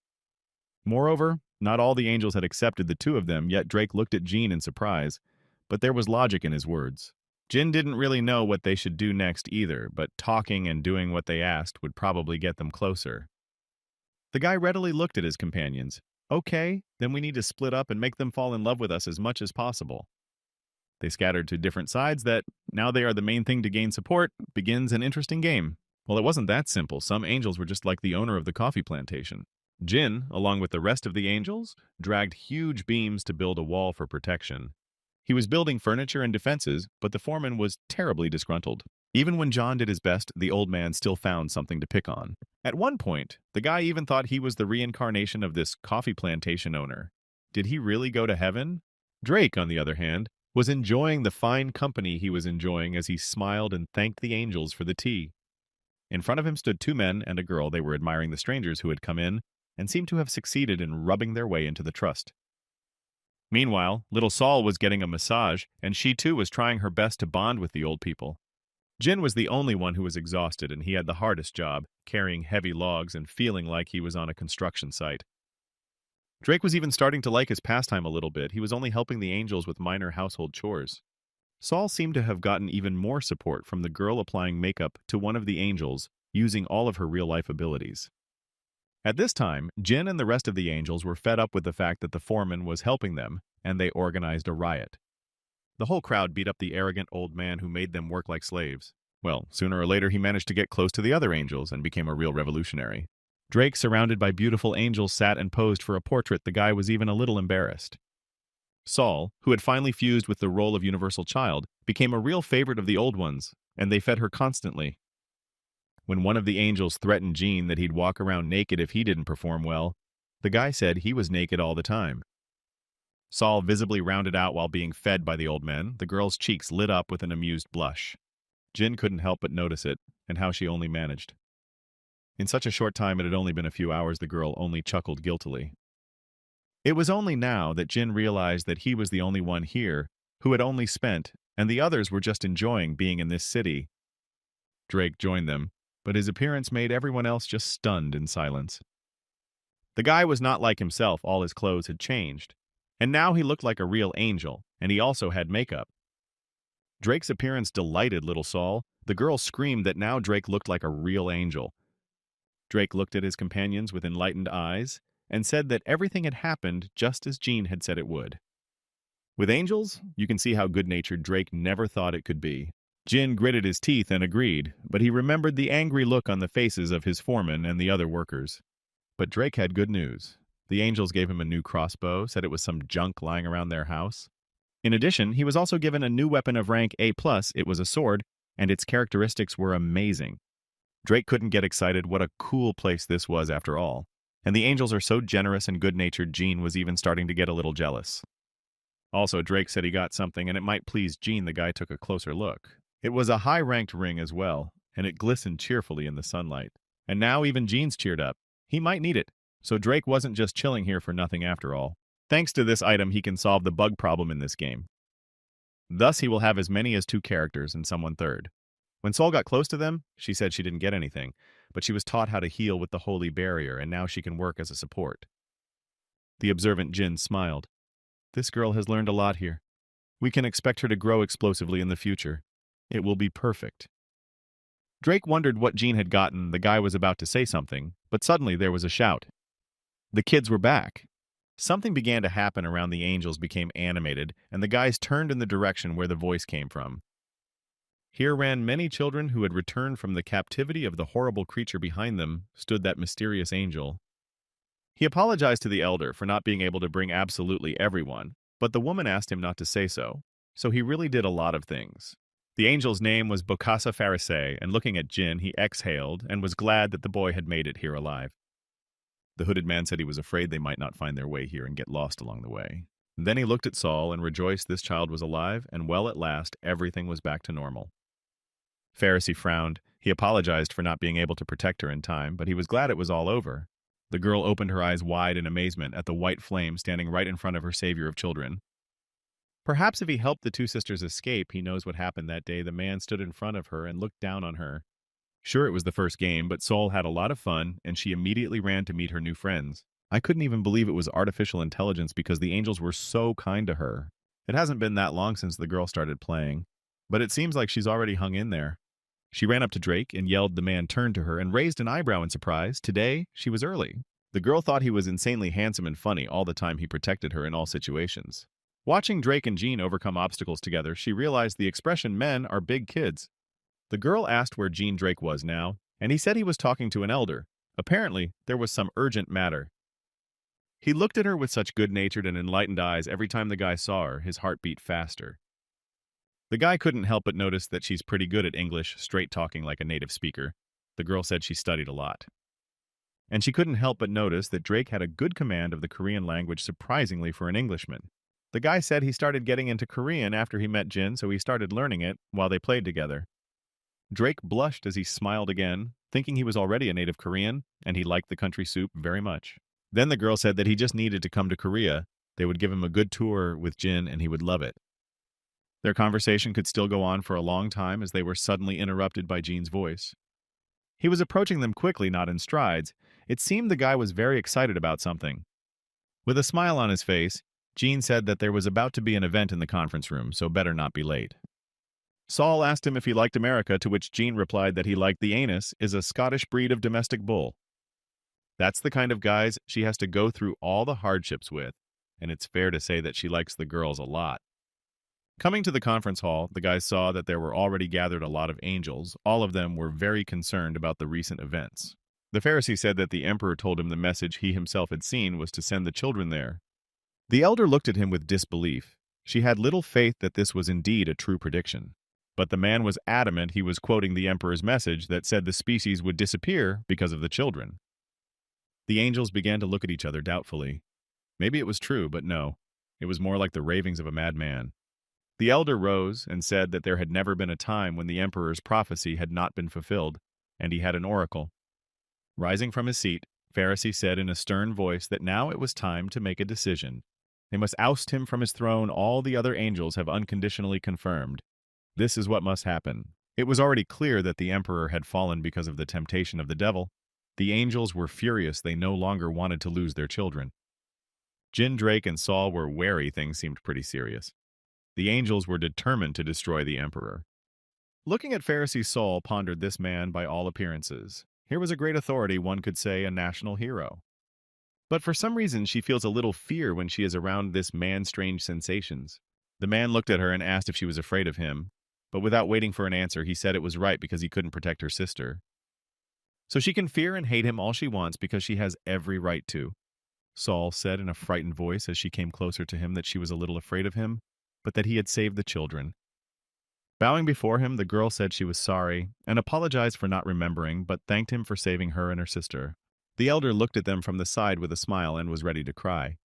Moreover, not all the angels had accepted the two of them, yet Drake looked at Jean in surprise, but there was logic in his words. Jin didn't really know what they should do next either, but talking and doing what they asked would probably get them closer. The guy readily looked at his companions. Okay, then we need to split up and make them fall in love with us as much as possible. They scattered to different sides that, now they are the main thing to gain support, begins an interesting game. Well, it wasn't that simple. Some angels were just like the owner of the coffee plantation. Jin, along with the rest of the angels, dragged huge beams to build a wall for protection. He was building furniture and defenses, but the foreman was terribly disgruntled. Even when John did his best, the old man still found something to pick on. At one point, the guy even thought he was the reincarnation of this coffee plantation owner. Did he really go to heaven? Drake, on the other hand, was enjoying the fine company he was enjoying as he smiled and thanked the angels for the tea. In front of him stood two men and a girl. They were admiring the strangers who had come in and seemed to have succeeded in rubbing their way into the trust. Meanwhile, little Saul was getting a massage, and she too was trying her best to bond with the old people. Jin was the only one who was exhausted, and he had the hardest job, carrying heavy logs and feeling like he was on a construction site. Drake was even starting to like his pastime a little bit. He was only helping the angels with minor household chores. Saul seemed to have gotten even more support from the girl applying makeup to one of the angels, using all of her real-life abilities. At this time, Jin and the rest of the angels were fed up with the fact that the foreman was helping them, and they organized a riot. The whole crowd beat up the arrogant old man who made them work like slaves. Well, sooner or later he managed to get close to the other angels and became a real revolutionary. Drake, surrounded by beautiful angels, sat and posed for a portrait. The guy was even a little embarrassed. Saul, who had finally fused with the role of universal child, became a real favorite of the old ones, and they fed her constantly. When one of the angels threatened Jean that he'd walk around naked if he didn't perform well, the guy said he was naked all the time. Saul visibly rounded out while being fed by the old men. The girl's cheeks lit up with an amused blush. Jin couldn't help but notice it, and how she only managed. In such a short time, it had only been a few hours, the girl only chuckled guiltily. It was only now that Jin realized that he was the only one here who had only spent, and the others were just enjoying being in this city. Drake joined them, but his appearance made everyone else just stunned in silence. The guy was not like himself. All his clothes had changed, and now he looked like a real angel, and he also had makeup. Drake's appearance delighted little Saul. The girl screamed that now Drake looked like a real angel. Drake looked at his companions with enlightened eyes and said that everything had happened just as Jean had said it would. With angels, you can see how good-natured Drake never thought it could be. Jin gritted his teeth and agreed, but he remembered the angry look on the faces of his foreman and the other workers. But Drake had good news. The angels gave him a new crossbow, said it was some junk lying around their house. In addition, he was also given a new weapon of rank A+. It was a sword, and its characteristics were amazing. Drake couldn't get excited. What a cool place this was after all. And the angels are so generous and good-natured, Jean was even starting to get a little jealous. Also, Drake said he got something, and it might please Jean. The guy took a closer look. It was a high-ranked ring as well, and it glistened cheerfully in the sunlight. And now even Jean's cheered up. He might need it, so Drake wasn't just chilling here for nothing after all. Thanks to this item, he can solve the bug problem in this game. Thus, he will have as many as 2 characters and someone third. When Saul got close to them, she said she didn't get anything, but she was taught how to heal with the holy barrier, and now she can work as a support. The observant Jin smiled. This girl has learned a lot here. We can expect her to grow explosively in the future. It will be perfect. Drake wondered what Jean had gotten. The guy was about to say something, but suddenly there was a shout. The kids were back. Something began to happen around the angels became animated, and the guys turned in the direction where the voice came from. Here ran many children who had returned from the captivity of the horrible creature. Behind them stood that mysterious angel. He apologized to the elder for not being able to bring absolutely everyone, but the woman asked him not to say so he really did a lot of things. The angel's name was Bokassa Pharisee, and looking at Jin, he exhaled and was glad that the boy had made it here alive. The hooded man said he was afraid they might not find their way here and get lost along the way. Then he looked at Saul and rejoiced this child was alive, and well, at last, everything was back to normal. Pharisee frowned. He apologized for not being able to protect her in time, but he was glad it was all over. The girl opened her eyes wide in amazement at the white flame standing right in front of her savior of children. Perhaps if he helped the 2 sisters escape, he knows what happened that day. The man stood in front of her and looked down on her. Sure, it was the first game, but Saul had a lot of fun, and she immediately ran to meet her new friends. I couldn't even believe it was artificial intelligence because the angels were so kind to her. It hasn't been that long since the girl started playing. but it seems like she's already hung in there. She ran up to Drake and yelled. The man turned to her and raised an eyebrow in surprise. Today, she was early. The girl thought he was insanely handsome and funny all the time. He protected her in all situations. Watching Drake and Jean overcome obstacles together, she realized the expression men are big kids. The girl asked where Jean Drake was now, and he said he was talking to an elder. Apparently, there was some urgent matter. He looked at her with such good-natured and enlightened eyes. Every time the guy saw her, his heart beat faster. The guy couldn't help but notice that she's pretty good at English, straight talking like a native speaker. The girl said she studied a lot. And she couldn't help but notice that Drake had a good command of the Korean language, surprisingly for an Englishman. The guy said he started getting into Korean after he met Jin, so he started learning it while they played together. Drake blushed as he smiled again, thinking he was already a native Korean, and he liked the country soup very much. Then the girl said that he just needed to come to Korea. They would give him a good tour with Jin, and he would love it. Their conversation could still go on for a long time as they were suddenly interrupted by Jean's voice. He was approaching them quickly, not in strides. It seemed the guy was very excited about something. With a smile on his face, Jean said that there was about to be an event in the conference room, so better not be late. Saul asked him if he liked America, to which Jean replied that he liked the anus, is a Scottish breed of domestic bull. That's the kind of guys she has to go through all the hardships with, and it's fair to say that she likes the girls a lot. Coming to the conference hall, the guys saw that there were already gathered a lot of angels. All of them were very concerned about the recent events. The Pharisee said that the emperor told him the message he himself had seen was to send the children there. The elder looked at him with disbelief. She had little faith that this was indeed a true prediction. But the man was adamant he was quoting the emperor's message that said the species would disappear because of the children. The angels began to look at each other doubtfully. Maybe it was true, but no. It was more like the ravings of a madman. The elder rose and said that there had never been a time when the emperor's prophecy had not been fulfilled, and he had an oracle. Rising from his seat, Pharisee said in a stern voice that now it was time to make a decision. They must oust him from his throne. All the other angels have unconditionally confirmed. This is what must happen. It was already clear that the emperor had fallen because of the temptation of the devil. The angels were furious. They no longer wanted to lose their children. Jin, Drake, and Saul were wary. Things seemed pretty serious. The angels were determined to destroy the emperor. Looking at Pharisee, Saul pondered this man by all appearances. Here was a great authority, one could say a national hero. But for some reason she feels a little fear when she is around this man's strange sensations. The man looked at her and asked if she was afraid of him, but without waiting for an answer he said it was right because he couldn't protect her sister. So she can fear and hate him all she wants because she has every right to. Saul said in a frightened voice as she came closer to him that she was a little afraid of him, but that he had saved the children. Bowing before him, the girl said she was sorry and apologized for not remembering, but thanked him for saving her and her sister. The elder looked at them from the side with a smile and was ready to cry.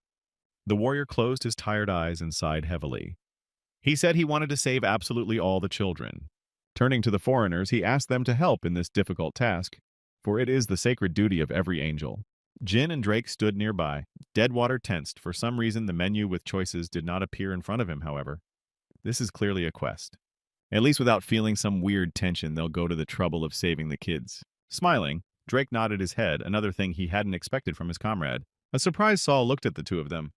The warrior closed his tired eyes and sighed heavily. He said he wanted to save absolutely all the children. Turning to the foreigners, he asked them to help in this difficult task, for it is the sacred duty of every angel. Jin and Drake stood nearby. Deadwater tensed. For some reason, the menu with choices did not appear in front of him, however. This is clearly a quest. At least without feeling some weird tension, they'll go to the trouble of saving the kids. Smiling, Drake nodded his head, another thing he hadn't expected from his comrade. A surprised Saul looked at the two of them.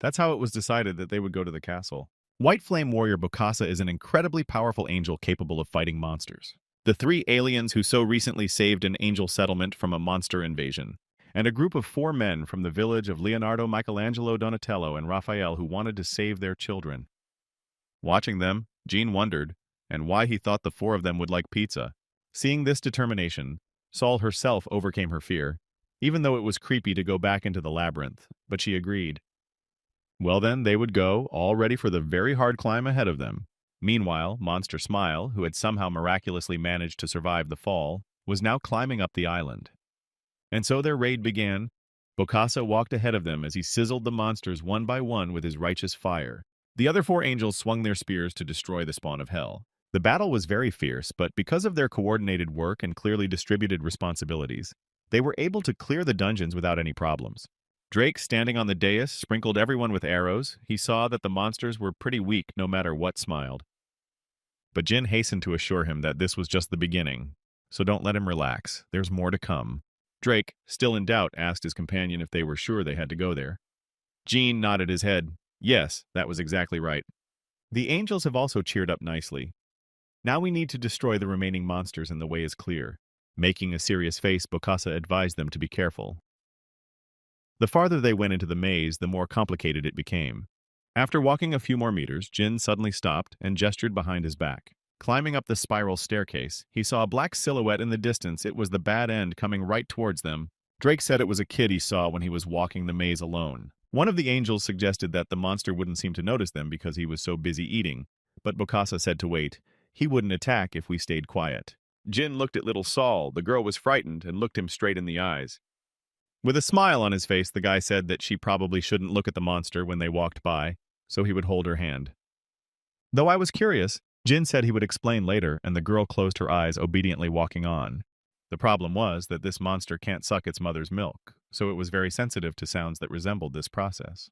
That's how it was decided that they would go to the castle. White Flame Warrior Bokassa is an incredibly powerful angel capable of fighting monsters. The 3 aliens who so recently saved an angel settlement from a monster invasion, and a group of 4 men from the village of Leonardo, Michelangelo, Donatello, and Raphael who wanted to save their children. Watching them, Jean wondered, and why he thought the 4 of them would like pizza. Seeing this determination, Saul herself overcame her fear, even though it was creepy to go back into the labyrinth, but she agreed. Well then, they would go, all ready for the very hard climb ahead of them. Meanwhile, Monster Smile, who had somehow miraculously managed to survive the fall, was now climbing up the island. And so their raid began. Bokassa walked ahead of them as he sizzled the monsters one by one with his righteous fire. The other 4 angels swung their spears to destroy the spawn of hell. The battle was very fierce, but because of their coordinated work and clearly distributed responsibilities, they were able to clear the dungeons without any problems. Drake, standing on the dais, sprinkled everyone with arrows. He saw that the monsters were pretty weak no matter what smiled. But Jin hastened to assure him that this was just the beginning, so don't let him relax. There's more to come. Drake, still in doubt, asked his companion if they were sure they had to go there. Jean nodded his head. Yes, that was exactly right. The angels have also cheered up nicely. Now we need to destroy the remaining monsters and the way is clear. Making a serious face, Bokassa advised them to be careful. The farther they went into the maze, the more complicated it became. After walking a few more meters, Jin suddenly stopped and gestured behind his back. Climbing up the spiral staircase, he saw a black silhouette in the distance. It was the bad end coming right towards them. Drake said it was a kid he saw when he was walking the maze alone. One of the angels suggested that the monster wouldn't seem to notice them because he was so busy eating, but Bokassa said to wait. He wouldn't attack if we stayed quiet. Jin looked at little Saul. The girl was frightened and looked him straight in the eyes. With a smile on his face, the guy said that she probably shouldn't look at the monster when they walked by, so he would hold her hand. Though I was curious, Jin said he would explain later, and the girl closed her eyes, obediently walking on. The problem was that this monster can't suck its mother's milk, so it was very sensitive to sounds that resembled this process.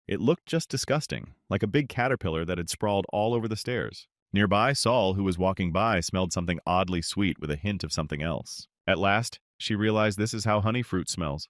It looked just disgusting, like a big caterpillar that had sprawled all over the stairs. Nearby, Saul, who was walking by, smelled something oddly sweet with a hint of something else. At last, she realized this is how honey fruit smells.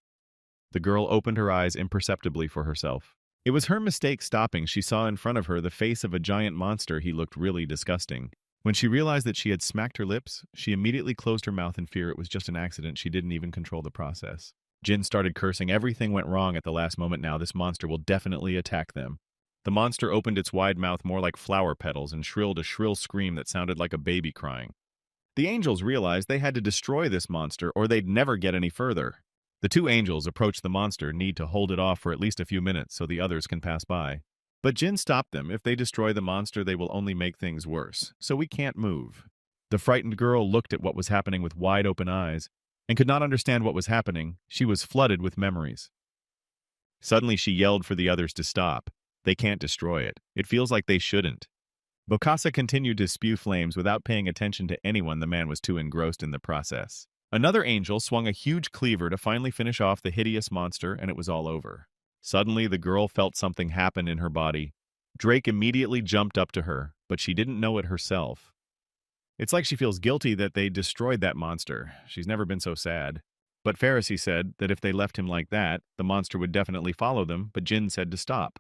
The girl opened her eyes imperceptibly for herself. It was her mistake stopping. She saw in front of her the face of a giant monster. He looked really disgusting. When she realized that she had smacked her lips, she immediately closed her mouth in fear. It was just an accident. She didn't even control the process. Jin started cursing. Everything went wrong at the last moment now. This monster will definitely attack them. The monster opened its wide mouth more like flower petals and shrilled a shrill scream that sounded like a baby crying. The angels realized they had to destroy this monster or they'd never get any further. The two angels approached the monster, need to hold it off for at least a few minutes so the others can pass by. But Jin stopped them. If they destroy the monster, they will only make things worse, so we can't move. The frightened girl looked at what was happening with wide open eyes and could not understand what was happening. She was flooded with memories. Suddenly she yelled for the others to stop. They can't destroy it. It feels like they shouldn't. Bokassa continued to spew flames without paying attention to anyone. The man was too engrossed in the process. Another angel swung a huge cleaver to finally finish off the hideous monster, and it was all over. Suddenly, the girl felt something happen in her body. Drake immediately jumped up to her, but she didn't know it herself. It's like she feels guilty that they destroyed that monster. She's never been so sad. But Pharisee said that if they left him like that, the monster would definitely follow them, but Jin said to stop.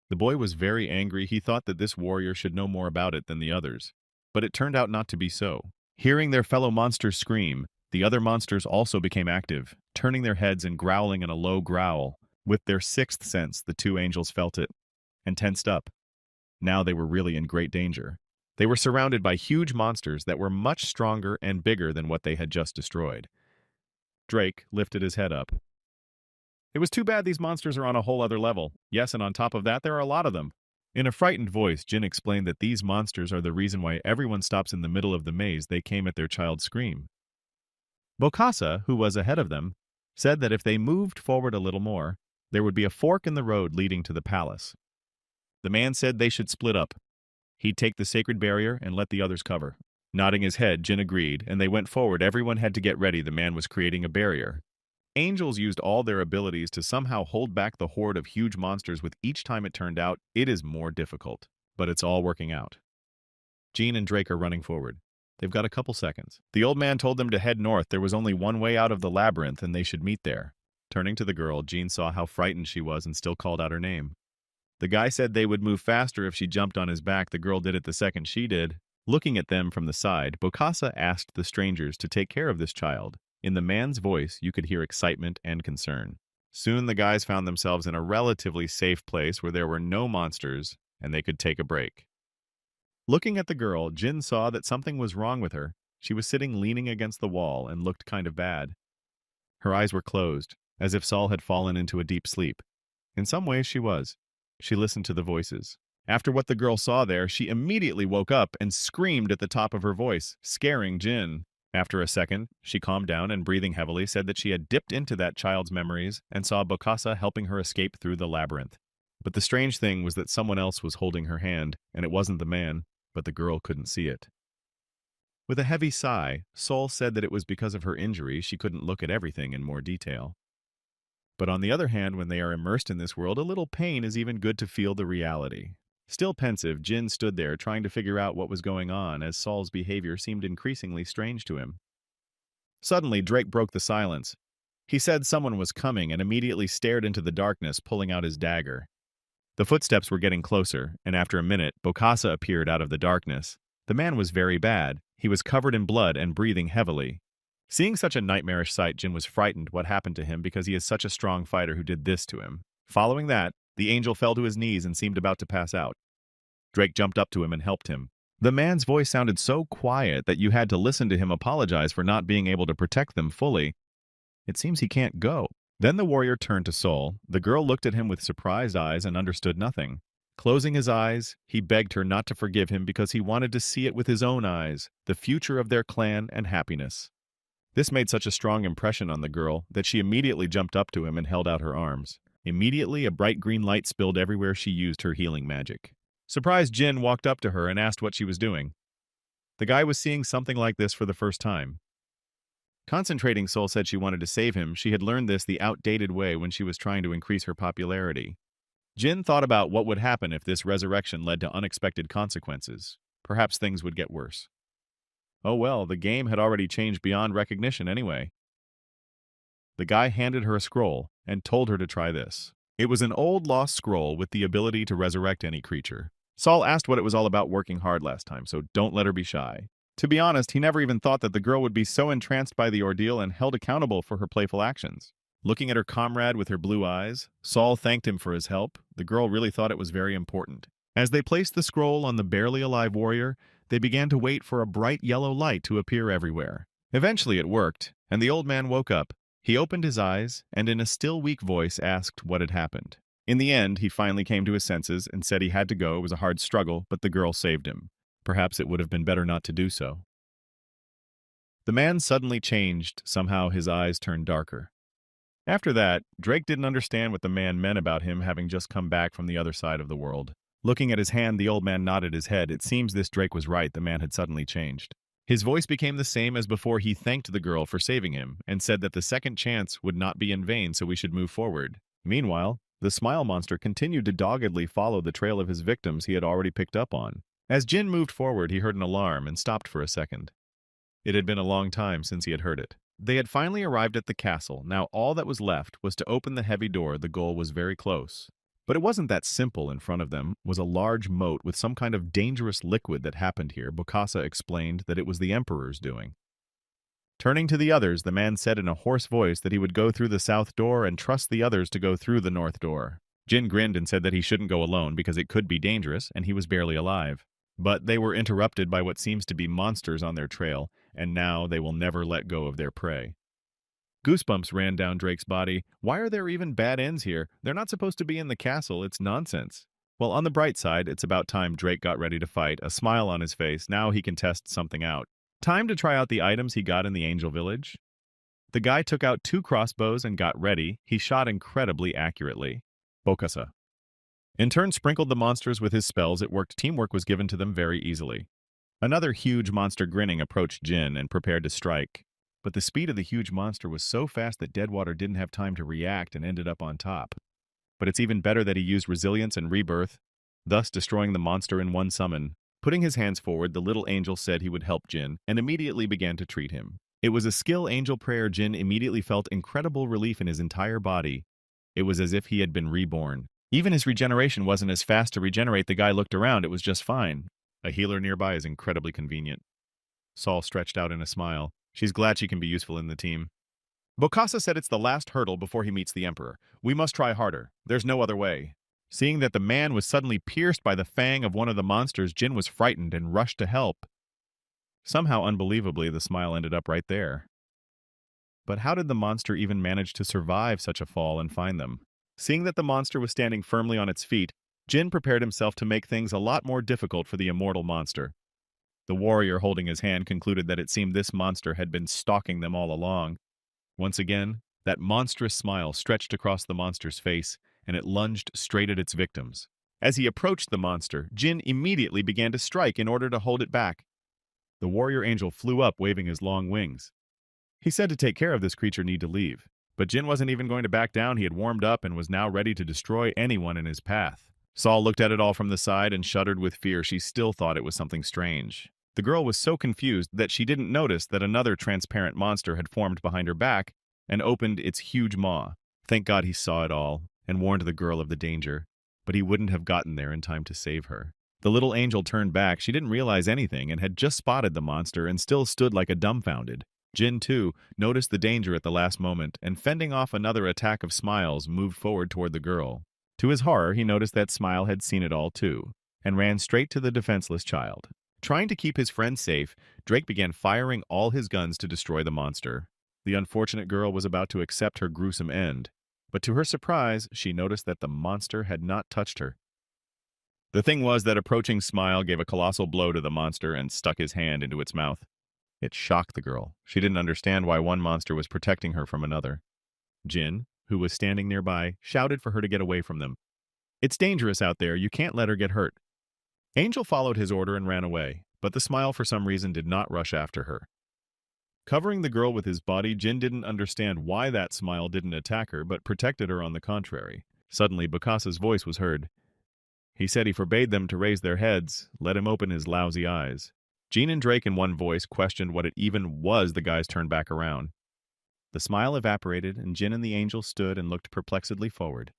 The boy was very angry. He thought that this warrior should know more about it than the others. But it turned out not to be so. Hearing their fellow monsters scream, the other monsters also became active, turning their heads and growling in a low growl. With their sixth sense, the two angels felt it and tensed up. Now they were really in great danger. They were surrounded by huge monsters that were much stronger and bigger than what they had just destroyed. Drake lifted his head up. It was too bad these monsters are on a whole other level. Yes, and on top of that, there are a lot of them. In a frightened voice, Jin explained that these monsters are the reason why everyone stops in the middle of the maze. They came at their child's scream. Bokassa, who was ahead of them, said that if they moved forward a little more, there would be a fork in the road leading to the palace. The man said they should split up. He'd take the sacred barrier and let the others cover. Nodding his head, Jin agreed, and they went forward. Everyone had to get ready. The man was creating a barrier. Angels used all their abilities to somehow hold back the horde of huge monsters. With each time it turned out, it is more difficult. But it's all working out. Jean and Drake are running forward. They've got a couple seconds. The old man told them to head north. There was only one way out of the labyrinth, and they should meet there. Turning to the girl, Jean saw how frightened she was and still called out her name. The guy said they would move faster if she jumped on his back. The girl did it the second she did. Looking at them from the side, Bokassa asked the strangers to take care of this child. In the man's voice, you could hear excitement and concern. Soon the guys found themselves in a relatively safe place where there were no monsters, and they could take a break. Looking at the girl, Jin saw that something was wrong with her. She was sitting leaning against the wall and looked kind of bad. Her eyes were closed, as if Saul had fallen into a deep sleep. In some ways she was. She listened to the voices. After what the girl saw there, she immediately woke up and screamed at the top of her voice, scaring Jin. After a second, she calmed down and, breathing heavily, said that she had dipped into that child's memories and saw Bokassa helping her escape through the labyrinth. But the strange thing was that someone else was holding her hand, and it wasn't the man, but the girl couldn't see it. With a heavy sigh, Saul said that it was because of her injury she couldn't look at everything in more detail. But on the other hand, when they are immersed in this world, a little pain is even good to feel the reality. Still pensive, Jin stood there trying to figure out what was going on as Saul's behavior seemed increasingly strange to him. Suddenly, Drake broke the silence. He said someone was coming and immediately stared into the darkness, pulling out his dagger. The footsteps were getting closer, and after a minute, Bokassa appeared out of the darkness. The man was very bad. He was covered in blood and breathing heavily. Seeing such a nightmarish sight, Jin was frightened what happened to him because he is such a strong fighter who did this to him. Following that, the angel fell to his knees and seemed about to pass out. Drake jumped up to him and helped him. The man's voice sounded so quiet that you had to listen to him apologize for not being able to protect them fully. It seems he can't go. Then the warrior turned to Sol. The girl looked at him with surprised eyes and understood nothing. Closing his eyes, he begged her not to forgive him because he wanted to see it with his own eyes, the future of their clan and happiness. This made such a strong impression on the girl that she immediately jumped up to him and held out her arms. Immediately, a bright green light spilled everywhere she used her healing magic. Surprised, Jin walked up to her and asked what she was doing. The guy was seeing something like this for the first time. Concentrating, Sol said she wanted to save him. She had learned this the outdated way when she was trying to increase her popularity. Jin thought about what would happen if this resurrection led to unexpected consequences. Perhaps things would get worse. Oh well, the game had already changed beyond recognition anyway. The guy handed her a scroll and told her to try this. It was an old lost scroll with the ability to resurrect any creature. Sol asked what it was all about working hard last time, so don't let her be shy. To be honest, he never even thought that the girl would be so entranced by the ordeal and held accountable for her playful actions. Looking at her comrade with her blue eyes, Sol thanked him for his help. The girl really thought it was very important. As they placed the scroll on the barely alive warrior, they began to wait for a bright yellow light to appear everywhere. Eventually it worked, and the old man woke up. He opened his eyes and in a still weak voice asked what had happened. In the end, he finally came to his senses and said he had to go. It was a hard struggle, but the girl saved him. Perhaps it would have been better not to do so. The man suddenly changed. Somehow his eyes turned darker. After that, Drake didn't understand what the man meant about him having just come back from the other side of the world. Looking at his hand, the old man nodded his head. It seems this Drake was right. The man had suddenly changed. His voice became the same as before. He thanked the girl for saving him and said that the second chance would not be in vain, so we should move forward. Meanwhile, the smile monster continued to doggedly follow the trail of his victims he had already picked up on. As Jin moved forward, he heard an alarm and stopped for a second. It had been a long time since he had heard it. They had finally arrived at the castle. Now all that was left was to open the heavy door. The goal was very close. But it wasn't that simple. In front of them was a large moat with some kind of dangerous liquid that happened here. Bokassa explained that it was the Emperor's doing. Turning to the others, the man said in a hoarse voice that he would go through the south door and trust the others to go through the north door. Jin grinned and said that he shouldn't go alone because it could be dangerous and he was barely alive. But they were interrupted by what seems to be monsters on their trail, and now they will never let go of their prey. Goosebumps ran down Drake's body. Why are there even bad ends here? They're not supposed to be in the castle. It's nonsense. Well, on the bright side, it's about time Drake got ready to fight, a smile on his face. Now he can test something out. Time to try out the items he got in the Angel Village. The guy took out 2 crossbows and got ready. He shot incredibly accurately. Bokassa in turn sprinkled the monsters with his spells. It worked. Teamwork was given to them very easily. Another huge monster grinning approached Jin and prepared to strike. But the speed of the huge monster was so fast that Deadwater didn't have time to react and ended up on top. But it's even better that he used resilience and rebirth, thus destroying the monster in one summon. Putting his hands forward, the little angel said he would help Jin and immediately began to treat him. It was a skill angel prayer. Jin immediately felt incredible relief in his entire body. It was as if he had been reborn. Even his regeneration wasn't as fast to regenerate. The guy looked around. It was just fine. A healer nearby is incredibly convenient. Sol stretched out in a smile. She's glad she can be useful in the team. Bokassa said it's the last hurdle before he meets the Emperor. We must try harder. There's no other way. Seeing that the man was suddenly pierced by the fang of one of the monsters, Jin was frightened and rushed to help. Somehow, unbelievably, the smile ended up right there. But how did the monster even manage to survive such a fall and find them? Seeing that the monster was standing firmly on its feet, Jin prepared himself to make things a lot more difficult for the immortal monster. The warrior holding his hand concluded that it seemed this monster had been stalking them all along. Once again, that monstrous smile stretched across the monster's face, and it lunged straight at its victims. As he approached the monster, Jin immediately began to strike in order to hold it back. The warrior angel flew up, waving his long wings. He said to take care of this creature need to leave. But Jin wasn't even going to back down. He had warmed up and was now ready to destroy anyone in his path. Sol looked at it all from the side and shuddered with fear. She still thought it was something strange. The girl was so confused that she didn't notice that another transparent monster had formed behind her back and opened its huge maw. Thank God he saw it all and warned the girl of the danger. but he wouldn't have gotten there in time to save her. The little angel turned back. She didn't realize anything and had just spotted the monster and still stood like a dumbfounded. Jin, too, noticed the danger at the last moment and, fending off another attack of smiles, moved forward toward the girl. To his horror, he noticed that Smile had seen it all too, and ran straight to the defenseless child. Trying to keep his friend safe, Drake began firing all his guns to destroy the monster. The unfortunate girl was about to accept her gruesome end, but to her surprise, she noticed that the monster had not touched her. The thing was that approaching Smile gave a colossal blow to the monster and stuck his hand into its mouth. It shocked the girl. She didn't understand why one monster was protecting her from another. Jin, who was standing nearby, shouted for her to get away from them. "It's dangerous out there. You can't let her get hurt." Angel followed his order and ran away, but the Smile for some reason did not rush after her. Covering the girl with his body, Jin didn't understand why that Smile didn't attack her but protected her on the contrary. Suddenly, Bukasa's voice was heard. He said he forbade them to raise their heads, let him open his lousy eyes. Jean and Drake in one voice questioned what it even was the guys turned back around. The Smile evaporated, and Jin and the angel stood and looked perplexedly forward.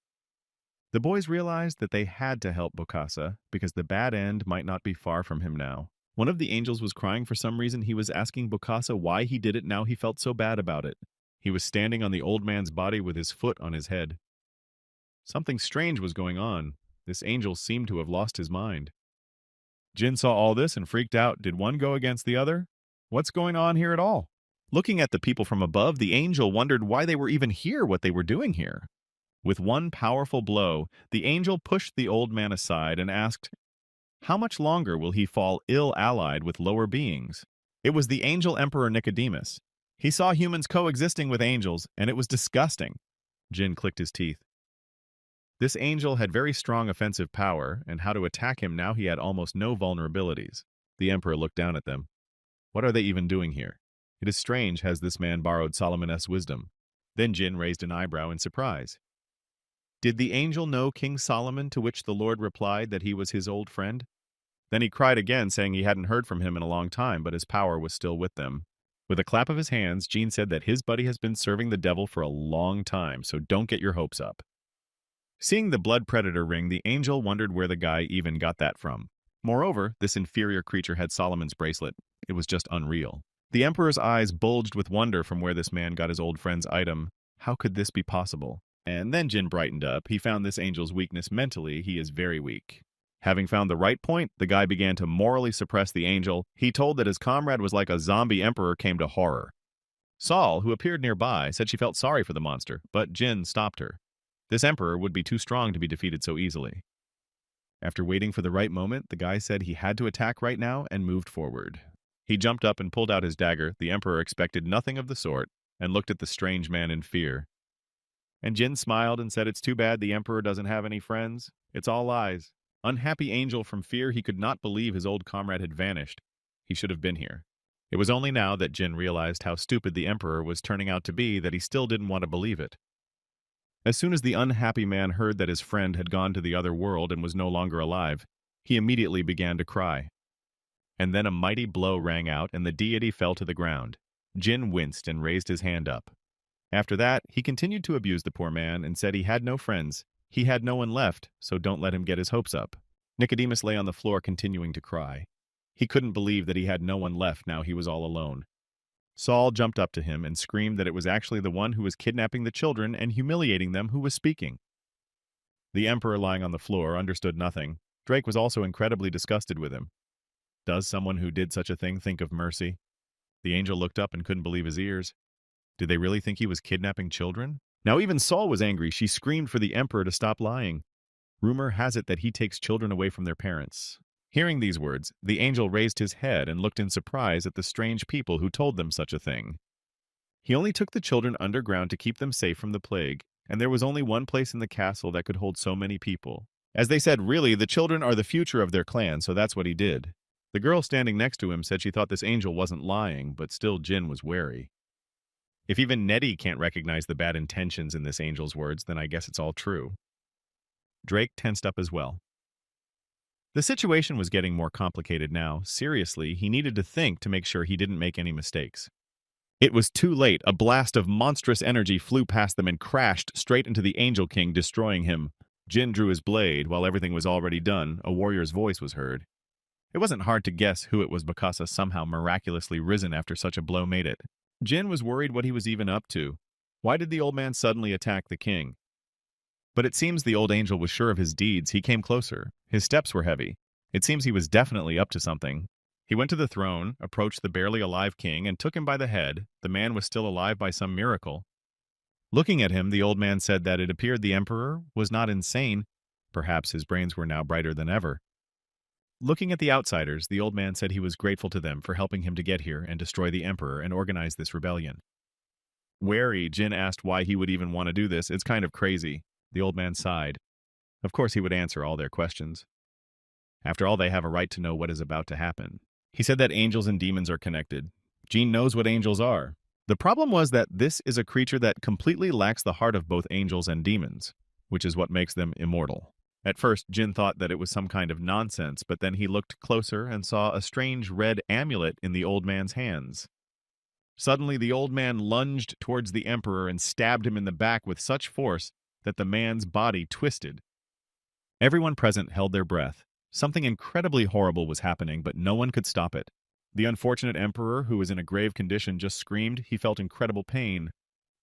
The boys realized that they had to help Bokassa because the bad end might not be far from him now. One of the angels was crying for some reason. He was asking Bokassa why he did it now he felt so bad about it. He was standing on the old man's body with his foot on his head. Something strange was going on. This angel seemed to have lost his mind. Jin saw all this and freaked out. Did one go against the other? What's going on here at all? Looking at the people from above, the angel wondered why they were even here, what they were doing here. With one powerful blow, the angel pushed the old man aside and asked, "How much longer will he fall ill-allied with lower beings?" It was the angel Emperor Nicodemus. He saw humans coexisting with angels, and it was disgusting. Jin clicked his teeth. This angel had very strong offensive power, and how to attack him now he had almost no vulnerabilities. The emperor looked down at them. What are they even doing here? It is strange, has this man borrowed Solomon's wisdom? Then Jin raised an eyebrow in surprise. Did the angel know King Solomon, to which the Lord replied that he was his old friend? Then he cried again, saying he hadn't heard from him in a long time, but his power was still with them. With a clap of his hands, Jin said that his buddy has been serving the devil for a long time, so don't get your hopes up. Seeing the blood predator ring, the angel wondered where the guy even got that from. Moreover, this inferior creature had Solomon's bracelet. It was just unreal. The emperor's eyes bulged with wonder from where this man got his old friend's item. How could this be possible? And then Jin brightened up. He found this angel's weakness mentally. He is very weak. Having found the right point, the guy began to morally suppress the angel. He told that his comrade was like a zombie emperor came to horror. Saul, who appeared nearby, said she felt sorry for the monster, but Jin stopped her. This emperor would be too strong to be defeated so easily. After waiting for the right moment, the guy said he had to attack right now and moved forward. He jumped up and pulled out his dagger. The emperor expected nothing of the sort and looked at the strange man in fear. And Jin smiled and said, "It's too bad the emperor doesn't have any friends. It's all lies." Unhappy angel from fear, he could not believe his old comrade had vanished. He should have been here. It was only now that Jin realized how stupid the emperor was turning out to be that he still didn't want to believe it. As soon as the unhappy man heard that his friend had gone to the other world and was no longer alive, he immediately began to cry. And then a mighty blow rang out and the deity fell to the ground. Jin winced and raised his hand up. After that, he continued to abuse the poor man and said he had no friends. He had no one left, so don't let him get his hopes up. Nicodemus lay on the floor continuing to cry. He couldn't believe that he had no one left now he was all alone. Saul jumped up to him and screamed that it was actually the one who was kidnapping the children and humiliating them who was speaking. The emperor, lying on the floor, understood nothing. Drake was also incredibly disgusted with him. Does someone who did such a thing think of mercy? The angel looked up and couldn't believe his ears. Did they really think he was kidnapping children? Now even Saul was angry. She screamed for the emperor to stop lying. Rumor has it that he takes children away from their parents. Hearing these words, the angel raised his head and looked in surprise at the strange people who told them such a thing. He only took the children underground to keep them safe from the plague, and there was only one place in the castle that could hold so many people. As they said, really, the children are the future of their clan, so that's what he did. The girl standing next to him said she thought this angel wasn't lying, but still Jin was wary. If even Nettie can't recognize the bad intentions in this angel's words, then I guess it's all true. Drake tensed up as well. The situation was getting more complicated now. Seriously, he needed to think to make sure he didn't make any mistakes. It was too late. A blast of monstrous energy flew past them and crashed straight into the Angel King, destroying him. Jin drew his blade. While everything was already done, a warrior's voice was heard. It wasn't hard to guess who it was because somehow miraculously risen after such a blow made it. Jin was worried what he was even up to. Why did the old man suddenly attack the king? But it seems the old angel was sure of his deeds. He came closer. His steps were heavy. It seems he was definitely up to something. He went to the throne, approached the barely alive king, and took him by the head. The man was still alive by some miracle. Looking at him, the old man said that it appeared the emperor was not insane. Perhaps his brains were now brighter than ever. Looking at the outsiders, the old man said he was grateful to them for helping him to get here and destroy the emperor and organize this rebellion. Wary, Jin asked why he would even want to do this. It's kind of crazy. The old man sighed. Of course he would answer all their questions. After all, they have a right to know what is about to happen. He said that angels and demons are connected. Jin knows what angels are. The problem was that this is a creature that completely lacks the heart of both angels and demons, which is what makes them immortal. At first, Jin thought that it was some kind of nonsense, but then he looked closer and saw a strange red amulet in the old man's hands. Suddenly, the old man lunged towards the emperor and stabbed him in the back with such force that the man's body twisted. Everyone present held their breath. Something incredibly horrible was happening, but no one could stop it. The unfortunate emperor, who was in a grave condition, just screamed. He felt incredible pain.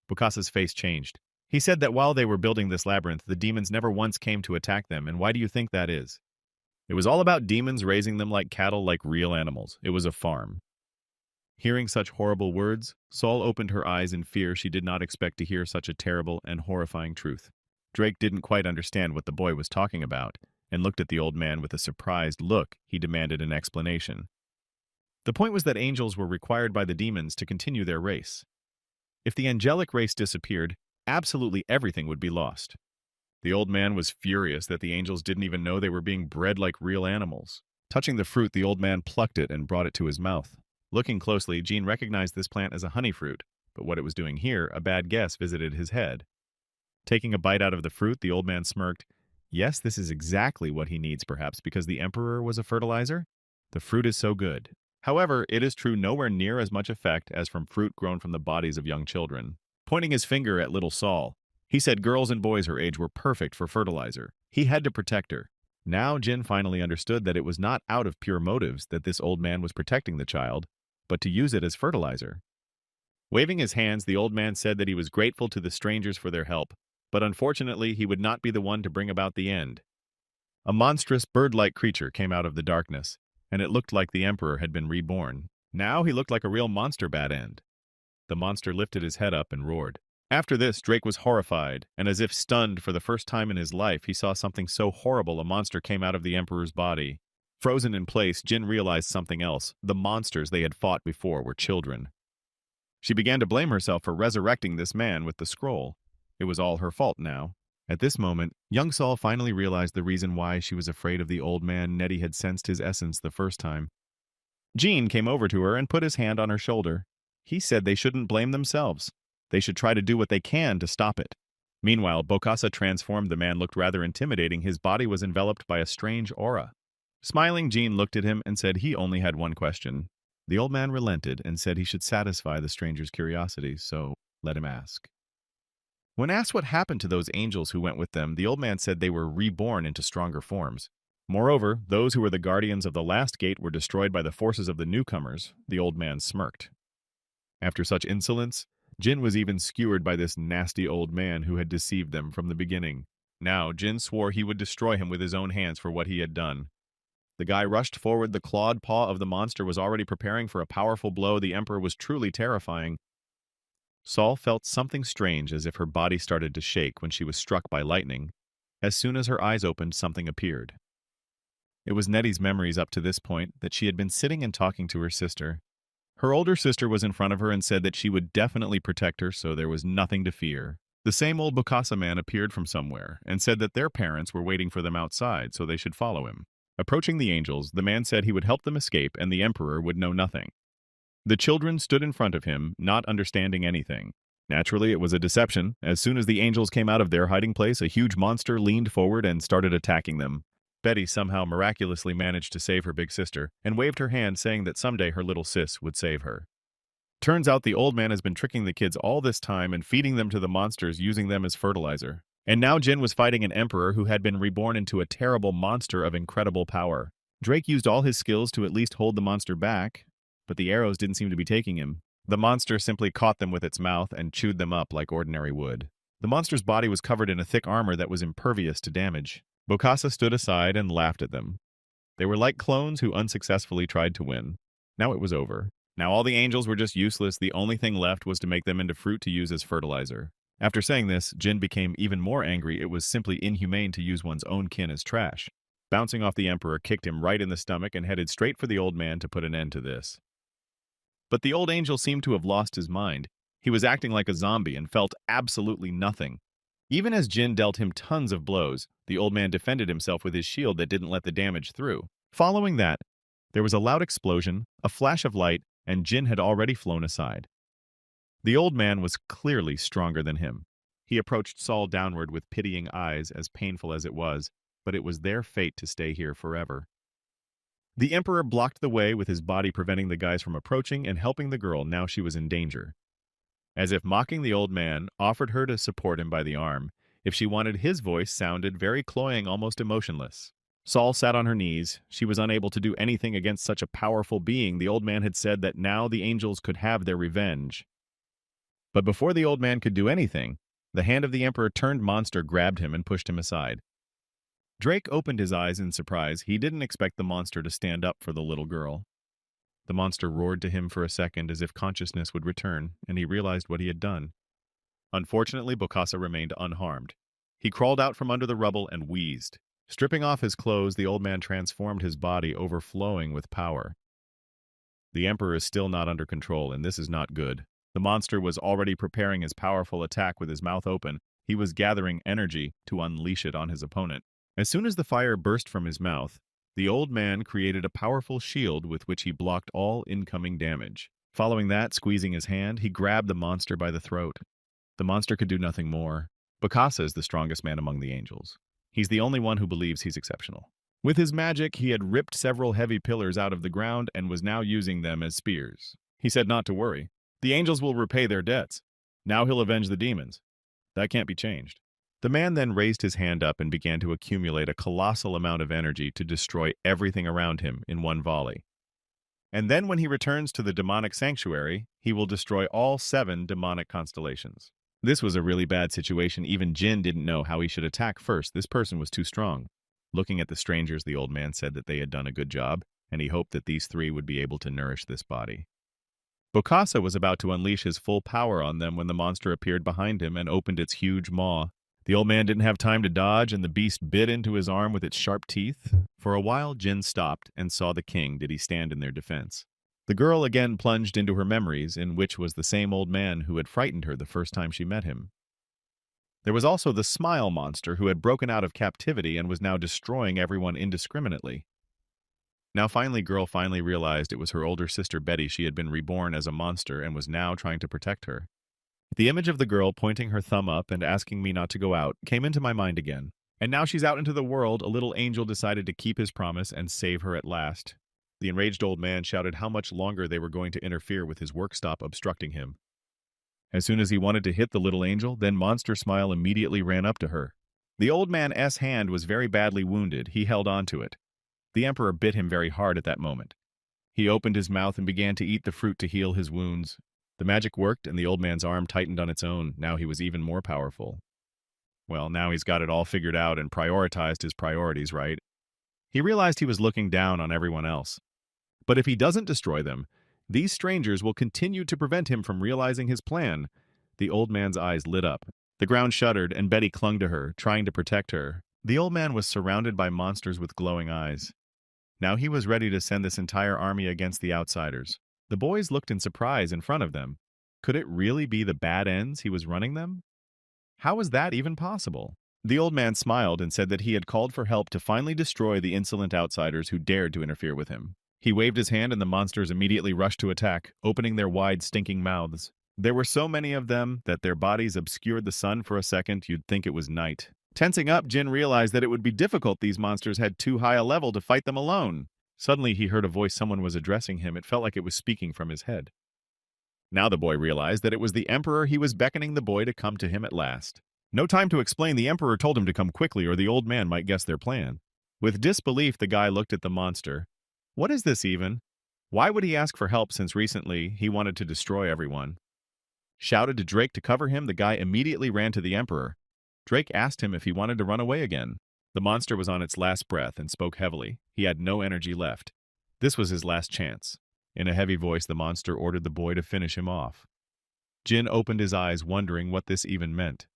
Bukasa's face changed. He said that while they were building this labyrinth, the demons never once came to attack them, and why do you think that is? It was all about demons raising them like cattle, like real animals. It was a farm. Hearing such horrible words, Saul opened her eyes in fear. She did not expect to hear such a terrible and horrifying truth. Drake didn't quite understand what the boy was talking about, and looked at the old man with a surprised look. He demanded an explanation. The point was that angels were required by the demons to continue their race. If the angelic race disappeared, absolutely everything would be lost. The old man was furious that the angels didn't even know they were being bred like real animals. Touching the fruit, the old man plucked it and brought it to his mouth. Looking closely, Jean recognized this plant as a honey fruit, but what it was doing here, a bad guess visited his head. Taking a bite out of the fruit, the old man smirked. Yes, this is exactly what he needs, perhaps because the emperor was a fertilizer? The fruit is so good. However, it is true nowhere near as much effect as from fruit grown from the bodies of young children. Pointing his finger at little Saul, he said girls and boys her age were perfect for fertilizer. He had to protect her. Now Jin finally understood that it was not out of pure motives that this old man was protecting the child, but to use it as fertilizer. Waving his hands, the old man said that he was grateful to the strangers for their help, but unfortunately he would not be the one to bring about the end. A monstrous bird-like creature came out of the darkness, and it looked like the emperor had been reborn. Now he looked like a real monster bad end. The monster lifted his head up and roared. After this, Drake was horrified, and as if stunned for the first time in his life, he saw something so horrible. A monster came out of the emperor's body. Frozen in place, Jin realized something else. The monsters they had fought before were children. She began to blame herself for resurrecting this man with the scroll. It was all her fault now. At this moment, young Saul finally realized the reason why she was afraid of the old man. Nettie had sensed his essence the first time. Jean came over to her and put his hand on her shoulder. He said they shouldn't blame themselves. They should try to do what they can to stop it. Meanwhile, Bokassa transformed. The man looked rather intimidating. His body was enveloped by a strange aura. Smiling, Jean looked at him and said he only had one question. The old man relented and said he should satisfy the stranger's curiosity, so let him ask. When asked what happened to those angels who went with them, the old man said they were reborn into stronger forms. Moreover, those who were the guardians of the last gate were destroyed by the forces of the newcomers. The old man smirked. After such insolence, Jin was even skewered by this nasty old man who had deceived them from the beginning. Now, Jin swore he would destroy him with his own hands for what he had done. The guy rushed forward. The clawed paw of the monster was already preparing for a powerful blow. The emperor was truly terrifying. Saul felt something strange, as if her body started to shake when she was struck by lightning. As soon as her eyes opened, something appeared. It was Nettie's memories up to this point, that she had been sitting and talking to her sister. Her older sister was in front of her and said that she would definitely protect her, so there was nothing to fear. The same old Bokassa man appeared from somewhere and said that their parents were waiting for them outside, so they should follow him. Approaching the angels, the man said he would help them escape and the emperor would know nothing. The children stood in front of him, not understanding anything. Naturally, it was a deception. As soon as the angels came out of their hiding place, a huge monster leaned forward and started attacking them. Betty somehow miraculously managed to save her big sister and waved her hand, saying that someday her little sis would save her. Turns out the old man has been tricking the kids all this time and feeding them to the monsters, using them as fertilizer. And now Jin was fighting an emperor who had been reborn into a terrible monster of incredible power. Drake used all his skills to at least hold the monster back, but the arrows didn't seem to be taking him. The monster simply caught them with its mouth and chewed them up like ordinary wood. The monster's body was covered in a thick armor that was impervious to damage. Bokassa stood aside and laughed at them. They were like clones who unsuccessfully tried to win. Now it was over. Now all the angels were just useless. The only thing left was to make them into fruit to use as fertilizer. After saying this, Jin became even more angry. It was simply inhumane to use one's own kin as trash. Bouncing off the emperor kicked him right in the stomach and headed straight for the old man to put an end to this. But the old angel seemed to have lost his mind. He was acting like a zombie and felt absolutely nothing. Even as Jin dealt him tons of blows, the old man defended himself with his shield that didn't let the damage through. Following that, there was a loud explosion, a flash of light, and Jin had already flown aside. The old man was clearly stronger than him. He approached Saul downward with pitying eyes, as painful as it was, but it was their fate to stay here forever. The emperor blocked the way with his body, preventing the guys from approaching and helping the girl now she was in danger. As if mocking, the old man offered her to support him by the arm. If she wanted, his voice sounded very cloying, almost emotionless. Saul sat on her knees. She was unable to do anything against such a powerful being. The old man had said that now the angels could have their revenge. But before the old man could do anything, the hand of the emperor turned monster grabbed him and pushed him aside. Drake opened his eyes in surprise. He didn't expect the monster to stand up for the little girl. The monster roared to him for a second as if consciousness would return, and he realized what he had done. Unfortunately, Bokassa remained unharmed. He crawled out from under the rubble and wheezed. Stripping off his clothes, the old man transformed his body, overflowing with power. The emperor is still not under control, and this is not good. The monster was already preparing his powerful attack with his mouth open. He was gathering energy to unleash it on his opponent. As soon as the fire burst from his mouth, the old man created a powerful shield with which he blocked all incoming damage. Following that, squeezing his hand, he grabbed the monster by the throat. The monster could do nothing more. Bokassa is the strongest man among the angels. He's the only one who believes he's exceptional. With his magic, he had ripped several heavy pillars out of the ground and was now using them as spears. He said not to worry. The angels will repay their debts. Now he'll avenge the demons. That can't be changed. The man then raised his hand up and began to accumulate a colossal amount of energy to destroy everything around him in one volley. And then when he returns to the demonic sanctuary, he will destroy all 7 demonic constellations. This was a really bad situation. Even Jin didn't know how he should attack first. This person was too strong. Looking at the strangers, the old man said that they had done a good job, and he hoped that these 3 would be able to nourish this body. Bokassa was about to unleash his full power on them when the monster appeared behind him and opened its huge maw. The old man didn't have time to dodge, and the beast bit into his arm with its sharp teeth. For a while, Jin stopped and saw the king. Did he stand in their defense? The girl again plunged into her memories, in which was the same old man who had frightened her the first time she met him. There was also the smile monster who had broken out of captivity and was now destroying everyone indiscriminately. Now girl finally realized it was her older sister Betty. She had been reborn as a monster and was now trying to protect her. The image of the girl pointing her thumb up and asking me not to go out came into my mind again. And now she's out into the world. A little angel decided to keep his promise and save her at last. The enraged old man shouted how much longer they were going to interfere with his work. Stop obstructing him. As soon as he wanted to hit the little angel, then Monster Smile immediately ran up to her. The old man's hand was very badly wounded. He held on to it. The emperor bit him very hard at that moment. He opened his mouth and began to eat the fruit to heal his wounds. The magic worked, and the old man's arm tightened on its own. Now he was even more powerful. Well, now he's got it all figured out and prioritized his priorities, right? He realized he was looking down on everyone else. But if he doesn't destroy them, these strangers will continue to prevent him from realizing his plan. The old man's eyes lit up. The ground shuddered, and Betty clung to her, trying to protect her. The old man was surrounded by monsters with glowing eyes. Now he was ready to send this entire army against the outsiders. The boys looked in surprise in front of them. Could it really be the bad ends he was running them? How was that even possible? The old man smiled and said that he had called for help to finally destroy the insolent outsiders who dared to interfere with him. He waved his hand and the monsters immediately rushed to attack, opening their wide, stinking mouths. There were so many of them that their bodies obscured the sun for a second. You'd think it was night. Tensing up, Jin realized that it would be difficult. These monsters had too high a level to fight them alone. Suddenly, he heard a voice. Someone was addressing him. It felt like it was speaking from his head. Now the boy realized that it was the emperor. He was beckoning the boy to come to him at last. No time to explain, the Emperor told him to come quickly or the old man might guess their plan. With disbelief, the guy looked at the monster. What is this even? Why would he ask for help since recently he wanted to destroy everyone? Shouted to Drake to cover him, the guy immediately ran to the Emperor. Drake asked him if he wanted to run away again. The monster was on its last breath and spoke heavily. He had no energy left. This was his last chance. In a heavy voice, the monster ordered the boy to finish him off. Jin opened his eyes, wondering what this even meant.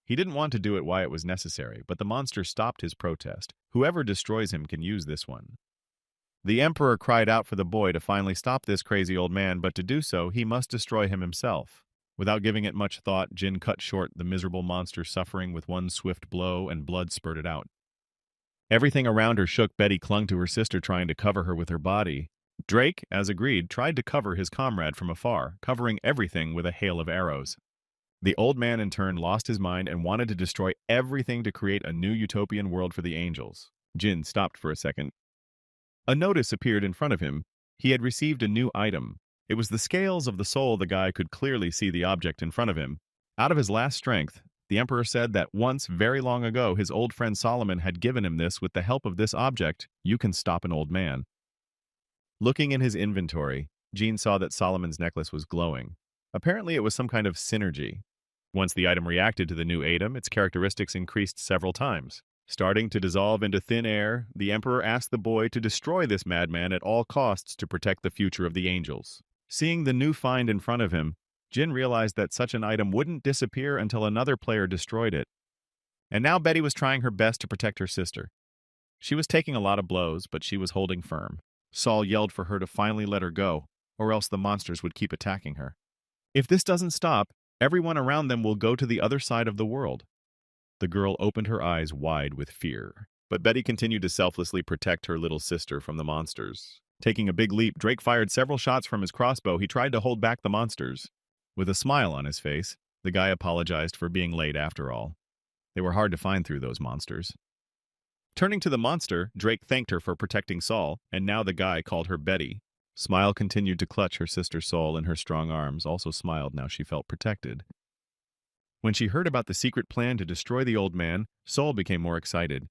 He didn't want to do it while it was necessary, but the monster stopped his protest. Whoever destroys him can use this one. The Emperor cried out for the boy to finally stop this crazy old man, but to do so, he must destroy him himself. Without giving it much thought, Jin cut short the miserable monster's suffering with one swift blow, and blood spurted out. Everything around her shook. Betty clung to her sister, trying to cover her with her body. Drake, as agreed, tried to cover his comrade from afar, covering everything with a hail of arrows. The old man in turn lost his mind and wanted to destroy everything to create a new utopian world for the angels. Jin stopped for a second. A notice appeared in front of him. He had received a new item. It was the scales of the soul. The guy could clearly see the object in front of him. Out of his last strength, the Emperor said that once, very long ago, his old friend Solomon had given him this. With the help of this object, you can stop an old man. Looking in his inventory, Jean saw that Solomon's necklace was glowing. Apparently it was some kind of synergy. Once the item reacted to the new item, its characteristics increased several times. Starting to dissolve into thin air, the Emperor asked the boy to destroy this madman at all costs to protect the future of the angels. Seeing the new find in front of him, Jin realized that such an item wouldn't disappear until another player destroyed it. And now Betty was trying her best to protect her sister. She was taking a lot of blows, but she was holding firm. Saul yelled for her to finally let her go, or else the monsters would keep attacking her. If this doesn't stop, everyone around them will go to the other side of the world. The girl opened her eyes wide with fear, but Betty continued to selflessly protect her little sister from the monsters. Taking a big leap, Drake fired several shots from his crossbow. He tried to hold back the monsters. With a smile on his face, the guy apologized for being late after all. They were hard to find through those monsters. Turning to the monster, Drake thanked her for protecting Saul, and now the guy called her Betty. Smile continued to clutch her sister's soul in her strong arms, also smiled now she felt protected. When she heard about the secret plan to destroy the old man, Soul became more excited.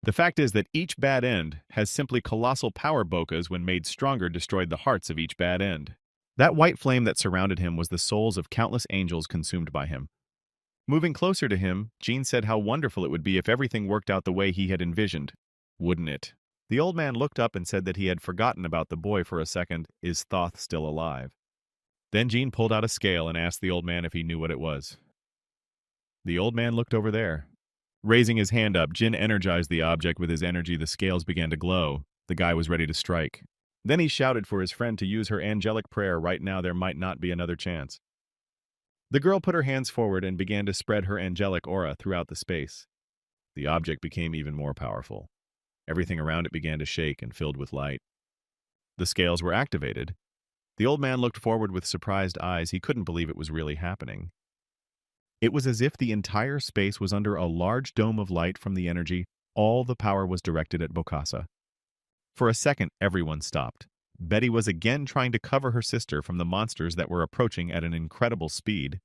The fact is that each bad end has simply colossal power. Bokas, when made stronger, destroyed the hearts of each bad end. That white flame that surrounded him was the souls of countless angels consumed by him. Moving closer to him, Jean said how wonderful it would be if everything worked out the way he had envisioned. Wouldn't it? The old man looked up and said that he had forgotten about the boy for a second. Is Thoth still alive? Then Jean pulled out a scale and asked the old man if he knew what it was. The old man looked over there. Raising his hand up, Jin energized the object with his energy. The scales began to glow. The guy was ready to strike. Then he shouted for his friend to use her angelic prayer. Right now there might not be another chance. The girl put her hands forward and began to spread her angelic aura throughout the space. The object became even more powerful. Everything around it began to shake and filled with light. The scales were activated. The old man looked forward with surprised eyes. He couldn't believe it was really happening. It was as if the entire space was under a large dome of light from the energy. All the power was directed at Bokassa. For a second, everyone stopped. Betty was again trying to cover her sister from the monsters that were approaching at an incredible speed.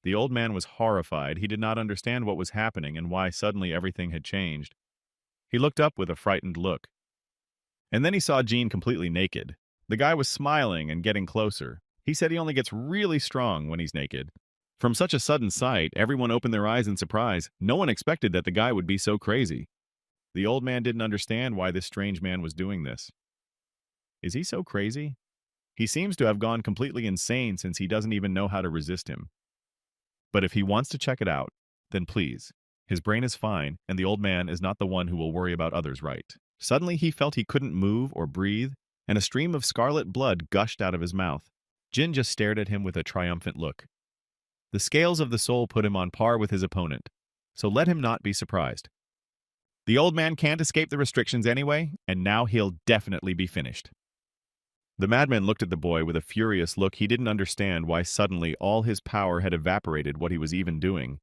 The old man was horrified. He did not understand what was happening and why suddenly everything had changed. He looked up with a frightened look. And then he saw Jean completely naked. The guy was smiling and getting closer. He said he only gets really strong when he's naked. From such a sudden sight, everyone opened their eyes in surprise. No one expected that the guy would be so crazy. The old man didn't understand why this strange man was doing this. Is he so crazy? He seems to have gone completely insane since he doesn't even know how to resist him. But if he wants to check it out, then please. His brain is fine, and the old man is not the one who will worry about others, right? Suddenly he felt he couldn't move or breathe, and a stream of scarlet blood gushed out of his mouth. Jin just stared at him with a triumphant look. The scales of the soul put him on par with his opponent, so let him not be surprised. The old man can't escape the restrictions anyway, and now he'll definitely be finished. The madman looked at the boy with a furious look. He didn't understand why suddenly all his power had evaporated, what he was even doing.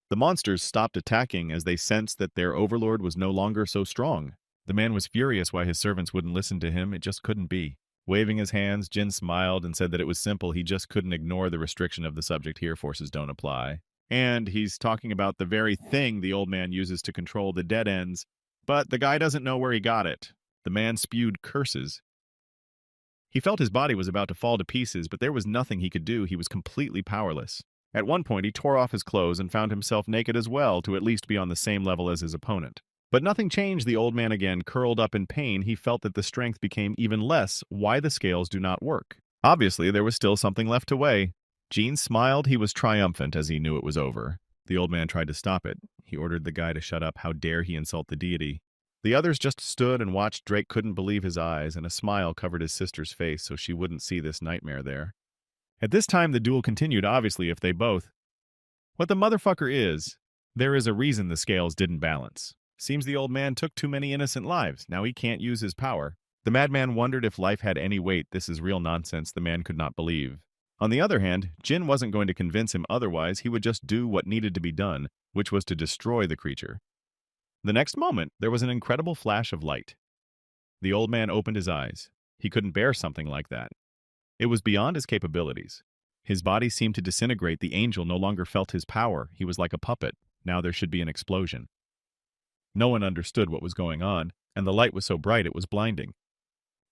The monsters stopped attacking as they sensed that their overlord was no longer so strong. The man was furious why his servants wouldn't listen to him. It just couldn't be. Waving his hands, Jin smiled and said that it was simple. He just couldn't ignore the restriction of the subject here. Forces don't apply. And he's talking about the very thing the old man uses to control the dead ends, but the guy doesn't know where he got it. The man spewed curses. He felt his body was about to fall to pieces, but there was nothing he could do. He was completely powerless. At one point, he tore off his clothes and found himself naked as well, to at least be on the same level as his opponent. But nothing changed. The old man again curled up in pain. He felt that the strength became even less. Why the scales do not work. Obviously, there was still something left to weigh. Gene smiled. He was triumphant as he knew it was over. The old man tried to stop it. He ordered the guy to shut up. How dare he insult the deity? The others just stood and watched. Drake couldn't believe his eyes, and a smile covered his sister's face so she wouldn't see this nightmare there. At this time, the duel continued, obviously, if they both. What the motherfucker is, there is a reason the scales didn't balance. Seems the old man took too many innocent lives. Now he can't use his power. The madman wondered if life had any weight. This is real nonsense the man could not believe. On the other hand, Jin wasn't going to convince him otherwise. He would just do what needed to be done, which was to destroy the creature. The next moment, there was an incredible flash of light. The old man opened his eyes. He couldn't bear something like that. It was beyond his capabilities. His body seemed to disintegrate. The angel no longer felt his power. He was like a puppet. Now there should be an explosion. No one understood what was going on, and the light was so bright it was blinding.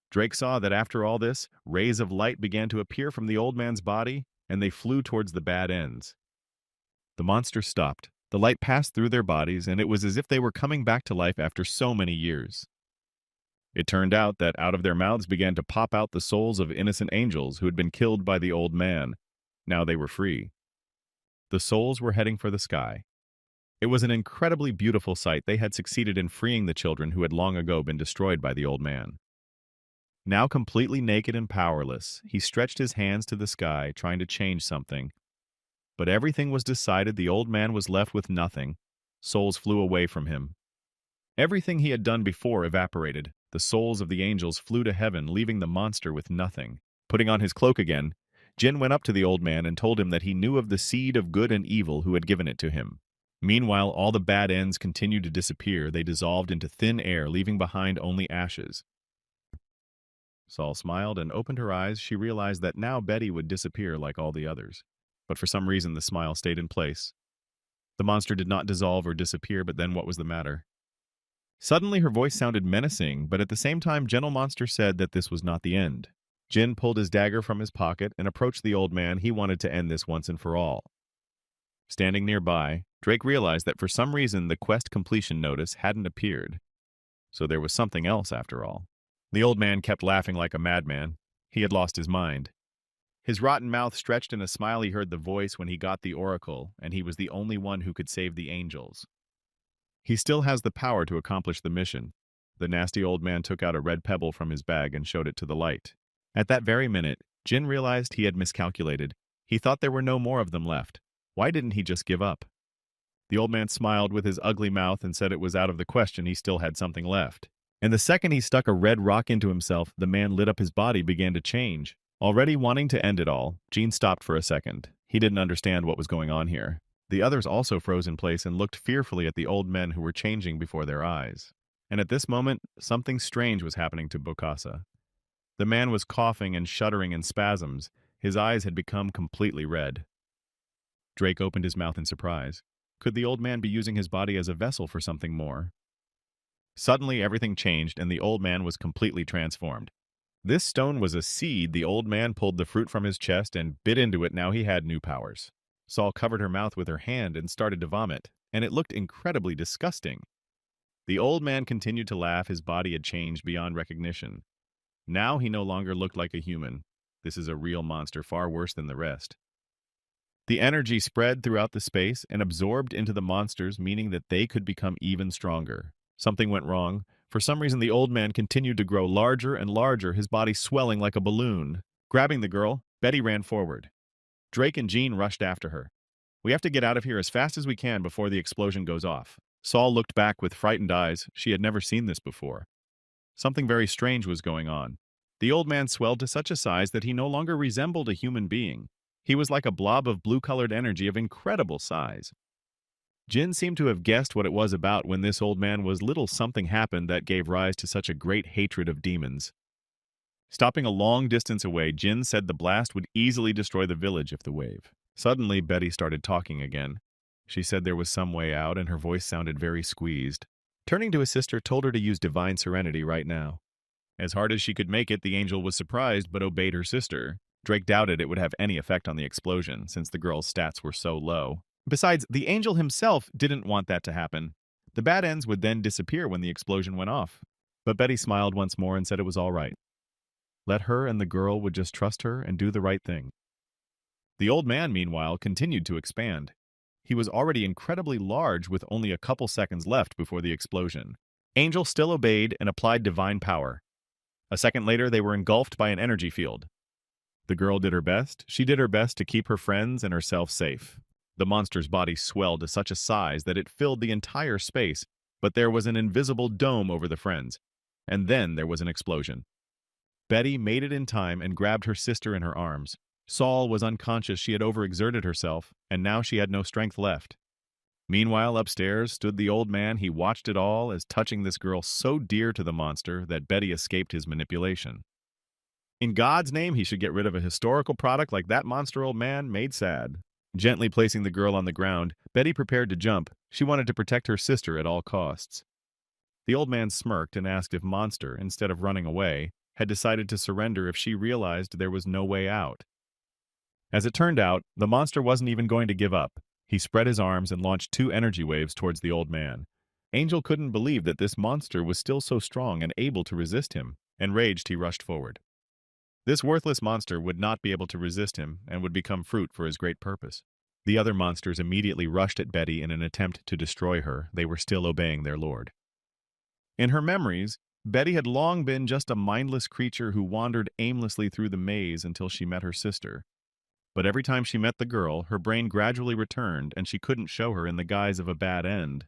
Drake saw that after all this, rays of light began to appear from the old man's body, and they flew towards the bad ends. The monsters stopped. The light passed through their bodies, and it was as if they were coming back to life after so many years. It turned out that out of their mouths began to pop out the souls of innocent angels who had been killed by the old man. Now they were free. The souls were heading for the sky. It was an incredibly beautiful sight. They had succeeded in freeing the children who had long ago been destroyed by the old man. Now completely naked and powerless, he stretched his hands to the sky, trying to change something. But everything was decided. The old man was left with nothing. Souls flew away from him. Everything he had done before evaporated. The souls of the angels flew to heaven, leaving the monster with nothing. Putting on his cloak again, Jin went up to the old man and told him that he knew of the seed of good and evil who had given it to him. Meanwhile, all the bad ends continued to disappear. They dissolved into thin air, leaving behind only ashes. Saul smiled and opened her eyes. She realized that now Betty would disappear like all the others. But for some reason, the smile stayed in place. The monster did not dissolve or disappear, but then what was the matter? Suddenly, her voice sounded menacing, but at the same time, Gentle Monster said that this was not the end. Jin pulled his dagger from his pocket and approached the old man. He wanted to end this once and for all. Standing nearby, Drake realized that for some reason the quest completion notice hadn't appeared. So there was something else after all. The old man kept laughing like a madman. He had lost his mind. His rotten mouth stretched in a smile. He heard the voice when he got the oracle, and he was the only one who could save the angels. He still has the power to accomplish the mission. The nasty old man took out a red pebble from his bag and showed it to the light. At that very minute, Jin realized he had miscalculated. He thought there were no more of them left. Why didn't he just give up? The old man smiled with his ugly mouth and said it was out of the question. He still had something left. And the second he stuck a red rock into himself, the man lit up. His body began to change. Already wanting to end it all, Gene stopped for a second. He didn't understand what was going on here. The others also froze in place and looked fearfully at the old men who were changing before their eyes. And at this moment, something strange was happening to Bokassa. The man was coughing and shuddering in spasms. His eyes had become completely red. Drake opened his mouth in surprise. Could the old man be using his body as a vessel for something more? Suddenly, everything changed, and the old man was completely transformed. This stone was a seed. The old man pulled the fruit from his chest and bit into it. Now he had new powers. Saul covered her mouth with her hand and started to vomit, and it looked incredibly disgusting. The old man continued to laugh. His body had changed beyond recognition. Now he no longer looked like a human. This is a real monster, far worse than the rest. The energy spread throughout the space and absorbed into the monsters, meaning that they could become even stronger. Something went wrong. For some reason, the old man continued to grow larger and larger, his body swelling like a balloon. Grabbing the girl, Betty ran forward. Drake and Jean rushed after her. We have to get out of here as fast as we can before the explosion goes off. Saul looked back with frightened eyes. She had never seen this before. Something very strange was going on. The old man swelled to such a size that he no longer resembled a human being. He was like a blob of blue-colored energy of incredible size. Jin seemed to have guessed what it was about. When this old man was little, something happened that gave rise to such a great hatred of demons. Stopping a long distance away, Jin said the blast would easily destroy the village if the wave. Suddenly, Betty started talking again. She said there was some way out, and her voice sounded very squeezed. Turning to his sister, told her to use divine serenity right now. As hard as she could make it, the angel was surprised but obeyed her sister. Drake doubted it would have any effect on the explosion, since the girl's stats were so low. Besides, the angel himself didn't want that to happen. The bad ends would then disappear when the explosion went off. But Betty smiled once more and said it was all right. Let her and the girl would just trust her and do the right thing. The old man, meanwhile, continued to expand. He was already incredibly large with only a couple seconds left before the explosion. Angel still obeyed and applied divine power. A second later, they were engulfed by an energy field. The girl did her best. She did her best to keep her friends and herself safe. The monster's body swelled to such a size that it filled the entire space, but there was an invisible dome over the friends. And then there was an explosion. Betty made it in time and grabbed her sister in her arms. Saul was unconscious. She had overexerted herself, and now she had no strength left. Meanwhile, upstairs stood the old man. He watched it all as touching this girl so dear to the monster that Betty escaped his manipulation. In God's name, he should get rid of a historical product like that monster old man made sad. Gently placing the girl on the ground, Betty prepared to jump. She wanted to protect her sister at all costs. The old man smirked and asked if Monster, instead of running away, had decided to surrender if she realized there was no way out. As it turned out, the monster wasn't even going to give up. He spread his arms and launched 2 energy waves towards the old man. Angel couldn't believe that this monster was still so strong and able to resist him. Enraged, he rushed forward. This worthless monster would not be able to resist him and would become fruit for his great purpose. The other monsters immediately rushed at Betty in an attempt to destroy her. They were still obeying their lord. In her memories, Betty had long been just a mindless creature who wandered aimlessly through the maze until she met her sister. But every time she met the girl, her brain gradually returned and she couldn't show her in the guise of a bad end.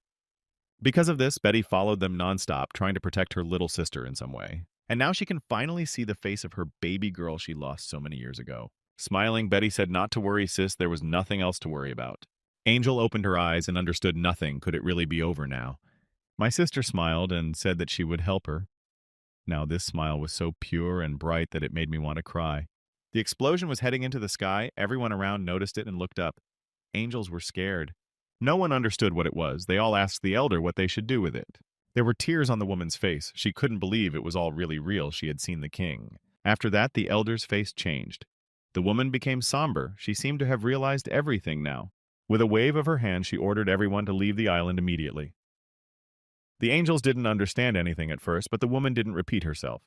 Because of this, Betty followed them nonstop, trying to protect her little sister in some way. And now she can finally see the face of her baby girl she lost so many years ago. Smiling, Betty said not to worry, sis, there was nothing else to worry about. Angel opened her eyes and understood nothing. Could it really be over now? My sister smiled and said that she would help her. Now this smile was so pure and bright that it made me want to cry. The explosion was heading into the sky. Everyone around noticed it and looked up. Angels were scared. No one understood what it was. They all asked the elder what they should do with it. There were tears on the woman's face. She couldn't believe it was all really real. She had seen the king. After that, the elder's face changed. The woman became somber. She seemed to have realized everything now. With a wave of her hand, she ordered everyone to leave the island immediately. The angels didn't understand anything at first, but the woman didn't repeat herself.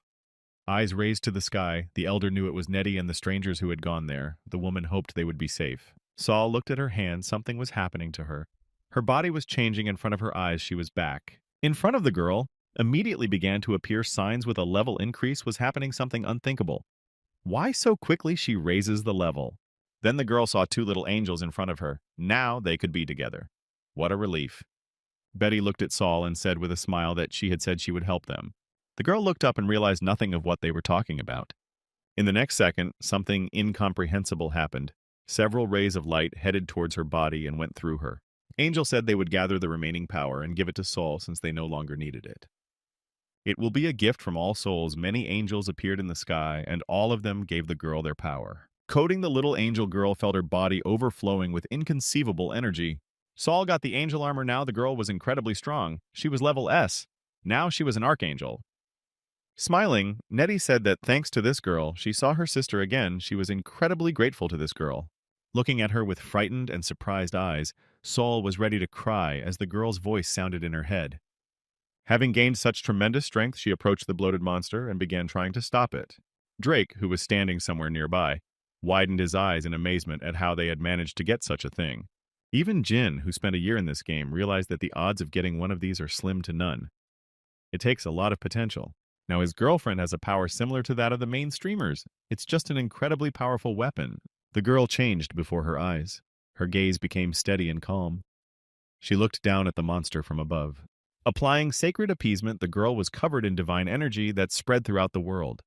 Eyes raised to the sky, the elder knew it was Nettie and the strangers who had gone there. The woman hoped they would be safe. Saul looked at her hand. Something was happening to her. Her body was changing in front of her eyes. She was back. In front of the girl, immediately began to appear signs with a level increase. Was happening something unthinkable. Why so quickly she raises the level? Then the girl saw 2 little angels in front of her. Now they could be together. What a relief. Betty looked at Saul and said with a smile that she had said she would help them. The girl looked up and realized nothing of what they were talking about. In the next second, something incomprehensible happened. Several rays of light headed towards her body and went through her. Angel said they would gather the remaining power and give it to Saul since they no longer needed it. It will be a gift from all souls. Many angels appeared in the sky, and all of them gave the girl their power. Coating the little angel girl felt her body overflowing with inconceivable energy. Saul got the angel armor now. The girl was incredibly strong. She was level S. Now she was an archangel. Smiling, Nettie said that thanks to this girl, she saw her sister again. She was incredibly grateful to this girl. Looking at her with frightened and surprised eyes, Saul was ready to cry as the girl's voice sounded in her head. Having gained such tremendous strength, she approached the bloated monster and began trying to stop it. Drake, who was standing somewhere nearby, widened his eyes in amazement at how they had managed to get such a thing. Even Jin, who spent a year in this game, realized that the odds of getting one of these are slim to none. It takes a lot of potential. Now his girlfriend has a power similar to that of the main streamers. It's just an incredibly powerful weapon. The girl changed before her eyes. Her gaze became steady and calm. She looked down at the monster from above. Applying sacred appeasement, the girl was covered in divine energy that spread throughout the world.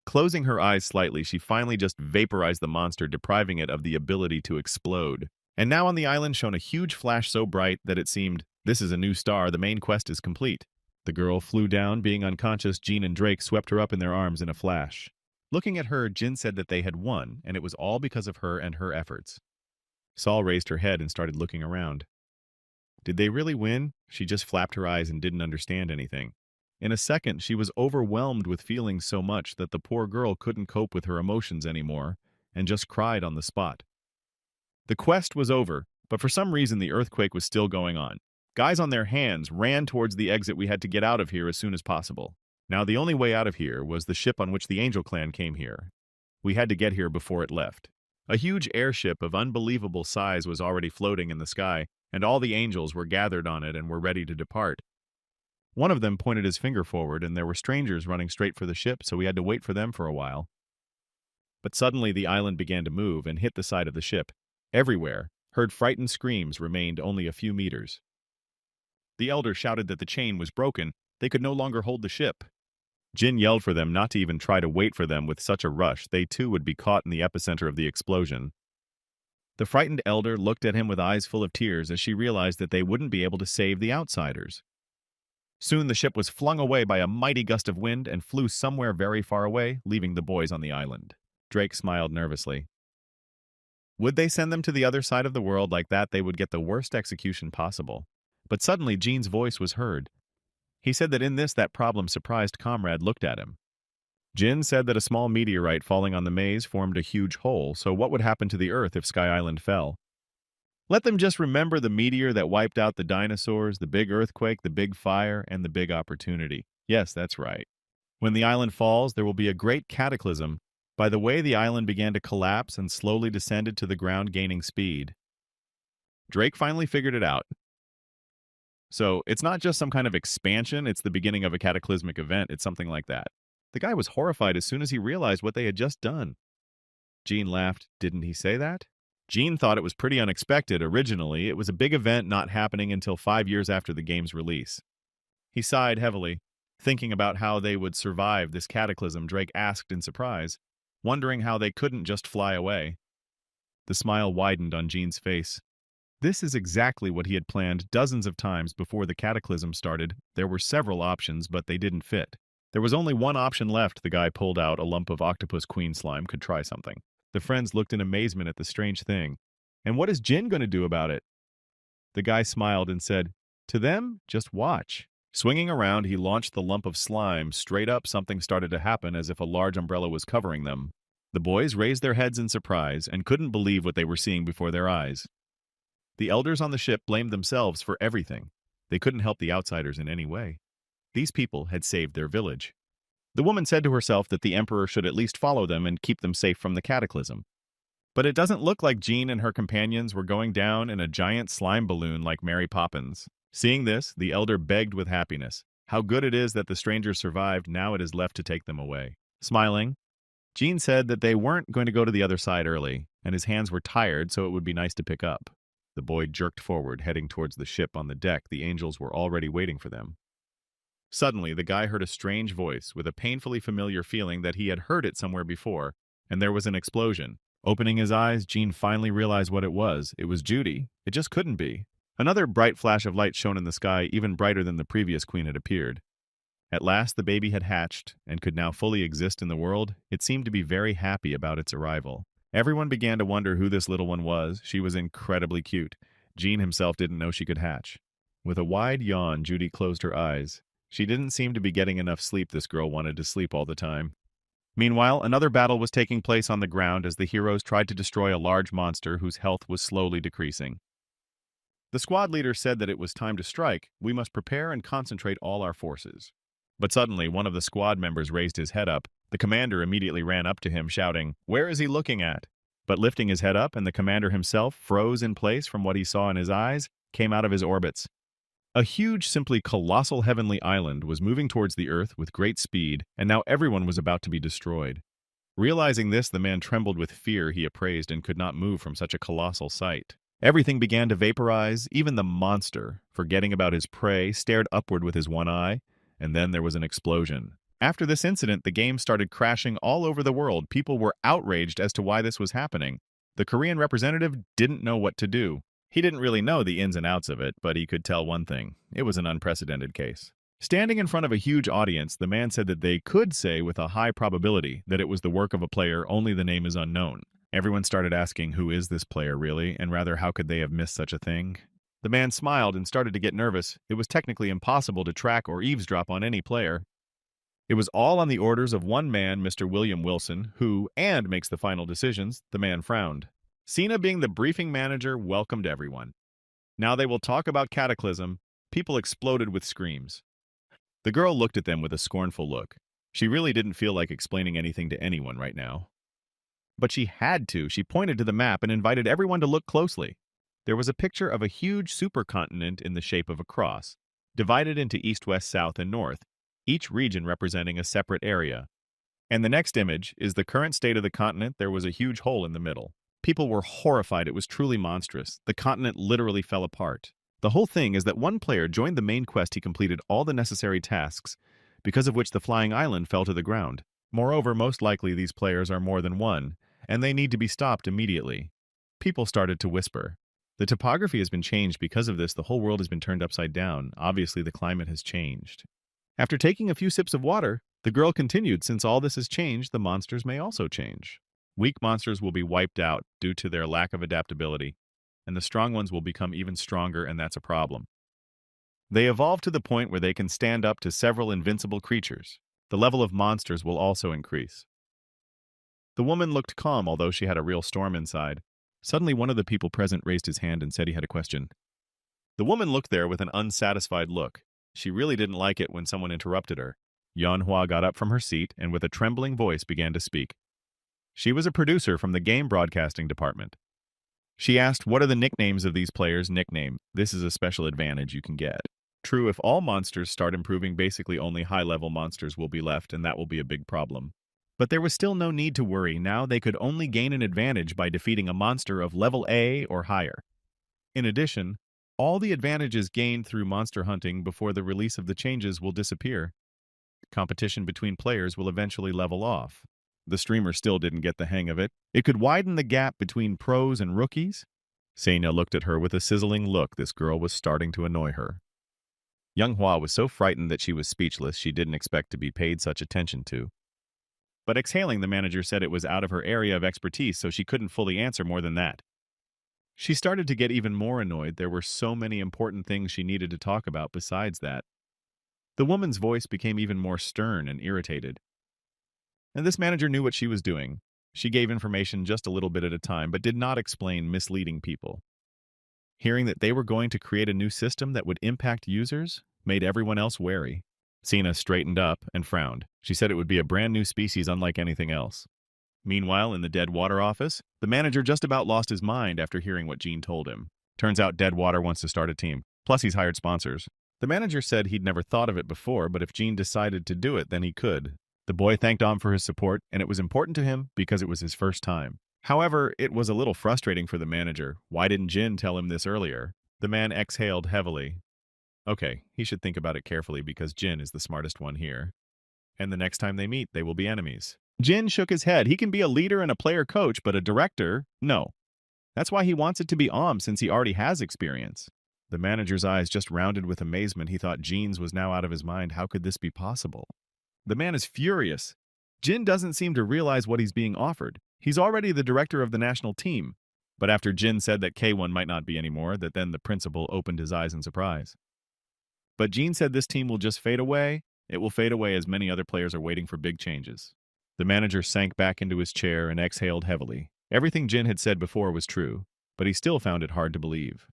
Closing her eyes slightly, she finally just vaporized the monster, depriving it of the ability to explode. And now on the island shone a huge flash so bright that it seemed, this is a new star, the main quest is complete. The girl flew down, being unconscious. Jean and Drake swept her up in their arms in a flash. Looking at her, Jin said that they had won, and it was all because of her and her efforts. Saul raised her head and started looking around. Did they really win? She just flapped her eyes and didn't understand anything. In a second, she was overwhelmed with feeling so much that the poor girl couldn't cope with her emotions anymore and just cried on the spot. The quest was over, but for some reason the earthquake was still going on. Guys on their hands ran towards the exit. We had to get out of here as soon as possible. Now the only way out of here was the ship on which the Angel Clan came here. We had to get here before it left. A huge airship of unbelievable size was already floating in the sky, and all the angels were gathered on it and were ready to depart. One of them pointed his finger forward, and there were strangers running straight for the ship, so we had to wait for them for a while. But suddenly the island began to move and hit the side of the ship. Everywhere, heard frightened screams remained only a few meters. The elder shouted that the chain was broken. They could no longer hold the ship. Jin yelled for them not to even try to wait for them with such a rush. They too would be caught in the epicenter of the explosion. The frightened elder looked at him with eyes full of tears as she realized that they wouldn't be able to save the outsiders. Soon the ship was flung away by a mighty gust of wind and flew somewhere very far away, leaving the boys on the island. Drake smiled nervously. Would they send them to the other side of the world like that? They would get the worst execution possible. But suddenly Jean's voice was heard. He said that in this, that problem-surprised comrade looked at him. Jin said that a small meteorite falling on the maze formed a huge hole, so what would happen to the Earth if Sky Island fell? Let them just remember the meteor that wiped out the dinosaurs, the big earthquake, the big fire, and the big opportunity. Yes, that's right. When the island falls, there will be a great cataclysm. By the way, the island began to collapse and slowly descended to the ground, gaining speed. Drake finally figured it out. So, it's not just some kind of expansion, it's the beginning of a cataclysmic event, it's something like that. The guy was horrified as soon as he realized what they had just done. Jean laughed. Didn't he say that? Jean thought it was pretty unexpected. Originally, it was a big event not happening until 5 years after the game's release. He sighed heavily, thinking about how they would survive this cataclysm. Drake asked in surprise, wondering how they couldn't just fly away. The smile widened on Jean's face. This is exactly what he had planned dozens of times before the cataclysm started. There were several options, but they didn't fit. There was only one option left. The guy pulled out a lump of octopus queen slime. Could try something. The friends looked in amazement at the strange thing. And what is Jin going to do about it? The guy smiled and said, to them, just watch. Swinging around, he launched the lump of slime. Straight up, something started to happen as if a large umbrella was covering them. The boys raised their heads in surprise and couldn't believe what they were seeing before their eyes. The elders on the ship blamed themselves for everything. They couldn't help the outsiders in any way. These people had saved their village. The woman said to herself that the emperor should at least follow them and keep them safe from the cataclysm. But it doesn't look like Jean and her companions were going down in a giant slime balloon like Mary Poppins. Seeing this, the elder begged with happiness. How good it is that the strangers survived. Now it is left to take them away. Smiling, Jean said that they weren't going to go to the other side early, and his hands were tired, so it would be nice to pick up. The boy jerked forward, heading towards the ship. On the deck, the angels were already waiting for them. Suddenly, the guy heard a strange voice, with a painfully familiar feeling that he had heard it somewhere before, and there was an explosion. Opening his eyes, Jean finally realized what it was. It was Judy. It just couldn't be. Another bright flash of light shone in the sky, even brighter than the previous queen had appeared. At last, the baby had hatched, and could now fully exist in the world. It seemed to be very happy about its arrival. Everyone began to wonder who this little one was. She was incredibly cute. Jean himself didn't know she could hatch. With a wide yawn, Judy closed her eyes. She didn't seem to be getting enough sleep. This girl wanted to sleep all the time. Meanwhile, another battle was taking place on the ground as the heroes tried to destroy a large monster whose health was slowly decreasing. The squad leader said that it was time to strike. We must prepare and concentrate all our forces. But suddenly, one of the squad members raised his head up. The commander immediately ran up to him, shouting, "Where is he looking at?" But lifting his head up, and the commander himself froze in place from what he saw in his eyes, came out of his orbits. A huge, simply colossal heavenly island was moving towards the earth with great speed, and now everyone was about to be destroyed. Realizing this, the man trembled with fear. He appraised and could not move from such a colossal sight. Everything began to vaporize. Even the monster, forgetting about his prey, stared upward with his one eye, and then there was an explosion. After this incident, the game started crashing all over the world. People were outraged as to why this was happening. The Korean representative didn't know what to do. He didn't really know the ins and outs of it, but he could tell one thing. It was an unprecedented case. Standing in front of a huge audience, the man said that they could say with a high probability that it was the work of a player, only the name is unknown. Everyone started asking, who is this player really, and rather, how could they have missed such a thing? The man smiled and started to get nervous. It was technically impossible to track or eavesdrop on any player. It was all on the orders of one man, Mr. William Wilson, who, and makes the final decisions. The man frowned. Cena, being the briefing manager, welcomed everyone. Now they will talk about Cataclysm. People exploded with screams. The girl looked at them with a scornful look. She really didn't feel like explaining anything to anyone right now. But she had to. She pointed to the map and invited everyone to look closely. There was a picture of a huge supercontinent in the shape of a cross, divided into east, west, south, and north, each region representing a separate area. And the next image is the current state of the continent. There was a huge hole in the middle. People were horrified. It was truly monstrous. The continent literally fell apart. The whole thing is that one player joined the main quest. He completed all the necessary tasks, because of which the flying island fell to the ground. Moreover, most likely these players are more than one, and they need to be stopped immediately. People started to whisper. The topography has been changed because of this. The whole world has been turned upside down. Obviously, the climate has changed. After taking a few sips of water, the girl continued, since all this has changed, the monsters may also change. Weak monsters will be wiped out due to their lack of adaptability, and the strong ones will become even stronger, and that's a problem. They evolve to the point where they can stand up to several invincible creatures. The level of monsters will also increase. The woman looked calm, although she had a real storm inside. Suddenly, one of the people present raised his hand and said he had a question. The woman looked there with an unsatisfied look. She really didn't like it when someone interrupted her. Manhwa got up from her seat and with a trembling voice began to speak. She was a producer from the game broadcasting department. She asked, what are the nicknames of these players? Nickname. This is a special advantage you can get. True, if all monsters start improving, basically only high-level monsters will be left, and that will be a big problem. But there was still no need to worry. Now they could only gain an advantage by defeating a monster of level A or higher. In addition, all the advantages gained through monster hunting before the release of the changes will disappear. Competition between players will eventually level off. The streamer still didn't get the hang of it. It could widen the gap between pros and rookies. Sena looked at her with a sizzling look. This girl was starting to annoy her. Young Hua was so frightened that she was speechless. She didn't expect to be paid such attention to. But exhaling, the manager said it was out of her area of expertise, so she couldn't fully answer more than that. She started to get even more annoyed. There were so many important things she needed to talk about besides that. The woman's voice became even more stern and irritated. And this manager knew what she was doing. She gave information just a little bit at a time, but did not explain, misleading people. Hearing that they were going to create a new system that would impact users made everyone else wary. Sena straightened up and frowned. She said it would be a brand new species unlike anything else. Meanwhile, in the Dead Water office, the manager just about lost his mind after hearing what Jean told him. Turns out Dead Water wants to start a team. Plus, he's hired sponsors. The manager said he'd never thought of it before, but if Jean decided to do it, then he could. The boy thanked Om for his support, and it was important to him because it was his first time. However, it was a little frustrating for the manager. Why didn't Jin tell him this earlier? The man exhaled heavily. Okay, he should think about it carefully because Jin is the smartest one here. And the next time they meet, they will be enemies. Jin shook his head. He can be a leader and a player coach, but a director? No. That's why he wants it to be Om, since he already has experience. The manager's eyes just rounded with amazement. He thought Jin's was now out of his mind. How could this be possible? The man is furious. Jin doesn't seem to realize what he's being offered. He's already the director of the national team. But after Jin said that K1 might not be anymore, that then the principal opened his eyes in surprise. But Jin said this team will just fade away. It will fade away as many other players are waiting for big changes. The manager sank back into his chair and exhaled heavily. Everything Jin had said before was true, but he still found it hard to believe.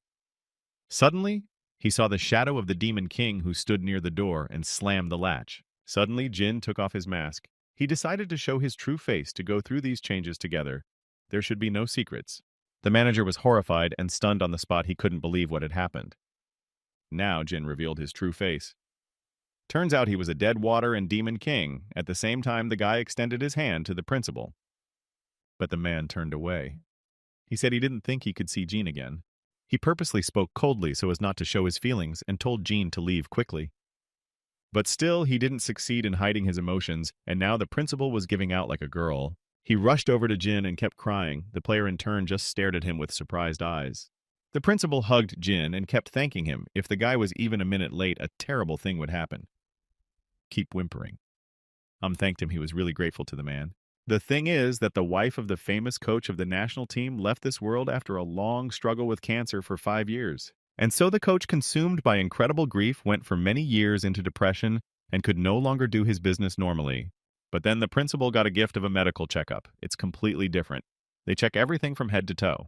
Suddenly, he saw the shadow of the Demon King who stood near the door and slammed the latch. Suddenly, Jin took off his mask. He decided to show his true face to go through these changes together. There should be no secrets. The manager was horrified and stunned on the spot. He couldn't believe what had happened. Now Jin revealed his true face. Turns out he was a Dead Water and Demon King. At the same time, the guy extended his hand to the principal. But the man turned away. He said he didn't think he could see Jin again. He purposely spoke coldly so as not to show his feelings and told Jin to leave quickly. But still, he didn't succeed in hiding his emotions, and now the principal was giving out like a girl. He rushed over to Jin and kept crying. The player in turn just stared at him with surprised eyes. The principal hugged Jin and kept thanking him. If the guy was even a minute late, a terrible thing would happen. Keep whimpering. Thanked him. He was really grateful to the man. The thing is that the wife of the famous coach of the national team left this world after a long struggle with cancer for 5 years. And so the coach, consumed by incredible grief, went for many years into depression and could no longer do his business normally. But then the principal got a gift of a medical checkup. It's completely different. They check everything from head to toe.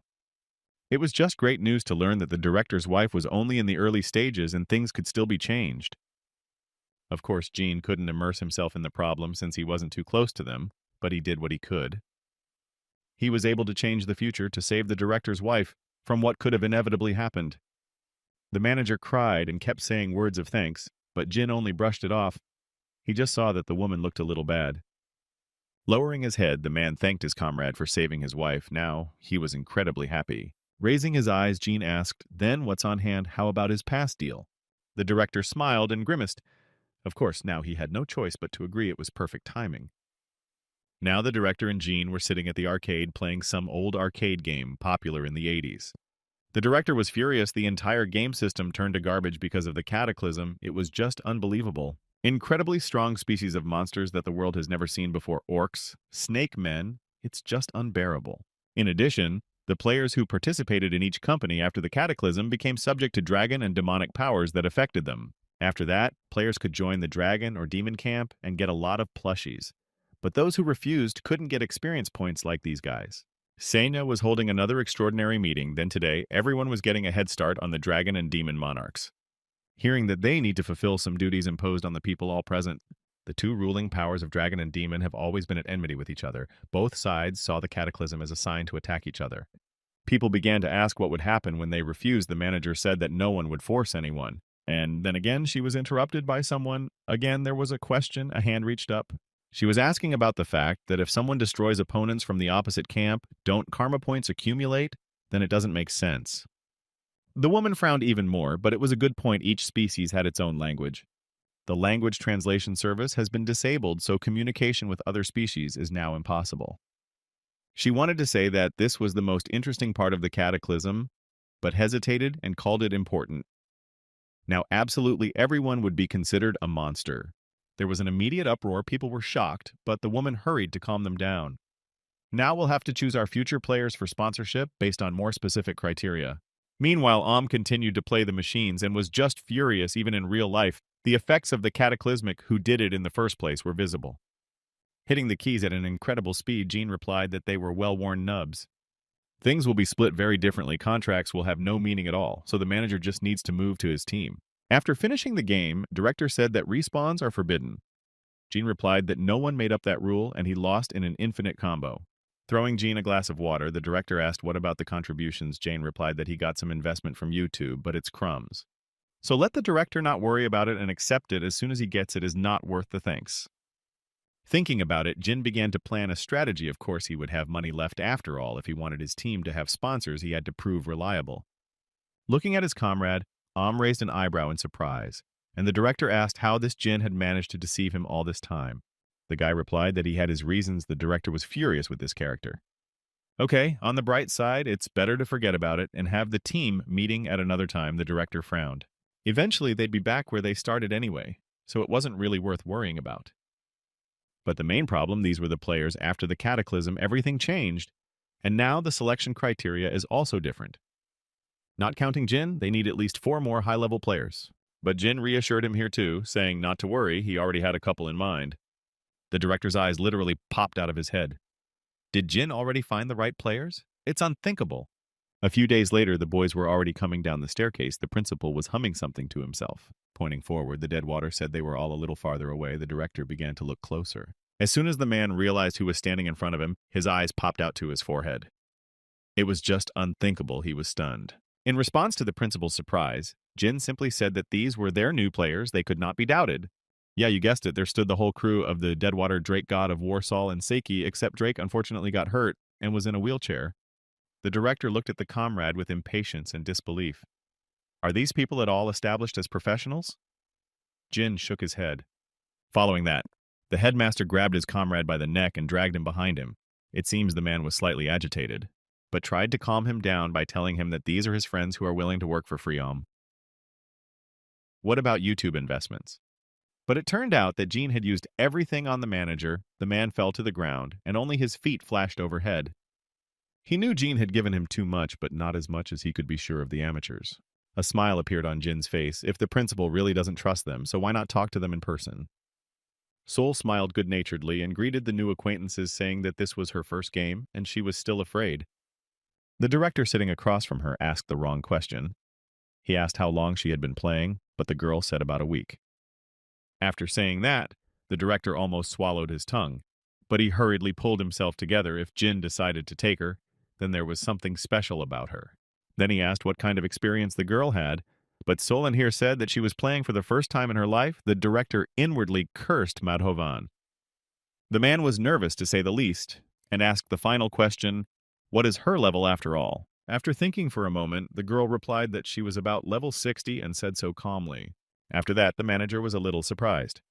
It was just great news to learn that the director's wife was only in the early stages and things could still be changed. Of course, Gene couldn't immerse himself in the problem since he wasn't too close to them, but he did what he could. He was able to change the future to save the director's wife from what could have inevitably happened. The manager cried and kept saying words of thanks, but Jin only brushed it off. He just saw that the woman looked a little bad. Lowering his head, the man thanked his comrade for saving his wife. Now, he was incredibly happy. Raising his eyes, Gene asked, "Then what's on hand? How about his past deal?" The director smiled and grimaced. Of course, now he had no choice but to agree it was perfect timing. Now the director and Gene were sitting at the arcade playing some old arcade game popular in the 80s. The director was furious. The entire game system turned to garbage because of the cataclysm. It was just unbelievable. Incredibly strong species of monsters that the world has never seen before. Orcs, snake men. It's just unbearable. In addition, the players who participated in each company after the cataclysm became subject to dragon and demonic powers that affected them. After that, players could join the dragon or demon camp and get a lot of plushies. But those who refused couldn't get experience points like these guys. Senya was holding another extraordinary meeting. Then today, everyone was getting a head start on the dragon and demon monarchs. Hearing that they need to fulfill some duties imposed on the people all present, the two ruling powers of dragon and demon have always been at enmity with each other. Both sides saw the cataclysm as a sign to attack each other. People began to ask what would happen when they refused. The manager said that no one would force anyone. And then again, she was interrupted by someone. Again, there was a question. A hand reached up. She was asking about the fact that if someone destroys opponents from the opposite camp, don't karma points accumulate? Then it doesn't make sense. The woman frowned even more, but it was a good point. Each species had its own language. The language translation service has been disabled, so communication with other species is now impossible. She wanted to say that this was the most interesting part of the cataclysm, but hesitated and called it important. Now absolutely everyone would be considered a monster. There was an immediate uproar. People were shocked, but the woman hurried to calm them down. Now we'll have to choose our future players for sponsorship based on more specific criteria. Meanwhile, continued to play the machines and was just furious even in real life. The effects of the cataclysmic who did it in the first place were visible. Hitting the keys at an incredible speed, Gene replied that they were well-worn nubs. Things will be split very differently. Contracts will have no meaning at all, so the manager just needs to move to his team. After finishing the game, director said that respawns are forbidden. Gene replied that no one made up that rule and he lost in an infinite combo. Throwing Gene a glass of water, the director asked what about the contributions. Gene replied that he got some investment from YouTube, but it's crumbs. So let the director not worry about it and accept it as soon as he gets it is not worth the thanks. Thinking about it, Jin began to plan a strategy. Of course, he would have money left after all. If he wanted his team to have sponsors, he had to prove reliable. Looking at his comrade, raised an eyebrow in surprise, and the director asked how this Jin had managed to deceive him all this time. The guy replied that he had his reasons. The director was furious with this character. Okay, on the bright side, it's better to forget about it and have the team meeting at another time. The director frowned. Eventually, they'd be back where they started anyway, so it wasn't really worth worrying about. But the main problem, these were the players after the cataclysm. Everything changed, and now the selection criteria is also different. Not counting Jin, they need at least 4 more high-level players. But Jin reassured him here too, saying not to worry, he already had a couple in mind. The director's eyes literally popped out of his head. Did Jin already find the right players? It's unthinkable. A few days later, the boys were already coming down the staircase. The principal was humming something to himself. Pointing forward, the dead water said they were all a little farther away. The director began to look closer. As soon as the man realized who was standing in front of him, his eyes popped out to his forehead. It was just unthinkable. He was stunned. In response to the principal's surprise, Jin simply said that these were their new players. They could not be doubted. Yeah, you guessed it, there stood the whole crew of the Deadwater Drake god of Warsaw and Seiki, except Drake unfortunately got hurt and was in a wheelchair. The director looked at the comrade with impatience and disbelief. Are these people at all established as professionals? Jin shook his head. Following that, the headmaster grabbed his comrade by the neck and dragged him behind him. It seems the man was slightly agitated, but tried to calm him down by telling him that these are his friends who are willing to work for free. What about YouTube investments? But it turned out that Jean had used everything on the manager, the man fell to the ground, and only his feet flashed overhead. He knew Jean had given him too much, but not as much as he could be sure of the amateurs. A smile appeared on Jin's face. If the principal really doesn't trust them, so why not talk to them in person? Sol smiled good-naturedly and greeted the new acquaintances, saying that this was her first game, and she was still afraid. The director sitting across from her asked the wrong question. He asked how long she had been playing, but the girl said about a week. After saying that, the director almost swallowed his tongue, but he hurriedly pulled himself together. If Jin decided to take her, then there was something special about her. Then he asked what kind of experience the girl had, but Solon here said that she was playing for the first time in her life. The director inwardly cursed Madhovan. The man was nervous, to say the least, and asked the final question, what is her level after all? After thinking for a moment, the girl replied that she was about level 60 and said so calmly. After that, the manager was a little surprised.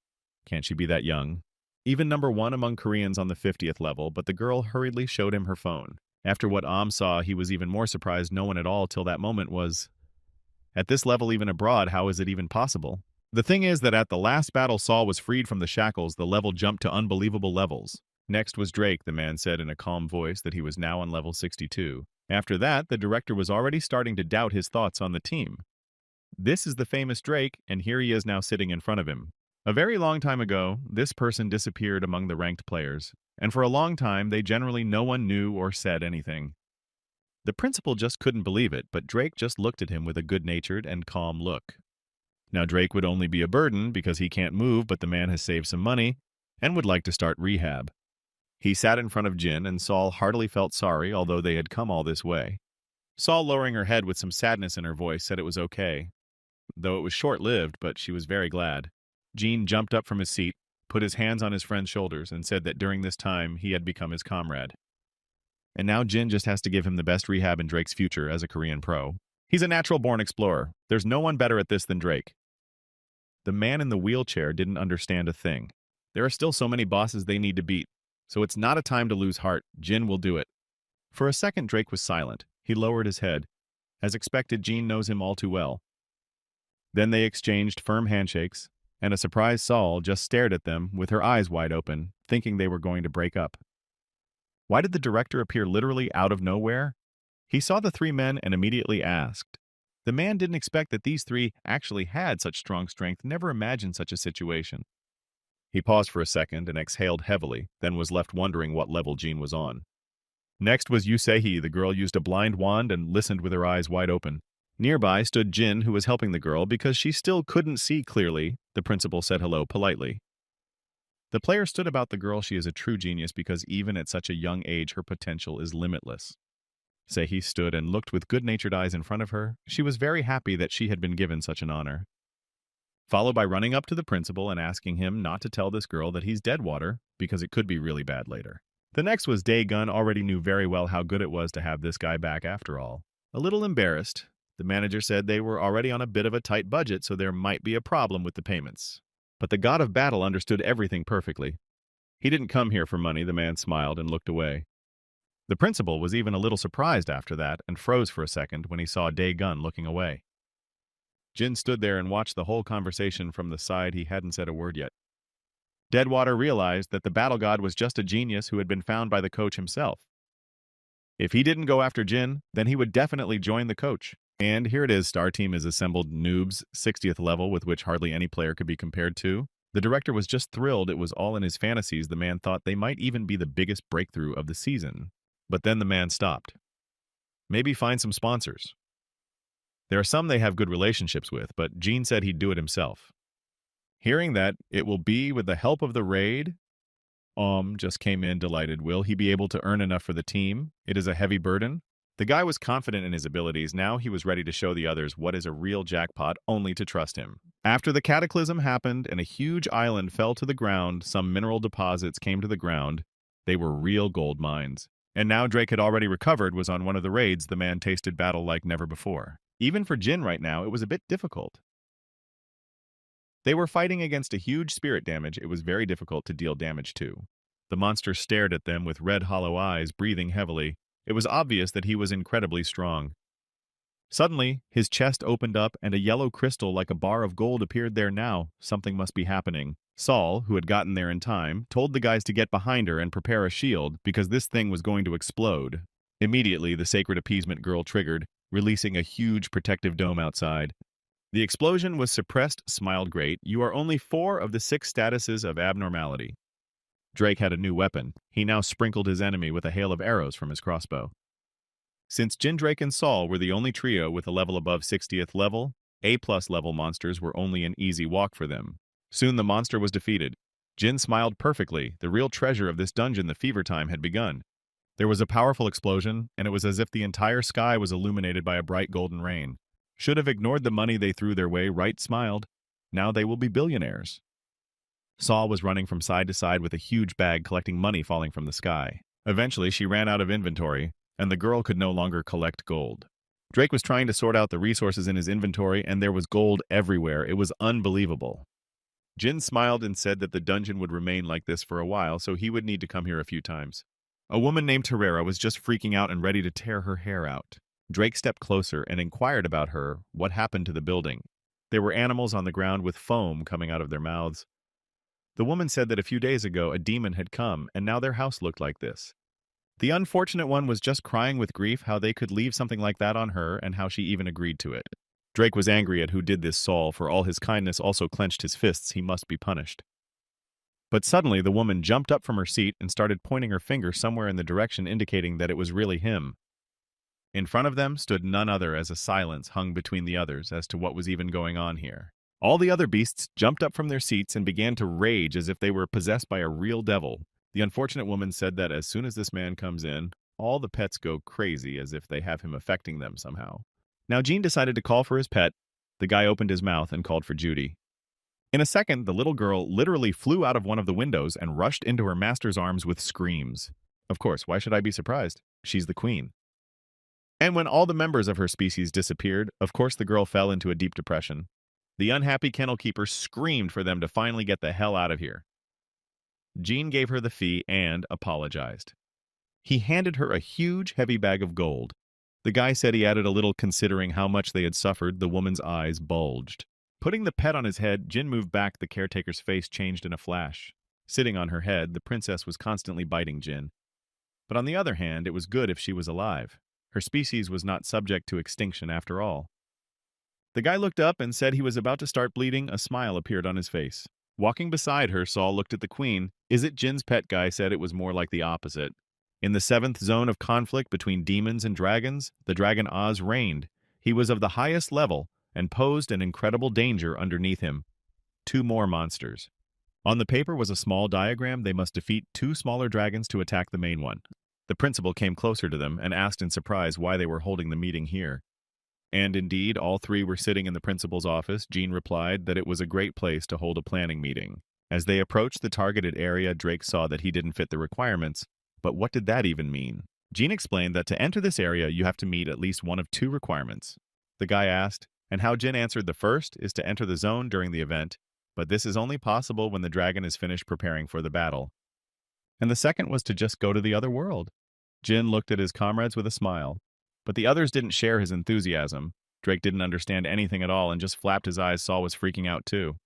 Can't she be that young? Even number 1 among Koreans on the 50th level, but the girl hurriedly showed him her phone. After what saw, he was even more surprised no one at all till that moment was. At this level, even abroad, how is it even possible? The thing is that at the last battle Saul was freed from the shackles, the level jumped to unbelievable levels. Next was Drake, the man said in a calm voice that he was now on level 62. After that, the director was already starting to doubt his thoughts on the team. This is the famous Drake, and here he is now sitting in front of him. A very long time ago, this person disappeared among the ranked players, and for a long time they generally no one knew or said anything. The principal just couldn't believe it, but Drake just looked at him with a good-natured and calm look. Now Drake would only be a burden because he can't move, but the man has saved some money and would like to start rehab. He sat in front of Jin, and Saul heartily felt sorry, although they had come all this way. Saul, lowering her head with some sadness in her voice, said it was okay, though it was short-lived, but she was very glad. Jean jumped up from his seat, put his hands on his friend's shoulders, and said that during this time he had become his comrade. And now Jin just has to give him the best rehab in Drake's future as a Korean pro. He's a natural-born explorer. There's no one better at this than Drake. The man in the wheelchair didn't understand a thing. There are still so many bosses they need to beat, so it's not a time to lose heart. Jin will do it. For a second, Drake was silent. He lowered his head. As expected, Jean knows him all too well. Then they exchanged firm handshakes, and a surprised Saul just stared at them with her eyes wide open, thinking they were going to break up. Why did the director appear literally out of nowhere? He saw the 3 men and immediately asked. The man didn't expect that these 3 actually had such strong strength, never imagined such a situation. He paused for a second and exhaled heavily, then was left wondering what level Jean was on. Next was Yusehi. The girl used a blind wand and listened with her eyes wide open. Nearby stood Jin, who was helping the girl because she still couldn't see clearly. The principal said hello politely. The player stood about the girl. She is a true genius because even at such a young age her potential is limitless. Sehi stood and looked with good-natured eyes in front of her. She was very happy that she had been given such an honor. Followed by running up to the principal and asking him not to tell this girl that he's dead water because it could be really bad later. The next was Dae-gun. Already knew very well how good it was to have this guy back after all. A little embarrassed, the manager said they were already on a bit of a tight budget, so there might be a problem with the payments. But the god of battle understood everything perfectly. He didn't come here for money. The man smiled and looked away. The principal was even a little surprised after that and froze for a second when he saw Dae-gun looking away. Jin stood there and watched the whole conversation from the side. He hadn't said a word yet. Deadwater realized that the battle god was just a genius who had been found by the coach himself. If he didn't go after Jin, then he would definitely join the coach. And here it is, Star Team is assembled noobs, 60th level, with which hardly any player could be compared to. The director was just thrilled. It was all in his fantasies. The man thought they might even be the biggest breakthrough of the season. But then the man stopped. Maybe find some sponsors. There are some they have good relationships with, but Jean said he'd do it himself. Hearing that it will be with the help of the raid, just came in delighted. Will he be able to earn enough for the team? It is a heavy burden. The guy was confident in his abilities. Now he was ready to show the others what is a real jackpot, only to trust him. After the cataclysm happened and a huge island fell to the ground, some mineral deposits came to the ground. They were real gold mines. And now Drake had already recovered, was on one of the raids. The man tasted battle like never before. Even for Jin right now, it was a bit difficult. They were fighting against a huge spirit damage. It was very difficult to deal damage to. The monster stared at them with red hollow eyes, breathing heavily. It was obvious that he was incredibly strong. Suddenly, his chest opened up and a yellow crystal like a bar of gold appeared there. Now, something must be happening. Saul, who had gotten there in time, told the guys to get behind her and prepare a shield because this thing was going to explode. Immediately, the sacred appeasement girl triggered, releasing a huge protective dome outside. The explosion was suppressed, smiled great. You are only 4 of the 6 statuses of abnormality. Drake had a new weapon. He now sprinkled his enemy with a hail of arrows from his crossbow. Since Jin, Drake, and Saul were the only trio with a level above 60th level, A+ level monsters were only an easy walk for them. Soon the monster was defeated. Jin smiled perfectly. The real treasure of this dungeon, the fever time, had begun. There was a powerful explosion, and it was as if the entire sky was illuminated by a bright golden rain. Should have ignored the money they threw their way, right? Smiled. Now they will be billionaires. Saul was running from side to side with a huge bag collecting money falling from the sky. Eventually, she ran out of inventory, and the girl could no longer collect gold. Drake was trying to sort out the resources in his inventory, and there was gold everywhere. It was unbelievable. Jin smiled and said that the dungeon would remain like this for a while, so he would need to come here a few times. A woman named Herrera was just freaking out and ready to tear her hair out. Drake stepped closer and inquired about her, what happened to the building. There were animals on the ground with foam coming out of their mouths. The woman said that a few days ago a demon had come, and now their house looked like this. The unfortunate one was just crying with grief how they could leave something like that on her and how she even agreed to it. Drake was angry at who did this. Saul, for all his kindness, also clenched his fists. He must be punished. But suddenly the woman jumped up from her seat and started pointing her finger somewhere in the direction indicating that it was really him. In front of them stood none other as a silence hung between the others as to what was even going on here. All the other beasts jumped up from their seats and began to rage as if they were possessed by a real devil. The unfortunate woman said that as soon as this man comes in, all the pets go crazy as if they have him affecting them somehow. Now Gene decided to call for his pet. The guy opened his mouth and called for Judy. In a second, the little girl literally flew out of one of the windows and rushed into her master's arms with screams. Of course, why should I be surprised? She's the queen. And when all the members of her species disappeared, of course the girl fell into a deep depression. The unhappy kennel keeper screamed for them to finally get the hell out of here. Gene gave her the fee and apologized. He handed her a huge, heavy bag of gold. The guy said he added a little considering how much they had suffered. The woman's eyes bulged. Putting the pet on his head, Jin moved back. The caretaker's face changed in a flash. Sitting on her head, the princess was constantly biting Jin. But on the other hand, it was good if she was alive. Her species was not subject to extinction after all. The guy looked up and said he was about to start bleeding. A smile appeared on his face. Walking beside her, Saul looked at the queen. Is it Jin's pet? Guy said it was more like the opposite. In the 7th zone of conflict between demons and dragons, the dragon Oz reigned. He was of the highest level and posed an incredible danger underneath him. 2 more monsters. On the paper was a small diagram. They must defeat 2 smaller dragons to attack the main one. The principal came closer to them and asked in surprise why they were holding the meeting here. And indeed, all 3 were sitting in the principal's office. Jean replied that it was a great place to hold a planning meeting. As they approached the targeted area, Drake saw that he didn't fit the requirements. But what did that even mean? Jean explained that to enter this area, you have to meet at least one of 2 requirements. The guy asked, and how Jin answered the first is to enter the zone during the event, but this is only possible when the dragon is finished preparing for the battle. And the second was to just go to the other world. Jin looked at his comrades with a smile, but the others didn't share his enthusiasm. Drake didn't understand anything at all and just flapped his eyes. Saul was freaking out too.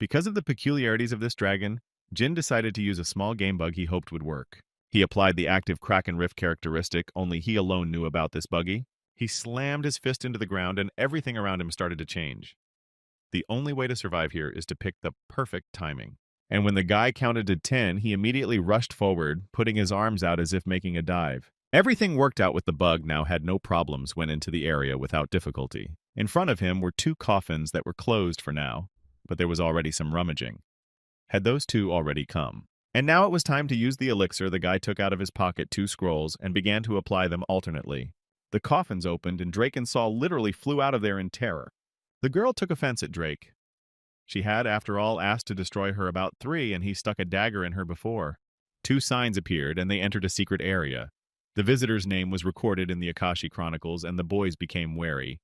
Because of the peculiarities of this dragon, Jin decided to use a small game bug he hoped would work. He applied the active crack and riff characteristic. Only he alone knew about this buggy. He slammed his fist into the ground and everything around him started to change. The only way to survive here is to pick the perfect timing. And when the guy counted to 10, he immediately rushed forward, putting his arms out as if making a dive. Everything worked out with the bug. Now had no problems, went into the area without difficulty. In front of him were 2 coffins that were closed for now, but there was already some rummaging. Had those 2 already come? And now it was time to use the elixir. The guy took out of his pocket 2 scrolls and began to apply them alternately. The coffins opened and Drake and Saul literally flew out of there in terror. The girl took offense at Drake. She had, after all, asked to destroy her about 3 and he stuck a dagger in her before. 2 signs appeared and they entered a secret area. The visitor's name was recorded in the Akashi Chronicles and the boys became wary.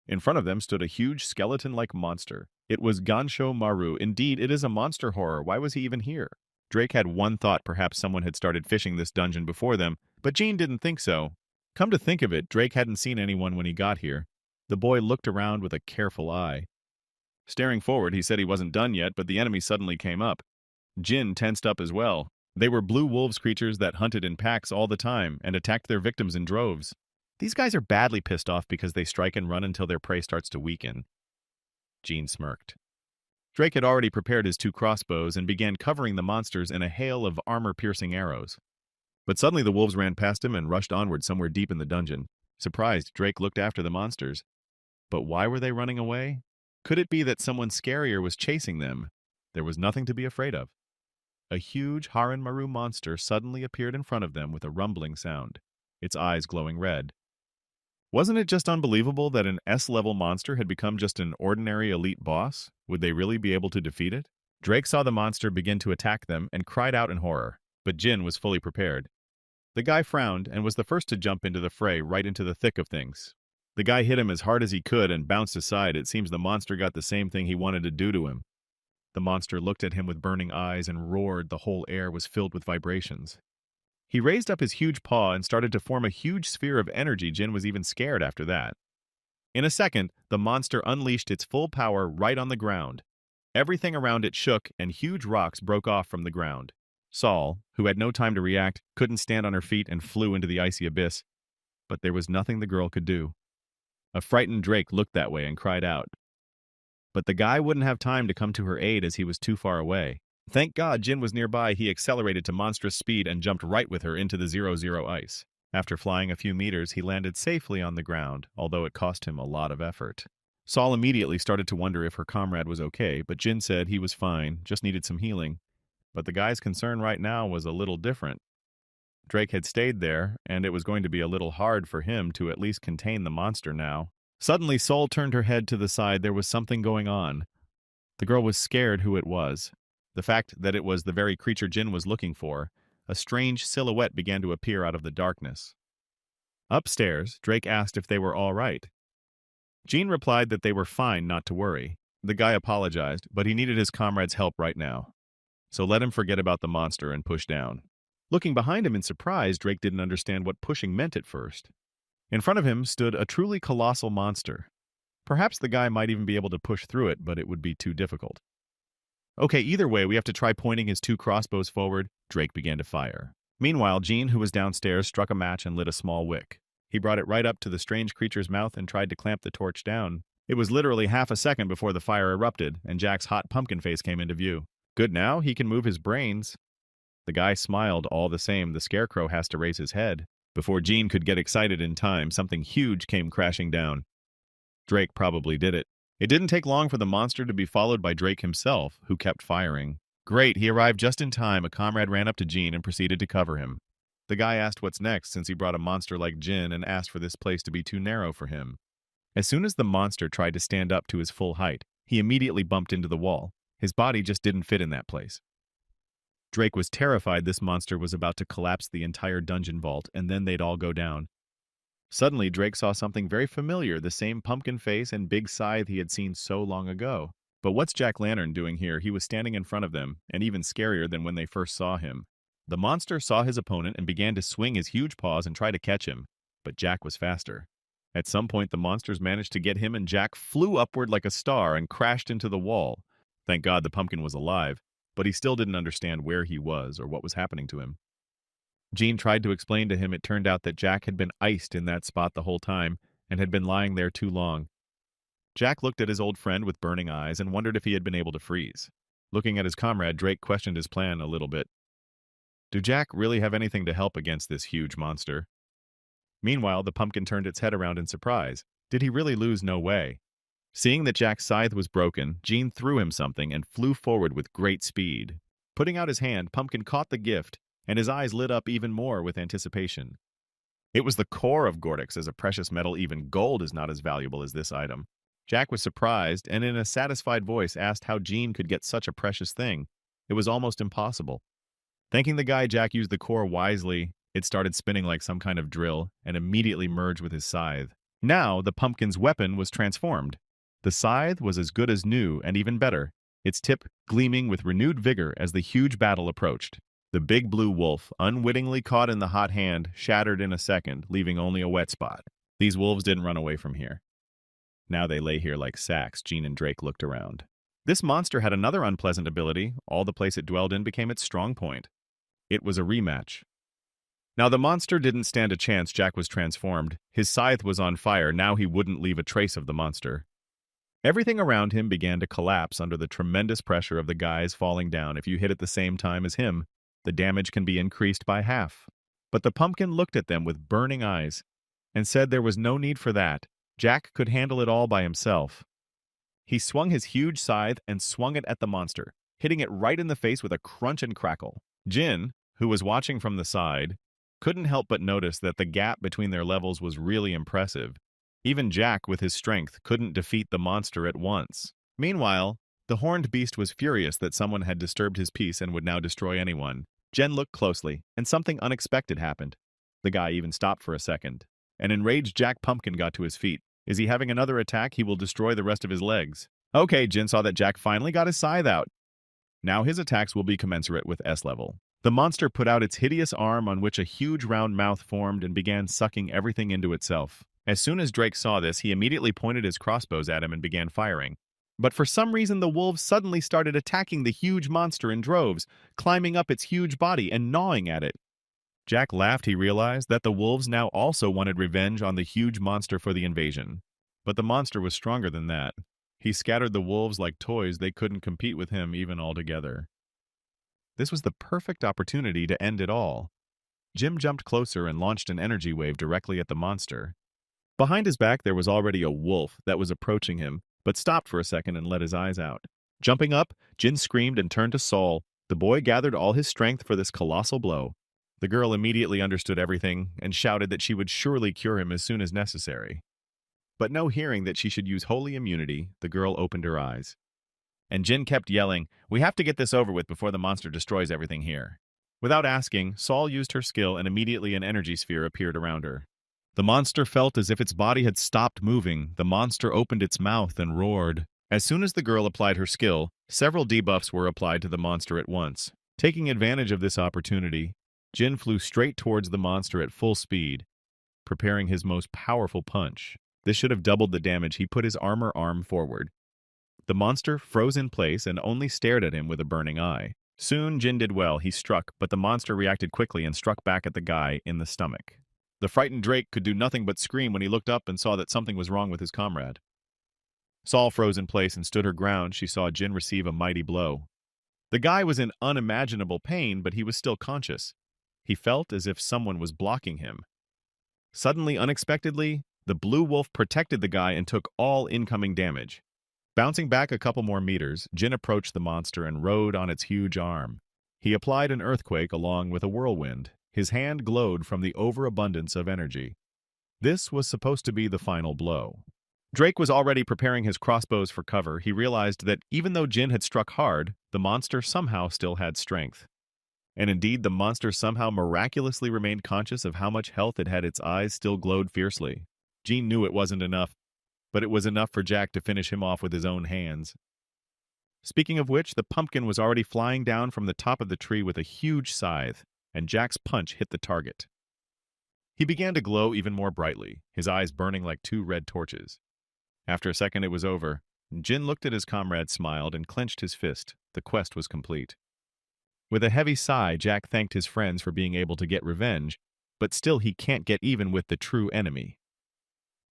In front of them stood a huge skeleton-like monster. It was Gansho Maru. Indeed, it is a monster horror. Why was he even here? Drake had one thought: perhaps someone had started fishing this dungeon before them, but Jean didn't think so. Come to think of it, Drake hadn't seen anyone when he got here. The boy looked around with a careful eye. Staring forward, he said he wasn't done yet, but the enemy suddenly came up. Jin tensed up as well. They were blue wolves creatures that hunted in packs all the time and attacked their victims in droves. These guys are badly pissed off because they strike and run until their prey starts to weaken. Jin smirked. Drake had already prepared his 2 crossbows and began covering the monsters in a hail of armor-piercing arrows. But suddenly the wolves ran past him and rushed onward somewhere deep in the dungeon. Surprised, Drake looked after the monsters. But why were they running away? Could it be that someone scarier was chasing them? There was nothing to be afraid of. A huge Haranmaru monster suddenly appeared in front of them with a rumbling sound, its eyes glowing red. Wasn't it just unbelievable that an S-level monster had become just an ordinary elite boss? Would they really be able to defeat it? Drake saw the monster begin to attack them and cried out in horror, but Jin was fully prepared. The guy frowned and was the first to jump into the fray, right into the thick of things. The guy hit him as hard as he could and bounced aside. It seems the monster got the same thing he wanted to do to him. The monster looked at him with burning eyes and roared. The whole air was filled with vibrations. He raised up his huge paw and started to form a huge sphere of energy. Jin was even scared after that. In a second, the monster unleashed its full power right on the ground. Everything around it shook and huge rocks broke off from the ground. Saul, who had no time to react, couldn't stand on her feet and flew into the icy abyss. But there was nothing the girl could do. A frightened Drake looked that way and cried out. But the guy wouldn't have time to come to her aid as he was too far away. Thank God Jin was nearby. He accelerated to monstrous speed and jumped right with her into the 0-0 ice. After flying a few meters, he landed safely on the ground, although it cost him a lot of effort. Saul immediately started to wonder if her comrade was okay, but Jin said he was fine, just needed some healing. But the guy's concern right now was a little different. Drake had stayed there, and it was going to be a little hard for him to at least contain the monster now. Suddenly, Saul turned her head to the side. There was something going on. The girl was scared who it was. The fact that it was the very creature Jin was looking for. A strange silhouette began to appear out of the darkness. Upstairs, Drake asked if they were all right. Jin replied that they were fine, not to worry. The guy apologized, but he needed his comrade's help right now. So let him forget about the monster and push down. Looking behind him in surprise, Drake didn't understand what pushing meant at first. In front of him stood a truly colossal monster. Perhaps the guy might even be able to push through it, but it would be too difficult. Okay, either way, we have to try pointing his 2 crossbows forward. Drake began to fire. Meanwhile, Jin, who was downstairs, struck a match and lit a small wick. He brought it right up to the strange creature's mouth and tried to clamp the torch down. It was literally half a second before the fire erupted, and Jack's hot pumpkin face came into view. Good now, he can move his brains. The guy smiled all the same. The scarecrow has to raise his head. Before Jin could get excited in time, something huge came crashing down. Drake probably did it. It didn't take long for the monster to be followed by Drake himself, who kept firing. Great, he arrived just in time. A comrade ran up to Jin and proceeded to cover him. The guy asked what's next since he brought a monster like Jin and asked for this place to be too narrow for him. As soon as the monster tried to stand up to his full height, he immediately bumped into the wall. His body just didn't fit in that place. Drake was terrified this monster was about to collapse the entire dungeon vault, and then they'd all go down. Suddenly, Drake saw something very familiar, the same pumpkin face and big scythe he had seen so long ago. But what's Jack-Lantern doing here? He was standing in front of them, and even scarier than when they first saw him. The monster saw his opponent and began to swing his huge paws and try to catch him, but Jack was faster. At some point, the monsters managed to get him, and Jack flew upward like a star and crashed into the wall. Thank God the pumpkin was alive, but he still didn't understand where he was or what was happening to him. Jin tried to explain to him. It turned out that Jack had been iced in that spot the whole time and had been lying there too long. Jack looked at his old friend with burning eyes and wondered if he had been able to freeze. Looking at his comrade, Drake questioned his plan a little bit. Do Jack really have anything to help against this huge monster? Meanwhile, the pumpkin turned its head around in surprise. Did he really lose? No way. Seeing that Jack's scythe was broken, Jin threw him something and flew forward with great speed. Putting out his hand, Pumpkin caught the gift, and his eyes lit up even more with anticipation. It was the core of Gordex. As a precious metal, even gold is not as valuable as this item. Jack was surprised, and in a satisfied voice asked how Jin could get such a precious thing. It was almost impossible. Thanking the guy, Jack used the core wisely. It started spinning like some kind of drill, and immediately merged with his scythe. Now, the pumpkin's weapon was transformed. The scythe was as good as new, and even better, its tip gleaming with renewed vigor as the huge battle approached. The big blue wolf, unwittingly caught in the hot hand, shattered in a second, leaving only a wet spot. These wolves didn't run away from here. Now they lay here like sacks. Jean and Drake looked around. This monster had another unpleasant ability. All the place it dwelled in became its strong point. It was a rematch. Now the monster didn't stand a chance. Jack was transformed. His scythe was on fire. Now he wouldn't leave a trace of the monster. Everything around him began to collapse under the tremendous pressure of the guys falling down. If you hit at the same time as him, the damage can be increased by half. But the pumpkin looked at them with burning eyes and said there was no need for that. Jack could handle it all by himself. He swung his huge scythe and swung it at the monster, hitting it right in the face with a crunch and crackle. Jin, who was watching from the side, couldn't help but notice that the gap between their levels was really impressive. Even Jack, with his strength, couldn't defeat the monster at once. Meanwhile, the horned beast was furious that someone had disturbed his peace and would now destroy anyone. Jen looked closely, and something unexpected happened. The guy even stopped for a second. An enraged Jack Pumpkin got to his feet. Is he having another attack? He will destroy the rest of his legs. Okay, Jin saw that Jack finally got his scythe out. Now his attacks will be commensurate with S level. The monster put out its hideous arm on which a huge round mouth formed and began sucking everything into itself. As soon as Drake saw this, he immediately pointed his crossbows at him and began firing. But for some reason, the wolves suddenly started attacking the huge monster in droves, climbing up its huge body and gnawing at it. Jack laughed. He realized that the wolves now also wanted revenge on the huge monster for the invasion. But the monster was stronger than that. He scattered the wolves like toys. They couldn't compete with him even altogether. This was the perfect opportunity to end it all. Jim jumped closer and launched an energy wave directly at the monster. Behind his back, there was already a wolf that was approaching him, but stopped for a second and let his eyes out. Jumping up, Jin screamed and turned to Saul. The boy gathered all his strength for this colossal blow. The girl immediately understood everything and shouted that she would surely cure him as soon as necessary. But no hearing that she should use holy immunity, the girl opened her eyes. And Jin kept yelling, "We have to get this over with before the monster destroys everything here." Without asking, Saul used her skill and immediately an energy sphere appeared around her. The monster felt as if its body had stopped moving. The monster opened its mouth and roared. As soon as the girl applied her skill, several debuffs were applied to the monster at once. Taking advantage of this opportunity, Jin flew straight towards the monster at full speed, preparing his most powerful punch. This should have doubled the damage. He put his armor arm forward. The monster froze in place and only stared at him with a burning eye. Soon, Jin did well. He struck, but the monster reacted quickly and struck back at the guy in the stomach. The frightened Drake could do nothing but scream when he looked up and saw that something was wrong with his comrade. Saul froze in place and stood her ground. She saw Jin receive a mighty blow. The guy was in unimaginable pain, but he was still conscious. He felt as if someone was blocking him. Suddenly, unexpectedly, the blue wolf protected the guy and took all incoming damage. Bouncing back a couple more meters, Jin approached the monster and rode on its huge arm. He applied an earthquake along with a whirlwind. His hand glowed from the overabundance of energy. This was supposed to be the final blow. Drake was already preparing his crossbows for cover. He realized that even though Jin had struck hard, the monster somehow still had strength. And indeed, the monster somehow miraculously remained conscious of how much health it had. Its eyes still glowed fiercely. Jean knew it wasn't enough, but it was enough for Jack to finish him off with his own hands. Speaking of which, the pumpkin was already flying down from the top of the tree with a huge scythe, and Jack's punch hit the target. He began to glow even more brightly, his eyes burning like two red torches. After a second, it was over. Jin looked at his comrade, smiled, and clenched his fist. The quest was complete. With a heavy sigh, Jack thanked his friends for being able to get revenge, but still he can't get even with the true enemy.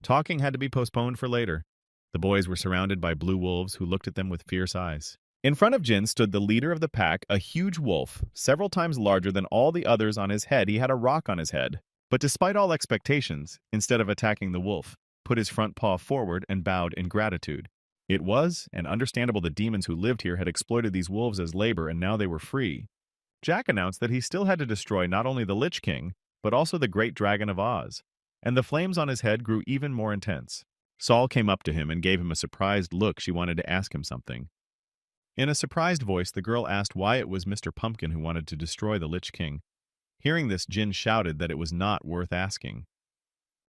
Talking had to be postponed for later. The boys were surrounded by blue wolves who looked at them with fierce eyes. In front of Jin stood the leader of the pack, a huge wolf, several times larger than all the others. On his head, he had a rock on his head. But despite all expectations, instead of attacking the wolf, put his front paw forward and bowed in gratitude. It was, and understandable, the demons who lived here had exploited these wolves as labor, and now they were free. Jack announced that he still had to destroy not only the Lich King, but also the Great Dragon of Oz, and the flames on his head grew even more intense. Saul came up to him and gave him a surprised look. She wanted to ask him something. In a surprised voice, the girl asked why it was Mr. Pumpkin who wanted to destroy the Lich King. Hearing this, Jin shouted that it was not worth asking.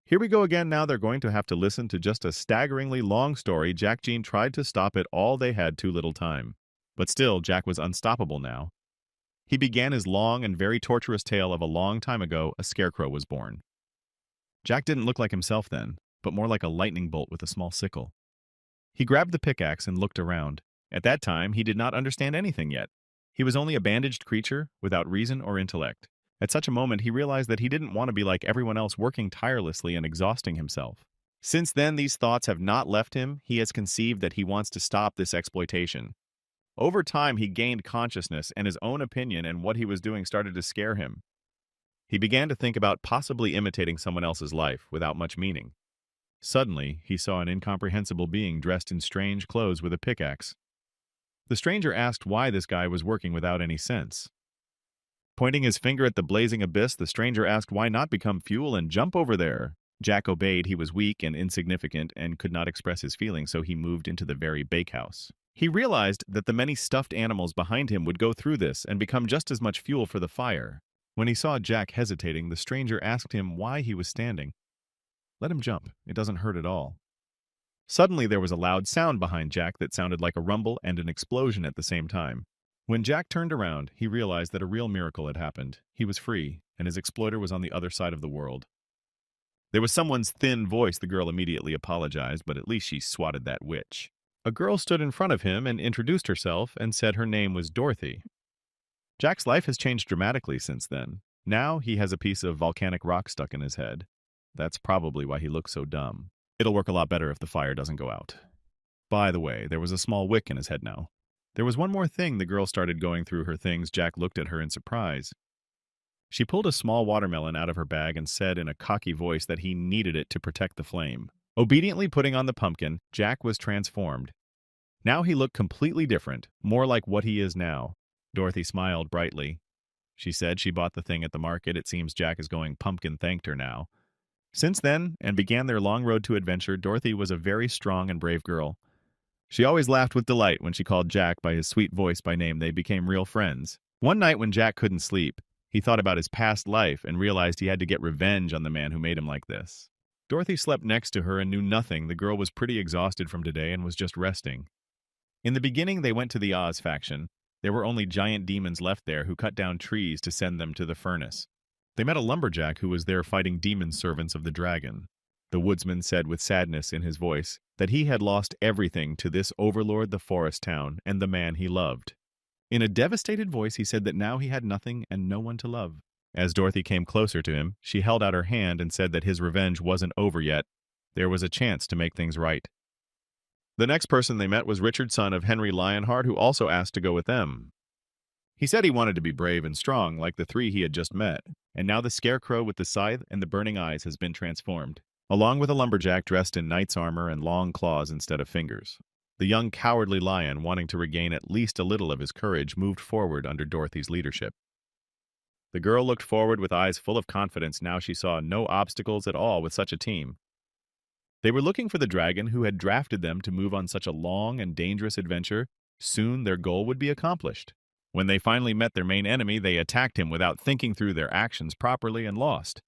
Here we go again. Now they're going to have to listen to just a staggeringly long story. Jack Jean tried to stop it all. They had too little time. But still, Jack was unstoppable now. He began his long and very torturous tale of a long time ago a scarecrow was born. Jack didn't look like himself then, but more like a lightning bolt with a small sickle. He grabbed the pickaxe and looked around. At that time, he did not understand anything yet. He was only a bandaged creature without reason or intellect. At such a moment, he realized that he didn't want to be like everyone else, working tirelessly and exhausting himself. Since then, these thoughts have not left him. He has conceived that he wants to stop this exploitation. Over time, he gained consciousness, and his own opinion and what he was doing started to scare him. He began to think about possibly imitating someone else's life without much meaning. Suddenly, he saw an incomprehensible being dressed in strange clothes with a pickaxe. The stranger asked why this guy was working without any sense. Pointing his finger at the blazing abyss, the stranger asked why not become fuel and jump over there. Jack obeyed. He was weak and insignificant and could not express his feelings, so he moved into the very bakehouse. He realized that the many stuffed animals behind him would go through this and become just as much fuel for the fire. When he saw Jack hesitating, the stranger asked him why he was standing. Let him jump. It doesn't hurt at all. Suddenly there was a loud sound behind Jack that sounded like a rumble and an explosion at the same time. When Jack turned around, he realized that a real miracle had happened. He was free, and his exploiter was on the other side of the world. There was someone's thin voice. The girl immediately apologized, but at least she swatted that witch. A girl stood in front of him and introduced herself and said her name was Dorothy. Jack's life has changed dramatically since then. Now he has a piece of volcanic rock stuck in his head. That's probably why he looks so dumb. It'll work a lot better if the fire doesn't go out. By the way, there was a small wick in his head now. There was one more thing. The girl started going through her things. Jack looked at her in surprise. She pulled a small watermelon out of her bag and said in a cocky voice that he needed it to protect the flame. Obediently putting on the pumpkin, Jack was transformed. Now he looked completely different, more like what he is now. Dorothy smiled brightly. She said she bought the thing at the market. It seems Jack is going pumpkin thanked her now. Since then, and began their long road to adventure, Dorothy was a very strong and brave girl. She always laughed with delight when she called Jack by his sweet voice by name. They became real friends. One night when Jack couldn't sleep, he thought about his past life and realized he had to get revenge on the man who made him like this. Dorothy slept next to her and knew nothing. The girl was pretty exhausted from today and was just resting. In the beginning, they went to the Oz faction. There were only giant demons left there who cut down trees to send them to the furnace. They met a lumberjack who was there fighting demon servants of the dragon. The woodsman said with sadness in his voice that he had lost everything to this overlord, the forest town, and the man he loved. In a devastated voice, he said that now he had nothing and no one to love. As Dorothy came closer to him, she held out her hand and said that his revenge wasn't over yet. There was a chance to make things right. The next person they met was Richard, son of Henry Lionheart, who also asked to go with them. He said he wanted to be brave and strong like the three he had just met, and now the scarecrow with the scythe and the burning eyes has been transformed, along with a lumberjack dressed in knight's armor and long claws instead of fingers. The young cowardly lion, wanting to regain at least a little of his courage, moved forward under Dorothy's leadership. The girl looked forward with eyes full of confidence. Now she saw no obstacles at all with such a team. They were looking for the dragon who had drafted them to move on such a long and dangerous adventure. Soon their goal would be accomplished. When they finally met their main enemy, they attacked him without thinking through their actions properly and lost.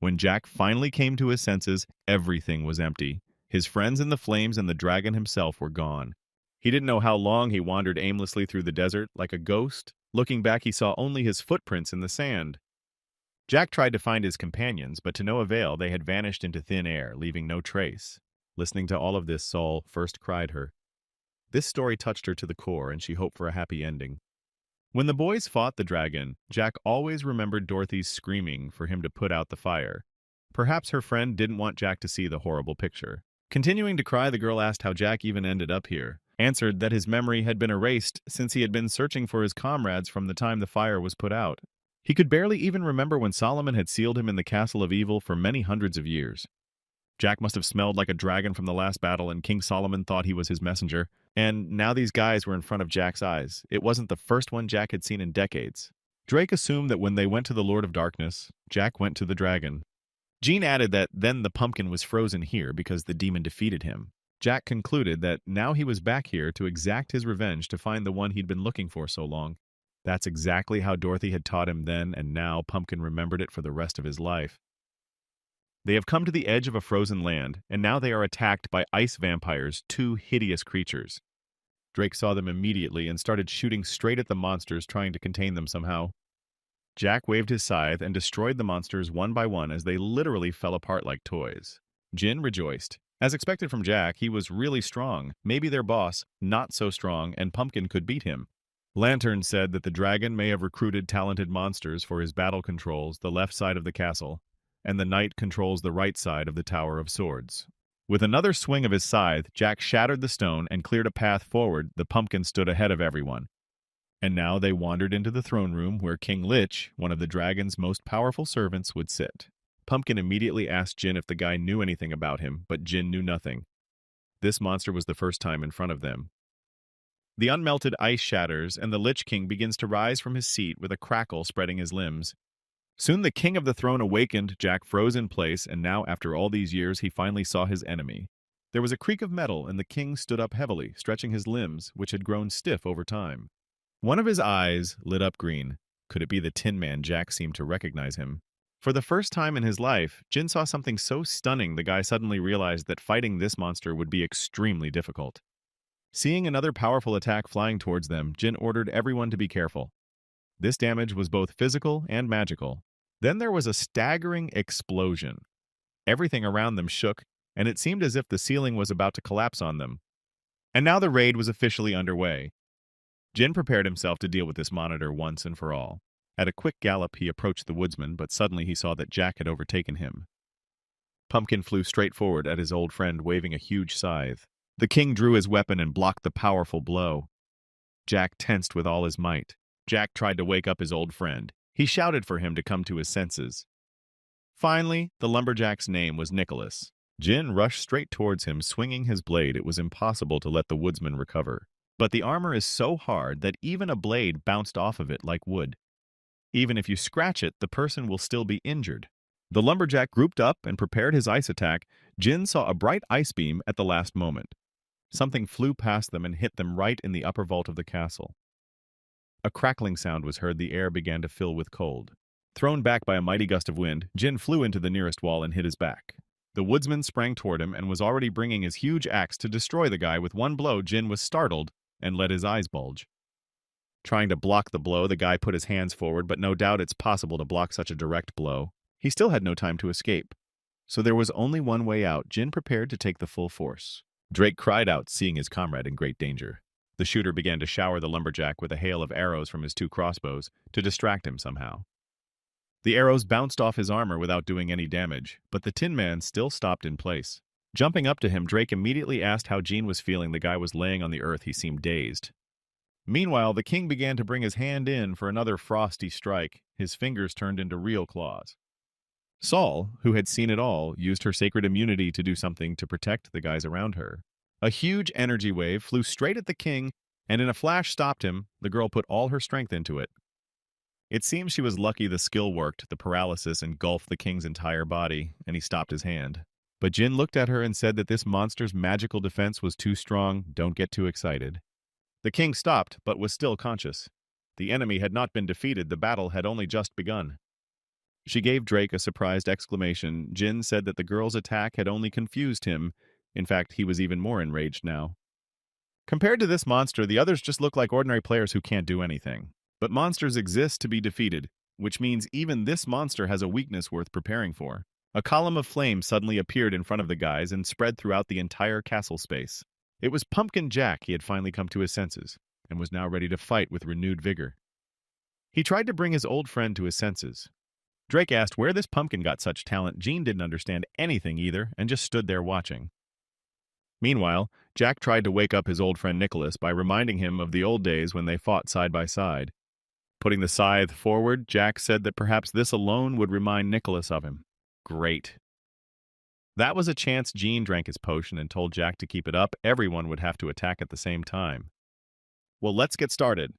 When Jack finally came to his senses, everything was empty. His friends in the flames and the dragon himself were gone. He didn't know how long he wandered aimlessly through the desert, like a ghost. Looking back, he saw only his footprints in the sand. Jack tried to find his companions, but to no avail. They had vanished into thin air, leaving no trace. Listening to all of this, Saul first cried her. This story touched her to the core, and she hoped for a happy ending. When the boys fought the dragon, Jack always remembered Dorothy's screaming for him to put out the fire. Perhaps her friend didn't want Jack to see the horrible picture. Continuing to cry, the girl asked how Jack even ended up here. Answered that his memory had been erased since he had been searching for his comrades from the time the fire was put out. He could barely even remember when Solomon had sealed him in the castle of evil for many hundreds of years. Jack must have smelled like a dragon from the last battle, and King Solomon thought he was his messenger. And now these guys were in front of Jack's eyes. It wasn't the first one Jack had seen in decades. Drake assumed that when they went to the Lord of Darkness, Jack went to the dragon. Jean added that then the pumpkin was frozen here because the demon defeated him. Jack concluded that now he was back here to exact his revenge, to find the one he'd been looking for so long. That's exactly how Dorothy had taught him then, and now Pumpkin remembered it for the rest of his life. They have come to the edge of a frozen land, and now they are attacked by ice vampires, two hideous creatures. Drake saw them immediately and started shooting straight at the monsters, trying to contain them somehow. Jack waved his scythe and destroyed the monsters one by one as they literally fell apart like toys. Jin rejoiced. As expected from Jack, he was really strong, maybe their boss, not so strong, and Pumpkin could beat him. Lantern said that the dragon may have recruited talented monsters for his battle controls the left side of the castle, and the knight controls the right side of the Tower of Swords. With another swing of his scythe, Jack shattered the stone and cleared a path forward. The pumpkin stood ahead of everyone. And now they wandered into the throne room where King Lich, one of the dragon's most powerful servants, would sit. Pumpkin immediately asked Jin if the guy knew anything about him, but Jin knew nothing. This monster was the first time in front of them. The unmelted ice shatters, and the Lich King begins to rise from his seat with a crackle spreading his limbs. Soon the king of the throne awakened. Jack froze in place, and now, after all these years, he finally saw his enemy. There was a creak of metal, and the king stood up heavily, stretching his limbs, which had grown stiff over time. One of his eyes lit up green. Could it be the Tin Man? Jack seemed to recognize him. For the first time in his life, Jin saw something so stunning the guy suddenly realized that fighting this monster would be extremely difficult. Seeing another powerful attack flying towards them, Jin ordered everyone to be careful. This damage was both physical and magical. Then there was a staggering explosion. Everything around them shook, and it seemed as if the ceiling was about to collapse on them. And now the raid was officially underway. Jin prepared himself to deal with this monitor once and for all. At a quick gallop, he approached the woodsman, but suddenly he saw that Jack had overtaken him. Pumpkin flew straight forward at his old friend, waving a huge scythe. The king drew his weapon and blocked the powerful blow. Jack tensed with all his might. Jack tried to wake up his old friend. He shouted for him to come to his senses. Finally, the lumberjack's name was Nicholas. Jin rushed straight towards him, swinging his blade. It was impossible to let the woodsman recover. But the armor is so hard that even a blade bounced off of it like wood. Even if you scratch it, the person will still be injured. The lumberjack grouped up and prepared his ice attack. Jin saw a bright ice beam at the last moment. Something flew past them and hit them right in the upper vault of the castle. A crackling sound was heard. The air began to fill with cold. Thrown back by a mighty gust of wind, Jin flew into the nearest wall and hit his back. The woodsman sprang toward him and was already bringing his huge axe to destroy the guy. With one blow, Jin was startled and let his eyes bulge. Trying to block the blow, the guy put his hands forward, but no doubt it's possible to block such a direct blow. He still had no time to escape. So there was only one way out. Jin prepared to take the full force. Drake cried out, seeing his comrade in great danger. The shooter began to shower the lumberjack with a hail of arrows from his 2 crossbows to distract him somehow. The arrows bounced off his armor without doing any damage, but the Tin Man still stopped in place. Jumping up to him, Drake immediately asked how Jean was feeling. The guy was laying on the earth. He seemed dazed. Meanwhile, the king began to bring his hand in for another frosty strike. His fingers turned into real claws. Saul, who had seen it all, used her sacred immunity to do something to protect the guys around her. A huge energy wave flew straight at the king, and in a flash stopped him. The girl put all her strength into it. It seems she was lucky the skill worked. The paralysis engulfed the king's entire body, and he stopped his hand. But Jin looked at her and said that this monster's magical defense was too strong. Don't get too excited. The king stopped, but was still conscious. The enemy had not been defeated. The battle had only just begun. She gave Drake a surprised exclamation. Jin said that the girl's attack had only confused him. In fact, he was even more enraged now. Compared to this monster, the others just look like ordinary players who can't do anything. But monsters exist to be defeated, which means even this monster has a weakness worth preparing for. A column of flame suddenly appeared in front of the guys and spread throughout the entire castle space. It was Pumpkin Jack. He had finally come to his senses and was now ready to fight with renewed vigor. He tried to bring his old friend to his senses. Drake asked where this pumpkin got such talent. Jean didn't understand anything either and just stood there watching. Meanwhile, Jack tried to wake up his old friend Nicholas by reminding him of the old days when they fought side by side. Putting the scythe forward, Jack said that perhaps this alone would remind Nicholas of him. Great. That was a chance. Jean drank his potion and told Jack to keep it up. Everyone would have to attack at the same time. Well, let's get started.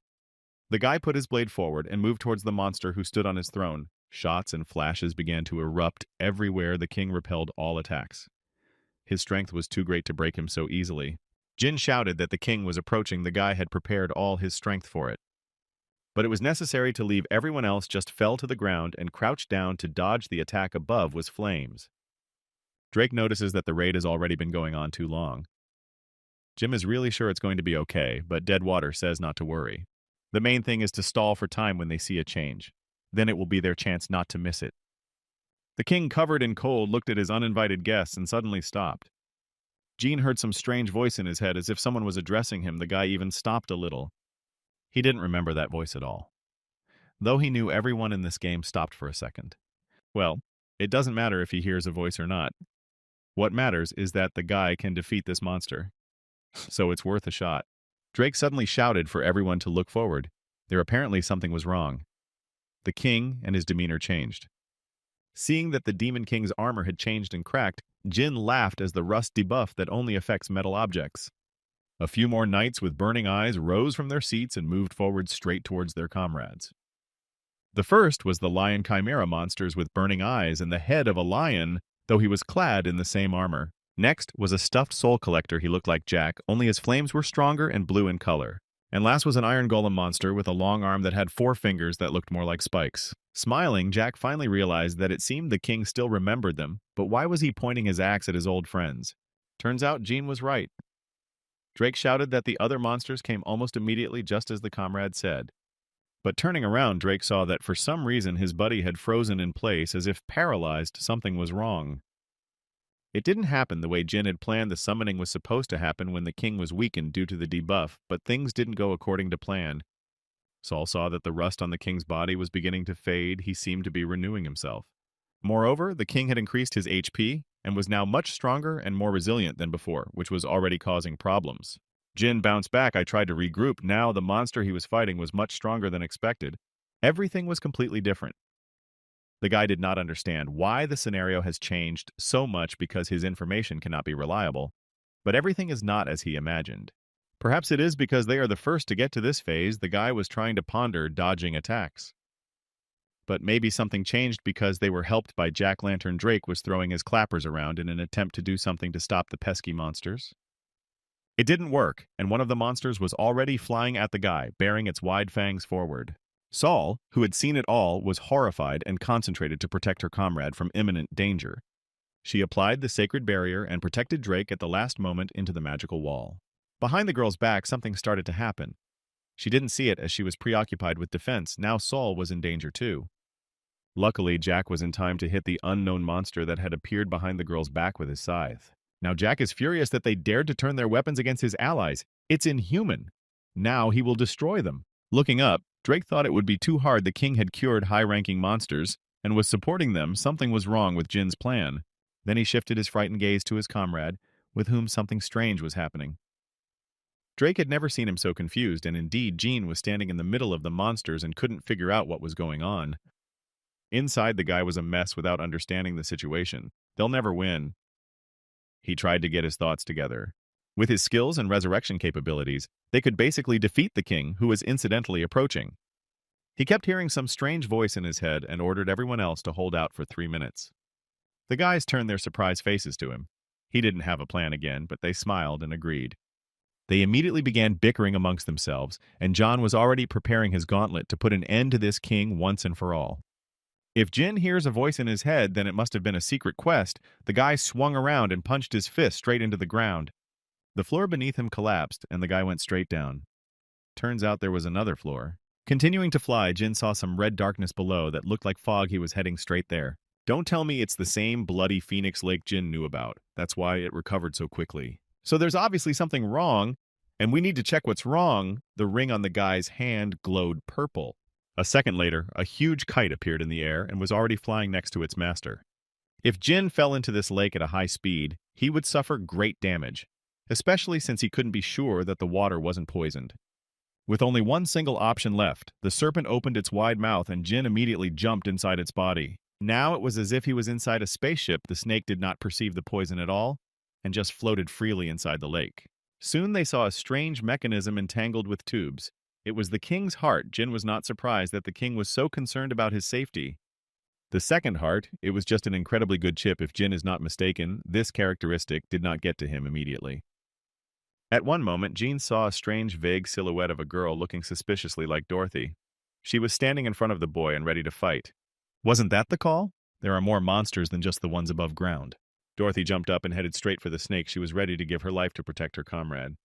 The guy put his blade forward and moved towards the monster who stood on his throne. Shots and flashes began to erupt everywhere. The king repelled all attacks. His strength was too great to break him so easily. Jin shouted that the king was approaching. The guy had prepared all his strength for it. But it was necessary to leave. Everyone else just fell to the ground and crouched down to dodge the attack. Above was flames. Drake notices that the raid has already been going on too long. Jim is really sure it's going to be okay, but Deadwater says not to worry. The main thing is to stall for time when they see a change. Then it will be their chance not to miss it. The king, covered in cold, looked at his uninvited guests and suddenly stopped. Gene heard some strange voice in his head as if someone was addressing him. The guy even stopped a little. He didn't remember that voice at all. Though he knew everyone in this game stopped for a second. Well, it doesn't matter if he hears a voice or not. What matters is that the guy can defeat this monster. So it's worth a shot. Drake suddenly shouted for everyone to look forward. There apparently something was wrong. The king and his demeanor changed. Seeing that the Demon King's armor had changed and cracked, Jin laughed as the rust debuff that only affects metal objects. A few more knights with burning eyes rose from their seats and moved forward straight towards their comrades. The first was the lion chimera monsters with burning eyes and the head of a lion, though he was clad in the same armor. Next was a stuffed soul collector. He looked like Jack, only his flames were stronger and blue in color. And last was an iron golem monster with a long arm that had 4 fingers that looked more like spikes. Smiling, Jack finally realized that it seemed the king still remembered them, but why was he pointing his axe at his old friends? Turns out Gene was right. Drake shouted that the other monsters came almost immediately, just as the comrade said. But turning around, Drake saw that for some reason his buddy had frozen in place as if paralyzed. Something was wrong. It didn't happen the way Jin had planned. The summoning was supposed to happen when the king was weakened due to the debuff, but things didn't go according to plan. Saul saw that the rust on the king's body was beginning to fade. He seemed to be renewing himself. Moreover, the king had increased his HP and was now much stronger and more resilient than before, which was already causing problems. Jin bounced back. I tried to regroup. Now the monster he was fighting was much stronger than expected. Everything was completely different. The guy did not understand why the scenario has changed so much because his information cannot be reliable. But everything is not as he imagined. Perhaps it is because they are the first to get to this phase. The guy was trying to ponder dodging attacks. But maybe something changed because they were helped by Jack-Lantern. Drake was throwing his clappers around in an attempt to do something to stop the pesky monsters. It didn't work, and one of the monsters was already flying at the guy, bearing its wide fangs forward. Saul, who had seen it all, was horrified and concentrated to protect her comrade from imminent danger. She applied the sacred barrier and protected Drake at the last moment into the magical wall. Behind the girl's back, something started to happen. She didn't see it as she was preoccupied with defense. Now Saul was in danger too. Luckily, Jack was in time to hit the unknown monster that had appeared behind the girl's back with his scythe. Now Jack is furious that they dared to turn their weapons against his allies. It's inhuman. Now he will destroy them. Looking up, Drake thought it would be too hard. The king had cured high-ranking monsters and was supporting them. Something was wrong with Jin's plan. Then he shifted his frightened gaze to his comrade, with whom something strange was happening. Drake had never seen him so confused, and indeed Jin was standing in the middle of the monsters and couldn't figure out what was going on. Inside, the guy was a mess without understanding the situation. They'll never win. He tried to get his thoughts together. With his skills and resurrection capabilities, they could basically defeat the king, who was incidentally approaching. He kept hearing some strange voice in his head and ordered everyone else to hold out for 3 minutes. The guys turned their surprised faces to him. He didn't have a plan again, but they smiled and agreed. They immediately began bickering amongst themselves, and John was already preparing his gauntlet to put an end to this king once and for all. If Jin hears a voice in his head, then it must have been a secret quest. The guy swung around and punched his fist straight into the ground. The floor beneath him collapsed, and the guy went straight down. Turns out there was another floor. Continuing to fly, Jin saw some red darkness below that looked like fog. He was heading straight there. Don't tell me it's the same bloody Phoenix Lake Jin knew about. That's why it recovered so quickly. So there's obviously something wrong, and we need to check what's wrong. The ring on the guy's hand glowed purple. A second later, a huge kite appeared in the air and was already flying next to its master. If Jin fell into this lake at a high speed, he would suffer great damage, especially since he couldn't be sure that the water wasn't poisoned. With only one single option left, the serpent opened its wide mouth and Jin immediately jumped inside its body. Now it was as if he was inside a spaceship. The snake did not perceive the poison at all and just floated freely inside the lake. Soon they saw a strange mechanism entangled with tubes. It was the king's heart. Jin was not surprised that the king was so concerned about his safety. The second heart, it was just an incredibly good chip. If Jin is not mistaken, this characteristic did not get to him immediately. At one moment, Jin saw a strange, vague silhouette of a girl looking suspiciously like Dorothy. She was standing in front of the boy and ready to fight. Wasn't that the call? There are more monsters than just the ones above ground. Dorothy jumped up and headed straight for the snake. She was ready to give her life to protect her comrade.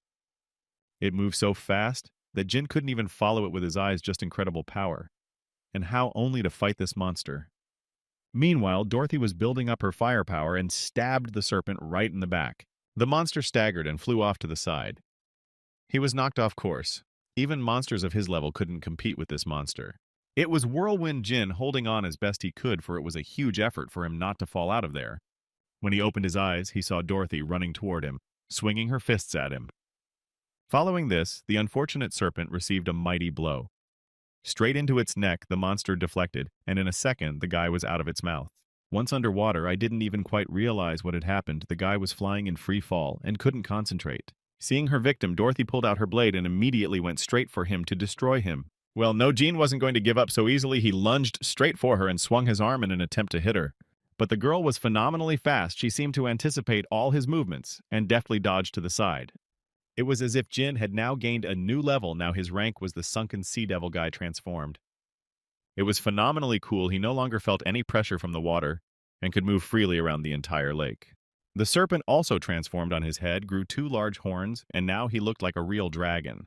It moved so fast that Jin couldn't even follow it with his eyes, just incredible power. And how only to fight this monster? Meanwhile, Dorothy was building up her firepower and stabbed the serpent right in the back. The monster staggered and flew off to the side. He was knocked off course. Even monsters of his level couldn't compete with this monster. It was Whirlwind Jin holding on as best he could, for it was a huge effort for him not to fall out of there. When he opened his eyes, he saw Dorothy running toward him, swinging her fists at him. Following this, the unfortunate serpent received a mighty blow. Straight into its neck, the monster deflected, and in a second, the guy was out of its mouth. Once underwater, I didn't even quite realize what had happened. The guy was flying in free fall and couldn't concentrate. Seeing her victim, Dorothy pulled out her blade and immediately went straight for him to destroy him. Well, no, Jean wasn't going to give up so easily. He lunged straight for her and swung his arm in an attempt to hit her. But the girl was phenomenally fast. She seemed to anticipate all his movements and deftly dodged to the side. It was as if Jin had now gained a new level. Now his rank was the sunken sea devil guy transformed. It was phenomenally cool. He no longer felt any pressure from the water and could move freely around the entire lake. The serpent also transformed on his head, grew 2 large horns, and now he looked like a real dragon.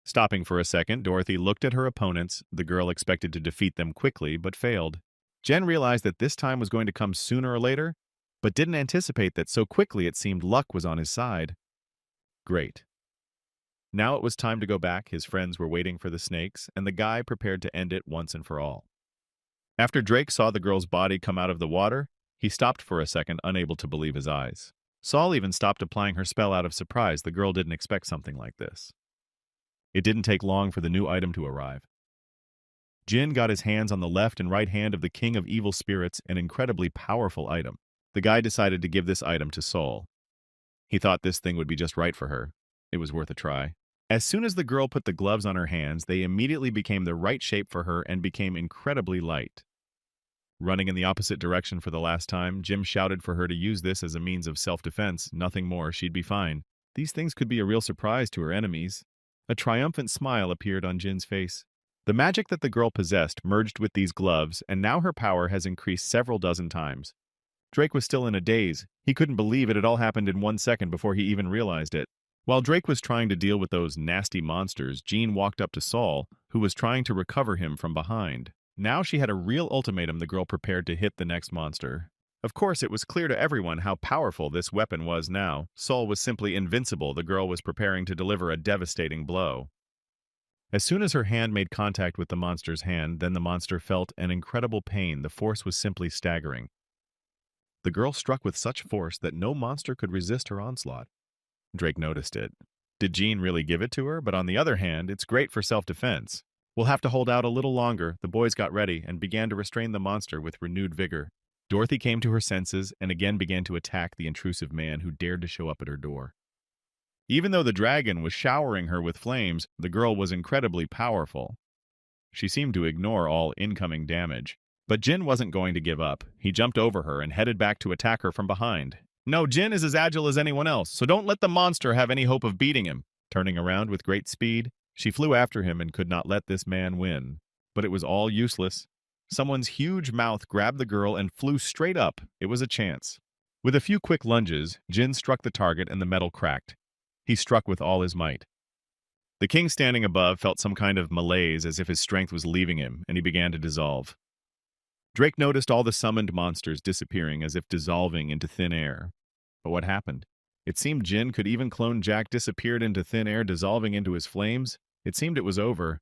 Stopping for a second, Dorothy looked at her opponents. The girl expected to defeat them quickly, but failed. Jen realized that this time was going to come sooner or later, but didn't anticipate that so quickly. It seemed luck was on his side. Great. Now it was time to go back. His friends were waiting for the snakes, and the guy prepared to end it once and for all. After Drake saw the girl's body come out of the water, he stopped for a second, unable to believe his eyes. Saul even stopped applying her spell out of surprise. The girl didn't expect something like this. It didn't take long for the new item to arrive. Jin got his hands on the left and right hand of the King of Evil Spirits, an incredibly powerful item. The guy decided to give this item to Saul. He thought this thing would be just right for her. It was worth a try. As soon as the girl put the gloves on her hands, they immediately became the right shape for her and became incredibly light. Running in the opposite direction for the last time, Jim shouted for her to use this as a means of self-defense. Nothing more, she'd be fine. These things could be a real surprise to her enemies. A triumphant smile appeared on Jin's face. The magic that the girl possessed merged with these gloves, and now her power has increased several dozen times. Drake was still in a daze. He couldn't believe it had all happened in 1 second before he even realized it. While Drake was trying to deal with those nasty monsters, Jean walked up to Saul, who was trying to recover him from behind. Now she had a real ultimatum. The girl prepared to hit the next monster. Of course, it was clear to everyone how powerful this weapon was now. Saul was simply invincible. The girl was preparing to deliver a devastating blow. As soon as her hand made contact with the monster's hand, then the monster felt an incredible pain. The force was simply staggering. The girl struck with such force that no monster could resist her onslaught. Drake noticed it. Did Jean really give it to her? But on the other hand, it's great for self-defense. We'll have to hold out a little longer. The boys got ready and began to restrain the monster with renewed vigor. Dorothy came to her senses and again began to attack the intrusive man who dared to show up at her door. Even though the dragon was showering her with flames, the girl was incredibly powerful. She seemed to ignore all incoming damage. But Jin wasn't going to give up. He jumped over her and headed back to attack her from behind. No, Jin is as agile as anyone else, so don't let the monster have any hope of beating him. Turning around with great speed, she flew after him and could not let this man win. But it was all useless. Someone's huge mouth grabbed the girl and flew straight up. It was a chance. With a few quick lunges, Jin struck the target and the metal cracked. He struck with all his might. The king standing above felt some kind of malaise, as if his strength was leaving him, and he began to dissolve. Drake noticed all the summoned monsters disappearing as if dissolving into thin air. But what happened? It seemed Jin could even clone Jack disappeared into thin air, dissolving into his flames. It seemed it was over.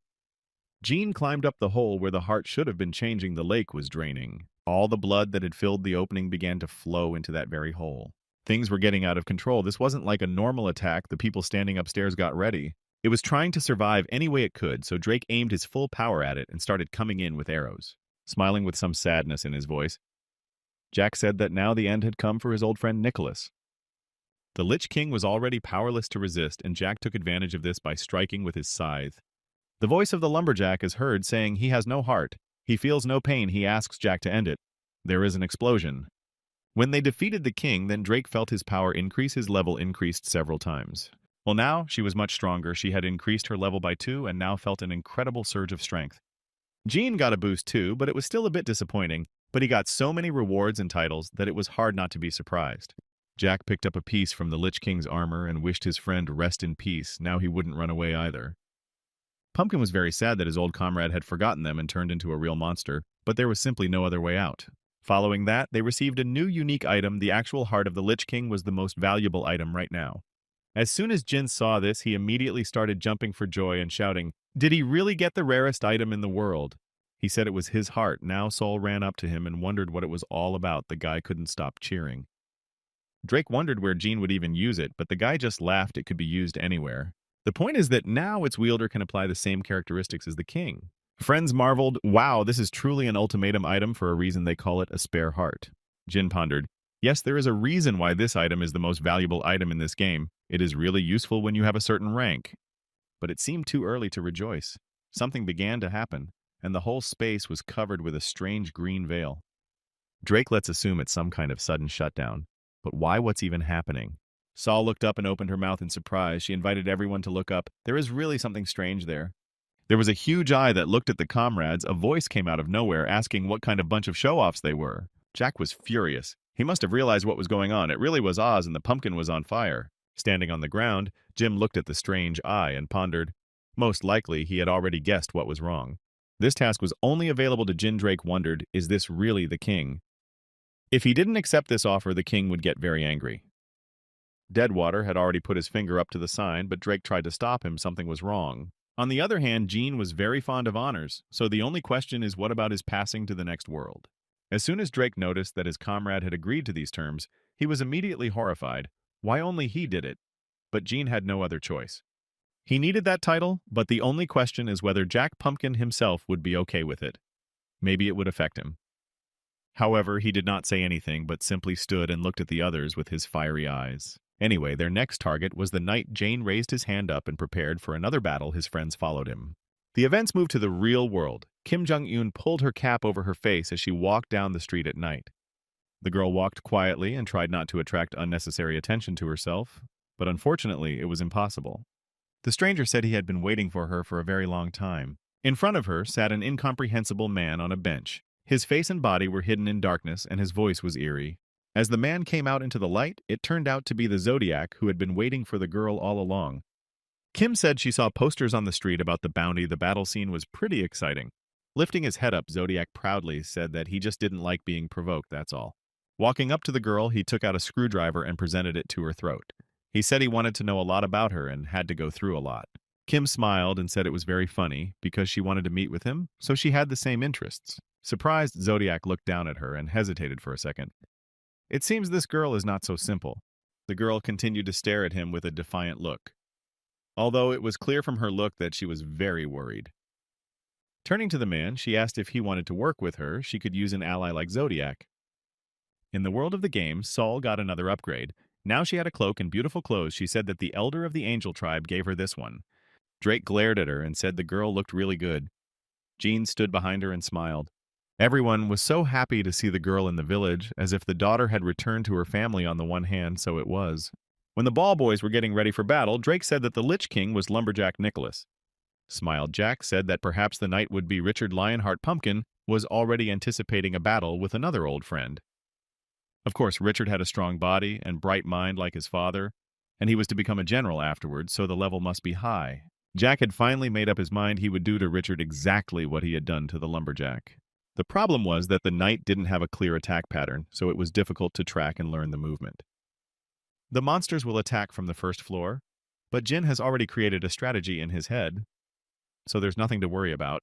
Jean climbed up the hole where the heart should have been changing. The lake was draining. All the blood that had filled the opening began to flow into that very hole. Things were getting out of control. This wasn't like a normal attack. The people standing upstairs got ready. It was trying to survive any way it could, so Drake aimed his full power at it and started coming in with arrows. Smiling with some sadness in his voice, Jack said that now the end had come for his old friend Nicholas. The Lich King was already powerless to resist, and Jack took advantage of this by striking with his scythe. The voice of the lumberjack is heard saying he has no heart. He feels no pain. He asks Jack to end it. There is an explosion. When they defeated the king, then Drake felt his power increase. His level increased several times. Well, now she was much stronger. She had increased her level by 2 and now felt an incredible surge of strength. Jean got a boost too, but it was still a bit disappointing. But he got so many rewards and titles that it was hard not to be surprised. Jack picked up a piece from the Lich King's armor and wished his friend rest in peace. Now he wouldn't run away either. Pumpkin was very sad that his old comrade had forgotten them and turned into a real monster, but there was simply no other way out. Following that, they received a new unique item. The actual heart of the Lich King was the most valuable item right now. As soon as Jin saw this, he immediately started jumping for joy and shouting, "Did he really get the rarest item in the world?" He said it was his heart. Now Sol ran up to him and wondered what it was all about. The guy couldn't stop cheering. Drake wondered where Jean would even use it, but the guy just laughed. It could be used anywhere. The point is that now its wielder can apply the same characteristics as the king. Friends marveled, "Wow, this is truly an ultimatum item for a reason they call it a spare heart." Jin pondered, "Yes, there is a reason why this item is the most valuable item in this game. It is really useful when you have a certain rank." But it seemed too early to rejoice. Something began to happen, and the whole space was covered with a strange green veil. Drake lets assume it's some kind of sudden shutdown. But why? What's even happening? Sol looked up and opened her mouth in surprise. She invited everyone to look up. There is really something strange there. There was a huge eye that looked at the comrades. A voice came out of nowhere asking what kind of bunch of show-offs they were. Jack was furious. He must have realized what was going on. It really was Oz, and the pumpkin was on fire. Standing on the ground, Jim looked at the strange eye and pondered. Most likely, he had already guessed what was wrong. This task was only available to Jin. Drake wondered, is this really the king? If he didn't accept this offer, the king would get very angry. Deadwater had already put his finger up to the sign, but Drake tried to stop him. Something was wrong. On the other hand, Jean was very fond of honors, so the only question is what about his passing to the next world? As soon as Drake noticed that his comrade had agreed to these terms, he was immediately horrified. Why only he did it? But Jean had no other choice. He needed that title, but the only question is whether Jack Pumpkin himself would be okay with it. Maybe it would affect him. However, he did not say anything, but simply stood and looked at the others with his fiery eyes. Anyway, their next target was the knight. Jane raised his hand up and prepared for another battle. His friends followed him. The events moved to the real world. Kim Jong-un pulled her cap over her face as she walked down the street at night. The girl walked quietly and tried not to attract unnecessary attention to herself, but unfortunately, it was impossible. The stranger said he had been waiting for her for a very long time. In front of her sat an incomprehensible man on a bench. His face and body were hidden in darkness, and his voice was eerie. As the man came out into the light, it turned out to be the Zodiac who had been waiting for the girl all along. Kim said she saw posters on the street about the bounty. The battle scene was pretty exciting. Lifting his head up, Zodiac proudly said that he just didn't like being provoked, that's all. Walking up to the girl, he took out a screwdriver and presented it to her throat. He said he wanted to know a lot about her and had to go through a lot. Kim smiled and said it was very funny because she wanted to meet with him, so she had the same interests. Surprised, Zodiac looked down at her and hesitated for a second. It seems this girl is not so simple. The girl continued to stare at him with a defiant look, although it was clear from her look that she was very worried. Turning to the man, she asked if he wanted to work with her. She could use an ally like Zodiac. In the world of the game, Sol got another upgrade. Now she had a cloak and beautiful clothes. She said that the elder of the angel tribe gave her this one. Drake glared at her and said the girl looked really good. Jean stood behind her and smiled. Everyone was so happy to see the girl in the village, as if the daughter had returned to her family. On the one hand, so it was. When the ball boys were getting ready for battle, Drake said that the Lich King was Lumberjack Nicholas. Smiled Jack said that perhaps the knight would be Richard Lionheart. Pumpkin was already anticipating a battle with another old friend. Of course, Richard had a strong body and bright mind like his father, and he was to become a general afterwards, so the level must be high. Jack had finally made up his mind he would do to Richard exactly what he had done to the lumberjack. The problem was that the knight didn't have a clear attack pattern, so it was difficult to track and learn the movement. The monsters will attack from the first floor, but Jin has already created a strategy in his head, so there's nothing to worry about.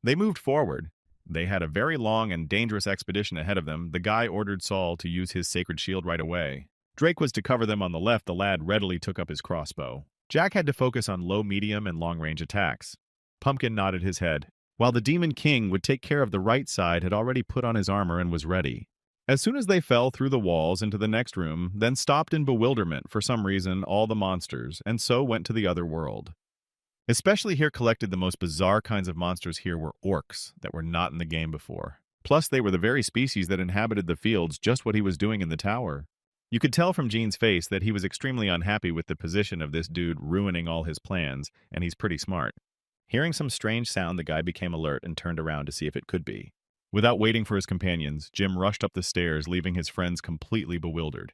They moved forward. They had a very long and dangerous expedition ahead of them. The guy ordered Sol to use his sacred shield right away. Drake was to cover them on the left. The lad readily took up his crossbow. Jack had to focus on low, medium, and long-range attacks. Pumpkin nodded his head, while the Demon King would take care of the right side, had already put on his armor and was ready. As soon as they fell through the walls into the next room, then stopped in bewilderment for some reason, all the monsters, and so went to the other world. Especially here collected the most bizarre kinds of monsters here were orcs that were not in the game before. Plus, they were the very species that inhabited the fields, just what he was doing in the tower. You could tell from Jean's face that he was extremely unhappy with the position of this dude ruining all his plans, and he's pretty smart. Hearing some strange sound, the guy became alert and turned around to see if it could be. Without waiting for his companions, Jim rushed up the stairs, leaving his friends completely bewildered.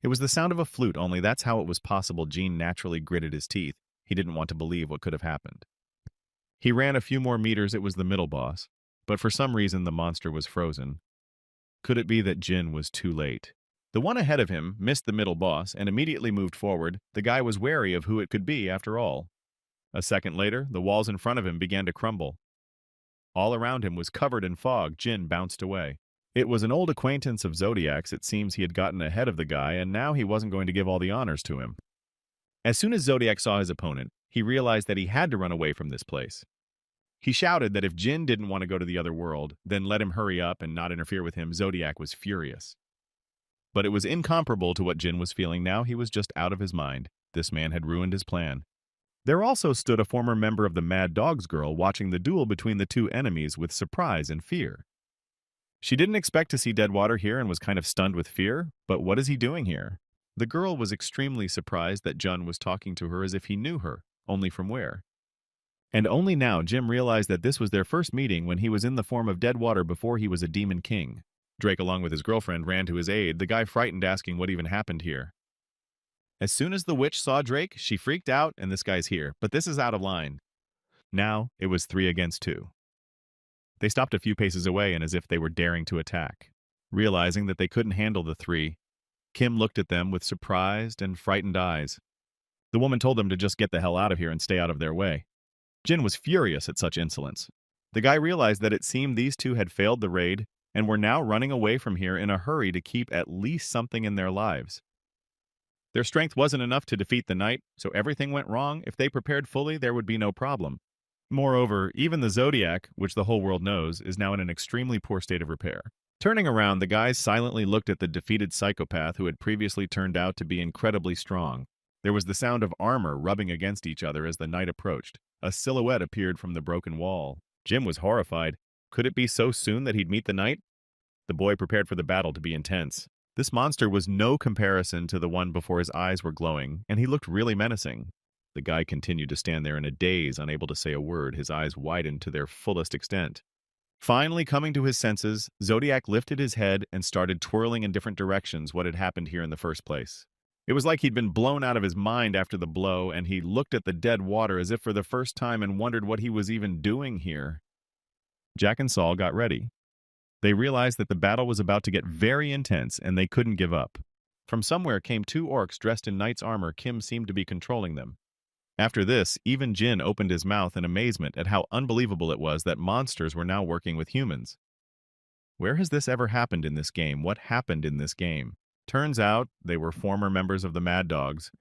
It was the sound of a flute, only that's how it was possible. Gene naturally gritted his teeth. He didn't want to believe what could have happened. He ran a few more meters. It was the middle boss. But for some reason, the monster was frozen. Could it be that Jin was too late? The one ahead of him missed the middle boss and immediately moved forward. The guy was wary of who it could be, after all. A second later, the walls in front of him began to crumble. All around him was covered in fog. Jin bounced away. It was an old acquaintance of Zodiac's. It seems he had gotten ahead of the guy, and now he wasn't going to give all the honors to him. As soon as Zodiac saw his opponent, he realized that he had to run away from this place. He shouted that if Jin didn't want to go to the other world, then let him hurry up and not interfere with him. Zodiac was furious. But it was incomparable to what Jin was feeling now. He was just out of his mind. This man had ruined his plan. There also stood a former member of the Mad Dogs Girl watching the duel between the two enemies with surprise and fear. She didn't expect to see Deadwater here and was kind of stunned with fear, but what is he doing here? The girl was extremely surprised that Jun was talking to her as if he knew her, only from where. And only now Jim realized that this was their first meeting when he was in the form of Deadwater before he was a demon king. Drake, along with his girlfriend, ran to his aid, the guy frightened, asking what even happened here. As soon as the witch saw Drake, she freaked out, and this guy's here, but this is out of line. Now, it was 3 against 2. They stopped a few paces away and as if they were daring to attack. Realizing that they couldn't handle the 3, Kim looked at them with surprised and frightened eyes. The woman told them to just get the hell out of here and stay out of their way. Jin was furious at such insolence. The guy realized that it seemed these two had failed the raid and were now running away from here in a hurry to keep at least something in their lives. Their strength wasn't enough to defeat the knight, so everything went wrong. If they prepared fully, there would be no problem. Moreover, even the Zodiac, which the whole world knows, is now in an extremely poor state of repair. Turning around, the guys silently looked at the defeated psychopath who had previously turned out to be incredibly strong. There was the sound of armor rubbing against each other as the knight approached. A silhouette appeared from the broken wall. Jim was horrified. Could it be so soon that he'd meet the knight? The boy prepared for the battle to be intense. This monster was no comparison to the one before. His eyes were glowing, and he looked really menacing. The guy continued to stand there in a daze, unable to say a word. His eyes widened to their fullest extent. Finally coming to his senses, Zodiac lifted his head and started twirling in different directions. What had happened here in the first place? It was like he'd been blown out of his mind after the blow, and he looked at the dead water as if for the first time and wondered what he was even doing here. Jack and Saul got ready. They realized that the battle was about to get very intense, and they couldn't give up. From somewhere came 2 orcs dressed in knight's armor. Kim seemed to be controlling them. After this, even Jin opened his mouth in amazement at how unbelievable it was that monsters were now working with humans. Where has this ever happened in this game? What happened in this game? Turns out they were former members of the Mad Dogs.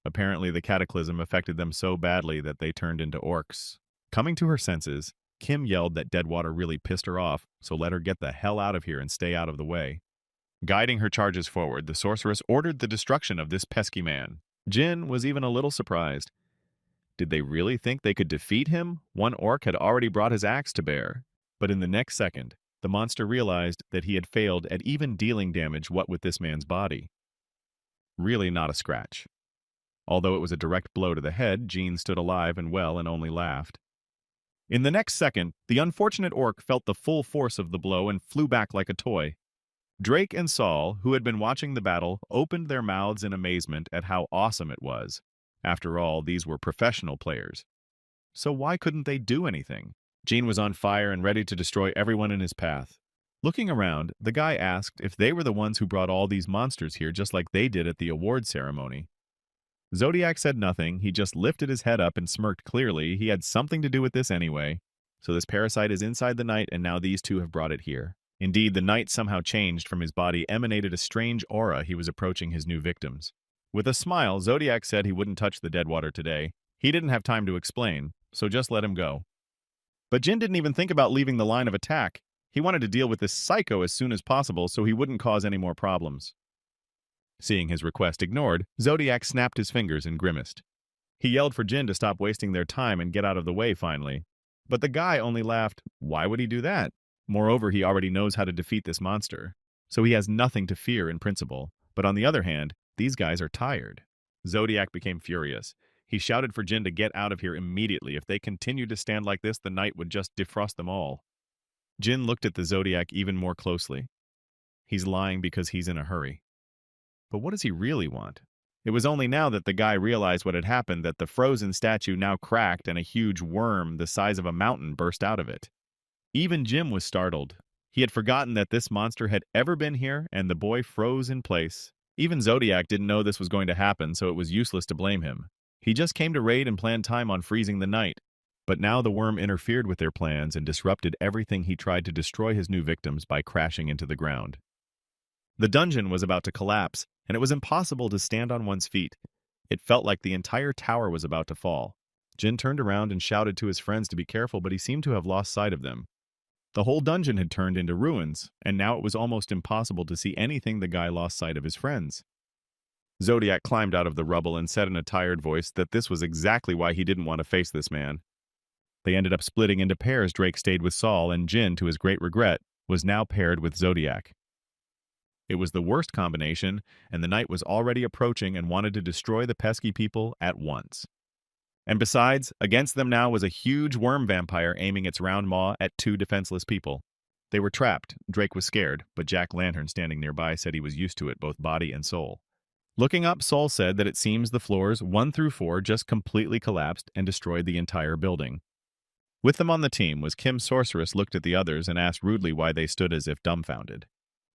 Apparently the cataclysm affected them so badly that they turned into orcs. Coming to her senses, Kim yelled that Deadwater really pissed her off, so let her get the hell out of here and stay out of the way. Guiding her charges forward, the sorceress ordered the destruction of this pesky man. Jin was even a little surprised. Did they really think they could defeat him? One orc had already brought his axe to bear. But in the next second, the monster realized that he had failed at even dealing damage, what with this man's body. Really not a scratch. Although it was a direct blow to the head, Jean stood alive and well and only laughed. In the next second, the unfortunate orc felt the full force of the blow and flew back like a toy. Drake and Saul, who had been watching the battle, opened their mouths in amazement at how awesome it was. After all, these were professional players. So why couldn't they do anything? Jean was on fire and ready to destroy everyone in his path. Looking around, the guy asked if they were the ones who brought all these monsters here just like they did at the award ceremony. Zodiac said nothing. He just lifted his head up and smirked. Clearly, he had something to do with this anyway. So this parasite is inside the knight, and now these two have brought it here. Indeed, the knight somehow changed from his body, emanated a strange aura. He was approaching his new victims. With a smile, Zodiac said he wouldn't touch the Deadwater today. He didn't have time to explain, so just let him go. But Jin didn't even think about leaving the line of attack. He wanted to deal with this psycho as soon as possible so he wouldn't cause any more problems. Seeing his request ignored, Zodiac snapped his fingers and grimaced. He yelled for Jin to stop wasting their time and get out of the way finally. But the guy only laughed. Why would he do that? Moreover, he already knows how to defeat this monster, so he has nothing to fear in principle. But on the other hand, these guys are tired. Zodiac became furious. He shouted for Jin to get out of here immediately. If they continued to stand like this, the knight would just defrost them all. Jin looked at the Zodiac even more closely. He's lying because he's in a hurry. But what does he really want? It was only now that the guy realized what had happened that the frozen statue now cracked and a huge worm the size of a mountain burst out of it. Even Jim was startled. He had forgotten that this monster had ever been here, and the boy froze in place. Even Zodiac didn't know this was going to happen, so it was useless to blame him. He just came to raid and planned time on freezing the night. But now the worm interfered with their plans and disrupted everything. He tried to destroy his new victims by crashing into the ground. The dungeon was about to collapse, and it was impossible to stand on one's feet. It felt like the entire tower was about to fall. Jin turned around and shouted to his friends to be careful, but he seemed to have lost sight of them. The whole dungeon had turned into ruins, and now it was almost impossible to see anything. The guy lost sight of his friends. Zodiac climbed out of the rubble and said in a tired voice that this was exactly why he didn't want to face this man. They ended up splitting into pairs. Drake stayed with Saul, and Jin, to his great regret, was now paired with Zodiac. It was the worst combination, and the night was already approaching and wanted to destroy the pesky people at once. And besides, against them now was a huge worm vampire aiming its round maw at two defenseless people. They were trapped. Drake was scared, but Jack-Lantern standing nearby said he was used to it, both body and soul. Looking up, Saul said that it seems the floors 1 through 4 just completely collapsed and destroyed the entire building. With them on the team was Kim. Sorceress looked at the others and asked rudely why they stood as if dumbfounded.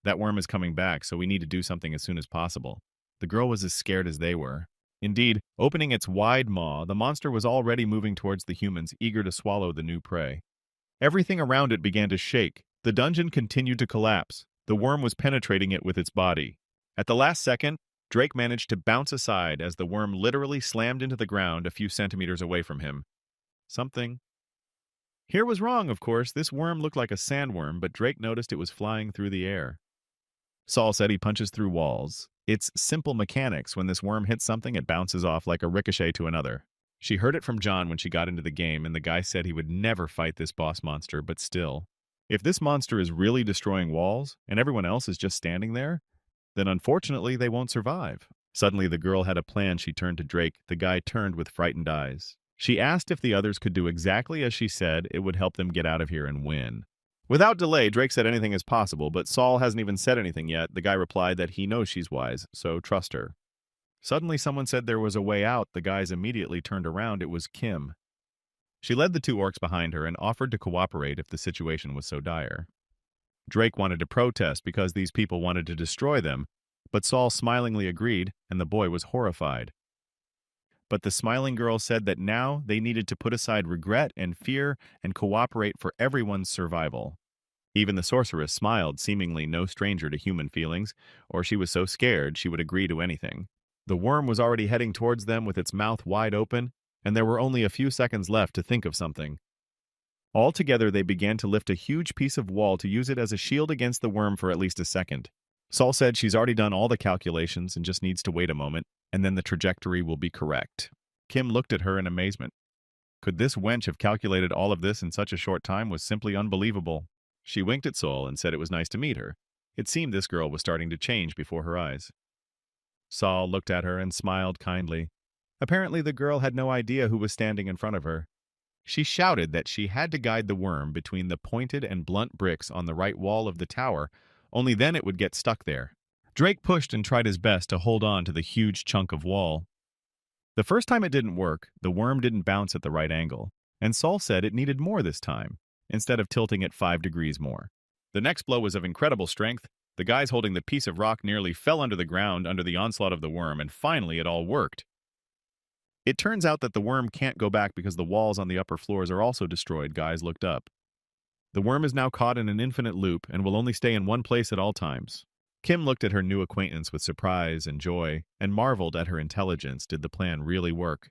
That worm is coming back, so we need to do something as soon as possible. The girl was as scared as they were. Indeed, opening its wide maw, the monster was already moving towards the humans, eager to swallow the new prey. Everything around it began to shake. The dungeon continued to collapse. The worm was penetrating it with its body. At the last second, Drake managed to bounce aside as the worm literally slammed into the ground a few centimeters away from him. Something here was wrong, of course. This worm looked like a sandworm, but Drake noticed it was flying through the air. Saul said he punches through walls. It's simple mechanics. When this worm hits something, it bounces off like a ricochet to another. She heard it from John when she got into the game, and the guy said he would never fight this boss monster, but still. If this monster is really destroying walls, and everyone else is just standing there, then unfortunately they won't survive. Suddenly the girl had a plan. She turned to Drake. The guy turned with frightened eyes. She asked if the others could do exactly as she said. It would help them get out of here and win. Without delay, Drake said anything is possible, but Saul hasn't even said anything yet. The guy replied that he knows she's wise, so trust her. Suddenly someone said there was a way out. The guys immediately turned around. It was Kim. She led the two orcs behind her and offered to cooperate if the situation was so dire. Drake wanted to protest because these people wanted to destroy them, but Saul smilingly agreed, and the boy was horrified. But the smiling girl said that now they needed to put aside regret and fear and cooperate for everyone's survival. Even the sorceress smiled, seemingly no stranger to human feelings, or she was so scared she would agree to anything. The worm was already heading towards them with its mouth wide open, and there were only a few seconds left to think of something. All together they began to lift a huge piece of wall to use it as a shield against the worm for at least a second. Saul said she's already done all the calculations and just needs to wait a moment, and then the trajectory will be correct. Kim looked at her in amazement. Could this wench have calculated all of this in such a short time? Was simply unbelievable. She winked at Saul and said it was nice to meet her. It seemed this girl was starting to change before her eyes. Saul looked at her and smiled kindly. Apparently the girl had no idea who was standing in front of her. She shouted that she had to guide the worm between the pointed and blunt bricks on the right wall of the tower, only then it would get stuck there. Drake pushed and tried his best to hold on to the huge chunk of wall. The first time it didn't work, the worm didn't bounce at the right angle, and Saul said it needed more this time, instead of tilting it 5 degrees more. The next blow was of incredible strength. The guys holding the piece of rock nearly fell under the ground under the onslaught of the worm, and finally it all worked. It turns out that the worm can't go back because the walls on the upper floors are also destroyed. Guys looked up. The worm is now caught in an infinite loop and will only stay in one place at all times. Kim looked at her new acquaintance with surprise and joy and marveled at her intelligence. Did the plan really work?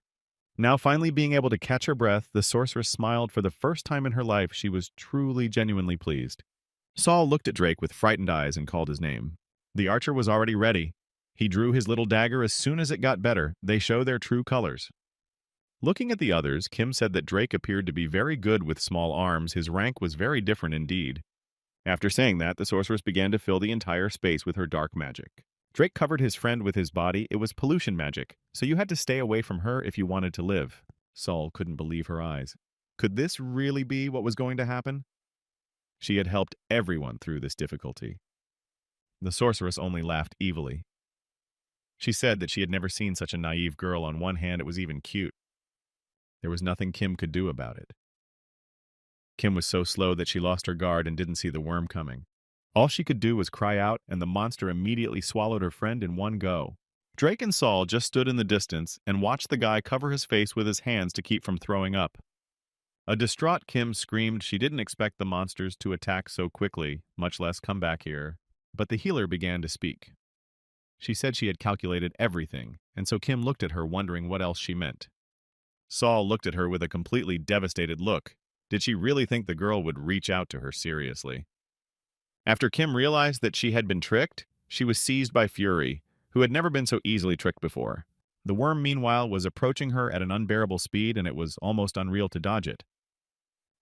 Now finally being able to catch her breath, the sorceress smiled. For the first time in her life, she was truly, genuinely pleased. Saul looked at Drake with frightened eyes and called his name. The archer was already ready. He drew his little dagger. As soon as it got better, they show their true colors. Looking at the others, Kim said that Drake appeared to be very good with small arms. His rank was very different indeed. After saying that, the sorceress began to fill the entire space with her dark magic. Drake covered his friend with his body. It was pollution magic, so you had to stay away from her if you wanted to live. Saul couldn't believe her eyes. Could this really be what was going to happen? She had helped everyone through this difficulty. The sorceress only laughed evilly. She said that she had never seen such a naive girl. On one hand, it was even cute. There was nothing Kim could do about it. Kim was so slow that she lost her guard and didn't see the worm coming. All she could do was cry out, and the monster immediately swallowed her friend in one go. Drake and Saul just stood in the distance and watched the guy cover his face with his hands to keep from throwing up. A distraught Kim screamed she didn't expect the monsters to attack so quickly, much less come back here. But the healer began to speak. She said she had calculated everything, and so Kim looked at her wondering what else she meant. Saul looked at her with a completely devastated look. Did she really think the girl would reach out to her seriously? After Kim realized that she had been tricked, she was seized by fury, who had never been so easily tricked before. The worm, meanwhile, was approaching her at an unbearable speed, and it was almost unreal to dodge it.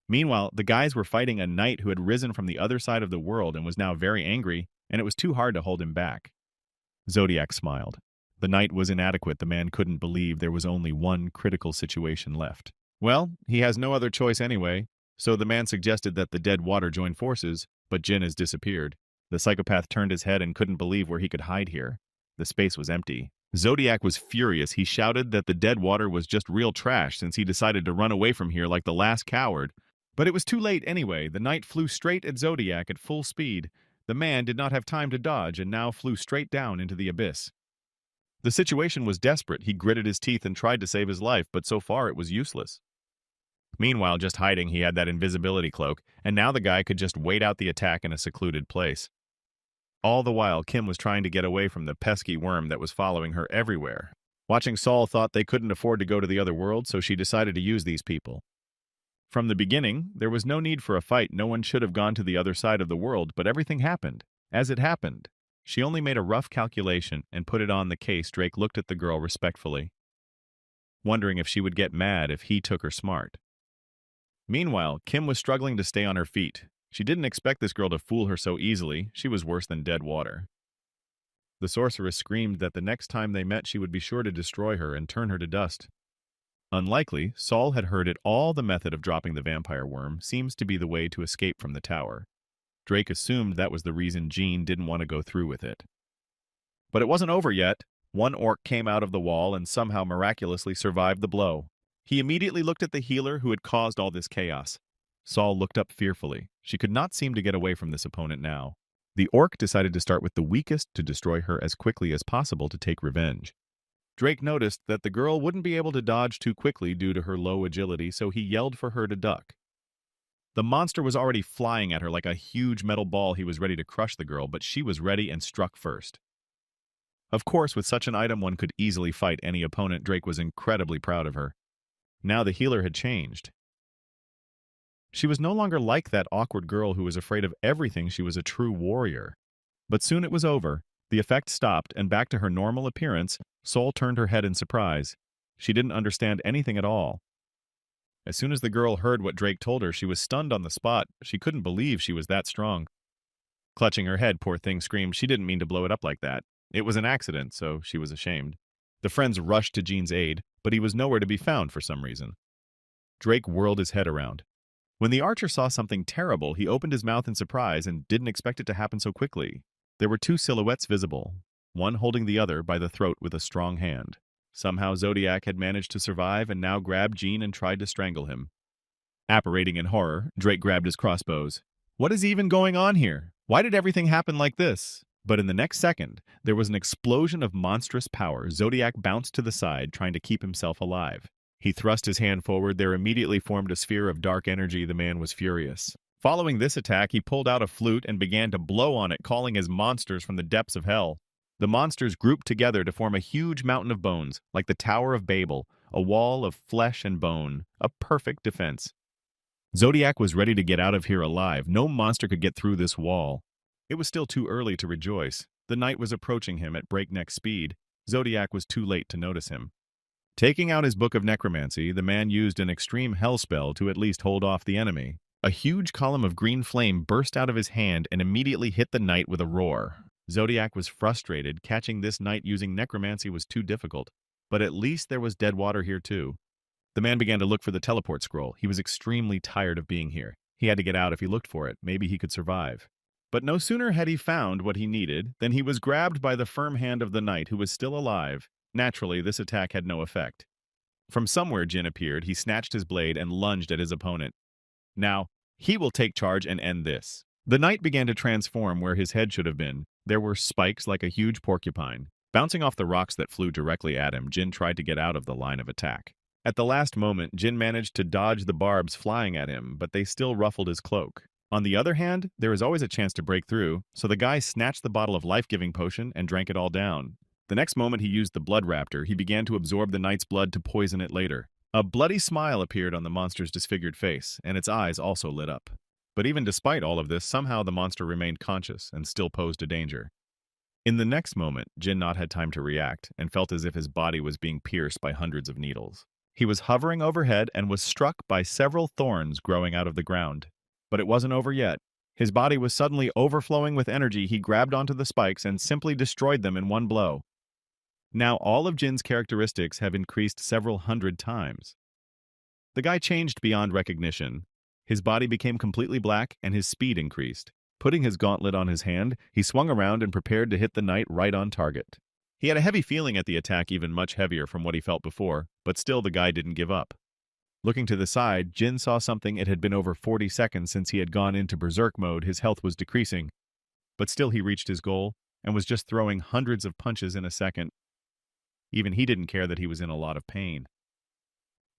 Meanwhile, the guys were fighting a knight who had risen from the other side of the world and was now very angry, and it was too hard to hold him back. Zodiac smiled. The knight was inadequate. The man couldn't believe there was only one critical situation left. Well, he has no other choice anyway, so the man suggested that the dead water join forces, but Jin has disappeared. The psychopath turned his head and couldn't believe where he could hide here. The space was empty. Zodiac was furious. He shouted that the dead water was just real trash since he decided to run away from here like the last coward. But it was too late anyway. The knight flew straight at Zodiac at full speed. The man did not have time to dodge and now flew straight down into the abyss. The situation was desperate. He gritted his teeth and tried to save his life, but so far it was useless. Meanwhile, just hiding, he had that invisibility cloak, and now the guy could just wait out the attack in a secluded place. All the while, Kim was trying to get away from the pesky worm that was following her everywhere. Watching Saul thought they couldn't afford to go to the other world, so she decided to use these people. From the beginning, there was no need for a fight. No one should have gone to the other side of the world, but everything happened. As it happened, she only made a rough calculation and put it on the case. Drake looked at the girl respectfully, wondering if she would get mad if he took her smart. Meanwhile, Kim was struggling to stay on her feet. She didn't expect this girl to fool her so easily. She was worse than dead water. The sorceress screamed that the next time they met she would be sure to destroy her and turn her to dust. Unlikely, Saul had heard it all. The method of dropping the vampire worm seems to be the way to escape from the tower. Drake assumed that was the reason Jean didn't want to go through with it. But it wasn't over yet. One orc came out of the wall and somehow miraculously survived the blow. He immediately looked at the healer who had caused all this chaos. Saul looked up fearfully. She could not seem to get away from this opponent now. The orc decided to start with the weakest to destroy her as quickly as possible to take revenge. Drake noticed that the girl wouldn't be able to dodge too quickly due to her low agility, so he yelled for her to duck. The monster was already flying at her like a huge metal ball. He was ready to crush the girl, but she was ready and struck first. Of course, with such an item, one could easily fight any opponent. Drake was incredibly proud of her. Now the healer had changed. She was no longer like that awkward girl who was afraid of everything. She was a true warrior. But soon it was over. The effect stopped, and back to her normal appearance, Saul turned her head in surprise. She didn't understand anything at all. As soon as the girl heard what Drake told her, she was stunned on the spot. She couldn't believe she was that strong. Clutching her head, poor thing screamed she didn't mean to blow it up like that. It was an accident, so she was ashamed. The friends rushed to Jean's aid, but he was nowhere to be found for some reason. Drake whirled his head around. When the archer saw something terrible, he opened his mouth in surprise and didn't expect it to happen so quickly. There were two silhouettes visible, one holding the other by the throat with a strong hand. Somehow Zodiac had managed to survive and now grabbed Jean and tried to strangle him. Apparating in horror, Drake grabbed his crossbows. What is even going on here? Why did everything happen like this? But in the next second, there was an explosion of monstrous power. Zodiac bounced to the side, trying to keep himself alive. He thrust his hand forward. There immediately formed a sphere of dark energy. The man was furious. Following this attack, he pulled out a flute and began to blow on it, calling his monsters from the depths of hell. The monsters grouped together to form a huge mountain of bones, like the Tower of Babel, a wall of flesh and bone, a perfect defense. Zodiac was ready to get out of here alive. No monster could get through this wall. It was still too early to rejoice. The knight was approaching him at breakneck speed. Zodiac was too late to notice him. Taking out his book of necromancy, the man used an extreme hell spell to at least hold off the enemy. A huge column of green flame burst out of his hand and immediately hit the knight with a roar. Zodiac was frustrated. Catching this knight using necromancy was too difficult. But at least there was dead water here too. The man began to look for the teleport scroll. He was extremely tired of being here. He had to get out if he looked for it. Maybe he could survive. But no sooner had he found what he needed than he was grabbed by the firm hand of the knight who was still alive. Naturally, this attack had no effect. From somewhere Jin appeared, he snatched his blade and lunged at his opponent. Now, he will take charge and end this. The knight began to transform where his head should have been. There were spikes like a huge porcupine. Bouncing off the rocks that flew directly at him, Jin tried to get out of the line of attack. At the last moment, Jin managed to dodge the barbs flying at him, but they still ruffled his cloak. On the other hand, there is always a chance to break through, so the guy snatched the bottle of life-giving potion and drank it all down. The next moment he used the blood raptor, he began to absorb the knight's blood to poison it later. A bloody smile appeared on the monster's disfigured face, and its eyes also lit up. But even despite all of this, somehow the monster remained conscious and still posed a danger. In the next moment, Jin not had time to react, and felt as if his body was being pierced by hundreds of needles. He was hovering overhead and was struck by several thorns growing out of the ground. But it wasn't over yet. His body was suddenly overflowing with energy. He grabbed onto the spikes and simply destroyed them in one blow. Now all of Jin's characteristics have increased several hundred times. The guy changed beyond recognition. His body became completely black and his speed increased. Putting his gauntlet on his hand, he swung around and prepared to hit the knight right on target. He had a heavy feeling at the attack, even much heavier from what he felt before, but still the guy didn't give up. Looking to the side, Jin saw something. It had been over 40 seconds since he had gone into berserk mode. His health was decreasing. But still he reached his goal and was just throwing hundreds of punches in a second. Even he didn't care that he was in a lot of pain.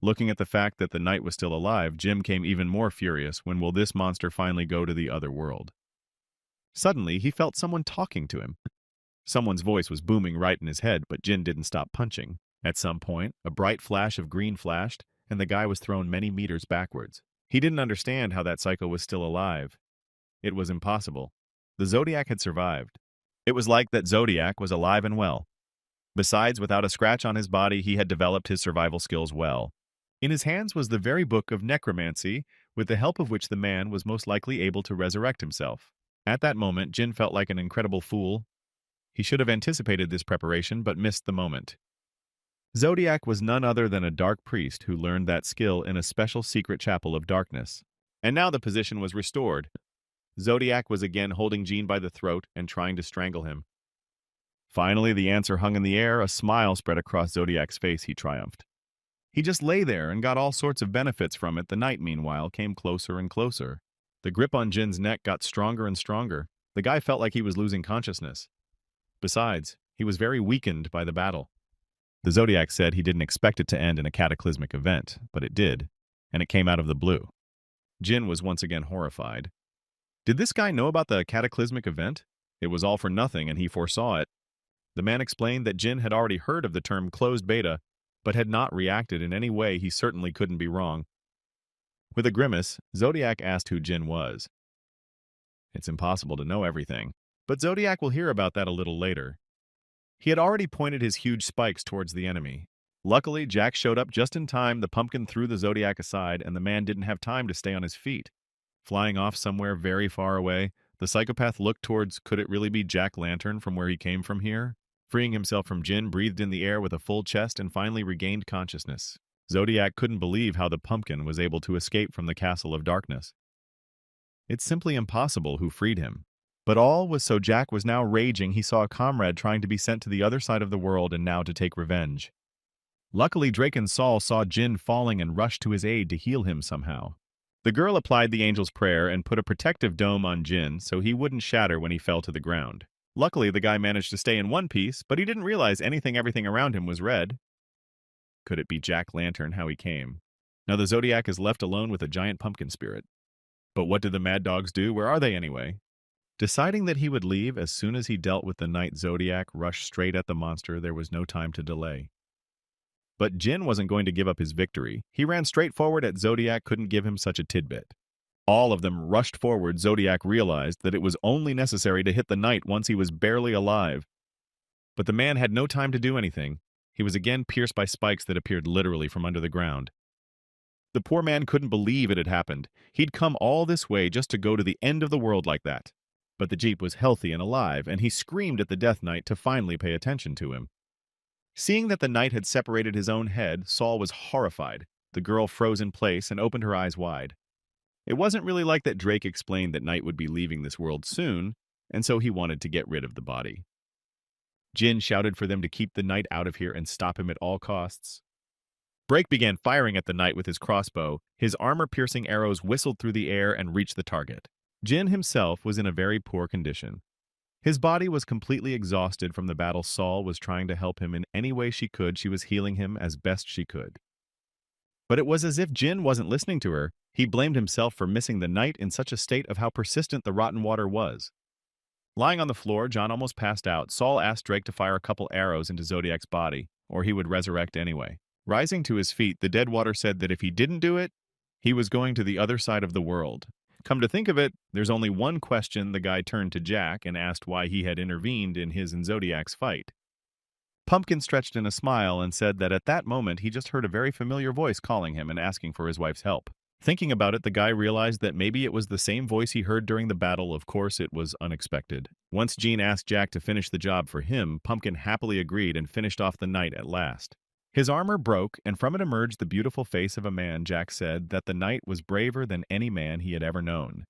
Looking at the fact that the knight was still alive, Jim became even more furious. When will this monster finally go to the other world? Suddenly, he felt someone talking to him. Someone's voice was booming right in his head, but Jin didn't stop punching. At some point, a bright flash of green flashed, and the guy was thrown many meters backwards. He didn't understand how that psycho was still alive. It was impossible. The Zodiac had survived. It was like that Zodiac was alive and well. Besides, without a scratch on his body, he had developed his survival skills well. In his hands was the very book of necromancy, with the help of which the man was most likely able to resurrect himself. At that moment, Jin felt like an incredible fool. He should have anticipated this preparation, but missed the moment. Zodiac was none other than a dark priest who learned that skill in a special secret chapel of darkness. And now the position was restored. Zodiac was again holding Jin by the throat and trying to strangle him. Finally, the answer hung in the air. A smile spread across Zodiac's face. He triumphed. He just lay there and got all sorts of benefits from it. The knight, meanwhile, came closer and closer. The grip on Jin's neck got stronger and stronger. The guy felt like he was losing consciousness. Besides, he was very weakened by the battle. The Zodiac said he didn't expect it to end in a cataclysmic event, but it did, and it came out of the blue. Jin was once again horrified. Did this guy know about the cataclysmic event? It was all for nothing, and he foresaw it. The man explained that Jin had already heard of the term closed beta, but had not reacted in any way. He certainly couldn't be wrong. With a grimace, Zodiac asked who Jin was. It's impossible to know everything, but Zodiac will hear about that a little later. He had already pointed his huge spikes towards the enemy. Luckily, Jack showed up just in time. The pumpkin threw the Zodiac aside, and the man didn't have time to stay on his feet. Flying off somewhere very far away, the psychopath looked towards, could it really be Jack-Lantern from where he came from here? Freeing himself from Jin, breathed in the air with a full chest and finally regained consciousness. Zodiac couldn't believe how the pumpkin was able to escape from the castle of darkness. It's simply impossible who freed him. But all was so Jack was now raging. He saw a comrade trying to be sent to the other side of the world and now to take revenge. Luckily, Drake and Saul saw Jin falling and rushed to his aid to heal him somehow. The girl applied the angel's prayer and put a protective dome on Jin so he wouldn't shatter when he fell to the ground. Luckily, the guy managed to stay in one piece, but he didn't realize everything around him was red. Could it be Jack-Lantern how he came? Now the Zodiac is left alone with a giant pumpkin spirit. But what did the Mad Dogs do? Where are they anyway? Deciding that he would leave as soon as he dealt with the night, Zodiac rushed straight at the monster. There was no time to delay. But Jin wasn't going to give up his victory. He ran straight forward at Zodiac, couldn't give him such a tidbit. All of them rushed forward. Zodiac realized that it was only necessary to hit the knight once he was barely alive. But the man had no time to do anything. He was again pierced by spikes that appeared literally from under the ground. The poor man couldn't believe it had happened. He'd come all this way just to go to the end of the world like that. But the Jeep was healthy and alive, and he screamed at the Death Knight to finally pay attention to him. Seeing that the knight had separated his own head, Saul was horrified. The girl froze in place and opened her eyes wide. It wasn't really like that. Drake explained that Knight would be leaving this world soon, and so he wanted to get rid of the body. Jin shouted for them to keep the Knight out of here and stop him at all costs. Drake began firing at the Knight with his crossbow. His armor-piercing arrows whistled through the air and reached the target. Jin himself was in a very poor condition. His body was completely exhausted from the battle. Saul was trying to help him in any way she could. She was healing him as best she could. But it was as if Jin wasn't listening to her. He blamed himself for missing the Knight in such a state of how persistent the rotten water was. Lying on the floor, John almost passed out. Saul asked Drake to fire a couple arrows into Zodiac's body, or he would resurrect anyway. Rising to his feet, the dead water said that if he didn't do it, he was going to the other side of the world. Come to think of it, there's only one question. The guy turned to Jack and asked why he had intervened in his and Zodiac's fight. Pumpkin stretched in a smile and said that at that moment he just heard a very familiar voice calling him and asking for his wife's help. Thinking about it, the guy realized that maybe it was the same voice he heard during the battle. Of course, it was unexpected. Once Jean asked Jack to finish the job for him, Pumpkin happily agreed and finished off the Knight at last. His armor broke, and from it emerged the beautiful face of a man. Jack said that the Knight was braver than any man he had ever known.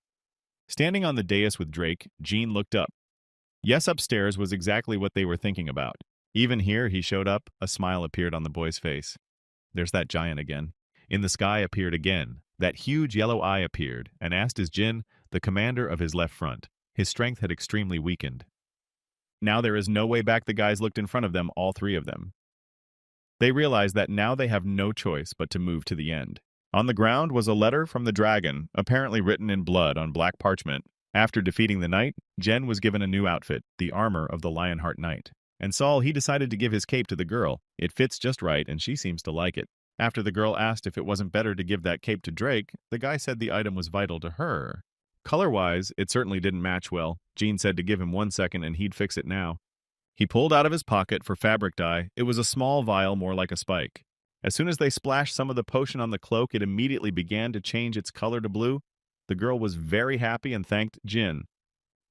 Standing on the dais with Drake, Jean looked up. Yes, upstairs was exactly what they were thinking about. Even here, he showed up. A smile appeared on the boy's face. There's that giant again. In the sky appeared again. That huge yellow eye appeared, and asked as Jin, the commander of his left front. His strength had extremely weakened. Now there is no way back. The guys looked in front of them, all three of them. They realized that now they have no choice but to move to the end. On the ground was a letter from the dragon, apparently written in blood on black parchment. After defeating the Knight, Jen was given a new outfit, the armor of the Lionheart Knight. And Saul, he decided to give his cape to the girl. It fits just right, and she seems to like it. After the girl asked if it wasn't better to give that cape to Drake, the guy said the item was vital to her. Color-wise, it certainly didn't match well. Jean said to give him 1 second and he'd fix it now. He pulled out of his pocket for fabric dye. It was a small vial, more like a spike. As soon as they splashed some of the potion on the cloak, it immediately began to change its color to blue. The girl was very happy and thanked Jin.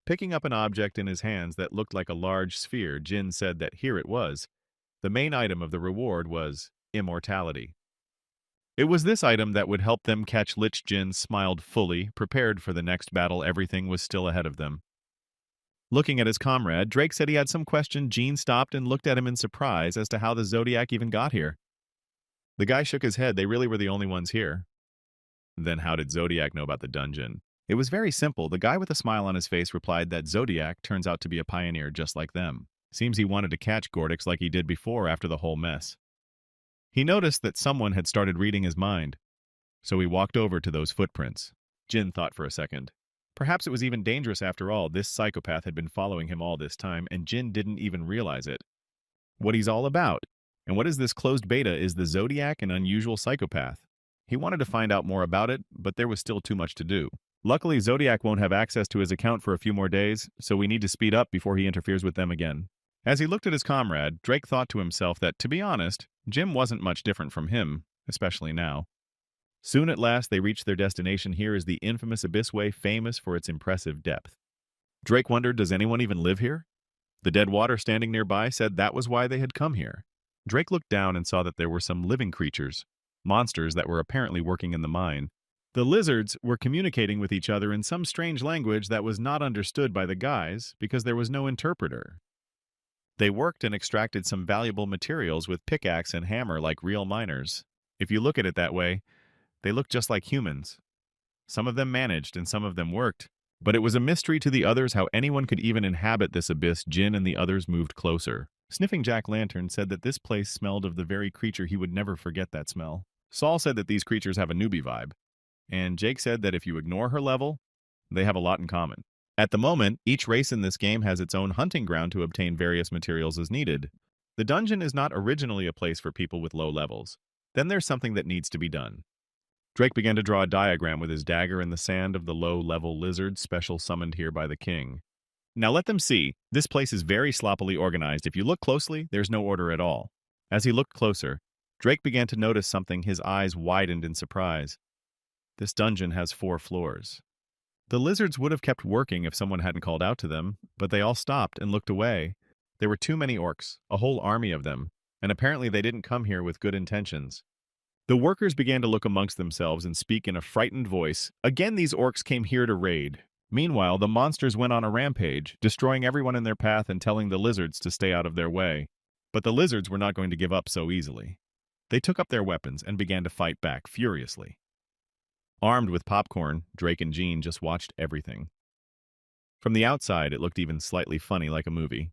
Picking up an object in his hands that looked like a large sphere, Jin said that here it was. The main item of the reward was immortality. It was this item that would help them catch Lich. Jin smiled fully, prepared for the next battle. Everything was still ahead of them. Looking at his comrade, Drake said he had some question. Jean stopped and looked at him in surprise as to how the Zodiac even got here. The guy shook his head. They really were the only ones here. Then how did Zodiac know about the dungeon? It was very simple. The guy with a smile on his face replied that Zodiac turns out to be a pioneer just like them. Seems he wanted to catch Gordix like he did before after the whole mess. He noticed that someone had started reading his mind. So he walked over to those footprints. Jin thought for a second. Perhaps it was even dangerous after all. This psychopath had been following him all this time, and Jin didn't even realize it. What he's all about. And what is this closed beta? Is the Zodiac an unusual psychopath? He wanted to find out more about it, but there was still too much to do. Luckily, Zodiac won't have access to his account for a few more days, so we need to speed up before he interferes with them again. As he looked at his comrade, Drake thought to himself that, to be honest, Jim wasn't much different from him, especially now. Soon at last they reached their destination. Here is the infamous Abyssway, famous for its impressive depth. Drake wondered, does anyone even live here? The dead water standing nearby said that was why they had come here. Drake looked down and saw that there were some living creatures, monsters that were apparently working in the mine. The lizards were communicating with each other in some strange language that was not understood by the guys because there was no interpreter. They worked and extracted some valuable materials with pickaxe and hammer like real miners. If you look at it that way, they looked just like humans. Some of them managed and some of them worked, but it was a mystery to the others how anyone could even inhabit this abyss. Jin and the others moved closer. Sniffing jack-lantern said that this place smelled of the very creature. He would never forget that smell. Saul said that these creatures have a newbie vibe. And Jake said that if you ignore her level, they have a lot in common. At the moment, each race in this game has its own hunting ground to obtain various materials as needed. The dungeon is not originally a place for people with low levels. Then there's something that needs to be done. Drake began to draw a diagram with his dagger in the sand of the low-level lizard special summoned here by the king. Now let them see. This place is very sloppily organized. If you look closely, there's no order at all. As he looked closer, Drake began to notice something. His eyes widened in surprise. This dungeon has 4 floors. The lizards would have kept working if someone hadn't called out to them, but they all stopped and looked away. There were too many orcs, a whole army of them, and apparently they didn't come here with good intentions. The workers began to look amongst themselves and speak in a frightened voice. Again, these orcs came here to raid. Meanwhile, the monsters went on a rampage, destroying everyone in their path and telling the lizards to stay out of their way. But the lizards were not going to give up so easily. They took up their weapons and began to fight back furiously. Armed with popcorn, Drake and Jean just watched everything. From the outside, it looked even slightly funny, like a movie.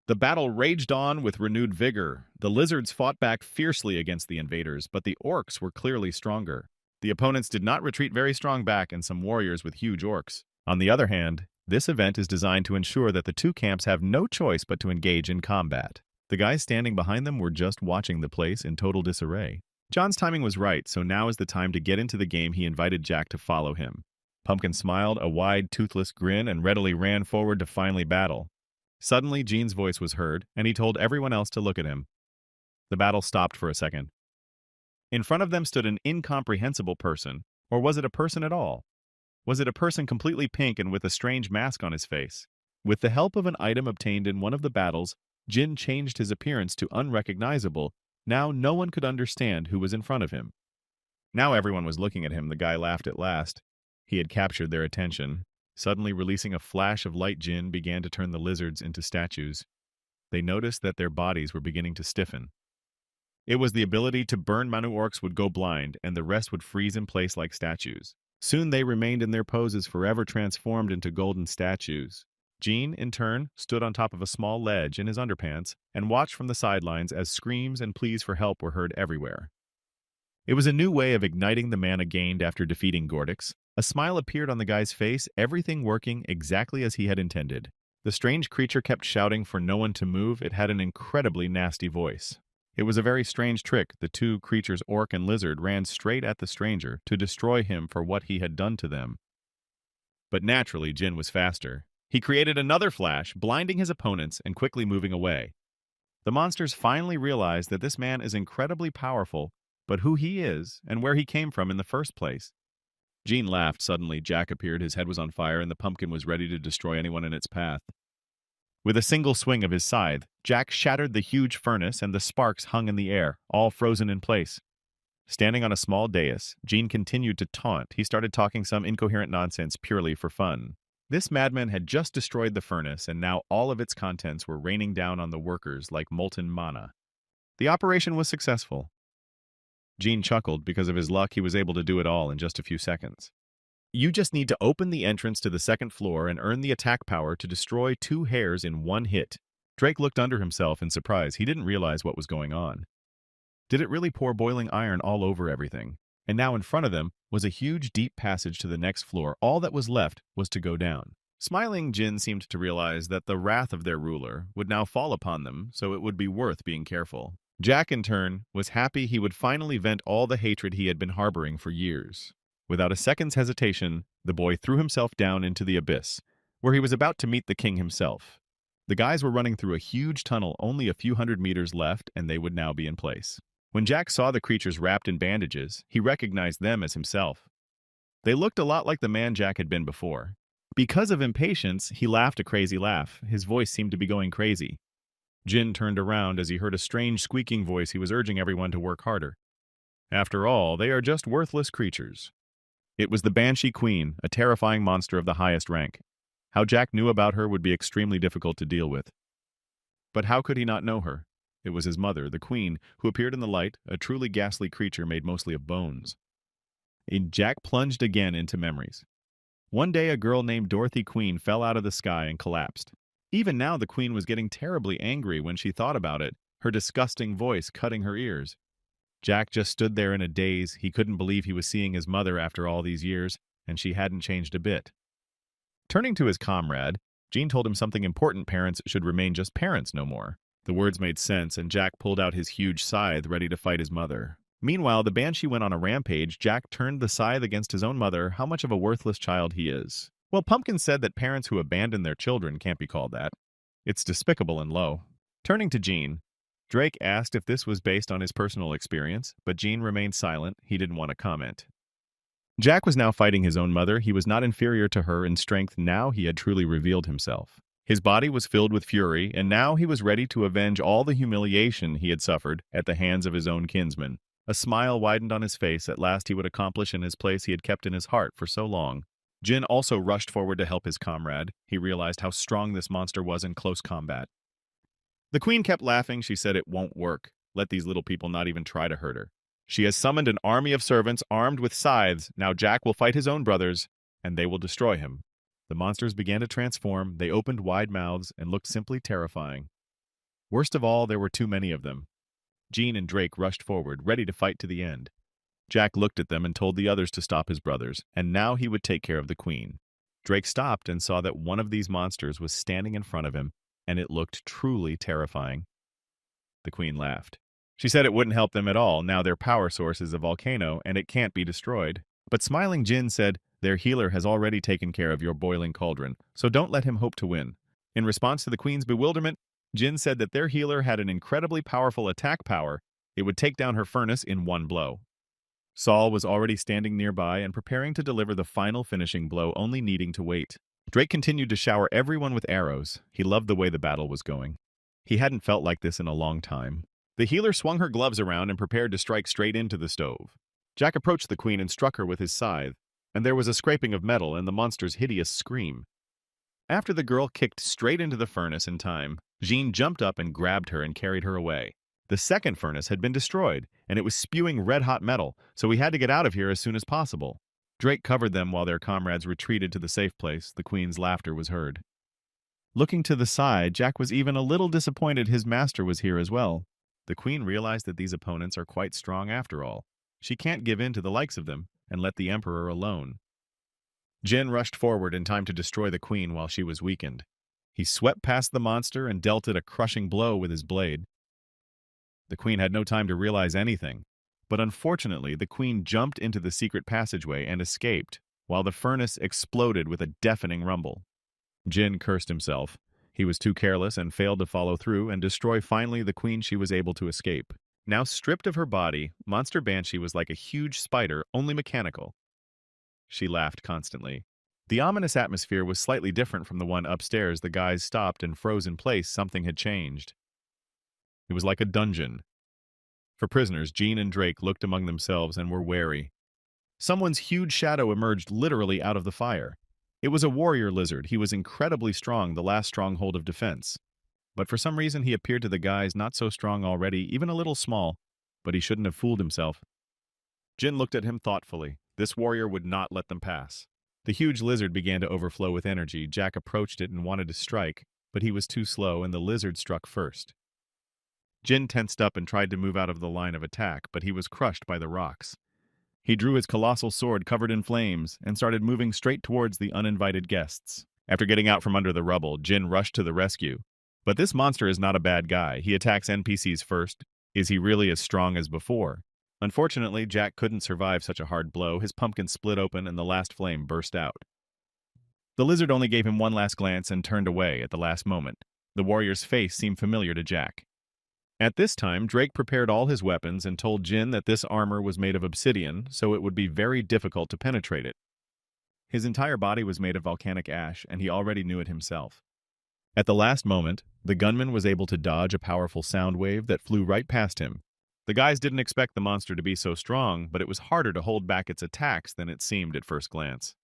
The battle raged on with renewed vigor. The lizards fought back fiercely against the invaders, but the orcs were clearly stronger. The opponents did not retreat very strong back, and some warriors with huge orcs. On the other hand, this event is designed to ensure that the two camps have no choice but to engage in combat. The guys standing behind them were just watching the place in total disarray. John's timing was right, so now is the time to get into the game. He invited Jack to follow him. Pumpkin smiled a wide, toothless grin and readily ran forward to finally battle. Suddenly, Jean's voice was heard, and he told everyone else to look at him. The battle stopped for a second. In front of them stood an incomprehensible person. Or was it a person at all? Was it a person completely pink and with a strange mask on his face? With the help of an item obtained in one of the battles, Jin changed his appearance to unrecognizable. Now no one could understand who was in front of him. Now everyone was looking at him. The guy laughed at last. He had captured their attention. Suddenly releasing a flash of light, Jin began to turn the lizards into statues. They noticed that their bodies were beginning to stiffen. It was the ability to burn. Manhwa orcs would go blind, and the rest would freeze in place like statues. Soon they remained in their poses, forever transformed into golden statues. Jean, in turn, stood on top of a small ledge in his underpants and watched from the sidelines as screams and pleas for help were heard everywhere. It was a new way of igniting the mana gained after defeating Gordix. A smile appeared on the guy's face, everything working exactly as he had intended. The strange creature kept shouting for no one to move. It had an incredibly nasty voice. It was a very strange trick. The two creatures, orc and lizard, ran straight at the stranger to destroy him for what he had done to them. But naturally, Jin was faster. He created another flash, blinding his opponents and quickly moving away. The monsters finally realized that this man is incredibly powerful, but who he is and where he came from in the first place. Jean laughed. Suddenly, Jack appeared. His head was on fire, and the pumpkin was ready to destroy anyone in its path. With a single swing of his scythe, Jack shattered the huge furnace, and the sparks hung in the air, all frozen in place. Standing on a small dais, Jean continued to taunt. He started talking some incoherent nonsense purely for fun. This madman had just destroyed the furnace, and now all of its contents were raining down on the workers like molten mana. The operation was successful. Jean chuckled. Because of his luck, he was able to do it all in just a few seconds. You just need to open the entrance to the second floor and earn the attack power to destroy 2 hairs in 1 hit. Drake looked under himself in surprise. He didn't realize what was going on. Did it really pour boiling iron all over everything? And now in front of them was a huge, deep passage to the next floor. All that was left was to go down. Smiling, Jin seemed to realize that the wrath of their ruler would now fall upon them, so it would be worth being careful. Jack, in turn, was happy he would finally vent all the hatred he had been harboring for years. Without a second's hesitation, the boy threw himself down into the abyss, where he was about to meet the king himself. The guys were running through a huge tunnel, only a few hundred meters left, and they would now be in place. When Jack saw the creatures wrapped in bandages, he recognized them as himself. They looked a lot like the man Jack had been before. Because of impatience, he laughed a crazy laugh. His voice seemed to be going crazy. Jin turned around as he heard a strange squeaking voice. He was urging everyone to work harder. After all, they are just worthless creatures. It was the Banshee Queen, a terrifying monster of the highest rank. How Jack knew about her would be extremely difficult to deal with. But how could he not know her? It was his mother, the Queen, who appeared in the light, a truly ghastly creature made mostly of bones. Jack plunged again into memories. One day, a girl named Dorothy Queen fell out of the sky and collapsed. Even now, the Queen was getting terribly angry when she thought about it, her disgusting voice cutting her ears. Jack just stood there in a daze. He couldn't believe he was seeing his mother after all these years, and she hadn't changed a bit. Turning to his comrade, Jean told him something important: parents should remain just parents no more. The words made sense, and Jack pulled out his huge scythe, ready to fight his mother. Meanwhile, the Banshee went on a rampage. Jack turned the scythe against his own mother. How much of a worthless child he is. Well, Pumpkin said that parents who abandon their children can't be called that. It's despicable and low. Turning to Jean, Drake asked if this was based on his personal experience, but Jean remained silent. He didn't want to comment. Jack was now fighting his own mother. He was not inferior to her in strength. Now he had truly revealed himself. His body was filled with fury, and now he was ready to avenge all the humiliation he had suffered at the hands of his own kinsman. A smile widened on his face. At last he would accomplish in his place he had kept in his heart for so long. Jin also rushed forward to help his comrade. He realized how strong this monster was in close combat. The queen kept laughing. She said it won't work. Let these little people not even try to hurt her. She has summoned an army of servants armed with scythes. Now Jack will fight his own brothers, and they will destroy him. The monsters began to transform. They opened wide mouths and looked simply terrifying. Worst of all, there were too many of them. Jean and Drake rushed forward, ready to fight to the end. Jack looked at them and told the others to stop his brothers, and now he would take care of the queen. Drake stopped and saw that one of these monsters was standing in front of him, and it looked truly terrifying. The queen laughed. She said it wouldn't help them at all. Now their power source is a volcano, and it can't be destroyed. But smiling Jin said, their healer has already taken care of your boiling cauldron, so don't let him hope to win. In response to the queen's bewilderment, Jin said that their healer had an incredibly powerful attack power. It would take down her furnace in one blow. Saul was already standing nearby and preparing to deliver the final finishing blow, only needing to wait. Drake continued to shower everyone with arrows. He loved the way the battle was going. He hadn't felt like this in a long time. The healer swung her gloves around and prepared to strike straight into the stove. Jack approached the queen and struck her with his scythe, and there was a scraping of metal and the monster's hideous scream. After the girl kicked straight into the furnace in time, Jean jumped up and grabbed her and carried her away. The second furnace had been destroyed, and it was spewing red-hot metal, so we had to get out of here as soon as possible. Drake covered them while their comrades retreated to the safe place. The queen's laughter was heard. Looking to the side, Jack was even a little disappointed his master was here as well. The queen realized that these opponents are quite strong after all. She can't give in to the likes of them and let the emperor alone. Jin rushed forward in time to destroy the queen while she was weakened. He swept past the monster and dealt it a crushing blow with his blade. The queen had no time to realize anything, but unfortunately the queen jumped into the secret passageway and escaped, while the furnace exploded with a deafening rumble. Jin cursed himself. He was too careless and failed to follow through and destroy finally the queen. She was able to escape. Now stripped of her body, Monster Banshee was like a huge spider, only mechanical. She laughed constantly. The ominous atmosphere was slightly different from the one upstairs. The guys stopped and froze in place. Something had changed. It was like a dungeon. For prisoners, Jean and Drake looked among themselves and were wary. Someone's huge shadow emerged literally out of the fire. It was a warrior lizard. He was incredibly strong, the last stronghold of defense. But for some reason he appeared to the guys not so strong already, even a little small, but he shouldn't have fooled himself. Jin looked at him thoughtfully. This warrior would not let them pass. The huge lizard began to overflow with energy. Jack approached it and wanted to strike, but he was too slow and the lizard struck first. Jin tensed up and tried to move out of the line of attack, but he was crushed by the rocks. He drew his colossal sword covered in flames and started moving straight towards the uninvited guests. After getting out from under the rubble, Jin rushed to the rescue. But this monster is not a bad guy. He attacks NPCs first. Is he really as strong as before? Unfortunately, Jack couldn't survive such a hard blow. His pumpkin split open and the last flame burst out. The lizard only gave him one last glance and turned away at the last moment. The warrior's face seemed familiar to Jack. At this time, Drake prepared all his weapons and told Jin that this armor was made of obsidian, so it would be very difficult to penetrate it. His entire body was made of volcanic ash, and he already knew it himself. At the last moment, the gunman was able to dodge a powerful sound wave that flew right past him. The guys didn't expect the monster to be so strong, but it was harder to hold back its attacks than it seemed at first glance.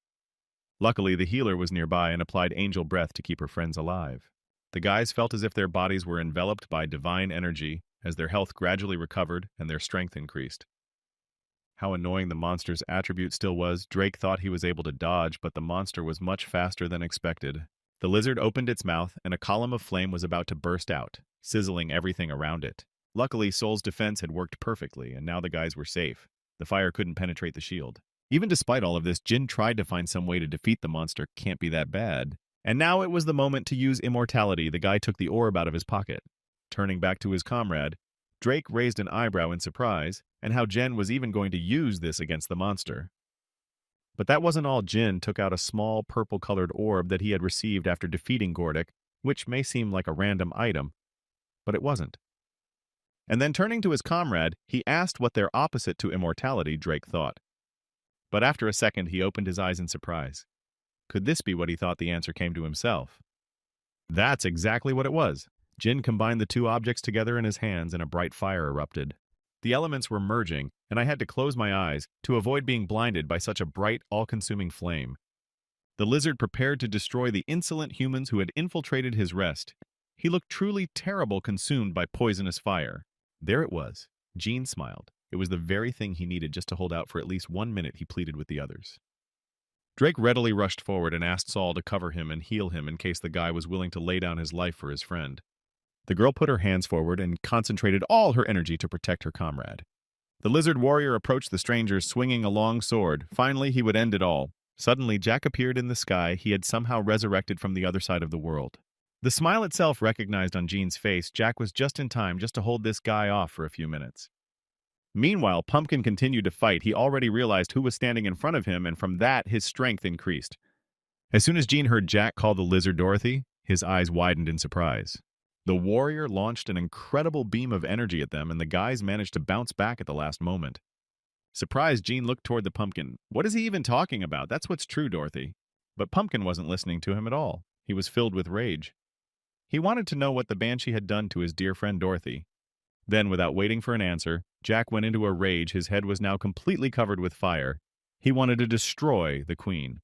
Luckily, the healer was nearby and applied angel breath to keep her friends alive. The guys felt as if their bodies were enveloped by divine energy as their health gradually recovered and their strength increased. How annoying the monster's attribute still was. Drake thought he was able to dodge, but the monster was much faster than expected. The lizard opened its mouth, and a column of flame was about to burst out, sizzling everything around it. Luckily, Soul's defense had worked perfectly, and now the guys were safe. The fire couldn't penetrate the shield. Even despite all of this, Jin tried to find some way to defeat the monster. Can't be that bad. And now it was the moment to use immortality. The guy took the orb out of his pocket. Turning back to his comrade, Drake raised an eyebrow in surprise, and how Jin was even going to use this against the monster. But that wasn't all. Jin took out a small purple-colored orb that he had received after defeating Gordic, which may seem like a random item, but it wasn't. And then turning to his comrade, he asked what their opposite to immortality Drake thought. But after a second, he opened his eyes in surprise. Could this be what he thought? The answer came to himself. That's exactly what it was. Jin combined the two objects together in his hands and a bright fire erupted. The elements were merging, and I had to close my eyes to avoid being blinded by such a bright, all-consuming flame. The lizard prepared to destroy the insolent humans who had infiltrated his rest. He looked truly terrible, consumed by poisonous fire. There it was. Jean smiled. It was the very thing he needed just to hold out for at least 1 minute, he pleaded with the others. Drake readily rushed forward and asked Saul to cover him and heal him in case the guy was willing to lay down his life for his friend. The girl put her hands forward and concentrated all her energy to protect her comrade. The lizard warrior approached the strangers swinging a long sword. Finally, he would end it all. Suddenly, Jack appeared in the sky. He had somehow resurrected from the other side of the world. The smile itself recognized on Jean's face. Jack was just in time just to hold this guy off for a few minutes. Meanwhile, Pumpkin continued to fight. He already realized who was standing in front of him, and from that, his strength increased. As soon as Jean heard Jack call the lizard Dorothy, his eyes widened in surprise. The warrior launched an incredible beam of energy at them, and the guys managed to bounce back at the last moment. Surprised, Jean looked toward the pumpkin. What is he even talking about? That's what's true, Dorothy. But Pumpkin wasn't listening to him at all. He was filled with rage. He wanted to know what the banshee had done to his dear friend Dorothy. Then, without waiting for an answer, Jack went into a rage. His head was now completely covered with fire. He wanted to destroy the queen.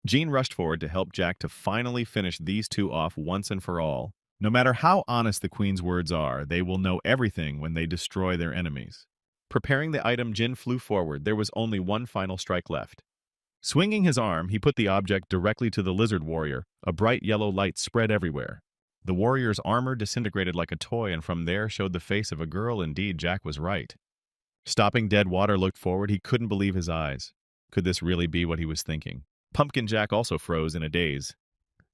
Jean rushed forward to help Jack to finally finish these two off once and for all. No matter how honest the queen's words are, they will know everything when they destroy their enemies. Preparing the item, Jin flew forward. There was only one final strike left. Swinging his arm, he put the object directly to the lizard warrior. A bright yellow light spread everywhere. The warrior's armor disintegrated like a toy, and from there showed the face of a girl. Indeed, Jack was right. Stopping dead, Water looked forward. He couldn't believe his eyes. Could this really be what he was thinking? Pumpkin Jack also froze in a daze.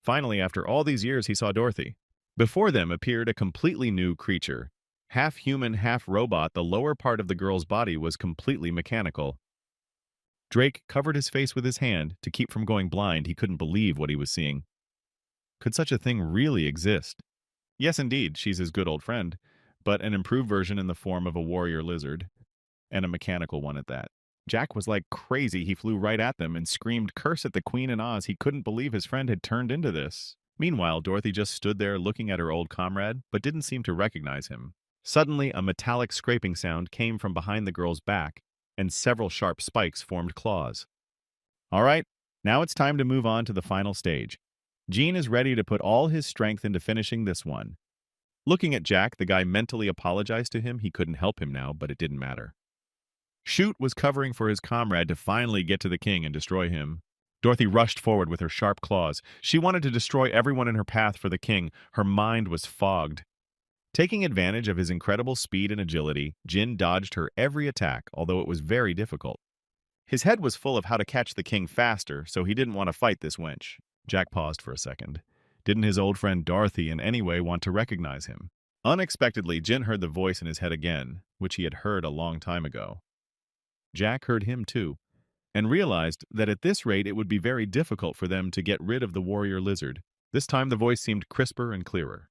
Finally, after all these years, he saw Dorothy. Before them appeared a completely new creature. Half human, half robot, the lower part of the girl's body was completely mechanical. Drake covered his face with his hand to keep from going blind. He couldn't believe what he was seeing. Could such a thing really exist? Yes, indeed, she's his good old friend, but an improved version in the form of a warrior lizard, and a mechanical one at that. Jack was like crazy. He flew right at them and screamed, "Curse at the Queen and Oz." He couldn't believe his friend had turned into this. Meanwhile, Dorothy just stood there looking at her old comrade, but didn't seem to recognize him. Suddenly, a metallic scraping sound came from behind the girl's back, and several sharp spikes formed claws. All right, now it's time to move on to the final stage. Jean is ready to put all his strength into finishing this one. Looking at Jack, the guy mentally apologized to him. He couldn't help him now, but it didn't matter. Shoot was covering for his comrade to finally get to the king and destroy him. Dorothy rushed forward with her sharp claws. She wanted to destroy everyone in her path for the king. Her mind was fogged. Taking advantage of his incredible speed and agility, Jin dodged her every attack, although it was very difficult. His head was full of how to catch the king faster, so he didn't want to fight this wench. Jack paused for a second. Didn't his old friend Dorothy in any way want to recognize him? Unexpectedly, Jin heard the voice in his head again, which he had heard a long time ago. Jack heard him too, and realized that at this rate it would be very difficult for them to get rid of the warrior lizard. This time the voice seemed crisper and clearer.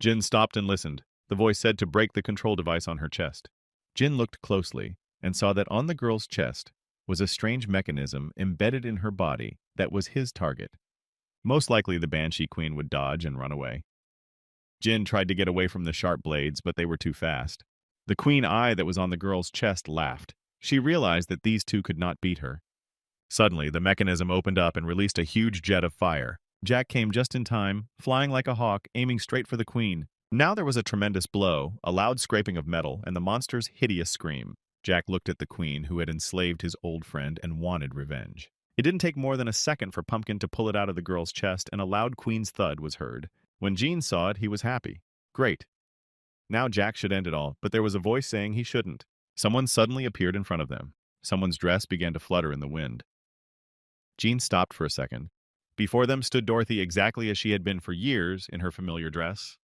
Jin stopped and listened. The voice said to break the control device on her chest. Jin looked closely and saw that on the girl's chest was a strange mechanism embedded in her body that was his target. Most likely the Banshee Queen would dodge and run away. Jin tried to get away from the sharp blades, but they were too fast. The queen eye that was on the girl's chest laughed. She realized that these two could not beat her. Suddenly, the mechanism opened up and released a huge jet of fire. Jack came just in time, flying like a hawk, aiming straight for the queen. Now there was a tremendous blow, a loud scraping of metal, and the monster's hideous scream. Jack looked at the queen, who had enslaved his old friend and wanted revenge. It didn't take more than a second for Pumpkin to pull it out of the girl's chest, and a loud queen's thud was heard. When Jean saw it, he was happy. Great. Now Jack should end it all, but there was a voice saying he shouldn't. Someone suddenly appeared in front of them. Someone's dress began to flutter in the wind. Jean stopped for a second. Before them stood Dorothy exactly as she had been for years in her familiar dress.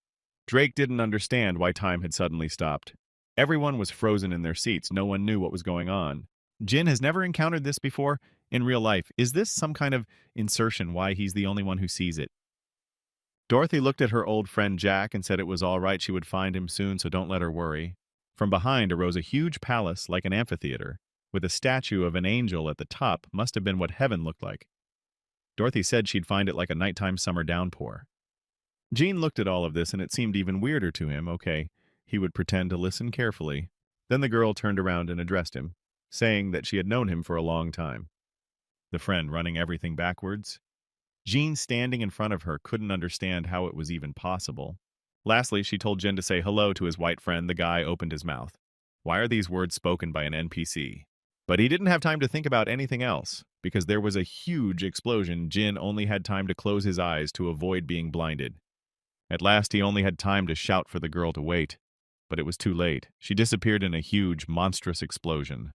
Drake didn't understand why time had suddenly stopped. Everyone was frozen in their seats. No one knew what was going on. Jin has never encountered this before in real life. Is this some kind of insertion why he's the only one who sees it? Dorothy looked at her old friend Jack and said it was all right, she would find him soon, so don't let her worry. From behind arose a huge palace like an amphitheater, with a statue of an angel at the top. Must have been what heaven looked like. Dorothy said she'd find it like a nighttime summer downpour. Jean looked at all of this and it seemed even weirder to him. Okay, He would pretend to listen carefully. Then the girl turned around and addressed him, saying that she had known him for a long time. The friend running everything backwards. Jean, standing in front of her, couldn't understand how it was even possible. Lastly, she told Jin to say hello to his white friend. The guy opened his mouth. Why are these words spoken by an NPC? But he didn't have time to think about anything else. Because there was a huge explosion, Jin only had time to close his eyes to avoid being blinded. At last, he only had time to shout for the girl to wait. But it was too late. She disappeared in a huge, monstrous explosion.